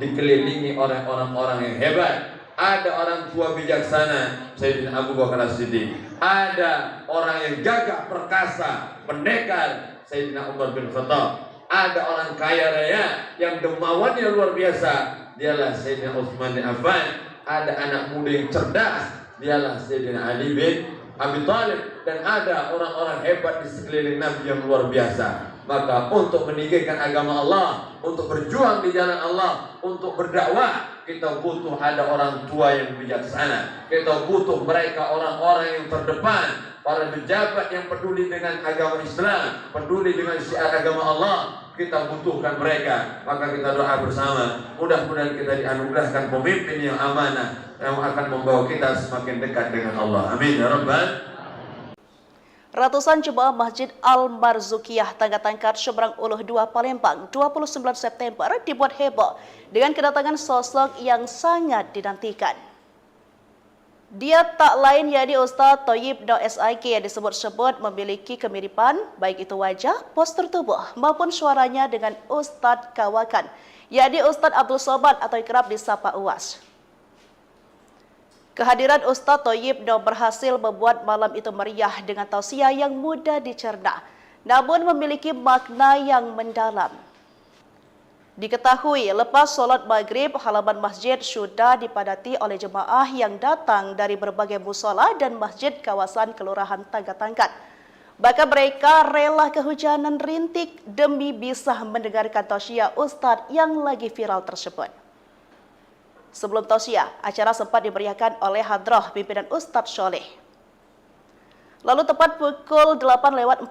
dikelilingi oleh orang-orang yang hebat. Ada orang tua bijaksana, Sayyidina Abu Bakar As-Siddiq. Ada orang yang gagah perkasa, pendekar, Sayyidina Umar bin Khattab. Ada orang kaya raya yang dermawannya luar biasa, dialah Sayyidina Utsman bin Affan. Ada anak muda yang cerdas, dialah Sayyidina Ali bin Abi Thalib. Dan ada orang-orang hebat di sekeliling Nabi yang luar biasa. Maka untuk meninggikan agama Allah, untuk berjuang di jalan Allah, untuk berdakwah, kita butuh ada orang tua yang bijaksana. Kita butuh mereka orang-orang yang terdepan, para pejabat yang peduli dengan agama Islam, peduli dengan syiar agama Allah. Kita butuhkan mereka. Maka kita doa bersama, mudah-mudahan kita dianugerahkan pemimpin yang amanah, yang akan membawa kita semakin dekat dengan Allah. Amin ya rabbal. Ratusan jemaah Masjid Al-Marzukiyah Tangga-Tangkat Seberang Uluh 2 Palembang 29 September dibuat heboh dengan kedatangan sosok yang sangat dinantikan. Dia tak lain yakni Ustaz Thayyib Noh SIK yang disebut-sebut memiliki kemiripan baik itu wajah, postur tubuh maupun suaranya dengan Ustaz Kawakan, yakni Ustaz Abdul Somad atau kerap disapa Uwas. Kehadiran Ustaz Thayyib Noh berhasil membuat malam itu meriah dengan tausiah yang mudah dicerna, namun memiliki makna yang mendalam. Diketahui lepas solat maghrib, halaman masjid sudah dipadati oleh jemaah yang datang dari berbagai musola dan masjid kawasan Kelurahan Tangga-Tangkat. Bahkan mereka rela kehujanan rintik demi bisa mendengarkan tausiah Ustaz yang lagi viral tersebut. Sebelum tausiah, acara sempat dimeriahkan oleh hadrah pimpinan Ustaz Soleh. Lalu tepat pukul 8:45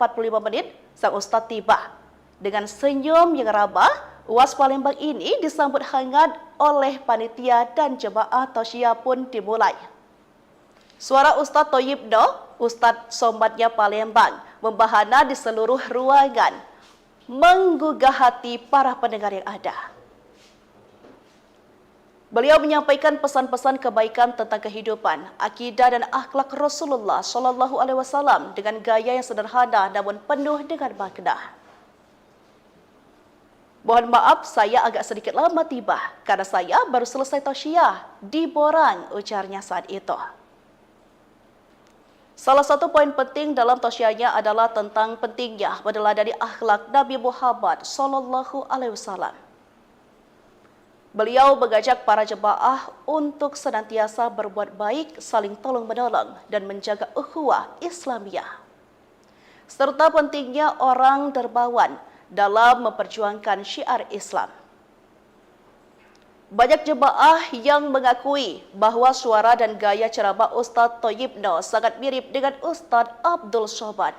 sang Ustaz tiba. Dengan senyum yang ramah, Uwas Palembang ini disambut hangat oleh panitia dan jemaah tausiah pun dimulai. Suara Ustaz Thayyib Noh, Ustaz Somadnya Palembang, membahana di seluruh ruangan, menggugah hati para pendengar yang ada. Beliau menyampaikan pesan-pesan kebaikan tentang kehidupan, akidah dan akhlak Rasulullah SAW dengan gaya yang sederhana namun penuh dengan makna. Mohon maaf saya agak sedikit lama tiba karena saya baru selesai tausiah di Borang, ujarnya saat itu. Salah satu poin penting dalam tausiahnya adalah tentang pentingnya meneladani akhlak Nabi Muhammad SAW. Beliau mengajak para jemaah untuk senantiasa berbuat baik, saling tolong-menolong, dan menjaga ukhuwah Islamiyah. Serta pentingnya orang dermawan dalam memperjuangkan syiar Islam. Banyak jemaah yang mengakui bahwa suara dan gaya ceramah Ustaz Thayyib Noh sangat mirip dengan Ustaz Abdul Somad.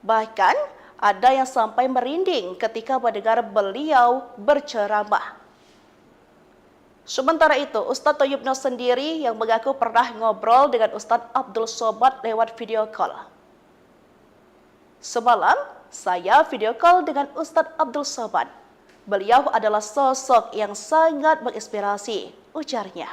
Bahkan ada yang sampai merinding ketika mendengar beliau berceramah. Sementara itu, Ustaz Thayyib Noh sendiri yang mengaku pernah ngobrol dengan Ustaz Abdul Somad lewat video call. Semalam, saya video call dengan Ustaz Abdul Somad. Beliau adalah sosok yang sangat menginspirasi, ujarnya.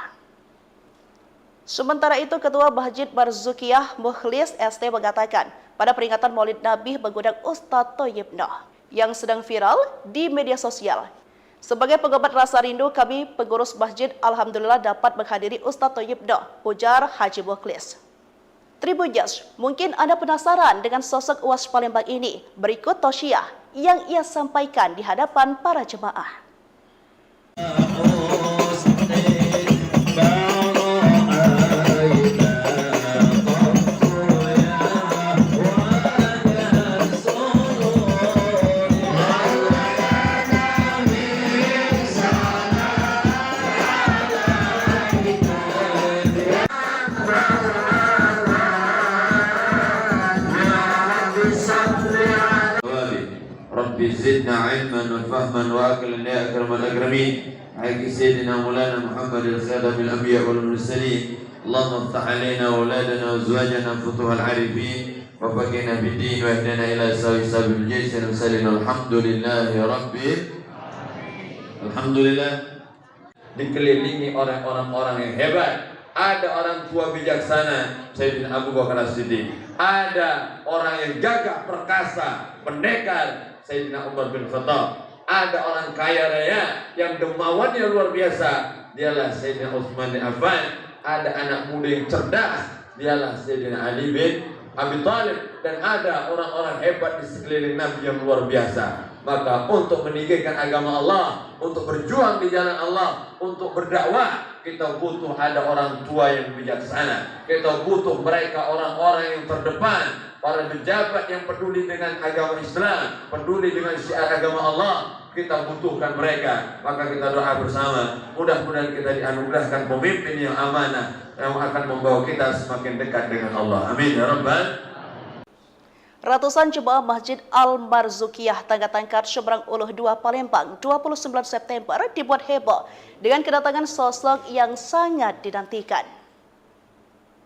Sementara itu, Ketua Masjid Marzukiyah Mukhlis ST mengatakan, pada peringatan Maulid Nabi mengundang Ustaz Thayyib Noh yang sedang viral di media sosial. Sebagai pengobat rasa rindu, kami pengurus masjid alhamdulillah dapat menghadiri Ustaz Thayyib Noh, ujar Haji Mukhlis. Tribuners, mungkin Anda penasaran dengan sosok Uwas Palembang ini. Berikut tausiah yang ia sampaikan di hadapan para jemaah. Rabbi zidna ilman wa fahman wa aqlan ya akramal akramin. Haqqi sayyidina Maulana Muhammad al-Khadam al-Anbiya wal Mursalin. Allahumma iftah alaina wa auladana wa azwajana futuhal arifin wa faqina bid-din wa ihdina ila sabil jaysh wa sallallahu alhamdulillahi rabbil alamin. Alhamdulillah, dikelilingi oleh orang-orang yang hebat. Ada orang tua bijaksana, Sayyidina Abu Bakar As-Siddiq. Ada orang yang gagah perkasa, pendekar, Sayyidina Umar bin Khattab. Ada orang kaya raya yang dermawannya luar biasa, dialah Sayyidina Utsman bin Affan. Ada anak muda yang cerdas, dialah Sayyidina Ali bin Abi Thalib. Dan ada orang-orang hebat di sekeliling Nabi yang luar biasa. Maka untuk meninggikan agama Allah, untuk berjuang di jalan Allah, untuk berdakwah, kita butuh ada orang tua yang bijaksana. Kita butuh mereka orang-orang yang terdepan, para pejabat yang peduli dengan agama Islam, peduli dengan syiar agama Allah. Kita butuhkan mereka, maka kita doa bersama. Mudah-mudahan kita dianugerahkan pemimpin yang amanah, yang akan membawa kita semakin dekat dengan Allah. Amin ya Rabbal. Ratusan jemaah Masjid Al-Marzukiyah Tangga-Tangkat Seberang Uluh 2 Palembang 29 September dibuat heboh dengan kedatangan sosok yang sangat dinantikan.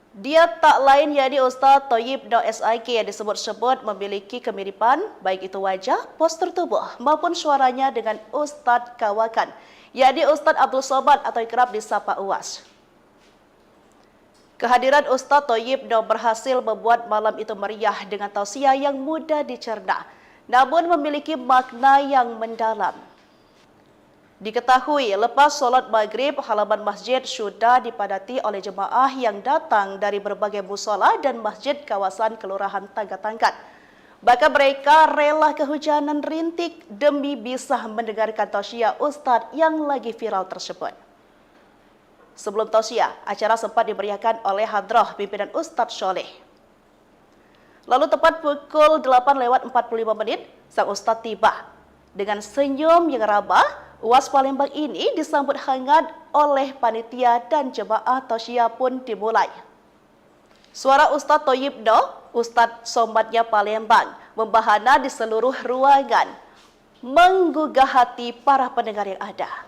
Dia tak lain yakni Ustaz Thayyib Noh SIK yang disebut-sebut memiliki kemiripan baik itu wajah, postur tubuh maupun suaranya dengan Ustaz Kawakan, yakni Ustaz Abdul Somad atau kerap disapa Uwas. Kehadiran Ustaz Thayyib Noh berhasil membuat malam itu meriah dengan tausiah yang mudah dicerna, namun memiliki makna yang mendalam. Diketahui lepas solat maghrib, halaman masjid sudah dipadati oleh jemaah yang datang dari berbagai musola dan masjid kawasan Kelurahan Tangga-Tangkat. Bahkan mereka rela kehujanan rintik demi bisa mendengarkan tausiah Ustadz yang lagi viral tersebut. Sebelum tausiah, acara sempat dimeriahkan oleh hadrah pimpinan Ustadz Soleh. Lalu tepat pukul 8:45 sang Ustadz tiba. Dengan senyum yang ramah, Uwas Palembang ini disambut hangat oleh panitia dan jemaah tausiah pun dimulai. Suara Ustaz Thayyib Noh, Ustaz Somadnya Palembang, membahana di seluruh ruangan, menggugah hati para pendengar yang ada.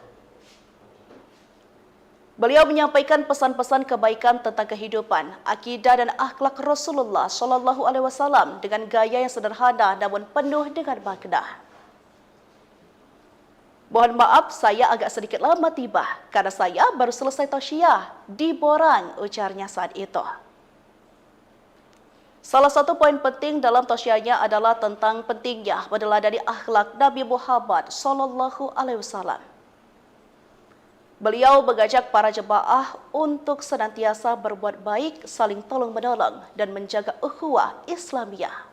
Beliau menyampaikan pesan-pesan kebaikan tentang kehidupan, akidah dan akhlak Rasulullah SAW dengan gaya yang sederhana namun penuh dengan makna. Mohon maaf, saya agak sedikit lama tiba karena saya baru selesai tausiah di Borang, ujarnya saat itu. Salah satu poin penting dalam tausiahnya adalah tentang pentingnya meneladani akhlak Nabi Muhammad SAW. Beliau mengajak para jemaah untuk senantiasa berbuat baik, saling tolong-menolong, dan menjaga ukhuwah Islamiyah.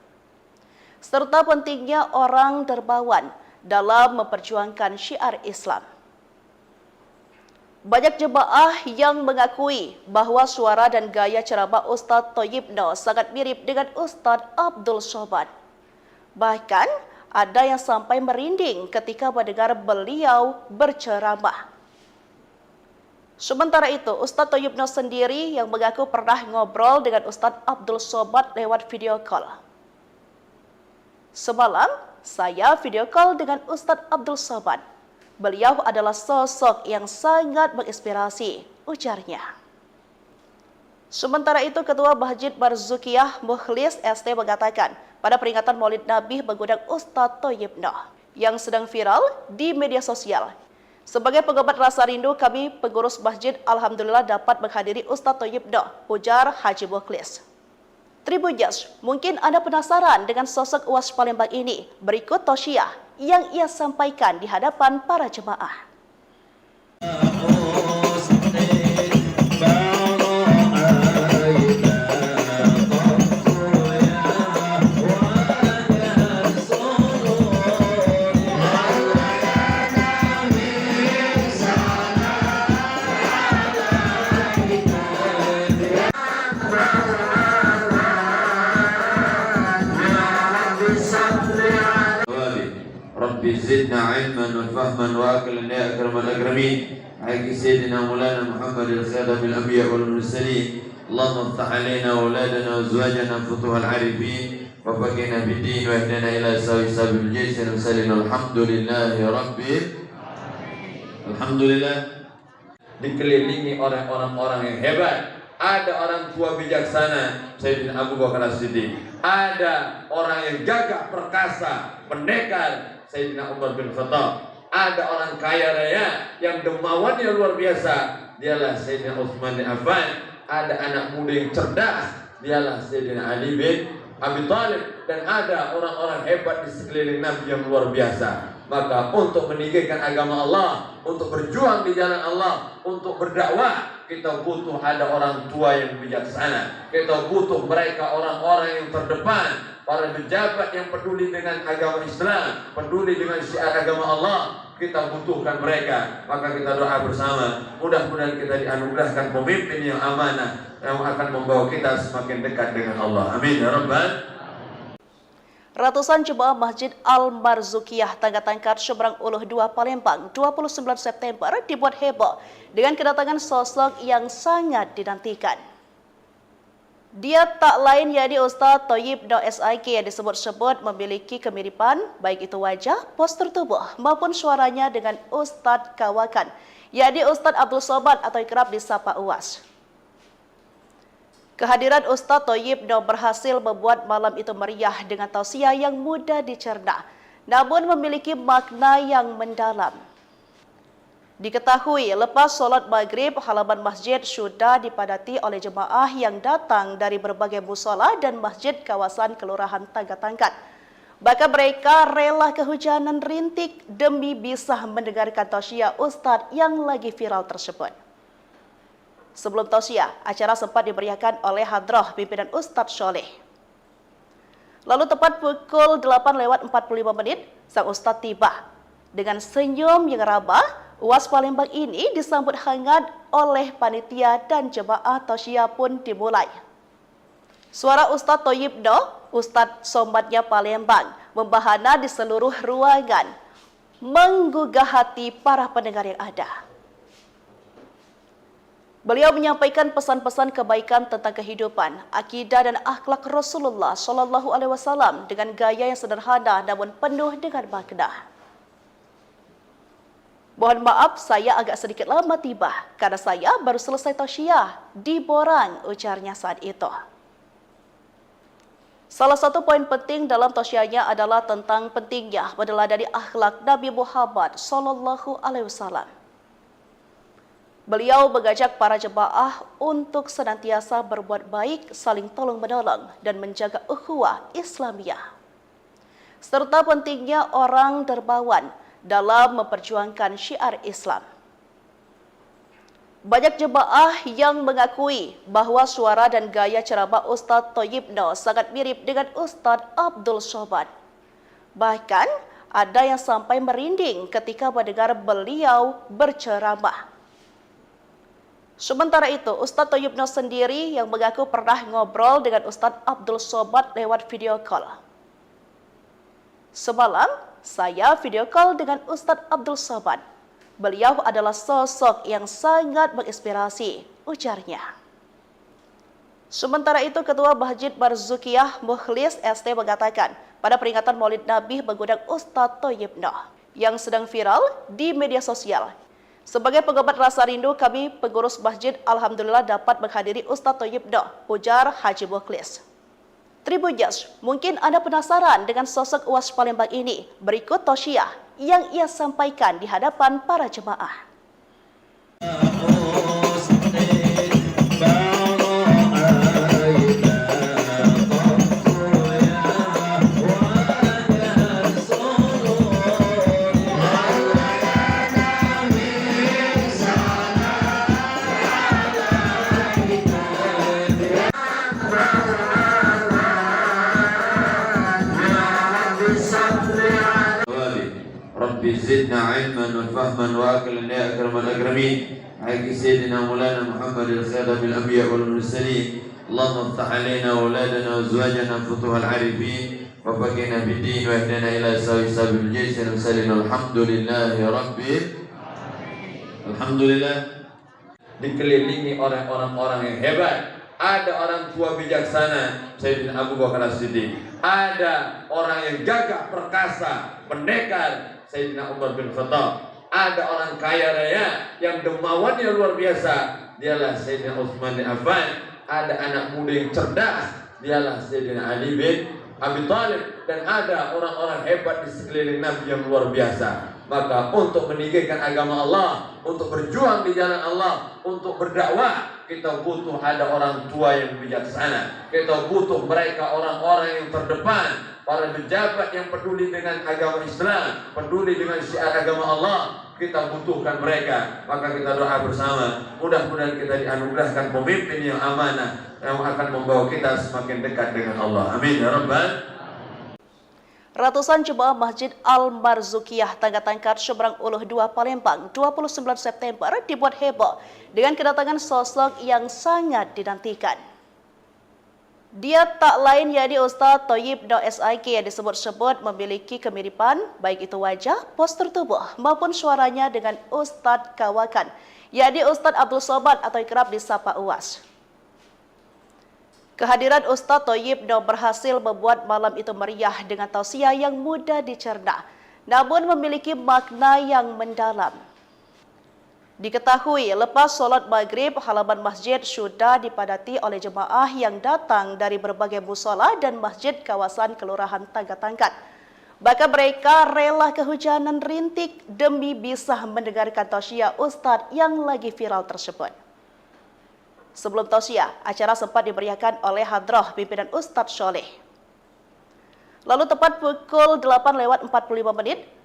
Serta pentingnya orang dermawan dalam memperjuangkan syiar Islam. Banyak jemaah yang mengakui bahwa suara dan gaya ceramah Ustaz Thayyib Noh sangat mirip dengan Ustaz Abdul Somad. Bahkan ada yang sampai merinding ketika mendengar beliau berceramah. Sementara itu, Ustaz Thayyib Noh sendiri yang mengaku pernah ngobrol dengan Ustaz Abdul Somad lewat video call. Semalam, saya video call dengan Ustaz Abdul Somad. Beliau adalah sosok yang sangat menginspirasi, ujarnya. Sementara itu, Ketua Masjid Marzukiyah Mukhlis ST mengatakan, pada peringatan Maulid Nabi mengundang Ustaz Thayyib Noh yang sedang viral di media sosial. Sebagai pengobat rasa rindu, kami pengurus masjid alhamdulillah dapat menghadiri Ustaz Thayyib Noh, ujar Haji Mukhlis. Tribuners, mungkin Anda penasaran dengan sosok Uwas Palembang ini. Berikut tausiah yang ia sampaikan di hadapan para jemaah. Rabbi zidna ilman wa fahman wa aqlan ya akramal akramin. Haqqi sayyidina Maulana Muhammad al-Khadam al-Anbiya wal Mursalin. Allahumma iftah alaina wa auladana wa azwajana futuhal arifin wa faqihna bid-din wa ihdina ila sabil jaysh wa sallallahu alhamdulillahi rabbil alhamdulillah. Dikelilingi oleh orang-orang yang hebat. Ada orang tua bijaksana, Sayyidina Abu Bakar As-Siddiq. Ada orang yang gagah perkasa, pendekar, Sayyidina Umar bin Khattab. Ada orang kaya raya yang dermawannya luar biasa, dialah Sayyidina Utsman bin Affan. Ada anak muda yang cerdas, dialah Sayyidina Ali bin Abi Thalib. Dan ada orang-orang hebat di sekeliling Nabi yang luar biasa. Maka untuk meninggikan agama Allah, untuk berjuang di jalan Allah, untuk berdakwah, kita butuh ada orang tua yang bijaksana. Kita butuh mereka orang-orang yang terdepan, para pejabat yang peduli dengan agama Islam, peduli dengan syiar agama Allah. Kita butuhkan mereka, maka kita doa bersama. Mudah-mudahan kita dianugerahkan pemimpin yang amanah, yang akan membawa kita semakin dekat dengan Allah. Amin ya Rabbal. Ratusan jemaah Masjid Al-Marzukiyah Tangga-Tangkat Seberang Uluh 2 Palembang 29 September dibuat heboh dengan kedatangan sosok yang sangat dinantikan. Dia tak lain yakni Ustaz Thayyib Noh SIK yang disebut-sebut memiliki kemiripan baik itu wajah, postur tubuh maupun suaranya dengan Ustaz Kawakan yakni Ustaz Abdul Somad atau kerap disapa Uwas. Kehadiran Ustaz Thayyib Noh berhasil membuat malam itu meriah dengan tausiah yang mudah dicerna, namun memiliki makna yang mendalam. Diketahui lepas solat maghrib, halaman masjid sudah dipadati oleh jemaah yang datang dari berbagai musola dan masjid kawasan Kelurahan Tangga-Tangkat. Bahkan mereka rela kehujanan rintik demi bisa mendengarkan tausiah Ustaz yang lagi viral tersebut. Sebelum tausiah, acara sempat dimeriahkan oleh hadrah pimpinan Ustaz Soleh. Lalu tepat pukul 8:45 sang Ustaz tiba. Dengan senyum yang ramah, Uwas Palembang ini disambut hangat oleh panitia dan jemaah tausiah pun dimulai. Suara Ustaz Thayyib Noh, Ustaz Somadnya Palembang, membahana di seluruh ruangan, menggugah hati para pendengar yang ada. Beliau menyampaikan pesan-pesan kebaikan tentang kehidupan, akidah dan akhlak Rasulullah SAW dengan gaya yang sederhana namun penuh dengan makna. Mohon maaf saya agak sedikit lama tiba karena saya baru selesai tausiah di Borang, ujarnya saat itu. Salah satu poin penting dalam tausiahnya adalah tentang pentingnya meneladani akhlak Nabi Muhammad SAW. Beliau mengajak para jemaah untuk senantiasa berbuat baik, saling tolong-menolong, dan menjaga ukhuwah Islamiyah. Serta pentingnya orang dermawan dalam memperjuangkan syiar Islam. Banyak jemaah yang mengakui bahwa suara dan gaya ceramah Ustaz Thayyib Noh sangat mirip dengan Ustaz Abdul Somad. Bahkan ada yang sampai merinding ketika mendengar beliau berceramah. Sementara itu, Ustaz Thayyib Noh sendiri yang mengaku pernah ngobrol dengan Ustaz Abdul Somad lewat video call. Semalam, saya video call dengan Ustaz Abdul Somad. Beliau adalah sosok yang sangat menginspirasi, ujarnya. Sementara itu, Ketua Masjid Marzukiyah Mukhlis ST mengatakan, pada peringatan Maulid Nabi mengundang Ustaz Thayyib Noh yang sedang viral di media sosial. Sebagai pengobat rasa rindu, kami pengurus masjid alhamdulillah dapat menghadiri Ustaz Thayyib Noh, ujar Haji Mukhlis. Tribuners, mungkin Anda penasaran dengan sosok Uwas Palembang ini. Berikut tausiah yang ia sampaikan di hadapan para jemaah. Rabbi zidna ilman wa fahman wa aqlan ya akramal akramin. Haqqi sayyidina Maulana Muhammad al-Khatam al-Anbiya wal Mursalin. Allahumma iftah alaina wa auladana wa azwajana futuhal arifin wa faqihna bid-din wa ihdina ila sabil jaysh wa sallim alhamdulillahi rabbil alhamdulillah. Dikelilingi oleh orang-orang yang hebat. Ada orang tua bijaksana Sayyidina Abu Bakar As-Siddiq. Ada orang yang gagah perkasa, pendekar Sayyidina Umar bin Khattab. Ada orang kaya raya yang dermawannya luar biasa, dialah Sayyidina Utsman bin Affan. Ada anak muda yang cerdas, dialah Sayyidina Ali bin Abi Thalib. Dan ada orang-orang hebat di sekeliling Nabi yang luar biasa. Maka untuk meninggikan agama Allah, untuk berjuang di jalan Allah, untuk berdakwah, kita butuh ada orang tua yang bijaksana. Kita butuh mereka orang-orang yang terdepan, para pejabat yang peduli dengan agama Islam, peduli dengan syiar agama Allah. Kita butuhkan mereka. Maka kita doa bersama, mudah-mudahan kita dianugerahkan pemimpin yang amanah, yang akan membawa kita semakin dekat dengan Allah. Amin ya rabbal. Ratusan jemaah Masjid Al-Marzukiyah Tangga-Tangkat Seberang Uluh 2 Palembang 29 September dibuat heboh dengan kedatangan sosok yang sangat dinantikan. Dia tak lain yakni Ustaz Thayyib Noh SIK yang disebut-sebut memiliki kemiripan baik itu wajah, postur tubuh maupun suaranya dengan Ustaz Kawakan, yakni Ustaz Abdul Somad atau kerap disapa UAS. Kehadiran Ustaz Thayyib Noh berhasil membuat malam itu meriah dengan tausiah yang mudah dicerna, namun memiliki makna yang mendalam. Diketahui lepas solat maghrib, halaman masjid sudah dipadati oleh jemaah yang datang dari berbagai musola dan masjid kawasan Kelurahan Tagatangkat. Bahkan mereka rela kehujanan rintik demi bisa mendengarkan tausiah Ustadz yang lagi viral tersebut. Sebelum tausiah, acara sempat dimeriahkan oleh hadrah pimpinan Ustadz Soleh. Lalu tepat pukul 8:45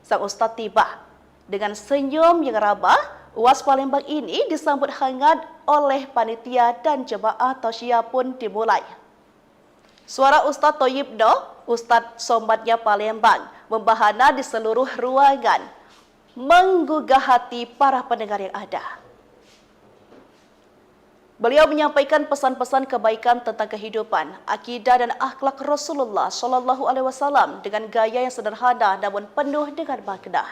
sang Ustadz tiba. Dengan senyum yang ramah, UAS Palembang ini disambut hangat oleh panitia dan jemaah tausiah pun dimulai. Suara Ustaz Thayyib Noh, Ustaz Somadnya Palembang, membahana di seluruh ruangan, menggugah hati para pendengar yang ada. Beliau menyampaikan pesan-pesan kebaikan tentang kehidupan, akidah dan akhlak Rasulullah SAW dengan gaya yang sederhana namun penuh dengan makna.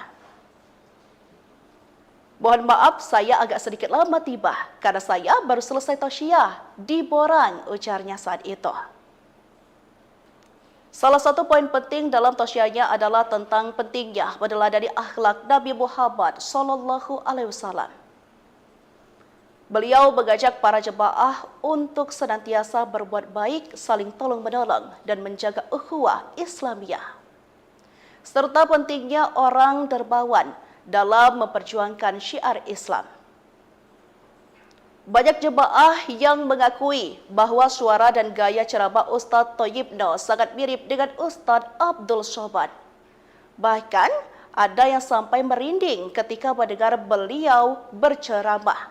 Mohon maaf, saya agak sedikit lama tiba karena saya baru selesai tausiah di Borang, ujarnya saat itu. Salah satu poin penting dalam tausiahnya adalah tentang pentingnya meneladani akhlak Nabi Muhammad SAW. Beliau mengajak para jemaah untuk senantiasa berbuat baik, saling tolong-menolong dan menjaga ukhuwah Islamiyah. Serta pentingnya orang dermawan dalam memperjuangkan syiar Islam. Banyak jemaah yang mengakui bahwa suara dan gaya ceramah Ustaz Thayyib Noh sangat mirip dengan Ustaz Abdul Somad. Bahkan ada yang sampai merinding ketika mendengar beliau berceramah.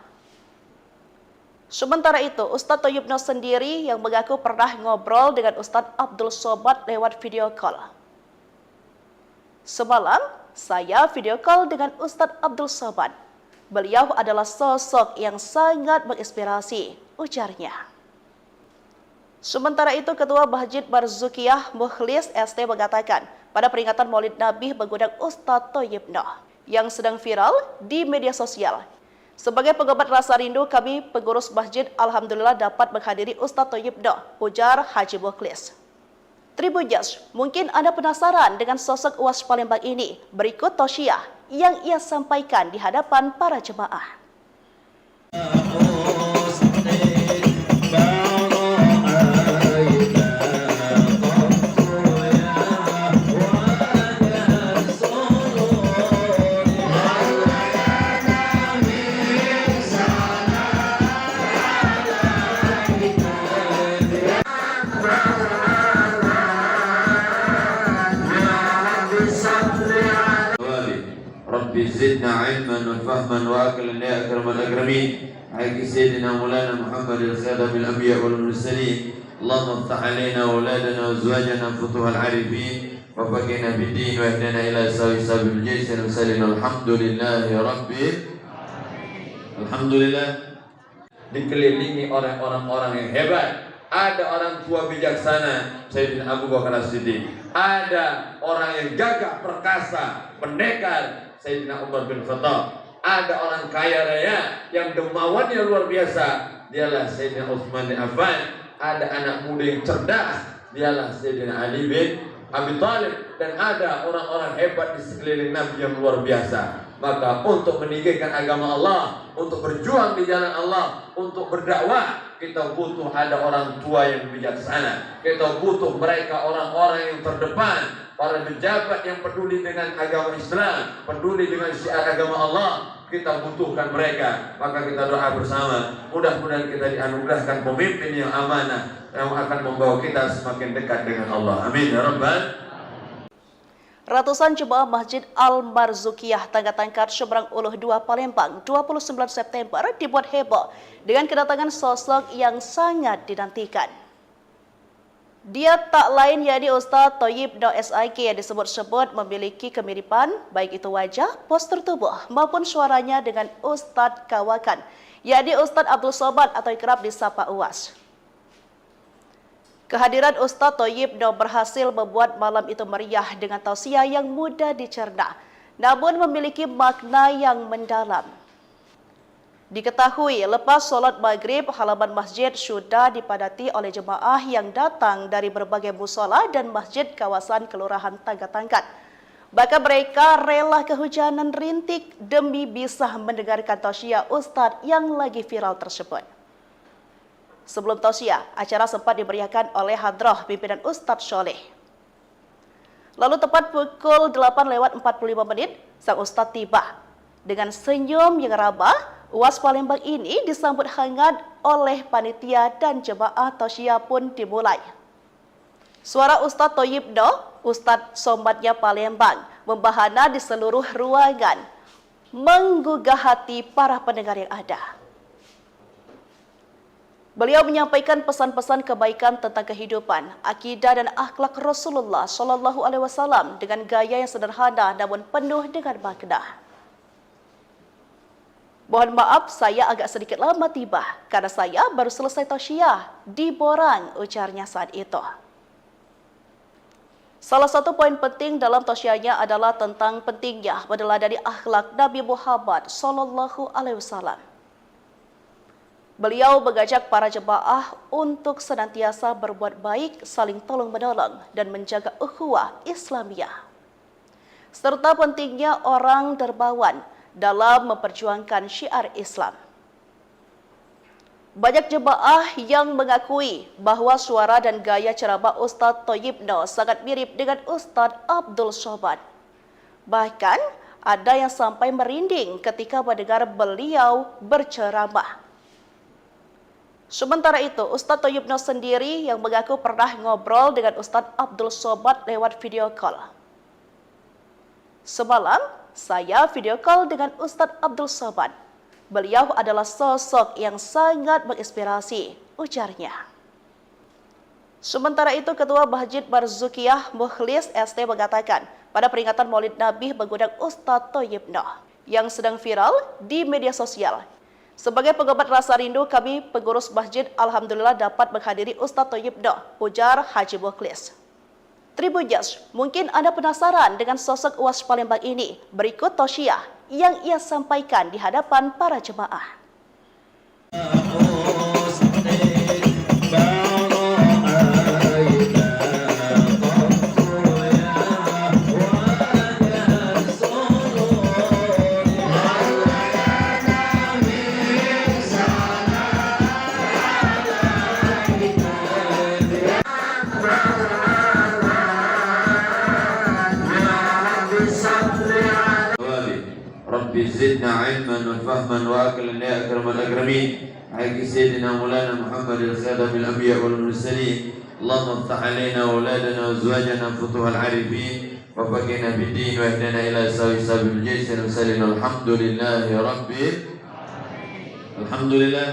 Sementara itu, Ustaz Thayyib Noh sendiri yang mengaku pernah ngobrol dengan Ustaz Abdul Somad lewat video call. Semalam, saya video call dengan Ustaz Abdul Somad. Beliau adalah sosok yang sangat menginspirasi, ujarnya. Sementara itu, Ketua Masjid Barzukiyah Mukhlis ST mengatakan, pada peringatan Maulid Nabi mengundang Ustaz Thayyib Noh yang sedang viral di media sosial. Sebagai pengobat rasa rindu, kami pengurus masjid alhamdulillah dapat menghadiri Ustaz Thayyib Noh, ujar Haji Mukhlis. Tribuners, mungkin Anda penasaran dengan sosok UAS Palembang ini. Berikut tausiah yang ia sampaikan di hadapan para jemaah. Rabbi zidna ilman wa fahman wa aqlan ya akramal akramin. Haqqi sayyidina Maulana Muhammad al-Khadam al-Anbiya wal Mursalin. Allahumma iftah alaina wa auladana wa azwajana futuhal arifin wa faqina bid-din wa ihdina ila sabil jaysh wa sallallahu alhamdulillahi rabbil alhamdulillah. Dikelilingi oleh orang-orang yang hebat. Ada orang tua bijaksana, Sayyidina Abu Bakar As-Siddiq. Ada orang yang gagah perkasa, pendekar, Sayyidina Umar bin Khattab. Ada orang kaya raya yang dermawannya luar biasa, dialah Sayyidina Utsman bin Affan. Ada anak muda yang cerdas, dialah Sayyidina Ali bin Abi Thalib. Dan ada orang-orang hebat di sekeliling Nabi yang luar biasa. Maka untuk meninggikan agama Allah, untuk berjuang di jalan Allah, untuk berdakwah, kita butuh ada orang tua yang bijaksana. Kita butuh mereka orang-orang yang terdepan, para pejabat yang peduli dengan agama Islam, peduli dengan syiar agama Allah. Kita butuhkan mereka. Maka kita doa bersama, mudah-mudahan kita dianugerahkan pemimpin yang amanah, yang akan membawa kita semakin dekat dengan Allah. Amin ya rabbal. Ratusan jemaah Masjid Al-Marzukiyah Tagatangkat Seberang Uluh 2 Palembang 29 September dibuat heboh dengan kedatangan sosok yang sangat dinantikan. Dia tak lain yakni Ustaz Thayyib Noh SIK yang disebut-sebut memiliki kemiripan baik itu wajah, postur tubuh maupun suaranya dengan Ustaz Kawakan, yakni Ustaz Abdul Somad atau kerap disapa UAS. Kehadiran Ustaz Thayyib Noh berhasil membuat malam itu meriah dengan tausiah yang mudah dicerna, namun memiliki makna yang mendalam. Diketahui lepas solat maghrib, halaman masjid sudah dipadati oleh jemaah yang datang dari berbagai musola dan masjid kawasan Kelurahan Tagatangkat. Bahkan mereka rela kehujanan rintik demi bisa mendengarkan tausiah Ustaz yang lagi viral tersebut. Sebelum tausiah, acara sempat dimeriahkan oleh hadrah pimpinan Ustaz Sholeh. Lalu tepat pukul 8:45 sang Ustaz tiba. Dengan senyum yang ramah, UAS Palembang ini disambut hangat oleh panitia dan jemaah tausiah pun dimulai. Suara Ustaz Thayyib Noh, Ustaz Sombatnya Palembang, membahana di seluruh ruangan, menggugah hati para pendengar yang ada. Beliau menyampaikan pesan-pesan kebaikan tentang kehidupan, akidah dan akhlak Rasulullah SAW dengan gaya yang sederhana namun penuh dengan makna. Mohon maaf saya agak sedikit lama tiba karena saya baru selesai tausiah di Borang, ujarnya saat itu. Salah satu poin penting dalam tausiahnya adalah tentang pentingnya meneladani akhlak Nabi Muhammad SAW. Beliau mengajak para jemaah untuk senantiasa berbuat baik, saling tolong-menolong, dan menjaga ukhuwah Islamiyah. Serta pentingnya orang dermawan dalam memperjuangkan syiar Islam. Banyak jemaah yang mengakui bahwa suara dan gaya ceramah Ustaz Thayyib Noh sangat mirip dengan Ustaz Abdul Somad. Bahkan ada yang sampai merinding ketika mendengar beliau berceramah. Sementara itu, Ustaz Thayyib Noh sendiri yang mengaku pernah ngobrol dengan Ustaz Abdul Somad lewat video call. Semalam, saya video call dengan Ustaz Abdul Somad. Beliau adalah sosok yang sangat menginspirasi, ujarnya. Sementara itu, Ketua Masjid Barzukiyah Mukhlis ST mengatakan, pada peringatan Maulid Nabi mengundang Ustaz Thayyib Noh yang sedang viral di media sosial. Sebagai pengobat rasa rindu, kami pengurus masjid alhamdulillah dapat menghadiri Ustaz Thayyib Noh, ujar Haji Mukhlis. Tribuners, mungkin Anda penasaran dengan sosok UAS Palembang ini. Berikut tausiah yang ia sampaikan di hadapan para jemaah. Rabbi zidna ilman wa fahman wa aqlan ya akramal akramin. Haqqi sayyidina Maulana Muhammad al-Khadam al-Anbiya wal Mursalin. Allahumma iftah alaina wa auladana wa azwajana futuhal arifin wa faqina bid-din wa ihdina ila sabil jaysh wa sallallahu alhamdulillahi rabbil alhamdulillah.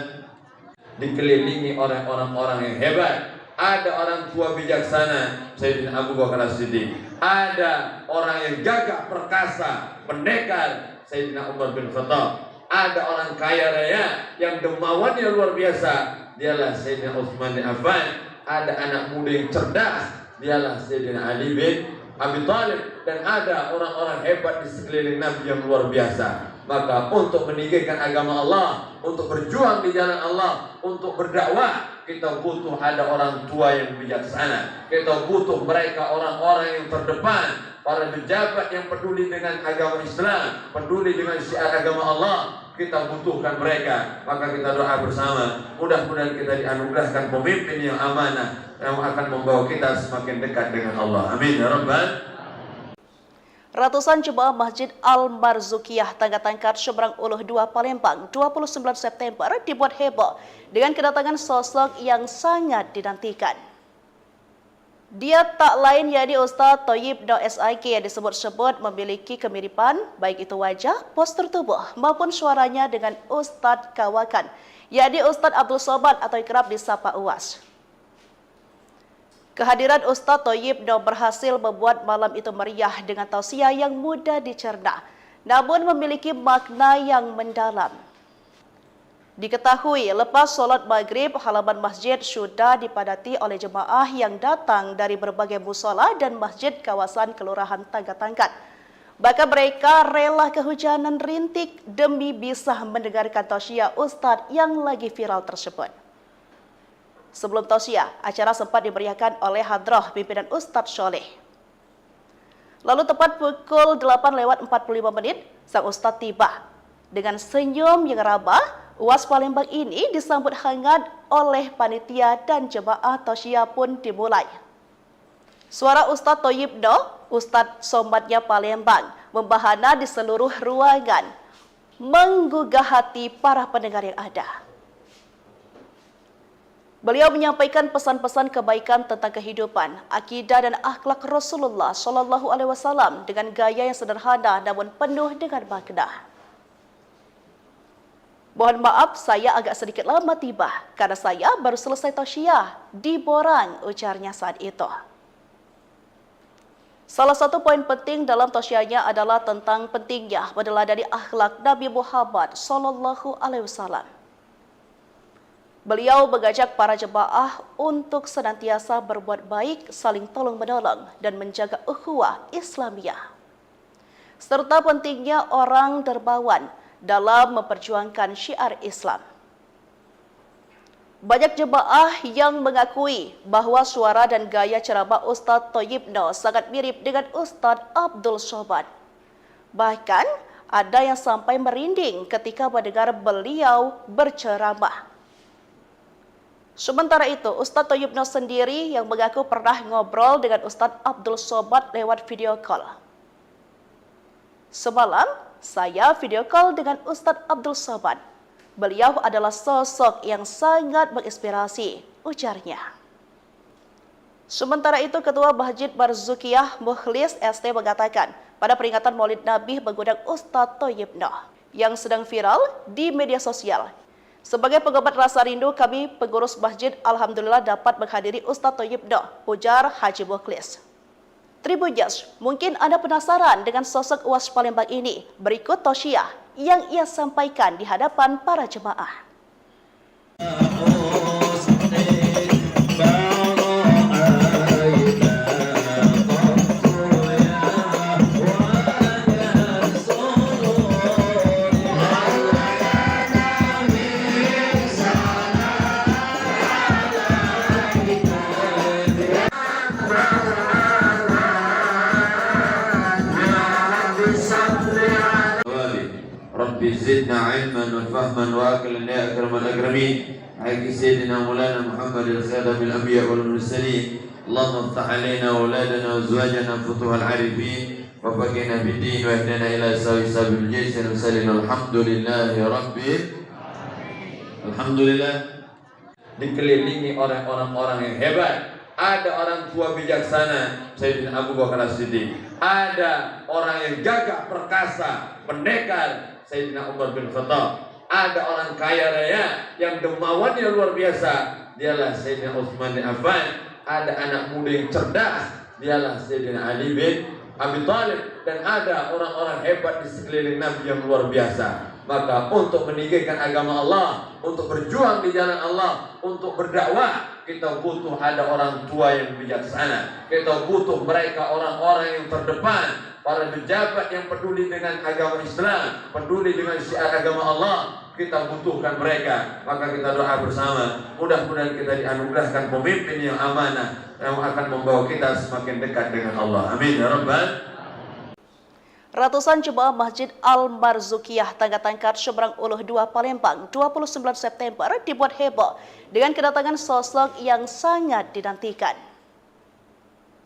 Dikelilingi oleh orang-orang yang hebat. Ada orang tua bijaksana, Sayyidina Abu Bakar As-Siddiq. Ada orang yang gagah perkasa, pendekar, Sayyidina Umar bin Khattab. Ada orang kaya raya yang dermawannya luar biasa, dialah Sayyidina Utsman bin Affan. Ada anak muda yang cerdas, dialah Sayyidina Ali bin Abi Thalib. Dan ada orang-orang hebat di sekeliling Nabi yang luar biasa. Maka untuk meninggikan agama Allah, untuk berjuang di jalan Allah, untuk berdakwah, kita butuh ada orang tua yang bijaksana. Kita butuh mereka orang-orang yang terdepan, para pejabat yang peduli dengan agama Islam, peduli dengan syiar agama Allah. Kita butuhkan mereka. Maka kita doa bersama, mudah-mudahan kita dianugerahkan pemimpin yang amanah, yang akan membawa kita semakin dekat dengan Allah. Amin ya rabbal. Ratusan jemaah Masjid Al-Barzukiyah Tagatangkat Seberang Uluh 2 Palembang 29 September dibuat heboh dengan kedatangan sosok yang sangat dinantikan. Dia tak lain yakni Ustaz Thayyib Noh SIK yang disebut-sebut memiliki kemiripan baik itu wajah, postur tubuh maupun suaranya dengan Ustaz Kawakan, yakni Ustaz Abdul Somad atau kerap disapa UAS. Kehadiran Ustaz Thayyib Noh berhasil membuat malam itu meriah dengan tausiah yang mudah dicerna, namun memiliki makna yang mendalam. Diketahui lepas solat maghrib, halaman masjid sudah dipadati oleh jemaah yang datang dari berbagai musola dan masjid kawasan Kelurahan Tagatangkat. Bahkan mereka rela kehujanan rintik demi bisa mendengarkan tausiah Ustadz yang lagi viral tersebut. Sebelum tausiah, acara sempat dimeriahkan oleh hadrah pimpinan Ustadz Sholeh. Lalu tepat pukul 8:45 sang Ustadz tiba. Dengan senyum yang ramah, UAS Palembang ini disambut hangat oleh panitia dan jemaah tausiah pun dimulai. Suara Ustadz Thayyib Noh, Ustadz Somatnya Palembang, membahana di seluruh ruangan, menggugah hati para pendengar yang ada. Beliau menyampaikan pesan-pesan kebaikan tentang kehidupan, akidah dan akhlak Rasulullah SAW dengan gaya yang sederhana namun penuh dengan makna. Mohon maaf, saya agak sedikit lama tiba karena saya baru selesai tausiah di Borang, ujarnya saat itu. Salah satu poin penting dalam tausiahnya adalah tentang pentingnya meneladani akhlak Nabi Muhammad SAW. Beliau mengajak para jemaah untuk senantiasa berbuat baik, saling tolong-menolong, dan menjaga ukhuwah Islamiyah. Serta pentingnya orang dermawan dalam memperjuangkan syiar Islam. Banyak jemaah yang mengakui bahwa suara dan gaya ceramah Ustadz Thayyib Noh sangat mirip dengan Ustadz Abdul Somad. Bahkan ada yang sampai merinding ketika mendengar beliau berceramah. Sementara itu, Ustadz Thayyib Noh sendiri yang mengaku pernah ngobrol dengan Ustadz Abdul Somad lewat video call. Semalam, saya video call dengan Ustadz Abdul Somad. Beliau adalah sosok yang sangat menginspirasi, ujarnya. Sementara itu, Ketua Masjid Barzukiyah Mukhlis ST mengatakan, pada peringatan Maulid Nabi mengundang Ustadz Thayyib Noh yang sedang viral di media sosial. Sebagai pengobat rasa rindu, kami pengurus masjid alhamdulillah dapat menghadiri Ustadz Thayyib Noh, ujar Haji Mukhlis. Tribunjas, mungkin Anda penasaran dengan sosok UAS Palembang ini. Berikut tausiah yang ia sampaikan di hadapan para jemaah. Rabbi zidna ilman wa fahman wa aqlan ya akramal akramin. Haqqi sayyidina Maulana Muhammad al-Khadam al-Anbiya wal Mursalin. Allahumma iftah alaina wa auladana wa azwajana futuhal arifin wa faqihna bid-din wa ihdina ila sabil jaysh wa sallallahu alhamdulillahi rabbil alhamdulillah. Dikelilingi oleh orang-orang yang hebat. Ada orang tua bijaksana, Sayyidina Abu Bakar As-Siddiq. Ada orang yang gagah perkasa, pendekar, Sayyidina Umar bin Khattab. Ada orang kaya raya yang dermawannya luar biasa, dialah Sayyidina Utsman bin Affan. Ada anak muda yang cerdas, dialah Sayyidina Ali bin Abi Thalib. Dan ada orang-orang hebat di sekeliling Nabi yang luar biasa. Maka untuk meninggikan agama Allah, untuk berjuang di jalan Allah, untuk berdakwah, kita butuh ada orang tua yang bijaksana. Kita butuh mereka orang-orang yang terdepan, para pejabat yang peduli dengan agama Islam, peduli dengan syiar agama Allah. Kita butuhkan mereka. Maka kita doa bersama, mudah-mudahan kita dianugerahkan pemimpin yang amanah, yang akan membawa kita semakin dekat dengan Allah. Amin ya rabbal. Ratusan jemaah Masjid Al-Marzukiyah Tagatangkat Seberang Uluh 2 Palembang 29 September dibuat heboh dengan kedatangan sosok yang sangat dinantikan.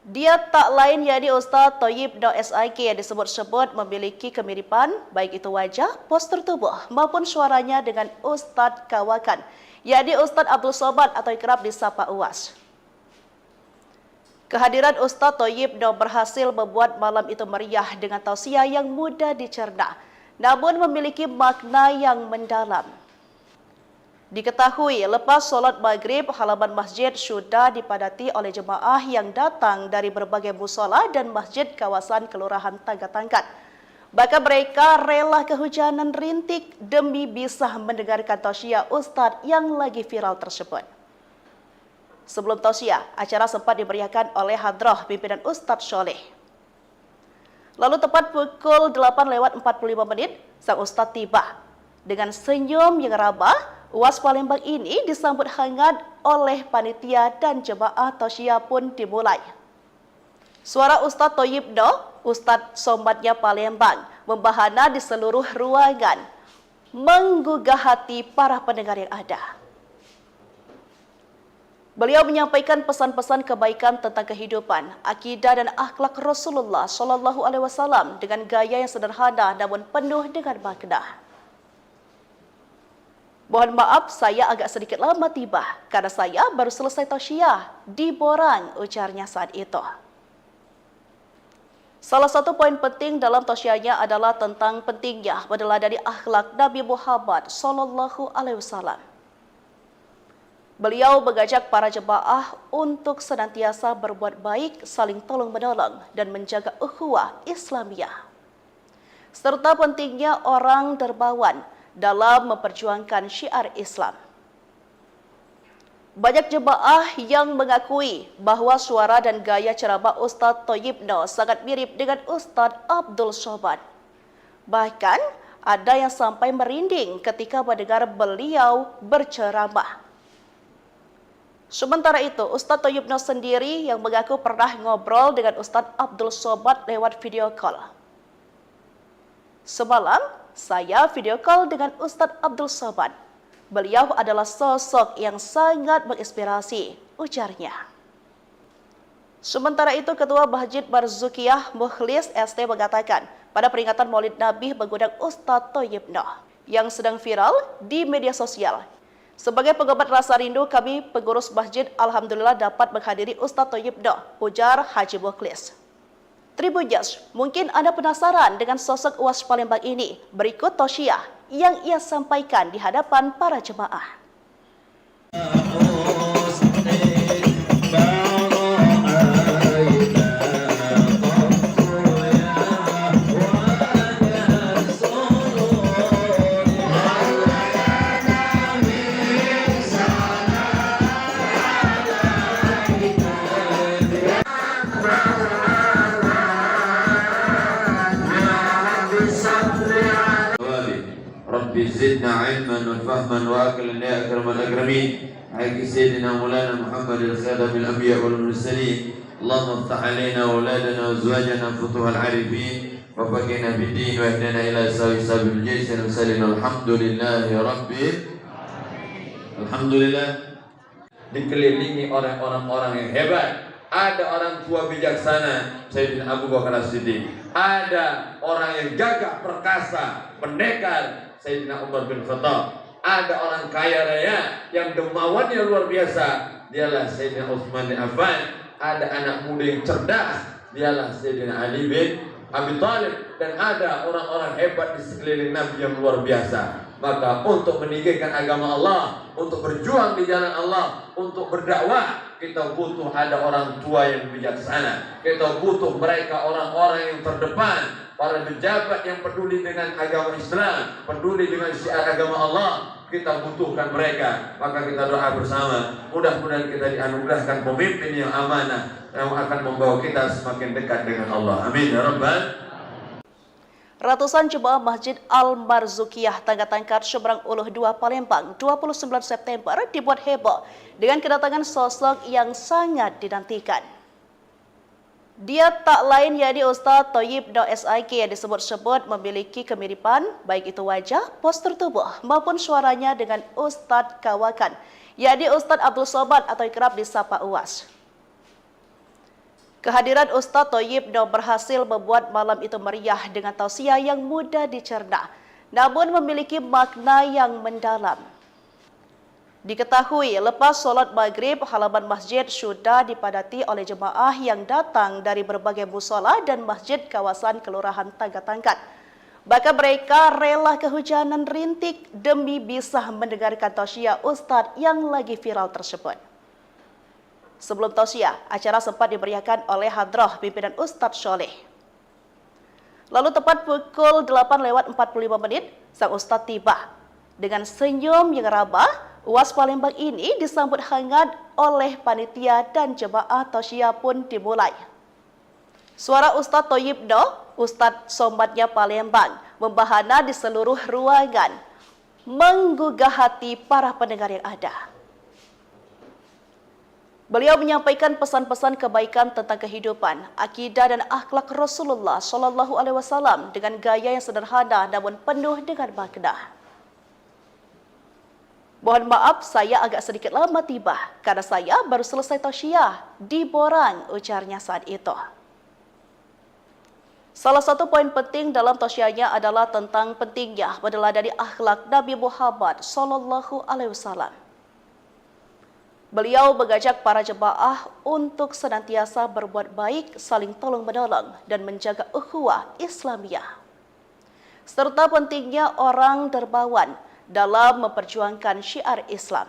Dia tak lain yakni Ustadz Thayyib Noh SIK yang disebut-sebut memiliki kemiripan baik itu wajah, postur tubuh maupun suaranya dengan Ustadz Kawakan, yakni Ustadz Abdul Somad atau kerap disapa UAS. Kehadiran Ustadz Thayyib Noh berhasil membuat malam itu meriah dengan tausiah yang mudah dicerna, namun memiliki makna yang mendalam. Diketahui lepas solat maghrib, halaman masjid sudah dipadati oleh jemaah yang datang dari berbagai musola dan masjid kawasan Kelurahan Tagatangkat. Bahkan mereka rela kehujanan rintik demi bisa mendengarkan tausiah Ustadz yang lagi viral tersebut. Sebelum tausiah, acara sempat dimeriahkan oleh hadrah pimpinan Ustadz Sholeh. Lalu tepat pukul 8:45 sang Ustadz tiba. Dengan senyum yang ramah, UAS Palembang ini disambut hangat oleh panitia dan jemaah tausiah pun dimulai. Suara Ustadz Thayyibno, Ustadz Somatnya Palembang, membahana di seluruh ruangan, menggugah hati para pendengar yang ada. Beliau menyampaikan pesan-pesan kebaikan tentang kehidupan, akidah dan akhlak Rasulullah Shallallahu Alaihi Wasallam dengan gaya yang sederhana namun penuh dengan makna. Mohon maaf, saya agak sedikit lama tiba karena saya baru selesai tausiah di Borang, ujarnya saat itu. Salah satu poin penting dalam tausiahnya adalah tentang pentingnya meneladani akhlak Nabi Muhammad Shallallahu Alaihi Wasallam. Beliau mengajak para jemaah untuk senantiasa berbuat baik, saling tolong-menolong, dan menjaga ukhuwah Islamiyah. Serta pentingnya orang dermawan dalam memperjuangkan syiar Islam. Banyak jemaah yang mengakui bahwa suara dan gaya ceramah Ustadz Thayyibno sangat mirip dengan Ustadz Abdul Somad. Bahkan ada yang sampai merinding ketika mendengar beliau berceramah. Sementara itu, Ustadz Thayyibno sendiri yang mengaku pernah ngobrol dengan Ustadz Abdul Somad lewat video call. Semalam, saya video call dengan Ustadz Abdul Somad. Beliau adalah sosok yang sangat menginspirasi, ujarnya. Sementara itu, Ketua Masjid Barzukiyah Mukhlis ST mengatakan pada peringatan Maulid Nabi mengundang Ustadz Thayyibno yang sedang viral di media sosial. Sebagai pengobat rasa rindu, kami pengurus masjid alhamdulillah dapat menghadiri Ustadz Thayyibno, ujar Haji Mukhlis. Tribunjas, mungkin Anda penasaran dengan sosok UAS Palembang ini. Berikut tausiah yang ia sampaikan di hadapan para jemaah. Rabbi zidna ilman wa fahman wa aqlan ya akramal akramin. Haqqi sayyidina Maulana Muhammad al-Khadam al-Anbiya wal Mursalin. Allahumma iftah alaina wa auladana wa azwajana futuhal arifin wa faqina bid-din wa ihdina ila sabil jaysh wa sallim alhamdulillahi rabbil alhamdulillah. Dikelilingi oleh orang-orang yang hebat. Ada orang tua bijaksana, Sayyidina Abu Bakar As-Siddiq. Ada orang yang gagah perkasa, pendekar, Sayyidina Umar bin Khattab. Ada orang kaya raya yang dermawannya luar biasa, dialah Sayyidina Utsman bin Affan. Ada anak muda yang cerdas, dialah Sayyidina Ali bin Abi Thalib. Dan ada orang-orang hebat di sekeliling Nabi yang luar biasa. Maka untuk meninggikan agama Allah, untuk berjuang di jalan Allah, untuk berdakwah, kita butuh ada orang tua yang bijaksana. Kita butuh mereka orang-orang yang terdepan, para pejabat yang peduli dengan agama Islam, peduli dengan syiar agama Allah. Kita butuhkan mereka. Maka kita doa bersama, mudah-mudahan kita dianugerahkan pemimpin yang amanah yang akan membawa kita semakin dekat dengan Allah. Amin ya rabbal. Ratusan jemaah Masjid Al-Marzukiyah Tangga-Tangkat Seberang Uluh 2 Palembang 29 September dibuat heboh dengan kedatangan sosok yang sangat dinantikan. Dia tak lain yakni Ustadz Thayyibno SIK yang disebut-sebut memiliki kemiripan baik itu wajah, postur tubuh maupun suaranya dengan Ustadz Kawakan, yakni Ustadz Abdul Somad atau kerap disapa UAS. Kehadiran Ustadz Thayyibno berhasil membuat malam itu meriah dengan tausiah yang mudah dicerna, namun memiliki makna yang mendalam. Diketahui lepas sholat maghrib, halaman masjid sudah dipadati oleh jemaah yang datang dari berbagai musola dan masjid kawasan Kelurahan Tangga-Tangkat. Bahkan mereka rela kehujanan rintik demi bisa mendengarkan tausiah Ustadz yang lagi viral tersebut. Sebelum tausiah, acara sempat dimeriahkan oleh hadrah pimpinan Ustadz Sholeh. Lalu tepat pukul 8:45, sang Ustadz tiba. Dengan senyum yang ramah, UAS Palembang ini disambut hangat oleh panitia dan jemaah tausiah pun dimulai. Suara Ustadz Thayyibno, Ustadz Sombatnya Palembang, membahana di seluruh ruangan, menggugah hati para pendengar yang ada. Beliau menyampaikan pesan-pesan kebaikan tentang kehidupan, akidah dan akhlak Rasulullah SAW dengan gaya yang sederhana namun penuh dengan makna. Mohon maaf, saya agak sedikit lama tiba karena saya baru selesai tausiah di Borang, ujarnya saat itu. Salah satu poin penting dalam tausiahnya adalah tentang pentingnya meneladani akhlak Nabi Muhammad SAW. Beliau mengajak para jemaah untuk senantiasa berbuat baik, saling tolong-menolong, dan menjaga ukhuwah Islamiyah. Serta pentingnya orang dermawan dalam memperjuangkan syiar Islam.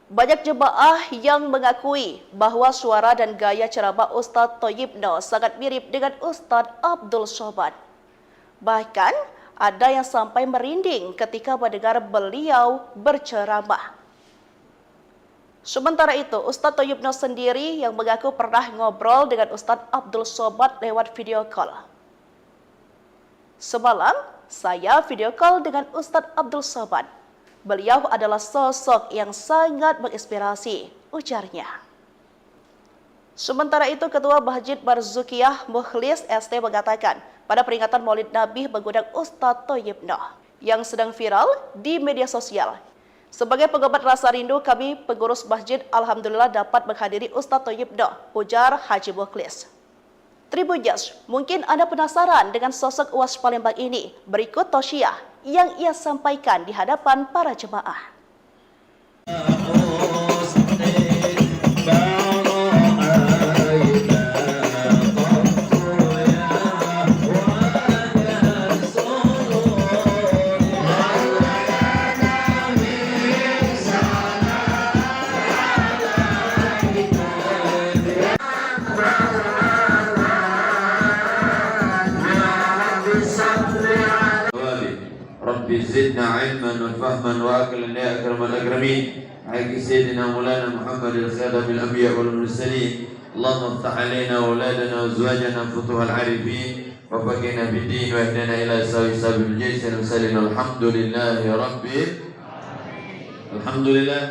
Banyak jemaah yang mengakui bahwa suara dan gaya ceramah Ustadz Thayyibno sangat mirip dengan Ustadz Abdul Somad. Bahkan ada yang sampai merinding ketika mendengar beliau berceramah. Sementara itu, Ustadz Thayyibno sendiri yang mengaku pernah ngobrol dengan Ustadz Abdul Somad lewat video call. Semalam, saya video call dengan Ustadz Abdul Somad. Beliau adalah sosok yang sangat menginspirasi, ujarnya. Sementara itu, Ketua Masjid Barzukiyah Mukhlis ST mengatakan, pada peringatan Maulid Nabi mengundang Ustadz Thayyibno yang sedang viral di media sosial. Sebagai pengobat rasa rindu, kami pengurus masjid alhamdulillah dapat menghadiri Ustadz Thayyibno, ujar Haji Mukhlis. Tribuners, mungkin Anda penasaran dengan sosok UAS Palembang ini. Berikut tausiah yang ia sampaikan di hadapan para jemaah. Rabbi zidna ilman wa fahman wa aqlan ya akramal akramin. Ala sayyidina Maulana Muhammad al-Khadam al-anbiya wal mursalin. Allahumma iftah alaina wa auladana wa azwajana futuhal arifin wa faqihna bid-din wa ihdina ila sabil jaysin wa sallim alhamdulillahi rabbil alhamdulillah.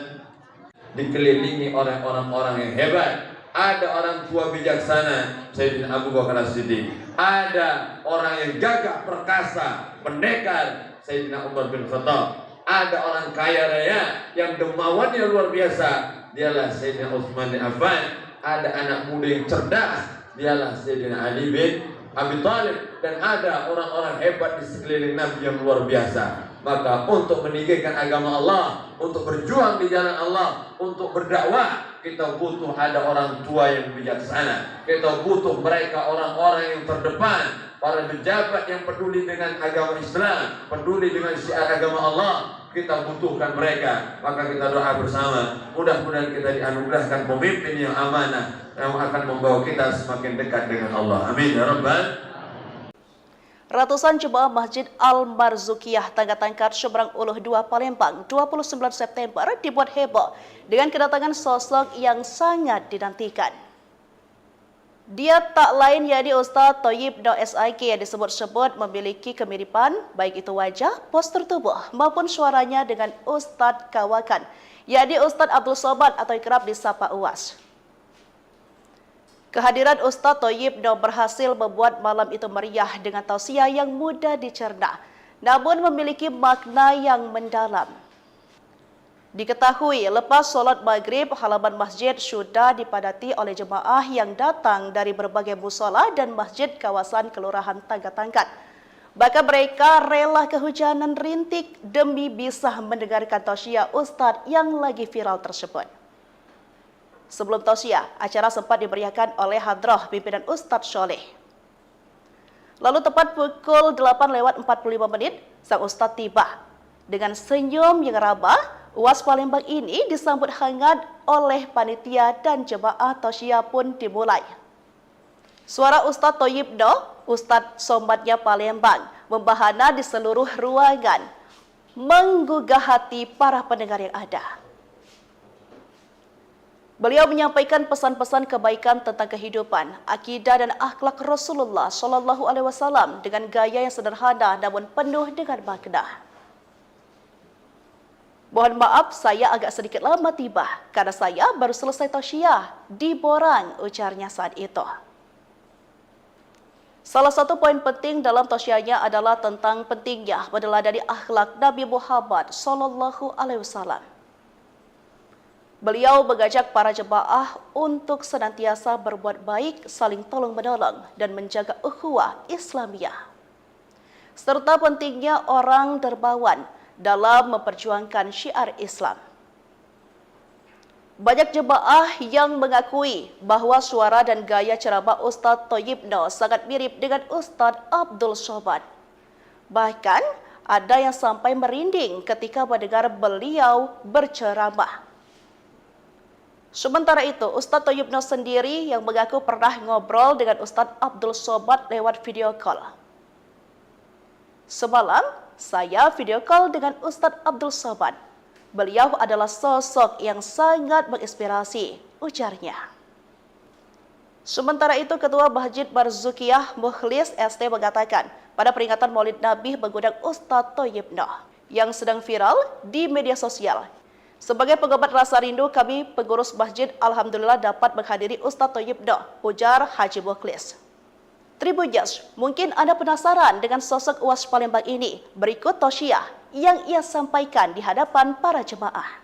Dikelilingi oleh orang-orang yang hebat. Ada orang tua bijaksana, Sayyidina Abu Bakar As-Siddiq. Ada orang yang gagah perkasa, pendekar, Sayyidina Umar bin Khattab. Ada orang kaya raya yang dermawannya luar biasa, dialah Sayyidina Utsman bin Affan. Ada anak muda yang cerdas, dialah Sayyidina Ali bin Abi Thalib. Dan ada orang-orang hebat di sekeliling Nabi yang luar biasa. Maka untuk meninggikan agama Allah, untuk berjuang di jalan Allah, untuk berdakwah, kita butuh ada orang tua yang bijaksana. Kita butuh mereka orang-orang yang terdepan, para pejabat yang peduli dengan agama Islam, peduli dengan syiar agama Allah. Kita butuhkan mereka. Maka kita doa bersama, mudah-mudahan kita dianugerahkan pemimpin yang amanah yang akan membawa kita semakin dekat dengan Allah. Amin ya rabbal. Ratusan jemaah Masjid Al-Marzukiyah Tangga Tangkat Seberang Uluh 2 Palembang 29 September dibuat heboh dengan kedatangan sosok yang sangat dinantikan. Dia tak lain yakni Ustadz Thayyibno SIK yang disebut-sebut memiliki kemiripan baik itu wajah, postur tubuh maupun suaranya dengan Ustadz Kawakan, yakni Ustadz Abdul Somad atau kerap disapa UAS. Kehadiran Ustadz Thayyibno berhasil membuat malam itu meriah dengan tausiah yang mudah dicerna, namun memiliki makna yang mendalam. Diketahui lepas sholat maghrib, halaman masjid sudah dipadati oleh jemaah yang datang dari berbagai musola dan masjid kawasan Kelurahan Tangga Tangkat. Bahkan mereka rela kehujanan rintik demi bisa mendengarkan tausiah Ustadz yang lagi viral tersebut. Sebelum tausiah, acara sempat dimeriahkan oleh hadrah pimpinan Ustadz Soleh. Lalu tepat pukul 8:45, sang Ustadz tiba. Dengan senyum yang ramah, UAS Palembang ini disambut hangat oleh panitia dan jemaah tausiah pun dimulai. Suara Ustadz Thayyibno, Ustadz Sombatnya Palembang membahana di seluruh ruangan, menggugah hati para pendengar yang ada. Beliau menyampaikan pesan-pesan kebaikan tentang kehidupan, akidah dan akhlak Rasulullah Shallallahu Alaihi Wasallam dengan gaya yang sederhana namun penuh dengan makna. Mohon maaf, saya agak sedikit lama tiba karena saya baru selesai tausiah di Borang, ujarnya saat itu. Salah satu poin penting dalam tausiahnya adalah tentang pentingnya meneladani akhlak Nabi Muhammad Shallallahu Alaihi Wasallam. Beliau mengajak para jemaah untuk senantiasa berbuat baik, saling tolong-menolong, dan menjaga ukhuwah Islamiyah. Serta pentingnya orang dermawan dalam memperjuangkan syiar Islam. Banyak jemaah yang mengakui bahwa suara dan gaya ceramah Ustadz Thayyibno sangat mirip dengan Ustadz Abdul Somad. Bahkan ada yang sampai merinding ketika mendengar beliau berceramah. Sementara itu, Ustadz Thayyibno sendiri yang mengaku pernah ngobrol dengan Ustadz Abdul Somad lewat video call. Semalam, saya video call dengan Ustadz Abdul Somad. Beliau adalah sosok yang sangat menginspirasi, ujarnya. Sementara itu, Ketua Masjid Barzukiyah Mukhlis ST mengatakan, pada peringatan Maulid Nabi mengundang Ustadz Thayyibno yang sedang viral di media sosial. Sebagai pengobat rasa rindu, kami pengurus masjid alhamdulillah dapat menghadiri Ustadz Thayyibno, ujar Haji Mukhlis. Tribuners, mungkin Anda penasaran dengan sosok UAS Palembang ini. Berikut tausiah yang ia sampaikan di hadapan para jemaah.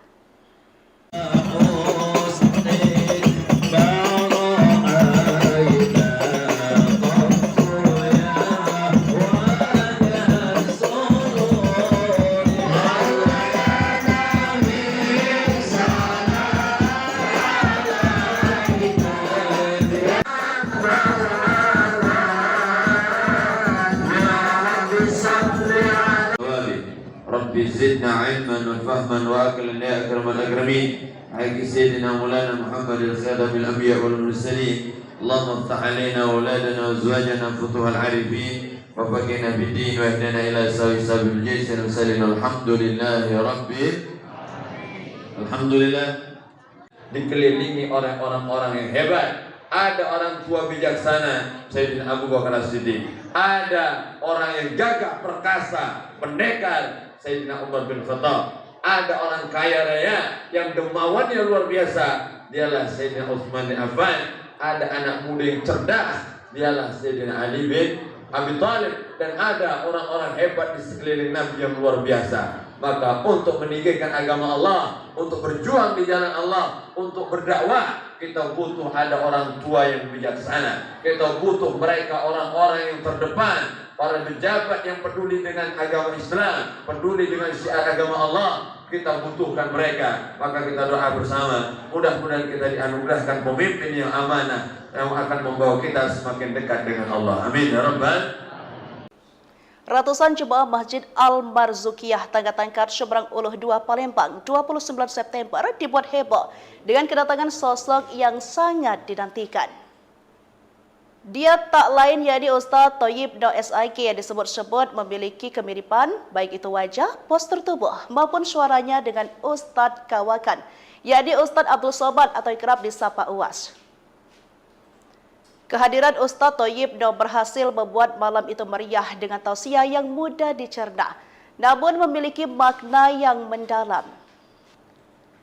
Rabbi zidna ilman wa fahman wa aqlan ya akramal akramin. Haqqi sayyidina Maulana Muhammad al-Khadam al-anbiya wal mursalin. Allahumma iftah alaina wa auladana wa azwajana futuhal arifin wa faqihna bid-din wa ihdina ila sabil jaysin wa salina alhamdulillahi rabbil alhamdulillah. Dikelilingi oleh orang-orang yang hebat. Ada orang tua bijaksana, Sayyidina Abu Bakar As-Siddiq. Ada orang yang gagah perkasa, pendekar, Sayyidina Umar bin Khattab. Ada orang kaya raya yang dermawannya luar biasa, dialah Sayyidina Utsman bin Affan. Ada anak muda yang cerdas, dialah Sayyidina Ali bin Abi Thalib. Dan ada orang-orang hebat di sekeliling Nabi yang luar biasa. Maka untuk meninggikan agama Allah, untuk berjuang di jalan Allah, untuk berdakwah, kita butuh ada orang tua yang bijaksana. Kita butuh mereka orang-orang yang terdepan, para pejabat yang peduli dengan agama Islam, peduli dengan syiar agama Allah. Kita butuhkan mereka. Maka kita doa bersama, mudah-mudahan kita dianugerahkan pemimpin yang amanah yang akan membawa kita semakin dekat dengan Allah. Amin ya rabbal. Ratusan jemaah Masjid Al-Marzukiyah Tangga Tangkat Seberang Uluh 2 Palembang 29 September dibuat heboh dengan kedatangan sosok yang sangat dinantikan. Dia tak lain yakni Ustadz Thayyibno SIK yang disebut-sebut memiliki kemiripan baik itu wajah, postur tubuh maupun suaranya dengan Ustadz Kawakan, yakni Ustadz Abdul Somad atau kerap disapa UAS. Kehadiran Ustadz Thayyibno berhasil membuat malam itu meriah dengan tausiah yang mudah dicerna, namun memiliki makna yang mendalam.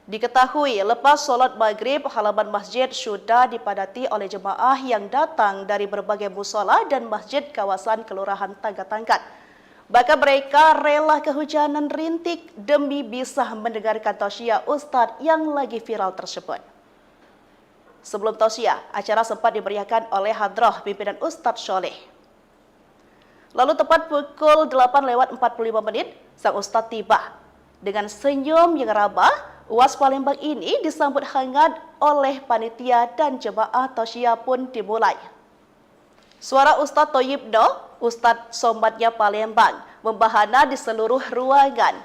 Diketahui lepas sholat maghrib, halaman masjid sudah dipadati oleh jemaah yang datang dari berbagai musola dan masjid kawasan Kelurahan Tangga Tangkat. Bahkan mereka rela kehujanan rintik demi bisa mendengarkan tausiah Ustadz yang lagi viral tersebut. Sebelum tausiah, acara sempat dimeriahkan oleh hadrah pimpinan Ustadz Soleh. Lalu tepat pukul 8:45 sang Ustadz tiba. Dengan senyum yang ramah, UAS Palembang ini disambut hangat oleh panitia dan jemaah tausiah pun dimulai. Suara Ustadz Thayyibno, Ustadz Sombatnya Palembang, membahana di seluruh ruangan,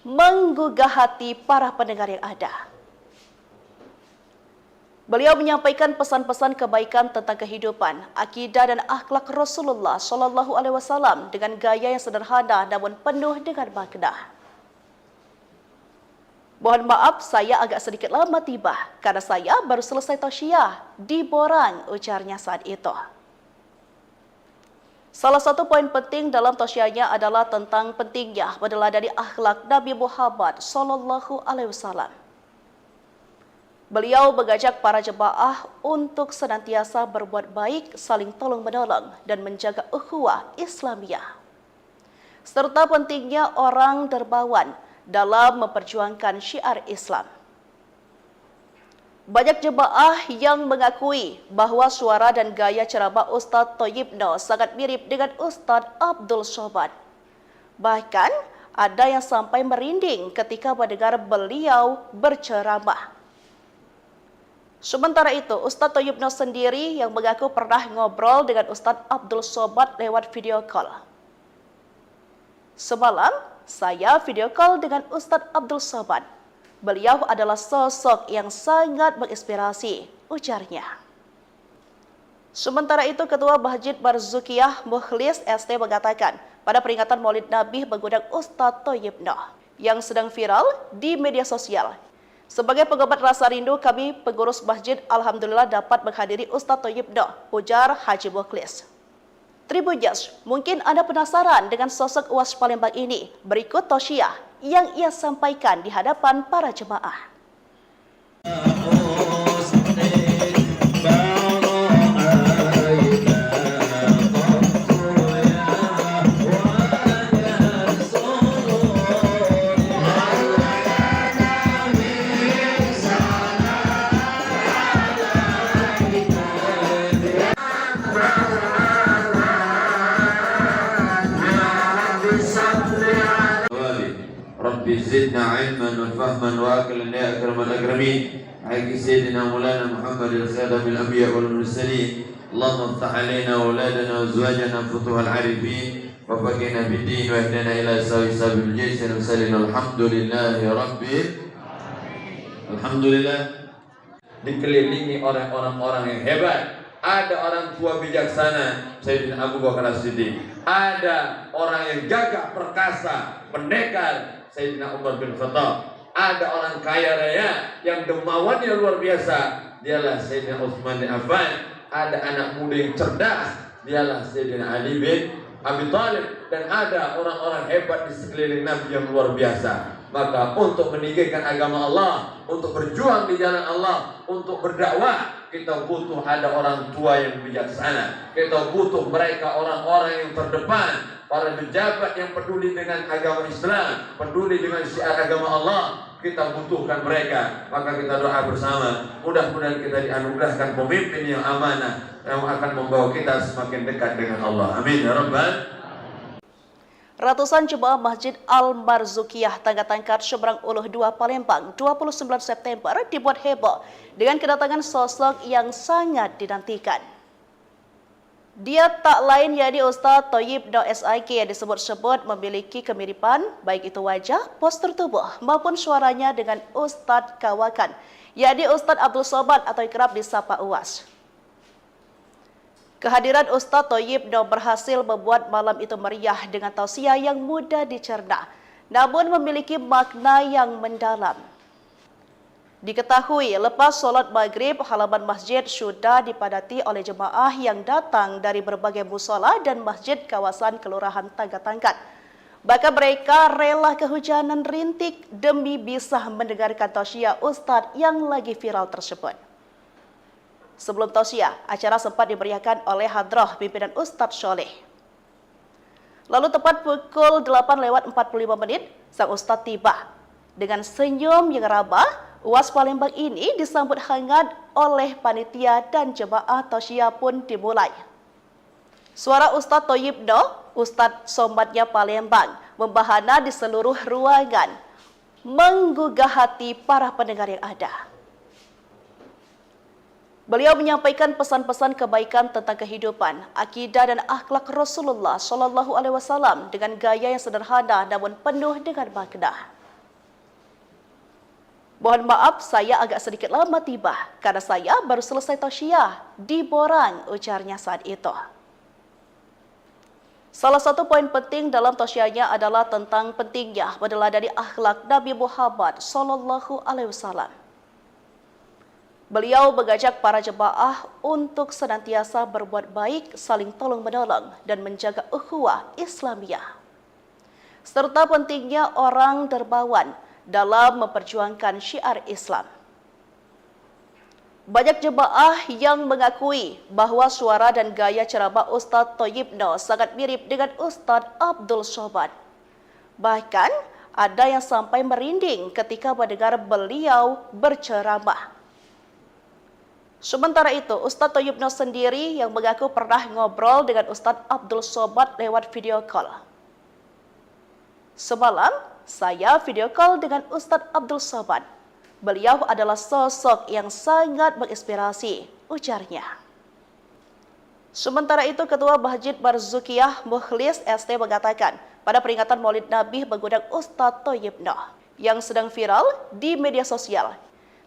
menggugah hati para pendengar yang ada. Beliau menyampaikan pesan-pesan kebaikan tentang kehidupan, akidah dan akhlak Rasulullah Shallallahu Alaihi Wasallam dengan gaya yang sederhana namun penuh dengan makna. Mohon maaf, saya agak sedikit lama tiba karena saya baru selesai tausiah di Borang, ujarnya saat itu. Salah satu poin penting dalam tausiahnya adalah tentang pentingnya meneladani akhlak Nabi Muhammad Shallallahu Alaihi Wasallam. Beliau mengajak para jemaah untuk senantiasa berbuat baik, saling tolong-menolong, dan menjaga ukhuwah Islamiyah. Serta pentingnya orang dermawan dalam memperjuangkan syiar Islam. Banyak jemaah yang mengakui bahwa suara dan gaya ceramah Ustadz Thayyibno sangat mirip dengan Ustadz Abdul Somad. Bahkan, ada yang sampai merinding ketika mendengar beliau berceramah. Sementara itu, Ustadz Thayyibno sendiri yang mengaku pernah ngobrol dengan Ustadz Abdul Somad lewat video call. Semalam, saya video call dengan Ustadz Abdul Somad. Beliau adalah sosok yang sangat menginspirasi, ujarnya. Sementara itu, Ketua Masjid Barzukiyah Mukhlis ST mengatakan, pada peringatan Maulid Nabi mengundang Ustadz Thayyibno yang sedang viral di media sosial. Sebagai pengobat rasa rindu, kami pengurus masjid alhamdulillah dapat menghadiri Ustadz Thayyibno, ujar Haji Mukhlis. Tribuners, mungkin Anda penasaran dengan sosok UAS Palembang ini. Berikut tausiah yang ia sampaikan di hadapan para jemaah. Rabbi zidna ilman wa fahman wa aqlan ya akramal akramin. Haqqi sayyidina Maulana Muhammad al-Khadam al-Anbiya wal Mursalin. Allahumma iftah alaina wa auladana wa azwajana futuhal arifin wa faqihna bid-din wa ihdina ila sabil jaysin wa salina alhamdulillahi rabbil alhamdulillah. Dikelilingi oleh orang-orang yang hebat. Ada orang tua bijaksana, Sayyidina Abu Bakar As-Siddiq. Ada orang yang gagah perkasa, pendekar, Sayyidina Umar bin Khattab. Ada orang kaya raya yang dermawannya luar biasa, dialah Sayyidina Utsman bin Affan. Ada anak muda yang cerdas, dialah Sayyidina Ali bin Abi Thalib. Dan ada orang-orang hebat di sekeliling Nabi yang luar biasa. Maka untuk meninggikan agama Allah, untuk berjuang di jalan Allah, untuk berdakwah, kita butuh ada orang tua yang bijaksana. Kita butuh mereka orang-orang yang terdepan, para pejabat yang peduli dengan agama Islam, peduli dengan syiar agama Allah. Kita butuhkan mereka. Maka kita doa bersama, mudah-mudahan kita dianugerahkan pemimpin yang amanah yang akan membawa kita semakin dekat dengan Allah. Amin ya rabbal. Ratusan jemaah Masjid Al-Marzukiyah Tangga Tangkat Seberang Uluh 2 Palembang 29 September dibuat heboh dengan kedatangan sosok yang sangat dinantikan. Dia tak lain yakni Ustadz Thayyibno SIK yang disebut-sebut memiliki kemiripan baik itu wajah, postur tubuh maupun suaranya dengan Ustadz Kawakan, yakni Ustadz Abdul Somad atau kerap disapa UAS. Kehadiran Ustadz Thayyibno berhasil membuat malam itu meriah dengan tausiah yang mudah dicerna, namun memiliki makna yang mendalam. Diketahui lepas sholat maghrib, halaman masjid sudah dipadati oleh jemaah yang datang dari berbagai musola dan masjid kawasan Kelurahan Tangga Tangkat. Bahkan mereka rela kehujanan rintik demi bisa mendengarkan tausiah Ustadz yang lagi viral tersebut. Sebelum tausiah, acara sempat dimeriahkan oleh hadrah pimpinan Ustadz Soleh. Lalu tepat pukul 8:45 sang Ustadz tiba. Dengan senyum yang ramah, UAS Palembang ini disambut hangat oleh panitia dan jemaah tausiah pun dimulai. Suara Ustadz Thayyibno, Ustadz Somadnya Palembang, membahana di seluruh ruangan, menggugah hati para pendengar yang ada. Beliau menyampaikan pesan-pesan kebaikan tentang kehidupan, akidah dan akhlak Rasulullah Shallallahu Alaihi Wasallam dengan gaya yang sederhana namun penuh dengan makna. Mohon maaf, saya agak sedikit lama tiba karena saya baru selesai tausiah di Borang, ujarnya saat itu. Salah satu poin penting dalam tausiahnya adalah tentang pentingnya meneladani akhlak Nabi Muhammad SAW. Beliau mengajak para jemaah untuk senantiasa berbuat baik, saling tolong-menolong, dan menjaga ukhuwah Islamiyah. Serta pentingnya orang dermawan dalam memperjuangkan syiar Islam. Banyak jemaah yang mengakui bahwa suara dan gaya ceramah Ustadz Thayyibno sangat mirip dengan Ustadz Abdul Somad. Bahkan ada yang sampai merinding ketika mendengar beliau berceramah. Sementara itu, Ustadz Thayyibno sendiri yang mengaku pernah ngobrol dengan Ustadz Abdul Somad lewat video call. Semalam, saya video call dengan Ustadz Abdul Somad. Beliau adalah sosok yang sangat menginspirasi, ujarnya. Sementara itu, Ketua Masjid Barzukiyah Mukhlis ST mengatakan, pada peringatan Maulid Nabi mengundang Ustadz Thayyibno yang sedang viral di media sosial.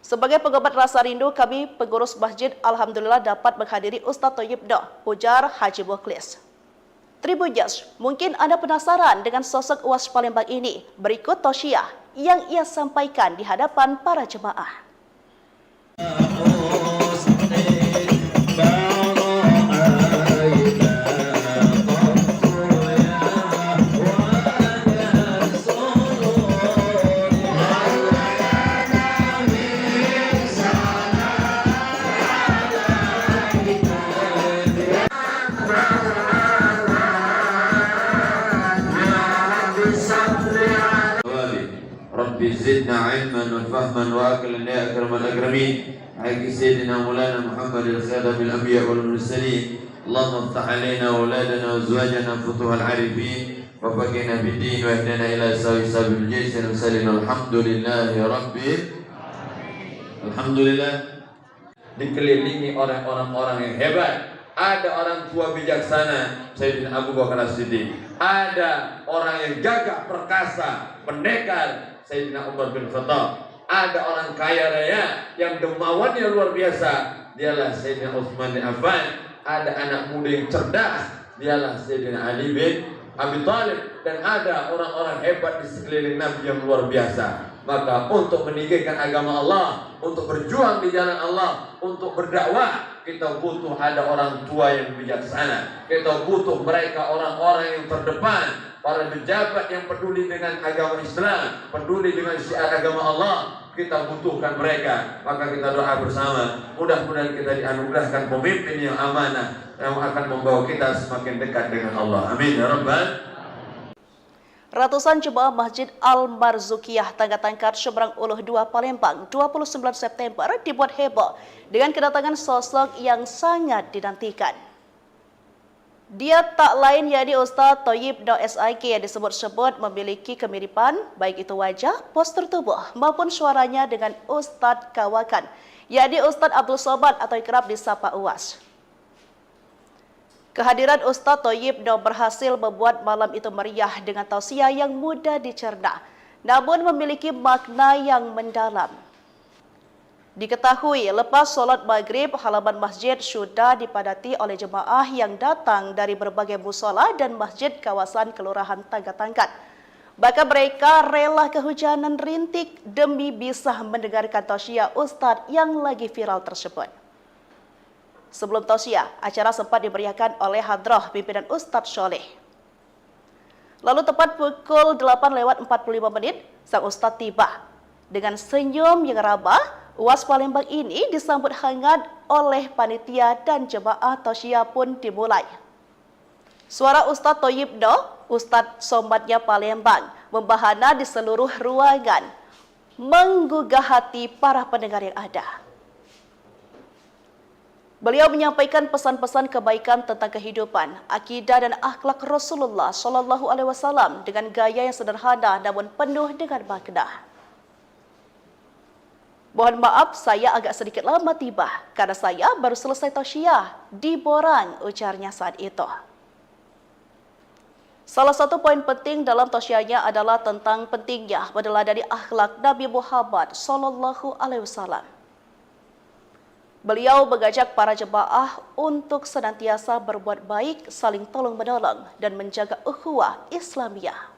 Sebagai pengobat rasa rindu, kami pengurus masjid alhamdulillah dapat menghadiri Ustadz Thayyibno, ujar Haji Mukhlis. Tribuners, mungkin Anda penasaran dengan sosok UAS Palembang ini. Berikut tausiah yang ia sampaikan di hadapan para jemaah. Rabbi zidna ilman wa fahman wa aqlan ya akramal akramin. Haqqi sayyidina Maulana Muhammad al-Khadam al-Anbiya wal Mursalin. Allahumma iftah alaina wa auladana wa azwajana futuhal arifin wa faqihna bid-din wa ihdina ila sabil jaysh wa sallim alhamdulillahi rabbil alhamdulillah. Dikelilingi oleh orang-orang yang hebat. Ada orang tua bijaksana Sayyidina Abu Bakar As-Siddiq. Ada orang yang gagah perkasa, pendekar Sayyidina Umar bin Khattab. Ada orang kaya raya yang dermawannya luar biasa, dialah Sayyidina Utsman bin Affan. Ada anak muda yang cerdas, dialah Sayyidina Ali bin Abi Thalib. Dan ada orang-orang hebat di sekeliling Nabi yang luar biasa. Maka untuk meninggikan agama Allah, untuk berjuang di jalan Allah, untuk berdakwah, kita butuh ada orang tua yang bijaksana. Kita butuh mereka orang-orang yang terdepan, para pejabat yang peduli dengan agama Islam, peduli dengan syiar agama Allah. Kita butuhkan mereka. Maka kita doa bersama, mudah-mudahan kita dianugerahkan pemimpin yang amanah yang akan membawa kita semakin dekat dengan Allah. Amin ya rabbal. Ratusan jemaah Masjid Al-Marzukiyah Tangga Tangkat Seberang Uluh 2 Palembang 29 September dibuat heboh dengan kedatangan sosok yang sangat dinantikan. Dia tak lain yakni Ustadz Thayyibno SIK yang disebut-sebut memiliki kemiripan baik itu wajah, postur tubuh maupun suaranya dengan Ustadz Kawakan, yakni Ustadz Abdul Somad atau kerap disapa UAS. Kehadiran Ustadz Thayyibno berhasil membuat malam itu meriah dengan tausiah yang mudah dicerna, namun memiliki makna yang mendalam. Diketahui lepas sholat maghrib, halaman masjid sudah dipadati oleh jemaah yang datang dari berbagai musola dan masjid kawasan Kelurahan Tangga Tangkat. Bahkan mereka rela kehujanan rintik demi bisa mendengarkan tausiah Ustadz yang lagi viral tersebut. Sebelum tausiah, acara sempat dimeriahkan oleh hadrah pimpinan Ustadz Soleh. Lalu tepat pukul 8:45 sang Ustadz tiba. Dengan senyum yang ramah, UAS Palembang ini disambut hangat oleh panitia dan jemaah tausiah pun dimulai. Suara Ustadz Thayyibno, Ustadz Somadnya Palembang, membahana di seluruh ruangan, menggugah hati para pendengar yang ada. Beliau menyampaikan pesan-pesan kebaikan tentang kehidupan, akidah dan akhlak Rasulullah SAW dengan gaya yang sederhana namun penuh dengan makna. Mohon maaf, saya agak sedikit lama tiba karena saya baru selesai tausiah di Borang, ujarnya saat itu. Salah satu poin penting dalam tausiahnya adalah tentang pentingnya meneladani akhlak Nabi Muhammad SAW. Beliau mengajak para jemaah untuk senantiasa berbuat baik, saling tolong-menolong dan menjaga ukhuwah Islamiyah.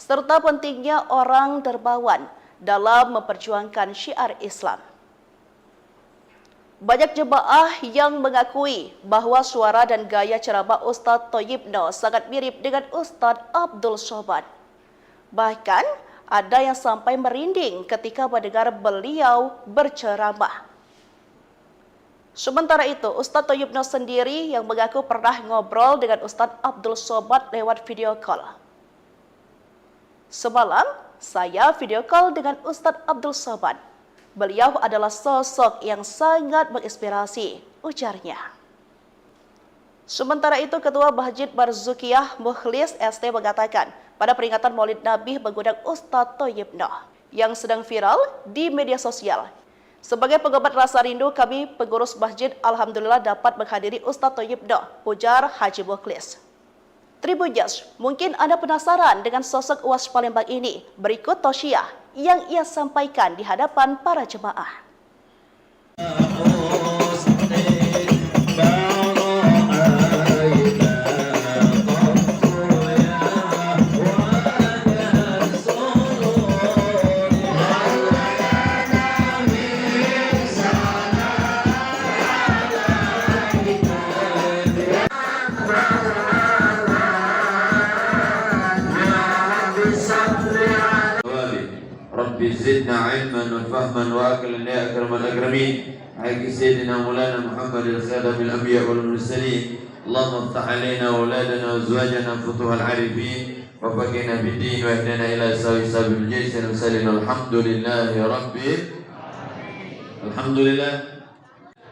Serta pentingnya orang dermawan dalam memperjuangkan syiar Islam. Banyak jemaah yang mengakui bahwa suara dan gaya ceramah Ustadz Thayyibno sangat mirip dengan Ustadz Abdul Somad. Bahkan ada yang sampai merinding ketika mendengar beliau berceramah. Sementara itu, Ustadz Thayyibno sendiri yang mengaku pernah ngobrol dengan Ustadz Abdul Somad lewat video call. Semalam, saya video call dengan Ustadz Abdul Somad. Beliau adalah sosok yang sangat menginspirasi, ujarnya. Sementara itu, Ketua Masjid Barzukiyah Mukhlis ST mengatakan, pada peringatan Maulid Nabi mengundang Ustadz Thayyibno yang sedang viral di media sosial. Sebagai pengobat rasa rindu, kami pengurus masjid alhamdulillah dapat menghadiri Ustadz Thayyibno, ujar Haji Mukhlis. Tribuners, mungkin Anda penasaran dengan sosok UAS Palembang ini. Berikut tausiah yang ia sampaikan di hadapan para jemaah. Rabbi zidna ilman wa fahman wa aqlan ya akramal akramin. Haqqi sayyidina Maulana Muhammad al-Khadam al-Anbiya wal Mursalin. Allahumma iftah alaina wa auladana wa azwajana futuhal arifin wa faqihna bid-din wa ihdina ila sabil jaysin wa sallim alhamdulillahi rabbil alhamdulillah.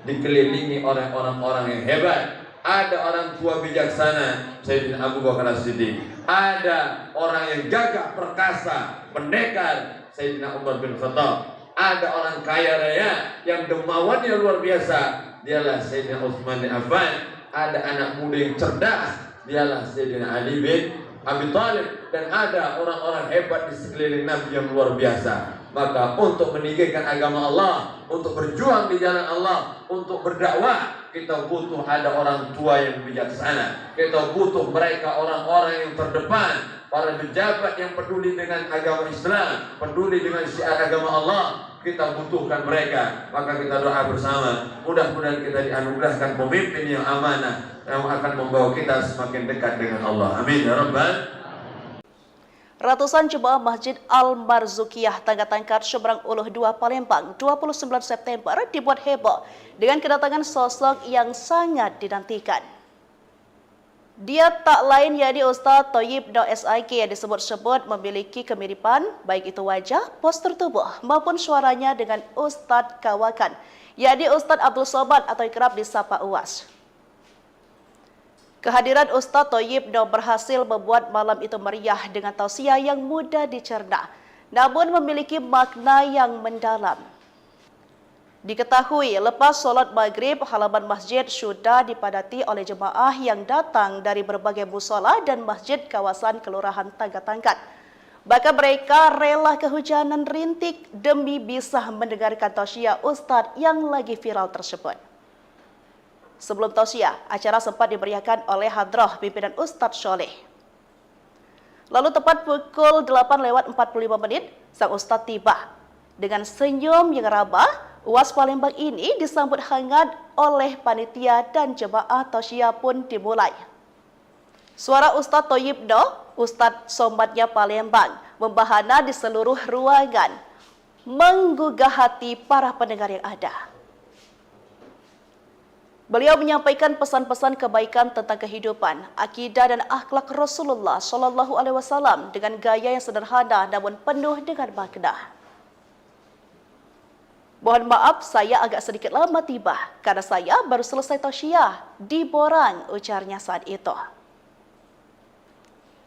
Dikelilingi oleh orang-orang yang hebat. Ada orang tua bijaksana Sayyidina Abu Bakar As-Siddiq. Ada orang yang gagah perkasa, pendekar Sayyidina Umar bin Khattab. Ada orang kaya raya yang dermawannya luar biasa, dialah Sayyidina Utsman bin Affan. Ada anak muda yang cerdas, dialah Sayyidina Ali bin Abi Thalib. Dan ada orang-orang hebat di sekeliling Nabi yang luar biasa. Maka untuk meninggikan agama Allah, untuk berjuang di jalan Allah, untuk berdakwah, kita butuh ada orang tua yang bijaksana. Kita butuh mereka orang-orang yang terdepan, para pejabat yang peduli dengan agama Islam, peduli dengan syiar agama Allah. Kita butuhkan mereka. Maka kita doa bersama, mudah-mudahan kita dianugerahkan pemimpin yang amanah yang akan membawa kita semakin dekat dengan Allah. Amin ya rabbal. Ratusan jemaah Masjid Al-Marzukiyah Tangga Tangkat Seberang Uluh 2 Palembang 29 September dibuat heboh dengan kedatangan sosok yang sangat dinantikan. Dia tak lain yakni Ustadz Thayyibno SIK yang disebut-sebut memiliki kemiripan baik itu wajah, postur tubuh maupun suaranya dengan Ustadz Kawakan, yakni Ustadz Abdul Somad atau kerap disapa UAS. Kehadiran Ustadz Thayyibno berhasil membuat malam itu meriah dengan tausiah yang mudah dicerna, namun memiliki makna yang mendalam. Diketahui lepas sholat maghrib, halaman masjid sudah dipadati oleh jemaah yang datang dari berbagai musola dan masjid kawasan Kelurahan Tangga Tangkat. Bahkan mereka rela kehujanan rintik demi bisa mendengarkan tausiah Ustadz yang lagi viral tersebut. Sebelum tausiah, acara sempat dimeriahkan oleh hadrah pimpinan Ustadz Sholeh. Lalu tepat pukul 8:45 sang Ustadz tiba. Dengan senyum yang ramah, UAS Palembang ini disambut hangat oleh panitia dan jemaah tausiah pun dimulai. Suara Ustadz Thayyibno, Ustadz Somadnya Palembang, membahana di seluruh ruangan, menggugah hati para pendengar yang ada. Beliau menyampaikan pesan-pesan kebaikan tentang kehidupan, akidah dan akhlak Rasulullah SAW dengan gaya yang sederhana namun penuh dengan makna. Mohon maaf saya agak sedikit lama tiba karena saya baru selesai tausiah di Borang, ujarnya saat itu.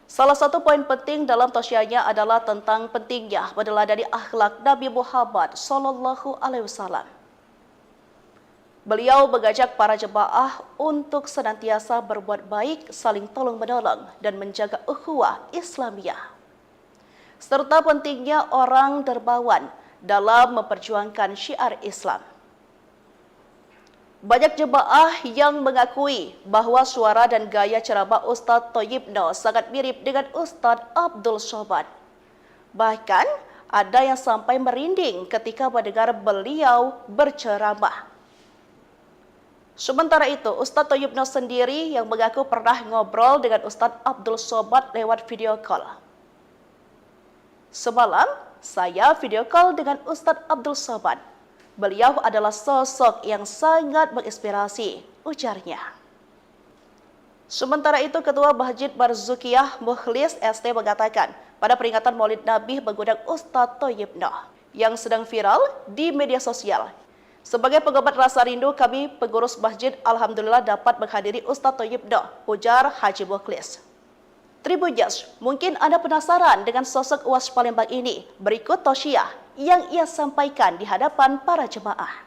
Salah satu poin penting dalam tausiahnya adalah tentang pentingnya meneladani akhlak Nabi Muhammad SAW. Beliau mengajak para jemaah untuk senantiasa berbuat baik, saling tolong-menolong, dan menjaga ukhuwah Islamiyah. Serta pentingnya orang dermawan dalam memperjuangkan syiar Islam. Banyak jemaah yang mengakui bahwa suara dan gaya ceramah Ustadz Thayyib Noh sangat mirip dengan Ustadz Abdul Somad. Bahkan, ada yang sampai merinding ketika mendengar beliau berceramah. Sementara itu, Ustadz Thayyib Noh sendiri yang mengaku pernah ngobrol dengan Ustadz Abdul Somad lewat video call. Semalam, saya video call dengan Ustadz Abdul Somad. Beliau adalah sosok yang sangat menginspirasi, ujarnya. Sementara itu, Ketua Masjid Barzukiyah Mukhlis ST mengatakan, pada peringatan Maulid Nabi mengundang Ustadz Thayyib Noh yang sedang viral di media sosial. Sebagai pengobat rasa rindu, kami pengurus masjid alhamdulillah dapat menghadiri Ustadz Thayyib Noh, ujar Haji Mukhlis. Tribuners, mungkin Anda penasaran dengan sosok UAS Palembang ini. Berikut tausiah yang ia sampaikan di hadapan para jemaah.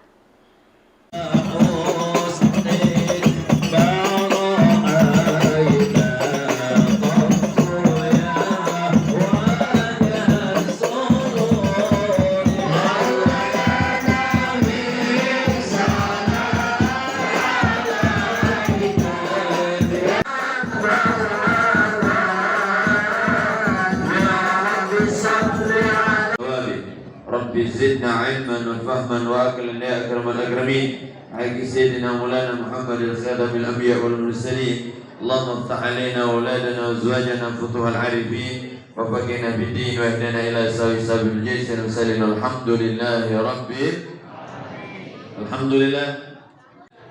Rabbi zidna ilman wa fahman wa aqlan ya akramal akramin. Haqqi sayyidina Maulana Muhammad al-Khadam al-Anbiya wal Mursalin. Allahumma iftah alaina wa auladana wa azwajana futuhal arifin wa faqihna bid-din wa ihdina ila sabil jaysh wa sallim alhamdulillahi rabbil alhamdulillah.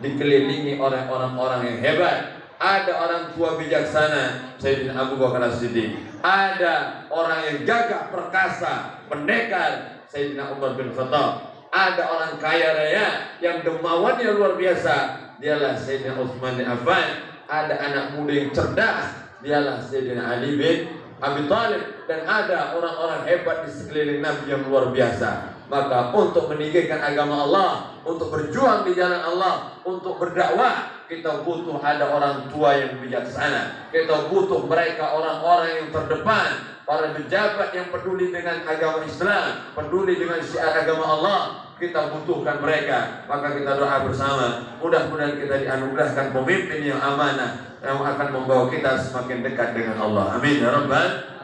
Dikelilingi oleh orang-orang yang hebat. Ada orang tua bijaksana, Sayyidina Abu Bakar As-Siddiq. Ada orang yang gagah perkasa, pendekar, Sayyidina Umar bin Khattab. Ada orang kaya raya yang dermawannya luar biasa, dialah Sayyidina Utsman bin Affan. Ada anak muda yang cerdas, dialah Sayyidina Ali bin Abi Thalib. Dan ada orang-orang hebat di sekeliling Nabi yang luar biasa. Maka untuk meninggikan agama Allah, untuk berjuang di jalan Allah, untuk berdakwah, kita butuh ada orang tua yang bijaksana. Kita butuh mereka orang-orang yang terdepan, para pejabat yang peduli dengan agama Islam, peduli dengan syiar agama Allah. Kita butuhkan mereka. Maka kita doa bersama, mudah-mudahan kita dianugerahkan pemimpin yang amanah, yang akan membawa kita semakin dekat dengan Allah. Amin ya rabbal.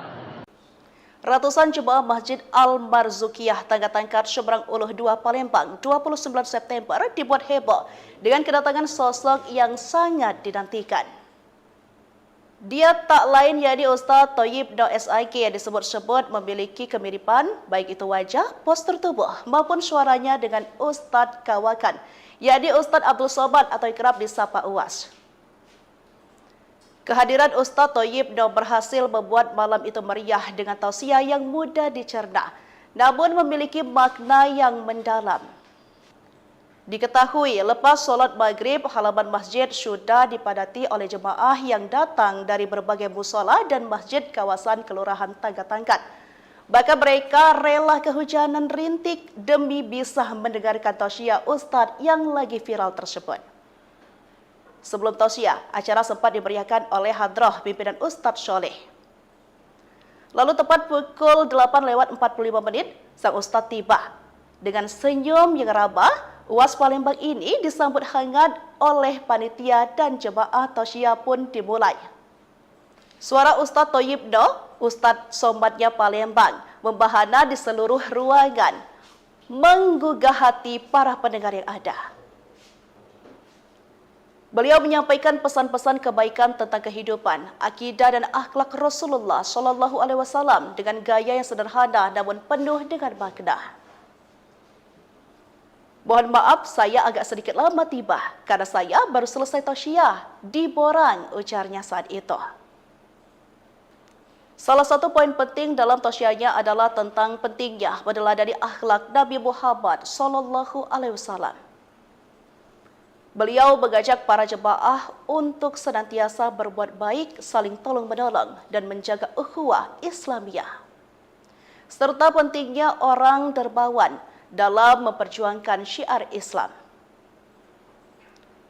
Ratusan jemaah Masjid Al-Marzukiyah Tangga-Tangkat Seberang Uluh 2 Palembang 29 September dibuat heboh dengan kedatangan sosok yang sangat dinantikan. Dia tak lain yakni Ustadz Thayyib Noh SIK yang disebut-sebut memiliki kemiripan baik itu wajah, postur tubuh maupun suaranya dengan Ustadz Kawakan, yakni Ustadz Abdul Somad atau kerap disapa UAS. Kehadiran Ustadz Thayyib Noh berhasil membuat malam itu meriah dengan tausiah yang mudah dicerna, namun memiliki makna yang mendalam. Diketahui lepas sholat maghrib, halaman masjid sudah dipadati oleh jemaah yang datang dari berbagai musola dan masjid kawasan Kelurahan Tangga-Tangkat. Bahkan mereka rela kehujanan rintik demi bisa mendengarkan tausiah Ustadz yang lagi viral tersebut. Sebelum tausiah, acara sempat dimeriahkan oleh hadrah pimpinan Ustadz Soleh. Lalu tepat pukul 8:45 sang Ustadz tiba. Dengan senyum yang ramah, UAS Palembang ini disambut hangat oleh panitia dan jemaah tausiah pun dimulai. Suara Ustadz Thayyib Noh, Ustadz Somadnya Palembang, membahana di seluruh ruangan, menggugah hati para pendengar yang ada. Beliau menyampaikan pesan-pesan kebaikan tentang kehidupan, akidah dan akhlak Rasulullah SAW dengan gaya yang sederhana namun penuh dengan makna. Mohon maaf, saya agak sedikit lama tiba karena saya baru selesai tausiah di Borang, ujarnya saat itu. Salah satu poin penting dalam tausiahnya adalah tentang pentingnya meneladani akhlak Nabi Muhammad SAW. Beliau mengajak para jemaah untuk senantiasa berbuat baik, saling tolong-menolong, dan menjaga ukhuwah Islamiyah. Serta pentingnya orang dermawan dalam memperjuangkan syiar Islam.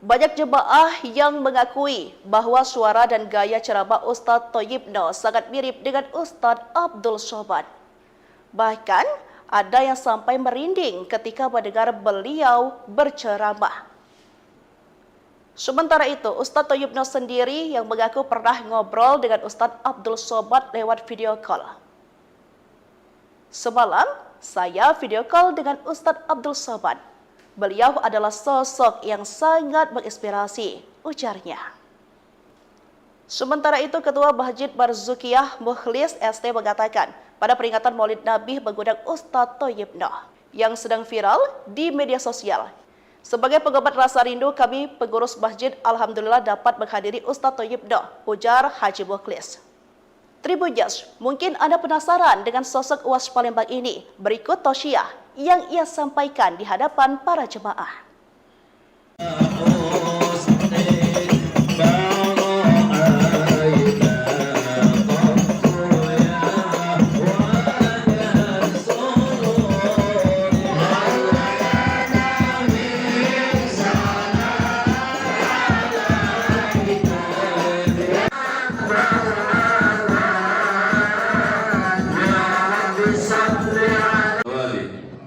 Banyak jemaah yang mengakui bahwa suara dan gaya ceramah Ustadz Thayyibno sangat mirip dengan Ustadz Abdul Somad. Bahkan, ada yang sampai merinding ketika mendengar beliau berceramah. Sementara itu, Ustadz Thayyibno sendiri yang mengaku pernah ngobrol dengan Ustadz Abdul Somad lewat video call. Semalam, saya video call dengan Ustadz Abdul Somad. Beliau adalah sosok yang sangat menginspirasi, ujarnya. Sementara itu, Ketua Masjid Barzukiyah Mukhlis ST mengatakan pada peringatan Maulid Nabi mengundang Ustadz Thayyibno yang sedang viral di media sosial. Sebagai pengobat rasa rindu, kami pengurus masjid alhamdulillah dapat menghadiri Ustadz Thayyibno, ujar Haji Mukhlis. Tribunjas, mungkin Anda penasaran dengan sosok UAS Palembang ini. Berikut tausiah yang ia sampaikan di hadapan para jemaah.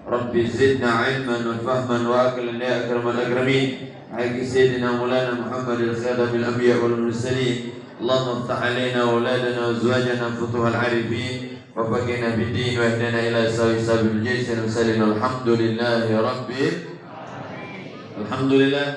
Rabbi zidna ilman wa fahman wa aqlan ya akramal akramin. Haqqi sayyidina Maulana Muhammad al-Khadam al-anbiya wal mursalin. Allahumma iftah alaina wa auladana wa azwajana futuhal arifin wa faqihna bid-din wa ihdina ila sabil jaysin wa sallim alhamdulillahi rabbil alhamdulillah.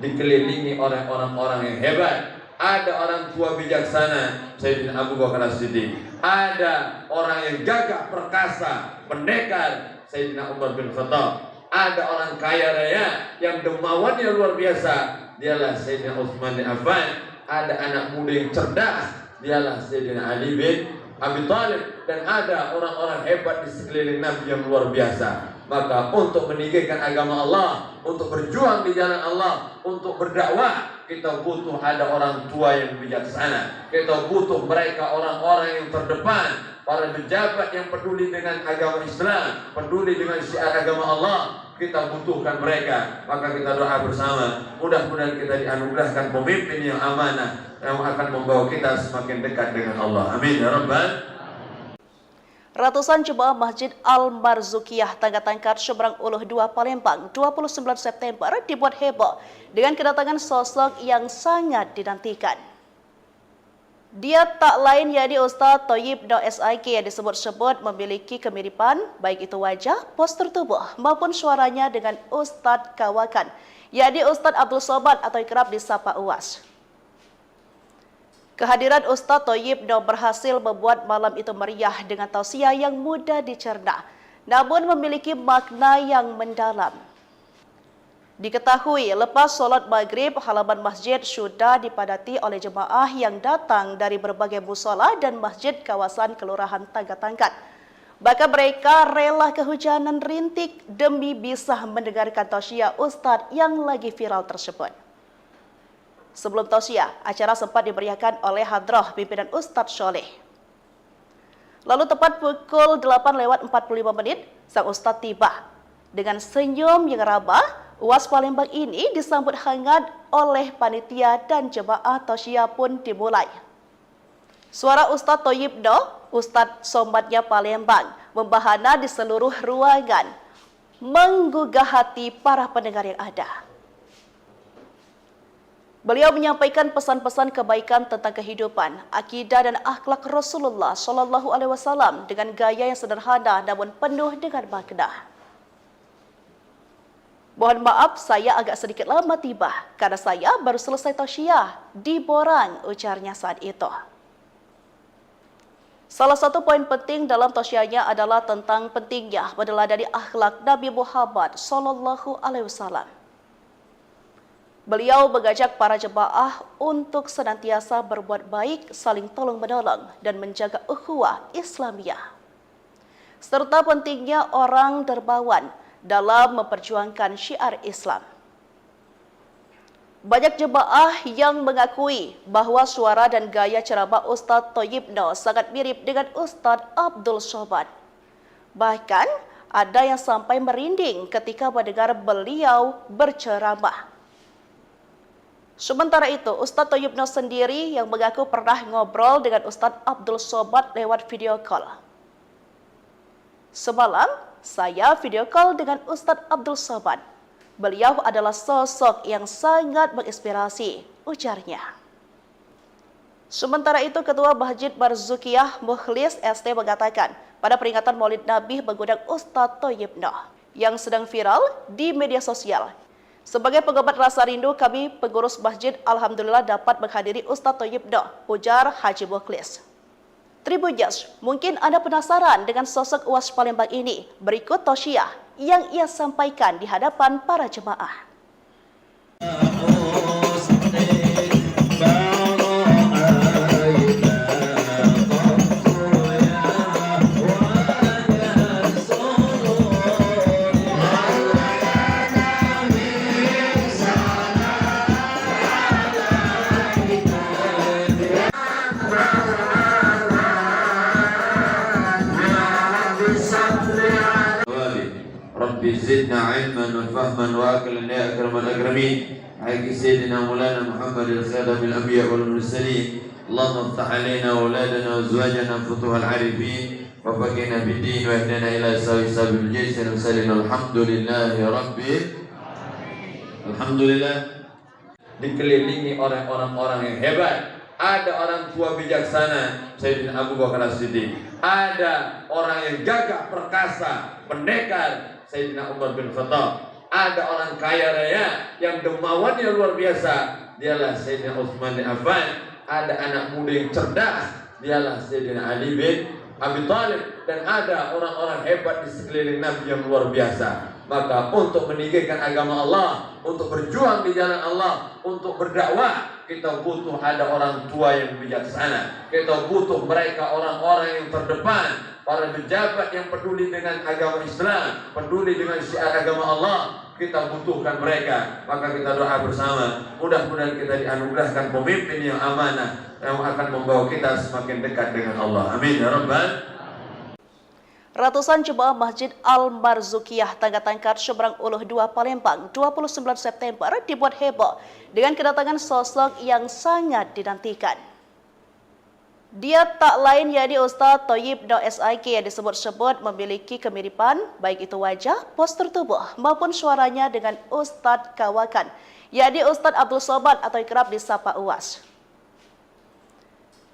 Dikelilingi oleh orang-orang yang hebat. Ada orang tua bijaksana, Sayyidina Abu Bakar As-Siddiq. Ada orang yang gagah perkasa, pendekar, Sayyidina Umar bin Khattab. Ada orang kaya raya yang dermawannya luar biasa, dialah Sayyidina Utsman bin Affan. Ada anak muda yang cerdas, dialah Sayyidina Ali bin Abi Thalib. Dan ada orang-orang hebat di sekeliling Nabi yang luar biasa. Maka untuk meninggikan agama Allah, untuk berjuang di jalan Allah, untuk berdakwah, kita butuh ada orang tua yang bijaksana. Kita butuh mereka orang-orang yang terdepan, para pejabat yang peduli dengan agama Islam, peduli dengan syiar agama Allah. Kita butuhkan mereka. Maka kita doa bersama, mudah-mudahan kita dianugerahkan pemimpin yang amanah yang akan membawa kita semakin dekat dengan Allah. Amin ya rabbal. Ratusan jemaah Masjid Al-Marzukiyah Tangga-Tangkat Seberang Uluh 2 Palembang 29 September dibuat heboh dengan kedatangan sosok yang sangat dinantikan. Dia tak lain yakni Ustadz Thayyibno SIK yang disebut-sebut memiliki kemiripan baik itu wajah, postur tubuh maupun suaranya dengan Ustadz Kawakan, yakni Ustadz Abdul Somad atau kerap disapa UAS. Kehadiran Ustadz Thayyibno berhasil membuat malam itu meriah dengan tausiah yang mudah dicerna, namun memiliki makna yang mendalam. Diketahui lepas sholat maghrib, halaman masjid sudah dipadati oleh jemaah yang datang dari berbagai musola dan masjid kawasan Kelurahan Tangga-Tangkat. Bahkan mereka rela kehujanan rintik demi bisa mendengarkan tausiah Ustadz yang lagi viral tersebut. Sebelum tausiah, acara sempat dimeriahkan oleh hadrah pimpinan Ustadz Soleh. Lalu tepat pukul 8:45 sang Ustadz tiba. Dengan senyum yang ramah, UAS Palembang ini disambut hangat oleh panitia dan jemaah tausiah pun dimulai. Suara Ustadz Thayyibno, Ustadz Somadnya Palembang, membahana di seluruh ruangan, menggugah hati para pendengar yang ada. Beliau menyampaikan pesan-pesan kebaikan tentang kehidupan, akidah dan akhlak Rasulullah SAW dengan gaya yang sederhana namun penuh dengan makna. Mohon maaf, saya agak sedikit lama tiba karena saya baru selesai tausiah di Borang, ujarnya saat itu. Salah satu poin penting dalam tausiahnya adalah tentang pentingnya meneladani akhlak Nabi Muhammad SAW. Beliau mengajak para jemaah untuk senantiasa berbuat baik, saling tolong-menolong, dan menjaga ukhuwah Islamiyah. Serta pentingnya orang dermawan dalam memperjuangkan syiar Islam. Banyak jemaah yang mengakui bahwa suara dan gaya ceramah Ustadz Thayyibno sangat mirip dengan Ustadz Abdul Somad. Bahkan, ada yang sampai merinding ketika mendengar beliau berceramah. Sementara itu, Ustadz Thoyibno sendiri yang mengaku pernah ngobrol dengan Ustadz Abdul Somad lewat video call. Semalam, saya video call dengan Ustadz Abdul Somad. Beliau adalah sosok yang sangat menginspirasi, ujarnya. Sementara itu, Ketua Masjid Barzukiyah Mukhlis ST mengatakan, pada peringatan Maulid Nabi mengundang Ustadz Thoyibno yang sedang viral di media sosial. Sebagai pengobat rasa rindu, kami pengurus masjid alhamdulillah dapat menghadiri Ustadz Thoyibno, ujar Haji Mukhlis. Tribuners, mungkin Anda penasaran dengan sosok UAS Palembang ini. Berikut tausiah yang ia sampaikan di hadapan para jemaah. Rabbi zidna ilman wa fahman wa aqlan ya akramal akramin. Haqqi sayyidina Maulana Muhammad al-Khadam al-anbiya wal mursalin. Allahumma iftah alaina wa auladana wa azwajana futuhal arifin wa faqihna bid-din wa ihdina ila sabil jaysin wa salina alhamdulillahi rabbil alhamdulillah. Dikelilingi oleh orang-orang yang hebat. Ada orang tua bijaksana, Sayyidina Abu Bakar As-Siddiq. Ada orang yang gagah perkasa, pendekar, Sayyidina Umar bin Khattab. Ada orang kaya raya yang dermawannya luar biasa, dialah Sayyidina Utsman bin Affan. Ada anak muda yang cerdas, dialah Sayyidina Ali bin Abi Thalib. Dan ada orang-orang hebat di sekeliling Nabi yang luar biasa. Maka untuk meninggikan agama Allah, untuk berjuang di jalan Allah, untuk berdakwah, kita butuh ada orang tua yang bijaksana. Kita butuh mereka orang-orang yang terdepan, para pejabat yang peduli dengan agama Islam, peduli dengan syiar agama Allah. Kita butuhkan mereka. Maka kita doa bersama, mudah-mudahan kita dianugerahkan pemimpin yang amanah yang akan membawa kita semakin dekat dengan Allah. Amin ya rabbal. Ratusan jemaah Masjid Al-Marzukiyah Tangga-Tangkat Seberang Uluh 2 Palembang 29 September dibuat heboh dengan kedatangan sosok yang sangat dinantikan. Dia tak lain yakni Ustadz Thoyibno SIK yang disebut-sebut memiliki kemiripan baik itu wajah, postur tubuh maupun suaranya dengan Ustadz Kawakan, yakni Ustadz Abdul Somad atau kerap disapa UAS.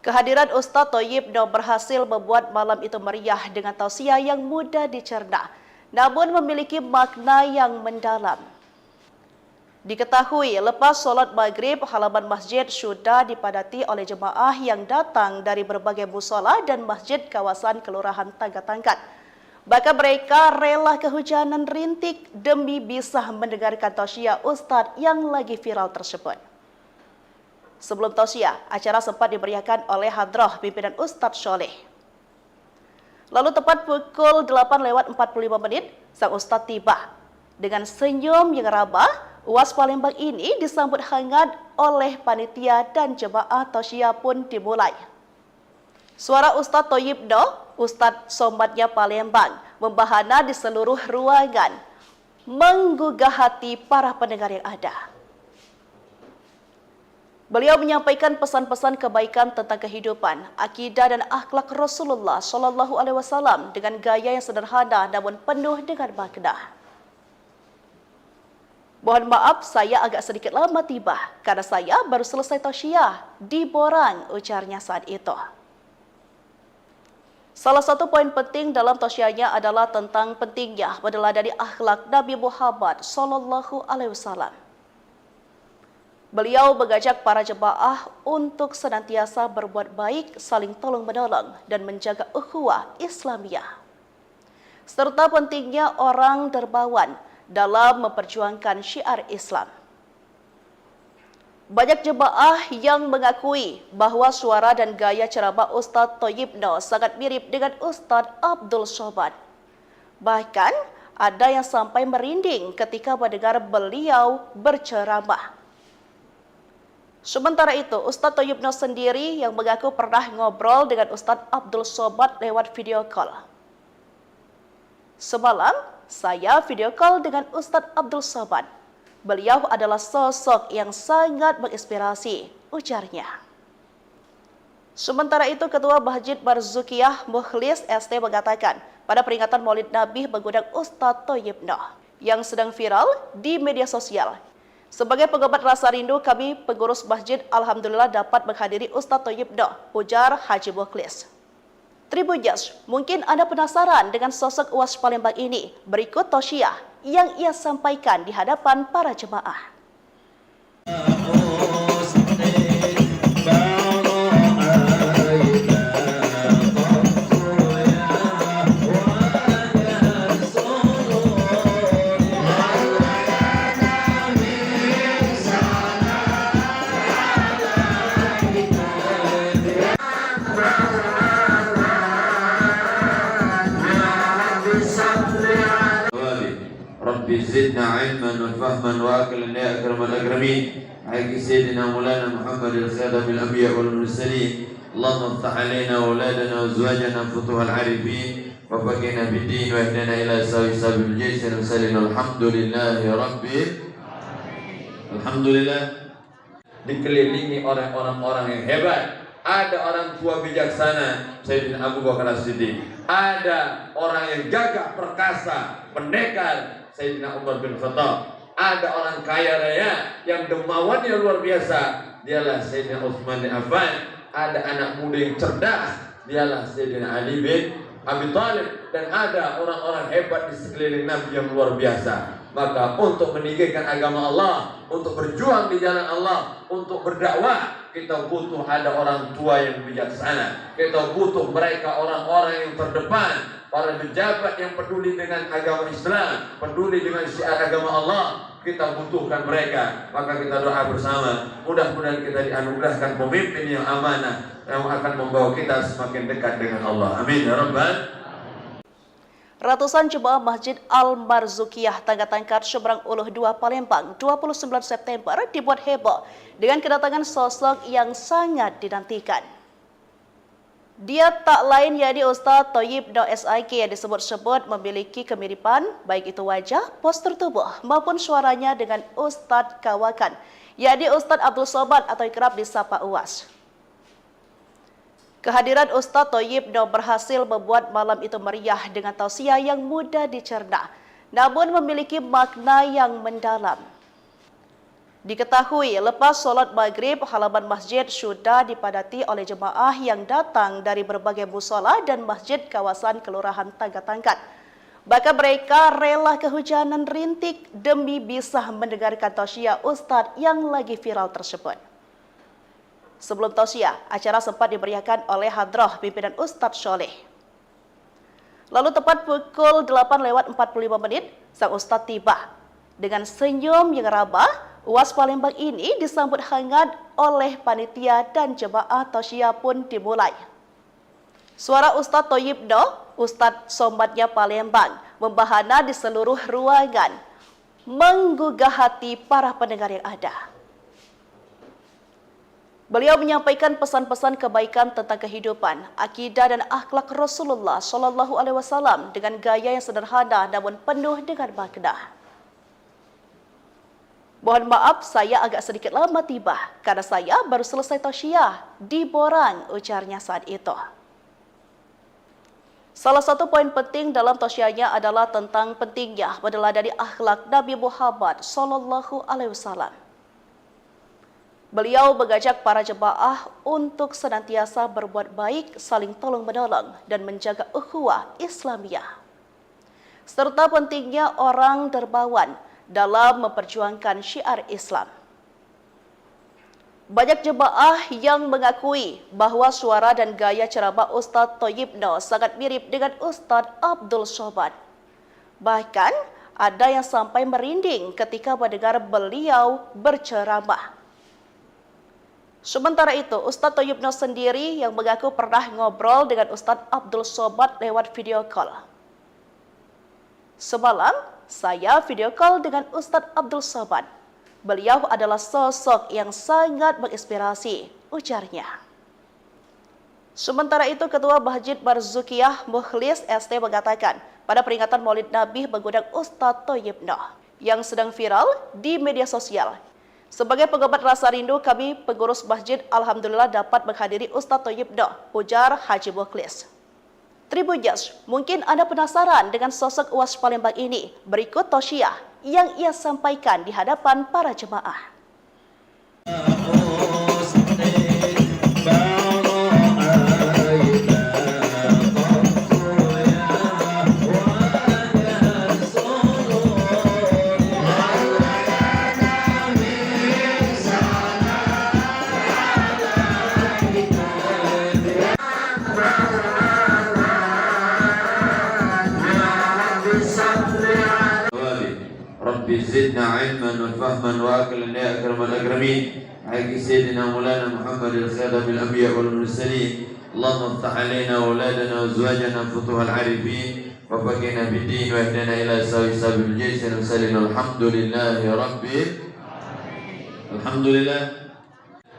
Kehadiran Ustadz Thoyibno berhasil membuat malam itu meriah dengan tausiah yang mudah dicerna, namun memiliki makna yang mendalam. Diketahui lepas sholat maghrib, halaman masjid sudah dipadati oleh jemaah yang datang dari berbagai musola dan masjid kawasan Kelurahan Tangga-Tangkat. Bahkan mereka rela kehujanan rintik demi bisa mendengarkan tausiah Ustadz yang lagi viral tersebut. Sebelum tausiah, acara sempat dimeriahkan oleh hadrah pimpinan Ustadz Soleh. Lalu tepat pukul 8:45 sang Ustadz tiba. Dengan senyum yang ramah, UAS Palembang ini disambut hangat oleh panitia dan jemaah tausiah pun dimulai. Suara Ustadz Thoyibno, Ustadz Somadnya Palembang, membahana di seluruh ruangan, menggugah hati para pendengar yang ada. Beliau menyampaikan pesan-pesan kebaikan tentang kehidupan, akidah dan akhlak Rasulullah Shallallahu Alaihi Wasallam dengan gaya yang sederhana namun penuh dengan makna. Mohon maaf, saya agak sedikit lama tiba karena saya baru selesai tausiah di Borang, ujarnya saat itu. Salah satu poin penting dalam tausiahnya adalah tentang pentingnya meneladani akhlak Nabi Muhammad Shallallahu Alaihi Wasallam. Beliau mengajak para jemaah untuk senantiasa berbuat baik, saling tolong-menolong, dan menjaga ukhuwah Islamiyah. Serta pentingnya orang dermawan dalam memperjuangkan syiar Islam. Banyak jemaah yang mengakui bahwa suara dan gaya ceramah Ustadz Thoyibno sangat mirip dengan Ustadz Abdul Somad. Bahkan ada yang sampai merinding ketika mendengar beliau berceramah. Sementara itu, Ustadz Thoyibno sendiri yang mengaku pernah ngobrol dengan Ustadz Abdul Somad lewat video call. Semalam, saya video call dengan Ustadz Abdul Somad. Beliau adalah sosok yang sangat menginspirasi, ujarnya. Sementara itu, Ketua Masjid Barzukiyah Mukhlis ST mengatakan, pada peringatan Maulid Nabi mengundang Ustadz Thoyib Noh yang sedang viral di media sosial. Sebagai pengobat rasa rindu, kami pengurus masjid alhamdulillah dapat menghadiri Ustadz Thoyib Noh, ujar Haji Mukhlis. Tribuners, mungkin Anda penasaran dengan sosok UAS Palembang ini. Berikut tausiah yang ia sampaikan di hadapan para jemaah. Rabbi zidna ilman wa fahman wa aqlan ya akramal akramin. Haqqi sayyidina Maulana Muhammad al-Khadam al-anbiya wal mursalin. Allahumma iftah alaina wa auladana wa azwajana futuhal arifin wa faqihna bid-din wa ihdina ila sabil jaysh al-mursalin. Alhamdulillahi rabbil alhamdulillah. Dikelilingi oleh orang-orang yang hebat. Ada orang tua bijaksana, Sayyidina Abu Bakar As-Siddiq. Ada orang yang gagah perkasa, pendekar, Sayyidina Umar bin Khattab. Ada orang kaya raya yang dermawannya luar biasa, dialah Sayyidina Utsman bin Affan. Ada anak muda yang cerdas, dialah Sayyidina Ali bin Abi Thalib. Dan ada orang-orang hebat di sekeliling Nabi yang luar biasa. Maka untuk meninggikan agama Allah, untuk berjuang di jalan Allah, untuk berdakwah, kita butuh ada orang tua yang bijaksana. Kita butuh mereka orang-orang yang terdepan, para pejabat yang peduli dengan agama Islam, peduli dengan syiar agama Allah. Kita butuhkan mereka. Maka kita doa bersama, mudah-mudahan kita dianugerahkan pemimpin yang amanah yang akan membawa kita semakin dekat dengan Allah. Amin ya rabbal. Ratusan jemaah Masjid Al-Marzukiyah Tangga-Tangkat Seberang Uluh 2 Palembang 29 September dibuat heboh dengan kedatangan sosok yang sangat dinantikan. Dia tak lain yakni Ustadz Thoyib Noh SIK yang disebut-sebut memiliki kemiripan baik itu wajah, postur tubuh maupun suaranya dengan Ustadz Kawakan, yakni Ustadz Abdul Somad atau kerap disapa UAS. Kehadiran Ustadz Thoyib Noh berhasil membuat malam itu meriah dengan tausiah yang mudah dicerna, namun memiliki makna yang mendalam. Diketahui lepas sholat maghrib, halaman masjid sudah dipadati oleh jemaah yang datang dari berbagai musola dan masjid kawasan Kelurahan Tangga-Tangkat. Bahkan mereka rela kehujanan rintik demi bisa mendengarkan tausiah Ustadz yang lagi viral tersebut. Sebelum tausiah, acara sempat dimeriahkan oleh hadrah pimpinan Ustadz Soleh. Lalu tepat pukul 8:45 sang Ustadz tiba. Dengan senyum yang ramah, UAS Palembang ini disambut hangat oleh panitia dan jemaah tausiah pun dimulai. Suara Ustadz Thoyib Noh, Ustadz Somadnya Palembang, membahana di seluruh ruangan, menggugah hati para pendengar yang ada. Beliau menyampaikan pesan-pesan kebaikan tentang kehidupan, akidah dan akhlak Rasulullah SAW dengan gaya yang sederhana namun penuh dengan makna. Mohon maaf, saya agak sedikit lama tiba karena saya baru selesai tausiah di Borang, ujarnya saat itu. Salah satu poin penting dalam tausiahnya adalah tentang pentingnya meneladani akhlak Nabi Muhammad SAW. Beliau mengajak para jemaah untuk senantiasa berbuat baik, saling tolong-menolong, dan menjaga ukhuwah Islamiyah. Serta pentingnya orang dermawan dalam memperjuangkan syiar Islam. Banyak jemaah yang mengakui bahwa suara dan gaya ceramah Ustadz Thoyib Noh sangat mirip dengan Ustadz Abdul Somad. Bahkan ada yang sampai merinding ketika mendengar beliau berceramah. Sementara itu, Ustadz Thoyib Noh sendiri yang mengaku pernah ngobrol dengan Ustadz Abdul Somad lewat video call. Semalam, saya video call dengan Ustadz Abdul Somad. Beliau adalah sosok yang sangat menginspirasi, ujarnya. Sementara itu, Ketua Masjid Barzukiyah Mukhlis ST mengatakan, pada peringatan Maulid Nabi mengundang Ustadz Thoyib Noh yang sedang viral di media sosial. Sebagai pengobat rasa rindu, kami pengurus masjid alhamdulillah dapat menghadiri Ustaz Thayyib Noh, ujar Haji Mukhlis. Tribuners, mungkin Anda penasaran dengan sosok UAS Palembang ini. Berikut tausiah yang ia sampaikan di hadapan para jemaah. Rabbi zidna ilman wa fahman wa aqlan ya akramal akramin. Haqi sayyidina Maulana Muhammad al-Khadam al-Anbiya wal Mursalin. Allahumma iftah alaina wa auladana wa azwajana futuhal arifin wa faqihna bid-din wa ihdina ila sabil jaysin wa sallim alhamdulillahi rabbil alhamdulillah.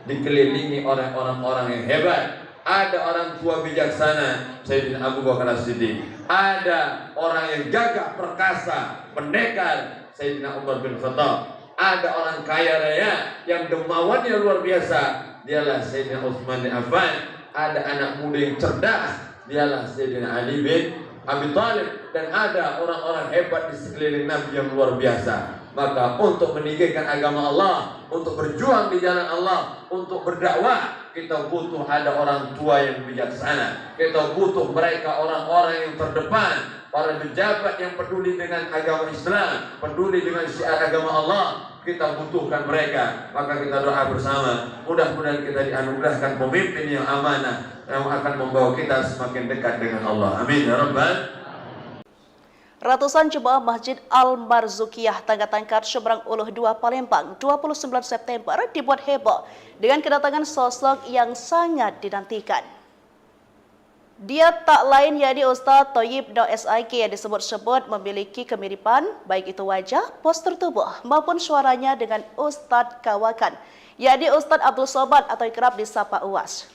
Dikelilingi oleh orang-orang yang hebat. Ada orang tua bijaksana Sayyidina Abu Bakar As-Siddiq. Ada orang yang gagah perkasa, pendekar Sayyidina Umar bin Khattab. Ada orang kaya raya yang dermawannya luar biasa, dialah Sayyidina Utsman bin Affan. Ada anak muda yang cerdas, dialah Sayyidina Ali bin Abi Thalib. Dan ada orang-orang hebat di sekeliling Nabi yang luar biasa. Maka untuk meninggikan agama Allah, untuk berjuang di jalan Allah, untuk berdakwah, kita butuh ada orang tua yang bijaksana. Kita butuh mereka orang-orang yang terdepan, para pejabat yang peduli dengan agama Islam, peduli dengan syiar agama Allah. Kita butuhkan mereka. Maka kita doa bersama, mudah-mudahan kita dianugerahkan pemimpin yang amanah yang akan membawa kita semakin dekat dengan Allah. Amin ya rabbal. Ratusan jemaah Masjid Al-Marzukiyah Tangga Tangkat Seberang Uluh 2 Palembang 29 September dibuat heboh dengan kedatangan sosok yang sangat dinantikan. Dia tak lain yakni Ustaz Thayyib Noh SIK yang disebut-sebut memiliki kemiripan baik itu wajah, postur tubuh maupun suaranya dengan Ustaz Kawakan, yakni Ustaz Abdul Somad atau kerap disapa UAS.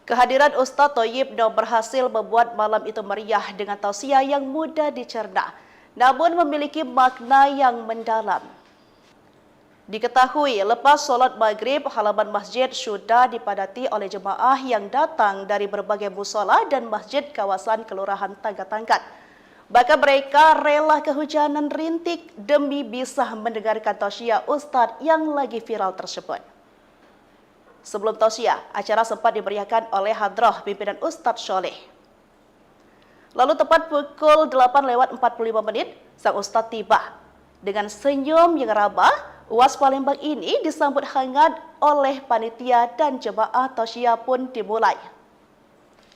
Kehadiran Ustaz Thayyib Noh berhasil membuat malam itu meriah dengan tausiah yang mudah dicerna, namun memiliki makna yang mendalam. Diketahui lepas solat maghrib, halaman masjid sudah dipadati oleh jemaah yang datang dari berbagai musola dan masjid kawasan Kelurahan Tangga Tangkat. Bahkan mereka rela kehujanan rintik demi bisa mendengarkan tausiah Ustaz yang lagi viral tersebut. Sebelum tausiah, acara sempat dimeriahkan oleh hadrah pimpinan Ustaz Soleh. Lalu tepat pukul 8:45 sang Ustaz tiba. Dengan senyum yang ramah, UAS Palembang ini disambut hangat oleh panitia dan jemaah tausiah pun dimulai.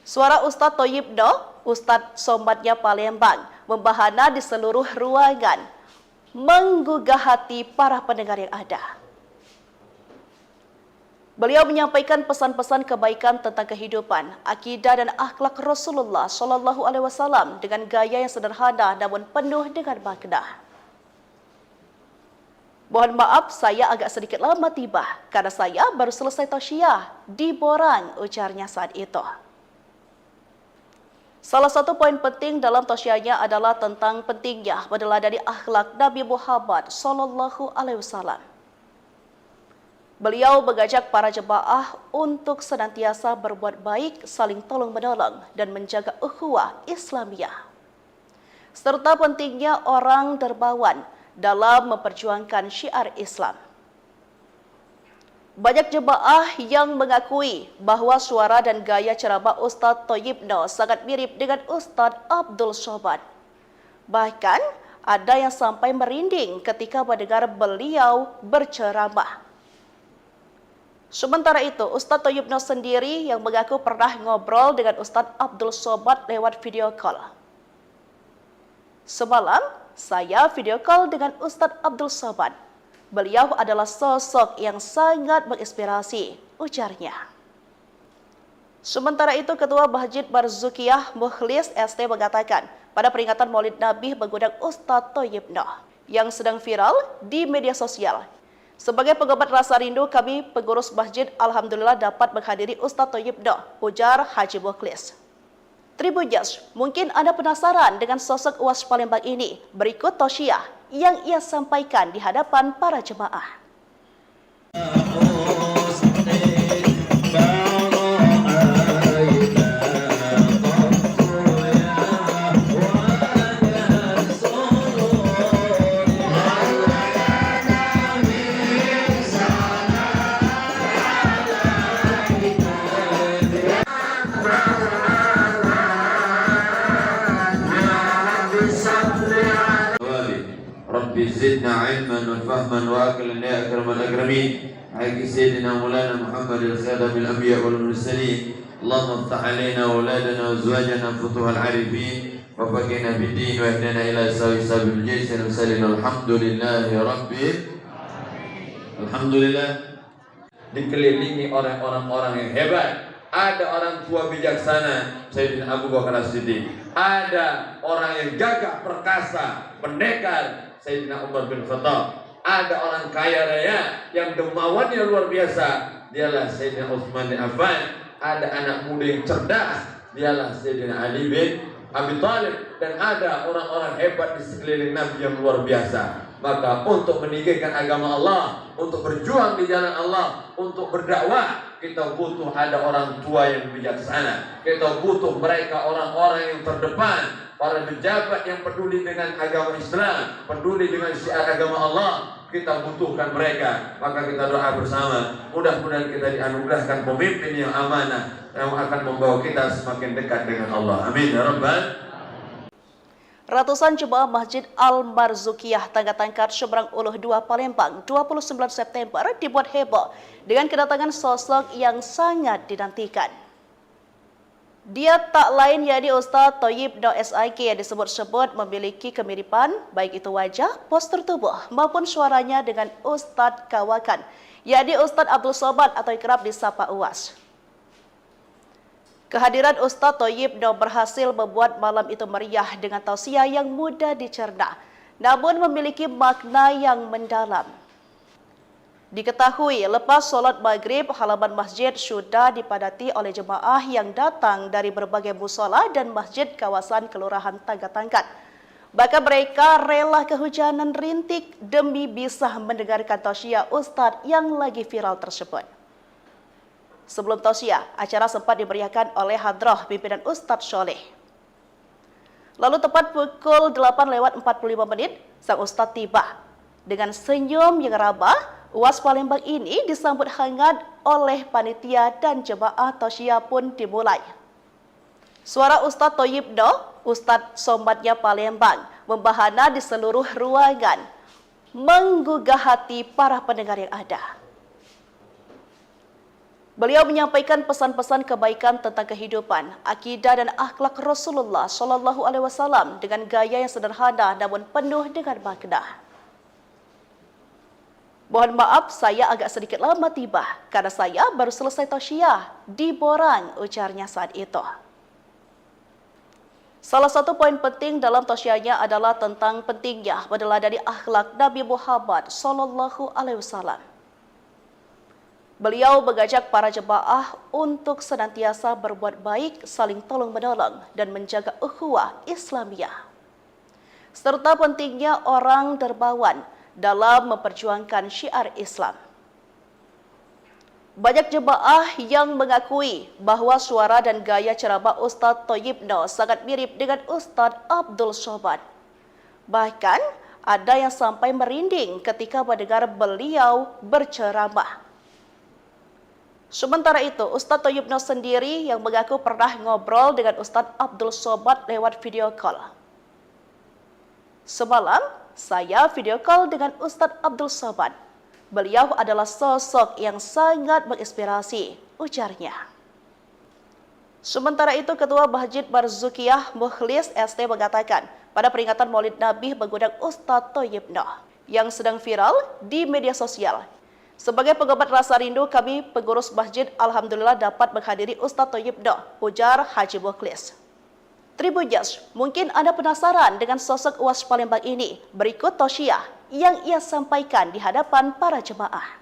Suara Ustaz Thayyib Noh, Ustaz Somadnya Palembang, membahana di seluruh ruangan, menggugah hati para pendengar yang ada. Beliau menyampaikan pesan-pesan kebaikan tentang kehidupan, akidah dan akhlak Rasulullah SAW dengan gaya yang sederhana namun penuh dengan makna. Mohon maaf, saya agak sedikit lama tiba karena saya baru selesai tausiah di Borang, ujarnya saat itu. Salah satu poin penting dalam tausiahnya adalah tentang pentingnya meneladani akhlak Nabi Muhammad SAW. Beliau mengajak para jemaah untuk senantiasa berbuat baik, saling tolong-menolong, dan menjaga ukhuwah Islamiyah. Serta pentingnya orang dermawan dalam memperjuangkan syiar Islam. Banyak jemaah yang mengakui bahwa suara dan gaya ceramah Ustaz Thayyib Noh sangat mirip dengan Ustaz Abdul Somad. Bahkan ada yang sampai merinding ketika mendengar beliau berceramah. Sementara itu, Ustaz Thayyib Noh sendiri yang mengaku pernah ngobrol dengan Ustaz Abdul Somad lewat video call. Semalam, saya video call dengan Ustaz Abdul Somad. Beliau adalah sosok yang sangat menginspirasi, ujarnya. Sementara itu, Ketua Masjid Marzukiyah Mukhlis ST mengatakan, pada peringatan Maulid Nabi mengundang Ustaz Thayyib Noh yang sedang viral di media sosial. Sebagai pengobat rasa rindu, kami pengurus masjid alhamdulillah dapat menghadiri Ustaz Thayyib Noh, ujar Haji Mukhlis. Tribunjas, mungkin Anda penasaran dengan sosok UAS Palembang ini. Berikut tausiah yang ia sampaikan di hadapan para jemaah. Rabbi zidna ilman wa fahman wa aqlan ya akramal akramin. Haqqi sayyidina Maulana Muhammad al-Khadam al-Anbiya wal Mursalin. Allahumma iftah alaina wa auladana wa azwajana futuhal arifin wa faqihna bid-din wa ihdina ila sabil jaysh al-musallin. Alhamdulillahi rabbil Alhamdulillah. Dikelilingi oleh orang-orang yang hebat. Ada orang tua bijaksana Sayyidina Abu Bakar As-Siddiq. Ada orang yang gagah perkasa, pendekar Sayyidina Umar bin Khattab. Ada orang kaya raya yang dermawannya luar biasa, dialah Sayyidina Utsman bin Affan. Ada anak muda yang cerdas, dialah Sayyidina Ali bin Abi Thalib. Dan ada orang-orang hebat di sekeliling Nabi yang luar biasa. Maka untuk meninggikan agama Allah, untuk berjuang di jalan Allah, untuk berdakwah, kita butuh ada orang tua yang bijaksana. Kita butuh mereka orang-orang yang terdepan, para pejabat yang peduli dengan agama Islam, peduli dengan syiar agama Allah. Kita butuhkan mereka. Maka kita doa bersama, mudah-mudahan kita dianugerahkan pemimpin yang amanah, yang akan membawa kita semakin dekat dengan Allah. Amin ya rabbal. Ratusan jemaah Masjid Al-Marzukiyah Tangga Tangkat Seberang Uluh 2 Palembang 29 September dibuat heboh dengan kedatangan sosok yang sangat dinantikan. Dia tak lain yakni Ustaz Thayyib Noh SIK yang disebut-sebut memiliki kemiripan baik itu wajah, postur tubuh maupun suaranya dengan Ustaz Kawakan, yakni Ustaz Abdul Somad atau kerap disapa UAS. Kehadiran Ustaz Thayyib Noh berhasil membuat malam itu meriah dengan tausiah yang mudah dicerna, namun memiliki makna yang mendalam. Diketahui lepas solat maghrib, halaman masjid sudah dipadati oleh jemaah yang datang dari berbagai musola dan masjid kawasan Kelurahan Tangga Tangkat. Bahkan mereka rela kehujanan rintik demi bisa mendengarkan tausiah Ustaz yang lagi viral tersebut. Sebelum tausiah, acara sempat dimeriahkan oleh hadrah pimpinan Ustaz Soleh. Lalu tepat pukul 8:45 sang Ustaz tiba. Dengan senyum yang ramah, UAS Palembang ini disambut hangat oleh panitia dan jemaah tausiah pun dimulai. Suara Ustaz Thayyib Noh, Ustaz Somadnya Palembang, membahana di seluruh ruangan, menggugah hati para pendengar yang ada. Beliau menyampaikan pesan-pesan kebaikan tentang kehidupan, akidah dan akhlak Rasulullah SAW dengan gaya yang sederhana namun penuh dengan makna. Mohon maaf saya agak sedikit lama tiba karena saya baru selesai tausiah di Borang, ujarnya saat itu. Salah satu poin penting dalam tausiahnya adalah tentang pentingnya meneladani akhlak Nabi Muhammad SAW. Beliau mengajak para jemaah untuk senantiasa berbuat baik, saling tolong-menolong, dan menjaga ukhuwah Islamiyah. Serta pentingnya orang dermawan dalam memperjuangkan syiar Islam. Banyak jemaah yang mengakui bahwa suara dan gaya ceramah Ustaz Thayyib Noh sangat mirip dengan Ustaz Abdul Somad. Bahkan ada yang sampai merinding ketika mendengar beliau berceramah. Sementara itu, Ustaz Thayyib Noh sendiri yang mengaku pernah ngobrol dengan Ustaz Abdul Somad lewat video call. Semalam, saya video call dengan Ustaz Abdul Somad. Beliau adalah sosok yang sangat menginspirasi, ujarnya. Sementara itu, Ketua Masjid Marzukiyah Mukhlis ST mengatakan, pada peringatan Maulid Nabi mengundang Ustaz Thayyib Noh yang sedang viral di media sosial. Sebagai pengobat rasa rindu, kami pengurus masjid alhamdulillah dapat menghadiri Ustaz Thayyib Noh, ujar Haji Mukhlis. Tribunjas, mungkin Anda penasaran dengan sosok UAS Palembang ini. Berikut tausiah yang ia sampaikan di hadapan para jemaah.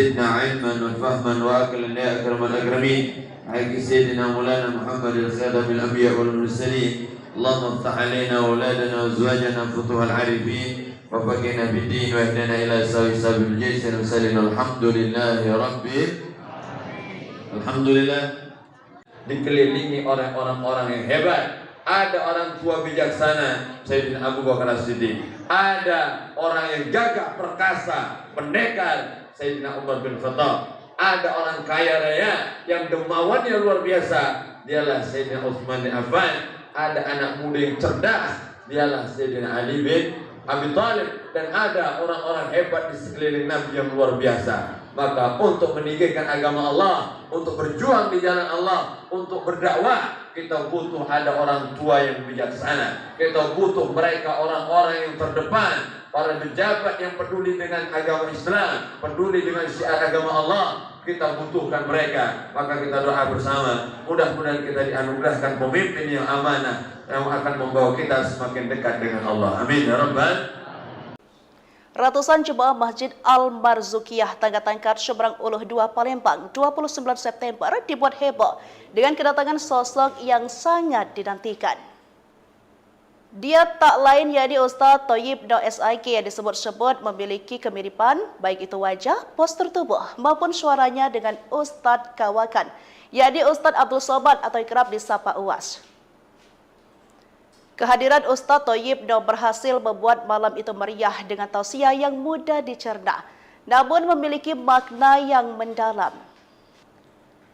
زدنا علما وفهما وأكلا يا أكرم الأكرمين حق سيدنا مولانا محمد الخاتم الأنبياء والمرسلين اللهم افتح علينا وأولادنا وأزواجنا فتوح العارفين وفقنا في الدين واهدنا إلى سوي سبيل الجيش المرسلين الحمد لله رب Alhamdulillah dikelilingi oleh orang-orang yang hebat. Ada orang tua bijaksana Sayyidina Abu Bakar As-Siddiq. Ada orang yang gagah perkasa, pendekar Sayyidina Umar bin Khattab. Ada orang kaya raya yang dermawannya luar biasa, dialah Sayyidina Utsman bin Affan. Ada anak muda yang cerdas, dialah Sayyidina Ali bin Abi Thalib. Dan ada orang-orang hebat di sekeliling Nabi yang luar biasa. Maka untuk meninggikan agama Allah, untuk berjuang di jalan Allah, untuk berdakwah, kita butuh ada orang tua yang bijaksana. Kita butuh mereka orang-orang yang terdepan, para pejabat yang peduli dengan agama Islam, peduli dengan syiar agama Allah. Kita butuhkan mereka. Maka kita doa bersama, mudah-mudahan kita dianugerahkan pemimpin yang amanah, yang akan membawa kita semakin dekat dengan Allah. Amin ya rabbal. Ratusan jemaah Masjid Al-Marzuqiyah Tangga-Tangkat Seberang Uluh 2 Palembang 29 September dibuat heboh dengan kedatangan sosok yang sangat dinantikan. Dia tak lain yakni Ustaz Thayyib Daud SIK yang disebut-sebut memiliki kemiripan baik itu wajah, postur tubuh maupun suaranya dengan Ustaz Kawakan yakni Ustaz Abdul Somad atau kerap disapa Uwas. Kehadiran Ustaz Thayyib Daud berhasil membuat malam itu meriah dengan tausiah yang mudah dicerna, namun memiliki makna yang mendalam.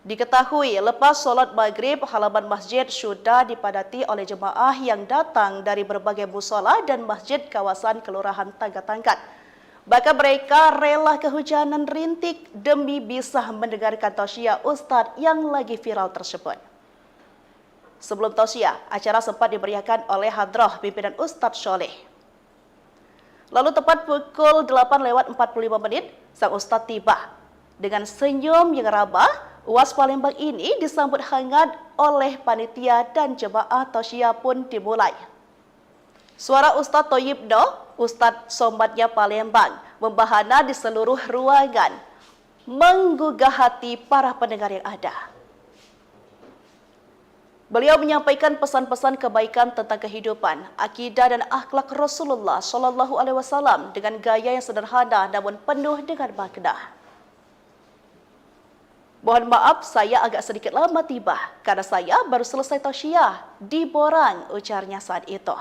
Diketahui lepas solat maghrib, halaman masjid sudah dipadati oleh jemaah yang datang dari berbagai musola dan masjid kawasan Kelurahan Tangga-Tangkat. Bahkan mereka rela kehujanan rintik demi bisa mendengarkan tausiah Ustaz yang lagi viral tersebut. Sebelum tausiah, acara sempat dimeriahkan oleh hadrah pimpinan Ustaz Soleh. Lalu tepat pukul 8:45 sang Ustaz tiba. Dengan senyum yang ramah, Uwas Palembang ini disambut hangat oleh panitia dan jemaah tausiah pun dimulai. Suara Ustaz Thayyib Daud, Ustaz Somadnya Palembang, membahana di seluruh ruangan, menggugah hati para pendengar yang ada. Beliau menyampaikan pesan-pesan kebaikan tentang kehidupan, akidah dan akhlak Rasulullah SAW dengan gaya yang sederhana namun penuh dengan makna. Mohon maaf saya agak sedikit lama tiba karena saya baru selesai tausiah di Borang, ujarnya saat itu.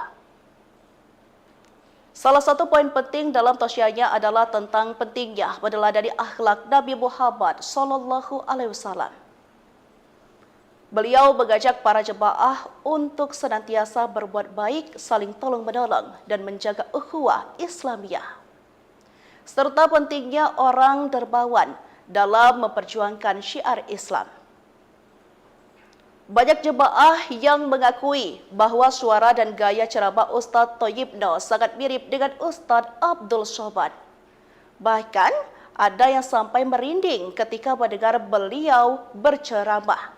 Salah satu poin penting dalam tausiahnya adalah tentang pentingnya meneladani akhlak Nabi Muhammad SAW. Beliau mengajak para jemaah untuk senantiasa berbuat baik, saling tolong-menolong, dan menjaga ukhuwah Islamiyah. Serta pentingnya orang dermawan dalam memperjuangkan syiar Islam. Banyak jemaah yang mengakui bahwa suara dan gaya ceramah Ustaz Thayyib Daud sangat mirip dengan Ustaz Abdul Somad. Bahkan ada yang sampai merinding ketika mendengar beliau berceramah.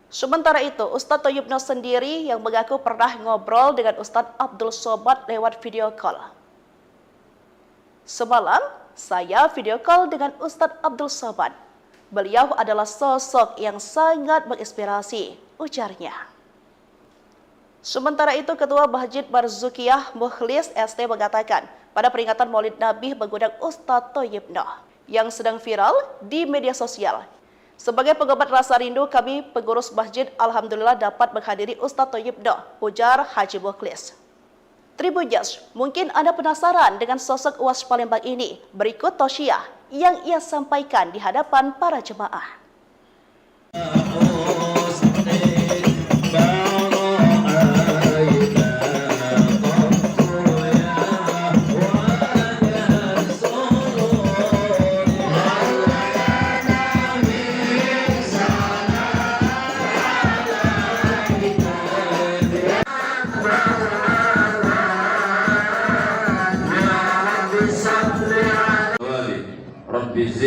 Sementara itu, Ustaz Thayyib Daud sendiri yang mengaku pernah ngobrol dengan Ustaz Abdul Somad lewat video call. Semalam, saya video call dengan Ustaz Abdul Somad. Beliau adalah sosok yang sangat menginspirasi, ujarnya. Sementara itu, Ketua Masjid Marzuqiyah Mukhlis ST mengatakan, pada peringatan Maulid Nabi mengundang Ustaz Thayyib Daud yang sedang viral di media sosial. Sebagai pengobat rasa rindu, kami pengurus masjid alhamdulillah dapat menghadiri Ustaz Thayyib Daud, ujar Haji Mukhlis. Tribuners, mungkin Anda penasaran dengan sosok Uwas Palembang ini. Berikut tausiah yang ia sampaikan di hadapan para jemaah.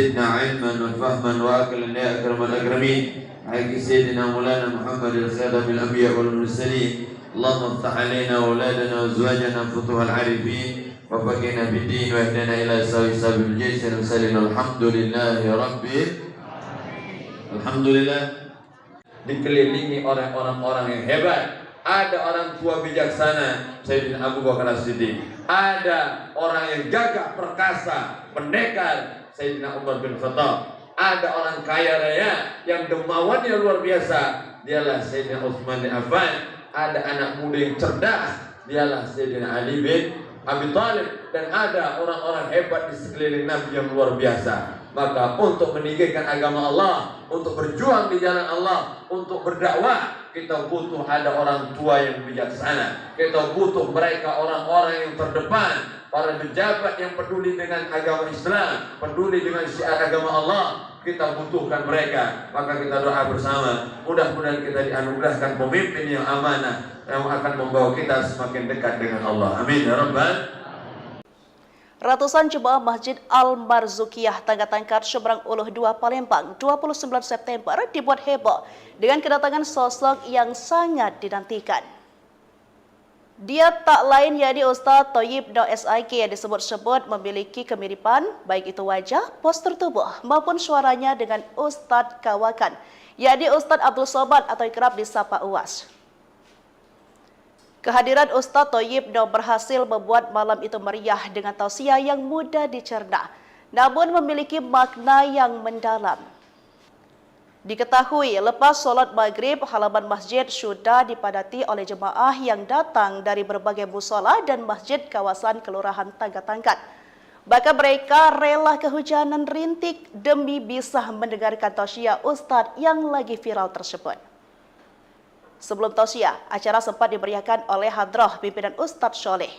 زدنا علما وفهما واكلا يا اكرم الاكرمين حق سيدنا مولانا محمد الخاتم الانبياء والمرسلين اللهم افتح علينا واولادنا وازواجنا فتوح العارفين وفقنا في الدين واهدنا إلى سوي سبيل الجيش وسلم الحمد لله rabbil Alhamdulillah. Dikelilingi oleh orang-orang yang hebat. Ada orang tua bijaksana, Sayyidina Abu Bakar As-Siddiq. Ada orang yang gagah perkasa, pendekar, Sayyidina Umar bin Khattab. Ada orang kaya raya yang dermawannya luar biasa, dialah Sayyidina Utsman bin Affan. Ada anak muda yang cerdas, dialah Sayyidina Ali bin Abi Thalib. Dan ada orang-orang hebat di sekeliling Nabi yang luar biasa. Maka untuk meninggikan agama Allah, untuk berjuang di jalan Allah, untuk berdakwah, kita butuh ada orang tua yang bijaksana. Kita butuh mereka orang-orang yang terdepan, para pejabat yang peduli dengan agama Islam, peduli dengan syiar agama Allah. Kita butuhkan mereka. Maka kita doa bersama, mudah-mudahan kita dianugerahkan pemimpin yang amanah, yang akan membawa kita semakin dekat dengan Allah. Amin ya rabbal. Ratusan jemaah Masjid Al-Marzukiyah Tangga-Tangkat Seberang Uluh 2 Palembang 29 September dibuat heboh dengan kedatangan sosok yang sangat dinantikan. Dia tak lain yakni Ustaz Thayyib Daud SIK yang disebut-sebut memiliki kemiripan baik itu wajah, postur tubuh maupun suaranya dengan Ustaz Kawakan yakni Ustaz Abdul Somad atau kerap disapa Uwas. Kehadiran Ustaz Thayyib Daud berhasil membuat malam itu meriah dengan tausiah yang mudah dicerna, namun memiliki makna yang mendalam. Diketahui lepas solat maghrib, halaman masjid sudah dipadati oleh jemaah yang datang dari berbagai musola dan masjid kawasan Kelurahan Tangga-Tangkat. Bahkan mereka rela kehujanan rintik demi bisa mendengarkan tausiah Ustaz yang lagi viral tersebut. Sebelum tausiah, acara sempat dimeriahkan oleh hadrah pimpinan Ustaz Soleh.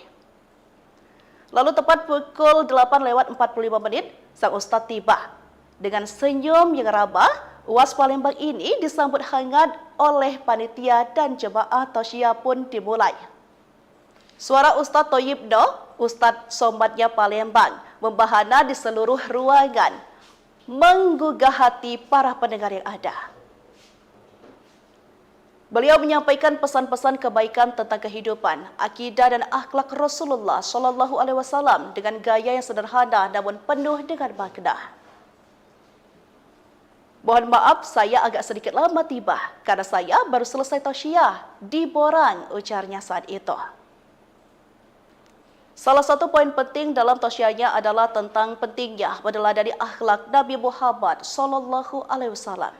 Lalu tepat pukul 8:45 sang Ustaz tiba. Dengan senyum yang ramah, Uwas Palembang ini disambut hangat oleh panitia dan jemaah tausiah pun dimulai. Suara Ustaz Thayyib Daud, Ustaz Somadnya Palembang, membahana di seluruh ruangan, menggugah hati para pendengar yang ada. Beliau menyampaikan pesan-pesan kebaikan tentang kehidupan, akidah dan akhlak Rasulullah SAW dengan gaya yang sederhana namun penuh dengan makna. Mohon maaf saya agak sedikit lama tiba karena saya baru selesai tausiah di Borang, ujarnya saat itu. Salah satu poin penting dalam tausiahnya adalah tentang pentingnya meneladani akhlak Nabi Muhammad SAW.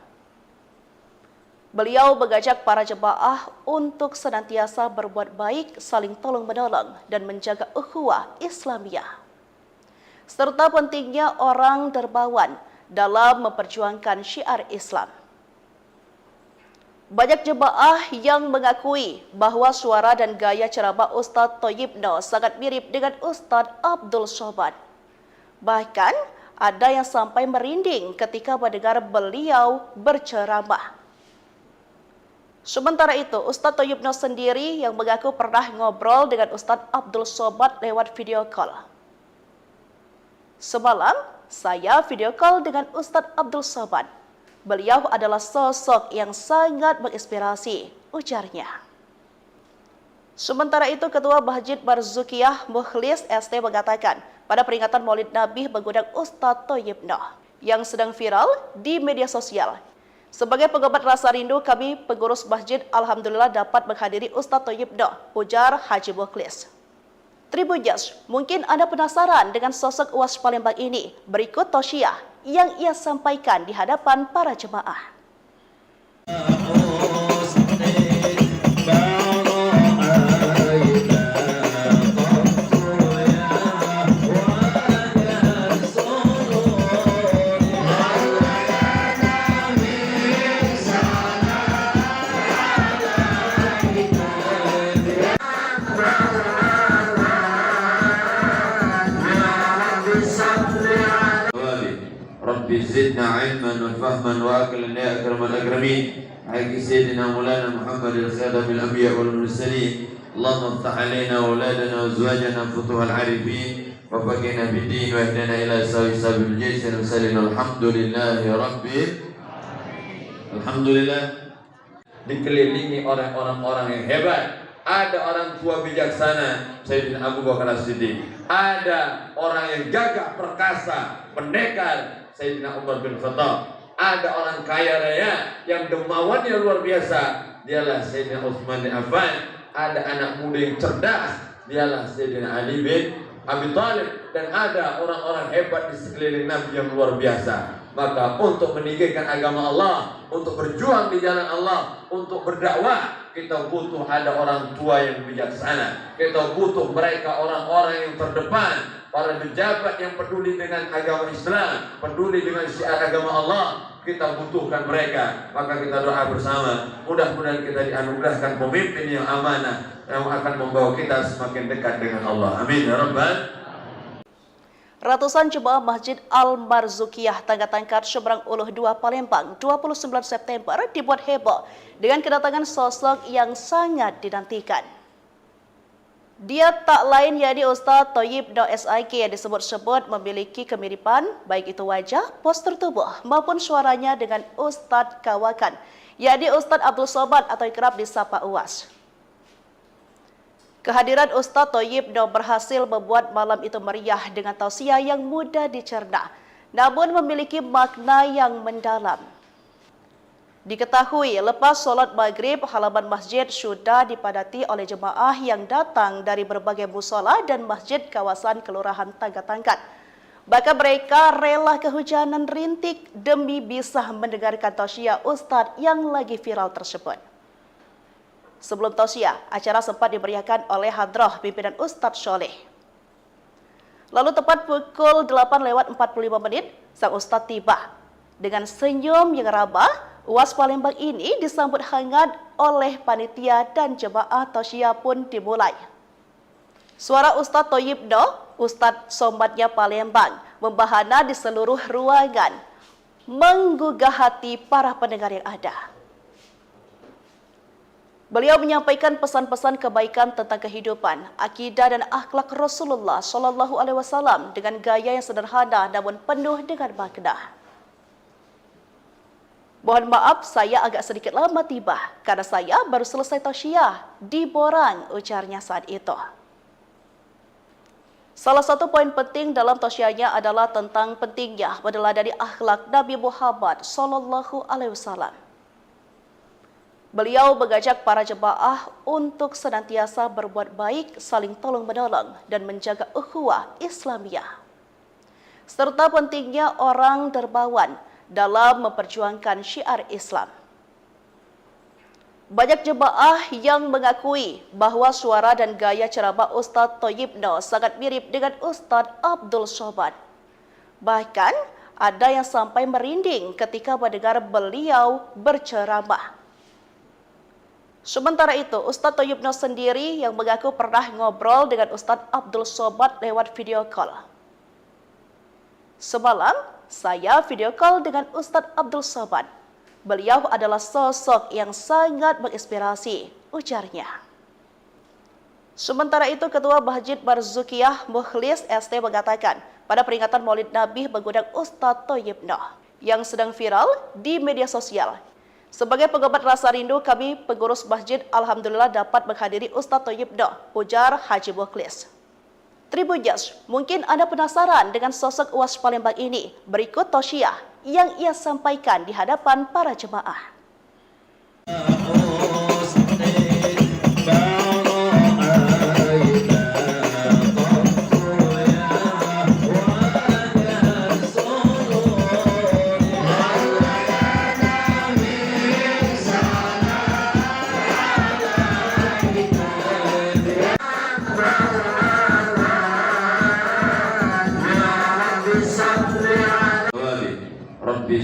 Beliau mengajak para jemaah untuk senantiasa berbuat baik, saling tolong-menolong, dan menjaga ukhuwah Islamiyah. Serta pentingnya orang dermawan dalam memperjuangkan syiar Islam. Banyak jemaah yang mengakui bahwa suara dan gaya ceramah Ustaz Thayyib Daud sangat mirip dengan Ustaz Abdul Somad. Bahkan ada yang sampai merinding ketika mendengar beliau berceramah. Sementara itu, Ustaz Thayyib Daud sendiri yang mengaku pernah ngobrol dengan Ustaz Abdul Somad lewat video call. Semalam, saya video call dengan Ustaz Abdul Somad. Beliau adalah sosok yang sangat menginspirasi, ujarnya. Sementara itu, Ketua Masjid Marzukiyah Mukhlis ST mengatakan, pada peringatan Maulid Nabi mengundang Ustaz Thayyib Daud yang sedang viral di media sosial. Sebagai pengobat rasa rindu, kami pengurus masjid alhamdulillah dapat menghadiri Ustaz Thayyib Daud, ujar Haji Mukhlis. Tribuners, mungkin Anda penasaran dengan sosok Uwas Palembang ini. Berikut tausiah yang ia sampaikan di hadapan para jemaah. زدنا علما وفهما واكلا يا اكرم الاكرمين حق سيدنا مولانا محمد الخاتم الانبياء والمرسلين اللهم افتح علينا واولادنا وازواجنا فتوح العارفين وفقنا في الدين واهدنا الى سوي سبيل الجيش وسلم الحمد لله rabbil Alhamdulillah. Dikelilingi oleh orang-orang yang hebat. ada orang tua bijaksana Sayyidina Abu Bakar As-Siddiq, ada orang yang gagah perkasa, pendekar Sayyidina Umar bin Khattab, ada orang kaya raya yang dermawannya luar biasa, dialah Sayyidina Utsman bin Affan, ada anak muda yang cerdas, dialah Sayyidina Ali bin Abi Thalib, dan ada orang-orang hebat di sekeliling Nabi yang luar biasa. Maka untuk meninggikan agama Allah, untuk berjuang di jalan Allah, untuk berdakwah, kita butuh ada orang tua yang bijaksana. Kita butuh mereka orang-orang yang terdepan, para pejabat yang peduli dengan agama Islam, peduli dengan syiar agama Allah. Kita butuhkan mereka. Maka kita doa bersama, mudah-mudahan kita dianugerahkan pemimpin yang amanah, yang akan membawa kita semakin dekat dengan Allah. Amin ya rabbal. Ratusan jemaah Masjid Al-Marzukiyah Tangga-Tangkat Seberang Uluh 2 Palembang 29 September dibuat heboh dengan kedatangan sosok yang sangat dinantikan. Dia tak lain yakni Ustaz Thayyib Daud SIK yang disebut-sebut memiliki kemiripan baik itu wajah, postur tubuh maupun suaranya dengan Ustaz Kawakan, yakni Ustaz Abdul Somad atau kerap disapa Uwas. Kehadiran Ustaz Thayyib Daud berhasil membuat malam itu meriah dengan tausiah yang mudah dicerna, namun memiliki makna yang mendalam. Diketahui lepas solat maghrib, halaman masjid sudah dipadati oleh jemaah yang datang dari berbagai musola dan masjid kawasan Kelurahan Tangga-Tangkat. Bahkan mereka rela kehujanan rintik demi bisa mendengarkan tausiah Ustaz yang lagi viral tersebut. Sebelum tausiah, acara sempat dimeriahkan oleh hadrah pimpinan Ustaz Soleh. Lalu tepat pukul 8:45 sang Ustaz tiba. Dengan senyum yang ramah, Uwas Palembang ini disambut hangat oleh panitia dan jemaah tausiah pun dimulai. Suara Ustaz Thayyib Daud, Ustaz Somadnya Palembang, membahana di seluruh ruangan, menggugah hati para pendengar yang ada. Beliau menyampaikan pesan-pesan kebaikan tentang kehidupan, akidah dan akhlak Rasulullah SAW dengan gaya yang sederhana namun penuh dengan makna. Mohon maaf saya agak sedikit lama tiba karena saya baru selesai tausiah di Borang, ujarnya saat itu. Salah satu poin penting dalam tausiahnya adalah tentang pentingnya meneladani akhlak Nabi Muhammad SAW. Beliau mengajak para jemaah untuk senantiasa berbuat baik, saling tolong-menolong, dan menjaga ukhuwah Islamiyah. Serta pentingnya orang dermawan dalam memperjuangkan syiar Islam. Banyak jemaah yang mengakui bahwa suara dan gaya ceramah Ustaz Thayyib Daud sangat mirip dengan Ustaz Abdul Somad. Bahkan ada yang sampai merinding ketika mendengar beliau berceramah. Sementara itu, Ustaz Thayyib Daud sendiri yang mengaku pernah ngobrol dengan Ustaz Abdul Somad lewat video call. Semalam, saya video call dengan Ustaz Abdul Somad. Beliau adalah sosok yang sangat menginspirasi, ujarnya. Sementara itu, Ketua Masjid Marzukiyah Mukhlis ST mengatakan, pada peringatan Maulid Nabi mengundang Ustaz Thayyib Daud yang sedang viral di media sosial. Sebagai pengobat rasa rindu, kami pengurus masjid alhamdulillah dapat menghadiri Ustaz Thayyib Daud, ujar Haji Mukhlis. Tribuners, mungkin Anda penasaran dengan sosok Uwas Palembang ini. Berikut tausiah yang ia sampaikan di hadapan para jemaah.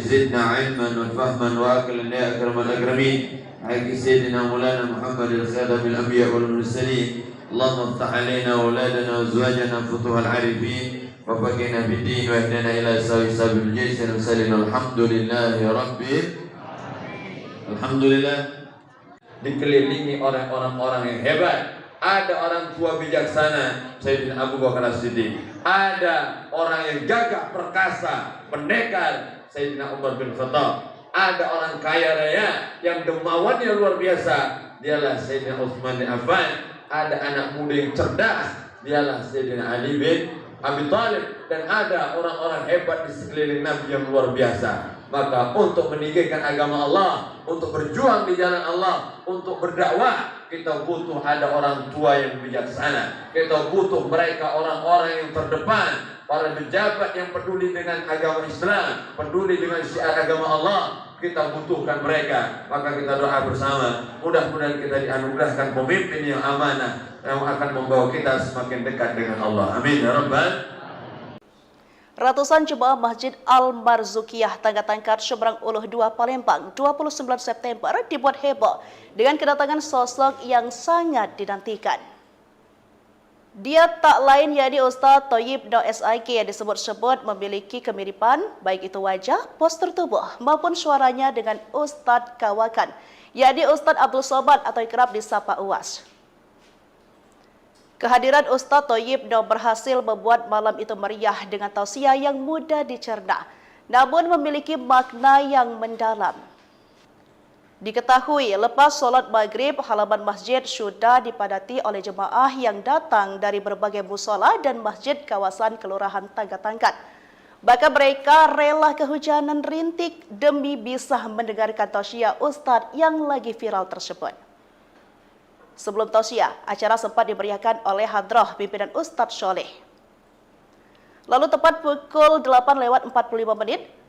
زدنا علما وفهما واكلا يا اكرم الاكرمين حق سيدنا مولانا محمد الخاتم الانبياء والمرسلين اللهم افتح علينا واولادنا وازواجنا فتوح العارفين وفقنا في الدين واهدنا الى سوي سبيل الجيش المرسلين الحمد لله رب alhamdulillah. Dikelilingi oleh orang-orang yang hebat. Ada orang tua bijaksana Sayyidina Abu Bakar As-Siddiq, ada orang yang gagah perkasa, pendekar Sayyidina Umar bin Khattab, ada orang kaya raya yang dermawannya luar biasa, dialah Sayyidina Utsman bin Affan. Ada anak muda yang cerdas, dialah Sayyidina Ali bin Abi Thalib. Dan ada orang-orang hebat di sekeliling Nabi yang luar biasa. Maka untuk meninggikan agama Allah, untuk berjuang di jalan Allah, untuk berdakwah, kita butuh ada orang tua yang bijaksana. Kita butuh mereka orang-orang yang terdepan, para pejabat yang peduli dengan agama Islam, peduli dengan syiar agama Allah. Kita butuhkan mereka. Maka kita doa bersama, mudah-mudahan kita dianugerahkan pemimpin yang amanah, yang akan membawa kita semakin dekat dengan Allah. Amin ya rabbal. Ratusan jemaah Masjid Al-Marzukiyah Tangga-Tangkat Seberang Uluh 2 Palembang 29 September dibuat heboh dengan kedatangan sosok yang sangat dinantikan. Dia tak lain yakni Ustaz Thayyib Daud SIK yang disebut-sebut memiliki kemiripan baik itu wajah, postur tubuh maupun suaranya dengan Ustaz Kawakan, yakni Ustaz Abdul Somad atau kerap disapa Uwas. Kehadiran Ustaz Thayyib Daud berhasil membuat malam itu meriah dengan tausiah yang mudah dicerna, namun memiliki makna yang mendalam. Diketahui lepas solat maghrib, halaman masjid sudah dipadati oleh jemaah yang datang dari berbagai musola dan masjid kawasan Kelurahan Tangga-Tangkat. Bahkan mereka rela kehujanan rintik demi bisa mendengarkan tausiah Ustaz yang lagi viral tersebut. Sebelum tausiah, acara sempat dimeriahkan oleh hadrah pimpinan Ustaz Soleh. Lalu tepat pukul 8:45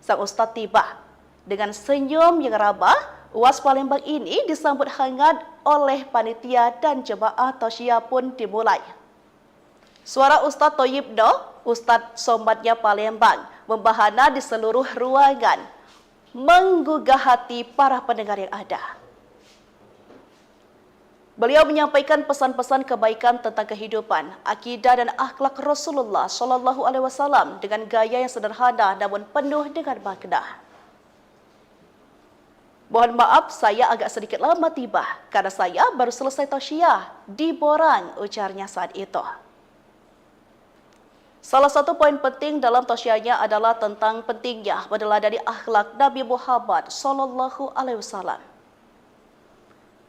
sang Ustaz tiba. Dengan senyum yang ramah, Uwas Palembang ini disambut hangat oleh panitia dan jemaah tausiah pun dimulai. Suara Ustaz Thayyib Daud, Ustaz Somadnya Palembang, membahana di seluruh ruangan, menggugah hati para pendengar yang ada. Beliau menyampaikan pesan-pesan kebaikan tentang kehidupan, akidah dan akhlak Rasulullah SAW dengan gaya yang sederhana namun penuh dengan makna. Mohon maaf saya agak sedikit lama tiba karena saya baru selesai tausiah di Borang, ujarnya saat itu. Salah satu poin penting dalam tausiahnya adalah tentang pentingnya meneladani akhlak Nabi Muhammad SAW.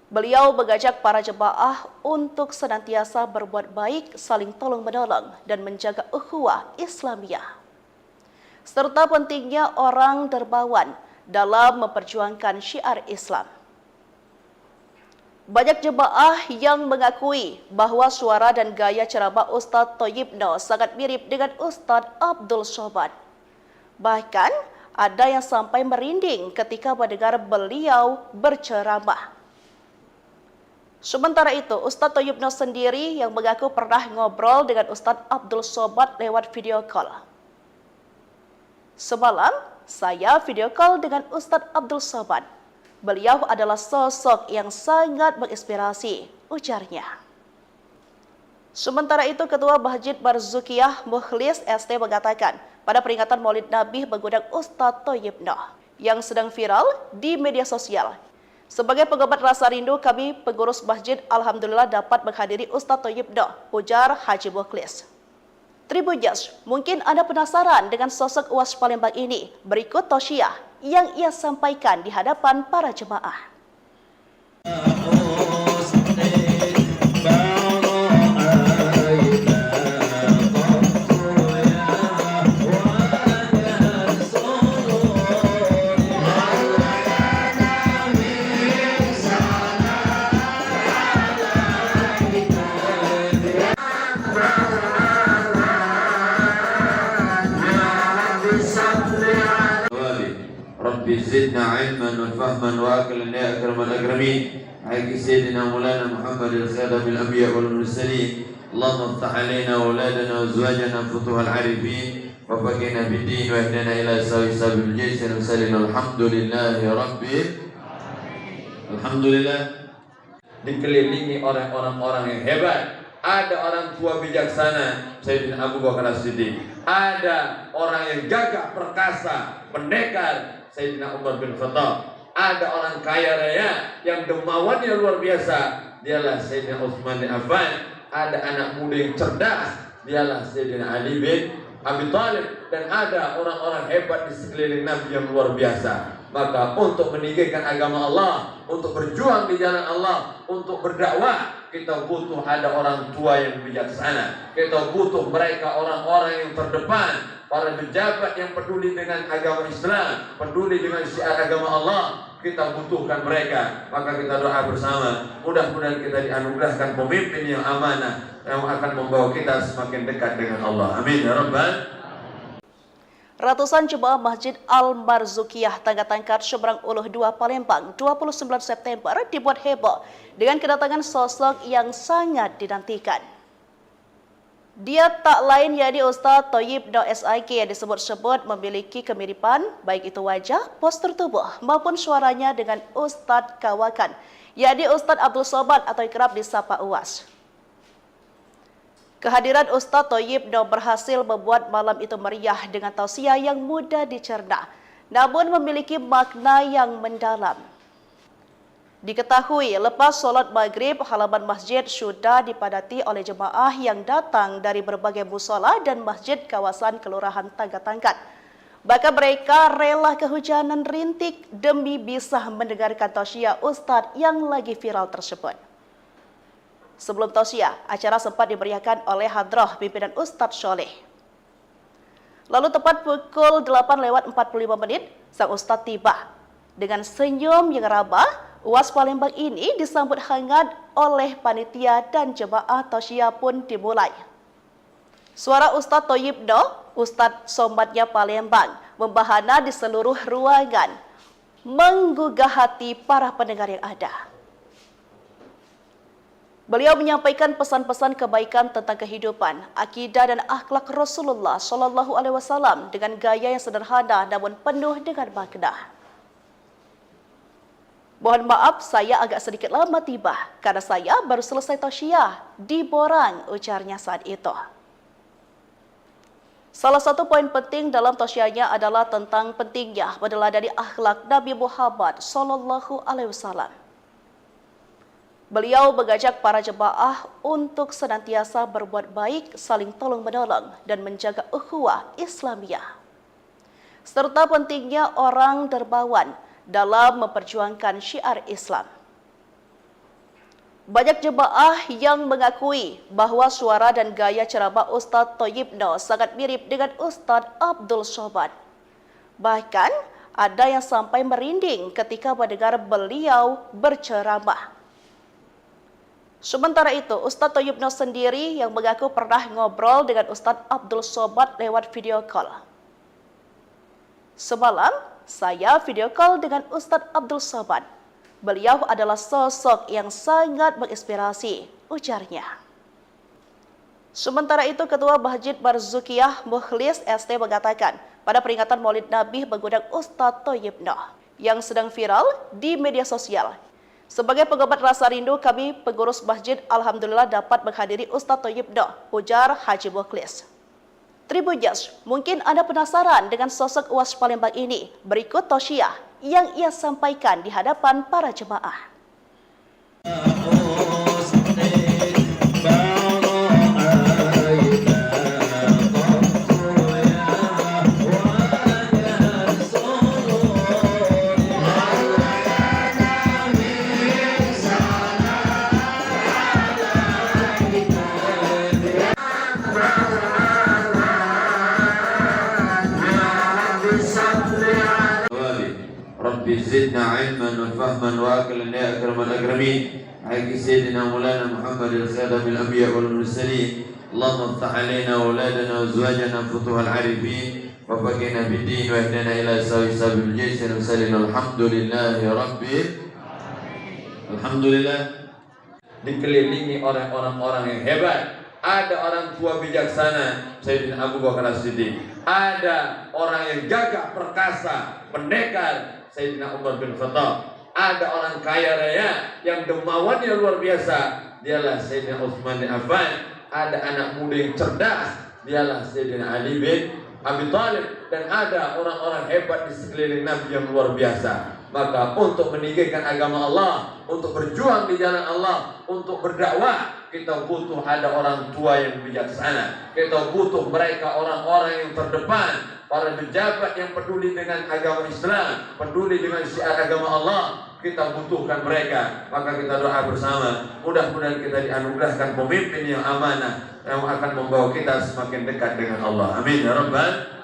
Beliau mengajak para jemaah untuk senantiasa berbuat baik, saling tolong-menolong, dan menjaga ukhuwah Islamiyah. Serta pentingnya orang dermawan dalam memperjuangkan syiar Islam. Banyak jemaah yang mengakui bahwa suara dan gaya ceramah Ustaz Thayyib Daud sangat mirip dengan Ustaz Abdul Somad. Bahkan ada yang sampai merinding ketika mendengar beliau berceramah. Sementara itu, Ustaz Thayyib Daud sendiri yang mengaku pernah ngobrol dengan Ustaz Abdul Somad lewat video call. Semalam, saya video call dengan Ustaz Abdul Somad. Beliau adalah sosok yang sangat menginspirasi, ujarnya. Sementara itu, Ketua Masjid Marzukiyah Mukhlis ST mengatakan, pada peringatan Maulid Nabi mengundang Ustaz Thayyib Daud yang sedang viral di media sosial. Sebagai pengobat rasa rindu, kami pengurus masjid alhamdulillah dapat menghadiri Ustaz Thayyib Daud, ujar Haji Mukhlis. Tribuners, mungkin Anda penasaran dengan sosok Uwas Palembang ini. Berikut tausiah yang ia sampaikan di hadapan para jemaah. زدنا علما وفهما واكلا يا اكرم الاكرمين عليك سيدنا مولانا محمد الخاتم الانبياء والمرسلين اللهم افتح علينا واولادنا وازواجنا فتوح العارفين وفقنا في الدين واهدنا الى سوي سبيل الجيش المرسلين الحمد لله رب alhamdulillah. Dikelilingi oleh orang-orang yang hebat. Ada orang tua bijaksana, Sayyidina Abu Bakar As-Siddiq. Ada orang yang gagah perkasa, pendekar, Sayyidina Umar bin Khattab. Ada orang kaya raya yang dermawannya luar biasa, dialah Sayyidina Utsman bin Affan. Ada anak muda yang cerdas, dialah Sayyidina Ali bin Abi Thalib. Dan ada orang-orang hebat di sekeliling Nabi yang luar biasa. Maka untuk meninggikan agama Allah, untuk berjuang di jalan Allah, untuk berdakwah, kita butuh ada orang tua yang bijaksana. Kita butuh mereka orang-orang yang terdepan, para pejabat yang peduli dengan agama Islam, peduli dengan syiar agama Allah. Kita butuhkan mereka. Maka kita doa bersama, mudah-mudahan kita dianugerahkan pemimpin yang amanah, yang akan membawa kita semakin dekat dengan Allah. Amin ya rabbal. Ratusan jemaah Masjid Al-Marzukiyah Tangga-Tangkat Seberang Uluh 2 Palembang 29 September dibuat heboh dengan kedatangan sosok yang sangat dinantikan. Dia tak lain yakni Ustaz Thayyib Noh SIK yang disebut-sebut memiliki kemiripan baik itu wajah, postur tubuh maupun suaranya dengan Ustaz Kawakan yakni Ustaz Abdul Somad atau kerap disapa Uwas. Kehadiran Ustaz Thayyib Noh berhasil membuat malam itu meriah dengan tausiah yang mudah dicerna, namun memiliki makna yang mendalam. Diketahui lepas solat maghrib, halaman masjid sudah dipadati oleh jemaah yang datang dari berbagai musola dan masjid kawasan Kelurahan Tangga-Tangkat. Bahkan mereka rela kehujanan rintik demi bisa mendengarkan tausiah Ustaz yang lagi viral tersebut. Sebelum tausiah, acara sempat dimeriahkan oleh hadrah pimpinan Ustadz Soleh. Lalu tepat pukul 8:45 sang Ustadz tiba. Dengan senyum yang ramah, Uwas Palembang ini disambut hangat oleh panitia dan jemaah tausiah pun dimulai. Suara Ustadz Thayyib Noh, Ustadz Somadnya Palembang, membahana di seluruh ruangan, menggugah hati para pendengar yang ada. Beliau menyampaikan pesan-pesan kebaikan tentang kehidupan, akidah dan akhlak Rasulullah Shallallahu Alaihi Wasallam dengan gaya yang sederhana namun penuh dengan makna. Mohon maaf, saya agak sedikit lama tiba karena saya baru selesai tausiah di Borang, ujarnya saat itu. Salah satu poin penting dalam tausiahnya adalah tentang pentingnya meneladani akhlak Nabi Muhammad Shallallahu Alaihi Wasallam. Beliau mengajak para jemaah untuk senantiasa berbuat baik, saling tolong-menolong, dan menjaga ukhuwah Islamiyah. Serta pentingnya orang dermawan dalam memperjuangkan syiar Islam. Banyak jemaah yang mengakui bahwa suara dan gaya ceramah Ustaz Thayyib Noh sangat mirip dengan Ustaz Abdul Somad. Bahkan ada yang sampai merinding ketika mendengar beliau berceramah. Sementara itu, Ustaz Thayyib Noh sendiri yang mengaku pernah ngobrol dengan Ustaz Abdul Somad lewat video call. Semalam, saya video call dengan Ustaz Abdul Somad. Beliau adalah sosok yang sangat menginspirasi, ujarnya. Sementara itu, Ketua Masjid Marzukiyah Mukhlis ST mengatakan, pada peringatan Maulid Nabi mengundang Ustaz Thayyib Noh yang sedang viral di media sosial. Sebagai pengobat rasa rindu, kami pengurus masjid alhamdulillah dapat menghadiri Ustaz Thayyib Noh, ujar Haji Mukhlis. Tribuners, mungkin Anda penasaran dengan sosok Uwas Palembang ini. Berikut tausiah yang ia sampaikan di hadapan para jemaah. زدنا علما وفهما واكلا يا اكرم الاكرمين على سيدنا مولانا محمد الخاتم الانبياء والمرسلين اللهم افتح علينا واولادنا وازواجنا فتوح العارفين وفقنا في الدين واهدنا الى سوي سبيل الجيش المرسلين الحمد لله رب الحمدلillah. Dikelilingi oleh orang-orang yang hebat. Ada orang tua bijaksana, Sayyidina Abu Bakar As-Siddiq. Ada orang yang gagah perkasa, pendekar, Sayyidina Umar bin Khattab. Ada orang kaya raya yang dermawannya luar biasa, dialah Sayyidina Utsman bin Affan. Ada anak muda yang cerdas, dialah Sayyidina Ali bin Abi Thalib. Dan ada orang-orang hebat di sekeliling Nabi yang luar biasa. Maka untuk meninggikan agama Allah, untuk berjuang di jalan Allah, untuk berdakwah, kita butuh ada orang tua yang bijaksana. Kita butuh mereka orang-orang yang terdepan, para pejabat yang peduli dengan agama Islam, peduli dengan syiar agama Allah. Kita butuhkan mereka. Maka kita doa bersama, mudah-mudahan kita dianugerahkan pemimpin yang amanah, yang akan membawa kita semakin dekat dengan Allah. Amin ya rabbal.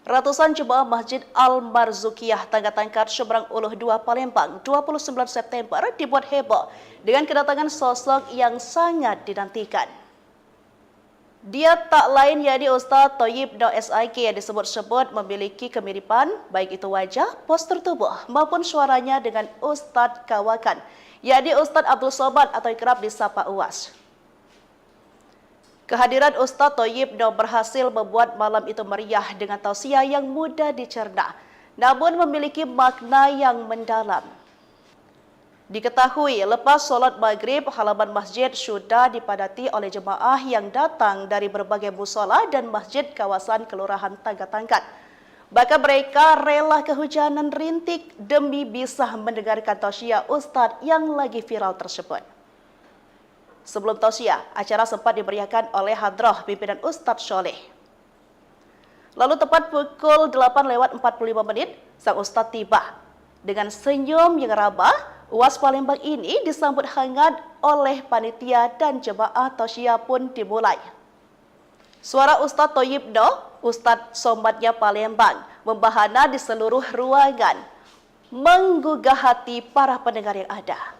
Ratusan jemaah Masjid Al-Marzukiyah Tangga-Tangkat Seberang Uluh 2 Palembang 29 September dibuat heboh dengan kedatangan sosok yang sangat dinantikan. Dia tak lain yakni Ustaz Thayyib Noh SIK yang disebut-sebut memiliki kemiripan baik itu wajah, postur tubuh maupun suaranya dengan Ustaz Kawakan yakni Ustaz Abdul Somad atau kerap disapa Uwas. Kehadiran Ustaz Thayyib Noh berhasil membuat malam itu meriah dengan tausiah yang mudah dicerna, namun memiliki makna yang mendalam. Diketahui lepas solat maghrib, halaman masjid sudah dipadati oleh jemaah yang datang dari berbagai musola dan masjid kawasan Kelurahan Tangga-Tangkat. Bahkan mereka rela kehujanan rintik demi bisa mendengarkan tausiah Ustaz yang lagi viral tersebut. Sebelum tausiah, acara sempat dimeriahkan oleh hadrah pimpinan Ustadz Soleh. Lalu tepat pukul 8:45 sang Ustadz tiba. Dengan senyum yang ramah, Uwas Palembang ini disambut hangat oleh panitia dan jemaah tausiah pun dimulai. Suara Ustadz Thayyib Noh, Ustadz Somadnya Palembang, membahana di seluruh ruangan, menggugah hati para pendengar yang ada.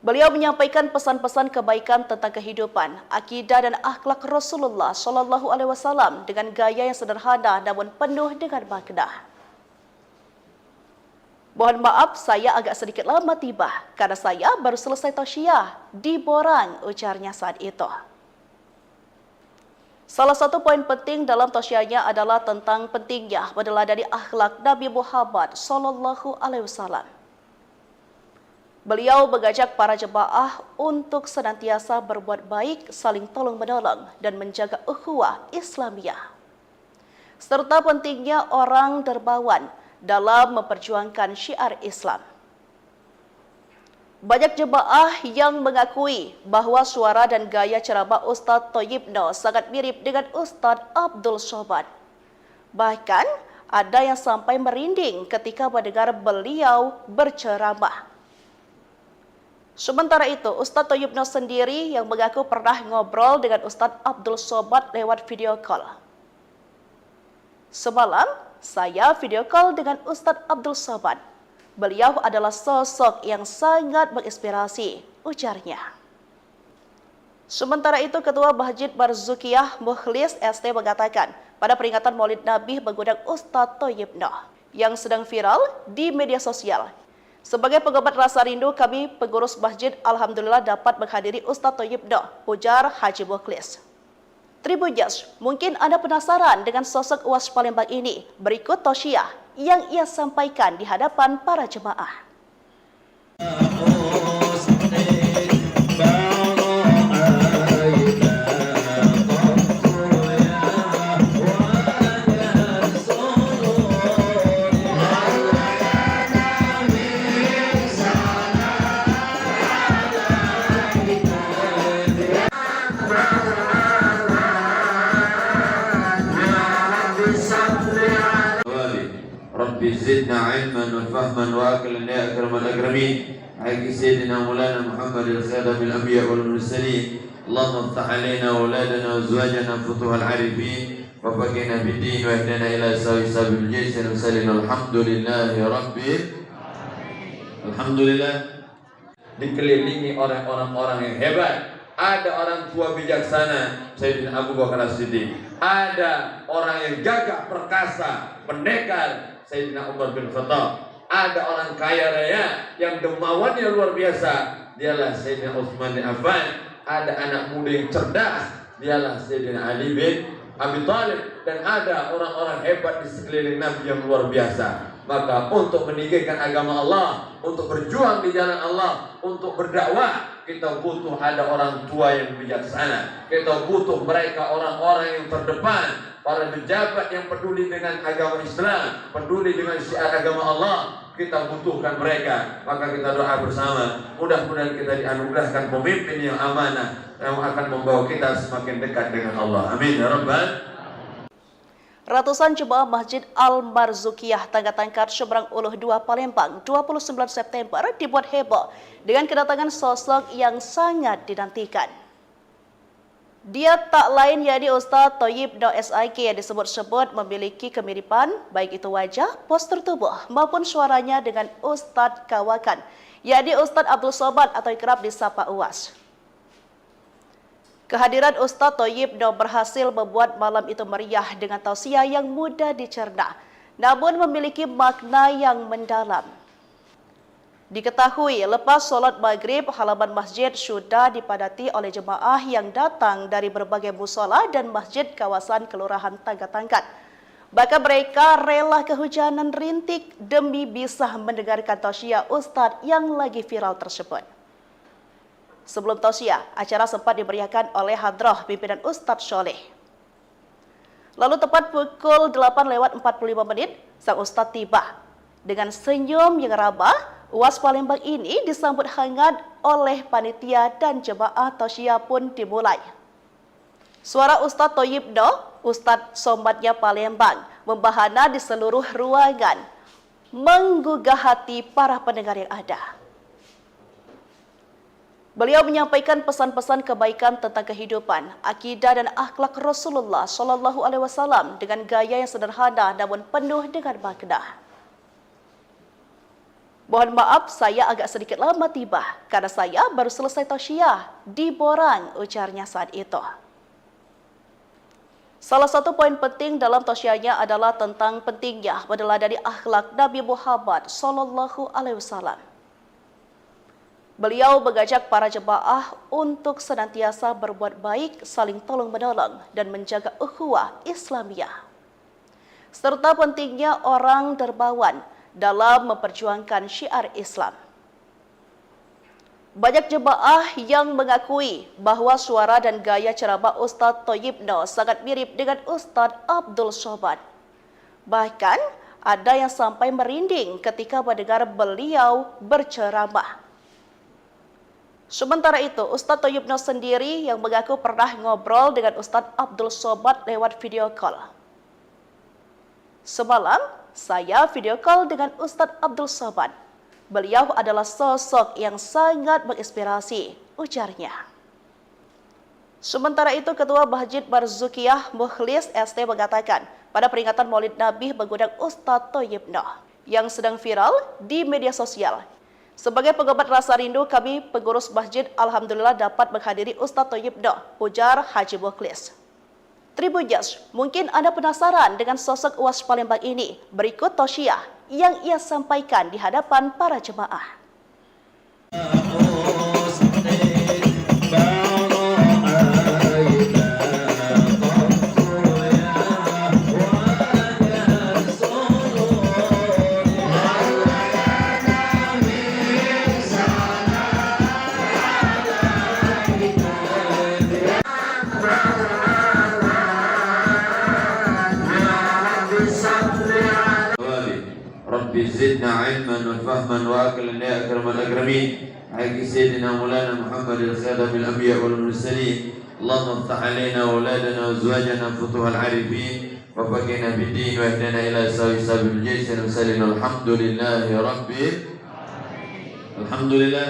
Beliau menyampaikan pesan-pesan kebaikan tentang kehidupan, akidah dan akhlak Rasulullah SAW dengan gaya yang sederhana namun penuh dengan makna. Mohon maaf saya agak sedikit lama tiba karena saya baru selesai tausiah di Borang, ujarnya saat itu. Salah satu poin penting dalam tausiahnya adalah tentang pentingnya meneladani akhlak Nabi Muhammad SAW. Beliau mengajak para jemaah untuk senantiasa berbuat baik, saling tolong-menolong, dan menjaga ukhuwah Islamiyah. Serta pentingnya orang dermawan dalam memperjuangkan syiar Islam. Banyak jemaah yang mengakui bahwa suara dan gaya ceramah Ustaz Thayyib Noh sangat mirip dengan Ustaz Abdul Somad. Bahkan ada yang sampai merinding ketika mendengar beliau berceramah. Sementara itu, Ustaz Thayyib Noh sendiri yang mengaku pernah ngobrol dengan Ustaz Abdul Somad lewat video call. Semalam, saya video call dengan Ustaz Abdul Somad. Beliau adalah sosok yang sangat menginspirasi, ujarnya. Sementara itu, Ketua Masjid Marzukiyah Mukhlis ST mengatakan, pada peringatan Maulid Nabi mengundang Ustaz Thayyib Noh yang sedang viral di media sosial. Sebagai pengobat rasa rindu, kami pengurus masjid alhamdulillah dapat menghadiri Ustaz Thayyib Noh, ujar Haji Mukhlis. Tribuners, mungkin Anda penasaran dengan sosok Uwas Palembang ini. Berikut tausiah yang ia sampaikan di hadapan para jemaah. زدنا علما وفهما واكلا يا اكرم الاكرمين حق سيدنا مولانا محمد الخاتم الانبياء والمرسلين اللهم افتح علينا واولادنا وازواجنا فتوح العارفين وفقنا في الدين واهدنا الى سوي سبيل الجيش المرسلين الحمد لله رب الحمدلillah. Dikelilingi oleh orang-orang yang hebat. Ada orang tua bijaksana, Sayyidina Abu Bakar As-Siddiq. Ada orang yang gagah perkasa, pendekar, Sayyidina Umar bin Khattab. Ada orang kaya raya yang dermawannya luar biasa, dialah Sayyidina Utsman bin Affan. Ada anak muda yang cerdas, dialah Sayyidina Ali bin Abi Thalib. Dan ada orang-orang hebat di sekeliling Nabi yang luar biasa. Maka untuk meninggikan agama Allah, untuk berjuang di jalan Allah, untuk berdakwah, kita butuh ada orang tua yang bijaksana. Kita butuh mereka orang-orang yang terdepan, para pejabat yang peduli dengan agama Islam, peduli dengan syiar agama Allah. Kita butuhkan mereka. Maka kita doa bersama, mudah-mudahan kita dianugerahkan pemimpin yang amanah yang akan membawa kita semakin dekat dengan Allah. Amin ya rabbal. Ratusan jemaah Masjid Al-Marzukiyah Tangga Tangkat Seberang Uluh 2 Palembang 29 September dibuat heboh dengan kedatangan sosok yang sangat dinantikan. Dia tak lain yakni Ustaz Thayyib Noh SIK yang disebut-sebut memiliki kemiripan baik itu wajah, postur tubuh maupun suaranya dengan Ustadz Kawakan, yakni Ustadz Abdul Somad atau kerap disapa Uwas. Kehadiran Ustaz Thayyib Noh berhasil membuat malam itu meriah dengan tausiah yang mudah dicerna, namun memiliki makna yang mendalam. Diketahui lepas solat maghrib, halaman masjid sudah dipadati oleh jemaah yang datang dari berbagai musola dan masjid kawasan Kelurahan Tangga Tangkat. Bahkan mereka rela kehujanan rintik demi bisa mendengarkan tausiah Ustadz yang lagi viral tersebut. Sebelum tausiah, acara sempat dimeriahkan oleh hadrah pimpinan Ustadz Soleh. Lalu tepat pukul 8:45 sang Ustadz tiba. Dengan senyum yang ramah, Uwas Palembang ini disambut hangat oleh panitia dan jemaah tausiah pun dimulai. Suara Ustadz Thayyib Noh, Ustadz Somadnya Palembang, membahana di seluruh ruangan, menggugah hati para pendengar yang ada. Beliau menyampaikan pesan-pesan kebaikan tentang kehidupan, akidah dan akhlak Rasulullah Shallallahu Alaihi Wasallam dengan gaya yang sederhana namun penuh dengan makna. Mohon maaf, saya agak sedikit lama tiba karena saya baru selesai tausiah di Borang, ujarnya saat itu. Salah satu poin penting dalam tausiahnya adalah tentang pentingnya meneladani akhlak Nabi Muhammad Shallallahu Alaihi Wasallam. Beliau mengajak para jemaah untuk senantiasa berbuat baik, saling tolong-menolong, dan menjaga ukhuwah Islamiyah. Serta pentingnya orang dermawan dalam memperjuangkan syiar Islam. Banyak jemaah yang mengakui bahwa suara dan gaya ceramah Ustadz Thayyib Noh sangat mirip dengan Ustadz Abdul Somad. Bahkan ada yang sampai merinding ketika mendengar beliau berceramah. Sementara itu, Ustadz Thayyib Noh sendiri yang mengaku pernah ngobrol dengan Ustadz Abdul Somad lewat video call. Semalam, saya video call dengan Ustadz Abdul Somad. Beliau adalah sosok yang sangat menginspirasi, ujarnya. Sementara itu, Ketua Masjid Marzukiyah Mukhlis ST mengatakan, pada peringatan Maulid Nabi mengundang Ustadz Thayyib Noh yang sedang viral di media sosial. Sebagai pengobat rasa rindu, kami pengurus masjid alhamdulillah dapat menghadiri Ustadz Thayyib Noh, ujar Haji Mukhlis. Tribuners, mungkin Anda penasaran dengan sosok Uwas Palembang ini. Berikut tausiah yang ia sampaikan di hadapan para jemaah. Rabbi zidna ilman wa fahman wa aqlan ya akramal akramin. Haqqi sayyidina Maulana Muhammadin khadamil anbiya wal mursalin. Allahumma iftah alaina auladana wa azwajana futuhal arifin wa faqina bid din wa ihdina ila sabil jaysin wa sallallahu alhamdulillahi rabbil alhamdulillah.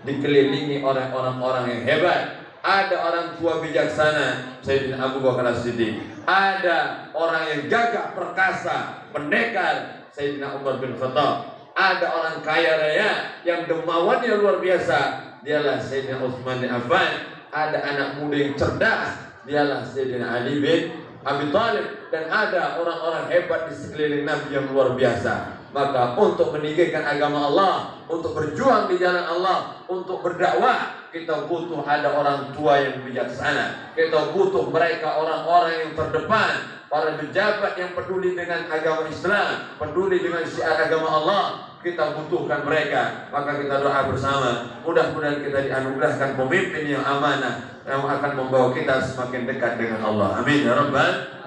Dikelilingi oleh orang-orang yang hebat. Ada orang tua bijaksana, Sayyidina Abu Bakar As-Siddiq. Ada orang yang gagah perkasa, pendekar, Sayyidina Umar bin Khattab. Ada orang kaya raya yang dermawannya luar biasa, dialah Sayyidina Utsman bin Affan. Ada anak muda yang cerdas, dialah Sayyidina Ali bin Abi Thalib. Dan ada orang-orang hebat di sekeliling Nabi yang luar biasa. Maka untuk meninggikan agama Allah, untuk berjuang di jalan Allah, untuk berdakwah, kita butuh ada orang tua yang bijaksana. Kita butuh mereka orang-orang yang terdepan, para pejabat yang peduli dengan agama Islam, peduli dengan syiar agama Allah, kita butuhkan mereka. Maka kita doa bersama, mudah-mudahan kita dianugerahkan pemimpin yang amanah, yang akan membawa kita semakin dekat dengan Allah. Amin ya Rabbal.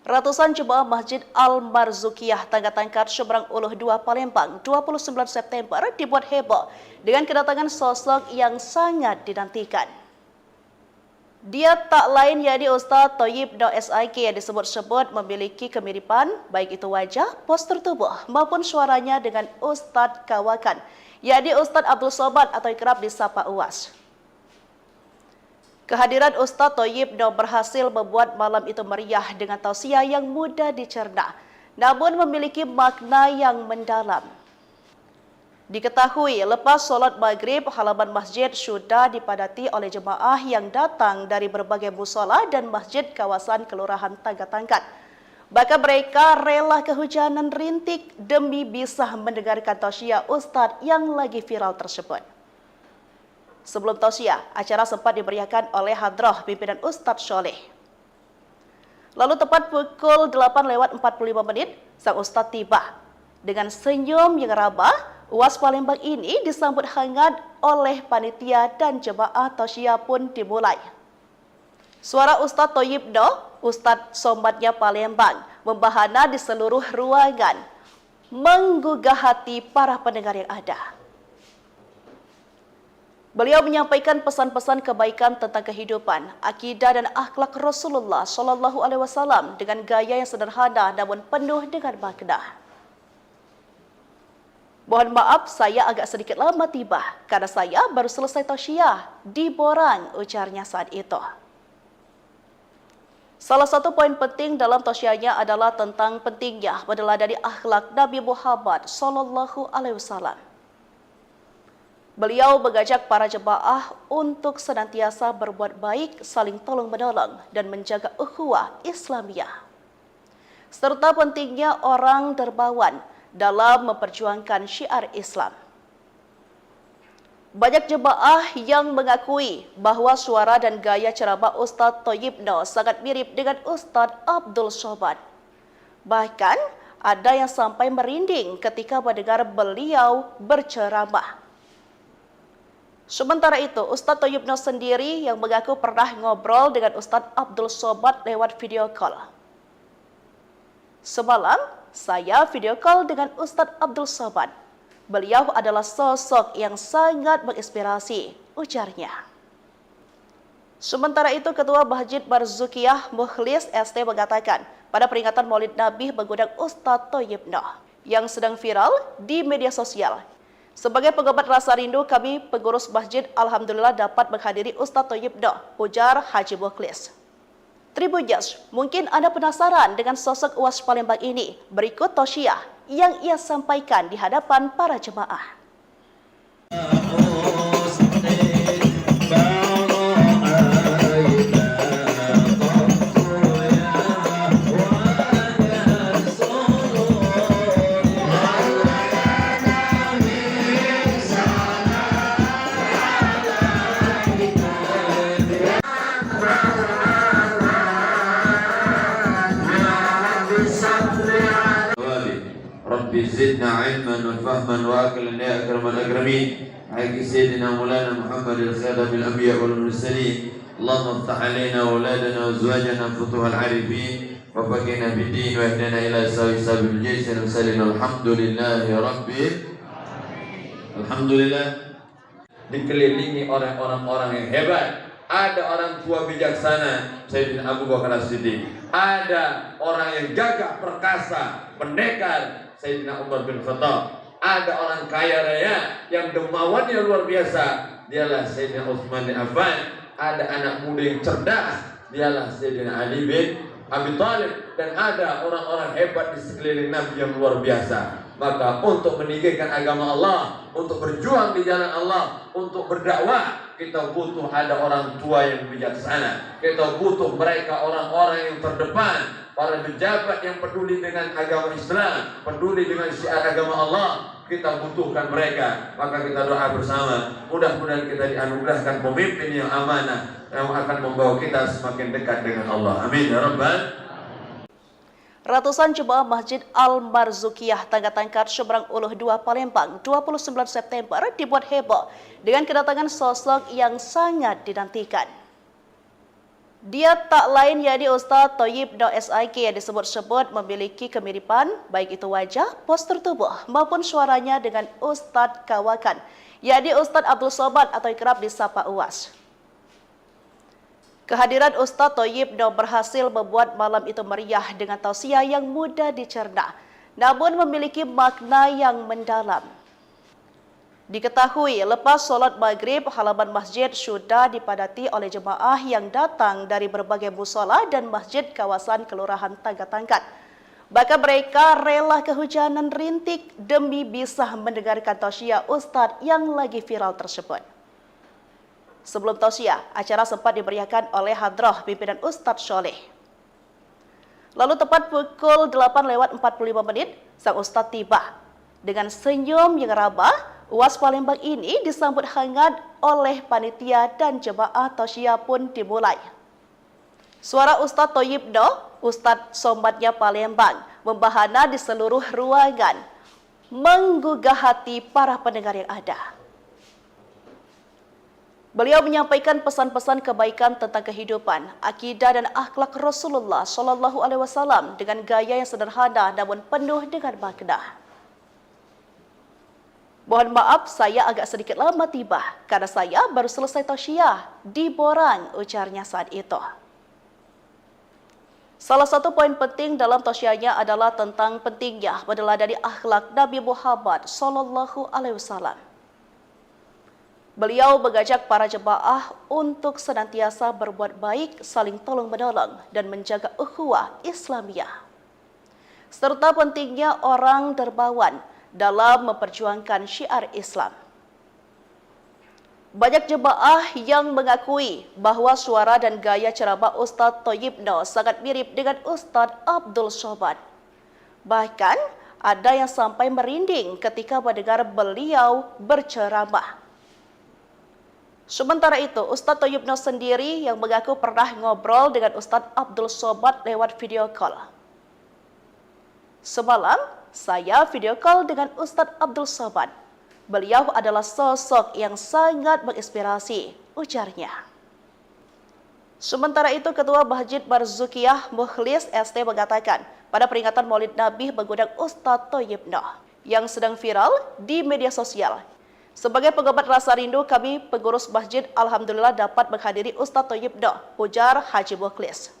Ratusan jemaah Masjid Al-Marzukiyah Tangga Tangkat Seberang Uluh 2 Palembang 29 September dibuat heboh dengan kedatangan sosok yang sangat dinantikan. Dia tak lain yakni Ustaz Thayyib Noh SIK yang disebut-sebut memiliki kemiripan baik itu wajah, postur tubuh maupun suaranya dengan Ustadz Kawakan, yakni Ustadz Abdul Somad atau kerap disapa Uwas. Kehadiran Ustaz Thayyib Noh berhasil membuat malam itu meriah dengan tausiah yang mudah dicerna, namun memiliki makna yang mendalam. Diketahui lepas solat maghrib, halaman masjid sudah dipadati oleh jemaah yang datang dari berbagai musola dan masjid kawasan Kelurahan Tangga Tangkat. Bahkan mereka rela kehujanan rintik demi bisa mendengarkan tausiah Ustadz yang lagi viral tersebut. Sebelum tausiah, acara sempat dimeriahkan oleh hadrah pimpinan Ustadz Soleh. Lalu tepat pukul 8:45 sang Ustadz tiba. Dengan senyum yang ramah, Uwas Palembang ini disambut hangat oleh panitia dan jemaah tausiah pun dimulai. Suara Ustadz Thayyib Noh, Ustadz Somadnya Palembang, membahana di seluruh ruangan, menggugah hati para pendengar yang ada. Beliau menyampaikan pesan-pesan kebaikan tentang kehidupan, akidah dan akhlak Rasulullah SAW dengan gaya yang sederhana namun penuh dengan makna. Mohon maaf saya agak sedikit lama tiba karena saya baru selesai tausiah di Borang, ujarnya saat itu. Salah satu poin penting dalam tausiahnya adalah tentang pentingnya meneladani akhlak Nabi Muhammad SAW. Beliau mengajak para jemaah untuk senantiasa berbuat baik, saling tolong-menolong, dan menjaga ukhuwah Islamiyah. Serta pentingnya orang dermawan dalam memperjuangkan syiar Islam. Banyak jemaah yang mengakui bahwa suara dan gaya ceramah Ustadz Thayyib Noh sangat mirip dengan Ustadz Abdul Somad. Bahkan ada yang sampai merinding ketika mendengar beliau berceramah. Sementara itu, Ustadz Thayyib Noh sendiri yang mengaku pernah ngobrol dengan Ustadz Abdul Somad lewat video call. Semalam, saya video call dengan Ustadz Abdul Somad. Beliau adalah sosok yang sangat menginspirasi, ujarnya. Sementara itu, Ketua Masjid Marzukiyah Mukhlis ST mengatakan, pada peringatan Maulid Nabi mengundang Ustadz Thayyib Noh yang sedang viral di media sosial. Sebagai pengobat rasa rindu, kami pengurus masjid alhamdulillah dapat menghadiri Ustadz Thayyib Noh, ujar Haji Mukhlis. Tribuners, mungkin Anda penasaran dengan sosok Uwas Palembang ini. Berikut tausiah yang ia sampaikan di hadapan para jemaah. Rabbi zidna ilman wa fahman wa aqlan ya akramal akramin. Haqqi sayyidina Maulana Muhammadin khadamil anbiya wal mursalin. Allahumma iftah alaina auladana wa azwajana futuhal arifin wa faqina bid din wa ihdina ila sabil jaysin wa sallallahu alhamdulillahi rabbil alhamdulillah. Dikelilingi oleh orang-orang yang hebat. Ada orang tua bijaksana Sayyidina Abu Bakar As-Siddiq. Ada orang yang gagah perkasa, pendekar Sayyidina Umar bin Khattab. Ada orang kaya raya yang dermawannya luar biasa, dialah Sayyidina Utsman bin Affan. Ada anak muda yang cerdas, dialah Sayyidina Ali bin Abi Thalib. Dan ada orang-orang hebat di sekeliling Nabi yang luar biasa. Maka untuk meninggikan agama Allah, untuk berjuang di jalan Allah, untuk berdakwah, kita butuh ada orang tua yang bijaksana. Kita butuh mereka orang-orang yang terdepan, para pejabat yang peduli dengan agama Islam, peduli dengan syiar agama Allah. Kita butuhkan mereka. Maka kita doa bersama, mudah-mudahan kita dianugerahkan pemimpin yang amanah, yang akan membawa kita semakin dekat dengan Allah. Amin ya Rabbal. Ratusan jemaah Masjid Al-Marzukiyah Tangga Tangkat Seberang Uluh 2 Palembang 29 September dibuat heboh dengan kedatangan sosok yang sangat dinantikan. Dia tak lain yakni Ustaz Thayyib Noh SIK yang disebut-sebut memiliki kemiripan baik itu wajah, postur tubuh maupun suaranya dengan Ustaz Kawakan, yakni Ustaz Abdul Somad atau kerap disapa Uwas. Kehadiran Ustaz Thayyib Noh berhasil membuat malam itu meriah dengan tausiah yang mudah dicerna, namun memiliki makna yang mendalam. Diketahui lepas solat maghrib, halaman masjid sudah dipadati oleh jemaah yang datang dari berbagai musola dan masjid kawasan Kelurahan Tangga Tangkat. Bahkan mereka rela kehujanan rintik demi bisa mendengarkan tausiah Ustaz yang lagi viral tersebut. Sebelum tausiah, acara sempat dimeriahkan oleh hadrah pimpinan Ustaz Soleh. Lalu tepat pukul 8:45 sang Ustaz tiba. Dengan senyum yang ramah, Uwas Palembang ini disambut hangat oleh panitia dan jemaah tausiah pun dimulai. Suara Ustaz Thayyib Noh, Ustaz Somadnya Palembang, membahana di seluruh ruangan, menggugah hati para pendengar yang ada. Beliau menyampaikan pesan-pesan kebaikan tentang kehidupan, akidah dan akhlak Rasulullah SAW dengan gaya yang sederhana namun penuh dengan makna. Mohon maaf saya agak sedikit lama tiba karena saya baru selesai tausiah di Borang, ujarnya saat itu. Salah satu poin penting dalam tausiahnya adalah tentang pentingnya meneladani akhlak Nabi Muhammad SAW. Beliau mengajak para jemaah untuk senantiasa berbuat baik, saling tolong-menolong, dan menjaga ukhuwah Islamiyah. Serta pentingnya orang dermawan dalam memperjuangkan syiar Islam. Banyak jemaah yang mengakui bahwa suara dan gaya ceramah Ustaz Thayyib Noh sangat mirip dengan Ustaz Abdul Somad. Bahkan ada yang sampai merinding ketika mendengar beliau berceramah. Sementara itu, Ustaz Thayyib Noh sendiri yang mengaku pernah ngobrol dengan Ustaz Abdul Somad lewat video call. Semalam, saya video call dengan Ustaz Abdul Somad. Beliau adalah sosok yang sangat menginspirasi, ujarnya. Sementara itu, Ketua Masjid Marzukiyah Mukhlis ST mengatakan, pada peringatan Maulid Nabi mengundang Ustaz Thayyib Noh yang sedang viral di media sosial. Sebagai pengobat rasa rindu, kami pengurus masjid alhamdulillah dapat menghadiri Ustaz Thayyib Noh, ujar Haji Mukhlis.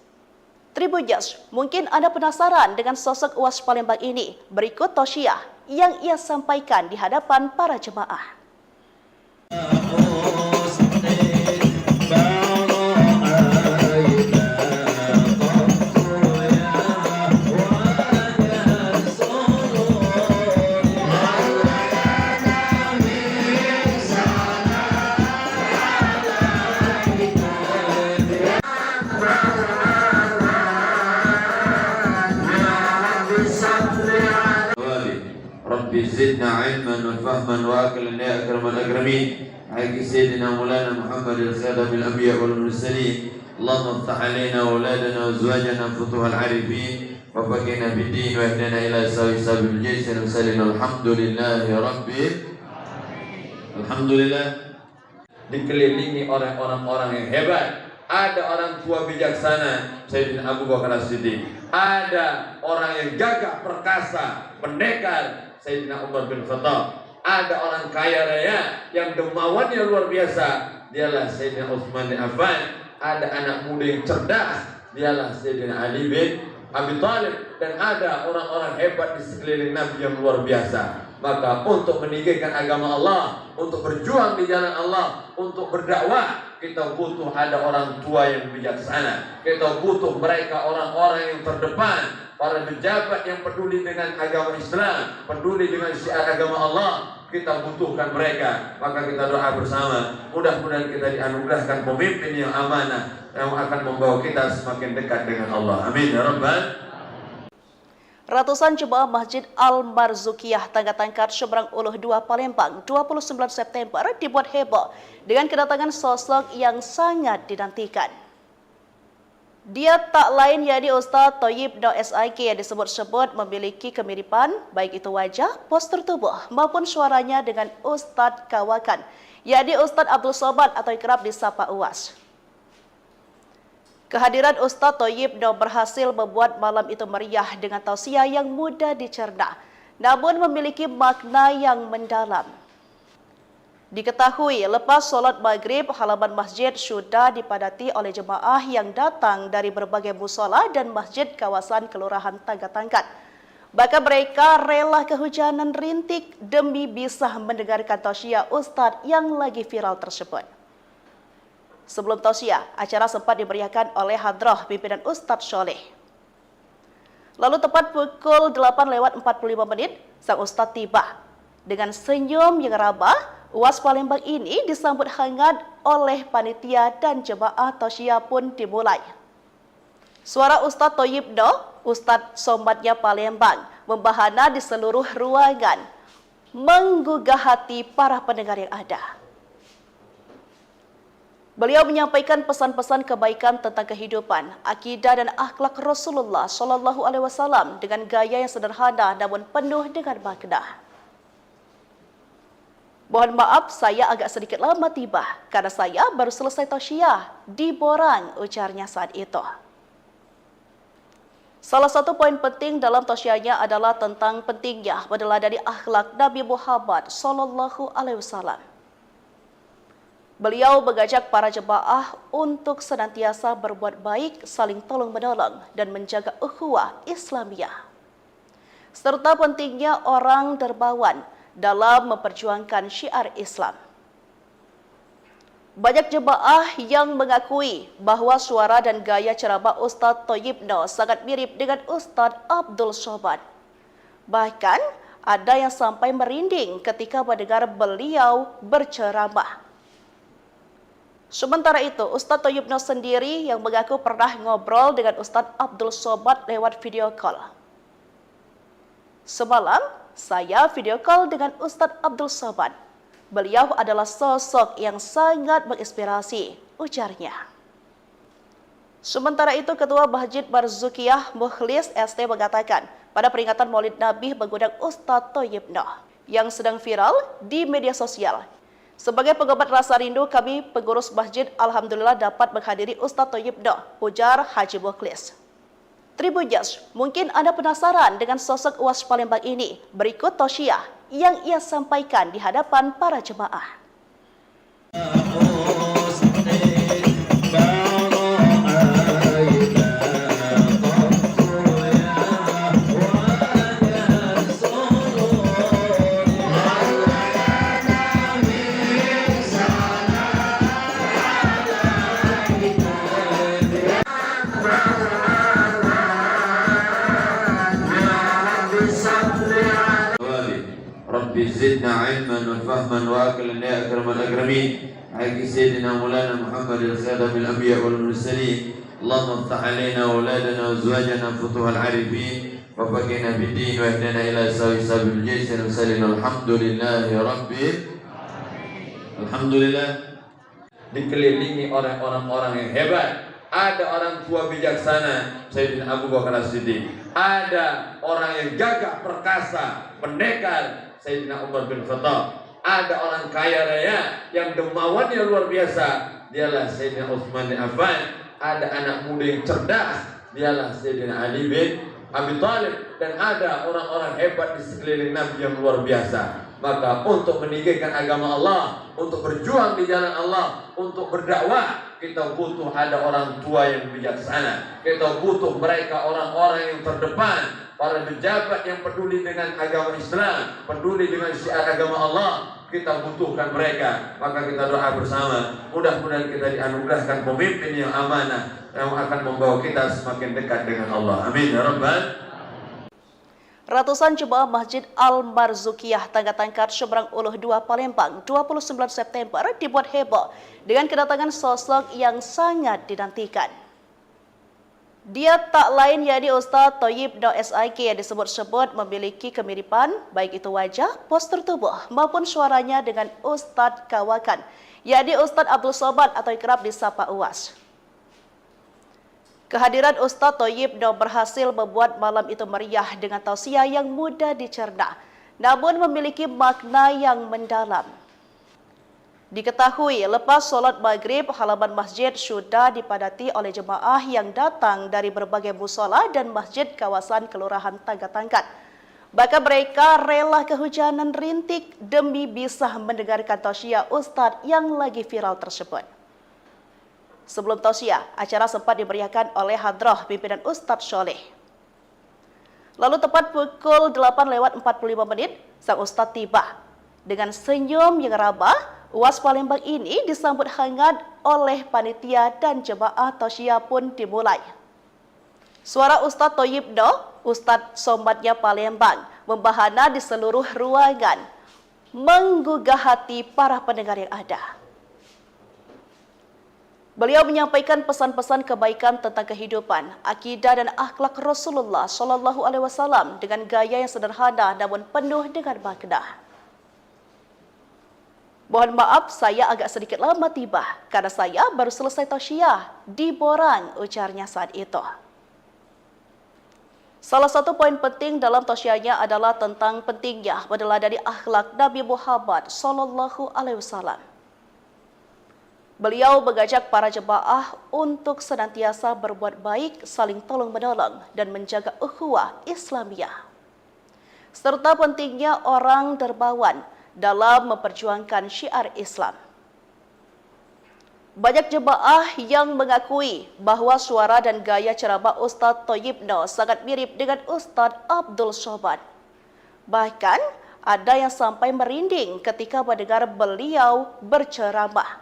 Tribuners, mungkin Anda penasaran dengan sosok Uwas Palembang ini. Berikut tausiah yang ia sampaikan di hadapan para jemaah. Rabbi zidna ilman wa fahman wa aqlan ya akramal akramin. Haqqi sayyidina Maulana Muhammad al-Khatamil Anbiya wal Mursalin. Allahumma iftah alaina auladana wa azwajana futuhal arifin wa faqina bid-din wa ihdina ila sabil jaysin wa sallallahu alhamdulillahi rabbil alhamdulillah. Dikelilingi oleh orang-orang yang hebat. Ada orang tua bijaksana Sayyidina Abu Bakar As-Siddiq. Ada orang yang gagah perkasa, pendekar Sayyidina Umar bin Khattab. Ada orang kaya raya yang dermawannya luar biasa, dialah Sayyidina Utsman bin Affan. Ada anak muda yang cerdas, dialah Sayyidina Ali bin Abi Thalib. Dan ada orang-orang hebat di sekeliling Nabi yang luar biasa. Maka untuk meninggikan agama Allah, untuk berjuang di jalan Allah, untuk berdakwah, kita butuh ada orang tua yang bijaksana. Kita butuh mereka orang-orang yang terdepan, para pejabat yang peduli dengan agama Islam, peduli dengan syiar agama Allah. Kita butuhkan mereka. Maka kita doa bersama, mudah-mudahan kita dianugerahkan pemimpin yang amanah yang akan membawa kita semakin dekat dengan Allah. Amin ya rabbal. Ratusan jemaah Masjid Al-Marzukiyah Tangga Tangkat Seberang Uluh 2 Palembang 29 September dibuat heboh dengan kedatangan sosok yang sangat dinantikan. Dia tak lain yakni Ustaz Thayyib Noh SIK yang disebut-sebut memiliki kemiripan baik itu wajah, postur tubuh maupun suaranya dengan Ustaz Kawakan, yakni Ustaz Abdul Somad atau kerap disapa Uwas. Kehadiran Ustaz Thayyib Noh berhasil membuat malam itu meriah dengan tausiah yang mudah dicerna, namun memiliki makna yang mendalam. Diketahui lepas solat maghrib, halaman masjid sudah dipadati oleh jemaah yang datang dari berbagai musola dan masjid kawasan Kelurahan Tangga-Tangkat. Bahkan mereka rela kehujanan rintik demi bisa mendengarkan tausiah Ustaz yang lagi viral tersebut. Sebelum tausiah, acara sempat dimeriahkan oleh hadrah pimpinan Ustaz Soleh. Lalu tepat pukul 8:45 sang Ustaz tiba. Dengan senyum yang ramah, Uwas Palembang ini disambut hangat oleh panitia dan jemaah tausiah pun dimulai. Suara Ustaz Thayyib Noh, Ustaz Somadnya Palembang, membahana di seluruh ruangan, menggugah hati para pendengar yang ada. Beliau menyampaikan pesan-pesan kebaikan tentang kehidupan, akidah dan akhlak Rasulullah SAW dengan gaya yang sederhana namun penuh dengan makna. Mohon maaf, saya agak sedikit lama tiba karena saya baru selesai tausiah di Borang, ujarnya saat itu. Salah satu poin penting dalam tausiahnya adalah tentang pentingnya meneladani akhlak Nabi Muhammad SAW. Beliau mengajak para jemaah untuk senantiasa berbuat baik, saling tolong-menolong dan menjaga ukhuwah Islamiyah. Serta pentingnya orang dermawan dalam memperjuangkan syiar Islam. Banyak jemaah yang mengakui bahwa suara dan gaya ceramah Ustaz Thayyib Noh sangat mirip dengan Ustaz Abdul Somad. Bahkan ada yang sampai merinding ketika mendengar beliau berceramah. Sementara itu, Ustaz Thayyib Noh sendiri yang mengaku pernah ngobrol dengan Ustaz Abdul Somad lewat video call. Semalam, saya video call dengan Ustaz Abdul Somad. Beliau adalah sosok yang sangat menginspirasi, ujarnya. Sementara itu, Ketua Masjid Barzukiyah Mukhlis ST mengatakan, pada peringatan Maulid Nabi mengundang Ustaz Thayyib Noh yang sedang viral di media sosial. Sebagai pengobat rasa rindu, kami pengurus masjid alhamdulillah dapat menghadiri Ustaz Thayyib Noh, ujar Haji Mukhlis. Tribunjas, mungkin Anda penasaran dengan sosok Uwas Palembang ini. Berikut tausiah yang ia sampaikan di hadapan para jemaah. Rabbi zidna ilman wa fahman wa aklan ya akramal akramin. Haqi sayyidina Maulana Muhammadin khadamil anbiya wal mursalin. Allahumma iftah alaina auladana wa azwajana futuhal arifin wa faqina bid-din wa ihdina ila sabil jaysin wa sallallahu alhamdulillahi rabbil alhamdulillah. Dikelilingi oleh orang-orang yang hebat. Ada orang tua bijaksana, Sayyidina Abu Bakar As-Siddiq. Ada orang yang gagah perkasa, pendekar, Sayyidina Umar bin Khattab. Ada orang kaya raya yang dermawannya luar biasa, dialah Sayyidina Utsman bin Affan. Ada anak muda yang cerdas, dialah Sayyidina Ali bin Abi Thalib. Dan ada orang-orang hebat di sekeliling Nabi yang luar biasa. Maka untuk meninggikan agama Allah, untuk berjuang di jalan Allah, untuk berdakwah, kita butuh ada orang tua yang bijaksana. Kita butuh mereka orang-orang yang terdepan, para pejabat yang peduli dengan agama Islam, peduli dengan syiar agama Allah. Kita butuhkan mereka. Maka kita doa bersama, mudah-mudahan kita dianugerahkan pemimpin yang amanah yang akan membawa kita semakin dekat dengan Allah. Amin ya rabbal. Ratusan jemaah Masjid Al-Barzukiyah Tangga-Tangkat Seberang Uluh 2 Palembang 29 September dibuat heboh dengan kedatangan sosok yang sangat dinantikan. Dia tak lain yakni Ustaz Thayyib Noh SIK yang disebut-sebut memiliki kemiripan baik itu wajah, postur tubuh maupun suaranya dengan Ustaz Kawakan, yakni Ustaz Abdul Somad atau kerap disapa Uwas. Kehadiran Ustaz Thayyib Noh berhasil membuat malam itu meriah dengan tausiah yang mudah dicerna, namun memiliki makna yang mendalam. Diketahui lepas solat maghrib, halaman masjid sudah dipadati oleh jemaah yang datang dari berbagai musola dan masjid kawasan Kelurahan Tangga-Tangkat. Bahkan mereka rela kehujanan rintik demi bisa mendengarkan tausiah Ustaz yang lagi viral tersebut. Sebelum tausiah, acara sempat dimeriahkan oleh hadrah pimpinan Ustaz Soleh. Lalu tepat pukul 8:45 sang Ustaz tiba. Dengan senyum yang ramah, UAS Palembang ini disambut hangat oleh panitia dan jemaah tausiah pun dimulai. Suara Ustaz Thayyib Noh, Ustaz Somatnya Palembang, membahana di seluruh ruangan, menggugah hati para pendengar yang ada. Beliau menyampaikan pesan-pesan kebaikan tentang kehidupan, akidah dan akhlak Rasulullah SAW dengan gaya yang sederhana namun penuh dengan makna. Mohon maaf, saya agak sedikit lama tiba karena saya baru selesai tausiah di Borang, ujarnya saat itu. Salah satu poin penting dalam tausiahnya adalah tentang pentingnya meneladani akhlak Nabi Muhammad SAW. Beliau mengajak para jemaah untuk senantiasa berbuat baik, saling tolong-menolong, dan menjaga ukhuwah Islamiyah. Serta pentingnya orang dermawan dalam memperjuangkan syiar Islam. Banyak jemaah yang mengakui bahwa suara dan gaya ceramah Ustaz Thayyib Noh sangat mirip dengan Ustaz Abdul Somad. Bahkan ada yang sampai merinding ketika mendengar beliau berceramah.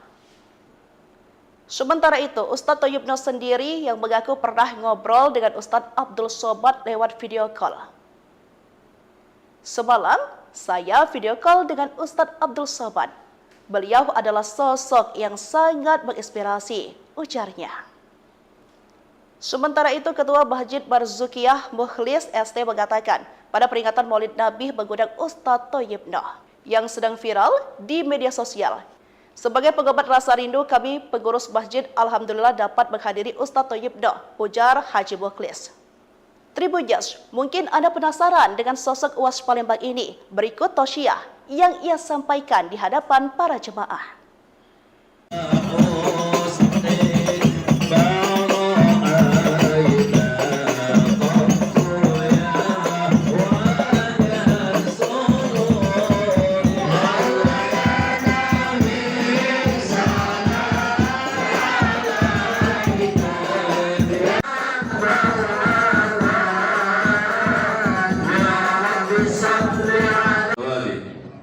Sementara itu, Ustaz Thayyib Noh sendiri yang mengaku pernah ngobrol dengan Ustaz Abdul Somad lewat video call. Semalam, saya video call dengan Ustaz Abdul Somad. Beliau adalah sosok yang sangat menginspirasi, ujarnya. Sementara itu, Ketua Masjid Barzukiyah Mukhlis ST mengatakan, pada peringatan Maulid Nabi mengundang Ustaz Thayyib Noh yang sedang viral di media sosial. Sebagai pengobat rasa rindu, kami pengurus masjid alhamdulillah dapat menghadiri Ustaz Thayyib Noh, ujar Haji Mukhlis. Tribuners, mungkin Anda penasaran dengan sosok UAS Palembang ini. Berikut tausiah yang ia sampaikan di hadapan para jemaah.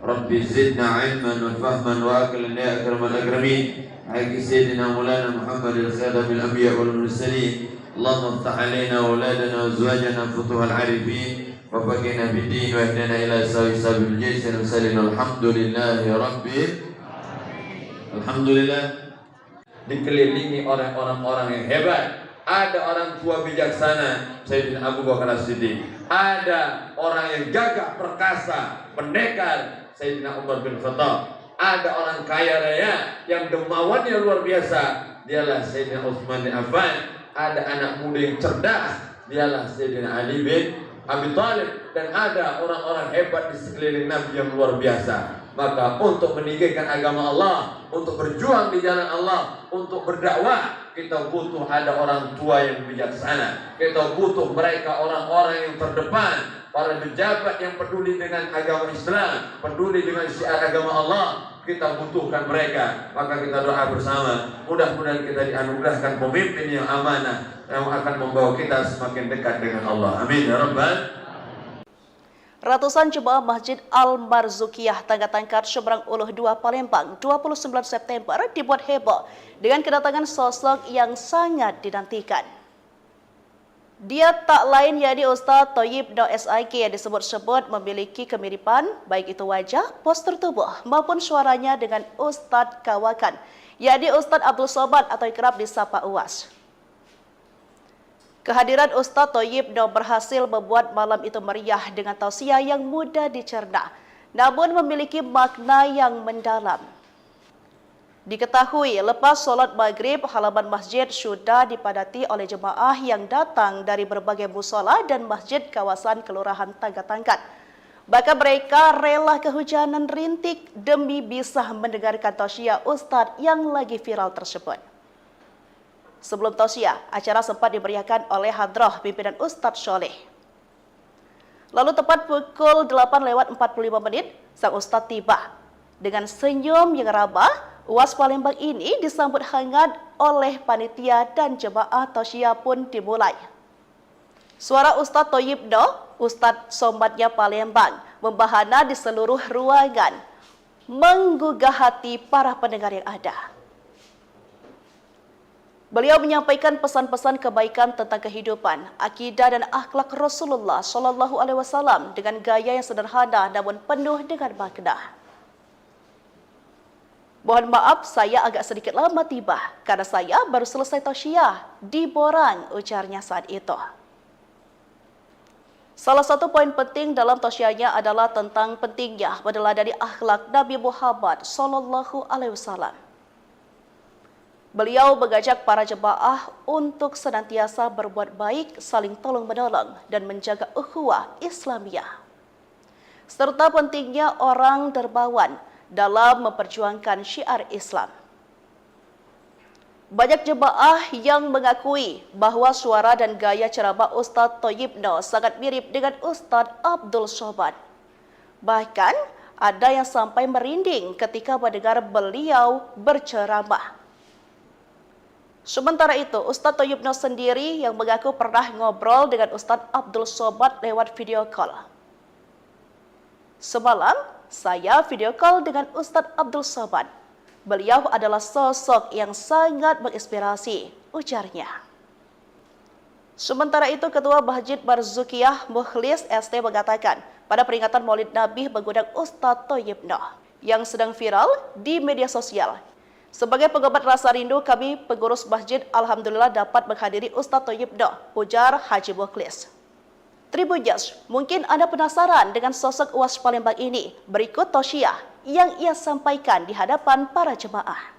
Rabbi zidna ilman wa fahman wa aqlan ya akramal akramin. Haqqi sayyidina Maulana Muhammadil khatamin anbiya wal mursalin. Allahumma iftah alaina auladana wa azwajana futuhal arifin wa faqina bid-din wa ihdina ila sabil jannah wa sallallahu alhamdulillahi rabbil alhamdulillah. Dikelilingi oleh orang-orang yang hebat. Ada orang tua bijaksana, Sayyidina Abu Bakar As-Siddiq. Ada orang yang gagah perkasa, pendekar, Sayyidina Umar bin Khattab. Ada orang kaya raya yang dermawannya luar biasa, dialah Sayyidina Utsman bin Affan. Ada anak muda yang cerdas, dialah Sayyidina Ali bin Abi Thalib. Dan ada orang-orang hebat di sekeliling Nabi yang luar biasa. Maka untuk meninggikan agama Allah, untuk berjuang di jalan Allah, untuk berdakwah, kita butuh ada orang tua yang bijaksana. Kita butuh mereka orang-orang yang terdepan, para pejabat yang peduli dengan agama Islam, peduli dengan syiar agama Allah. Kita butuhkan mereka. Maka kita doa bersama, mudah-mudahan kita dianugerahkan pemimpin yang amanah, yang akan membawa kita semakin dekat dengan Allah. Amin ya rabbal. Ratusan jemaah Masjid Al-Barzukiyah Tangga-Tangkat Seberang Uluh 2 Palembang 29 September dibuat heboh dengan kedatangan sosok yang sangat dinantikan. Dia tak lain yakni Ustaz Thayyib Noh SIK yang disebut-sebut memiliki kemiripan baik itu wajah, postur tubuh maupun suaranya dengan Ustaz Kawakan, yakni Ustaz Abdul Somad atau kerap disapa UAS. Kehadiran Ustaz Thayyib Noh berhasil membuat malam itu meriah dengan tausiah yang mudah dicerna, namun memiliki makna yang mendalam. Diketahui lepas solat maghrib, halaman masjid sudah dipadati oleh jemaah yang datang dari berbagai musola dan masjid kawasan Kelurahan Tagatangkat. Bahkan mereka rela kehujanan rintik demi bisa mendengarkan tausiah Ustadz yang lagi viral tersebut. Sebelum tausiah, acara sempat diberiakan oleh hadrah pimpinan Ustadz Sholeh. Lalu tepat pukul 8:45 sang Ustadz tiba. Dengan senyum yang ramah, UAS Palembang ini disambut hangat oleh panitia dan jemaah tausiah pun dimulai. Suara Ustadz Thayyibno, Ustadz Somatnya Palembang, membahana di seluruh ruangan, menggugah hati para pendengar yang ada. Beliau menyampaikan pesan-pesan kebaikan tentang kehidupan, akidah dan akhlak Rasulullah SAW dengan gaya yang sederhana namun penuh dengan makna. Mohon maaf, saya agak sedikit lama tiba karena saya baru selesai tausiah di Borang, ujarnya saat itu. Salah satu poin penting dalam tausiahnya adalah tentang pentingnya meneladani akhlak Nabi Muhammad SAW. Beliau mengajak para jemaah untuk senantiasa berbuat baik, saling tolong-menolong, dan menjaga ukhuwah Islamiyah. Serta pentingnya orang dermawan dalam memperjuangkan syiar Islam. Banyak jemaah yang mengakui bahwa suara dan gaya ceramah Ustadz Thayyibno sangat mirip dengan Ustadz Abdul Somad. Bahkan ada yang sampai merinding ketika mendengar beliau berceramah. Sementara itu, Ustadz Thayyibno sendiri yang mengaku pernah ngobrol dengan Ustadz Abdul Somad lewat video call. Semalam, saya video call dengan Ustadz Abdul Somad. Beliau adalah sosok yang sangat menginspirasi, ujarnya. Sementara itu, Ketua Masjid Barzukiyah Mukhlis ST mengatakan, pada peringatan Maulid Nabi mengundang Ustadz Thayyibno yang sedang viral di media sosial. Sebagai pengobat rasa rindu, kami pengurus masjid alhamdulillah dapat menghadiri Ustadz Thayyibno, ujar Haji Mukhlis. Tribuners, mungkin Anda penasaran dengan sosok UAS Palembang ini. Berikut tausiah yang ia sampaikan di hadapan para jemaah.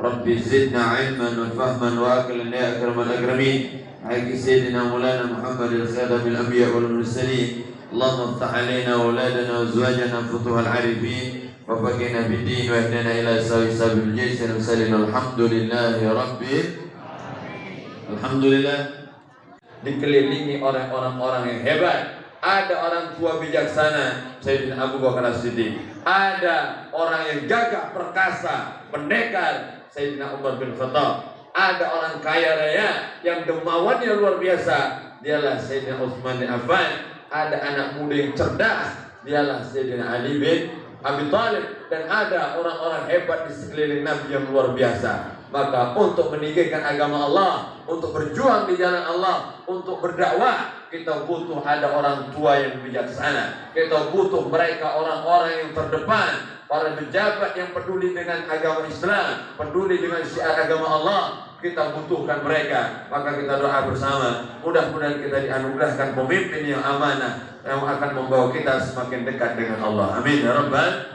Rabbi zidna ilman wa fahman wa aqlan ya akramal akramin. Haqqi sayyidina Maulana Muhammadin khatabil anbiya wal mursalin. Allahumma iftah alaina auladana wa azwajana futuhal arifin wa faqina bid din wa ihdina ila sabil jaysin wa sallallahu alhamdulillahi rabbil alhamdulillah. Dikelilingi oleh orang-orang yang hebat. Ada orang tua bijaksana, Sayyidina Abu Bakar As-Siddiq. Ada orang yang gagah perkasa, pendekar, Sayyidina Umar bin Khattab. Ada orang kaya raya yang dermawannya luar biasa, dialah Sayyidina Utsman bin Affan. Ada anak muda yang cerdas, dialah Sayyidina Ali bin Abi Thalib. Dan ada orang-orang hebat di sekeliling Nabi yang luar biasa. Maka untuk meninggikan agama Allah, untuk berjuang di jalan Allah, untuk berdakwah, kita butuh ada orang tua yang bijaksana. Kita butuh mereka orang-orang yang terdepan, para pejabat yang peduli dengan agama Islam, peduli dengan syiar agama Allah. Kita butuhkan mereka. Maka kita doa bersama, mudah-mudahan kita dianugerahkan pemimpin yang amanah, yang akan membawa kita semakin dekat dengan Allah. Amin ya rabbal.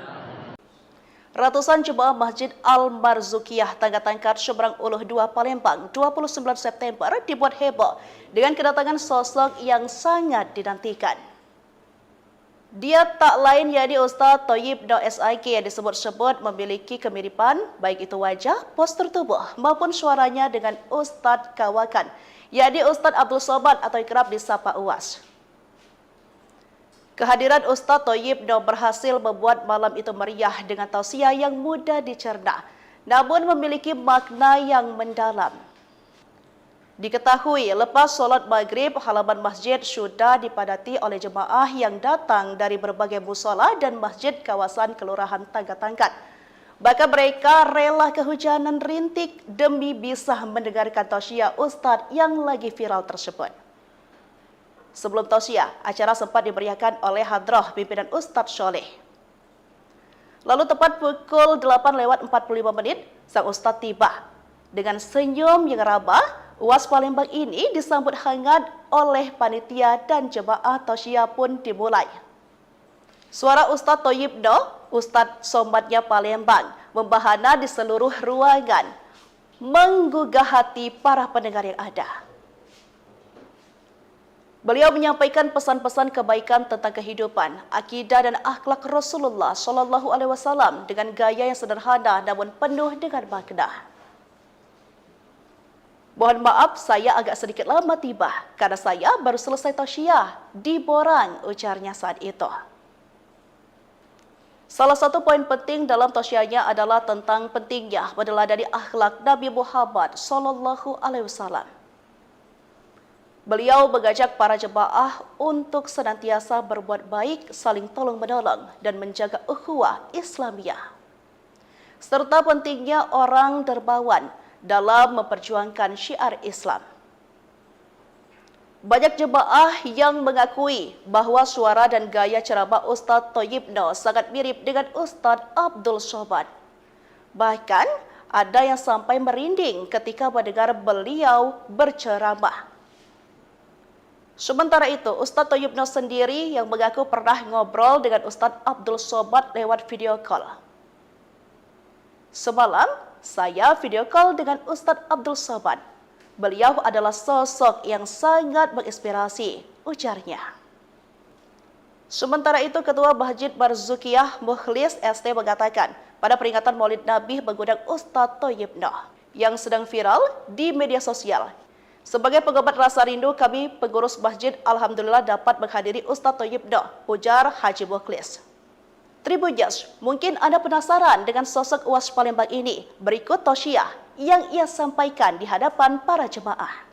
Ratusan jemaah Masjid Al-Barzukiyah Tagatangkat Seberang Uluh 2 Palembang 29 September dibuat heboh dengan kedatangan sosok yang sangat dinantikan. Dia tak lain yakni Ustadz Thayyibno SIK yang disebut-sebut memiliki kemiripan baik itu wajah, postur tubuh maupun suaranya dengan Ustadz Kawakan, yakni Ustadz Abdul Somad atau kerap disapa UAS. Kehadiran Ustadz Thayyibno berhasil membuat malam itu meriah dengan tausiah yang mudah dicerna, namun memiliki makna yang mendalam. Diketahui lepas solat maghrib, halaman masjid sudah dipadati oleh jemaah yang datang dari berbagai musola dan masjid kawasan Kelurahan Tagatangkat. Bahkan mereka rela kehujanan rintik demi bisa mendengarkan tausiah Ustadz yang lagi viral tersebut. Sebelum tausiah, acara sempat dimeriahkan oleh hadrah pimpinan Ustadz Sholeh. Lalu tepat pukul 8:45 sang Ustadz tiba. Dengan senyum yang rabah, UAS Palembang ini disambut hangat oleh panitia dan jemaah tausiah pun dimulai. Suara Ustadz Thayyib Noh, Ustadz Somatnya Palembang, membahana di seluruh ruangan, menggugah hati para pendengar yang ada. Beliau menyampaikan pesan-pesan kebaikan tentang kehidupan, akidah dan akhlak Rasulullah Shallallahu Alaihi Wasallam dengan gaya yang sederhana namun penuh dengan makna. Mohon maaf, saya agak sedikit lama tiba karena saya baru selesai tausiah di Borang, ujarnya saat itu. Salah satu poin penting dalam tausiahnya adalah tentang pentingnya meneladani akhlak Nabi Muhammad Shallallahu Alaihi Wasallam. Beliau mengajak para jemaah untuk senantiasa berbuat baik, saling tolong-menolong, dan menjaga ukhuwah Islamiyah. Serta pentingnya orang dermawan dalam memperjuangkan syiar Islam. Banyak jemaah yang mengakui bahwa suara dan gaya ceramah Ustadz Thayyib Noh sangat mirip dengan Ustadz Abdul Somad. Bahkan ada yang sampai merinding ketika mendengar beliau berceramah. Sementara itu, Ustadz Thayyib Noh sendiri yang mengaku pernah ngobrol dengan Ustadz Abdul Somad lewat video call. Semalam, saya video call dengan Ustadz Abdul Somad. Beliau adalah sosok yang sangat menginspirasi, ujarnya. Sementara itu, Ketua Masjid Barzukiyah Mukhlis ST mengatakan, pada peringatan Maulid Nabi mengundang Ustadz Thayyib Noh yang sedang viral di media sosial. Sebagai pengobat rasa rindu, kami pengurus masjid alhamdulillah dapat menghadiri Ustadz Thayyib Noh, ujar Haji Mukhlis. Tribunjas, mungkin Anda penasaran dengan sosok UAS Palembang ini. Berikut tausiah yang ia sampaikan di hadapan para jemaah.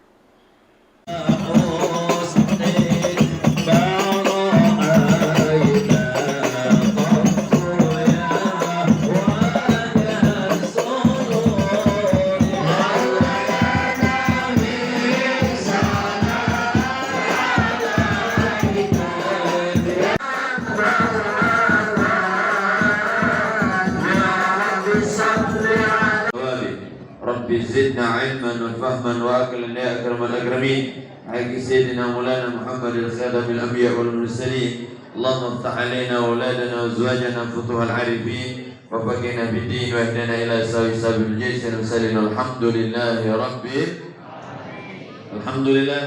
Rabbi zidna ilman wa fahman wa aqlan ya akramal akramin. Haqqi sayyidina Maulana Muhammadil khadamil anbiya wal mursalin. Allahumma iftah alaina wa auladana wa azwajana futuhal arifin wa faqina bid-din wa ihdina ila sabil jaysin wa sallallahu alhamdulillahi rabbil alhamdulillah.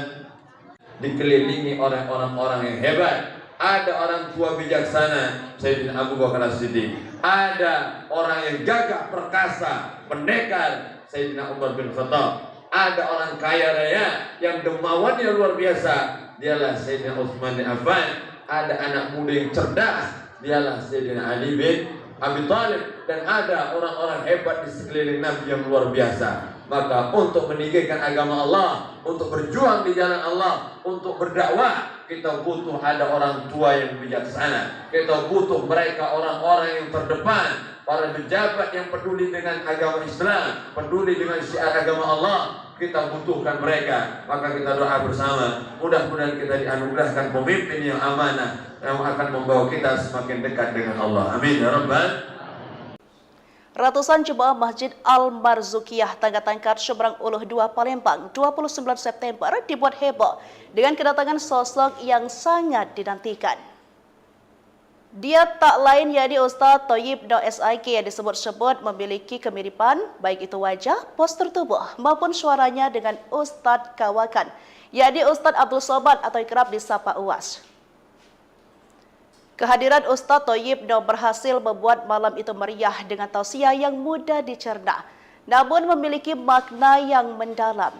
Dikelilingi oleh orang-orang yang hebat. Ada orang tua bijaksana, Sayyidina Abu Bakar As-Siddiq. Ada orang yang gagah perkasa, pendekar, Sayyidina Umar bin Khattab. Ada orang kaya raya yang dermawannya luar biasa, dialah Sayyidina Utsman bin Affan. Ada anak muda yang cerdas, dialah Sayyidina Ali bin Abi Thalib. Dan ada orang-orang hebat di sekeliling Nabi yang luar biasa. Maka untuk meninggikan agama Allah, untuk berjuang di jalan Allah, untuk berdakwah, kita butuh ada orang tua yang bijaksana. Kita butuh mereka orang-orang yang terdepan, para pejabat yang peduli dengan agama Islam, peduli dengan syiar agama Allah. Kita butuhkan mereka. Maka kita doa bersama, mudah-mudahan kita dianugerahkan pemimpin yang amanah, yang akan membawa kita semakin dekat dengan Allah. Amin ya rabbal. Ratusan jemaah Masjid Al-Marzukiyah Tangga Tangkat Seberang Uluh 2 Palembang 29 September dibuat heboh dengan kedatangan sosok yang sangat dinantikan. Dia tak lain yakni Ustadz Thayyib Noh SIK yang disebut-sebut memiliki kemiripan baik itu wajah, postur tubuh maupun suaranya dengan Ustadz Kawakan, yakni Ustadz Abdul Somad atau kerap disapa UAS. Kehadiran Ustadz Thayyib Noh berhasil membuat malam itu meriah dengan tausiah yang mudah dicerna, namun memiliki makna yang mendalam.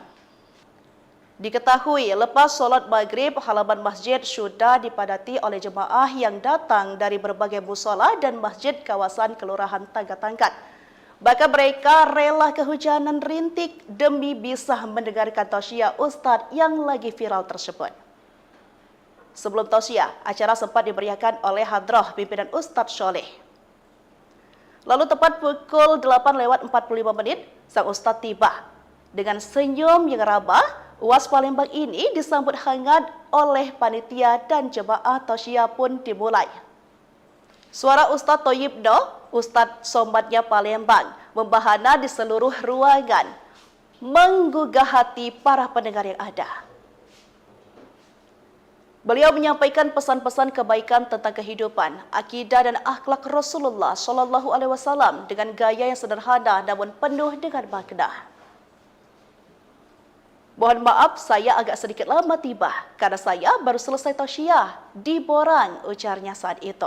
Diketahui lepas sholat maghrib, halaman masjid sudah dipadati oleh jemaah yang datang dari berbagai musola dan masjid kawasan Kelurahan Tangga Tangkat. Bahkan mereka rela kehujanan rintik demi bisa mendengarkan tausiah Ustadz yang lagi viral tersebut. Sebelum tausiah, acara sempat dimeriahkan oleh hadrah pimpinan Ustadz Sholeh. Lalu tepat pukul 8:45, sang Ustadz tiba. Dengan senyum yang rabah, UAS Palembang ini disambut hangat oleh panitia dan jemaah tausiah pun dimulai. Suara Ustadz Thayyibno, Ustadz Sombatnya Palembang, membahana di seluruh ruangan, menggugah hati para pendengar yang ada. Beliau menyampaikan pesan-pesan kebaikan tentang kehidupan, akidah dan akhlak Rasulullah Shallallahu Alaihi Wasallam dengan gaya yang sederhana namun penuh dengan makna. Mohon maaf, saya agak sedikit lama tiba karena saya baru selesai tausiah di Borang, ujarnya saat itu.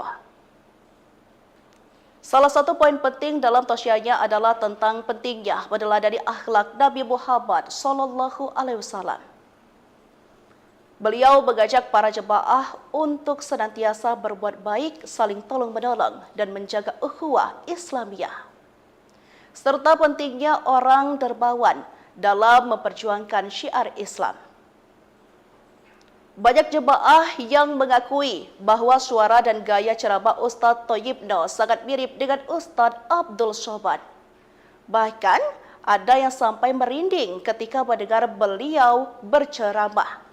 Salah satu poin penting dalam tausiahnya adalah tentang pentingnya meneladani akhlak Nabi Muhammad Shallallahu Alaihi Wasallam. Beliau mengajak para jemaah untuk senantiasa berbuat baik, saling tolong-menolong, dan menjaga ukhuwah Islamiyah. Serta pentingnya orang dermawan dalam memperjuangkan syiar Islam. Banyak jemaah yang mengakui bahwa suara dan gaya ceramah Ustadz Thayyibno sangat mirip dengan Ustadz Abdul Somad. Bahkan ada yang sampai merinding ketika mendengar beliau berceramah.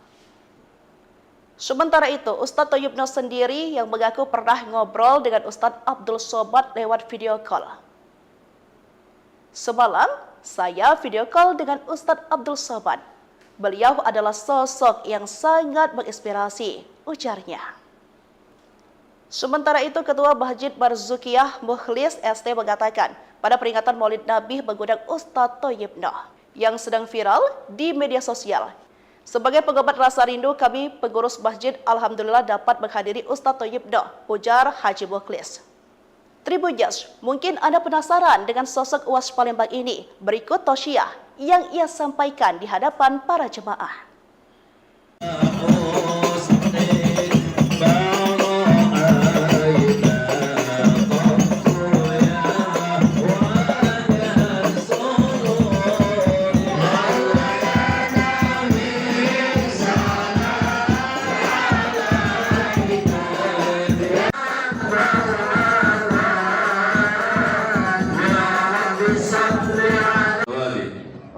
Sementara itu, Ustadz Thayyibno sendiri yang mengaku pernah ngobrol dengan Ustadz Abdul Somad lewat video call. Semalam, saya video call dengan Ustadz Abdul Somad. Beliau adalah sosok yang sangat menginspirasi, ujarnya. Sementara itu, Ketua Masjid Barzukiyah Mukhlis ST mengatakan, pada peringatan Maulid Nabi mengundang Ustadz Thayyibno yang sedang viral di media sosial. Sebagai pengobat rasa rindu, kami pengurus masjid alhamdulillah dapat menghadiri Ustadz Thayyibno, ujar Haji Mukhlis. Tribuners, mungkin Anda penasaran dengan sosok UAS Palembang ini. Berikut tausiah yang ia sampaikan di hadapan para jemaah.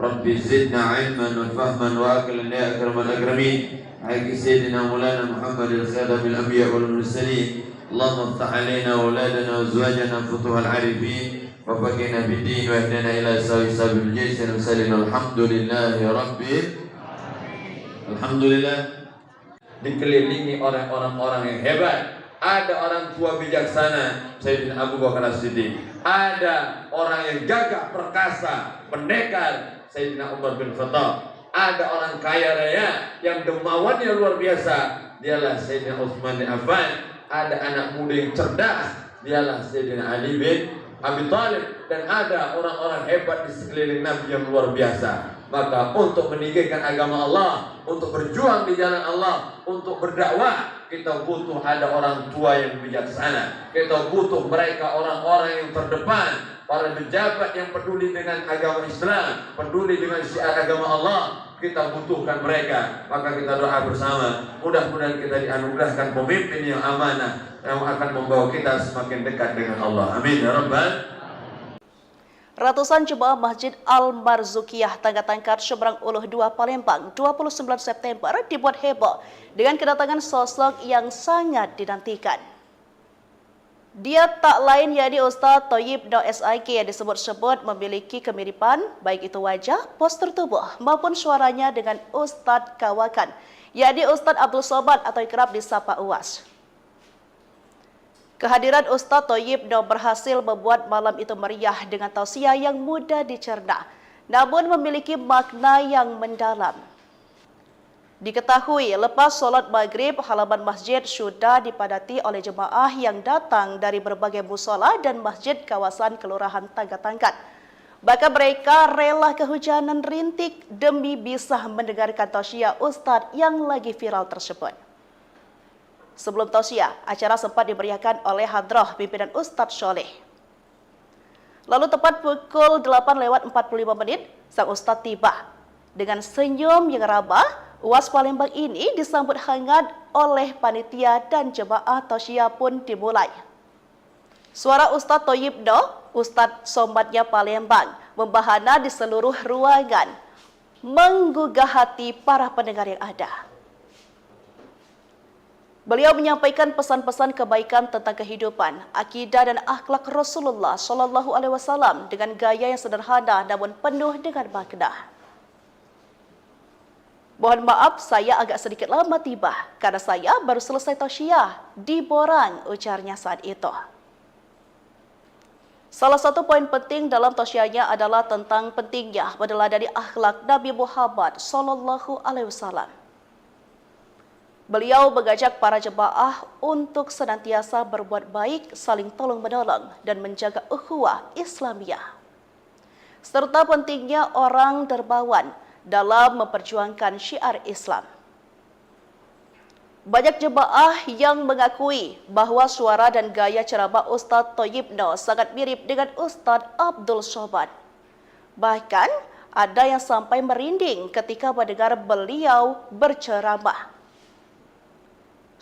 Rabbi zidna ilman wa fahman wa aqlan ya akramal akramin. Haqqi sayyidina Maulana Muhammadil khadamil anbiya wal mursalin. Allahumma iftah alaina wa auladana wa azwajana futuhal arifin wa faqina bid-din wa ihdina ila sabil jaysin wa sallallahu alhamdulillahi rabbil alhamdulillah. Dikelilingi oleh orang-orang yang hebat. Ada orang tua bijaksana, Sayyidina Abu Bakar As-Siddiq. Ada orang yang gagah perkasa, pendekar, Sayyidina Umar bin Khattab. Ada orang kaya raya yang dermawannya luar biasa, dialah Sayyidina Utsman bin Affan. Ada anak muda yang cerdas, dialah Sayyidina Ali bin Abi Thalib. Dan ada orang-orang hebat di sekeliling Nabi yang luar biasa. Maka untuk meninggikan agama Allah, untuk berjuang di jalan Allah, untuk berdakwah, kita butuh ada orang tua yang bijaksana. Kita butuh mereka orang-orang yang terdepan, para pejabat yang peduli dengan agama Islam, peduli dengan syiar agama Allah. Kita butuhkan mereka. Maka kita doa bersama, mudah-mudahan kita dianugerahkan pemimpin yang amanah, yang akan membawa kita semakin dekat dengan Allah. Amin ya rabbal. Ratusan jemaah Masjid Al-Barzukiyah Tangga-Tangkar Seberang Uluh 2 Palembang 29 September dibuat heboh dengan kedatangan sosok yang sangat dinantikan. Dia tak lain yakni Ustadz Thayyibno SIK yang disebut-sebut memiliki kemiripan baik itu wajah, postur tubuh maupun suaranya dengan Ustadz Kawakan, yakni Ustadz Abdul Somad atau kerap disapa UAS. Kehadiran Ustadz Thayyibno berhasil membuat malam itu meriah dengan tausiah yang mudah dicerna, namun memiliki makna yang mendalam. Diketahui lepas sholat maghrib, halaman masjid sudah dipadati oleh jemaah yang datang dari berbagai musola dan masjid kawasan Kelurahan Tangga-Tangkar. Bahkan mereka rela kehujanan rintik demi bisa mendengarkan tausiah Ustadz yang lagi viral tersebut. Sebelum tausiah, acara sempat dimeriahkan oleh hadrah pimpinan Ustadz Soleh. Lalu tepat pukul 8:45, sang Ustadz tiba. Dengan senyum yang rabah, UAS Palembang ini disambut hangat oleh panitia dan jemaah tausiah pun dimulai. Suara Ustadz Thayyibno, Ustadz Sombatnya Palembang membahana di seluruh ruangan, menggugah hati para pendengar yang ada. Beliau menyampaikan pesan-pesan kebaikan tentang kehidupan, akidah dan akhlak Rasulullah Shallallahu Alaihi Wasallam dengan gaya yang sederhana namun penuh dengan makna. Mohon maaf, saya agak sedikit lama tiba karena saya baru selesai tausiah di Borang, ujarnya saat itu. Salah satu poin penting dalam tausiahnya adalah tentang pentingnya meneladani akhlak Nabi Muhammad Shallallahu Alaihi Wasallam. Beliau mengajak para jemaah untuk senantiasa berbuat baik, saling tolong-menolong, dan menjaga ukhuwah Islamiyah. Serta pentingnya orang dermawan dalam memperjuangkan syiar Islam. Banyak jemaah yang mengakui bahwa suara dan gaya ceramah Ustadz Thayyibno sangat mirip dengan Ustadz Abdul Somad. Bahkan ada yang sampai merinding ketika mendengar beliau berceramah.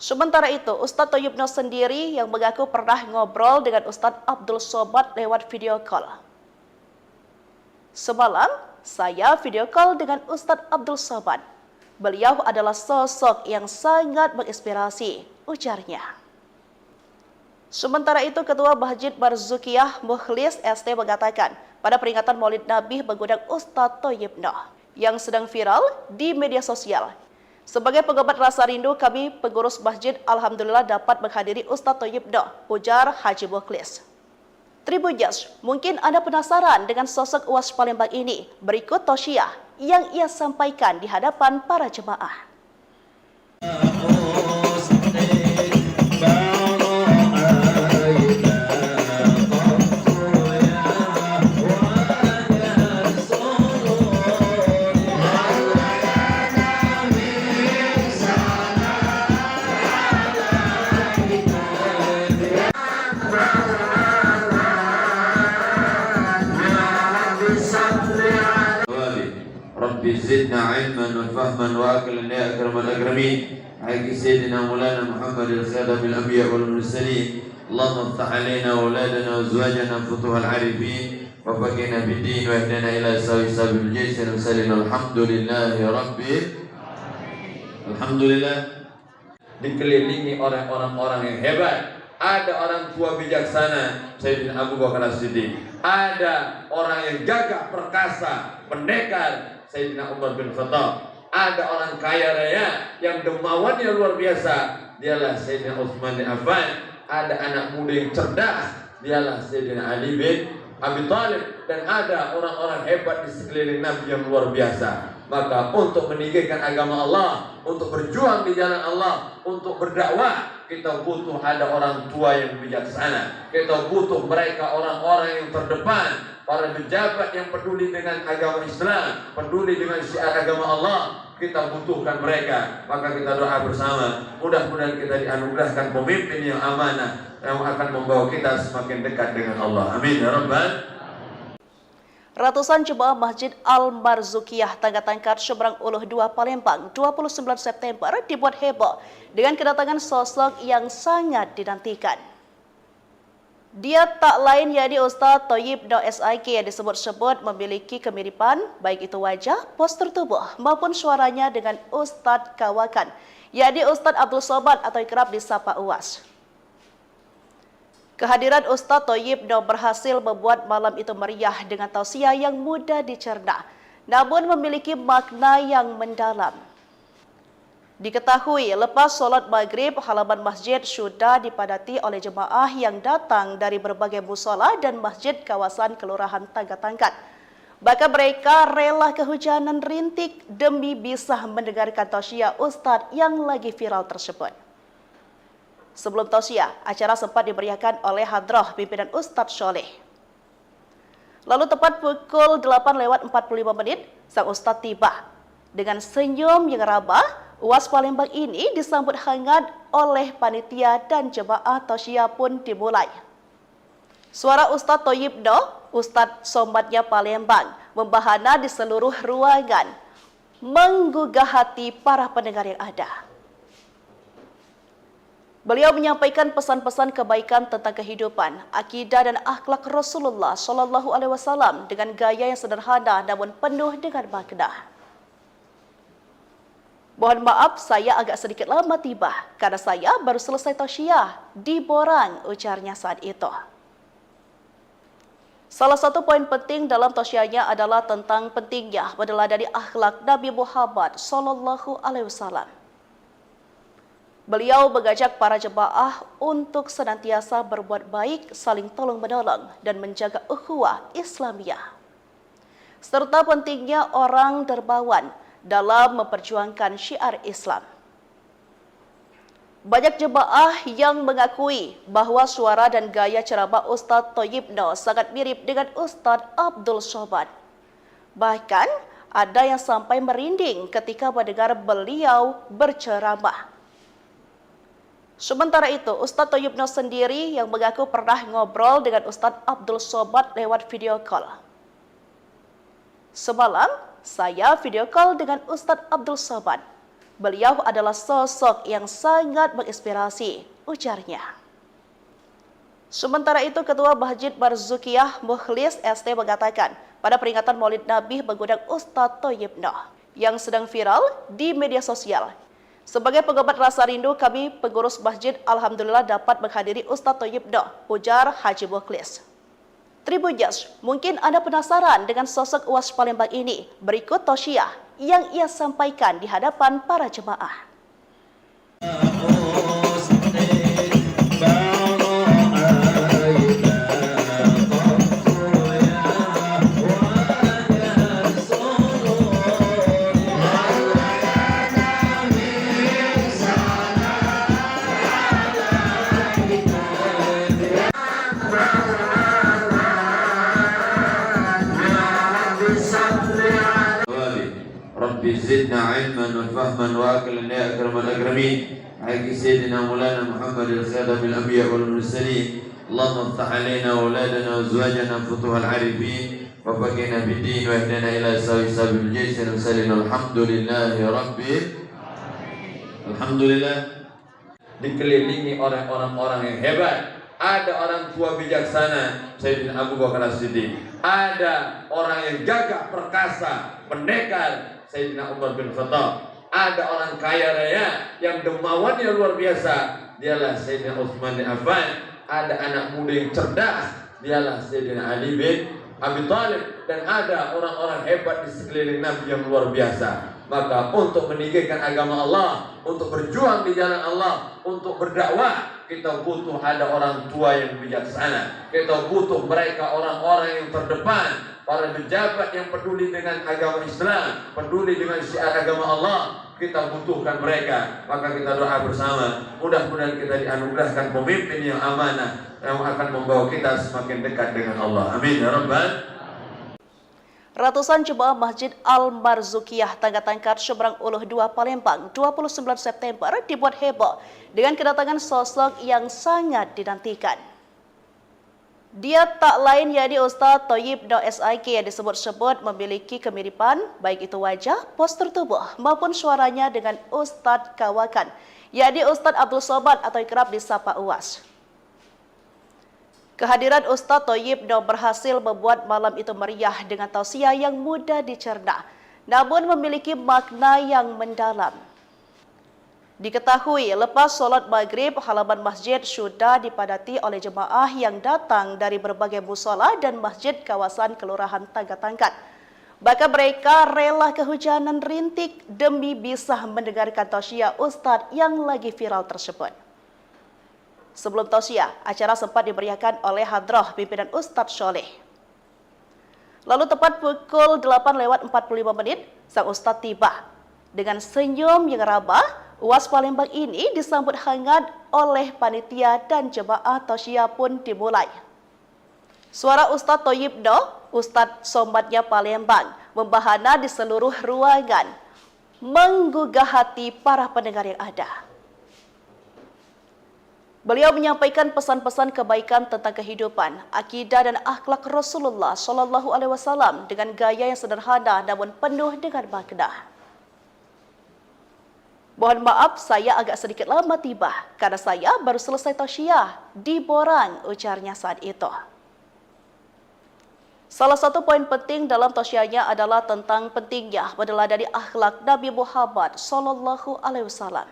Sementara itu, Ustadz Thayyibno sendiri yang mengaku pernah ngobrol dengan Ustadz Abdul Somad lewat video call. Semalam, saya video call dengan Ustadz Abdul Somad. Beliau adalah sosok yang sangat menginspirasi, ujarnya. Sementara itu, Ketua Masjid Barzukiyah Mukhlis ST mengatakan, pada peringatan Maulid Nabi mengundang Ustadz Thayyibno yang sedang viral di media sosial. Sebagai pengobat rasa rindu, kami pengurus masjid alhamdulillah dapat menghadiri Ustadz Thayyibno, ujar Haji Mukhlis. Tribuners, mungkin Anda penasaran dengan sosok UAS Palembang ini. Berikut tausiah yang ia sampaikan di hadapan para jemaah. Rabbi zidna ilman wa fahman wa aqlan ya akramal akramin. Haqqi sayyidina Maulana Muhammadil khadamil anbiya wal mursalin. Allahumma iftah alaina auladana wa azwajana futuhal arifin wa faqina bid-din wa ihdina ila sabil jaysin wa sallallahu alhamdulillahi rabbil alhamdulillah. Dikelilingi oleh orang-orang yang hebat. Ada orang tua bijaksana, Sayyidina Abu Bakar As-Siddiq. Ada orang yang gagah perkasa, pendekar, Sayyidina Umar bin Khattab. Ada orang kaya raya yang dermawannya luar biasa, dialah Sayyidina Utsman bin Affan. Ada anak muda yang cerdas, dialah Sayyidina Ali bin Abi Thalib. Dan ada orang-orang hebat di sekeliling Nabi yang luar biasa. Maka untuk meninggikan agama Allah, untuk berjuang di jalan Allah, untuk berdakwah, kita butuh ada orang tua yang bijaksana. Kita butuh mereka orang-orang yang terdepan, para pejabat yang peduli dengan agama Islam, peduli dengan syiar agama Allah. Kita butuhkan mereka. Maka kita doa bersama, mudah-mudahan kita dianugerahkan pemimpin yang amanah, yang akan membawa kita semakin dekat dengan Allah. Amin ya rabbal. Ratusan jemaah Masjid Al-Barzukiyah Tangga Tangkat Seberang Uluh 2 Palembang 29 September dibuat heboh dengan kedatangan sosok yang sangat dinantikan. Dia tak lain yakni Ustadz Thayyibno SIK yang disebut-sebut memiliki kemiripan baik itu wajah, postur tubuh maupun suaranya dengan Ustadz Kawakan, yakni Ustadz Abdul Somad atau kerap disapa UAS. Kehadiran Ustadz Thayyibno berhasil membuat malam itu meriah dengan tausiah yang mudah dicerna, namun memiliki makna yang mendalam. Diketahui lepas sholat maghrib, halaman masjid sudah dipadati oleh jemaah yang datang dari berbagai musola dan masjid kawasan Kelurahan Tangga Tangkat. Bahkan mereka rela kehujanan rintik demi bisa mendengarkan tausiah Ustadz yang lagi viral tersebut. Sebelum tausiah, acara sempat dimeriahkan oleh hadrah pimpinan Ustadz Soleh. Lalu tepat pukul 8:45 sang Ustadz tiba. Dengan senyum yang ramah, UAS Palembang ini disambut hangat oleh panitia dan jemaah tausiah pun dimulai. Suara Ustadz Thayyibno, Ustadz Sombatnya Palembang, membahana di seluruh ruangan, menggugah hati para pendengar yang ada. Beliau menyampaikan pesan-pesan kebaikan tentang kehidupan, akidah dan akhlak Rasulullah Shallallahu Alaihi Wasallam dengan gaya yang sederhana namun penuh dengan makna. Mohon maaf, saya agak sedikit lama tiba karena saya baru selesai tausiah di Borang, ujarnya saat itu. Salah satu poin penting dalam tausiahnya adalah tentang pentingnya meneladani akhlak Nabi Muhammad Shallallahu Alaihi Wasallam. Beliau mengajak para jemaah untuk senantiasa berbuat baik, saling tolong-menolong, dan menjaga ukhuwah Islamiyah. Serta pentingnya orang dermawan dalam memperjuangkan syiar Islam. Banyak jemaah yang mengakui bahwa suara dan gaya ceramah Ustadz Thayyibno sangat mirip dengan Ustadz Abdul Somad. Bahkan ada yang sampai merinding ketika mendengar beliau berceramah. Sementara itu, Ustadz Thayyibno sendiri yang mengaku pernah ngobrol dengan Ustadz Abdul Somad lewat video call. Semalam, saya video call dengan Ustadz Abdul Somad. Beliau adalah sosok yang sangat menginspirasi, ujarnya. Sementara itu, Ketua Masjid Barzukiyah Mukhlis ST mengatakan, pada peringatan Maulid Nabi mengundang Ustadz Thayyibno yang sedang viral di media sosial. Sebagai penggemar rasa rindu, kami pengurus masjid alhamdulillah dapat menghadiri Ustadz Thayyibno, ujar Haji Mukhlis. Tribuners, mungkin Anda penasaran dengan sosok UAS Palembang ini. Berikut tausiah yang ia sampaikan di hadapan para jemaah. Rabbi zidna ilman wa fahman wa aqlan ya akramal akramin. Haqqi sayyidina Maulana Muhammadil khadamil anbiya wal mursalin. Allahumma iftah alaina auladana wa azwajana futuhal arifin wa faqihna bid-din wa ihdina ila sabil jaysin wa sallallahu alhamdulillahi rabbil alhamdulillah. Dikelilingi oleh orang-orang yang hebat. Ada orang tua bijaksana, Sayyidina Abu Bakar As-Siddiq. Ada orang yang gagah perkasa, pendekar, Sayyidina Umar bin Khattab. Ada orang kaya raya yang dermawannya luar biasa, dialah Sayyidina Utsman bin Affan. Ada anak muda yang cerdas, dialah Sayyidina Ali bin Abi Thalib. Dan ada orang-orang hebat di sekeliling Nabi yang luar biasa. Maka untuk meninggikan agama Allah, untuk berjuang di jalan Allah, untuk berdakwah, kita butuh ada orang tua yang bijaksana. Kita butuh mereka orang-orang yang terdepan, para pejabat yang peduli dengan agama Islam, peduli dengan syiar agama Allah. Kita butuhkan mereka. Maka kita doa bersama, mudah-mudahan kita dianugerahkan pemimpin yang amanah, yang akan membawa kita semakin dekat dengan Allah. Amin ya rabbal. Ratusan jemaah Masjid Al-Barzukiyah Tangga-Tangkar Seberang Uluh 2 Palembang 29 September dibuat heboh dengan kedatangan sosok yang sangat dinantikan. Dia tak lain yakni Ustadz Thayyibno SIK yang disebut-sebut memiliki kemiripan baik itu wajah, postur tubuh maupun suaranya dengan Ustadz Kawakan, yakni Ustadz Abdul Somad atau kerap disapa UAS. Kehadiran Ustadz Thayyibno berhasil membuat malam itu meriah dengan tausiah yang mudah dicerna, namun memiliki makna yang mendalam. Diketahui lepas sholat maghrib, halaman masjid sudah dipadati oleh jemaah yang datang dari berbagai musola dan masjid kawasan Kelurahan Tangga-Tangkat. Bahkan mereka rela kehujanan rintik demi bisa mendengarkan tausiah Ustadz yang lagi viral tersebut. Sebelum tausiah, acara sempat dimeriahkan oleh hadrah pimpinan Ustadz Soleh. Lalu tepat pukul 8:45 sang Ustadz tiba. Dengan senyum yang ramah, UAS Palembang ini disambut hangat oleh panitia dan jemaah tausiah pun dimulai. Suara Ustadz Thayyibno, Ustadz Somadnya Palembang, membahana di seluruh ruangan, menggugah hati para pendengar yang ada. Beliau menyampaikan pesan-pesan kebaikan tentang kehidupan, akidah dan akhlak Rasulullah Shallallahu Alaihi Wasallam dengan gaya yang sederhana namun penuh dengan makna. Mohon maaf, saya agak sedikit lama tiba karena saya baru selesai tausiah di Borang, ujarnya saat itu. Salah satu poin penting dalam tausiahnya adalah tentang pentingnya meneladani akhlak Nabi Muhammad SAW.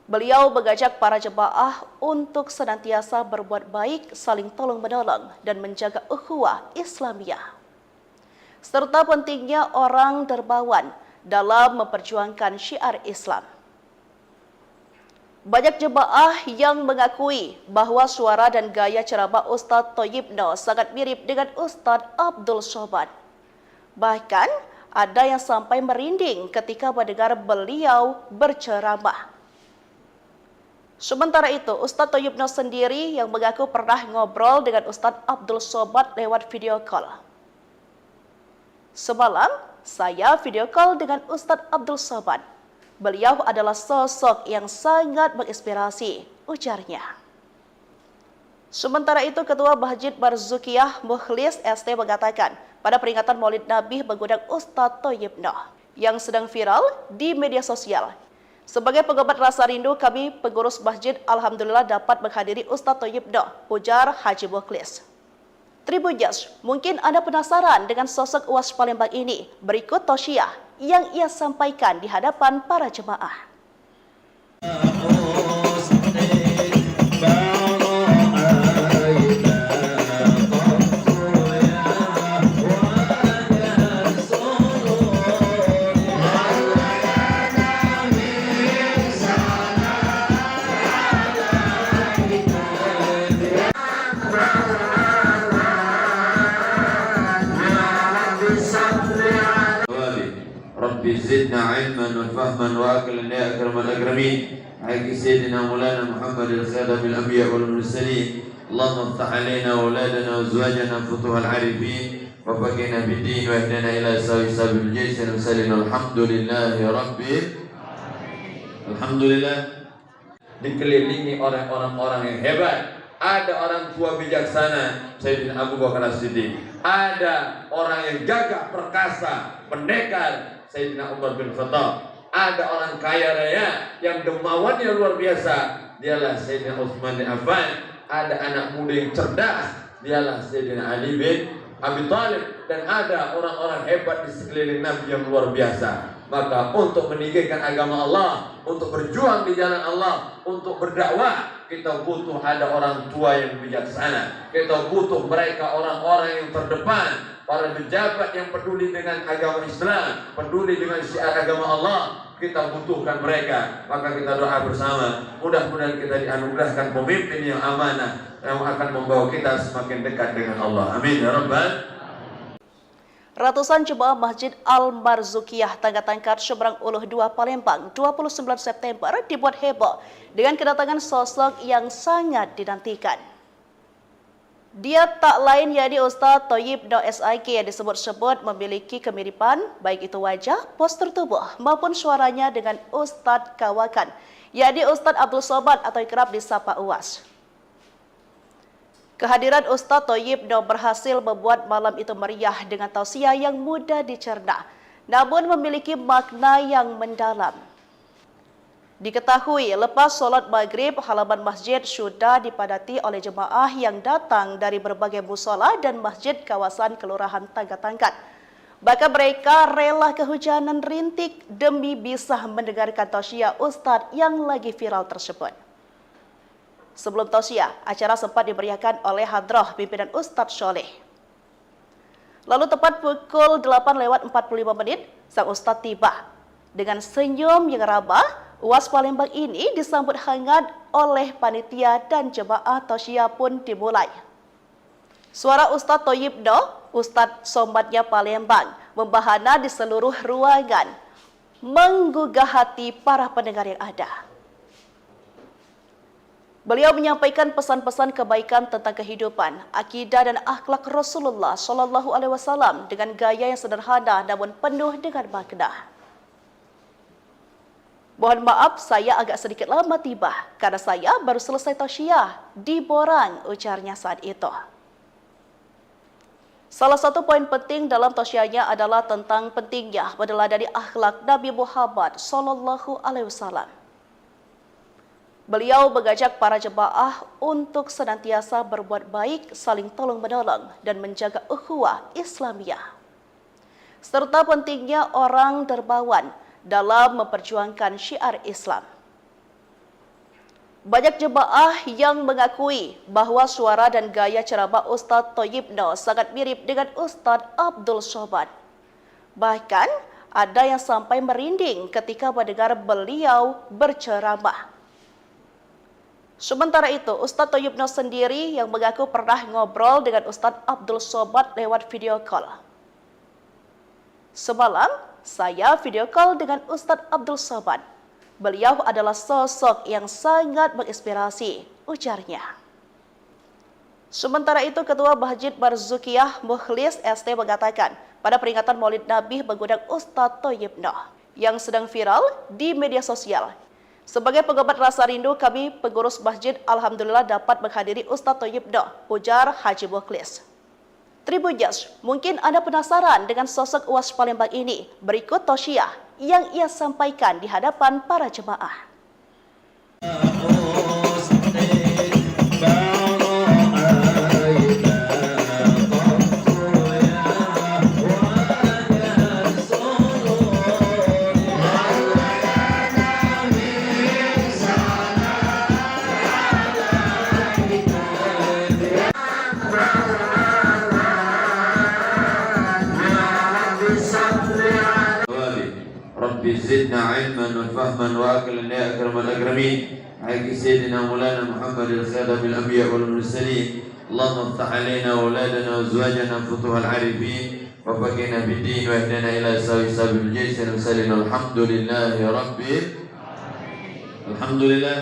Beliau mengajak para jemaah untuk senantiasa berbuat baik, saling tolong-menolong, dan menjaga ukhuwah Islamiyah. Serta pentingnya orang dermawan dalam memperjuangkan syiar Islam. Banyak jemaah yang mengakui bahwa suara dan gaya ceramah Ustadz Thayyibno sangat mirip dengan Ustadz Abdul Somad. Bahkan ada yang sampai merinding ketika mendengar beliau berceramah. Sementara itu, Ustadz Thayyibno sendiri yang mengaku pernah ngobrol dengan Ustadz Abdul Somad lewat video call. Semalam, saya video call dengan Ustadz Abdul Somad. Beliau adalah sosok yang sangat menginspirasi, ujarnya. Sementara itu, Ketua Masjid Barzukiyah Mukhlis ST mengatakan pada peringatan Maulid Nabi mengundang Ustadz Thayyibno yang sedang viral di media sosial. Sebagai pengobat rasa rindu, kami pengurus masjid alhamdulillah dapat menghadiri Ustadz Thayyibno, ujar Haji Mukhlis. Tribuners, mungkin Anda penasaran dengan sosok UAS Palembang ini. Berikut tausiah yang ia sampaikan di hadapan para jemaah. Rabbi zidna ilman wa fahman wa aqlan ya akramal akramin. Haqqi sayyidina Maulana Muhammadil khadamil anbiya wal mursalin. Allahumma iftah alaina auladana wa azwajana futuhal arifin wa faqina bid-din wa ihdina ila sabil jaysin wa sallallahu alhamdulillahi rabbil alhamdulillah. Dikelilingi oleh orang-orang yang hebat. Ada orang tua bijaksana, Sayyidina Abu Bakar As-Siddiq. Ada orang yang gagah perkasa, pendekar, Sayyidina Umar bin Khattab. Ada orang kaya raya yang dermawannya luar biasa, dialah Sayyidina Utsman bin Affan. Ada anak muda yang cerdas, dialah Sayyidina Ali bin Abi Thalib. Dan ada orang-orang hebat di sekeliling Nabi yang luar biasa. Maka untuk meninggikan agama Allah, untuk berjuang di jalan Allah, untuk berdakwah, kita butuh ada orang tua yang bijaksana. Kita butuh mereka orang-orang yang terdepan, para pejabat yang peduli dengan agama Islam, peduli dengan syiar agama Allah. Kita butuhkan mereka. Maka kita doa bersama, mudah-mudahan kita dianugerahkan pemimpin yang amanah, yang akan membawa kita semakin dekat dengan Allah. Amin ya rabbal. Ratusan jemaah Masjid Al-Barzukiyah Tangga Tangkar Seberang Uluh 2 Palembang 29 September dibuat heboh dengan kedatangan sosok yang sangat dinantikan. Dia tak lain yakni Ustadz Thayyibno SIK yang disebut-sebut memiliki kemiripan baik itu wajah, postur tubuh maupun suaranya dengan Ustadz Kawakan, yakni Ustadz Abdul Somad atau kerap disapa UAS. Kehadiran Ustadz Thayyibno berhasil membuat malam itu meriah dengan tausiah yang mudah dicerna, namun memiliki makna yang mendalam. Diketahui lepas sholat maghrib, halaman masjid sudah dipadati oleh jemaah yang datang dari berbagai musola dan masjid kawasan Kelurahan Tangga Tangkat. Bahkan mereka rela kehujanan rintik demi bisa mendengarkan tausiah Ustadz yang lagi viral tersebut. Sebelum tausiah, acara sempat dimeriahkan oleh hadrah pimpinan Ustadz Sholeh. Lalu tepat pukul 8:45 sang Ustadz tiba. Dengan senyum yang ramah, UAS Palembang ini disambut hangat oleh panitia dan jemaah tausiah pun dimulai. Suara Ustadz Thayyibno, Ustadz Somadnya Palembang, membahana di seluruh ruangan, menggugah hati para pendengar yang ada. Beliau menyampaikan pesan-pesan kebaikan tentang kehidupan, akidah dan akhlak Rasulullah SAW dengan gaya yang sederhana namun penuh dengan makna. Mohon maaf, saya agak sedikit lama tiba karena saya baru selesai tausiah di Borang, ujarnya saat itu. Salah satu poin penting dalam tausiahnya adalah tentang pentingnya meneladani akhlak Nabi Muhammad SAW. Beliau mengajak para jemaah untuk senantiasa berbuat baik, saling tolong-menolong dan menjaga ukhuwah Islamiyah. Serta pentingnya orang dermawan dalam memperjuangkan syiar Islam. Banyak jemaah yang mengakui bahwa suara dan gaya ceramah Ustadz Thayyib Noh sangat mirip dengan Ustadz Abdul Somad. Bahkan ada yang sampai merinding ketika mendengar beliau berceramah. Sementara itu, Ustadz Thayyib Noh sendiri yang mengaku pernah ngobrol dengan Ustadz Abdul Somad lewat video call. Semalam, saya video call dengan Ustadz Abdul Somad. Beliau adalah sosok yang sangat menginspirasi, ujarnya. Sementara itu, Ketua Masjid Barzukiyah Mukhlis ST mengatakan pada peringatan Maulid Nabi mengundang Ustadz Thayyib Noh yang sedang viral di media sosial. Sebagai pengobat rasa rindu, kami pengurus masjid alhamdulillah dapat menghadiri Ustadz Thayyib Noh, ujar Haji Mukhlis. Tribuners, mungkin Anda penasaran dengan sosok UAS Palembang ini. Berikut tausiah yang ia sampaikan di hadapan para jemaah. Rabbi zidna ilman wa fahman wa aqlan ya akramal akramin. Haqqi sayyidina Maulana Muhammadin khatabil anbiya wal mursalin. Allahumma iftah alaina auladana wa azwajana futuhal arifin wa faqina bid-din wa ihdina ila sabil jaysin wa sallallahu alhamdulillahi rabbil alhamdulillah.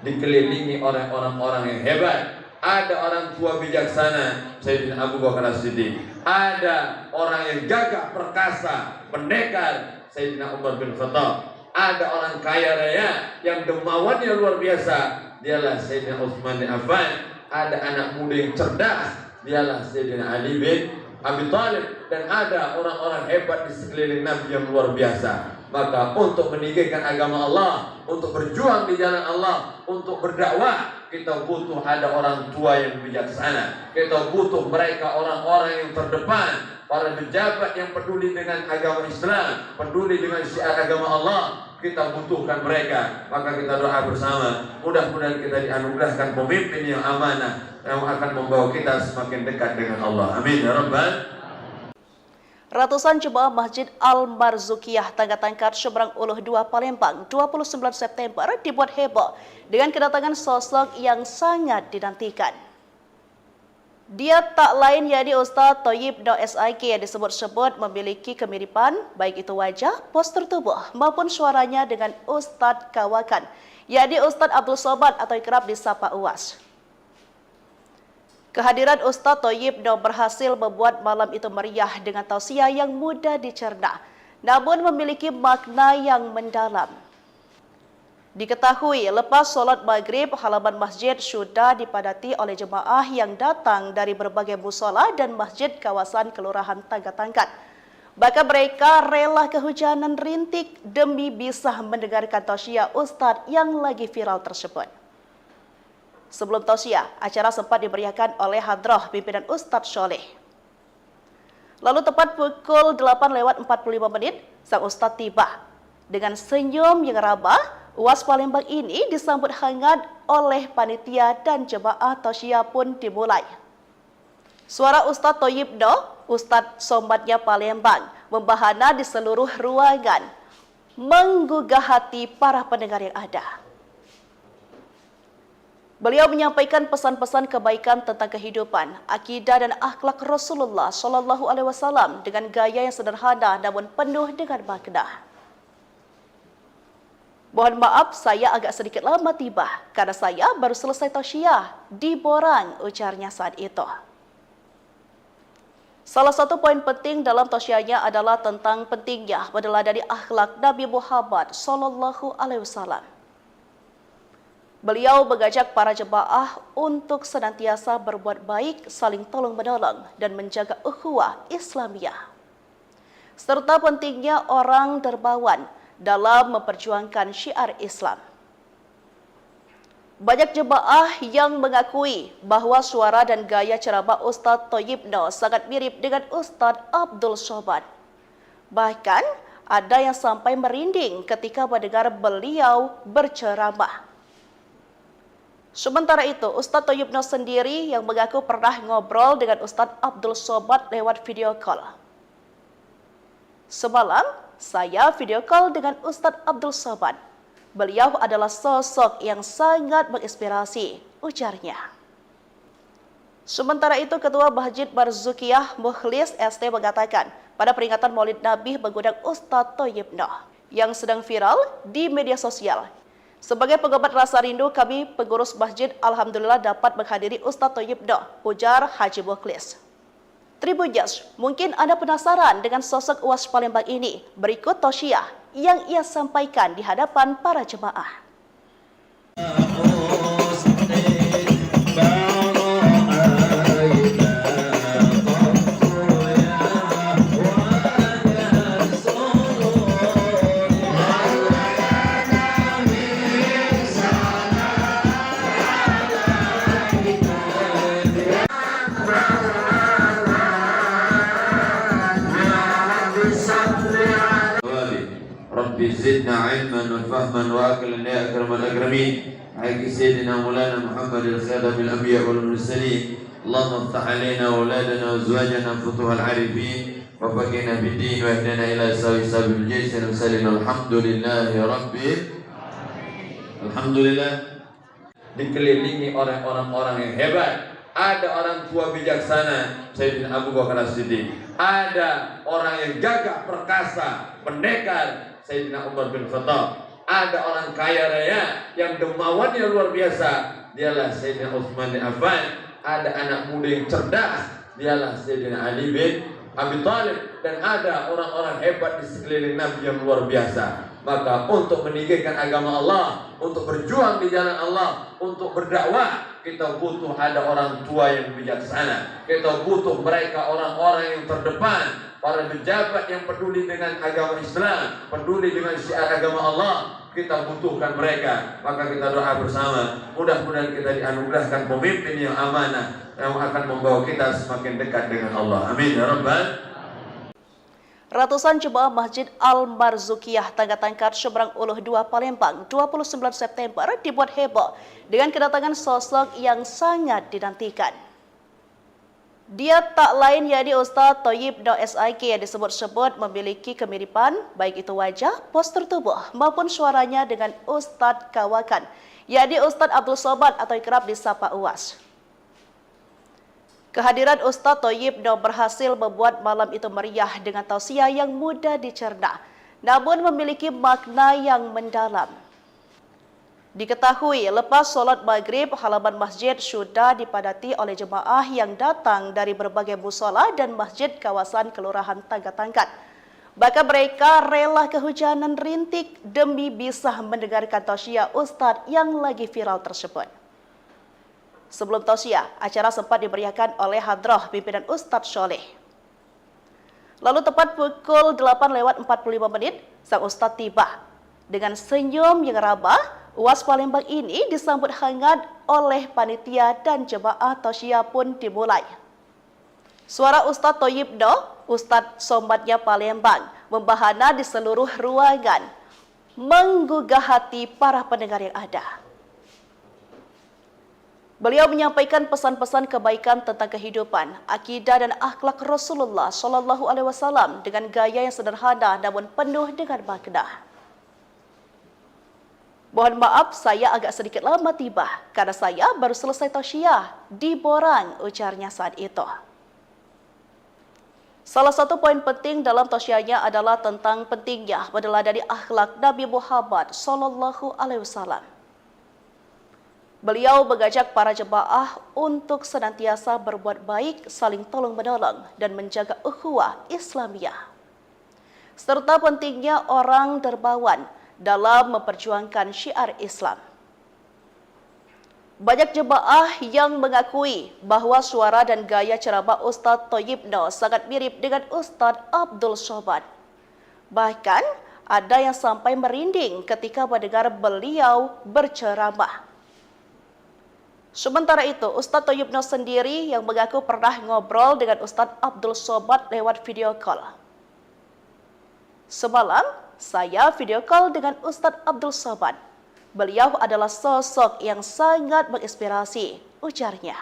Dikelilingi oleh orang-orang yang hebat. Ada orang tua bijaksana, Sayyidina Abu Bakar As-Siddiq. Ada orang yang gagah perkasa, pendekar, Sayyidina Umar bin Khattab. Ada orang kaya raya yang dermawannya luar biasa, dialah Sayyidina Utsman bin Affan. Ada anak muda yang cerdas, dialah Sayyidina Ali bin Abi Thalib. Dan ada orang-orang hebat di sekeliling Nabi yang luar biasa. Maka untuk meninggikan agama Allah, untuk berjuang di jalan Allah, untuk berdakwah, kita butuh ada orang tua yang bijaksana. Kita butuh mereka orang-orang yang terdepan, para pejabat yang peduli dengan agama Islam, peduli dengan syiar agama Allah. Kita butuhkan mereka. Maka kita doa bersama, mudah-mudahan kita dianugerahkan pemimpin yang amanah, yang akan membawa kita semakin dekat dengan Allah. Amin ya rabbal. Ratusan jemaah Masjid Al-Marzukiyah Tangga-Tangkat Seberang Uluh 2 Palembang 29 September dibuat heboh dengan kedatangan sosok yang sangat dinantikan. Dia tak lain yakni Ustadz Thayyib Noh SIK yang disebut-sebut memiliki kemiripan baik itu wajah, postur tubuh maupun suaranya dengan Ustadz Kawakan, yakni Ustadz Abdul Somad atau kerap disapa UAS. Kehadiran Ustadz Thayyib Noh berhasil membuat malam itu meriah dengan tausiah yang mudah dicerna, namun memiliki makna yang mendalam. Diketahui lepas sholat maghrib, halaman masjid sudah dipadati oleh jemaah yang datang dari berbagai musola dan masjid kawasan Kelurahan Tangga-Tangkat. Bahkan mereka rela kehujanan rintik demi bisa mendengarkan tausiah Ustadz yang lagi viral tersebut. Sebelum tausiah, acara sempat dimeriahkan oleh hadrah pimpinan Ustadz Sholeh. Lalu tepat pukul 8:45 sang Ustadz tiba. Dengan senyum yang ramah, UAS Palembang ini disambut hangat oleh panitia dan jemaah tausiah pun dimulai. Suara Ustadz Thayyib Noh, Ustadz Somadnya Palembang, membahana di seluruh ruangan, menggugah hati para pendengar yang ada. Beliau menyampaikan pesan-pesan kebaikan tentang kehidupan, akidah dan akhlak Rasulullah SAW dengan gaya yang sederhana namun penuh dengan makna. Mohon maaf saya agak sedikit lama tiba karena saya baru selesai tausiah di Borang, ujarnya saat itu. Salah satu poin penting dalam tausiahnya adalah tentang pentingnya meneladani akhlak Nabi Muhammad SAW. Beliau mengajak para jemaah untuk senantiasa berbuat baik, saling tolong-menolong dan menjaga ukhuwah Islamiyah. Serta pentingnya orang dermawan dalam memperjuangkan syiar Islam. Banyak jemaah yang mengakui bahawa suara dan gaya ceramah Ustaz Thayyib Noh sangat mirip dengan Ustaz Abdul Somad. Bahkan, ada yang sampai merinding ketika mendengar beliau berceramah. Sementara itu, Ustaz Thayyib Noh sendiri yang mengaku pernah ngobrol dengan Ustaz Abdul Somad lewat video call. Semalam, saya video call dengan Ustaz Abdul Somad. Beliau adalah sosok yang sangat menginspirasi, ujarnya. Sementara itu, Ketua Masjid Barzukiyah Mukhlis ST mengatakan, pada peringatan Maulid Nabi mengundang Ustaz Thayyib Noh yang sedang viral di media sosial. Sebagai pengobat rasa rindu, kami pengurus masjid alhamdulillah dapat menghadiri Ustaz Thayyib Noh, ujar Haji Mukhlis. Tribuners, mungkin Anda penasaran dengan sosok UAS Palembang ini. Berikut tausiah yang ia sampaikan di hadapan para jemaah. Rabbi zidna ilman wa fahman wa aqlan ya akramal akramin. Haqqi sayyidina Maulana Muhammad al-Khadam al-Anbiya wal Mursalin. Allahumma iftah alaina wa auladana wa azwajana futuhal arifin wa faqina bid-din wa ihdina ila sabil jaysh wa sallim alhamdulillahi rabbil alhamdulillah. Dikelilingi oleh orang-orang yang hebat. Ada orang tua bijaksana, Sayyidina Abu Bakar As-Siddiq. Ada orang yang gagah perkasa, pendekar, Sayyidina Umar bin Khattab. Ada orang kaya raya yang dermawannya luar biasa, dialah Sayyidina Utsman bin Affan. Ada anak muda yang cerdas, dialah Sayyidina Ali bin Abi Thalib. Dan ada orang-orang hebat di sekeliling Nabi yang luar biasa. Maka untuk meninggikan agama Allah, untuk berjuang di jalan Allah, untuk berdakwah, kita butuh ada orang tua yang bijaksana. Kita butuh mereka orang-orang yang terdepan, para pejabat yang peduli dengan agama Islam, peduli dengan syiar agama Allah. Kita butuhkan mereka. Maka kita doa bersama, mudah-mudahan kita dianugerahkan pemimpin yang amanah, yang akan membawa kita semakin dekat dengan Allah. Amin ya rabbal. Ratusan jemaah Masjid Al-Barzukiyah Tangga-Tangkat Seberang Uluh 2 Palembang 29 September dibuat heboh dengan kedatangan sosok yang sangat dinantikan. Dia tak lain yakni Ustaz Thayyib Noh SIK yang disebut-sebut memiliki kemiripan baik itu wajah, postur tubuh maupun suaranya dengan Ustaz Kawakan, yakni Ustaz Abdul Somad atau kerap disapa UAS. Kehadiran Ustaz Thayyib Noh berhasil membuat malam itu meriah dengan tausiah yang mudah dicerna, namun memiliki makna yang mendalam. Diketahui lepas solat maghrib, halaman masjid sudah dipadati oleh jemaah yang datang dari berbagai musola dan masjid kawasan Kelurahan Tangga-Tangkat. Bahkan mereka rela kehujanan rintik demi bisa mendengarkan tausiah Ustaz yang lagi viral tersebut. Sebelum tausiah, acara sempat dimeriahkan oleh hadrah pimpinan Ustaz Soleh. Lalu tepat pukul 8:45 sang Ustaz tiba. Dengan senyum yang ramah, UAS Palembang ini disambut hangat oleh panitia dan jemaah tausiah pun dimulai. Suara Ustaz Thayyib Noh, Ustaz Somadnya Palembang, membahana di seluruh ruangan, menggugah hati para pendengar yang ada. Beliau menyampaikan pesan-pesan kebaikan tentang kehidupan, akidah dan akhlak Rasulullah SAW dengan gaya yang sederhana namun penuh dengan makna. Mohon maaf saya agak sedikit lama tiba karena saya baru selesai tausiah di Borang, ujarnya saat itu. Salah satu poin penting dalam tausiahnya adalah tentang pentingnya meneladani akhlak Nabi Muhammad SAW. Beliau mengajak para jemaah untuk senantiasa berbuat baik, saling tolong-menolong dan menjaga ukhuwah Islamiyah. Serta pentingnya orang dermawan dalam memperjuangkan syiar Islam. Banyak jemaah yang mengakui bahwa suara dan gaya ceramah Ustadz Thayyib Noh sangat mirip dengan Ustadz Abdul Somad. Bahkan, ada yang sampai merinding ketika mendengar beliau berceramah. Sementara itu, Ustadz Thayyib Noh sendiri yang mengaku pernah ngobrol dengan Ustadz Abdul Somad lewat video call. Semalam, saya video call dengan Ustadz Abdul Somad. Beliau adalah sosok yang sangat menginspirasi, ujarnya.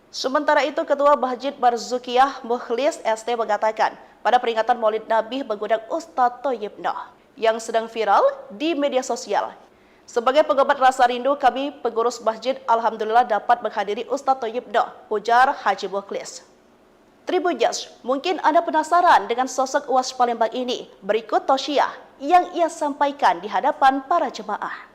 Sementara itu, Ketua Masjid Barzukiyah Mukhlis ST mengatakan, pada peringatan Maulid Nabi mengundang Ustadz Thayyib Noh yang sedang viral di media sosial. Sebagai pengobat rasa rindu, kami pengurus masjid alhamdulillah dapat menghadiri Ustadz Thayyib Noh, ujar Haji Mukhlis. Tribunjas, mungkin Anda penasaran dengan sosok UAS Palembang ini. Berikut tausiah yang ia sampaikan di hadapan para jemaah.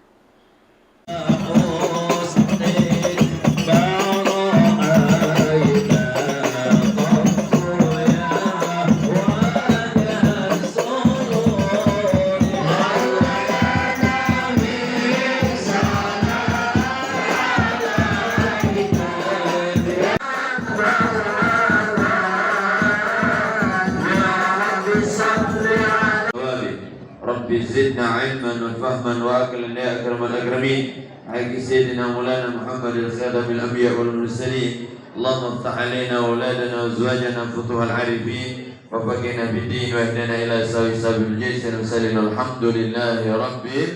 Rabbi zidna ilman wa fahman wa aqlan ya akramal akramin. Haqqi sayyidina Maulana Muhammad al-Khadam al-Anbiya wal Mursalin. Allahumma iftah alaina wa auladana wa azwajana futuhal arifin wa faqihna bid-din wa ihdina ila sabil jaysh wa sallallahu alhamdulillahi rabbil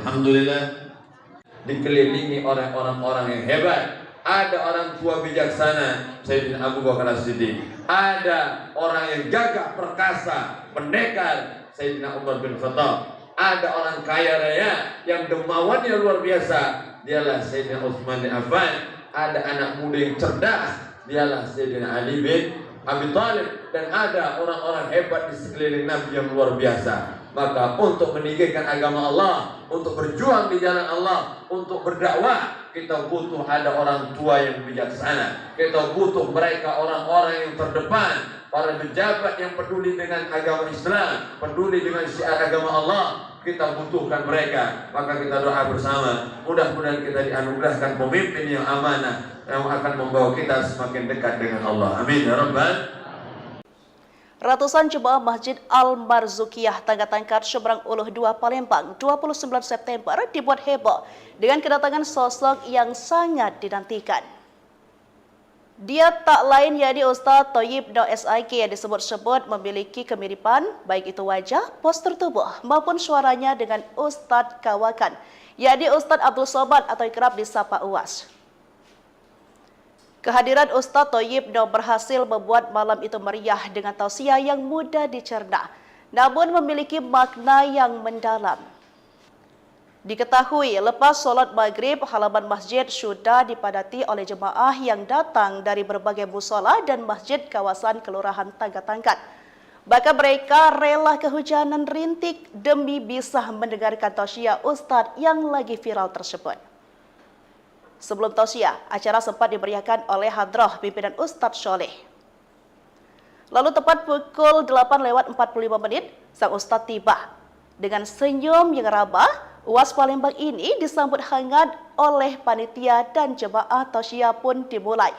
alhamdulillah. Dikelilingi oleh orang-orang yang hebat. Ada orang tua bijaksana, Sayyidina Abu Bakar As-Siddiq. Ada orang yang gagah perkasa, pendekar, Sayyidina Umar bin Khattab. Ada orang kaya raya yang dermawannya luar biasa, dialah Sayyidina Utsman bin Affan. Ada anak muda yang cerdas, dialah Sayyidina Ali bin Abi Thalib. Dan ada orang-orang hebat di sekeliling Nabi yang luar biasa. Maka untuk meninggikan agama Allah, untuk berjuang di jalan Allah, untuk berdakwah, kita butuh ada orang tua yang bijaksana. Kita butuh mereka orang-orang yang terdepan, para pejabat yang peduli dengan agama Islam, peduli dengan syiar agama Allah. Kita butuhkan mereka. Maka kita doa bersama, mudah-mudahan kita dianugerahkan pemimpin yang amanah, yang akan membawa kita semakin dekat dengan Allah. Amin ya rabbal. Ratusan jemaah Masjid Al-Barzukiyah Tangga-Tangkat Seberang Uluh 2 Palembang 29 September dibuat heboh dengan kedatangan sosok yang sangat dinantikan. Dia tak lain yakni Ustadz Thayyib Noh SIK yang disebut-sebut memiliki kemiripan baik itu wajah, postur tubuh maupun suaranya dengan Ustadz Kawakan, yakni Ustadz Abdul Somad atau kerap disapa UAS. Kehadiran Ustadz Thayyib Noh berhasil membuat malam itu meriah dengan tausiah yang mudah dicerna, namun memiliki makna yang mendalam. Diketahui lepas sholat maghrib, halaman masjid sudah dipadati oleh jemaah yang datang dari berbagai musola dan masjid kawasan Kelurahan Tangga-Tangkat. Bahkan mereka rela kehujanan rintik demi bisa mendengarkan tausiah Ustadz yang lagi viral tersebut. Sebelum tausiah, acara sempat dimeriahkan oleh hadrah pimpinan Ustadz Soleh. Lalu tepat pukul 8:45 sang Ustadz tiba. Dengan senyum yang ramah, UAS Palembang ini disambut hangat oleh panitia dan jemaah tausiah pun dimulai.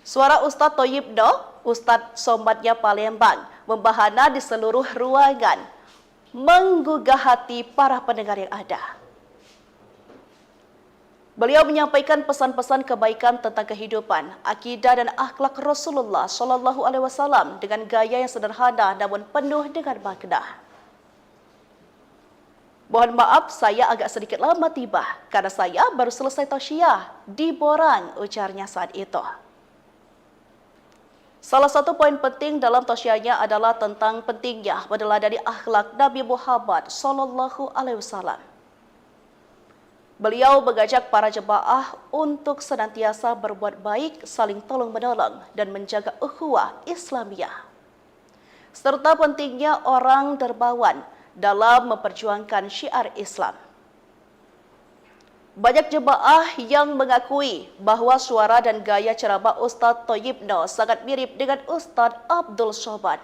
Suara Ustadz Thayyib Noh, Ustadz Somadnya Palembang, membahana di seluruh ruangan, menggugah hati para pendengar yang ada. Beliau menyampaikan pesan-pesan kebaikan tentang kehidupan, akidah dan akhlak Rasulullah Shallallahu Alaihi Wasallam dengan gaya yang sederhana namun penuh dengan makna. Mohon maaf, saya agak sedikit lama tiba karena saya baru selesai tausiah di Borang, ujarnya saat itu. Salah satu poin penting dalam tausiahnya adalah tentang pentingnya meneladani akhlak Nabi Muhammad Shallallahu Alaihi Wasallam. Beliau mengajak para jemaah untuk senantiasa berbuat baik, saling tolong-menolong, dan menjaga ukhuwah Islamiyah. Serta pentingnya orang dermawan dalam memperjuangkan syiar Islam. Banyak jemaah yang mengakui bahwa suara dan gaya ceramah Ustadz Thayyib Noh sangat mirip dengan Ustadz Abdul Somad.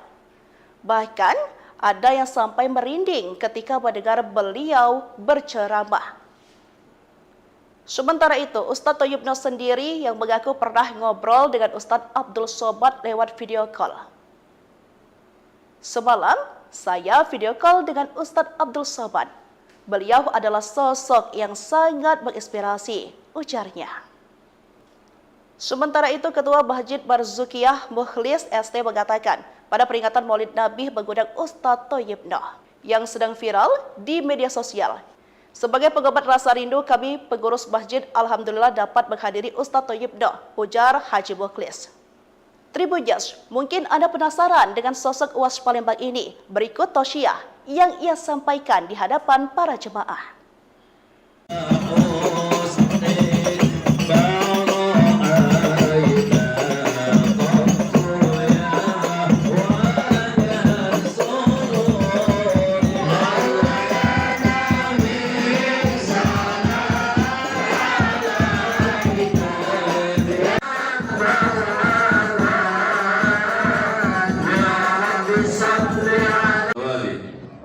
Bahkan, ada yang sampai merinding ketika mendengar beliau berceramah. Sementara itu, Ustadz Thayyibno sendiri yang mengaku pernah ngobrol dengan Ustadz Abdul Somad lewat video call. Semalam, saya video call dengan Ustadz Abdul Somad. Beliau adalah sosok yang sangat menginspirasi, ujarnya. Sementara itu, Ketua Masjid Barzukiyah Mukhlis ST mengatakan, pada peringatan Maulid Nabi mengundang Ustadz Thayyibno yang sedang viral di media sosial. Sebagai pengobat rasa rindu, kami pengurus masjid alhamdulillah dapat menghadiri Ustadz Thayyibno, ujar Haji Mukhlis. Tribuners, mungkin Anda penasaran dengan sosok UAS Palembang ini. Berikut tausiah yang ia sampaikan di hadapan para jemaah.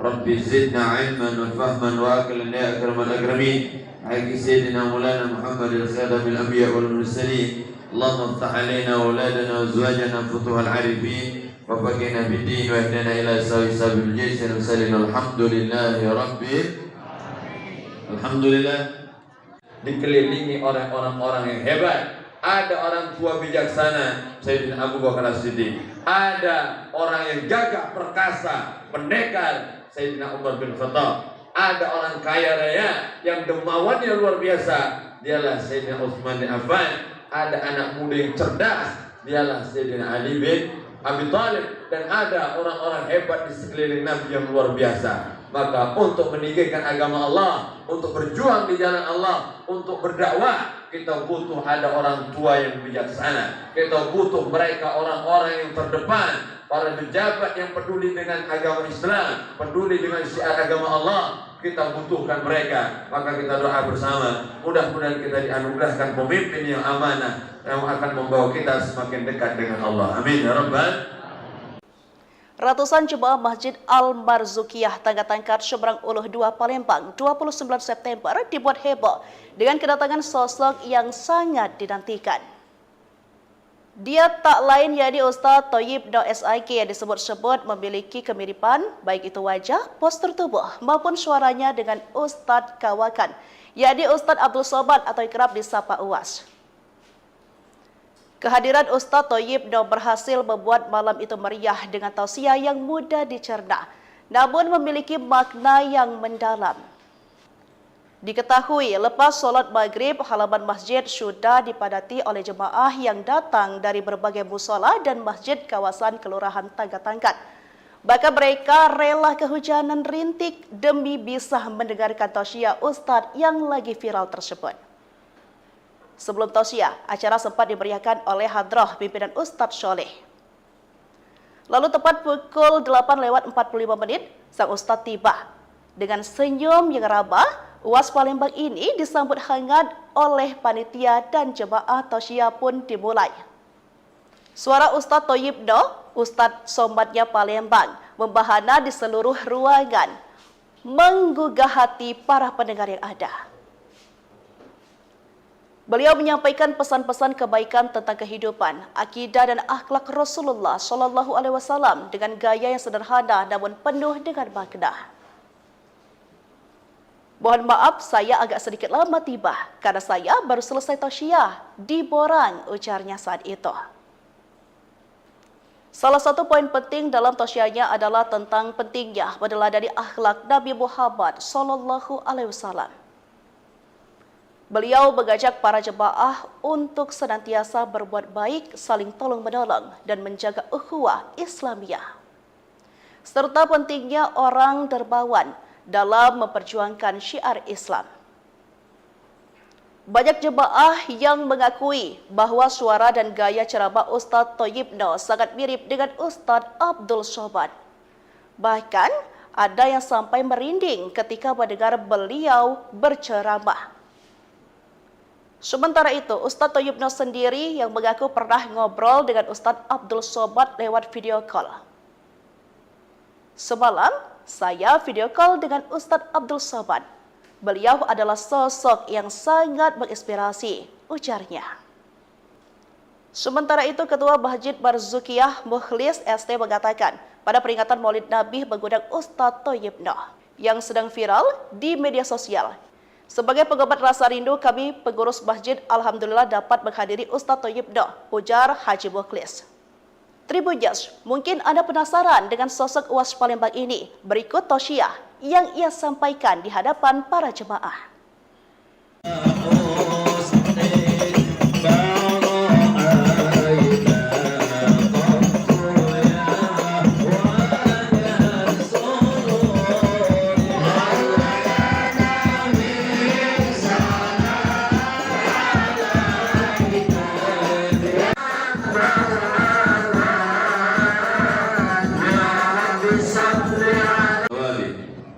Rabbi zidna ilman wa fahman wa aqlan ya akramal akramin. Haqqi sayyidina Maulana Muhammad al-Khadam al-Anbiya wal Mursalin. Allahumma iftah alaina wa auladana wa azwajana futuhal arifin wa faqihna bid-din wa ihdina ila sabil jaysh wa sallallahu alhamdulillahi rabbil alhamdulillah. Dikelilingi oleh orang-orang yang hebat. Ada orang tua bijaksana, Sayyidina Abu Bakar As-Siddiq. Ada orang yang gagah perkasa, pendekar, Sayyidina Umar bin Khattab. Ada orang kaya raya yang dermawannya luar biasa, dialah Sayyidina Utsman bin Affan. Ada anak muda yang cerdas, dialah Sayyidina Ali bin Abi Thalib. Dan ada orang-orang hebat di sekeliling Nabi yang luar biasa. Maka untuk meninggikan agama Allah, untuk berjuang di jalan Allah, untuk berdakwah, kita butuh ada orang tua yang bijaksana. Kita butuh mereka orang-orang yang terdepan, para pejabat yang peduli dengan agama Islam, peduli dengan syiar agama Allah. Kita butuhkan mereka. Maka kita doa bersama, mudah-mudahan kita dianugerahkan pemimpin yang amanah, yang akan membawa kita semakin dekat dengan Allah. Amin ya rabbal. Ratusan jemaah Masjid Al-Barzukiyah Tangga-Tangkat Seberang Uluh 2 Palembang 29 September dibuat heboh dengan kedatangan sosok yang sangat dinantikan. Dia tak lain yakni Ustadz Thayyibno SIK yang disebut-sebut memiliki kemiripan baik itu wajah, postur tubuh maupun suaranya dengan Ustadz Kawakan, yakni Ustadz Abdul Somad atau kerap disapa UAS. Kehadiran Ustadz Thayyibno berhasil membuat malam itu meriah dengan tausiah yang mudah dicerna, namun memiliki makna yang mendalam. Diketahui lepas sholat maghrib, halaman masjid sudah dipadati oleh jemaah yang datang dari berbagai musola dan masjid kawasan Kelurahan Tangga-Tangkat. Bahkan mereka rela kehujanan rintik demi bisa mendengarkan tausiah Ustadz yang lagi viral tersebut. Sebelum tausiah, acara sempat dimeriahkan oleh hadrah pimpinan Ustadz Sholeh. Lalu tepat pukul 8:45 sang Ustadz tiba. Dengan senyum yang ramah, UAS Palembang ini disambut hangat oleh panitia dan jemaah tausiah pun dimulai. Suara Ustadz Thayyibno, Ustadz Somadnya Palembang, membahana di seluruh ruangan, menggugah hati para pendengar yang ada. Beliau menyampaikan pesan-pesan kebaikan tentang kehidupan, akidah dan akhlak Rasulullah Shallallahu Alaihi Wasallam dengan gaya yang sederhana namun penuh dengan makna. Mohon maaf, saya agak sedikit lama tiba karena saya baru selesai tausiah di Borang, ujarnya saat itu. Salah satu poin penting dalam tausiahnya adalah tentang pentingnya meneladani akhlak Nabi Muhammad Shallallahu Alaihi Wasallam. Beliau mengajak para jemaah untuk senantiasa berbuat baik, saling tolong-menolong, dan menjaga ukhuwah Islamiyah. Serta pentingnya orang dermawan dalam memperjuangkan syiar Islam. Banyak jemaah yang mengakui bahwa suara dan gaya ceramah Ustadz Thayyibno sangat mirip dengan Ustadz Abdul Somad. Bahkan ada yang sampai merinding ketika mendengar beliau berceramah. Sementara itu, Ustadz Thayyibno sendiri yang mengaku pernah ngobrol dengan Ustadz Abdul Somad lewat video call. Semalam, saya video call dengan Ustadz Abdul Somad. Beliau adalah sosok yang sangat menginspirasi, ujarnya. Sementara itu, Ketua Masjid Barzukiyah Mukhlis ST mengatakan, pada peringatan Maulid Nabi mengundang Ustadz Thayyib Noh yang sedang viral di media sosial. Sebagai pengobat rasa rindu, kami pengurus masjid alhamdulillah dapat menghadiri Ustadz Thayyib Noh, ujar Haji Mukhlis. Tribuners, mungkin Anda penasaran dengan sosok UAS Palembang ini. Berikut tausiah yang ia sampaikan di hadapan para jemaah.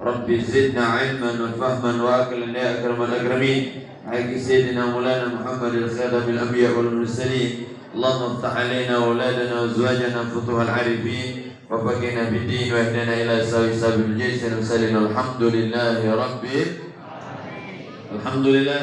Rabbi zidna ilman wa fahman wa aqlan ya akramal akramin. Haqqi sayyidina Maulana Muhammad al-Khatam al-Anbiya wal Mursalin. Allahumma iftah alaina wa auladana wa azwajana futuhal arifin wa faqihna bid-din wa ihdina ila sabil jaysh wa sallim alhamdulillahi rabbil alhamdulillah.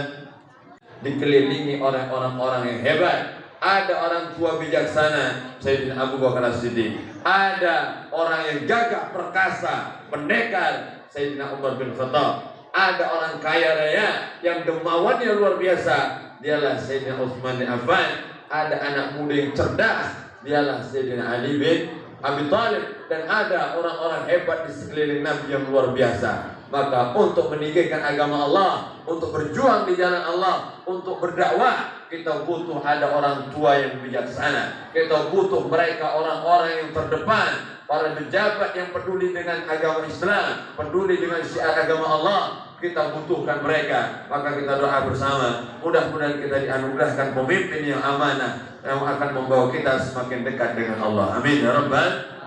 Dikelilingi oleh orang-orang yang hebat. Ada orang tua bijaksana, Sayyidina Abu Bakar As-Siddiq. Ada orang yang gagah perkasa, pendekar, Sayyidina Umar bin Khattab. Ada orang kaya raya yang dermawannya luar biasa, dialah Sayyidina Utsman bin Affan. Ada anak muda yang cerdas, dialah Sayyidina Ali bin Abi Thalib. Dan ada orang-orang hebat di sekeliling Nabi yang luar biasa. Maka untuk meninggikan agama Allah, untuk berjuang di jalan Allah, untuk berdakwah, kita butuh ada orang tua yang bijaksana. Kita butuh mereka orang-orang yang terdepan, para pejabat yang peduli dengan agama Islam, peduli dengan syiar agama Allah. Kita butuhkan mereka. Maka kita doa bersama, mudah-mudahan kita dianugerahkan pemimpin yang amanah, yang akan membawa kita semakin dekat dengan Allah. Amin ya rabbal.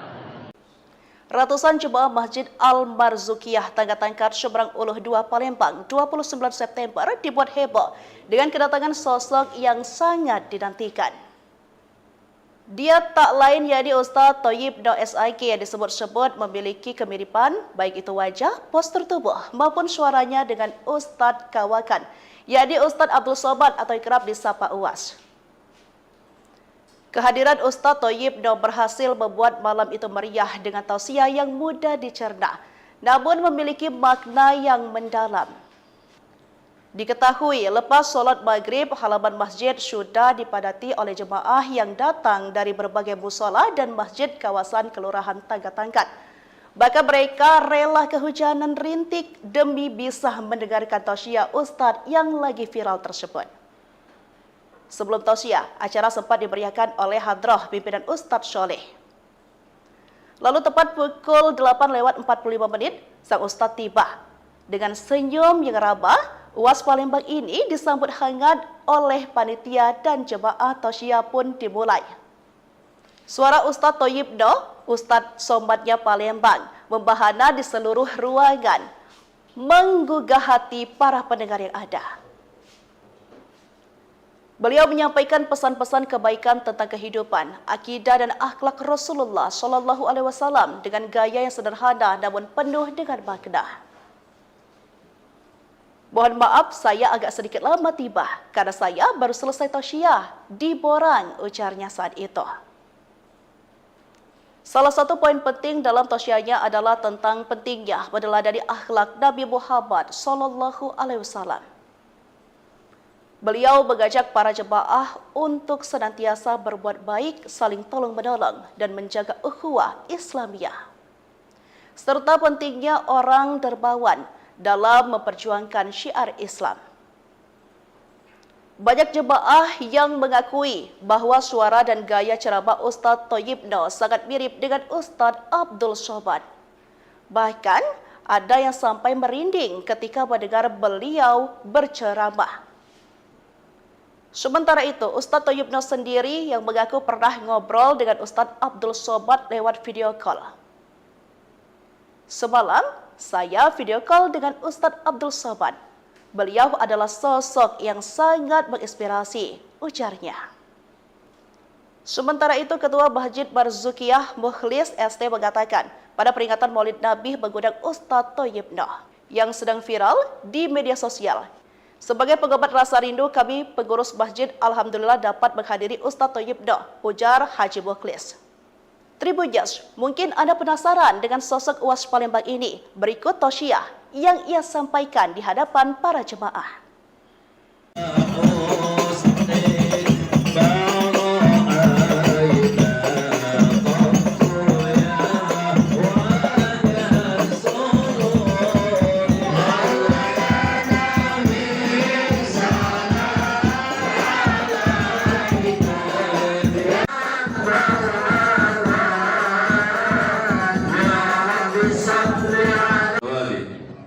Ratusan jemaah Masjid Al-Barzukiyah Tangga-Tangkat Seberang Uluh 2 Palembang 29 September dibuat heboh dengan kedatangan sosok yang sangat dinantikan. Dia tak lain yakni Ustadz Thayyib Noh SIK yang disebut-sebut memiliki kemiripan baik itu wajah, postur tubuh maupun suaranya dengan Ustadz Kawakan, yakni Ustadz Abdul Somad atau kerap disapa UAS. Kehadiran Ustadz Thayyib Noh berhasil membuat malam itu meriah dengan tausiah yang mudah dicerna, namun memiliki makna yang mendalam. Diketahui lepas solat maghrib, halaman masjid sudah dipadati oleh jemaah yang datang dari berbagai musola dan masjid kawasan Kelurahan Tangga-Tangkat. Bahkan mereka rela kehujanan rintik demi bisa mendengarkan tausiah Ustadz yang lagi viral tersebut. Sebelum tausiah, acara sempat dimeriahkan oleh hadrah pimpinan Ustadz Sholeh. Lalu tepat pukul 8:45 sang Ustadz tiba. Dengan senyum yang ramah, UAS Palembang ini disambut hangat oleh panitia dan jemaah tausiah pun dimulai. Suara Ustadz Thayyib Noh, Ustadz Somadnya Palembang, membahana di seluruh ruangan, menggugah hati para pendengar yang ada. Beliau menyampaikan pesan-pesan kebaikan tentang kehidupan, akidah dan akhlak Rasulullah Shallallahu Alaihi Wasallam dengan gaya yang sederhana namun penuh dengan makna. Mohon maaf, saya agak sedikit lama tiba karena saya baru selesai tausiah di Borang, ujarnya saat itu. Salah satu poin penting dalam tausiahnya adalah tentang pentingnya meneladani akhlak Nabi Muhammad Shallallahu Alaihi Wasallam. Beliau mengajak para jemaah untuk senantiasa berbuat baik, saling tolong-menolong, dan menjaga ukhuwah Islamiyah. Serta pentingnya orang dermawan dalam memperjuangkan syiar Islam. Banyak jemaah yang mengakui bahwa suara dan gaya ceramah Ustadz Thayyib Noh sangat mirip dengan Ustadz Abdul Somad. Bahkan ada yang sampai merinding ketika mendengar beliau berceramah. Sementara itu, Ustadz Thayyib Noh sendiri yang mengaku pernah ngobrol dengan Ustadz Abdul Somad lewat video call. Semalam, saya video call dengan Ustadz Abdul Somad. Beliau adalah sosok yang sangat menginspirasi, ujarnya. Sementara itu, Ketua Masjid Barzukiyah Mukhlis ST mengatakan, pada peringatan Maulid Nabi mengundang Ustadz Thayyib Noh yang sedang viral di media sosial. Sebagai pengobat rasa rindu, kami pengurus masjid alhamdulillah dapat menghadiri Ustaz Thayyib Noh, ujar Haji Mukhlis. Tribuners, mungkin Anda penasaran dengan sosok UAS Palembang ini. Berikut tausiah yang ia sampaikan di hadapan para jemaah.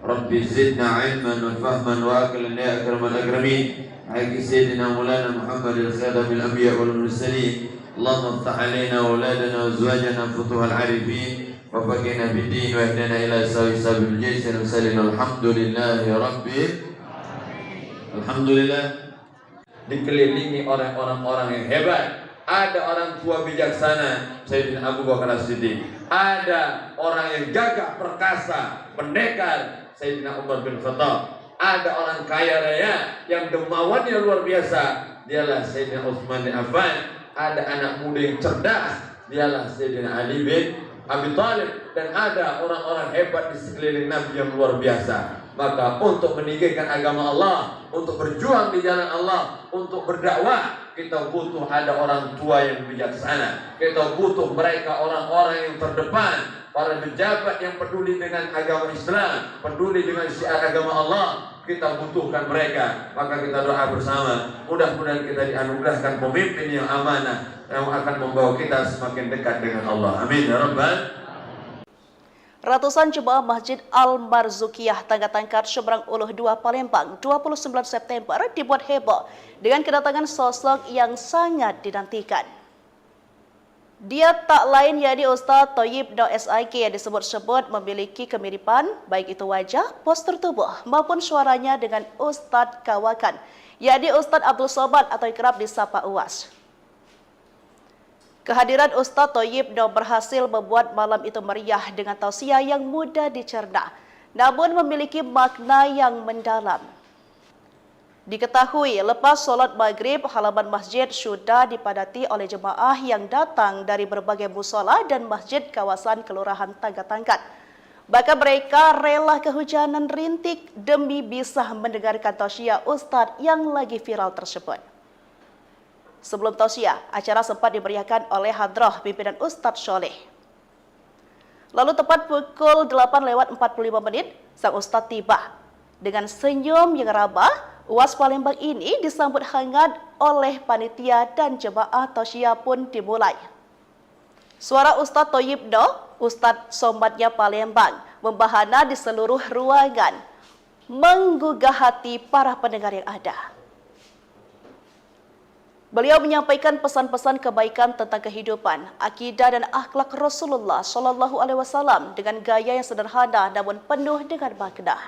Rabbi zidna ilman wa fahman wa aqlan ya akramal akramin. Haqqi sayyidina Maulana Muhammadil khadamil anbiya wal mursalin. Allahumma iftah alaina wa auladana wa azwajana futuhal arifin wa faqina bid-din wa ihdina ila sabil jaysin wa sallallahu alhamdulillahi rabbil alhamdulillah. Dikelilingi oleh orang-orang yang hebat. Ada orang tua bijaksana, Sayyidina Abu Bakar As-Siddiq. Ada orang yang gagah perkasa, pendekar, Sayyidina Umar bin Khattab. Ada orang kaya raya yang dermawannya luar biasa, dialah Sayyidina Utsman bin Affan. Ada anak muda yang cerdas, dialah Sayyidina Ali bin Abi Thalib. Dan ada orang-orang hebat di sekeliling Nabi yang luar biasa. Maka untuk meninggikan agama Allah, untuk berjuang di jalan Allah, untuk berdakwah, kita butuh ada orang tua yang bijaksana. Kita butuh mereka orang-orang yang terdepan, para pejabat yang peduli dengan agama Islam, peduli dengan syiar agama Allah. Kita butuhkan mereka. Maka kita doa bersama, mudah-mudahan kita dianugerahkan pemimpin yang amanah, yang akan membawa kita semakin dekat dengan Allah. Amin ya rabbal. Ratusan jemaah Masjid Al-Marzukiyah Tangga-Tangkat Seberang Uluh 2 Palembang 29 September dibuat heboh dengan kedatangan sosok yang sangat dinantikan. Dia tak lain yakni Ustaz Thayyib Noh SIK yang disebut-sebut memiliki kemiripan baik itu wajah, postur tubuh maupun suaranya dengan Ustaz Kawakan, yakni Ustaz Abdul Somad atau kerap disapa UAS. Kehadiran Ustaz Thayyib Noh berhasil membuat malam itu meriah dengan tausiah yang mudah dicerna, namun memiliki makna yang mendalam. Diketahui lepas solat maghrib, halaman masjid sudah dipadati oleh jemaah yang datang dari berbagai musola dan masjid kawasan Kelurahan Tangga-Tangkat. Bahkan mereka rela kehujanan rintik demi bisa mendengarkan tausiah Ustaz yang lagi viral tersebut. Sebelum tausiah, acara sempat dimeriahkan oleh hadrah pimpinan Ustaz Soleh. Lalu tepat pukul 8:45 sang Ustaz tiba. Dengan senyum yang ramah, UAS Palembang ini disambut hangat oleh panitia dan jemaah tausiah pun dimulai. Suara Ustaz Thayyib Noh, Ustaz Somadnya Palembang, membahana di seluruh ruangan, menggugah hati para pendengar yang ada. Beliau menyampaikan pesan-pesan kebaikan tentang kehidupan, akidah dan akhlak Rasulullah SAW dengan gaya yang sederhana namun penuh dengan makna.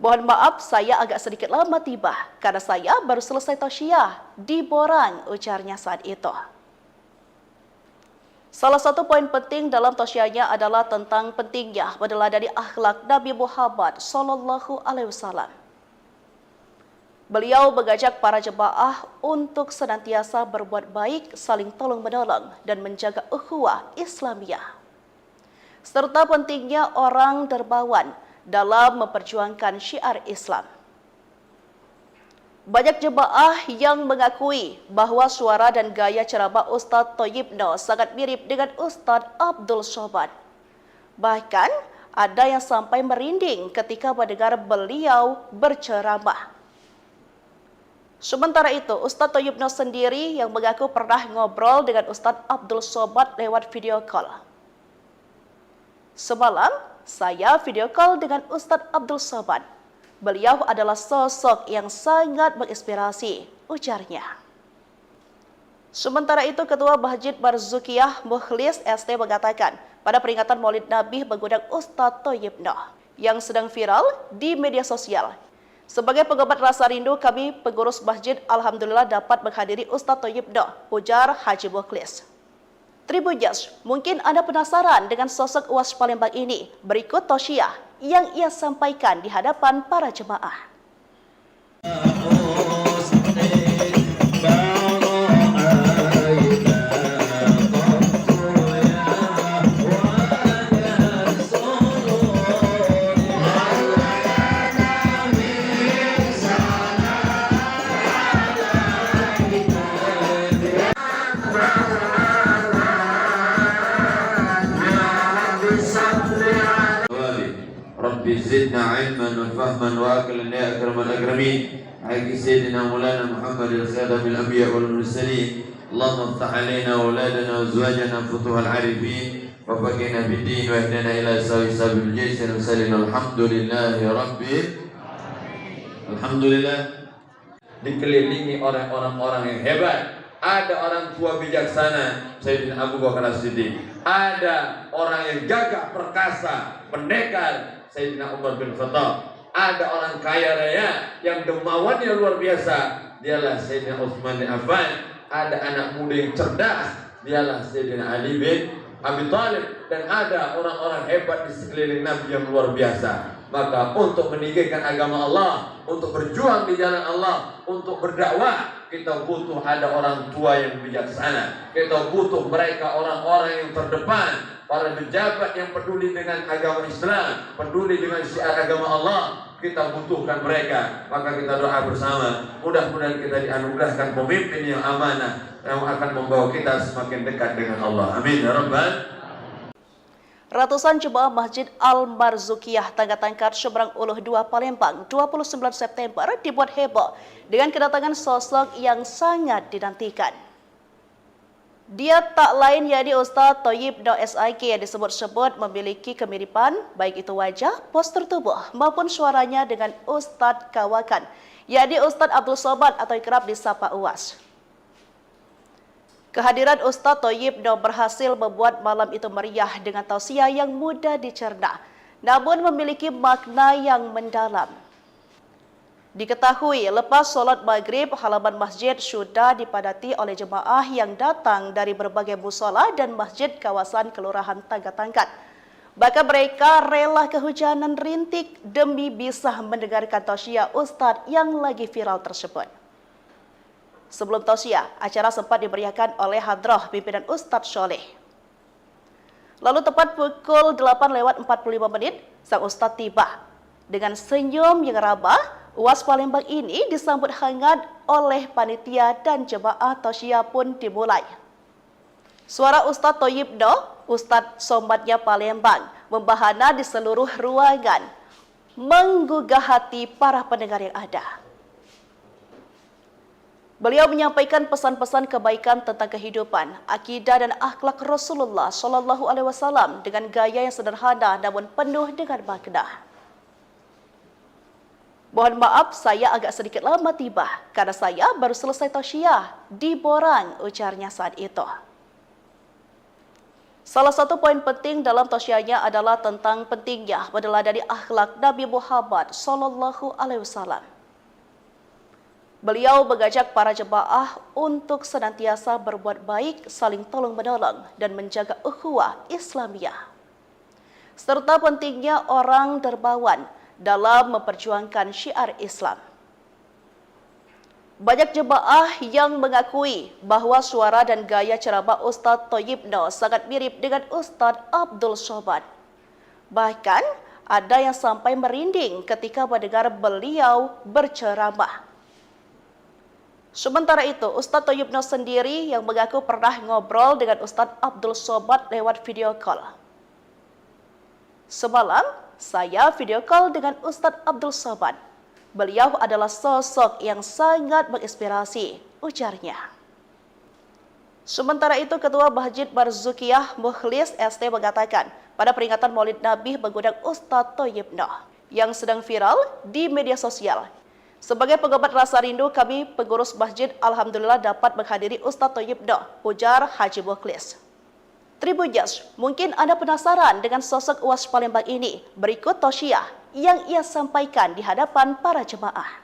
Mohon maaf saya agak sedikit lama tiba karena saya baru selesai tausiah di Borang, ujarnya saat itu. Salah satu poin penting dalam tausiahnya adalah tentang pentingnya meneladani akhlak Nabi Muhammad SAW. Beliau mengajak para jemaah untuk senantiasa berbuat baik, saling tolong-menolong, dan menjaga ukhuwah Islamiyah. Serta pentingnya orang dermawan dalam memperjuangkan syiar Islam. Banyak jemaah yang mengakui bahwa suara dan gaya ceramah Ustaz Thayyib Noh sangat mirip dengan Ustaz Abdul Somad. Bahkan ada yang sampai merinding ketika mendengar beliau berceramah. Sementara itu, Ustaz Thayyib Noh sendiri yang mengaku pernah ngobrol dengan Ustaz Abdul Somad lewat video call. Semalam, saya video call dengan Ustaz Abdul Somad. Beliau adalah sosok yang sangat menginspirasi, ujarnya. Sementara itu, Ketua Masjid Marzukiyah Mukhlis ST mengatakan, pada peringatan Maulid Nabi mengundang Ustaz Thayyib Noh yang sedang viral di media sosial. Sebagai pengobat rasa rindu, kami pengurus masjid alhamdulillah dapat menghadiri Ustaz Thayyib Noh, ujar Haji Mukhlis. Tribunnews, mungkin Anda penasaran dengan sosok UAS Palembang ini. Berikut tausiah yang ia sampaikan di hadapan para jemaah. Rabbi zidna ilman wa fahman wa aqlan ya akramal akramin. Haqqi sayyidina Maulana Muhammadil khadamil anbiya wal mursalin. Allahumma iftah alaina auladana wa azwajana futuhal arifin wa faqina bid-din wa ihdina ila sabil jaysin wa sallallahu alhamdulillahi rabbil alhamdulillah. Dikelilingi oleh orang-orang yang hebat. Ada orang tua bijaksana, Sayyidina Abu Bakar As-Siddiq. Ada orang yang gagah perkasa, pendekar, Sayyidina Umar bin Khattab. Ada orang kaya raya yang dermawannya luar biasa, dialah Sayyidina Utsman bin Affan. Ada anak muda yang cerdas, dialah Sayyidina Ali bin Abi Thalib. Dan ada orang-orang hebat di sekeliling Nabi yang luar biasa. Maka untuk meninggikan agama Allah, untuk berjuang di jalan Allah, untuk berdakwah, kita butuh ada orang tua yang bijaksana. Kita butuh mereka orang-orang yang terdepan, para pejabat yang peduli dengan agama Islam, peduli dengan syiar agama Allah. Kita butuhkan mereka. Maka kita doa bersama, mudah-mudahan kita dianugerahkan pemimpin yang amanah, yang akan membawa kita semakin dekat dengan Allah. Amin ya rabbal. Ratusan jemaah Masjid Al-Marzukiyah Tangga-Tangkat Seberang Uluh 2 Palembang 29 September dibuat heboh dengan kedatangan sosok yang sangat dinantikan. Dia tak lain yakni Ustaz Thayyib Noh SIK yang disebut-sebut memiliki kemiripan baik itu wajah, postur tubuh maupun suaranya dengan Ustaz Kawakan, yakni Ustaz Abdul Somad atau kerap disapa UAS. Kehadiran Ustaz Thayyib Noh berhasil membuat malam itu meriah dengan tausiah yang mudah dicerna, namun memiliki makna yang mendalam. Diketahui lepas solat maghrib, halaman masjid sudah dipadati oleh jemaah yang datang dari berbagai musola dan masjid kawasan Kelurahan Tangga-Tangkat. Bahkan mereka rela kehujanan rintik demi bisa mendengarkan tausiah Ustaz yang lagi viral tersebut. Sebelum tausiah, acara sempat dimeriahkan oleh hadrah pimpinan Ustadz Soleh. Lalu tepat pukul 8:45 sang Ustadz tiba. Dengan senyum yang ramah, UAS Palembang ini disambut hangat oleh panitia dan jemaah tausiah pun dimulai. Suara Ustadz Thayyib Noh, Ustadz Somadnya Palembang, membahana di seluruh ruangan, menggugah hati para pendengar yang ada. Beliau menyampaikan pesan-pesan kebaikan tentang kehidupan, akidah dan akhlak Rasulullah SAW dengan gaya yang sederhana namun penuh dengan makna. Mohon maaf, saya agak sedikit lama tiba karena saya baru selesai tausiah di Borang, ujarnya saat itu. Salah satu poin penting dalam tausiahnya adalah tentang pentingnya meneladani akhlak Nabi Muhammad SAW. Beliau mengajak para jemaah untuk senantiasa berbuat baik, saling tolong-menolong, dan menjaga ukhuwah Islamiyah. Serta pentingnya orang dermawan dalam memperjuangkan syiar Islam. Banyak jemaah yang mengakui bahwa suara dan gaya ceramah Ustaz Thayyib Noh sangat mirip dengan Ustaz Abdul Somad. Bahkan ada yang sampai merinding ketika mendengar beliau berceramah. Sementara itu, Ustaz Thayyib Noh sendiri yang mengaku pernah ngobrol dengan Ustaz Abdul Somad lewat video call. Semalam, saya video call dengan Ustaz Abdul Somad. Beliau adalah sosok yang sangat menginspirasi, ujarnya. Sementara itu, Ketua Masjid Marzukiyah Mukhlis ST mengatakan, pada peringatan Maulid Nabi mengundang Ustaz Thayyib Noh yang sedang viral di media sosial. Sebagai pengobat rasa rindu, kami pengurus masjid alhamdulillah dapat menghadiri Ustaz Thayyib Noh, ujar Haji Mukhlis. Tribunnews, mungkin Anda penasaran dengan sosok UAS Palembang ini. Berikut tausiah yang ia sampaikan di hadapan para jemaah.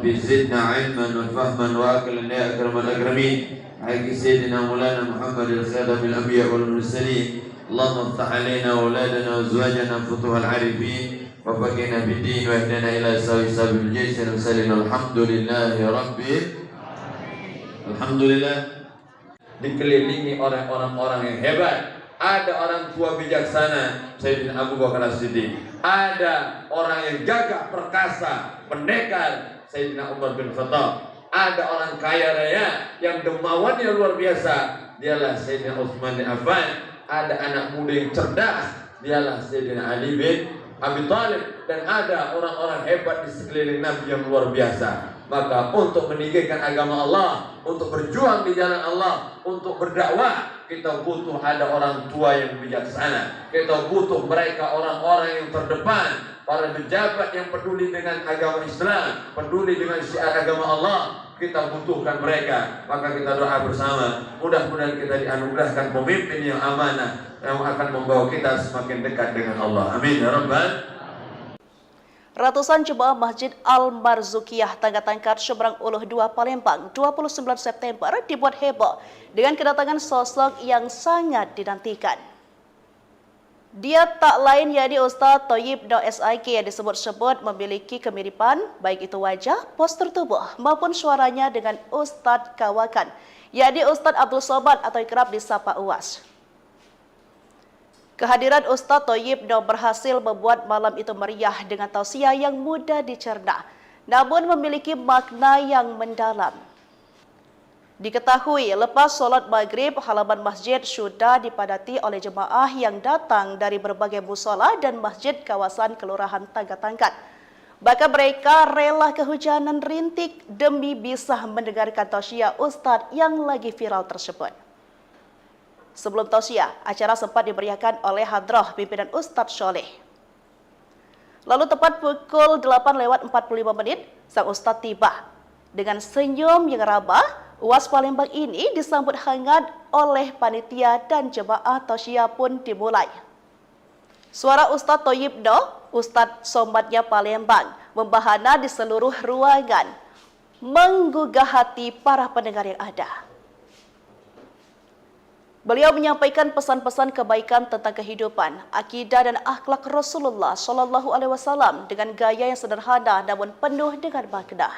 Rabbi zidna ilman wa fahman wa aqlan ya akramal akramin. Haqqi sayyidina Maulana Muhammad al-Khadam al-Anbiya wal Mursalin. Allahumma iftah alaina wa auladana wa azwajana futuhal arifin wa faqihna bid-din wa ihdina ila sabil jaysin wa sallim. Alhamdulillahi rabbil Alhamdulillah. Dikelilingi oleh orang-orang yang hebat. Ada orang tua bijaksana, Sayyidina Abu Bakar As-Siddiq. Ada orang yang gagah perkasa, pendekar, Sayyidina Umar bin Khattab. Ada orang kaya raya yang dermawannya luar biasa, dialah Sayyidina Utsman bin Affan. Ada anak muda yang cerdas, dialah Sayyidina Ali bin Abi Thalib. Dan ada orang-orang hebat di sekeliling Nabi yang luar biasa. Maka untuk meninggikan agama Allah, untuk berjuang di jalan Allah, untuk berdakwah, kita butuh ada orang tua yang bijaksana. Kita butuh mereka orang-orang yang terdepan, para pejabat yang peduli dengan agama Islam, peduli dengan syiar agama Allah. Kita butuhkan mereka. Maka kita doa bersama, mudah-mudahan kita dianugerahkan pemimpin yang amanah, yang akan membawa kita semakin dekat dengan Allah. Amin ya rabbal. Ratusan jemaah Masjid Al-Marzukiyah Tangga-Tangkat Seberang Uluh 2 Palembang 29 September dibuat heboh dengan kedatangan sosok yang sangat dinantikan. Dia tak lain yakni Ustaz Thayyib Daud SIK yang disebut-sebut memiliki kemiripan baik itu wajah, postur tubuh maupun suaranya dengan Ustaz Kawakan, yakni Ustaz Abdul Somad atau kerap disapa Uwas. Kehadiran Ustaz Thayyib Daud berhasil membuat malam itu meriah dengan tausiah yang mudah dicerna, namun memiliki makna yang mendalam. Diketahui lepas solat maghrib, halaman masjid sudah dipadati oleh jemaah yang datang dari berbagai musola dan masjid kawasan Kelurahan Tangga-Tangkat. Bahkan mereka rela kehujanan rintik demi bisa mendengarkan tausiah Ustaz yang lagi viral tersebut. Sebelum tausiah, acara sempat dimeriahkan oleh hadrah pimpinan Ustadz Soleh. Lalu tepat pukul 8:45 sang Ustadz tiba. Dengan senyum yang ramah, Uwas Palembang ini disambut hangat oleh panitia dan jemaah tausiah pun dimulai. Suara Ustadz Thayyib Daud, Ustadz Somadnya Palembang, membahana di seluruh ruangan, menggugah hati para pendengar yang ada. Beliau menyampaikan pesan-pesan kebaikan tentang kehidupan, akidah dan akhlak Rasulullah SAW dengan gaya yang sederhana namun penuh dengan makna.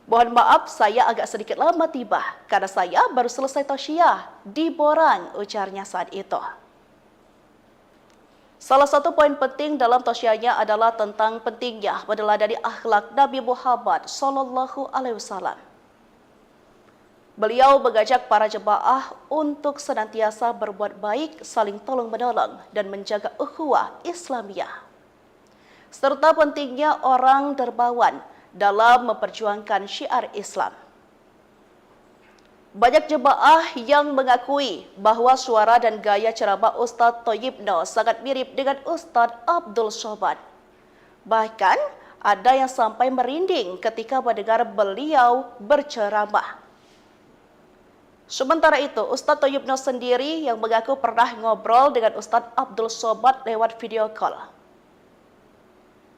Mohon maaf, saya agak sedikit lama tiba karena saya baru selesai tausiah di Borang, ujarnya saat itu. Salah satu poin penting dalam tausiahnya adalah tentang pentingnya meneladani akhlak Nabi Muhammad SAW. Beliau mengajak para jemaah untuk senantiasa berbuat baik, saling tolong-menolong, dan menjaga ukhuwah Islamiyah. Serta pentingnya orang dermawan dalam memperjuangkan syiar Islam. Banyak jemaah yang mengakui bahwa suara dan gaya ceramah Ustaz Thayyib Daud sangat mirip dengan Ustaz Abdul Somad. Bahkan ada yang sampai merinding ketika mendengar beliau berceramah. Sementara itu, Ustaz Thayyib Daud sendiri yang mengaku pernah ngobrol dengan Ustaz Abdul Somad lewat video call.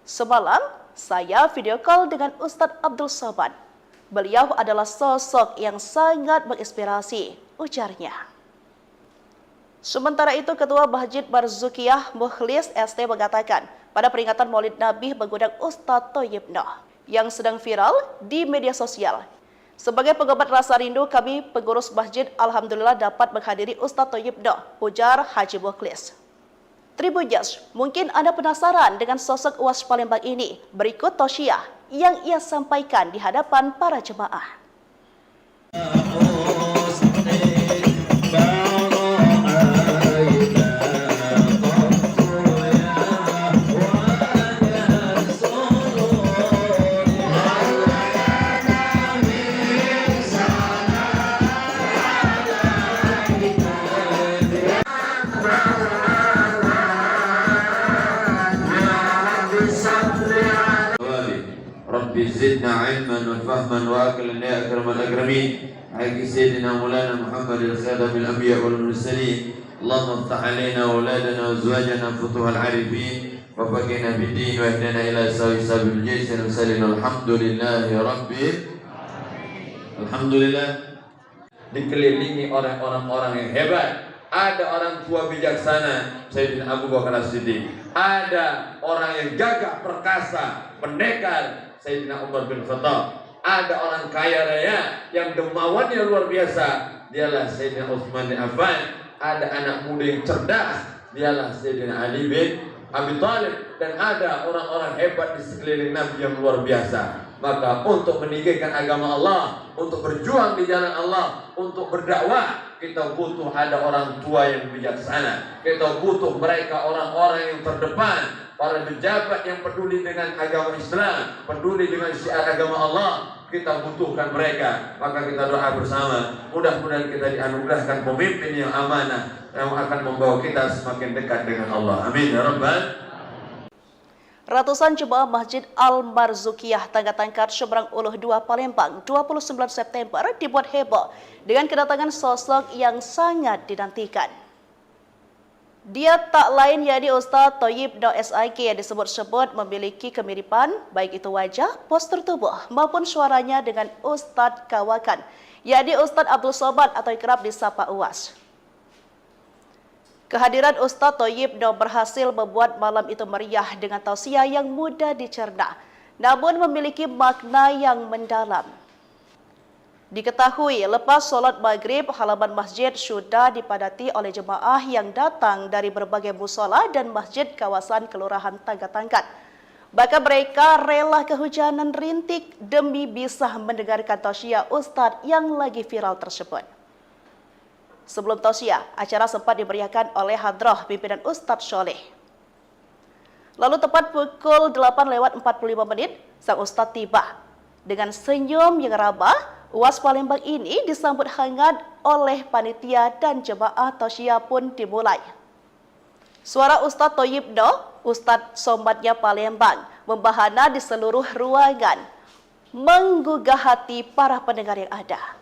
Semalam, saya video call dengan Ustaz Abdul Somad. Beliau adalah sosok yang sangat menginspirasi, ujarnya. Sementara itu, Ketua Masjid Marzukiyah Mukhlis ST mengatakan, pada peringatan Maulid Nabi mengundang Ustaz Thayyib Daud yang sedang viral di media sosial. Sebagai pengobat rasa rindu, kami pengurus masjid alhamdulillah dapat menghadiri Ustaz Thayyib Daud, ujar Haji Mukhlis. Tribuners, mungkin Anda penasaran dengan sosok Uwas Palembang ini. Berikut tausiah yang ia sampaikan di hadapan para jemaah. Rabbi zidna ilman wa fahman wa aqlan ya akramal akramin. Haqqi sayyidina Maulana Muhammad al-Khadam al-Anbiya wal Mursalin. Allahumma iftah alaina auladana wa azwajana futuhal arifin wa faqihna bid-din wa ihdina ila sabil jaisin wa salina alhamdulillahi rabbil alhamdulillah. Dikelilingi oleh orang-orang yang hebat. Ada orang tua bijaksana, Sayyidina Abu Bakar As-Siddiq. Ada orang yang gagah perkasa, pendekar, Sayyidina Umar bin Khattab. Ada orang kaya raya yang dermawannya luar biasa, dialah Sayyidina Utsman bin Affan. Ada anak muda yang cerdas, dialah Sayyidina Ali bin Abi Thalib. Dan ada orang-orang hebat di sekeliling Nabi yang luar biasa. Maka untuk meninggikan agama Allah, untuk berjuang di jalan Allah, untuk berdakwah, kita butuh ada orang tua yang bijaksana. Kita butuh mereka orang-orang yang terdepan, para pejabat yang peduli dengan agama Islam, peduli dengan syiar agama Allah. Kita butuhkan mereka. Maka kita doa bersama, mudah-mudahan kita dianugerahkan pemimpin yang amanah, yang akan membawa kita semakin dekat dengan Allah. Amin ya rabbal. Ratusan jemaah Masjid Al-Marzukiyah Tangga-Tangkat Seberang Uluh 2 Palembang 29 September dibuat heboh dengan kedatangan sosok yang sangat dinantikan. Dia tak lain yakni Ustaz Thayyib Noh SIK yang disebut-sebut memiliki kemiripan baik itu wajah, postur tubuh maupun suaranya dengan Ustaz Kawakan, yakni Ustaz Abdul Somad atau kerap disapa Uwas. Kehadiran Ustaz Thayyib Noh berhasil membuat malam itu meriah dengan tausiah yang mudah dicerna, namun memiliki makna yang mendalam. Diketahui lepas solat maghrib, halaman masjid sudah dipadati oleh jemaah yang datang dari berbagai musola dan masjid kawasan Kelurahan Tangga-Tangkat. Bahkan mereka rela kehujanan rintik demi bisa mendengarkan tausiah Ustaz yang lagi viral tersebut. Sebelum tausiah, acara sempat dimeriahkan oleh hadrah pimpinan Ustaz Soleh. Lalu tepat pukul 8:45 sang Ustaz tiba. Dengan senyum yang ramah, Uwas Palembang ini disambut hangat oleh panitia dan jemaah tausiah pun dimulai. Suara Ustaz Thayyib Noh, Ustaz Somadnya Palembang, membahana di seluruh ruangan, menggugah hati para pendengar yang ada.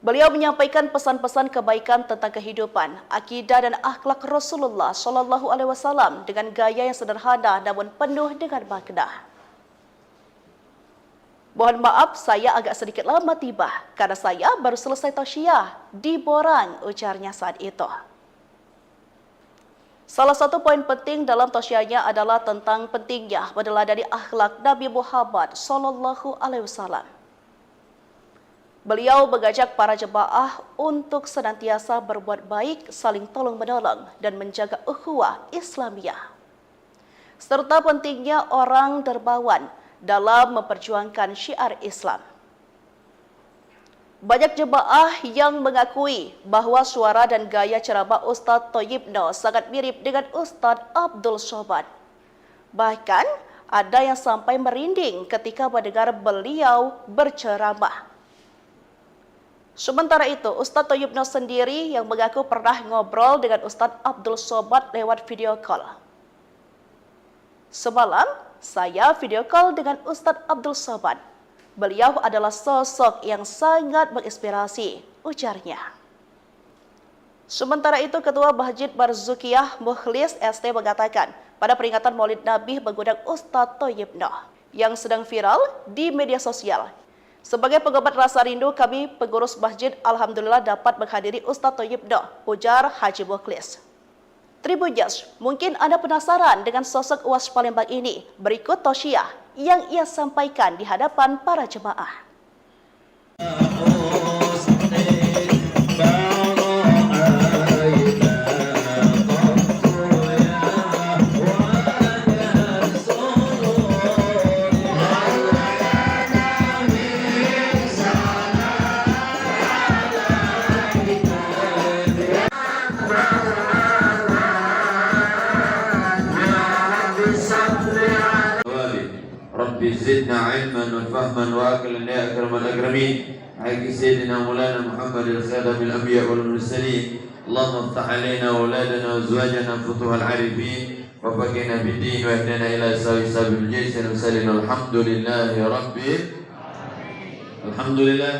Beliau menyampaikan pesan-pesan kebaikan tentang kehidupan, akidah dan akhlak Rasulullah SAW dengan gaya yang sederhana namun penuh dengan makna. Mohon maaf saya agak sedikit lama tiba karena saya baru selesai tausiah di Borang, ujarnya saat itu. Salah satu poin penting dalam tausiahnya adalah tentang pentingnya meneladani akhlak Nabi Muhammad SAW. Beliau mengajak para jemaah untuk senantiasa berbuat baik, saling tolong-menolong, dan menjaga ukhuwah Islamiyah. Serta pentingnya orang dermawan dalam memperjuangkan syiar Islam. Banyak jemaah yang mengakui bahwa suara dan gaya ceramah Ustaz Thayyib Noh sangat mirip dengan Ustaz Abdul Somad. Bahkan ada yang sampai merinding ketika mendengar beliau berceramah. Sementara itu, Ustaz Thayyib Noh sendiri yang mengaku pernah ngobrol dengan Ustaz Abdul Somad lewat video call. Semalam, saya video call dengan Ustaz Abdul Somad. Beliau adalah sosok yang sangat menginspirasi, ujarnya. Sementara itu, Ketua Masjid Marzukiyah Mukhlis ST mengatakan, pada peringatan Maulid Nabi mengundang Ustaz Thayyib Noh yang sedang viral di media sosial. Sebagai pengobat rasa rindu, kami pengurus masjid alhamdulillah dapat menghadiri Ustaz Thayyib Noh, ujar Haji Mukhlis. Tribuners, mungkin Anda penasaran dengan sosok Uwas Palembang ini. Berikut tausiah yang ia sampaikan di hadapan para jemaah. زدنا علما وفهما واكلا يا اكرم الاكرمين حق سيدنا مولانا محمد الخاتم الانبياء والمرسلين اللهم افتح علينا اولادنا وازواجنا فتوح العارفين وفقنا بالدين واهدنا الى سبيل الجيش وسلم الحمد لله ربي الحمد لله.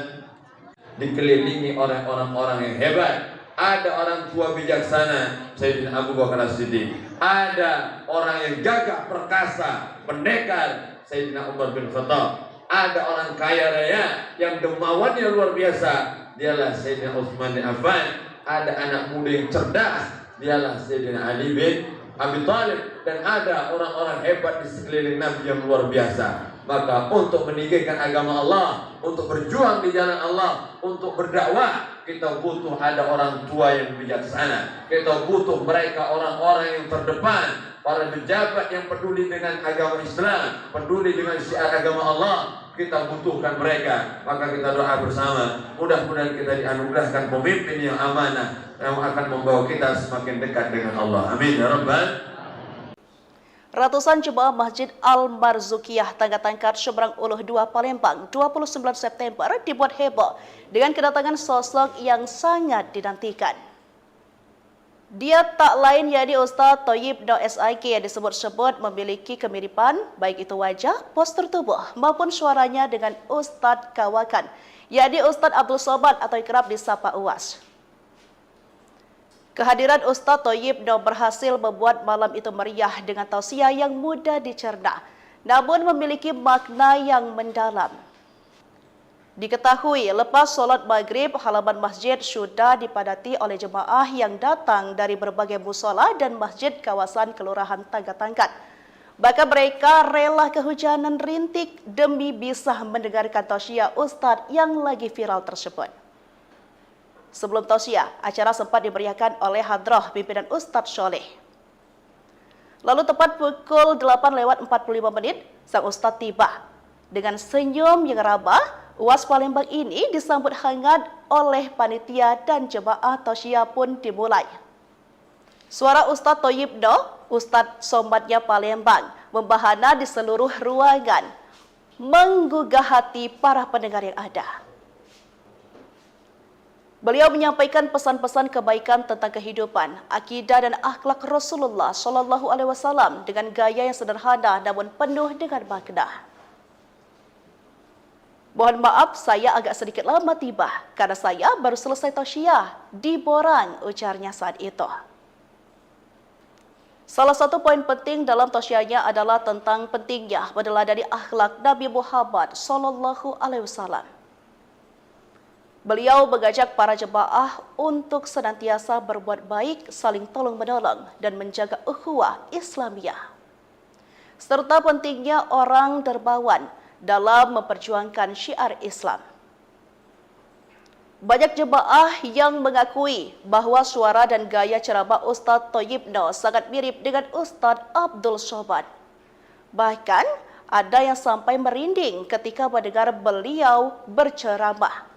Dikelilingi oleh orang-orang yang hebat. ada orang tua bijaksana Sayyidina Abu Bakar As-Siddiq, ada orang yang gagah perkasa, pendekar Sayyidina Umar bin Khattab, ada orang kaya raya yang dermawannya luar biasa, dialah Sayyidina Utsman bin Affan, ada anak muda yang cerdas, dialah Sayyidina Ali bin Abi Thalib, dan ada orang-orang hebat di sekeliling Nabi yang luar biasa. Maka untuk meninggikan agama Allah, untuk berjuang di jalan Allah, untuk berdakwah, kita butuh ada orang tua yang bijaksana. Kita butuh mereka orang-orang yang terdepan, para pejabat yang peduli dengan agama Islam, peduli dengan syiar agama Allah. Kita butuhkan mereka. Maka kita doa bersama, mudah-mudahan kita dianugerahkan pemimpin yang amanah, yang akan membawa kita semakin dekat dengan Allah. Amin ya rabbal. Ratusan jemaah Masjid Al-Marzukiyah Tangga Tangkat Seberang Uluh 2 Palembang 29 September dibuat heboh dengan kedatangan sosok yang sangat dinantikan. Dia tak lain yakni Ustaz Thayyib Noh SIK yang disebut-sebut memiliki kemiripan baik itu wajah, postur tubuh maupun suaranya dengan Ustaz Kawakan, yakni Ustaz Abdul Somad atau kerap disapa Uwas. Kehadiran Ustaz Thayyib Noh berhasil membuat malam itu meriah dengan tausiah yang mudah dicerna, namun memiliki makna yang mendalam. Diketahui lepas solat maghrib, halaman masjid sudah dipadati oleh jemaah yang datang dari berbagai musola dan masjid kawasan Kelurahan Tangga Tangkat. Bahkan mereka rela kehujanan rintik demi bisa mendengarkan tausiah Ustaz yang lagi viral tersebut. Sebelum tausiah, acara sempat dimeriahkan oleh hadrah pimpinan Ustaz Soleh. Lalu tepat pukul 8:45 sang Ustaz tiba. Dengan senyum yang ramah, Uwas Palembang ini disambut hangat oleh panitia dan jemaah tausiah pun dimulai. Suara Ustaz Thayyib Noh, Ustaz Somadnya Palembang, membahana di seluruh ruangan, menggugah hati para pendengar yang ada. Beliau menyampaikan pesan-pesan kebaikan tentang kehidupan, akidah dan akhlak Rasulullah SAW dengan gaya yang sederhana namun penuh dengan makna. Mohon maaf saya agak sedikit lama tiba karena saya baru selesai tausiah di Borang, ujarnya saat itu. Salah satu poin penting dalam tausiahnya adalah tentang pentingnya meneladani akhlak Nabi Muhammad SAW. Beliau mengajak para jemaah untuk senantiasa berbuat baik, saling tolong-menolong, dan menjaga ukhuwah Islamiyah. Serta pentingnya orang dermawan dalam memperjuangkan syiar Islam. Banyak jemaah yang mengakui bahwa suara dan gaya ceramah Ustaz Thayyib Noh sangat mirip dengan Ustaz Abdul Somad. Bahkan ada yang sampai merinding ketika mendengar beliau berceramah.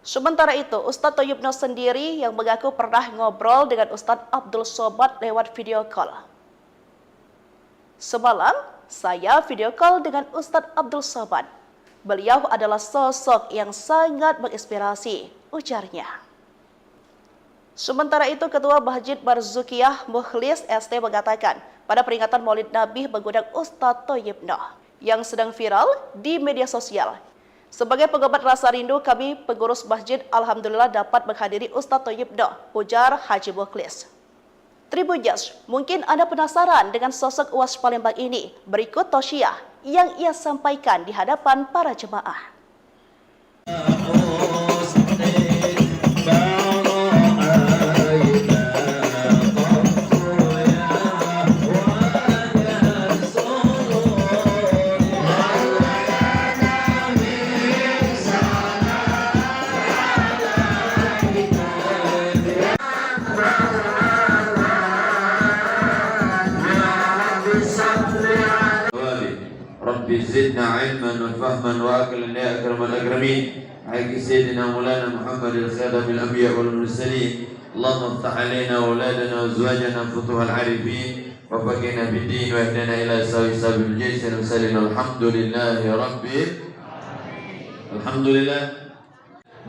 Sementara itu, Ustaz Thayyib Noh sendiri yang mengaku pernah ngobrol dengan Ustaz Abdul Somad lewat video call. Semalam, saya video call dengan Ustaz Abdul Somad. Beliau adalah sosok yang sangat menginspirasi, ujarnya. Sementara itu, Ketua Masjid Marzukiyah Mukhlis ST mengatakan, pada peringatan Maulid Nabi mengundang Ustaz Thayyib Noh yang sedang viral di media sosial. Sebagai pengobat rasa rindu, kami pengurus masjid alhamdulillah dapat menghadiri Ustaz Thayyib Noh, ujar Haji Mukhlis. Tribuners, mungkin Anda penasaran dengan sosok Uwas Palembang ini. Berikut tausiah yang ia sampaikan di hadapan para jemaah. زدنا علما وفهما واكلا يا اكرم الاكرمين حق سيدنا مولانا محمد الخاتم الانبياء والمرسلين اللهم افتح علينا واولادنا وازواجنا فتوح العارفين وفقنا بالدين واهدنا الى سوي سبيل الجيش المرسلين الحمد لله رب alhamdulillah.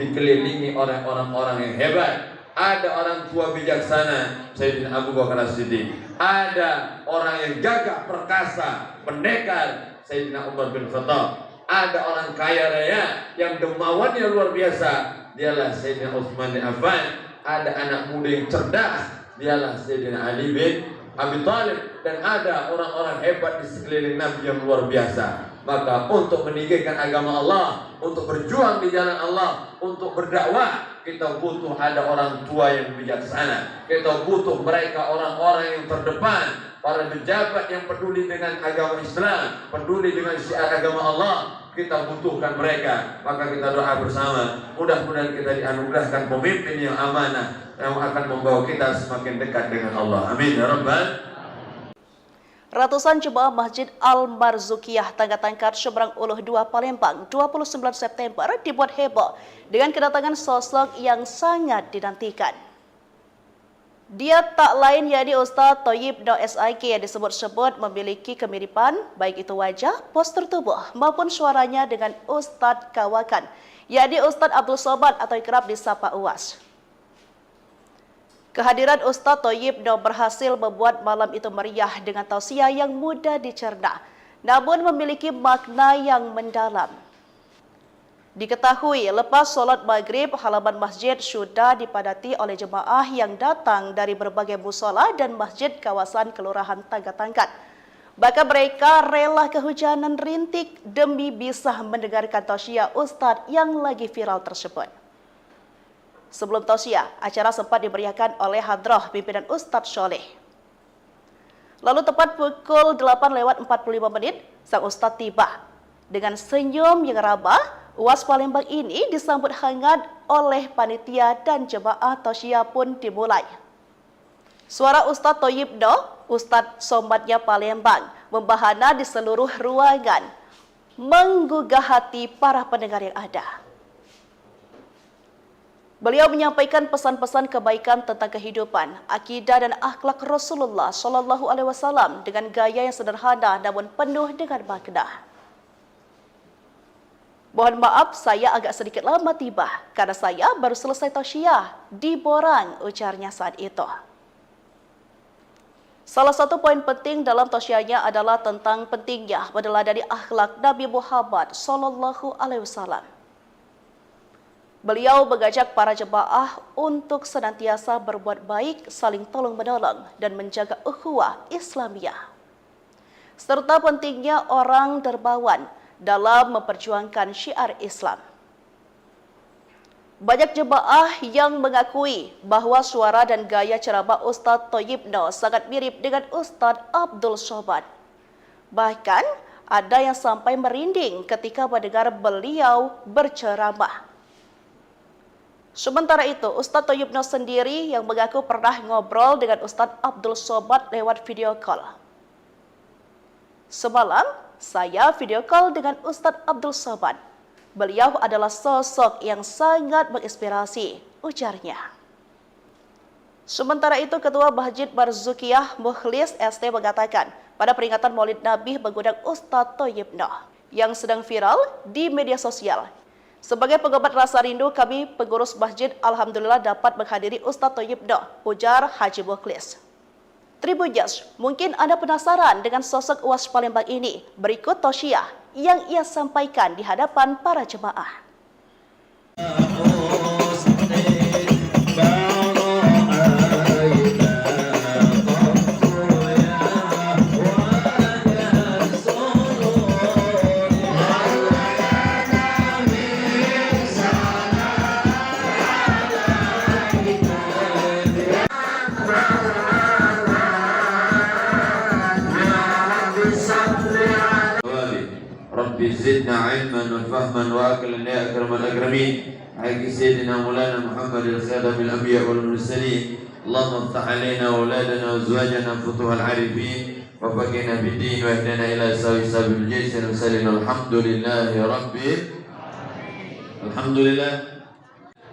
Dikelilingi oleh orang-orang yang hebat. Ada orang tua bijaksana Sayyidina Abu Bakar As-Siddiq, ada orang yang gagah perkasa, pendekar Sayyidina Umar bin Khattab, ada orang kaya raya yang dermawannya luar biasa, dialah Sayyidina Utsman bin Affan. Ada anak muda yang cerdas, dialah Sayyidina Ali bin Abi Thalib. Dan ada orang-orang hebat di sekeliling Nabi yang luar biasa. Maka untuk meninggikan agama Allah, untuk berjuang di jalan Allah, untuk berdakwah, kita butuh ada orang tua yang bijaksana. Kita butuh mereka orang-orang yang terdepan, para pejabat yang peduli dengan agama Islam, peduli dengan syiar agama Allah. Kita butuhkan mereka. Maka kita doa bersama, mudah-mudahan kita dianugerahkan pemimpin yang amanah, yang akan membawa kita semakin dekat dengan Allah. Amin ya rabbal. Ratusan jemaah Masjid Al-Marzukiyah Tangga Tangkat Seberang Uluh 2 Palembang 29 September dibuat heboh dengan kedatangan sosok yang sangat dinantikan. Dia tak lain yakni Ustaz Thayyib Noh SIK yang disebut-sebut memiliki kemiripan baik itu wajah, postur tubuh maupun suaranya dengan Ustaz Kawakan, yakni Ustaz Abdul Somad atau kerap disapa Uwas. Kehadiran Ustaz Thayyib Noh berhasil membuat malam itu meriah dengan tausiah yang mudah dicerna, namun memiliki makna yang mendalam. Diketahui lepas solat maghrib, halaman masjid sudah dipadati oleh jemaah yang datang dari berbagai musola dan masjid kawasan Kelurahan Tangga Tangkat. Bahkan mereka rela kehujanan rintik demi bisa mendengarkan tausiah Ustaz yang lagi viral tersebut. Sebelum tausiah, acara sempat dimeriahkan oleh hadrah pimpinan Ustaz Soleh. Lalu tepat pukul 8:45 sang Ustaz tiba. Dengan senyum yang ramah, Uwas Palembang ini disambut hangat oleh panitia dan jemaah tausiah pun dimulai. Suara Ustaz Thayyib Noh, Ustaz Somadnya Palembang, membahana di seluruh ruangan, menggugah hati para pendengar yang ada. Beliau menyampaikan pesan-pesan kebaikan tentang kehidupan, akidah dan akhlak Rasulullah SAW dengan gaya yang sederhana namun penuh dengan makna. Mohon maaf saya agak sedikit lama tiba karena saya baru selesai tausiah di Borang, ujarnya saat itu. Salah satu poin penting dalam tausiahnya adalah tentang pentingnya meneladani akhlak Nabi Muhammad SAW. Beliau mengajak para jemaah untuk senantiasa berbuat baik, saling tolong-menolong, dan menjaga ukhuwah Islamiyah. Serta pentingnya orang dermawan dalam memperjuangkan syiar Islam. Banyak jemaah yang mengakui bahwa suara dan gaya ceramah Ustaz Thayyib Noh sangat mirip dengan Ustaz Abdul Somad. Bahkan ada yang sampai merinding ketika mendengar beliau berceramah. Sementara itu, Ustaz Thayyib Noh sendiri yang mengaku pernah ngobrol dengan Ustaz Abdul Somad lewat video call. Semalam, saya video call dengan Ustaz Abdul Somad. Beliau adalah sosok yang sangat menginspirasi, ujarnya. Sementara itu, Ketua Masjid Marzukiyah Mukhlis ST mengatakan, pada peringatan Maulid Nabi mengundang Ustaz Thayyib Noh yang sedang viral di media sosial. Sebagai pengobat rasa rindu, kami pengurus masjid alhamdulillah dapat menghadiri Ustaz Thayyib Noh, ujar Haji Mukhlis. Tribuners, mungkin Anda penasaran dengan sosok Uwas Palembang ini. Berikut tausiah yang ia sampaikan di hadapan para jemaah. Rabbi zidna ilman wa fahman wa aqlan ya akramal akramin. Haqqi sayyidina Maulana Muhammad al-Khadam al-Anbiya wal Mursalin. Allahumma iftah alaina wa auladana wa azwajana futuhal arifin wa faqihna bid-din wa ihdina ila sabil jaysin wa sallim alhamdulillahi rabbil alhamdulillah.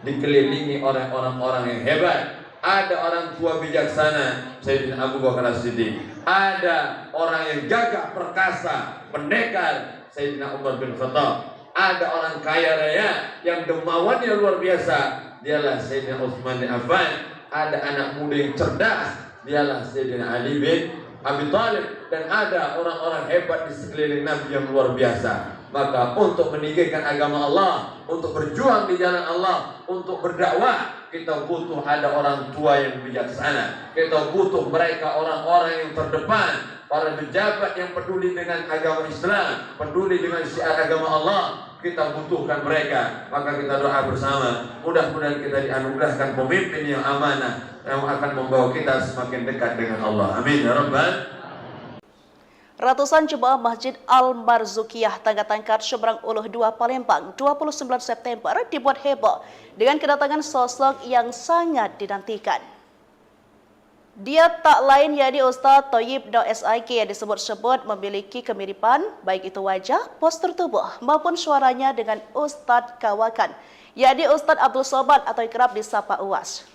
Dikelilingi oleh orang-orang yang hebat. Ada orang tua bijaksana, Sayyidina Abu Bakar As-Siddiq. Ada orang yang gagah perkasa, pendekar, Sayyidina Umar bin Khattab. Ada orang kaya raya yang dermawannya luar biasa, dialah Sayyidina Utsman bin Affan. Ada anak muda yang cerdas, dialah Sayyidina Ali bin Abi Thalib. Dan ada orang-orang hebat di sekeliling Nabi yang luar biasa. Maka untuk meninggikan agama Allah, untuk berjuang di jalan Allah, untuk berdakwah, kita butuh ada orang tua yang bijaksana. Kita butuh mereka orang-orang yang terdepan, para pejabat yang peduli dengan agama Islam, peduli dengan syiar agama Allah. Kita butuhkan mereka. Maka kita doa bersama, mudah-mudahan kita dianugerahkan pemimpin yang amanah, yang akan membawa kita semakin dekat dengan Allah. Amin ya rabbal. Ratusan jemaah Masjid Al-Marzukiyah Tangga-Tangkat Seberang Uluh 2 Palembang 29 September dibuat heboh dengan kedatangan sosok yang sangat dinantikan. Dia tak lain yakni Ustaz Thayyib Noh SIK yang disebut-sebut memiliki kemiripan baik itu wajah, postur tubuh maupun suaranya dengan Ustaz Kawakan, yakni Ustaz Abdul Somad atau kerap disapa Uwas.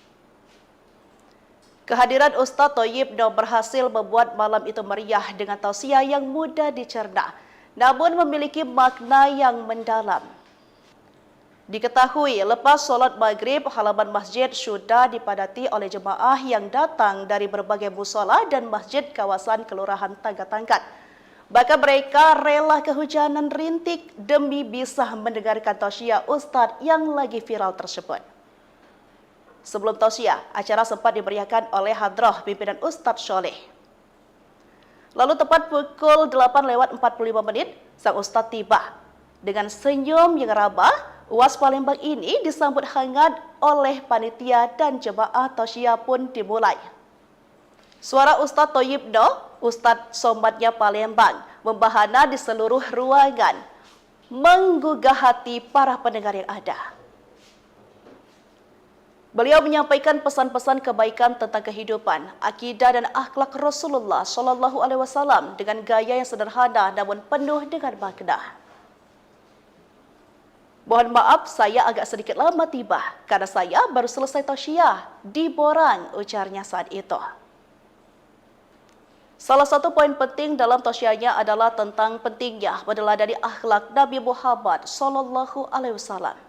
Kehadiran Ustaz Thayyib Noh berhasil membuat malam itu meriah dengan tausiah yang mudah dicerna, namun memiliki makna yang mendalam. Diketahui lepas solat maghrib, halaman masjid sudah dipadati oleh jemaah yang datang dari berbagai musola dan masjid kawasan Kelurahan Tangga-Tangkat. Bahkan mereka rela kehujanan rintik demi bisa mendengarkan tausiah Ustadz yang lagi viral tersebut. Sebelum tausiah, acara sempat dimeriahkan oleh hadrah pimpinan Ustadz Soleh. Lalu tepat pukul 8:45 sang Ustadz tiba. Dengan senyum yang ramah, Uwas Palembang ini disambut hangat oleh panitia dan jemaah tausiah pun dimulai. Suara Ustadz Thayyib Noh, Ustadz Somadnya Palembang, membahana di seluruh ruangan, menggugah hati para pendengar yang ada. Beliau menyampaikan pesan-pesan kebaikan tentang kehidupan, akidah dan akhlak Rasulullah SAW dengan gaya yang sederhana namun penuh dengan makna. Mohon maaf, saya agak sedikit lama tiba karena saya baru selesai tausiah di Borang, ujarnya saat itu. Salah satu poin penting dalam tausiahnya adalah tentang pentingnya meneladani akhlak Nabi Muhammad SAW.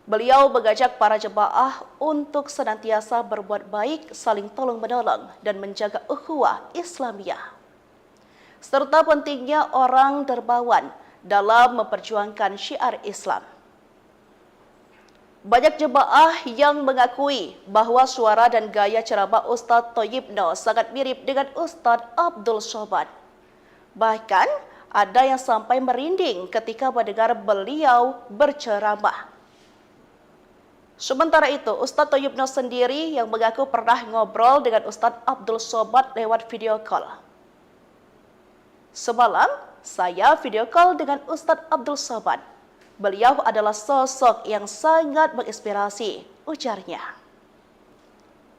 Beliau mengajak para jemaah untuk senantiasa berbuat baik, saling tolong-menolong, dan menjaga ukhuwah Islamiyah. Serta pentingnya orang dermawan dalam memperjuangkan syiar Islam. Banyak jemaah yang mengakui bahwa suara dan gaya ceramah Ustadz Thayyib Noh sangat mirip dengan Ustadz Abdul Somad. Bahkan ada yang sampai merinding ketika mendengar beliau berceramah. Sementara itu, Ustadz Thayyib Noh sendiri yang mengaku pernah ngobrol dengan Ustadz Abdul Somad lewat video call. Semalam, saya video call dengan Ustadz Abdul Somad. Beliau adalah sosok yang sangat menginspirasi, ujarnya.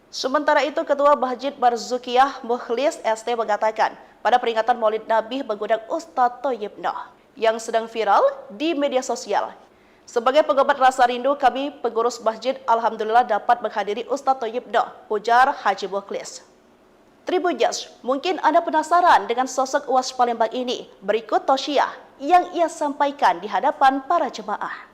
Sementara itu, Ketua Masjid Marzukiyah Mukhlis ST mengatakan, pada peringatan Maulid Nabi mengundang Ustadz Thayyib Noh yang sedang viral di media sosial. Sebagai pengobat rasa rindu, kami pengurus masjid alhamdulillah dapat menghadiri Ustadz Thayyib Noh, ujar Haji Mukhlis. Tribunjas, mungkin Anda penasaran dengan sosok Uwas Palembang ini. Berikut tausiah yang ia sampaikan di hadapan para jemaah.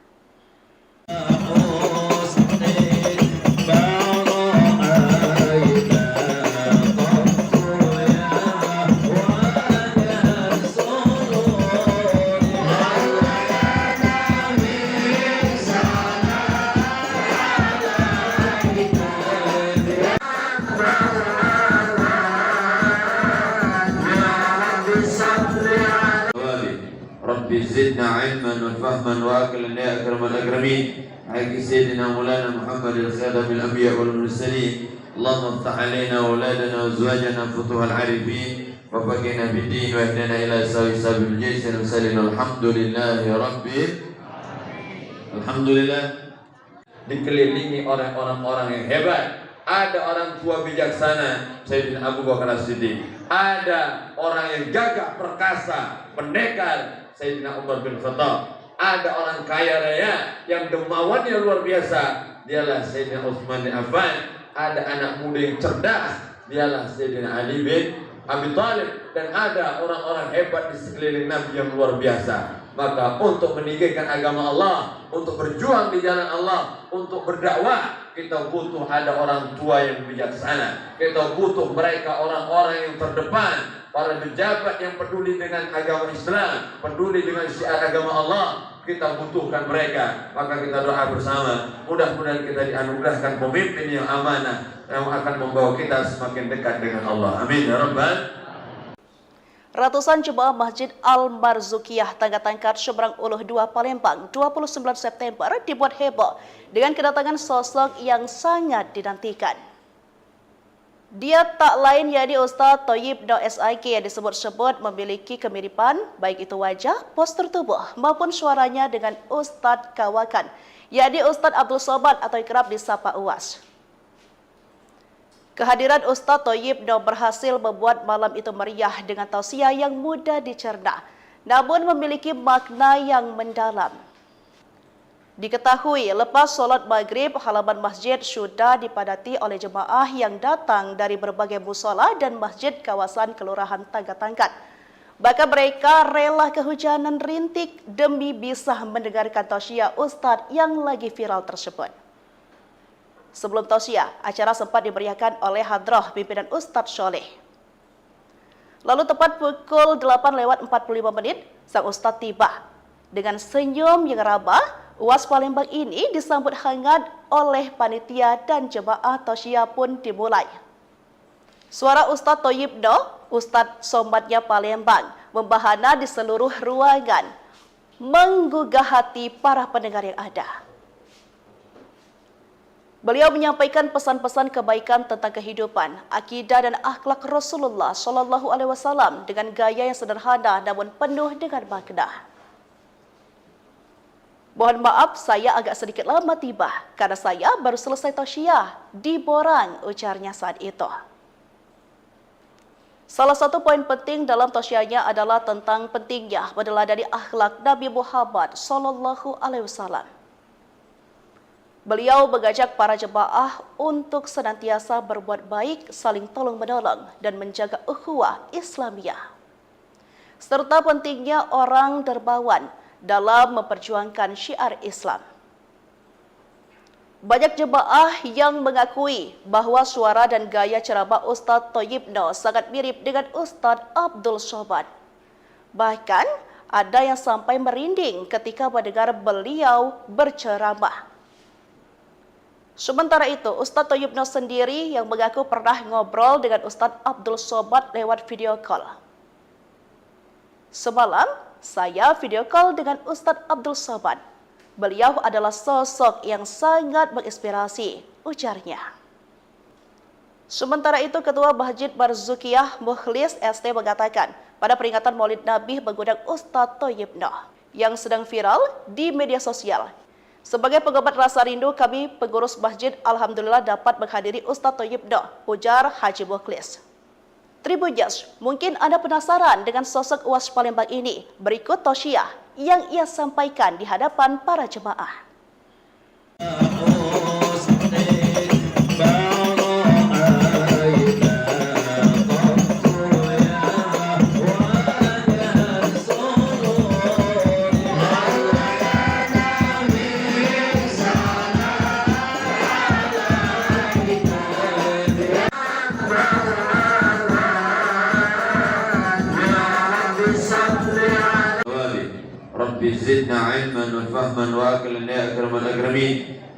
Rabbi zidna ilman wa fahman wa aqlan ya akramal akramin. Haqqi sayyidina Maulana Muhammad al-Khadam al-Anbiya wal Mursalin. Allahumma iftah alaina wa auladana wa azwajana futuhal arifin wa faqihna bid-din wa ihdina ila sabil jaysh al-musallin. Alhamdulillahi rabbil alhamdulillah. Dikelilingi oleh orang-orang yang hebat. Ada orang tua bijaksana, Sayyidina Abu Bakar As-Siddiq. Ada orang yang gagah perkasa, pendekar, Sayyidina Umar bin Khattab. Ada orang kaya raya yang dermawannya luar biasa, dialah Sayyidina Utsman bin Affan. Ada anak muda yang cerdas, dialah Sayyidina Ali bin Abi Thalib. Dan ada orang-orang hebat di sekeliling Nabi yang luar biasa. Maka untuk meninggikan agama Allah, untuk berjuang di jalan Allah, untuk berdakwah, kita butuh ada orang tua yang bijaksana. Kita butuh mereka orang-orang yang terdepan, para pejabat yang peduli dengan agama Islam, peduli dengan syiar agama Allah. Kita butuhkan mereka. Maka kita doa bersama, mudah-mudahan kita dianugerahkan pemimpin yang amanah, yang akan membawa kita semakin dekat dengan Allah. Amin ya rabbal. Ratusan jemaah Masjid Al-Marzukiyah Tangga-Tangkat Seberang Uluh 2 Palembang 29 September dibuat heboh dengan kedatangan sosok yang sangat dinantikan. Dia tak lain yakni Ustaz Thayyib Noh SIK yang disebut-sebut memiliki kemiripan baik itu wajah, postur tubuh maupun suaranya dengan Ustaz Kawakan yakni Ustaz Abdul Somad atau kerap disapa Uwas. Kehadiran Ustaz Thayyib Noh berhasil membuat malam itu meriah dengan tausiah yang mudah dicerna, namun memiliki makna yang mendalam. Diketahui lepas solat maghrib, halaman masjid sudah dipadati oleh jemaah yang datang dari berbagai musola dan masjid kawasan Kelurahan Tangga-Tangkat. Bahkan mereka rela kehujanan rintik demi bisa mendengarkan tausiah Ustaz yang lagi viral tersebut. Sebelum tausiah, acara sempat dimeriahkan oleh hadrah pimpinan Ustadz Soleh. Lalu tepat pukul 8:45 sang Ustadz tiba. Dengan senyum yang ramah, Uwas Palembang ini disambut hangat oleh panitia dan jemaah tausiah pun dimulai. Suara Ustadz Thayyib Noh, Ustadz Somadnya Palembang, membahana di seluruh ruangan, menggugah hati para pendengar yang ada. Beliau menyampaikan pesan-pesan kebaikan tentang kehidupan, akidah dan akhlak Rasulullah SAW dengan gaya yang sederhana namun penuh dengan makna. Mohon maaf, saya agak sedikit lama tiba karena saya baru selesai tausiah di Borang, ujarnya saat itu. Salah satu poin penting dalam tausiahnya adalah tentang pentingnya meneladani akhlak Nabi Muhammad SAW. Beliau mengajak para jemaah untuk senantiasa berbuat baik, saling tolong-menolong, dan menjaga ukhuwah Islamiyah. Serta pentingnya orang dermawan dalam memperjuangkan syiar Islam. Banyak jemaah yang mengakui bahwa suara dan gaya ceramah Ustaz Thayyib Noh sangat mirip dengan Ustaz Abdul Somad. Bahkan ada yang sampai merinding ketika mendengar beliau berceramah. Sementara itu, Ustaz Thayyib Noh sendiri yang mengaku pernah ngobrol dengan Ustaz Abdul Somad lewat video call. Semalam, saya video call dengan Ustaz Abdul Somad. Beliau adalah sosok yang sangat menginspirasi, ujarnya. Sementara itu, Ketua Masjid Marzukiyah Mukhlis ST mengatakan, pada peringatan Maulid Nabi mengundang Ustaz Thayyib Noh yang sedang viral di media sosial. Sebagai pengobat rasa rindu, kami pengurus masjid alhamdulillah dapat menghadiri Ustaz Thayyib Noh, ujar Haji Mukhlis. Tribuners, mungkin Anda penasaran dengan sosok Uwas Palembang ini. Berikut tausiah yang ia sampaikan di hadapan para jemaah. زدنا علما وفهما واكلا يا اكرم الاكرمين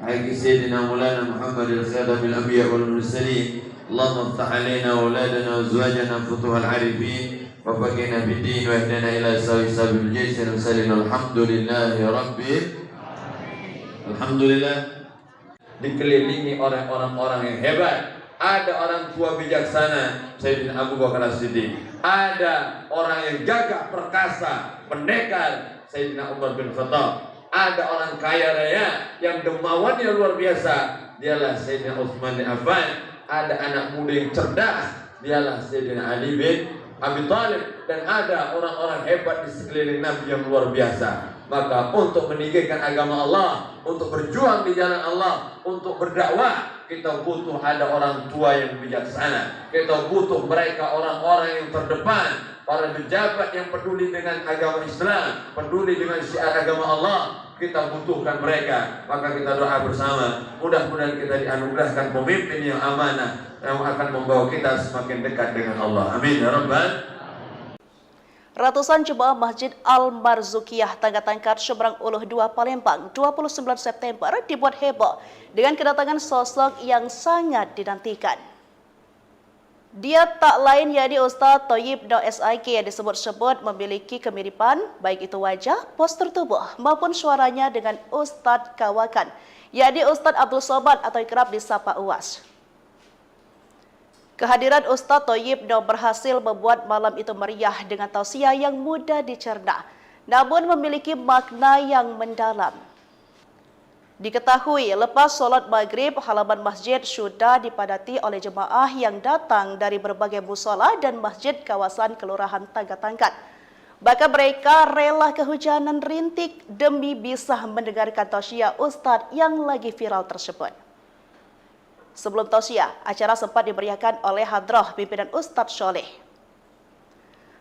حق سيدنا مولانا محمد الخاتم الانبياء والمرسلين اللهم افتح علينا واولادنا وازواجنا فتوح العارفين وفقنا بالدين واهدنا الى سوي سبيل الجيش المرسلين الحمد لله رب الحمدلillah. Dikelilingi oleh orang-orang yang hebat. Ada orang tua bijaksana, Sayyidina Abu Bakar As-Siddiq. Ada orang yang gagah perkasa, pendekar, Sayyidina Umar bin Khattab. Ada orang kaya raya yang dermawannya luar biasa, dialah Sayyidina Utsman bin Affan. Ada anak muda yang cerdas, dialah Sayyidina Ali bin Abi Thalib. Dan ada orang-orang hebat di sekeliling Nabi yang luar biasa. Maka untuk meninggikan agama Allah, untuk berjuang di jalan Allah, untuk berdakwah, kita butuh ada orang tua yang bijaksana. Kita butuh mereka orang-orang yang terdepan, para pejabat yang peduli dengan agama Islam, peduli dengan syiar agama Allah. Kita butuhkan mereka. Maka kita doa bersama, mudah-mudahan kita dianugerahkan pemimpin yang amanah yang akan membawa kita semakin dekat dengan Allah. Amin ya rabbal. Ratusan jemaah Masjid Al-Marzukiyah Tangga-Tangkat Seberang Uluh 2 Palembang 29 September dibuat heboh dengan kedatangan sosok yang sangat dinantikan. Dia tak lain yakni Ustaz Thayyib Noh SIK yang disebut-sebut memiliki kemiripan baik itu wajah, postur tubuh maupun suaranya dengan Ustaz Kawakan yakni Ustaz Abdul Somad atau kerap disapa Uwas. Kehadiran Ustaz Thayyib Noh berhasil membuat malam itu meriah dengan tausiah yang mudah dicerna, namun memiliki makna yang mendalam. Diketahui lepas solat maghrib, halaman masjid sudah dipadati oleh jemaah yang datang dari berbagai musola dan masjid kawasan Kelurahan Tangga-Tangkat. Bahkan mereka rela kehujanan rintik demi bisa mendengarkan tausiah Ustaz yang lagi viral tersebut. Sebelum tausiah, acara sempat dimeriahkan oleh hadrah pimpinan Ustadz Soleh.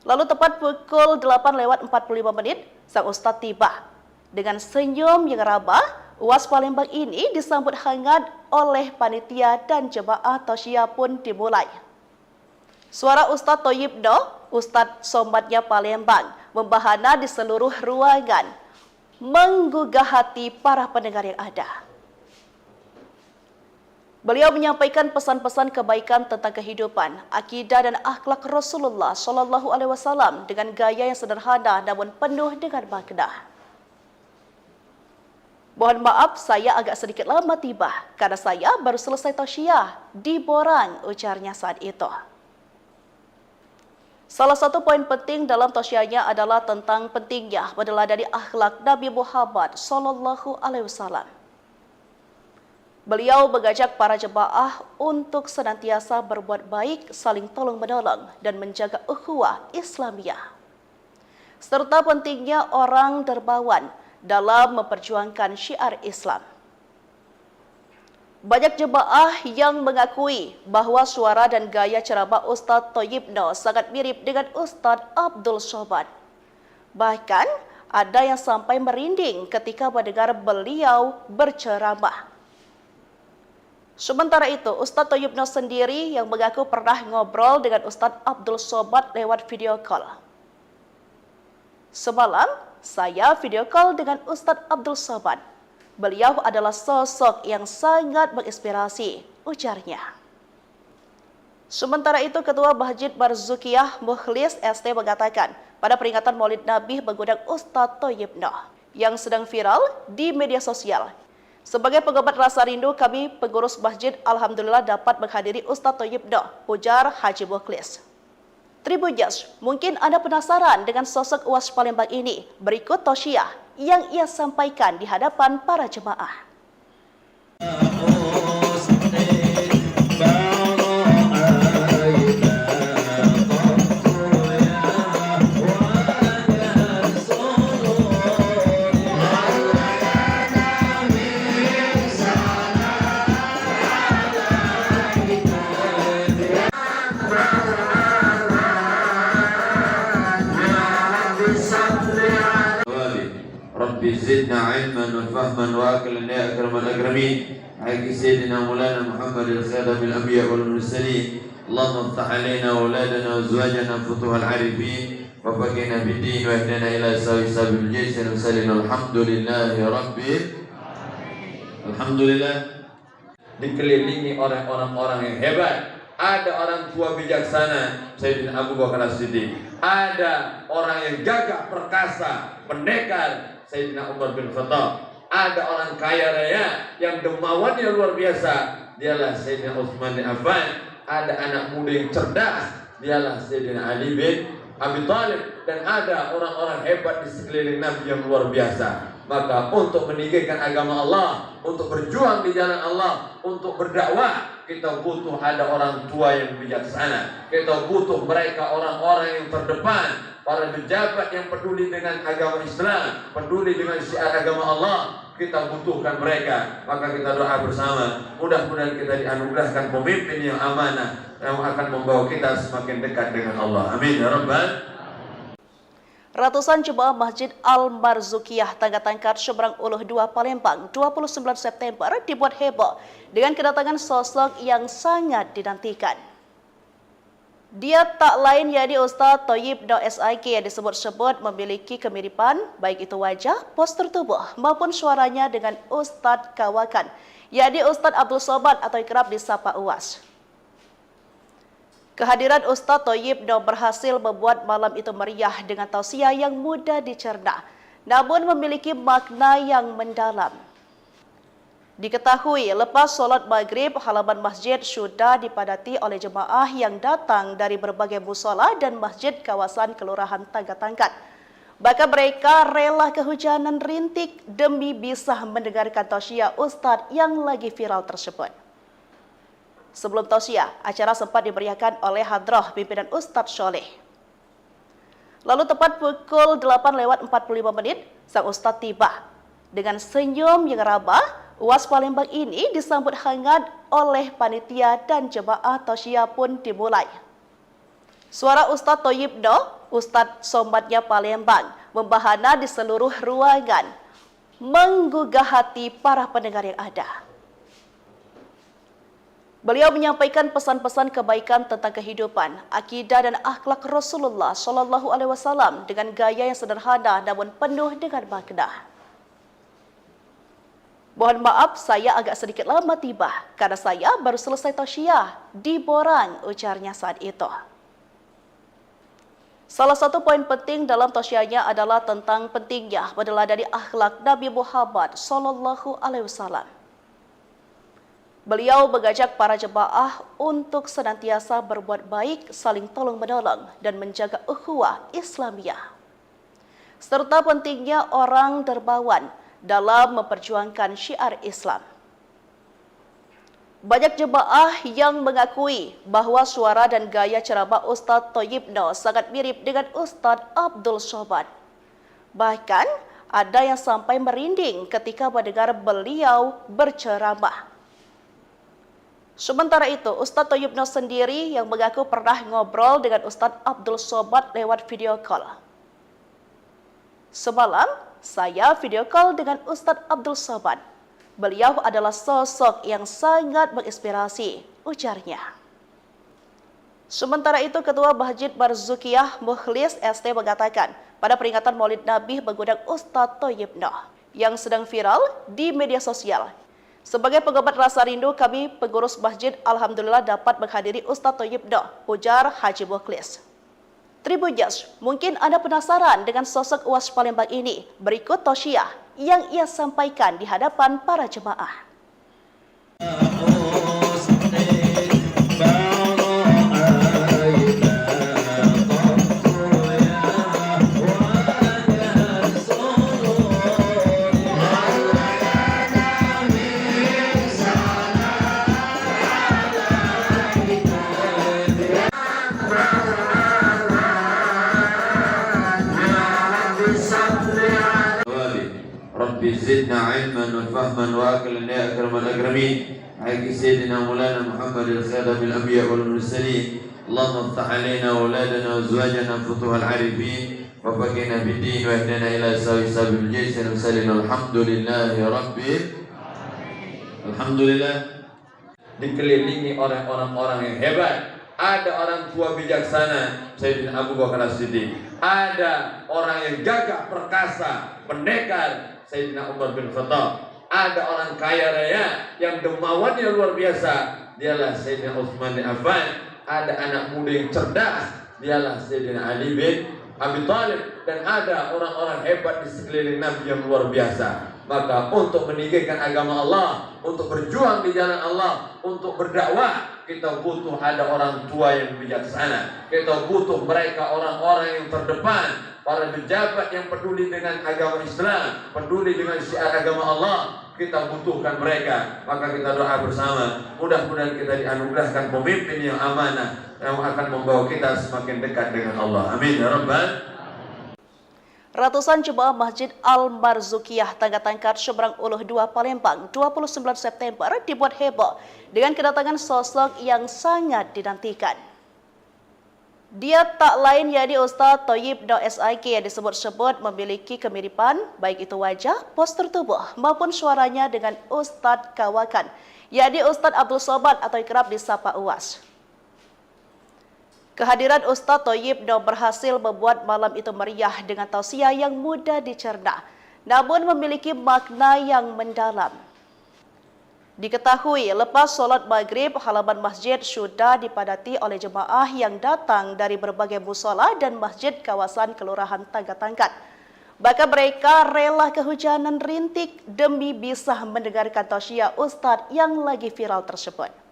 Lalu tepat pukul 8:45 sang Ustadz tiba. Dengan senyum yang ramah, Uwas Palembang ini disambut hangat oleh panitia dan jemaah tausiah pun dimulai. Suara Ustadz Thayyib Noh, Ustadz Somadnya Palembang, membahana di seluruh ruangan, menggugah hati para pendengar yang ada. Beliau menyampaikan pesan-pesan kebaikan tentang kehidupan, akidah dan akhlak Rasulullah SAW dengan gaya yang sederhana namun penuh dengan makna. Mohon maaf, saya agak sedikit lama tiba karena saya baru selesai tausiah di Borang, ujarnya saat itu. Salah satu poin penting dalam tausiahnya adalah tentang pentingnya meneladani akhlak Nabi Muhammad SAW. Beliau mengajak para jemaah untuk senantiasa berbuat baik, saling tolong-menolong, dan menjaga ukhuwah Islamiyah. Serta pentingnya orang dermawan dalam memperjuangkan syiar Islam. Banyak jemaah yang mengakui bahwa suara dan gaya ceramah Ustaz Thayyib Noh sangat mirip dengan Ustaz Abdul Somad. Bahkan ada yang sampai merinding ketika mendengar beliau berceramah. Sementara itu, Ustaz Thayyib Noh sendiri yang mengaku pernah ngobrol dengan Ustaz Abdul Somad lewat video call. Semalam, saya video call dengan Ustaz Abdul Somad. Beliau adalah sosok yang sangat menginspirasi, ujarnya. Sementara itu, Ketua Masjid Marzukiyah Mukhlis ST mengatakan, pada peringatan Maulid Nabi mengundang Ustaz Thayyib Noh yang sedang viral di media sosial. Sebagai pengobat rasa rindu, kami pengurus masjid alhamdulillah dapat menghadiri Ustaz Thayyib Noh, ujar Haji Mukhlis. Tribuners, mungkin Anda penasaran dengan sosok Uwas Palembang ini. Berikut tausiah yang ia sampaikan di hadapan para jemaah. زدنا علما وفهما واكلا يا اكرم الاكرمين حق سيدنا مولانا محمد الخاتم الانبياء والمرسلين اللهم افتح علينا واولادنا وازواجنا فتوح العارفين وفقنا بالدين واهدنا الى سوي سبيل الجيش المرسلين الحمد لله رب الحمدلillah. Dikelilingi oleh orang-orang yang hebat. Ada orang tua bijaksana, Sayyidina Abu Bakar As-Siddiq. Ada orang yang gagah perkasa, pendekar, Sayyidina Umar bin Khattab. Ada orang kaya raya yang dermawannya luar biasa, dialah Sayyidina Utsman bin Affan. Ada anak muda yang cerdas, dialah Sayyidina Ali bin Abi Thalib. Dan ada orang-orang hebat di sekeliling Nabi yang luar biasa. Maka untuk meninggikan agama Allah, untuk berjuang di jalan Allah, untuk berdakwah, kita butuh ada orang tua yang bijaksana. Kita butuh mereka orang-orang yang terdepan, para pejabat yang peduli dengan agama Islam, peduli dengan syiar agama Allah. kita butuhkan mereka. Maka kita doa bersama, mudah-mudahan kita dianugerahkan pemimpin yang amanah, yang akan membawa kita semakin dekat dengan Allah. Amin ya Rabbal. Ratusan jemaah Masjid Al-Marzukiyah Tangga-Tangkat Seberang Uluh 2 Palembang 29 September dibuat heboh dengan kedatangan sosok yang sangat dinantikan. Dia tak lain yakni Ustaz Thayyib Noh SIK yang disebut-sebut memiliki kemiripan baik itu wajah, postur tubuh maupun suaranya dengan Ustaz Kawakan, yakni Ustaz Abdul Somad atau kerap disapa Uwas. Kehadiran Ustaz Thayyib Noh berhasil membuat malam itu meriah dengan tausiah yang mudah dicerna, namun memiliki makna yang mendalam. Diketahui lepas solat maghrib, halaman masjid sudah dipadati oleh jemaah yang datang dari berbagai musola dan masjid kawasan Kelurahan Tangga-Tangkat. Bahkan mereka rela kehujanan rintik demi bisa mendengarkan tausiah Ustaz yang lagi viral tersebut. Sebelum tausiah, acara sempat dimeriahkan oleh hadrah pimpinan Ustaz Soleh. Lalu tepat pukul 8:45 sang Ustaz tiba. Dengan senyum yang ramah, Uwas Palembang ini disambut hangat oleh panitia dan jemaah tausiah pun dimulai. Suara Ustaz Thayyib Noh, Ustaz Somadnya Palembang, membahana di seluruh ruangan, menggugah hati para pendengar yang ada. Beliau menyampaikan pesan-pesan kebaikan tentang kehidupan, akidah dan akhlak Rasulullah SAW dengan gaya yang sederhana namun penuh dengan makna. Mohon maaf saya agak sedikit lama tiba karena saya baru selesai tausiah di Borang, ujarnya saat itu. Salah satu poin penting dalam tausiahnya adalah tentang pentingnya meneladani akhlak Nabi Muhammad SAW. Beliau mengajak para jemaah untuk senantiasa berbuat baik, saling tolong-menolong, dan menjaga ukhuwah Islamiyah. Serta pentingnya orang dermawan dalam memperjuangkan syiar Islam. Banyak jemaah yang mengakui bahwa suara dan gaya ceramah Ustaz Thayyib Noh sangat mirip dengan Ustaz Abdul Somad. Bahkan ada yang sampai merinding ketika mendengar beliau berceramah. Sementara itu, Ustaz Thayyib Noh sendiri yang mengaku pernah ngobrol dengan Ustaz Abdul Somad lewat video call. Semalam, saya video call dengan Ustaz Abdul Somad. Beliau adalah sosok yang sangat menginspirasi, ujarnya. Sementara itu, Ketua Masjid Marzukiyah Mukhlis ST mengatakan, pada peringatan Maulid Nabi mengundang Ustaz Thayyib Noh yang sedang viral di media sosial. Sebagai pengobat rasa rindu, kami pengurus masjid alhamdulillah dapat menghadiri Ustaz Thayyib Noh, ujar Haji Mukhlis. Tribuners, mungkin Anda penasaran dengan sosok Uwas Palembang ini. Berikut tausiah yang ia sampaikan di hadapan para jemaah. زدنا علما وفهما واكلا يا اكرم الاكرمين حق سيدنا مولانا محمد الخاتم الانبياء والمرسلين اللهم افتح علينا واولادنا وازواجنا فتوح العارفين وفقنا بالدين واهدنا الى سوي سبيل الجيش المرسلين الحمد لله رب alhamdulillah. Dikelilingi oleh orang-orang yang hebat. Ada orang tua bijaksana Sayyidina Abu Bakar As-Siddiq. Ada orang yang gagah perkasa, pendekar Sayyidina Umar bin Khattab. Ada orang kaya raya yang dermawannya luar biasa, dialah Sayyidina Utsman bin Affan. Ada anak muda yang cerdas, dialah Sayyidina Ali bin Abi Thalib. Dan ada orang-orang hebat di sekeliling Nabi yang luar biasa. Maka untuk meninggikan agama Allah, untuk berjuang di jalan Allah, untuk berdakwah, kita butuh ada orang tua yang bijaksana. Kita butuh mereka orang-orang yang terdepan, para pejabat yang peduli dengan agama Islam, peduli dengan syiar agama Allah. Kita butuhkan mereka. Maka kita doa bersama, mudah-mudahan kita dianugerahkan pemimpin yang amanah, yang akan membawa kita semakin dekat dengan Allah. Amin ya Rabbal. Ratusan jemaah Masjid Al-Marzukiyah Tangga-Tangkat Seberang Uluh 2 Palembang 29 September dibuat heboh dengan kedatangan sosok yang sangat dinantikan. Dia tak lain yakni Ustaz Thayyib Noh SIK yang disebut-sebut memiliki kemiripan baik itu wajah, postur tubuh maupun suaranya dengan Ustaz Kawakan yakni Ustaz Abdul Somad atau kerap disapa Uwas. Kehadiran Ustaz Thayyib Noh berhasil membuat malam itu meriah dengan tausiah yang mudah dicerna, namun memiliki makna yang mendalam. Diketahui lepas solat maghrib, halaman masjid sudah dipadati oleh jemaah yang datang dari berbagai musola dan masjid kawasan Kelurahan Tangga-Tangkat. Bahkan mereka rela kehujanan rintik demi bisa mendengarkan tausiah Ustaz yang lagi viral tersebut.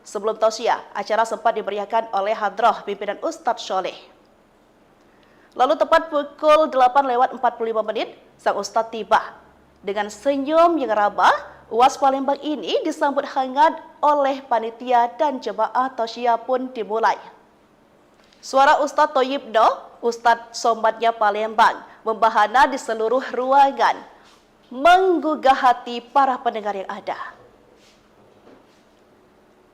Sebelum tausiah, acara sempat dimeriahkan oleh hadrah pimpinan Ustaz Soleh. Lalu tepat pukul 8:45 sang Ustaz tiba. Dengan senyum yang ramah, Uwas Palembang ini disambut hangat oleh panitia dan jemaah tausiah pun dimulai. Suara Ustaz Thayyib Noh, Ustaz Somadnya Palembang, membahana di seluruh ruangan, menggugah hati para pendengar yang ada.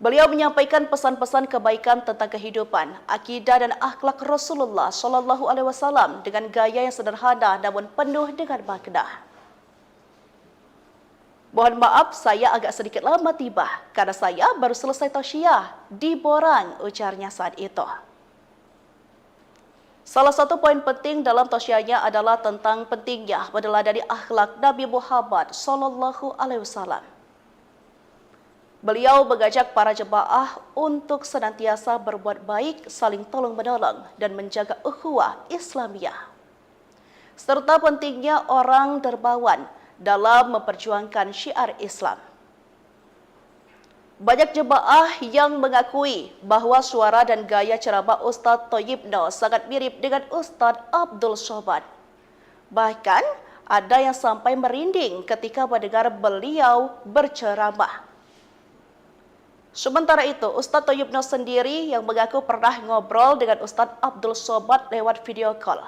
Beliau menyampaikan pesan-pesan kebaikan tentang kehidupan, akidah dan akhlak Rasulullah SAW dengan gaya yang sederhana namun penuh dengan makna. Mohon maaf saya agak sedikit lama tiba karena saya baru selesai tausiah di Borang, ujarnya saat itu. Salah satu poin penting dalam tausiahnya adalah tentang pentingnya meneladani akhlak Nabi Muhammad SAW. Beliau mengajak para jemaah untuk senantiasa berbuat baik, saling tolong-menolong, dan menjaga ukhuwah Islamiyah. Serta pentingnya orang dermawan dalam memperjuangkan syiar Islam. Banyak jemaah yang mengakui bahwa suara dan gaya ceramah Ustaz Thayyib Noh sangat mirip dengan Ustaz Abdul Somad. Bahkan ada yang sampai merinding ketika mendengar beliau berceramah. Sementara itu, Ustaz Thayyib Noh sendiri yang mengaku pernah ngobrol dengan Ustaz Abdul Somad lewat video call.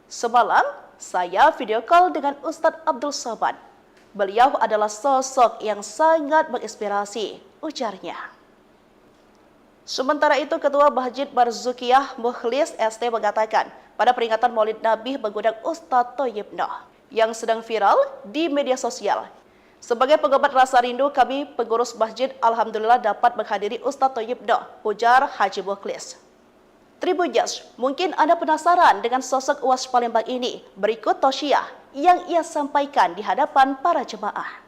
Semalam, saya video call dengan Ustaz Abdul Somad. Beliau adalah sosok yang sangat menginspirasi, ujarnya. Sementara itu, Ketua Masjid Marzukiyah Mukhlis ST mengatakan, pada peringatan Maulid Nabi mengundang Ustaz Thayyib Noh yang sedang viral di media sosial. Sebagai pengobat rasa rindu, kami pengurus masjid alhamdulillah dapat menghadiri Ustaz Thayyib Noh, ujar Haji Mukhlis. Tribuners, mungkin Anda penasaran dengan sosok Uwas Palembang ini. Berikut tausiah yang ia sampaikan di hadapan para jemaah.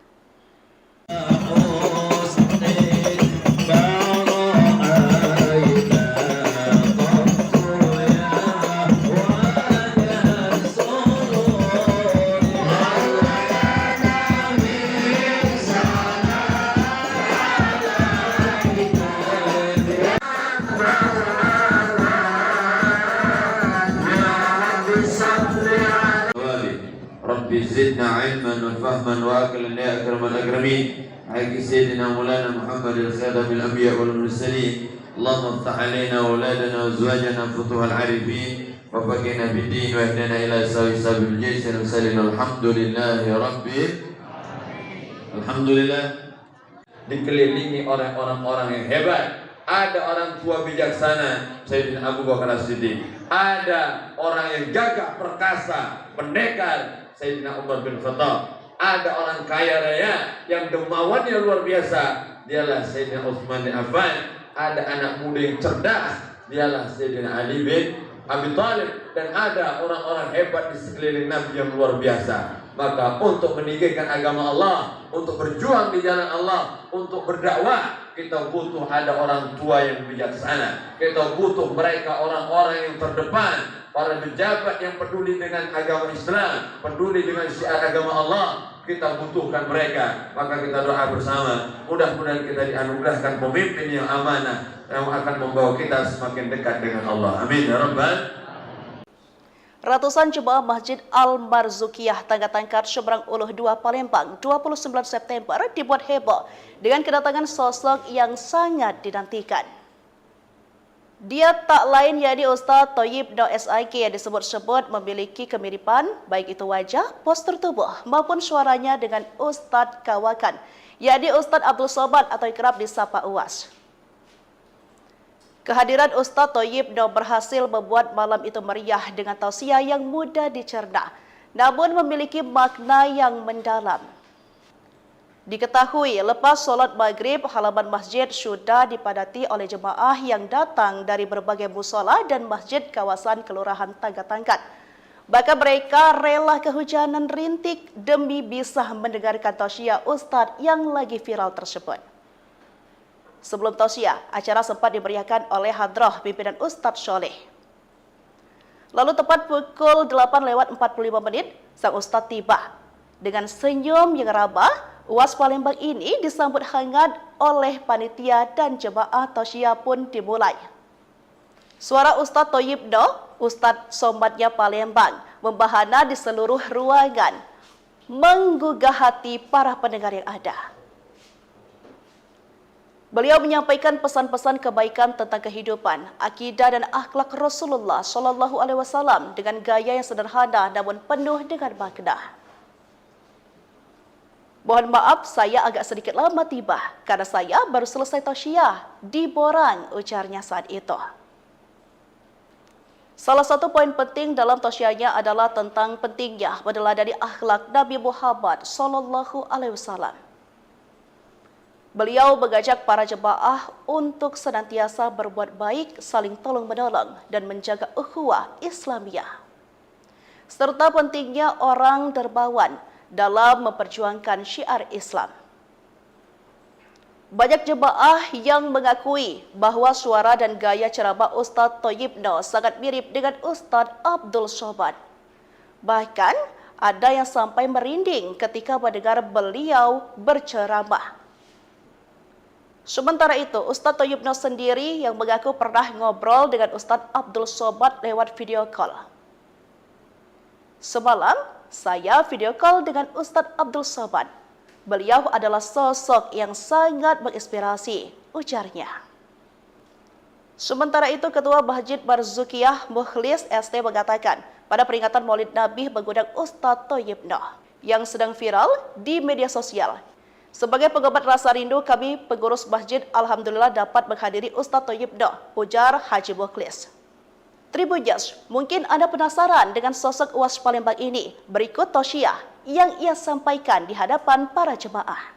زدنا علما وفهما واكلا يا اكرم الاكرمين حق سيدنا مولانا محمد الخاتم الانبياء والمرسلين اللهم افتح علينا واولادنا وازواجنا فتوح العارفين وفقنا بالدين واهدنا الى سوي سبيل الجيش المرسلين الحمد لله رب alhamdulillah. Dikelilingi oleh orang-orang yang hebat. Ada orang tua bijaksana Sayyidina Abu Bakar As-Siddiq. Ada orang yang gagah perkasa, pendekar Sayyidina Umar bin Khattab. Ada orang kaya raya yang dermawannya luar biasa, dialah Sayyidina Utsman bin Affan. Ada anak muda yang cerdas, dialah Sayyidina Ali bin Abi Thalib. Dan ada orang-orang hebat di sekeliling Nabi yang luar biasa. Maka untuk meninggikan agama Allah, untuk berjuang di jalan Allah, untuk berdakwah, kita butuh ada orang tua yang bijaksana. Kita butuh mereka orang-orang yang terdepan, para pejabat yang peduli dengan agama Islam, peduli dengan syiar agama Allah. Kita butuhkan mereka. Maka kita doa bersama, mudah-mudahan kita dianugerahkan pemimpin yang amanah yang akan membawa kita semakin dekat dengan Allah. Amin ya rabbal. Ratusan jemaah Masjid Al-Marzukiyah Tangga-Tangkat Seberang Uluh 2 Palembang 29 September dibuat heboh dengan kedatangan sosok yang sangat dinantikan. Dia tak lain yakni Ustaz Thayyib Noh SIK yang disebut-sebut memiliki kemiripan baik itu wajah, postur tubuh maupun suaranya dengan Ustaz Kawakan, yakni Ustaz Abdul Somad atau kerap disapa UAS. Kehadiran Ustaz Thayyib Noh berhasil membuat malam itu meriah dengan tausiah yang mudah dicerna, namun memiliki makna yang mendalam. Diketahui lepas solat maghrib, halaman masjid sudah dipadati oleh jemaah yang datang dari berbagai musola dan masjid kawasan Kelurahan Tangga-Tangkat. Bahkan mereka rela kehujanan rintik demi bisa mendengarkan tausiah Ustadz yang lagi viral tersebut. Sebelum tausiah, acara sempat dimeriahkan oleh hadrah pimpinan Ustadz Soleh. Lalu tepat pukul 8:45 sang Ustadz tiba. Dengan senyum yang ramah, UAS Palembang ini disambut hangat oleh panitia dan jemaah tausiah pun dimulai. Suara Ustaz Thayyib Noh, Ustaz Somadnya Palembang, membahana di seluruh ruangan, menggugah hati para pendengar yang ada. Beliau menyampaikan pesan-pesan kebaikan tentang kehidupan, akidah dan akhlak Rasulullah SAW dengan gaya yang sederhana namun penuh dengan makna. Mohon maaf, saya agak sedikit lama tiba karena saya baru selesai tausiah di Borang, ujarnya saat itu. Salah satu poin penting dalam tausiahnya adalah tentang pentingnya meneladani akhlak Nabi Muhammad SAW. Beliau mengajak para jemaah untuk senantiasa berbuat baik, saling tolong-menolong dan menjaga ukhuwah Islamiyah. Serta pentingnya orang dermawan dalam memperjuangkan syiar Islam. Banyak jemaah yang mengakui bahwa suara dan gaya ceramah Ustaz Thayyib Noh sangat mirip dengan Ustaz Abdul Somad. Bahkan ada yang sampai merinding ketika mendengar beliau berceramah. Sementara itu, Ustaz Thayyib Noh sendiri yang mengaku pernah ngobrol dengan Ustaz Abdul Somad lewat video call. Semalam, saya video call dengan Ustaz Abdul Somad. Beliau adalah sosok yang sangat menginspirasi, ujarnya. Sementara itu, Ketua Masjid Barzukiyah Mukhlis ST mengatakan, pada peringatan Maulid Nabi mengundang Ustaz Thayyib Noh yang sedang viral di media sosial. Sebagai pengobat rasa rindu, kami pengurus masjid alhamdulillah dapat menghadiri Ustaz Thayyib Noh, ujar Haji Mukhlis. Tribuners, mungkin Anda penasaran dengan sosok UAS Palembang ini. Berikut tausiah yang ia sampaikan di hadapan para jemaah.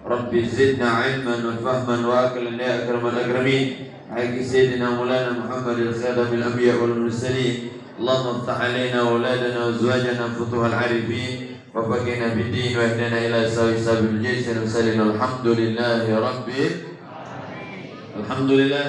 Rabbi zidna ilman wa fahman wa aqlan ya akramal akramin. Haqqi sayyidina Maulana Muhammad al-Khadam al-Anbiya wal Mursalin. Allahumma iftah alaina wa auladana wa azwajana futuhal arifin wa faqihna bid-din wa ihdina ila sabil jaysh wa sallallahu alhamdulillahi rabbil alhamdulillah.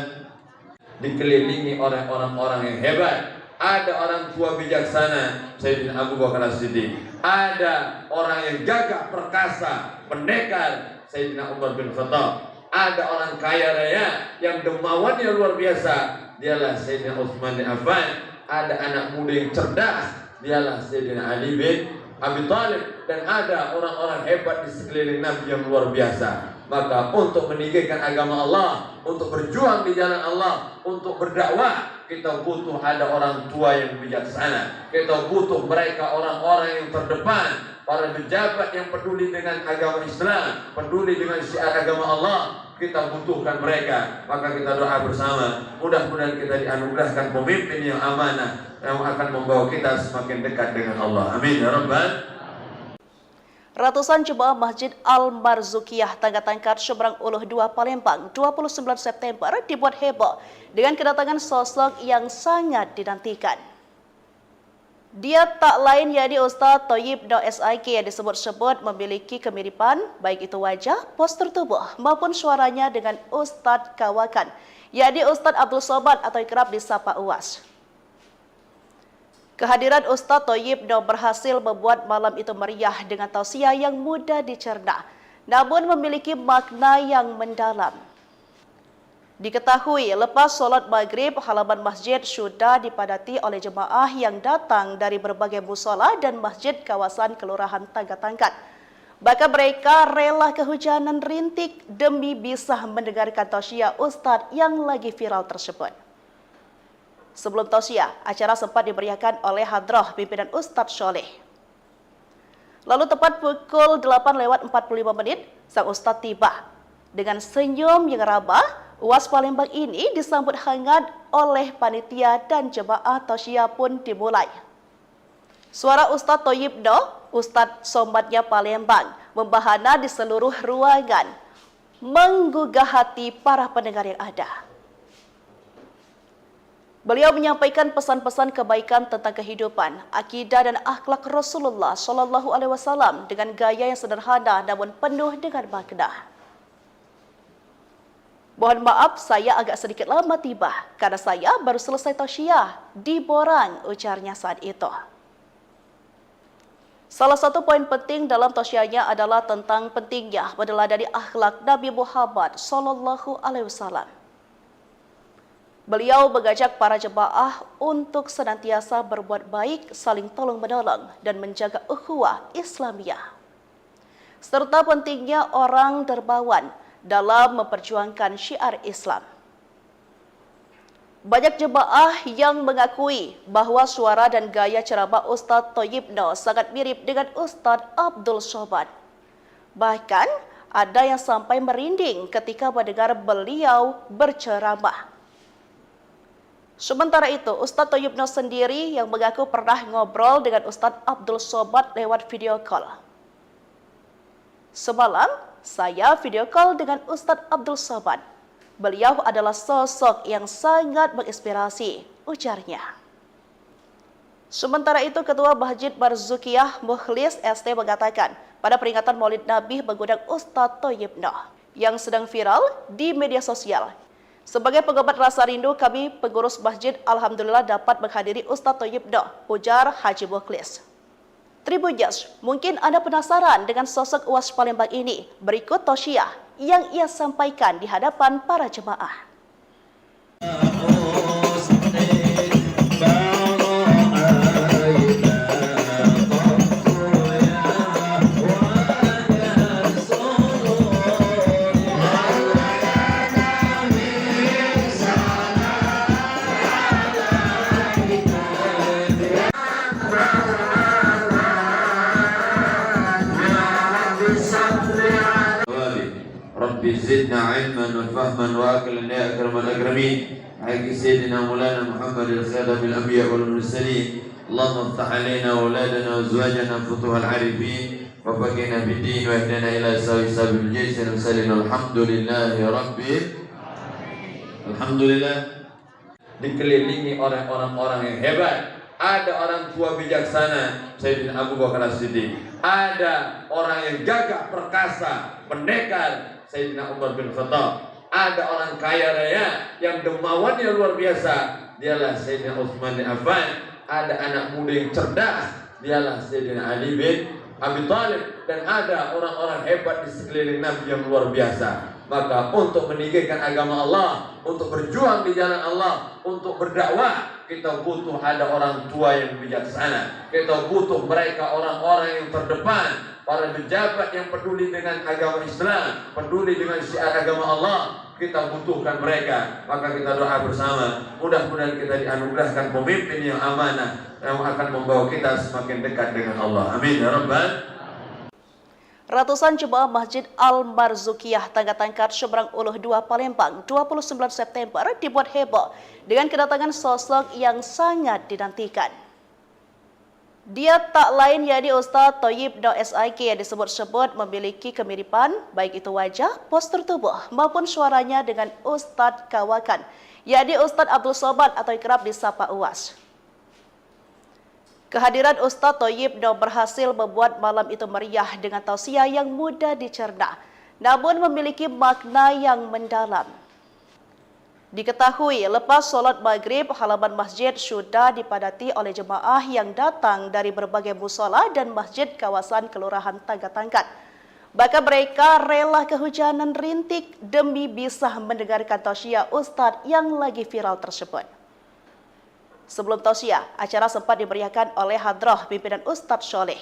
Dikelilingi oleh orang-orang yang hebat. Ada orang tua bijaksana, Sayyidina Abu Bakar As-Siddiq. Ada orang yang gagah perkasa, pendekar, Sayyidina Umar bin Khattab. Ada orang kaya raya yang dermawannya luar biasa, dialah Sayyidina Utsman bin Affan. Ada anak muda yang cerdas, dialah Sayyidina Ali bin Abi Thalib. Dan ada orang-orang hebat di sekeliling Nabi yang luar biasa. Maka untuk meninggikan agama Allah, untuk berjuang di jalan Allah, untuk berdakwah, kita butuh ada orang tua yang bijaksana. Kita butuh mereka orang-orang yang terdepan, para pejabat yang peduli dengan agama Islam, peduli dengan syiar agama Allah. Kita butuhkan mereka. Maka kita doa bersama, mudah-mudahan kita dianugerahkan pemimpin yang amanah yang akan membawa kita semakin dekat dengan Allah. Amin ya rabbal. Ratusan jemaah Masjid Al-Marzukiyah Tangga-Tangkat Seberang Uluh 2 Palembang 29 September dibuat heboh dengan kedatangan sosok yang sangat dinantikan. Dia tak lain yakni Ustaz Thayyib Noh SIK yang disebut-sebut memiliki kemiripan baik itu wajah, postur tubuh maupun suaranya dengan Ustaz Kawakan, yakni Ustaz Abdul Somad atau kerap disapa UAS. Kehadiran Ustadz Thayyib Noh berhasil membuat malam itu meriah dengan tausiah yang mudah dicerna, namun memiliki makna yang mendalam. Diketahui lepas solat maghrib, halaman masjid sudah dipadati oleh jemaah yang datang dari berbagai musola dan masjid kawasan Kelurahan Tanggatangkat. Bahkan mereka rela kehujanan rintik demi bisa mendengarkan tausiah Ustadz yang lagi viral tersebut. Sebelum tausiah, acara sempat dimeriahkan oleh hadrah pimpinan Ustadz Sholeh. Lalu tepat pukul 8:45 sang Ustadz tiba. Dengan senyum yang ramah, UAS Palembang ini disambut hangat oleh panitia dan jemaah tausiah pun dimulai. Suara Ustadz Thayyib Noh, Ustadz Somatnya Palembang, membahana di seluruh ruangan, menggugah hati para pendengar yang ada. Beliau menyampaikan pesan-pesan kebaikan tentang kehidupan, akidah dan akhlak Rasulullah SAW dengan gaya yang sederhana namun penuh dengan makna. Mohon maaf saya agak sedikit lama tiba karena saya baru selesai tausiah di Borang, ujarnya saat itu. Salah satu poin penting dalam tausiahnya adalah tentang pentingnya meneladani akhlak Nabi Muhammad SAW. Beliau mengajak para jemaah untuk senantiasa berbuat baik, saling tolong-menolong, dan menjaga ukhuwah Islamiyah. Serta pentingnya orang dermawan dalam memperjuangkan syiar Islam. Banyak jemaah yang mengakui bahwa suara dan gaya ceramah Ustadz Thayyib Noh sangat mirip dengan Ustadz Abdul Somad. Bahkan ada yang sampai merinding ketika mendengar beliau berceramah. Sementara itu, Ustadz Thayyib Noh sendiri yang mengaku pernah ngobrol dengan Ustadz Abdul Somad lewat video call. Semalam, saya video call dengan Ustadz Abdul Somad. Beliau adalah sosok yang sangat menginspirasi, ujarnya. Sementara itu, Ketua Masjid Barzukiyah Mukhlis ST mengatakan, pada peringatan Maulid Nabi mengundang Ustadz Thayyib Noh yang sedang viral di media sosial. Sebagai pengobat rasa rindu, kami pengurus masjid alhamdulillah dapat menghadiri Ustadz Thayyib Noh, ujar Haji Mukhlis. Tribuners, mungkin Anda penasaran dengan sosok UAS Palembang ini. Berikut tausiah yang ia sampaikan di hadapan para jemaah. Rabbi zidna ilman wa fahman wa aqlan ya akramal akramin. Haqqi sayyidina Maulana Muhammad al-Khadam al-Anbiya wal Mursalin. Allahumma iftah alaina wa auladana wa azwajana futuhal arifin wa faqihna bid-din wa ihdina ila sabil jaysin wa sallim alhamdulillahi rabbil alhamdulillah. Dikelilingi oleh orang-orang yang hebat. Ada orang tua bijaksana, Sayyidina Abu Bakar As-Siddiq. Ada orang yang gagah perkasa, pendekar, Sayyidina Umar bin Khattab. Ada orang kaya raya yang dermawannya luar biasa, dialah Sayyidina Utsman bin Affan. Ada anak muda yang cerdas, dialah Sayyidina Ali bin Abi Thalib. Dan ada orang-orang hebat di sekeliling Nabi yang luar biasa. Maka untuk meninggikan agama Allah, untuk berjuang di jalan Allah, untuk berdakwah, kita butuh ada orang tua yang bijaksana. Kita butuh mereka orang-orang yang terdepan, para pejabat yang peduli dengan agama Islam, peduli dengan syiar agama Allah. Kita butuhkan mereka. Maka kita doa bersama, mudah-mudahan kita dianugerahkan pemimpin yang amanah yang akan membawa kita semakin dekat dengan Allah. Amin ya rabbal. Ratusan jemaah Masjid Al-Marzukiyah Tanggatangkat Seberang Uluh 2 Palembang 29 September dibuat heboh dengan kedatangan sosok yang sangat dinantikan. Dia tak lain yakni Ustadz Thayyib Noh SIK yang disebut-sebut memiliki kemiripan baik itu wajah, postur tubuh maupun suaranya dengan Ustadz Kawakan, yakni Ustadz Abdul Somad atau kerap disapa UAS. Kehadiran Ustadz Thayyib Noh berhasil membuat malam itu meriah dengan tausiah yang mudah dicerna, namun memiliki makna yang mendalam. Diketahui lepas solat maghrib, halaman masjid sudah dipadati oleh jemaah yang datang dari berbagai musola dan masjid kawasan Kelurahan Tanggatangkat. Bahkan mereka rela kehujanan rintik demi bisa mendengarkan tausiah Ustadz yang lagi viral tersebut. Sebelum tausiah, acara sempat dimeriahkan oleh hadrah pimpinan Ustadz Sholeh.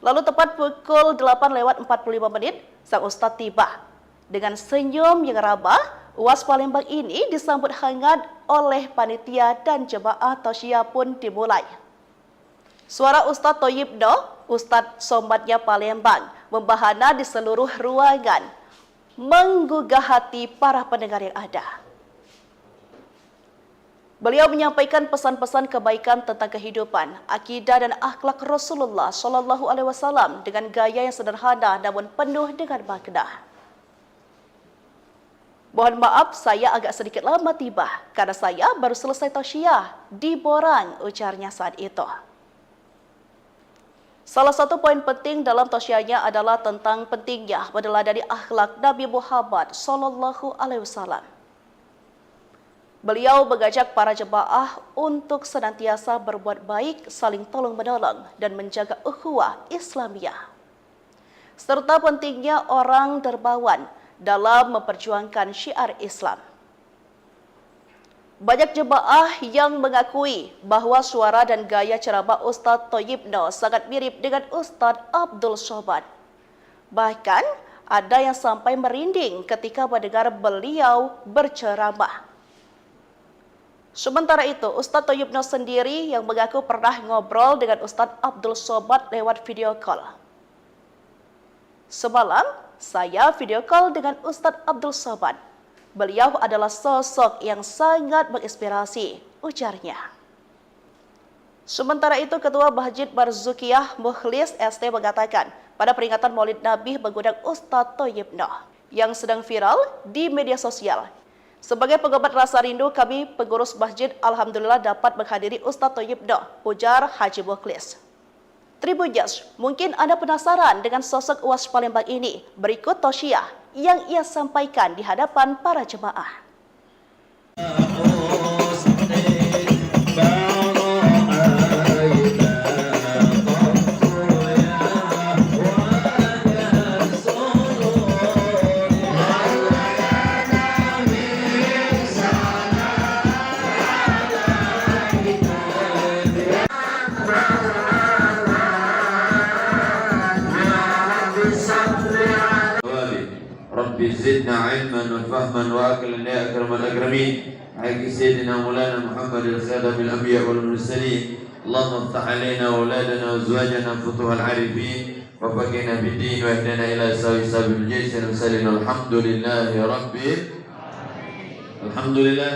Lalu tepat pukul 8:45 sang Ustadz tiba. Dengan senyum yang ramah, UAS Palembang ini disambut hangat oleh panitia dan jemaah tausiah pun dimulai. Suara Ustadz Thayyibno, Ustadz Somatnya Palembang, membahana di seluruh ruangan, menggugah hati para pendengar yang ada. Beliau menyampaikan pesan-pesan kebaikan tentang kehidupan, akidah dan akhlak Rasulullah SAW dengan gaya yang sederhana namun penuh dengan makna. Mohon maaf, saya agak sedikit lama tiba karena saya baru selesai tausiah di Borang, ujarnya saat itu. Salah satu poin penting dalam tausiahnya adalah tentang pentingnya meneladani akhlak Nabi Muhammad SAW. Beliau mengajak para jemaah untuk senantiasa berbuat baik, saling tolong-menolong, dan menjaga ukhuwah Islamiyah. Serta pentingnya orang dermawan dalam memperjuangkan syiar Islam. Banyak jemaah yang mengakui bahwa suara dan gaya ceramah Ustadz Thayyibno sangat mirip dengan Ustadz Abdul Somad. Bahkan ada yang sampai merinding ketika mendengar beliau berceramah. Sementara itu, Ustadz Thayyibno sendiri yang mengaku pernah ngobrol dengan Ustadz Abdul Somad lewat video call. Semalam, saya video call dengan Ustadz Abdul Somad. Beliau adalah sosok yang sangat menginspirasi, ujarnya. Sementara itu, Ketua Masjid Barzukiyah Mukhlis ST mengatakan pada peringatan Maulid Nabi mengundang Ustadz Thayyibno yang sedang viral di media sosial. Sebagai pengobat rasa rindu, kami pengurus masjid alhamdulillah dapat menghadiri Ustadz Thayyibno, ujar Haji Mukhlis. Tribuners, mungkin Anda penasaran dengan sosok UAS Palembang ini. Berikut tausiah yang ia sampaikan di hadapan para jemaah. Rabbi zidna ilman wa fahman wa aqlan ya akramal akramin. Haqqi sayyidina Maulana Muhammad al-Khatabil Anbiya wal Mursalin. Allahumma iftah alaina wa auladana wa azwajana futuhal arifin wa faqihna fid din wa ihdina ila sabil jaysin wa salina alhamdulillahi rabbil alhamdulillah.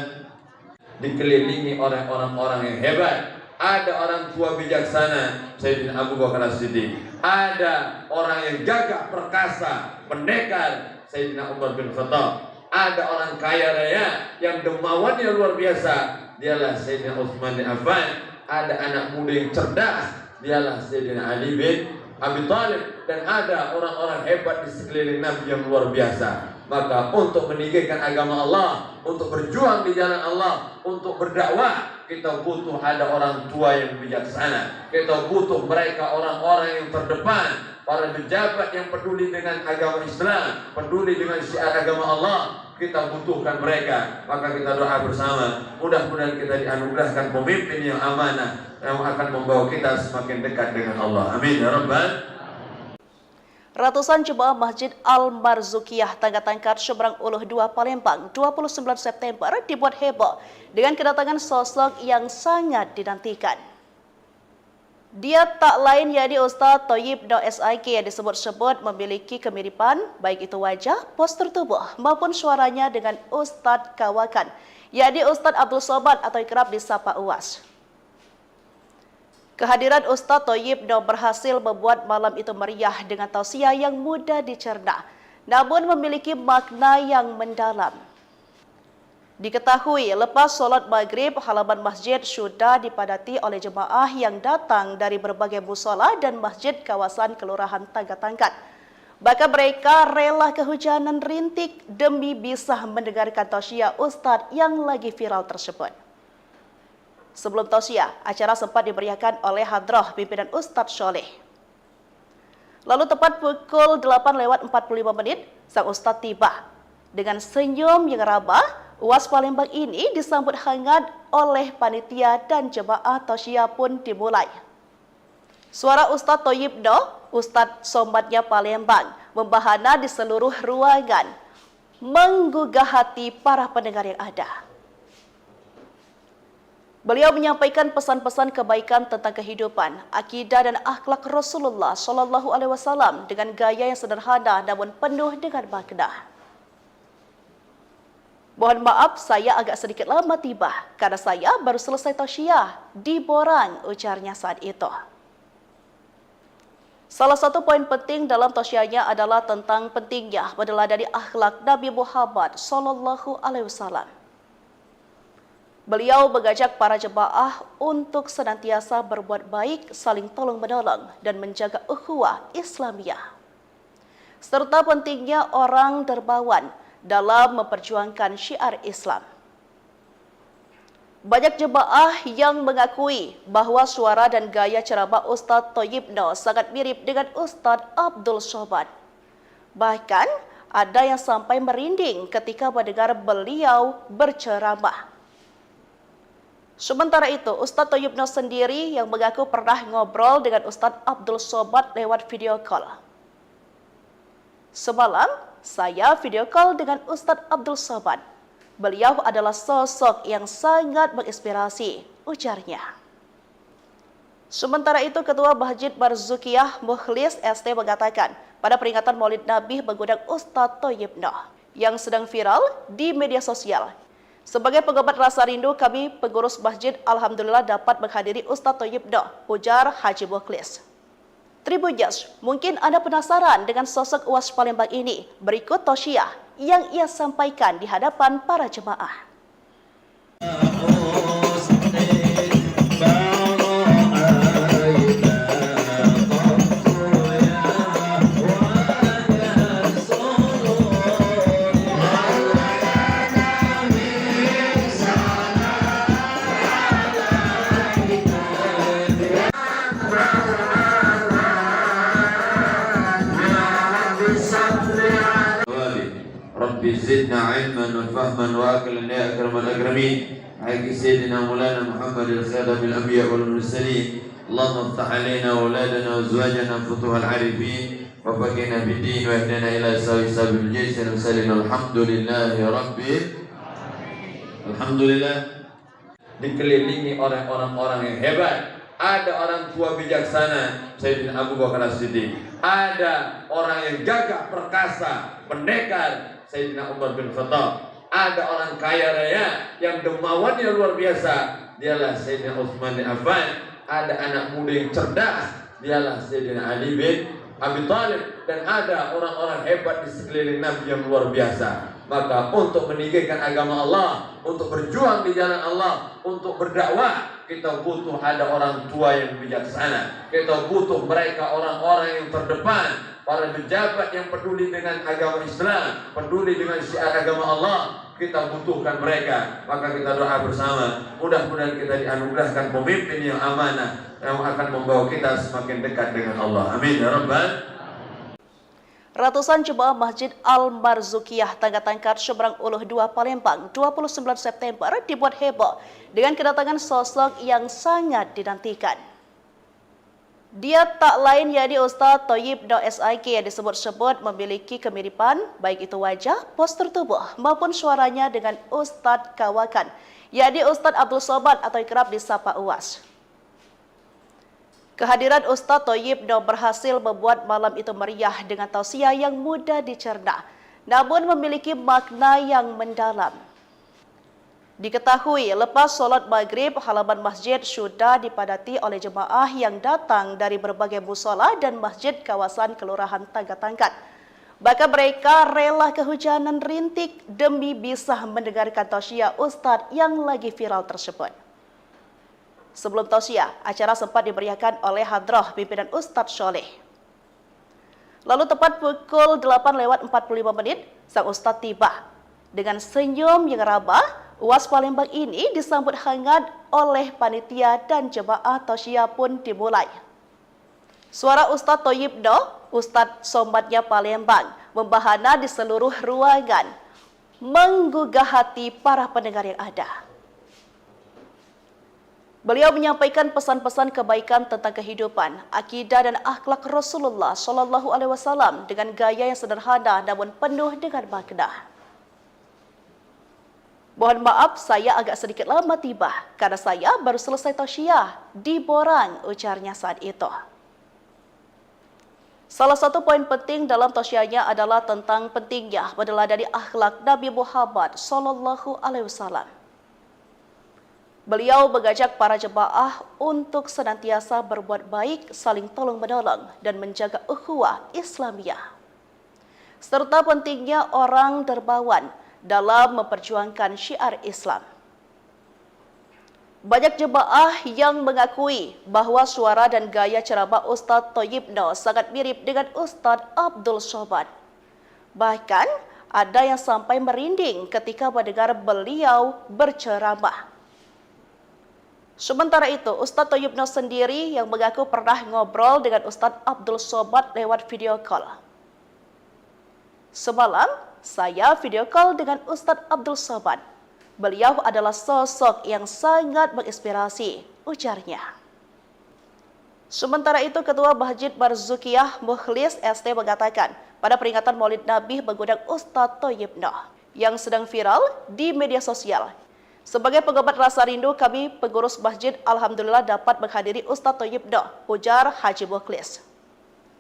Dikelilingi oleh orang-orang yang hebat. Ada orang tua bijaksana, Sayyidina Abu Bakar As-Siddiq. Ada orang yang gagah perkasa, pendekar, Sayyidina Umar bin Khattab. Ada orang kaya raya yang dermawannya luar biasa, dialah Sayyidina Utsman bin Affan. Ada anak muda yang cerdas, dialah Sayyidina Ali bin Abi Thalib. Dan ada orang-orang hebat di sekeliling Nabi yang luar biasa. Maka untuk meninggikan agama Allah, untuk berjuang di jalan Allah, untuk berdakwah, kita butuh ada orang tua yang bijaksana. Kita butuh mereka orang-orang yang terdepan, para pejabat yang peduli dengan agama Islam, peduli dengan syiar agama Allah. Kita butuhkan mereka. Maka kita doa bersama, mudah-mudahan kita dianugerahkan pemimpin yang amanah yang akan membawa kita semakin dekat dengan Allah. Amin ya rabbal. Ratusan jemaah Masjid Al-Marzukiyah Tanggatangkat Seberang Uluh 2 Palembang 29 September dibuat heboh dengan kedatangan sosok yang sangat dinantikan. Dia tak lain yakni Ustadz Thayyibno SIK yang disebut-sebut memiliki kemiripan baik itu wajah, postur tubuh maupun suaranya dengan Ustadz Kawakan, yakni Ustadz Abdul Somad atau kerap disapa UAS. Kehadiran Ustadz Thayyibno berhasil membuat malam itu meriah dengan tausiah yang mudah dicerna, namun memiliki makna yang mendalam. Diketahui lepas solat maghrib, halaman masjid sudah dipadati oleh jemaah yang datang dari berbagai musola dan masjid kawasan Kelurahan Tanggatangkat. Bahkan mereka rela kehujanan rintik demi bisa mendengarkan tausiah Ustadz yang lagi viral tersebut. Sebelum tausiah, acara sempat dimeriahkan oleh hadrah pimpinan Ustadz Sholeh. Lalu tepat pukul 8:45 sang Ustadz tiba. Dengan senyum yang ramah, UAS Palembang ini disambut hangat oleh panitia dan jemaah tausiah pun dimulai. Suara Ustadz Thayyibno, Ustadz Somadnya Palembang, membahana di seluruh ruangan, menggugah hati para pendengar yang ada. Beliau menyampaikan pesan-pesan kebaikan tentang kehidupan, akidah dan akhlak Rasulullah SAW dengan gaya yang sederhana namun penuh dengan makna. Mohon maaf, saya agak sedikit lama tiba karena saya baru selesai tausiah di Borang, ujarnya saat itu. Salah satu poin penting dalam tausiahnya adalah tentang pentingnya meneladani akhlak Nabi Muhammad SAW. Beliau mengajak para jemaah untuk senantiasa berbuat baik, saling tolong-menolong, dan menjaga ukhuwah Islamiyah. Serta pentingnya orang dermawan dalam memperjuangkan syiar Islam. Banyak jemaah yang mengakui bahwa suara dan gaya ceramah Ustadz Thayyibno sangat mirip dengan Ustadz Abdul Somad. Bahkan ada yang sampai merinding ketika mendengar beliau berceramah. Sementara itu, Ustadz Thayyibno sendiri yang mengaku pernah ngobrol dengan Ustadz Abdul Somad lewat video call. Semalam, saya video call dengan Ustadz Abdul Somad. Beliau adalah sosok yang sangat menginspirasi, ujarnya. Sementara itu, Ketua Masjid Barzukiyah Mukhlis ST mengatakan pada peringatan Maulid Nabi mengundang Ustadz Thayyibno yang sedang viral di media sosial. Sebagai pengobat rasa rindu, kami pengurus masjid alhamdulillah dapat menghadiri Ustadz Thayyibno, ujar Haji Mukhlis. Tribuners, mungkin Anda penasaran dengan sosok UAS Palembang ini. Berikut tausiah yang ia sampaikan di hadapan para jemaah. Rabbi zidna ilman wa fahman wa aqlan ya akramal akramin. Haqqi sayyidina Maulana Muhammad al-Khatamil Anbiya wal Mursalin. Allahumma iftah alaina wa auladana wa azwajana futuhal arifin wa faqihna bid din wa ihdina ila sabil jaysin wa salina alhamdulillahi rabbil alhamdulillah. Dikelilingi oleh orang-orang yang hebat. Ada orang tua bijaksana Sayyidina Abu Bakar As-Siddiq. Ada orang yang gagah perkasa, pendekar Sayyidina Umar bin Khattab. Ada orang kaya raya yang dermawannya luar biasa, dialah Sayyidina Utsman bin Affan. Ada anak muda yang cerdas, dialah Sayyidina Ali bin Abi Thalib. Dan ada orang-orang hebat di sekeliling Nabi yang luar biasa. Maka untuk meninggikan agama Allah, untuk berjuang di jalan Allah, untuk berdakwah, kita butuh ada orang tua yang bijaksana. Kita butuh mereka orang-orang yang terdepan, para pejabat yang peduli dengan agama Islam, peduli dengan syiar agama Allah. Kita butuhkan mereka. Maka kita doa bersama, mudah-mudahan kita dianugerahkan pemimpin yang amanah yang akan membawa kita semakin dekat dengan Allah. Amin ya rabbal. Ratusan jemaah Masjid Al-Marzukiyah Tangga-Tangkat Seberang Uluh 2 Palembang 29 September dibuat heboh dengan kedatangan sosok yang sangat dinantikan. Dia tak lain yakni Ustadz Thayyibno SIK yang disebut-sebut memiliki kemiripan baik itu wajah, postur tubuh maupun suaranya dengan Ustadz Kawakan, yakni Ustadz Abdul Somad atau kerap disapa UAS. Kehadiran Ustadz Thayyibno berhasil membuat malam itu meriah dengan tausiah yang mudah dicerna, namun memiliki makna yang mendalam. Diketahui lepas sholat maghrib, halaman masjid sudah dipadati oleh jemaah yang datang dari berbagai musola dan masjid kawasan Kelurahan Tangga-Tangkat. Bahkan mereka rela kehujanan rintik demi bisa mendengarkan tausiah Ustadz yang lagi viral tersebut. Sebelum tausiah, acara sempat dimeriahkan oleh hadrah pimpinan Ustadz Sholeh. Lalu tepat pukul 8:45, sang Ustadz tiba. Dengan senyum yang ramah, UAS Palembang ini disambut hangat oleh panitia dan jemaah tausiah pun dimulai. Suara Ustadz Thayyibno, Ustadz Sombatnya Palembang, membahana di seluruh ruangan, menggugah hati para pendengar yang ada. Beliau menyampaikan pesan-pesan kebaikan tentang kehidupan, akidah dan akhlak Rasulullah Shallallahu Alaihi Wasallam dengan gaya yang sederhana namun penuh dengan makna. Mohon maaf, saya agak sedikit lama tiba karena saya baru selesai tausiah di Borang, ujarnya saat itu. Salah satu poin penting dalam tausiahnya adalah tentang pentingnya meneladani akhlak Nabi Muhammad Shallallahu Alaihi Wasallam. Beliau mengajak para jemaah untuk senantiasa berbuat baik, saling tolong-menolong, dan menjaga ukhuwah Islamiyah. Serta pentingnya orang dermawan dalam memperjuangkan syiar Islam. Banyak jemaah yang mengakui bahwa suara dan gaya ceramah Ustadz Thayyibno sangat mirip dengan Ustadz Abdul Somad. Bahkan ada yang sampai merinding ketika mendengar beliau berceramah. Sementara itu, Ustadz Thayyibno sendiri yang mengaku pernah ngobrol dengan Ustadz Abdul Somad lewat video call. Semalam, saya video call dengan Ustadz Abdul Somad. Beliau adalah sosok yang sangat menginspirasi, ujarnya. Sementara itu, Ketua Masjid Barzukiyah Mukhlis ST mengatakan, pada peringatan Maulid Nabi mengundang Ustadz Thayyibno yang sedang viral di media sosial. Sebagai pengobat rasa rindu, kami pengurus masjid alhamdulillah dapat menghadiri Ustadz Thayyibno, ujar Haji Mukhlis.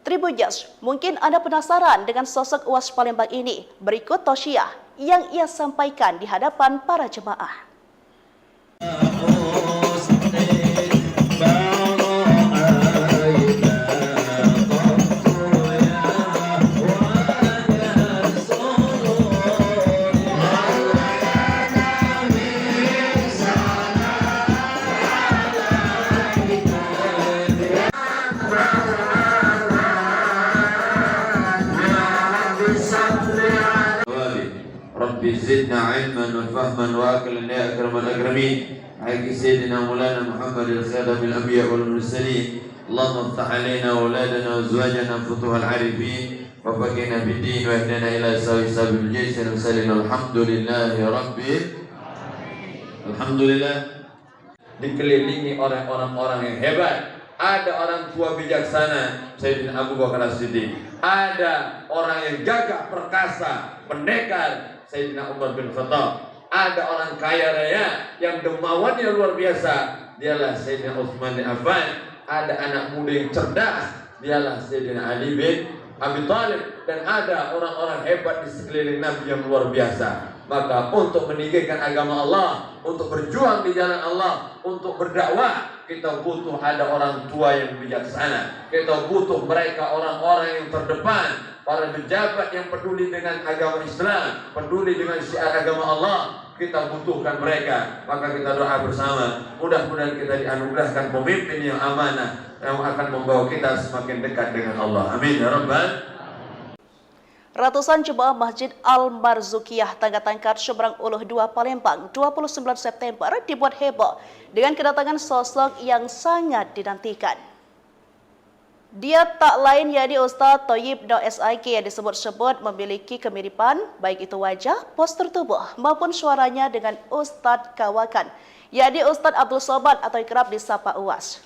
Tribuners, mungkin Anda penasaran dengan sosok UAS Palembang ini. Berikut tausiah yang ia sampaikan di hadapan para jemaah. Rabbi zidna ilman wa fahman wa aqlan ya akramal akramin. Ala sayyidina Maulana Muhammad al-Khatamil Anbiya wal Mursalin. Allahumma iftah alaina auladana wa azwajana futuhal arifin wa faqihna bid-din wa ihdina ila sabil jaysin wa sallallahu alhamdulillahi rabbil alamin. Alhamdulillah, dikelilingi oleh orang-orang yang hebat. Ada orang tua bijaksana, Sayyidina Abu Bakar As-Siddiq. Ada orang yang gagah perkasa, pendekar, Sayyidina Umar bin Khattab. Ada orang kaya raya yang dermawannya luar biasa, dialah Sayyidina Utsman bin Affan. Ada anak muda yang cerdas, dialah Sayyidina Ali bin Abi Thalib. Dan ada orang-orang hebat di sekeliling Nabi yang luar biasa. Maka untuk meninggikan agama Allah, untuk berjuang di jalan Allah, untuk berdakwah, kita butuh ada orang tua yang bijaksana. Kita butuh mereka orang-orang yang terdepan, para pejabat yang peduli dengan agama Islam, peduli dengan syiar agama Allah. Kita butuhkan mereka. Maka kita doa bersama, mudah-mudahan kita dianugerahkan pemimpin yang amanah yang akan membawa kita semakin dekat dengan Allah. Amin ya rabbal. Ratusan jemaah Masjid Al-Marzukiyah Tangga-Tangkat Seberang Uluh 2 Palembang 29 September dibuat heboh dengan kedatangan sosok yang sangat dinantikan. Dia tak lain yakni Ustadz Thayyibno SIK yang disebut-sebut memiliki kemiripan baik itu wajah, postur tubuh maupun suaranya dengan Ustadz Kawakan, yakni Ustadz Abdul Somad atau kerap disapa UAS.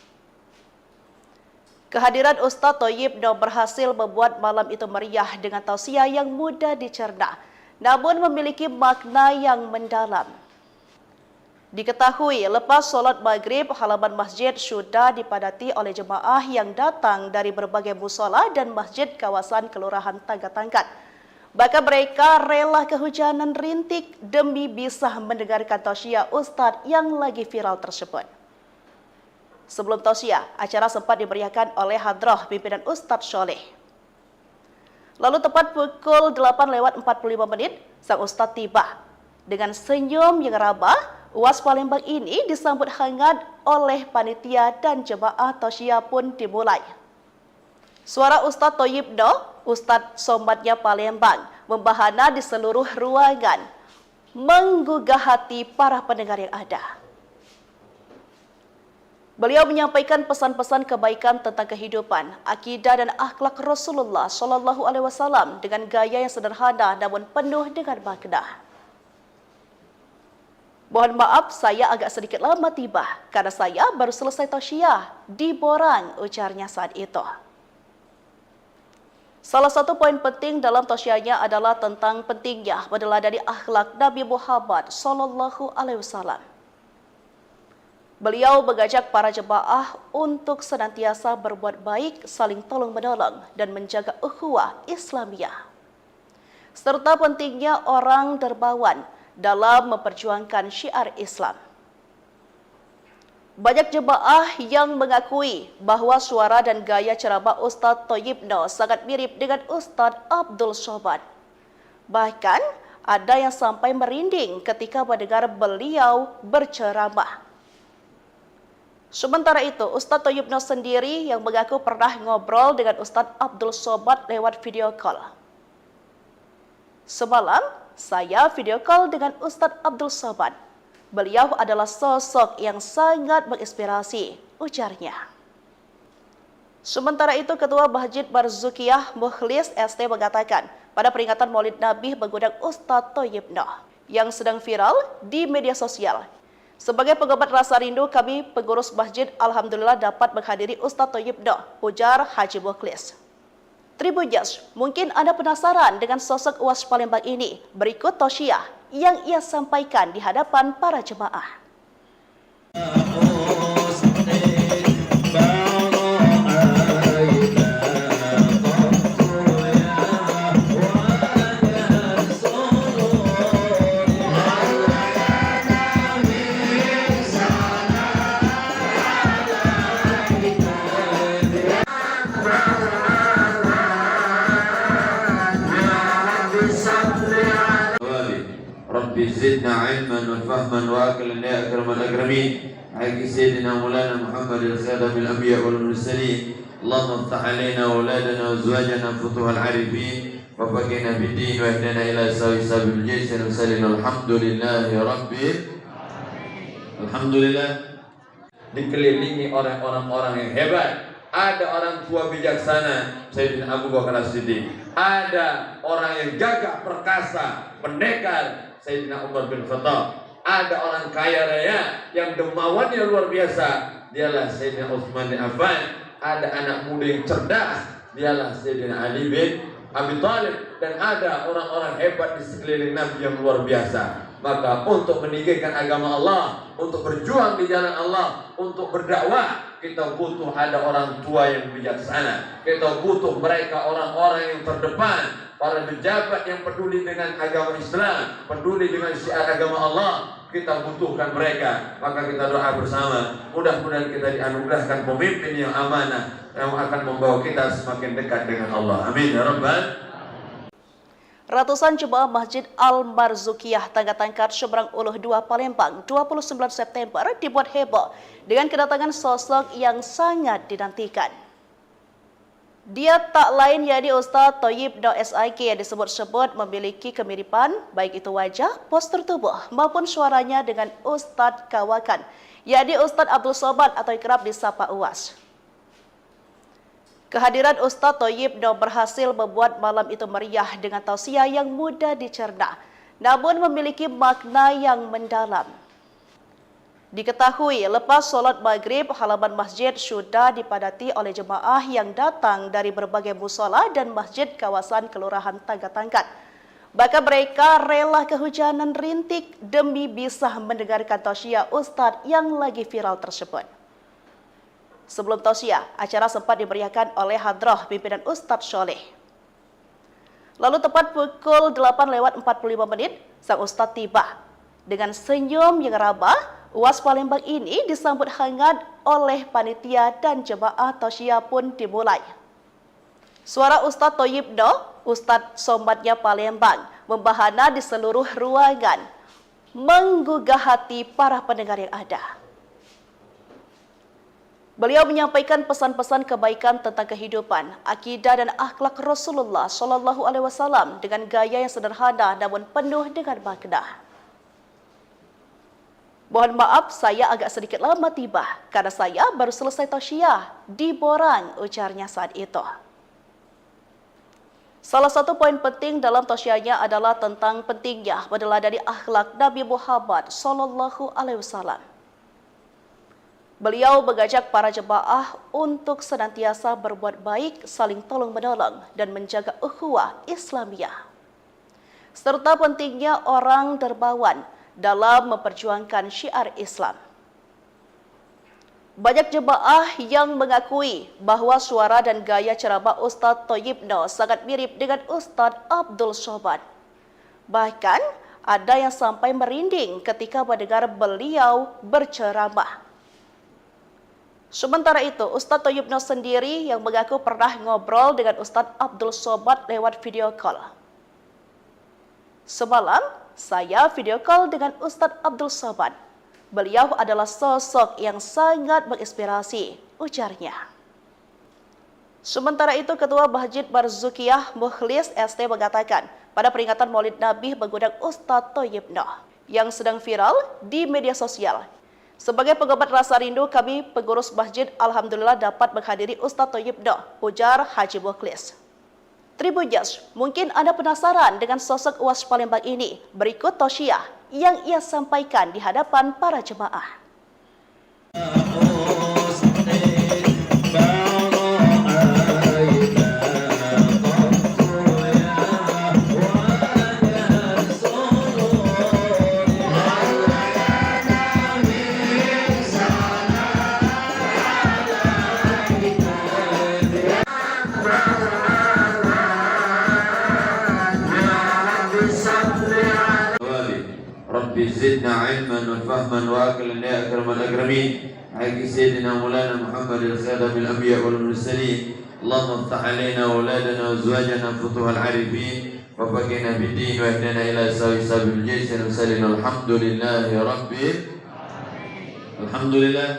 Kehadiran Ustadz Thayyibno berhasil membuat malam itu meriah dengan tausiah yang mudah dicerna, namun memiliki makna yang mendalam. Diketahui lepas sholat maghrib, halaman masjid sudah dipadati oleh jemaah yang datang dari berbagai musola dan masjid kawasan Kelurahan Tangga-Tangkat. Bahkan mereka rela kehujanan rintik demi bisa mendengarkan tausiah Ustadz yang lagi viral tersebut. Sebelum tausiah, acara sempat dimeriahkan oleh hadrah pimpinan Ustadz Soleh. Lalu tepat pukul 8:45, sang Ustadz tiba. Dengan senyum yang ramah, UAS Palembang ini disambut hangat oleh panitia dan jemaah tausiah pun dimulai. Suara Ustadz Thayyibno, Ustadz Somadnya Palembang membahana di seluruh ruangan, menggugah hati para pendengar yang ada. Beliau menyampaikan pesan-pesan kebaikan tentang kehidupan, akidah dan akhlak Rasulullah Shallallahu Alaihi Wasallam dengan gaya yang sederhana namun penuh dengan makna. Mohon maaf, saya agak sedikit lama tiba karena saya baru selesai tausiah di Borang, ujarnya saat itu. Salah satu poin penting dalam tausiahnya adalah tentang pentingnya meneladani akhlak Nabi Muhammad Shallallahu Alaihi Wasallam. Beliau mengajak para jemaah untuk senantiasa berbuat baik, saling tolong-menolong, dan menjaga ukhuwah Islamiyah. Serta pentingnya orang dermawan dalam memperjuangkan syiar Islam. Banyak jemaah yang mengakui bahwa suara dan gaya ceramah Ustadz Thayyibno sangat mirip dengan Ustadz Abdul Somad. Bahkan ada yang sampai merinding ketika mendengar beliau berceramah. Sementara itu, Ustadz Thayyibno sendiri yang mengaku pernah ngobrol dengan Ustadz Abdul Somad lewat video call. Semalam, saya video call dengan Ustadz Abdul Somad. Beliau adalah sosok yang sangat menginspirasi, ujarnya. Sementara itu, Ketua Masjid Barzukiyah Mukhlis ST mengatakan, pada peringatan Maulid Nabi mengundang Ustadz Thayyibno yang sedang viral di media sosial. Sebagai pengobat rasa rindu, kami pengurus masjid alhamdulillah dapat menghadiri Ustadz Thayyibno, ujar Haji Mukhlis. Tribuners, mungkin Anda penasaran dengan sosok UAS Palembang ini. Berikut tausiah yang ia sampaikan di hadapan para jemaah. Rabbi zidna ilman wa fahman wa aqlan ya akramal akramin. Haqqi sayyidina Maulana Muhammad al-Khatamil Anbiya wal Mursalin. Allahumma iftah alaina wa auladana wa azwajana futuhal arifin wa faqihna fid din wa ihdina ila sabil jaysin wa sallim alhamdulillahi rabbil alhamdulillah. Dikelilingi oleh orang-orang yang hebat. Ada orang tua bijaksana Sayyidina Abu Bakar As-Siddiq. Ada orang yang gagah perkasa, pendekar Sayyidina Umar bin Khattab. Ada orang kaya raya yang dermawannya luar biasa, dialah Sayyidina Utsman bin Affan. Ada anak muda yang cerdas, dialah Sayyidina Ali bin Abi Thalib. Dan ada orang-orang hebat di sekeliling Nabi yang luar biasa. Maka untuk meninggikan agama Allah, untuk berjuang di jalan Allah, untuk berdakwah, kita butuh ada orang tua yang bijaksana. Kita butuh mereka orang-orang yang terdepan, para pejabat yang peduli dengan agama Islam, peduli dengan syiar agama Allah. Kita butuhkan mereka. Maka kita doa bersama, mudah-mudahan kita dianugerahkan pemimpin yang amanah yang akan membawa kita semakin dekat dengan Allah. Amin ya rabbal. Ratusan jemaah Masjid Al-Marzukiyah Tangga-Tangkat Seberang Uluh 2 Palembang 29 September dibuat heboh dengan kedatangan sosok yang sangat dinantikan. Dia tak lain yakni Ustadz Thayyibno SIK yang disebut-sebut memiliki kemiripan baik itu wajah, postur tubuh maupun suaranya dengan Ustadz Kawakan, yakni Ustadz Abdul Somad atau kerap disapa UAS. Kehadiran Ustadz Thayyibno berhasil membuat malam itu meriah dengan tausiah yang mudah dicerna, namun memiliki makna yang mendalam. Diketahui lepas sholat maghrib, halaman masjid sudah dipadati oleh jemaah yang datang dari berbagai musola dan masjid kawasan Kelurahan Tangga-Tangkat. Bahkan mereka rela kehujanan rintik demi bisa mendengarkan tausiah Ustadz yang lagi viral tersebut. Sebelum tausiah, acara sempat dimeriahkan oleh hadrah pimpinan Ustadz Sholeh. Lalu tepat pukul 8:45 sang Ustadz tiba. Dengan senyum yang ramah, UAS Palembang ini disambut hangat oleh panitia dan jemaah tausiah pun dimulai. Suara Ustadz Thayyibno, Ustadz Somadnya Palembang, membahana di seluruh ruangan, menggugah hati para pendengar yang ada. Beliau menyampaikan pesan-pesan kebaikan tentang kehidupan, akidah dan akhlak Rasulullah Shallallahu Alaihi Wasallam dengan gaya yang sederhana namun penuh dengan makna. Mohon maaf, saya agak sedikit lama tiba karena saya baru selesai tausiah di Borang, ujarnya saat itu. Salah satu poin penting dalam tausiahnya adalah tentang pentingnya meneladani akhlak Nabi Muhammad Shallallahu Alaihi Wasallam. Beliau mengajak para jemaah untuk senantiasa berbuat baik, saling tolong-menolong, dan menjaga ukhuwah Islamiyah. Serta pentingnya orang dermawan dalam memperjuangkan syiar Islam. Banyak jemaah yang mengakui bahwa suara dan gaya ceramah Ustadz Thayyibno sangat mirip dengan Ustadz Abdul Somad. Bahkan ada yang sampai merinding ketika mendengar beliau berceramah. Sementara itu, Ustadz Thayyibno sendiri yang mengaku pernah ngobrol dengan Ustadz Abdul Somad lewat video call. Semalam, saya video call dengan Ustadz Abdul Somad. Beliau adalah sosok yang sangat menginspirasi, ujarnya. Sementara itu, Ketua Masjid Barzukiyah Mukhlis ST mengatakan, pada peringatan Maulid Nabi mengundang Ustadz Thayyibno yang sedang viral di media sosial. Sebagai pengobat rasa rindu, kami pengurus masjid alhamdulillah dapat menghadiri Ustadz Thayyibno, ujar Haji Mukhlis. Tribuners, mungkin Anda penasaran dengan sosok UAS Palembang ini. Berikut tausiah yang ia sampaikan di hadapan para jemaah. Rabbi zidna ilman wa fahman wa aqlan ya akramal akramin. Haqqi sayyidina Maulana Muhammad al-Khatamil Anbiya wal Mursalin. Allahumma iftah alaina wa auladana wa azwajana futuhal arifin wa faqihna bid-din wa ihdina ila sabil jaysin wa sallim alhamdulillahi rabbil alhamdulillah.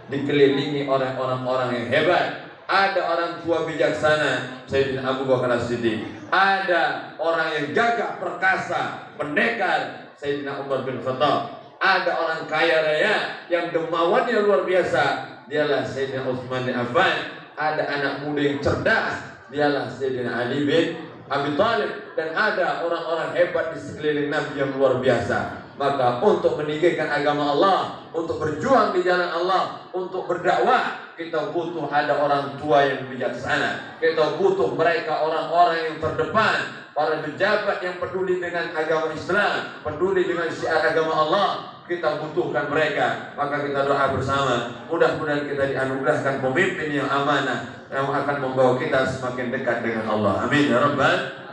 Dikelilingi oleh orang-orang yang hebat. Ada orang tua bijaksana, Sayyidina Abu Bakar As-Siddiq. Ada orang yang gagah perkasa, pendekar, Sayyidina Umar bin Khattab. Ada orang kaya raya yang dermawannya luar biasa, dialah Sayyidina Utsman bin Affan. Ada anak muda yang cerdas, dialah Sayyidina Ali bin Abi Thalib. Dan ada orang-orang hebat di sekeliling Nabi yang luar biasa. Maka untuk meninggikan agama Allah, untuk berjuang di jalan Allah, untuk berdakwah, kita butuh ada orang tua yang bijaksana. Kita butuh mereka orang-orang yang terdepan, para pejabat yang peduli dengan agama Islam, peduli dengan syiar agama Allah. Kita butuhkan mereka. Maka kita doa bersama, mudah-mudahan kita dianugerahkan pemimpin yang amanah yang akan membawa kita semakin dekat dengan Allah. Amin ya rabbal.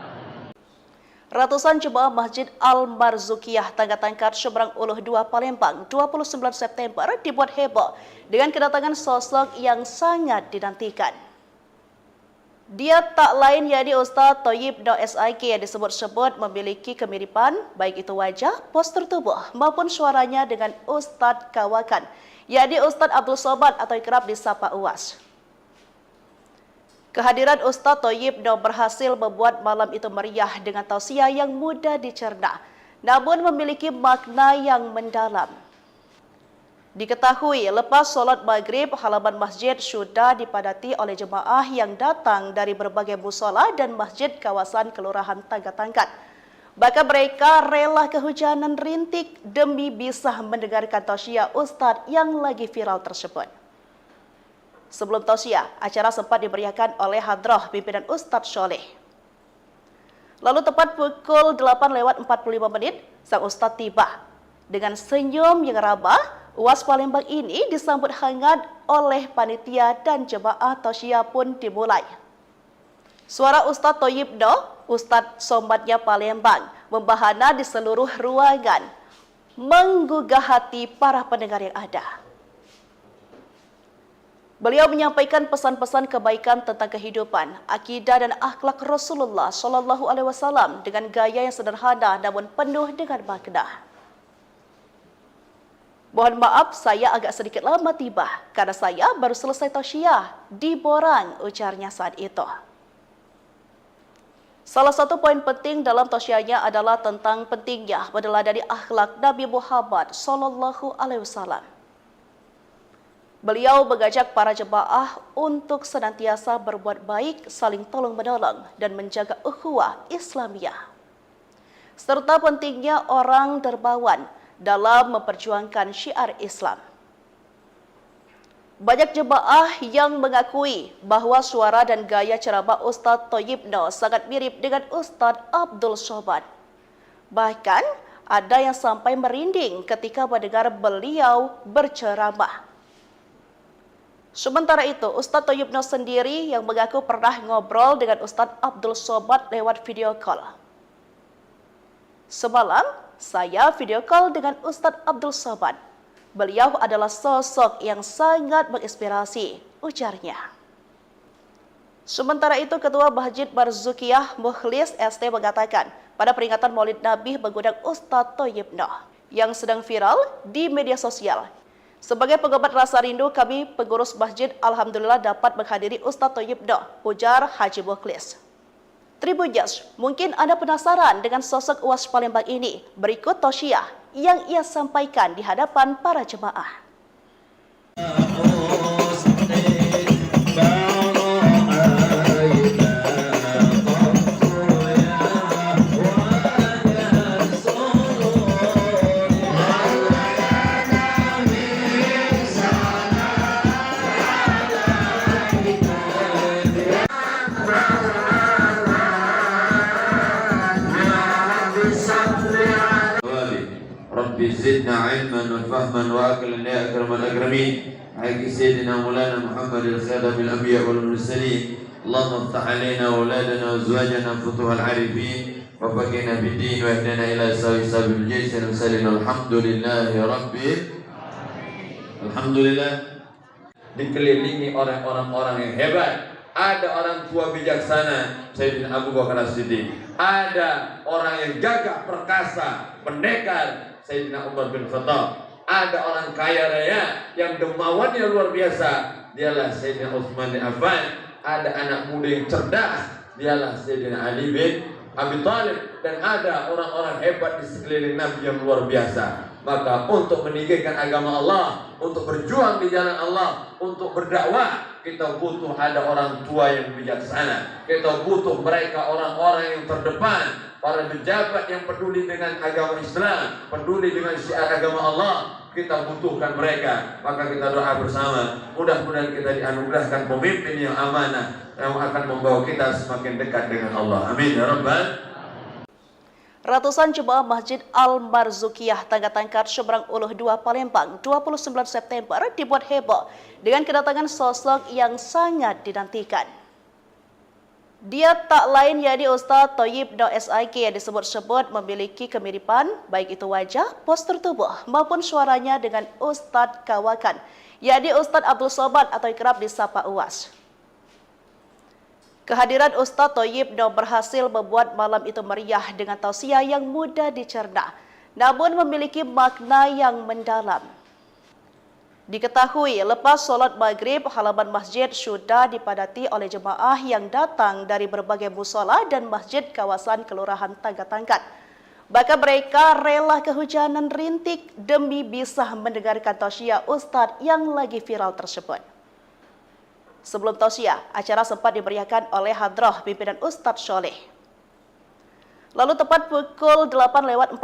Ratusan jemaah Masjid Al-Marzukiyah Tangga-Tangkat Seberang Uluh 2 Palembang 29 September dibuat heboh dengan kedatangan sosok yang sangat dinantikan. Dia tak lain yakni Ustadz Thayyibno SIK yang disebut-sebut memiliki kemiripan baik itu wajah, postur tubuh maupun suaranya dengan Ustadz Kawakan, yakni Ustadz Abdul Somad atau kerap disapa UAS. Kehadiran Ustadz Thayyibno berhasil membuat malam itu meriah dengan tausiah yang mudah dicerna, namun memiliki makna yang mendalam. Diketahui lepas sholat maghrib, halaman masjid sudah dipadati oleh jemaah yang datang dari berbagai musola dan masjid kawasan Kelurahan Tangga-Tangkat. Bahkan mereka rela kehujanan rintik demi bisa mendengarkan tausiah Ustadz yang lagi viral tersebut. Sebelum tausiah, acara sempat dimeriahkan oleh hadrah pimpinan Ustadz Sholeh. Lalu tepat pukul 8:45 sang Ustadz tiba. Dengan senyum yang ramah, UAS Palembang ini disambut hangat oleh panitia dan jemaah tausiah pun dimulai. Suara Ustadz Thayyibno, Ustadz Somadnya Palembang, membahana di seluruh ruangan, menggugah hati para pendengar yang ada. Beliau menyampaikan pesan-pesan kebaikan tentang kehidupan, akidah dan akhlak Rasulullah Shallallahu Alaihi Wasallam dengan gaya yang sederhana namun penuh dengan makna. Mohon maaf, saya agak sedikit lama tiba karena saya baru selesai tausiah di Borang, ujarnya saat itu. Salah satu poin penting dalam tausiahnya adalah tentang pentingnya meneladani akhlak Nabi Muhammad SAW. Beliau mengajak para jemaah untuk senantiasa berbuat baik, saling tolong-menolong, dan menjaga ukhuwah Islamiyah. Serta pentingnya orang dermawan dalam memperjuangkan syiar Islam. Banyak jemaah yang mengakui bahwa suara dan gaya ceramah Ustadz Thayyibno sangat mirip dengan Ustadz Abdul Somad. Bahkan ada yang sampai merinding ketika mendengar beliau berceramah. Sementara itu, Ustadz Thayyibno sendiri yang mengaku pernah ngobrol dengan Ustadz Abdul Somad lewat video call. Semalam, saya video call dengan Ustadz Abdul Somad. Beliau adalah sosok yang sangat menginspirasi, ujarnya. Sementara itu, Ketua Masjid Barzukiyah Mukhlis ST mengatakan, pada peringatan Maulid Nabi mengundang Ustadz Thayyibno yang sedang viral di media sosial. Sebagai pengobat rasa rindu, kami pengurus masjid alhamdulillah dapat menghadiri Ustadz Thayyibno, ujar Haji Mukhlis. Tribuners, mungkin Anda penasaran dengan sosok UAS Palembang ini. Berikut tausiah yang ia sampaikan di hadapan para jemaah. Rabbi zidna ilman wa fahman wa aqlan ya akramal akramin. Haqqi sayyidina Maulana Muhammad al-Khadam al-anbiya wal mursalin. Allahumma iftah alaina wa auladana wa azwajana futuhal arifin wa faqihna bid-din wa ihdina ila sabil jaysh al-musallin. Alhamdulillahi rabbil alhamdulillah. Dikelilingi oleh orang-orang yang hebat. Ada orang tua bijaksana, Sayyidina Abu Bakar As-Siddiq. Ada orang yang gagah perkasa, pendekar, Sayyidina Umar bin Khattab. Ada orang kaya raya yang dermawannya luar biasa, dialah Sayyidina Utsman bin Affan. Ada anak muda yang cerdas, dialah Sayyidina Ali bin Abi Thalib. Dan ada orang-orang hebat di sekeliling Nabi yang luar biasa. Maka untuk meninggikan agama Allah, untuk berjuang di jalan Allah, untuk berdakwah, kita butuh ada orang tua yang bijaksana. Kita butuh mereka orang-orang yang terdepan, para pejabat yang peduli dengan agama Islam, peduli dengan syiar agama Allah. Kita butuhkan mereka. Maka kita doa bersama, mudah-mudahan kita dianugerahkan pemimpin yang amanah yang akan membawa kita semakin dekat dengan Allah. Amin ya rabbal. Ratusan jemaah Masjid Al-Marzukiyah Tangga Tangkat Seberang Uluh 2 Palembang 29 September dibuat heboh dengan kedatangan sosok yang sangat dinantikan. Dia tak lain yakni Ustadz Thayyibno SIK yang disebut-sebut memiliki kemiripan baik itu wajah, postur tubuh maupun suaranya dengan Ustadz Kawakan, yakni Ustadz Abdul Somad atau kerap disapa UAS. Kehadiran Ustadz Thayyibno berhasil membuat malam itu meriah dengan tausiah yang mudah dicerna, namun memiliki makna yang mendalam. Diketahui lepas sholat maghrib, halaman masjid sudah dipadati oleh jemaah yang datang dari berbagai musola dan masjid kawasan Kelurahan Tangga Tangkat. Bahkan mereka rela kehujanan rintik demi bisa mendengarkan tausiah Ustadz yang lagi viral tersebut. Sebelum tausiah, acara sempat dimeriahkan oleh hadrah pimpinan Ustadz Soleh. Lalu tepat pukul 8:45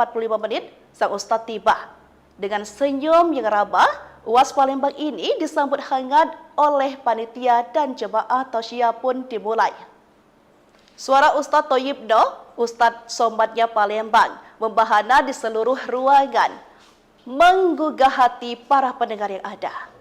sang Ustadz tiba. Dengan senyum yang ramah, UAS Palembang ini disambut hangat oleh panitia dan jemaah tausiah pun dimulai. Suara Ustadz Thayyibno, Ustadz Somadnya Palembang, membahana di seluruh ruangan, menggugah hati para pendengar yang ada.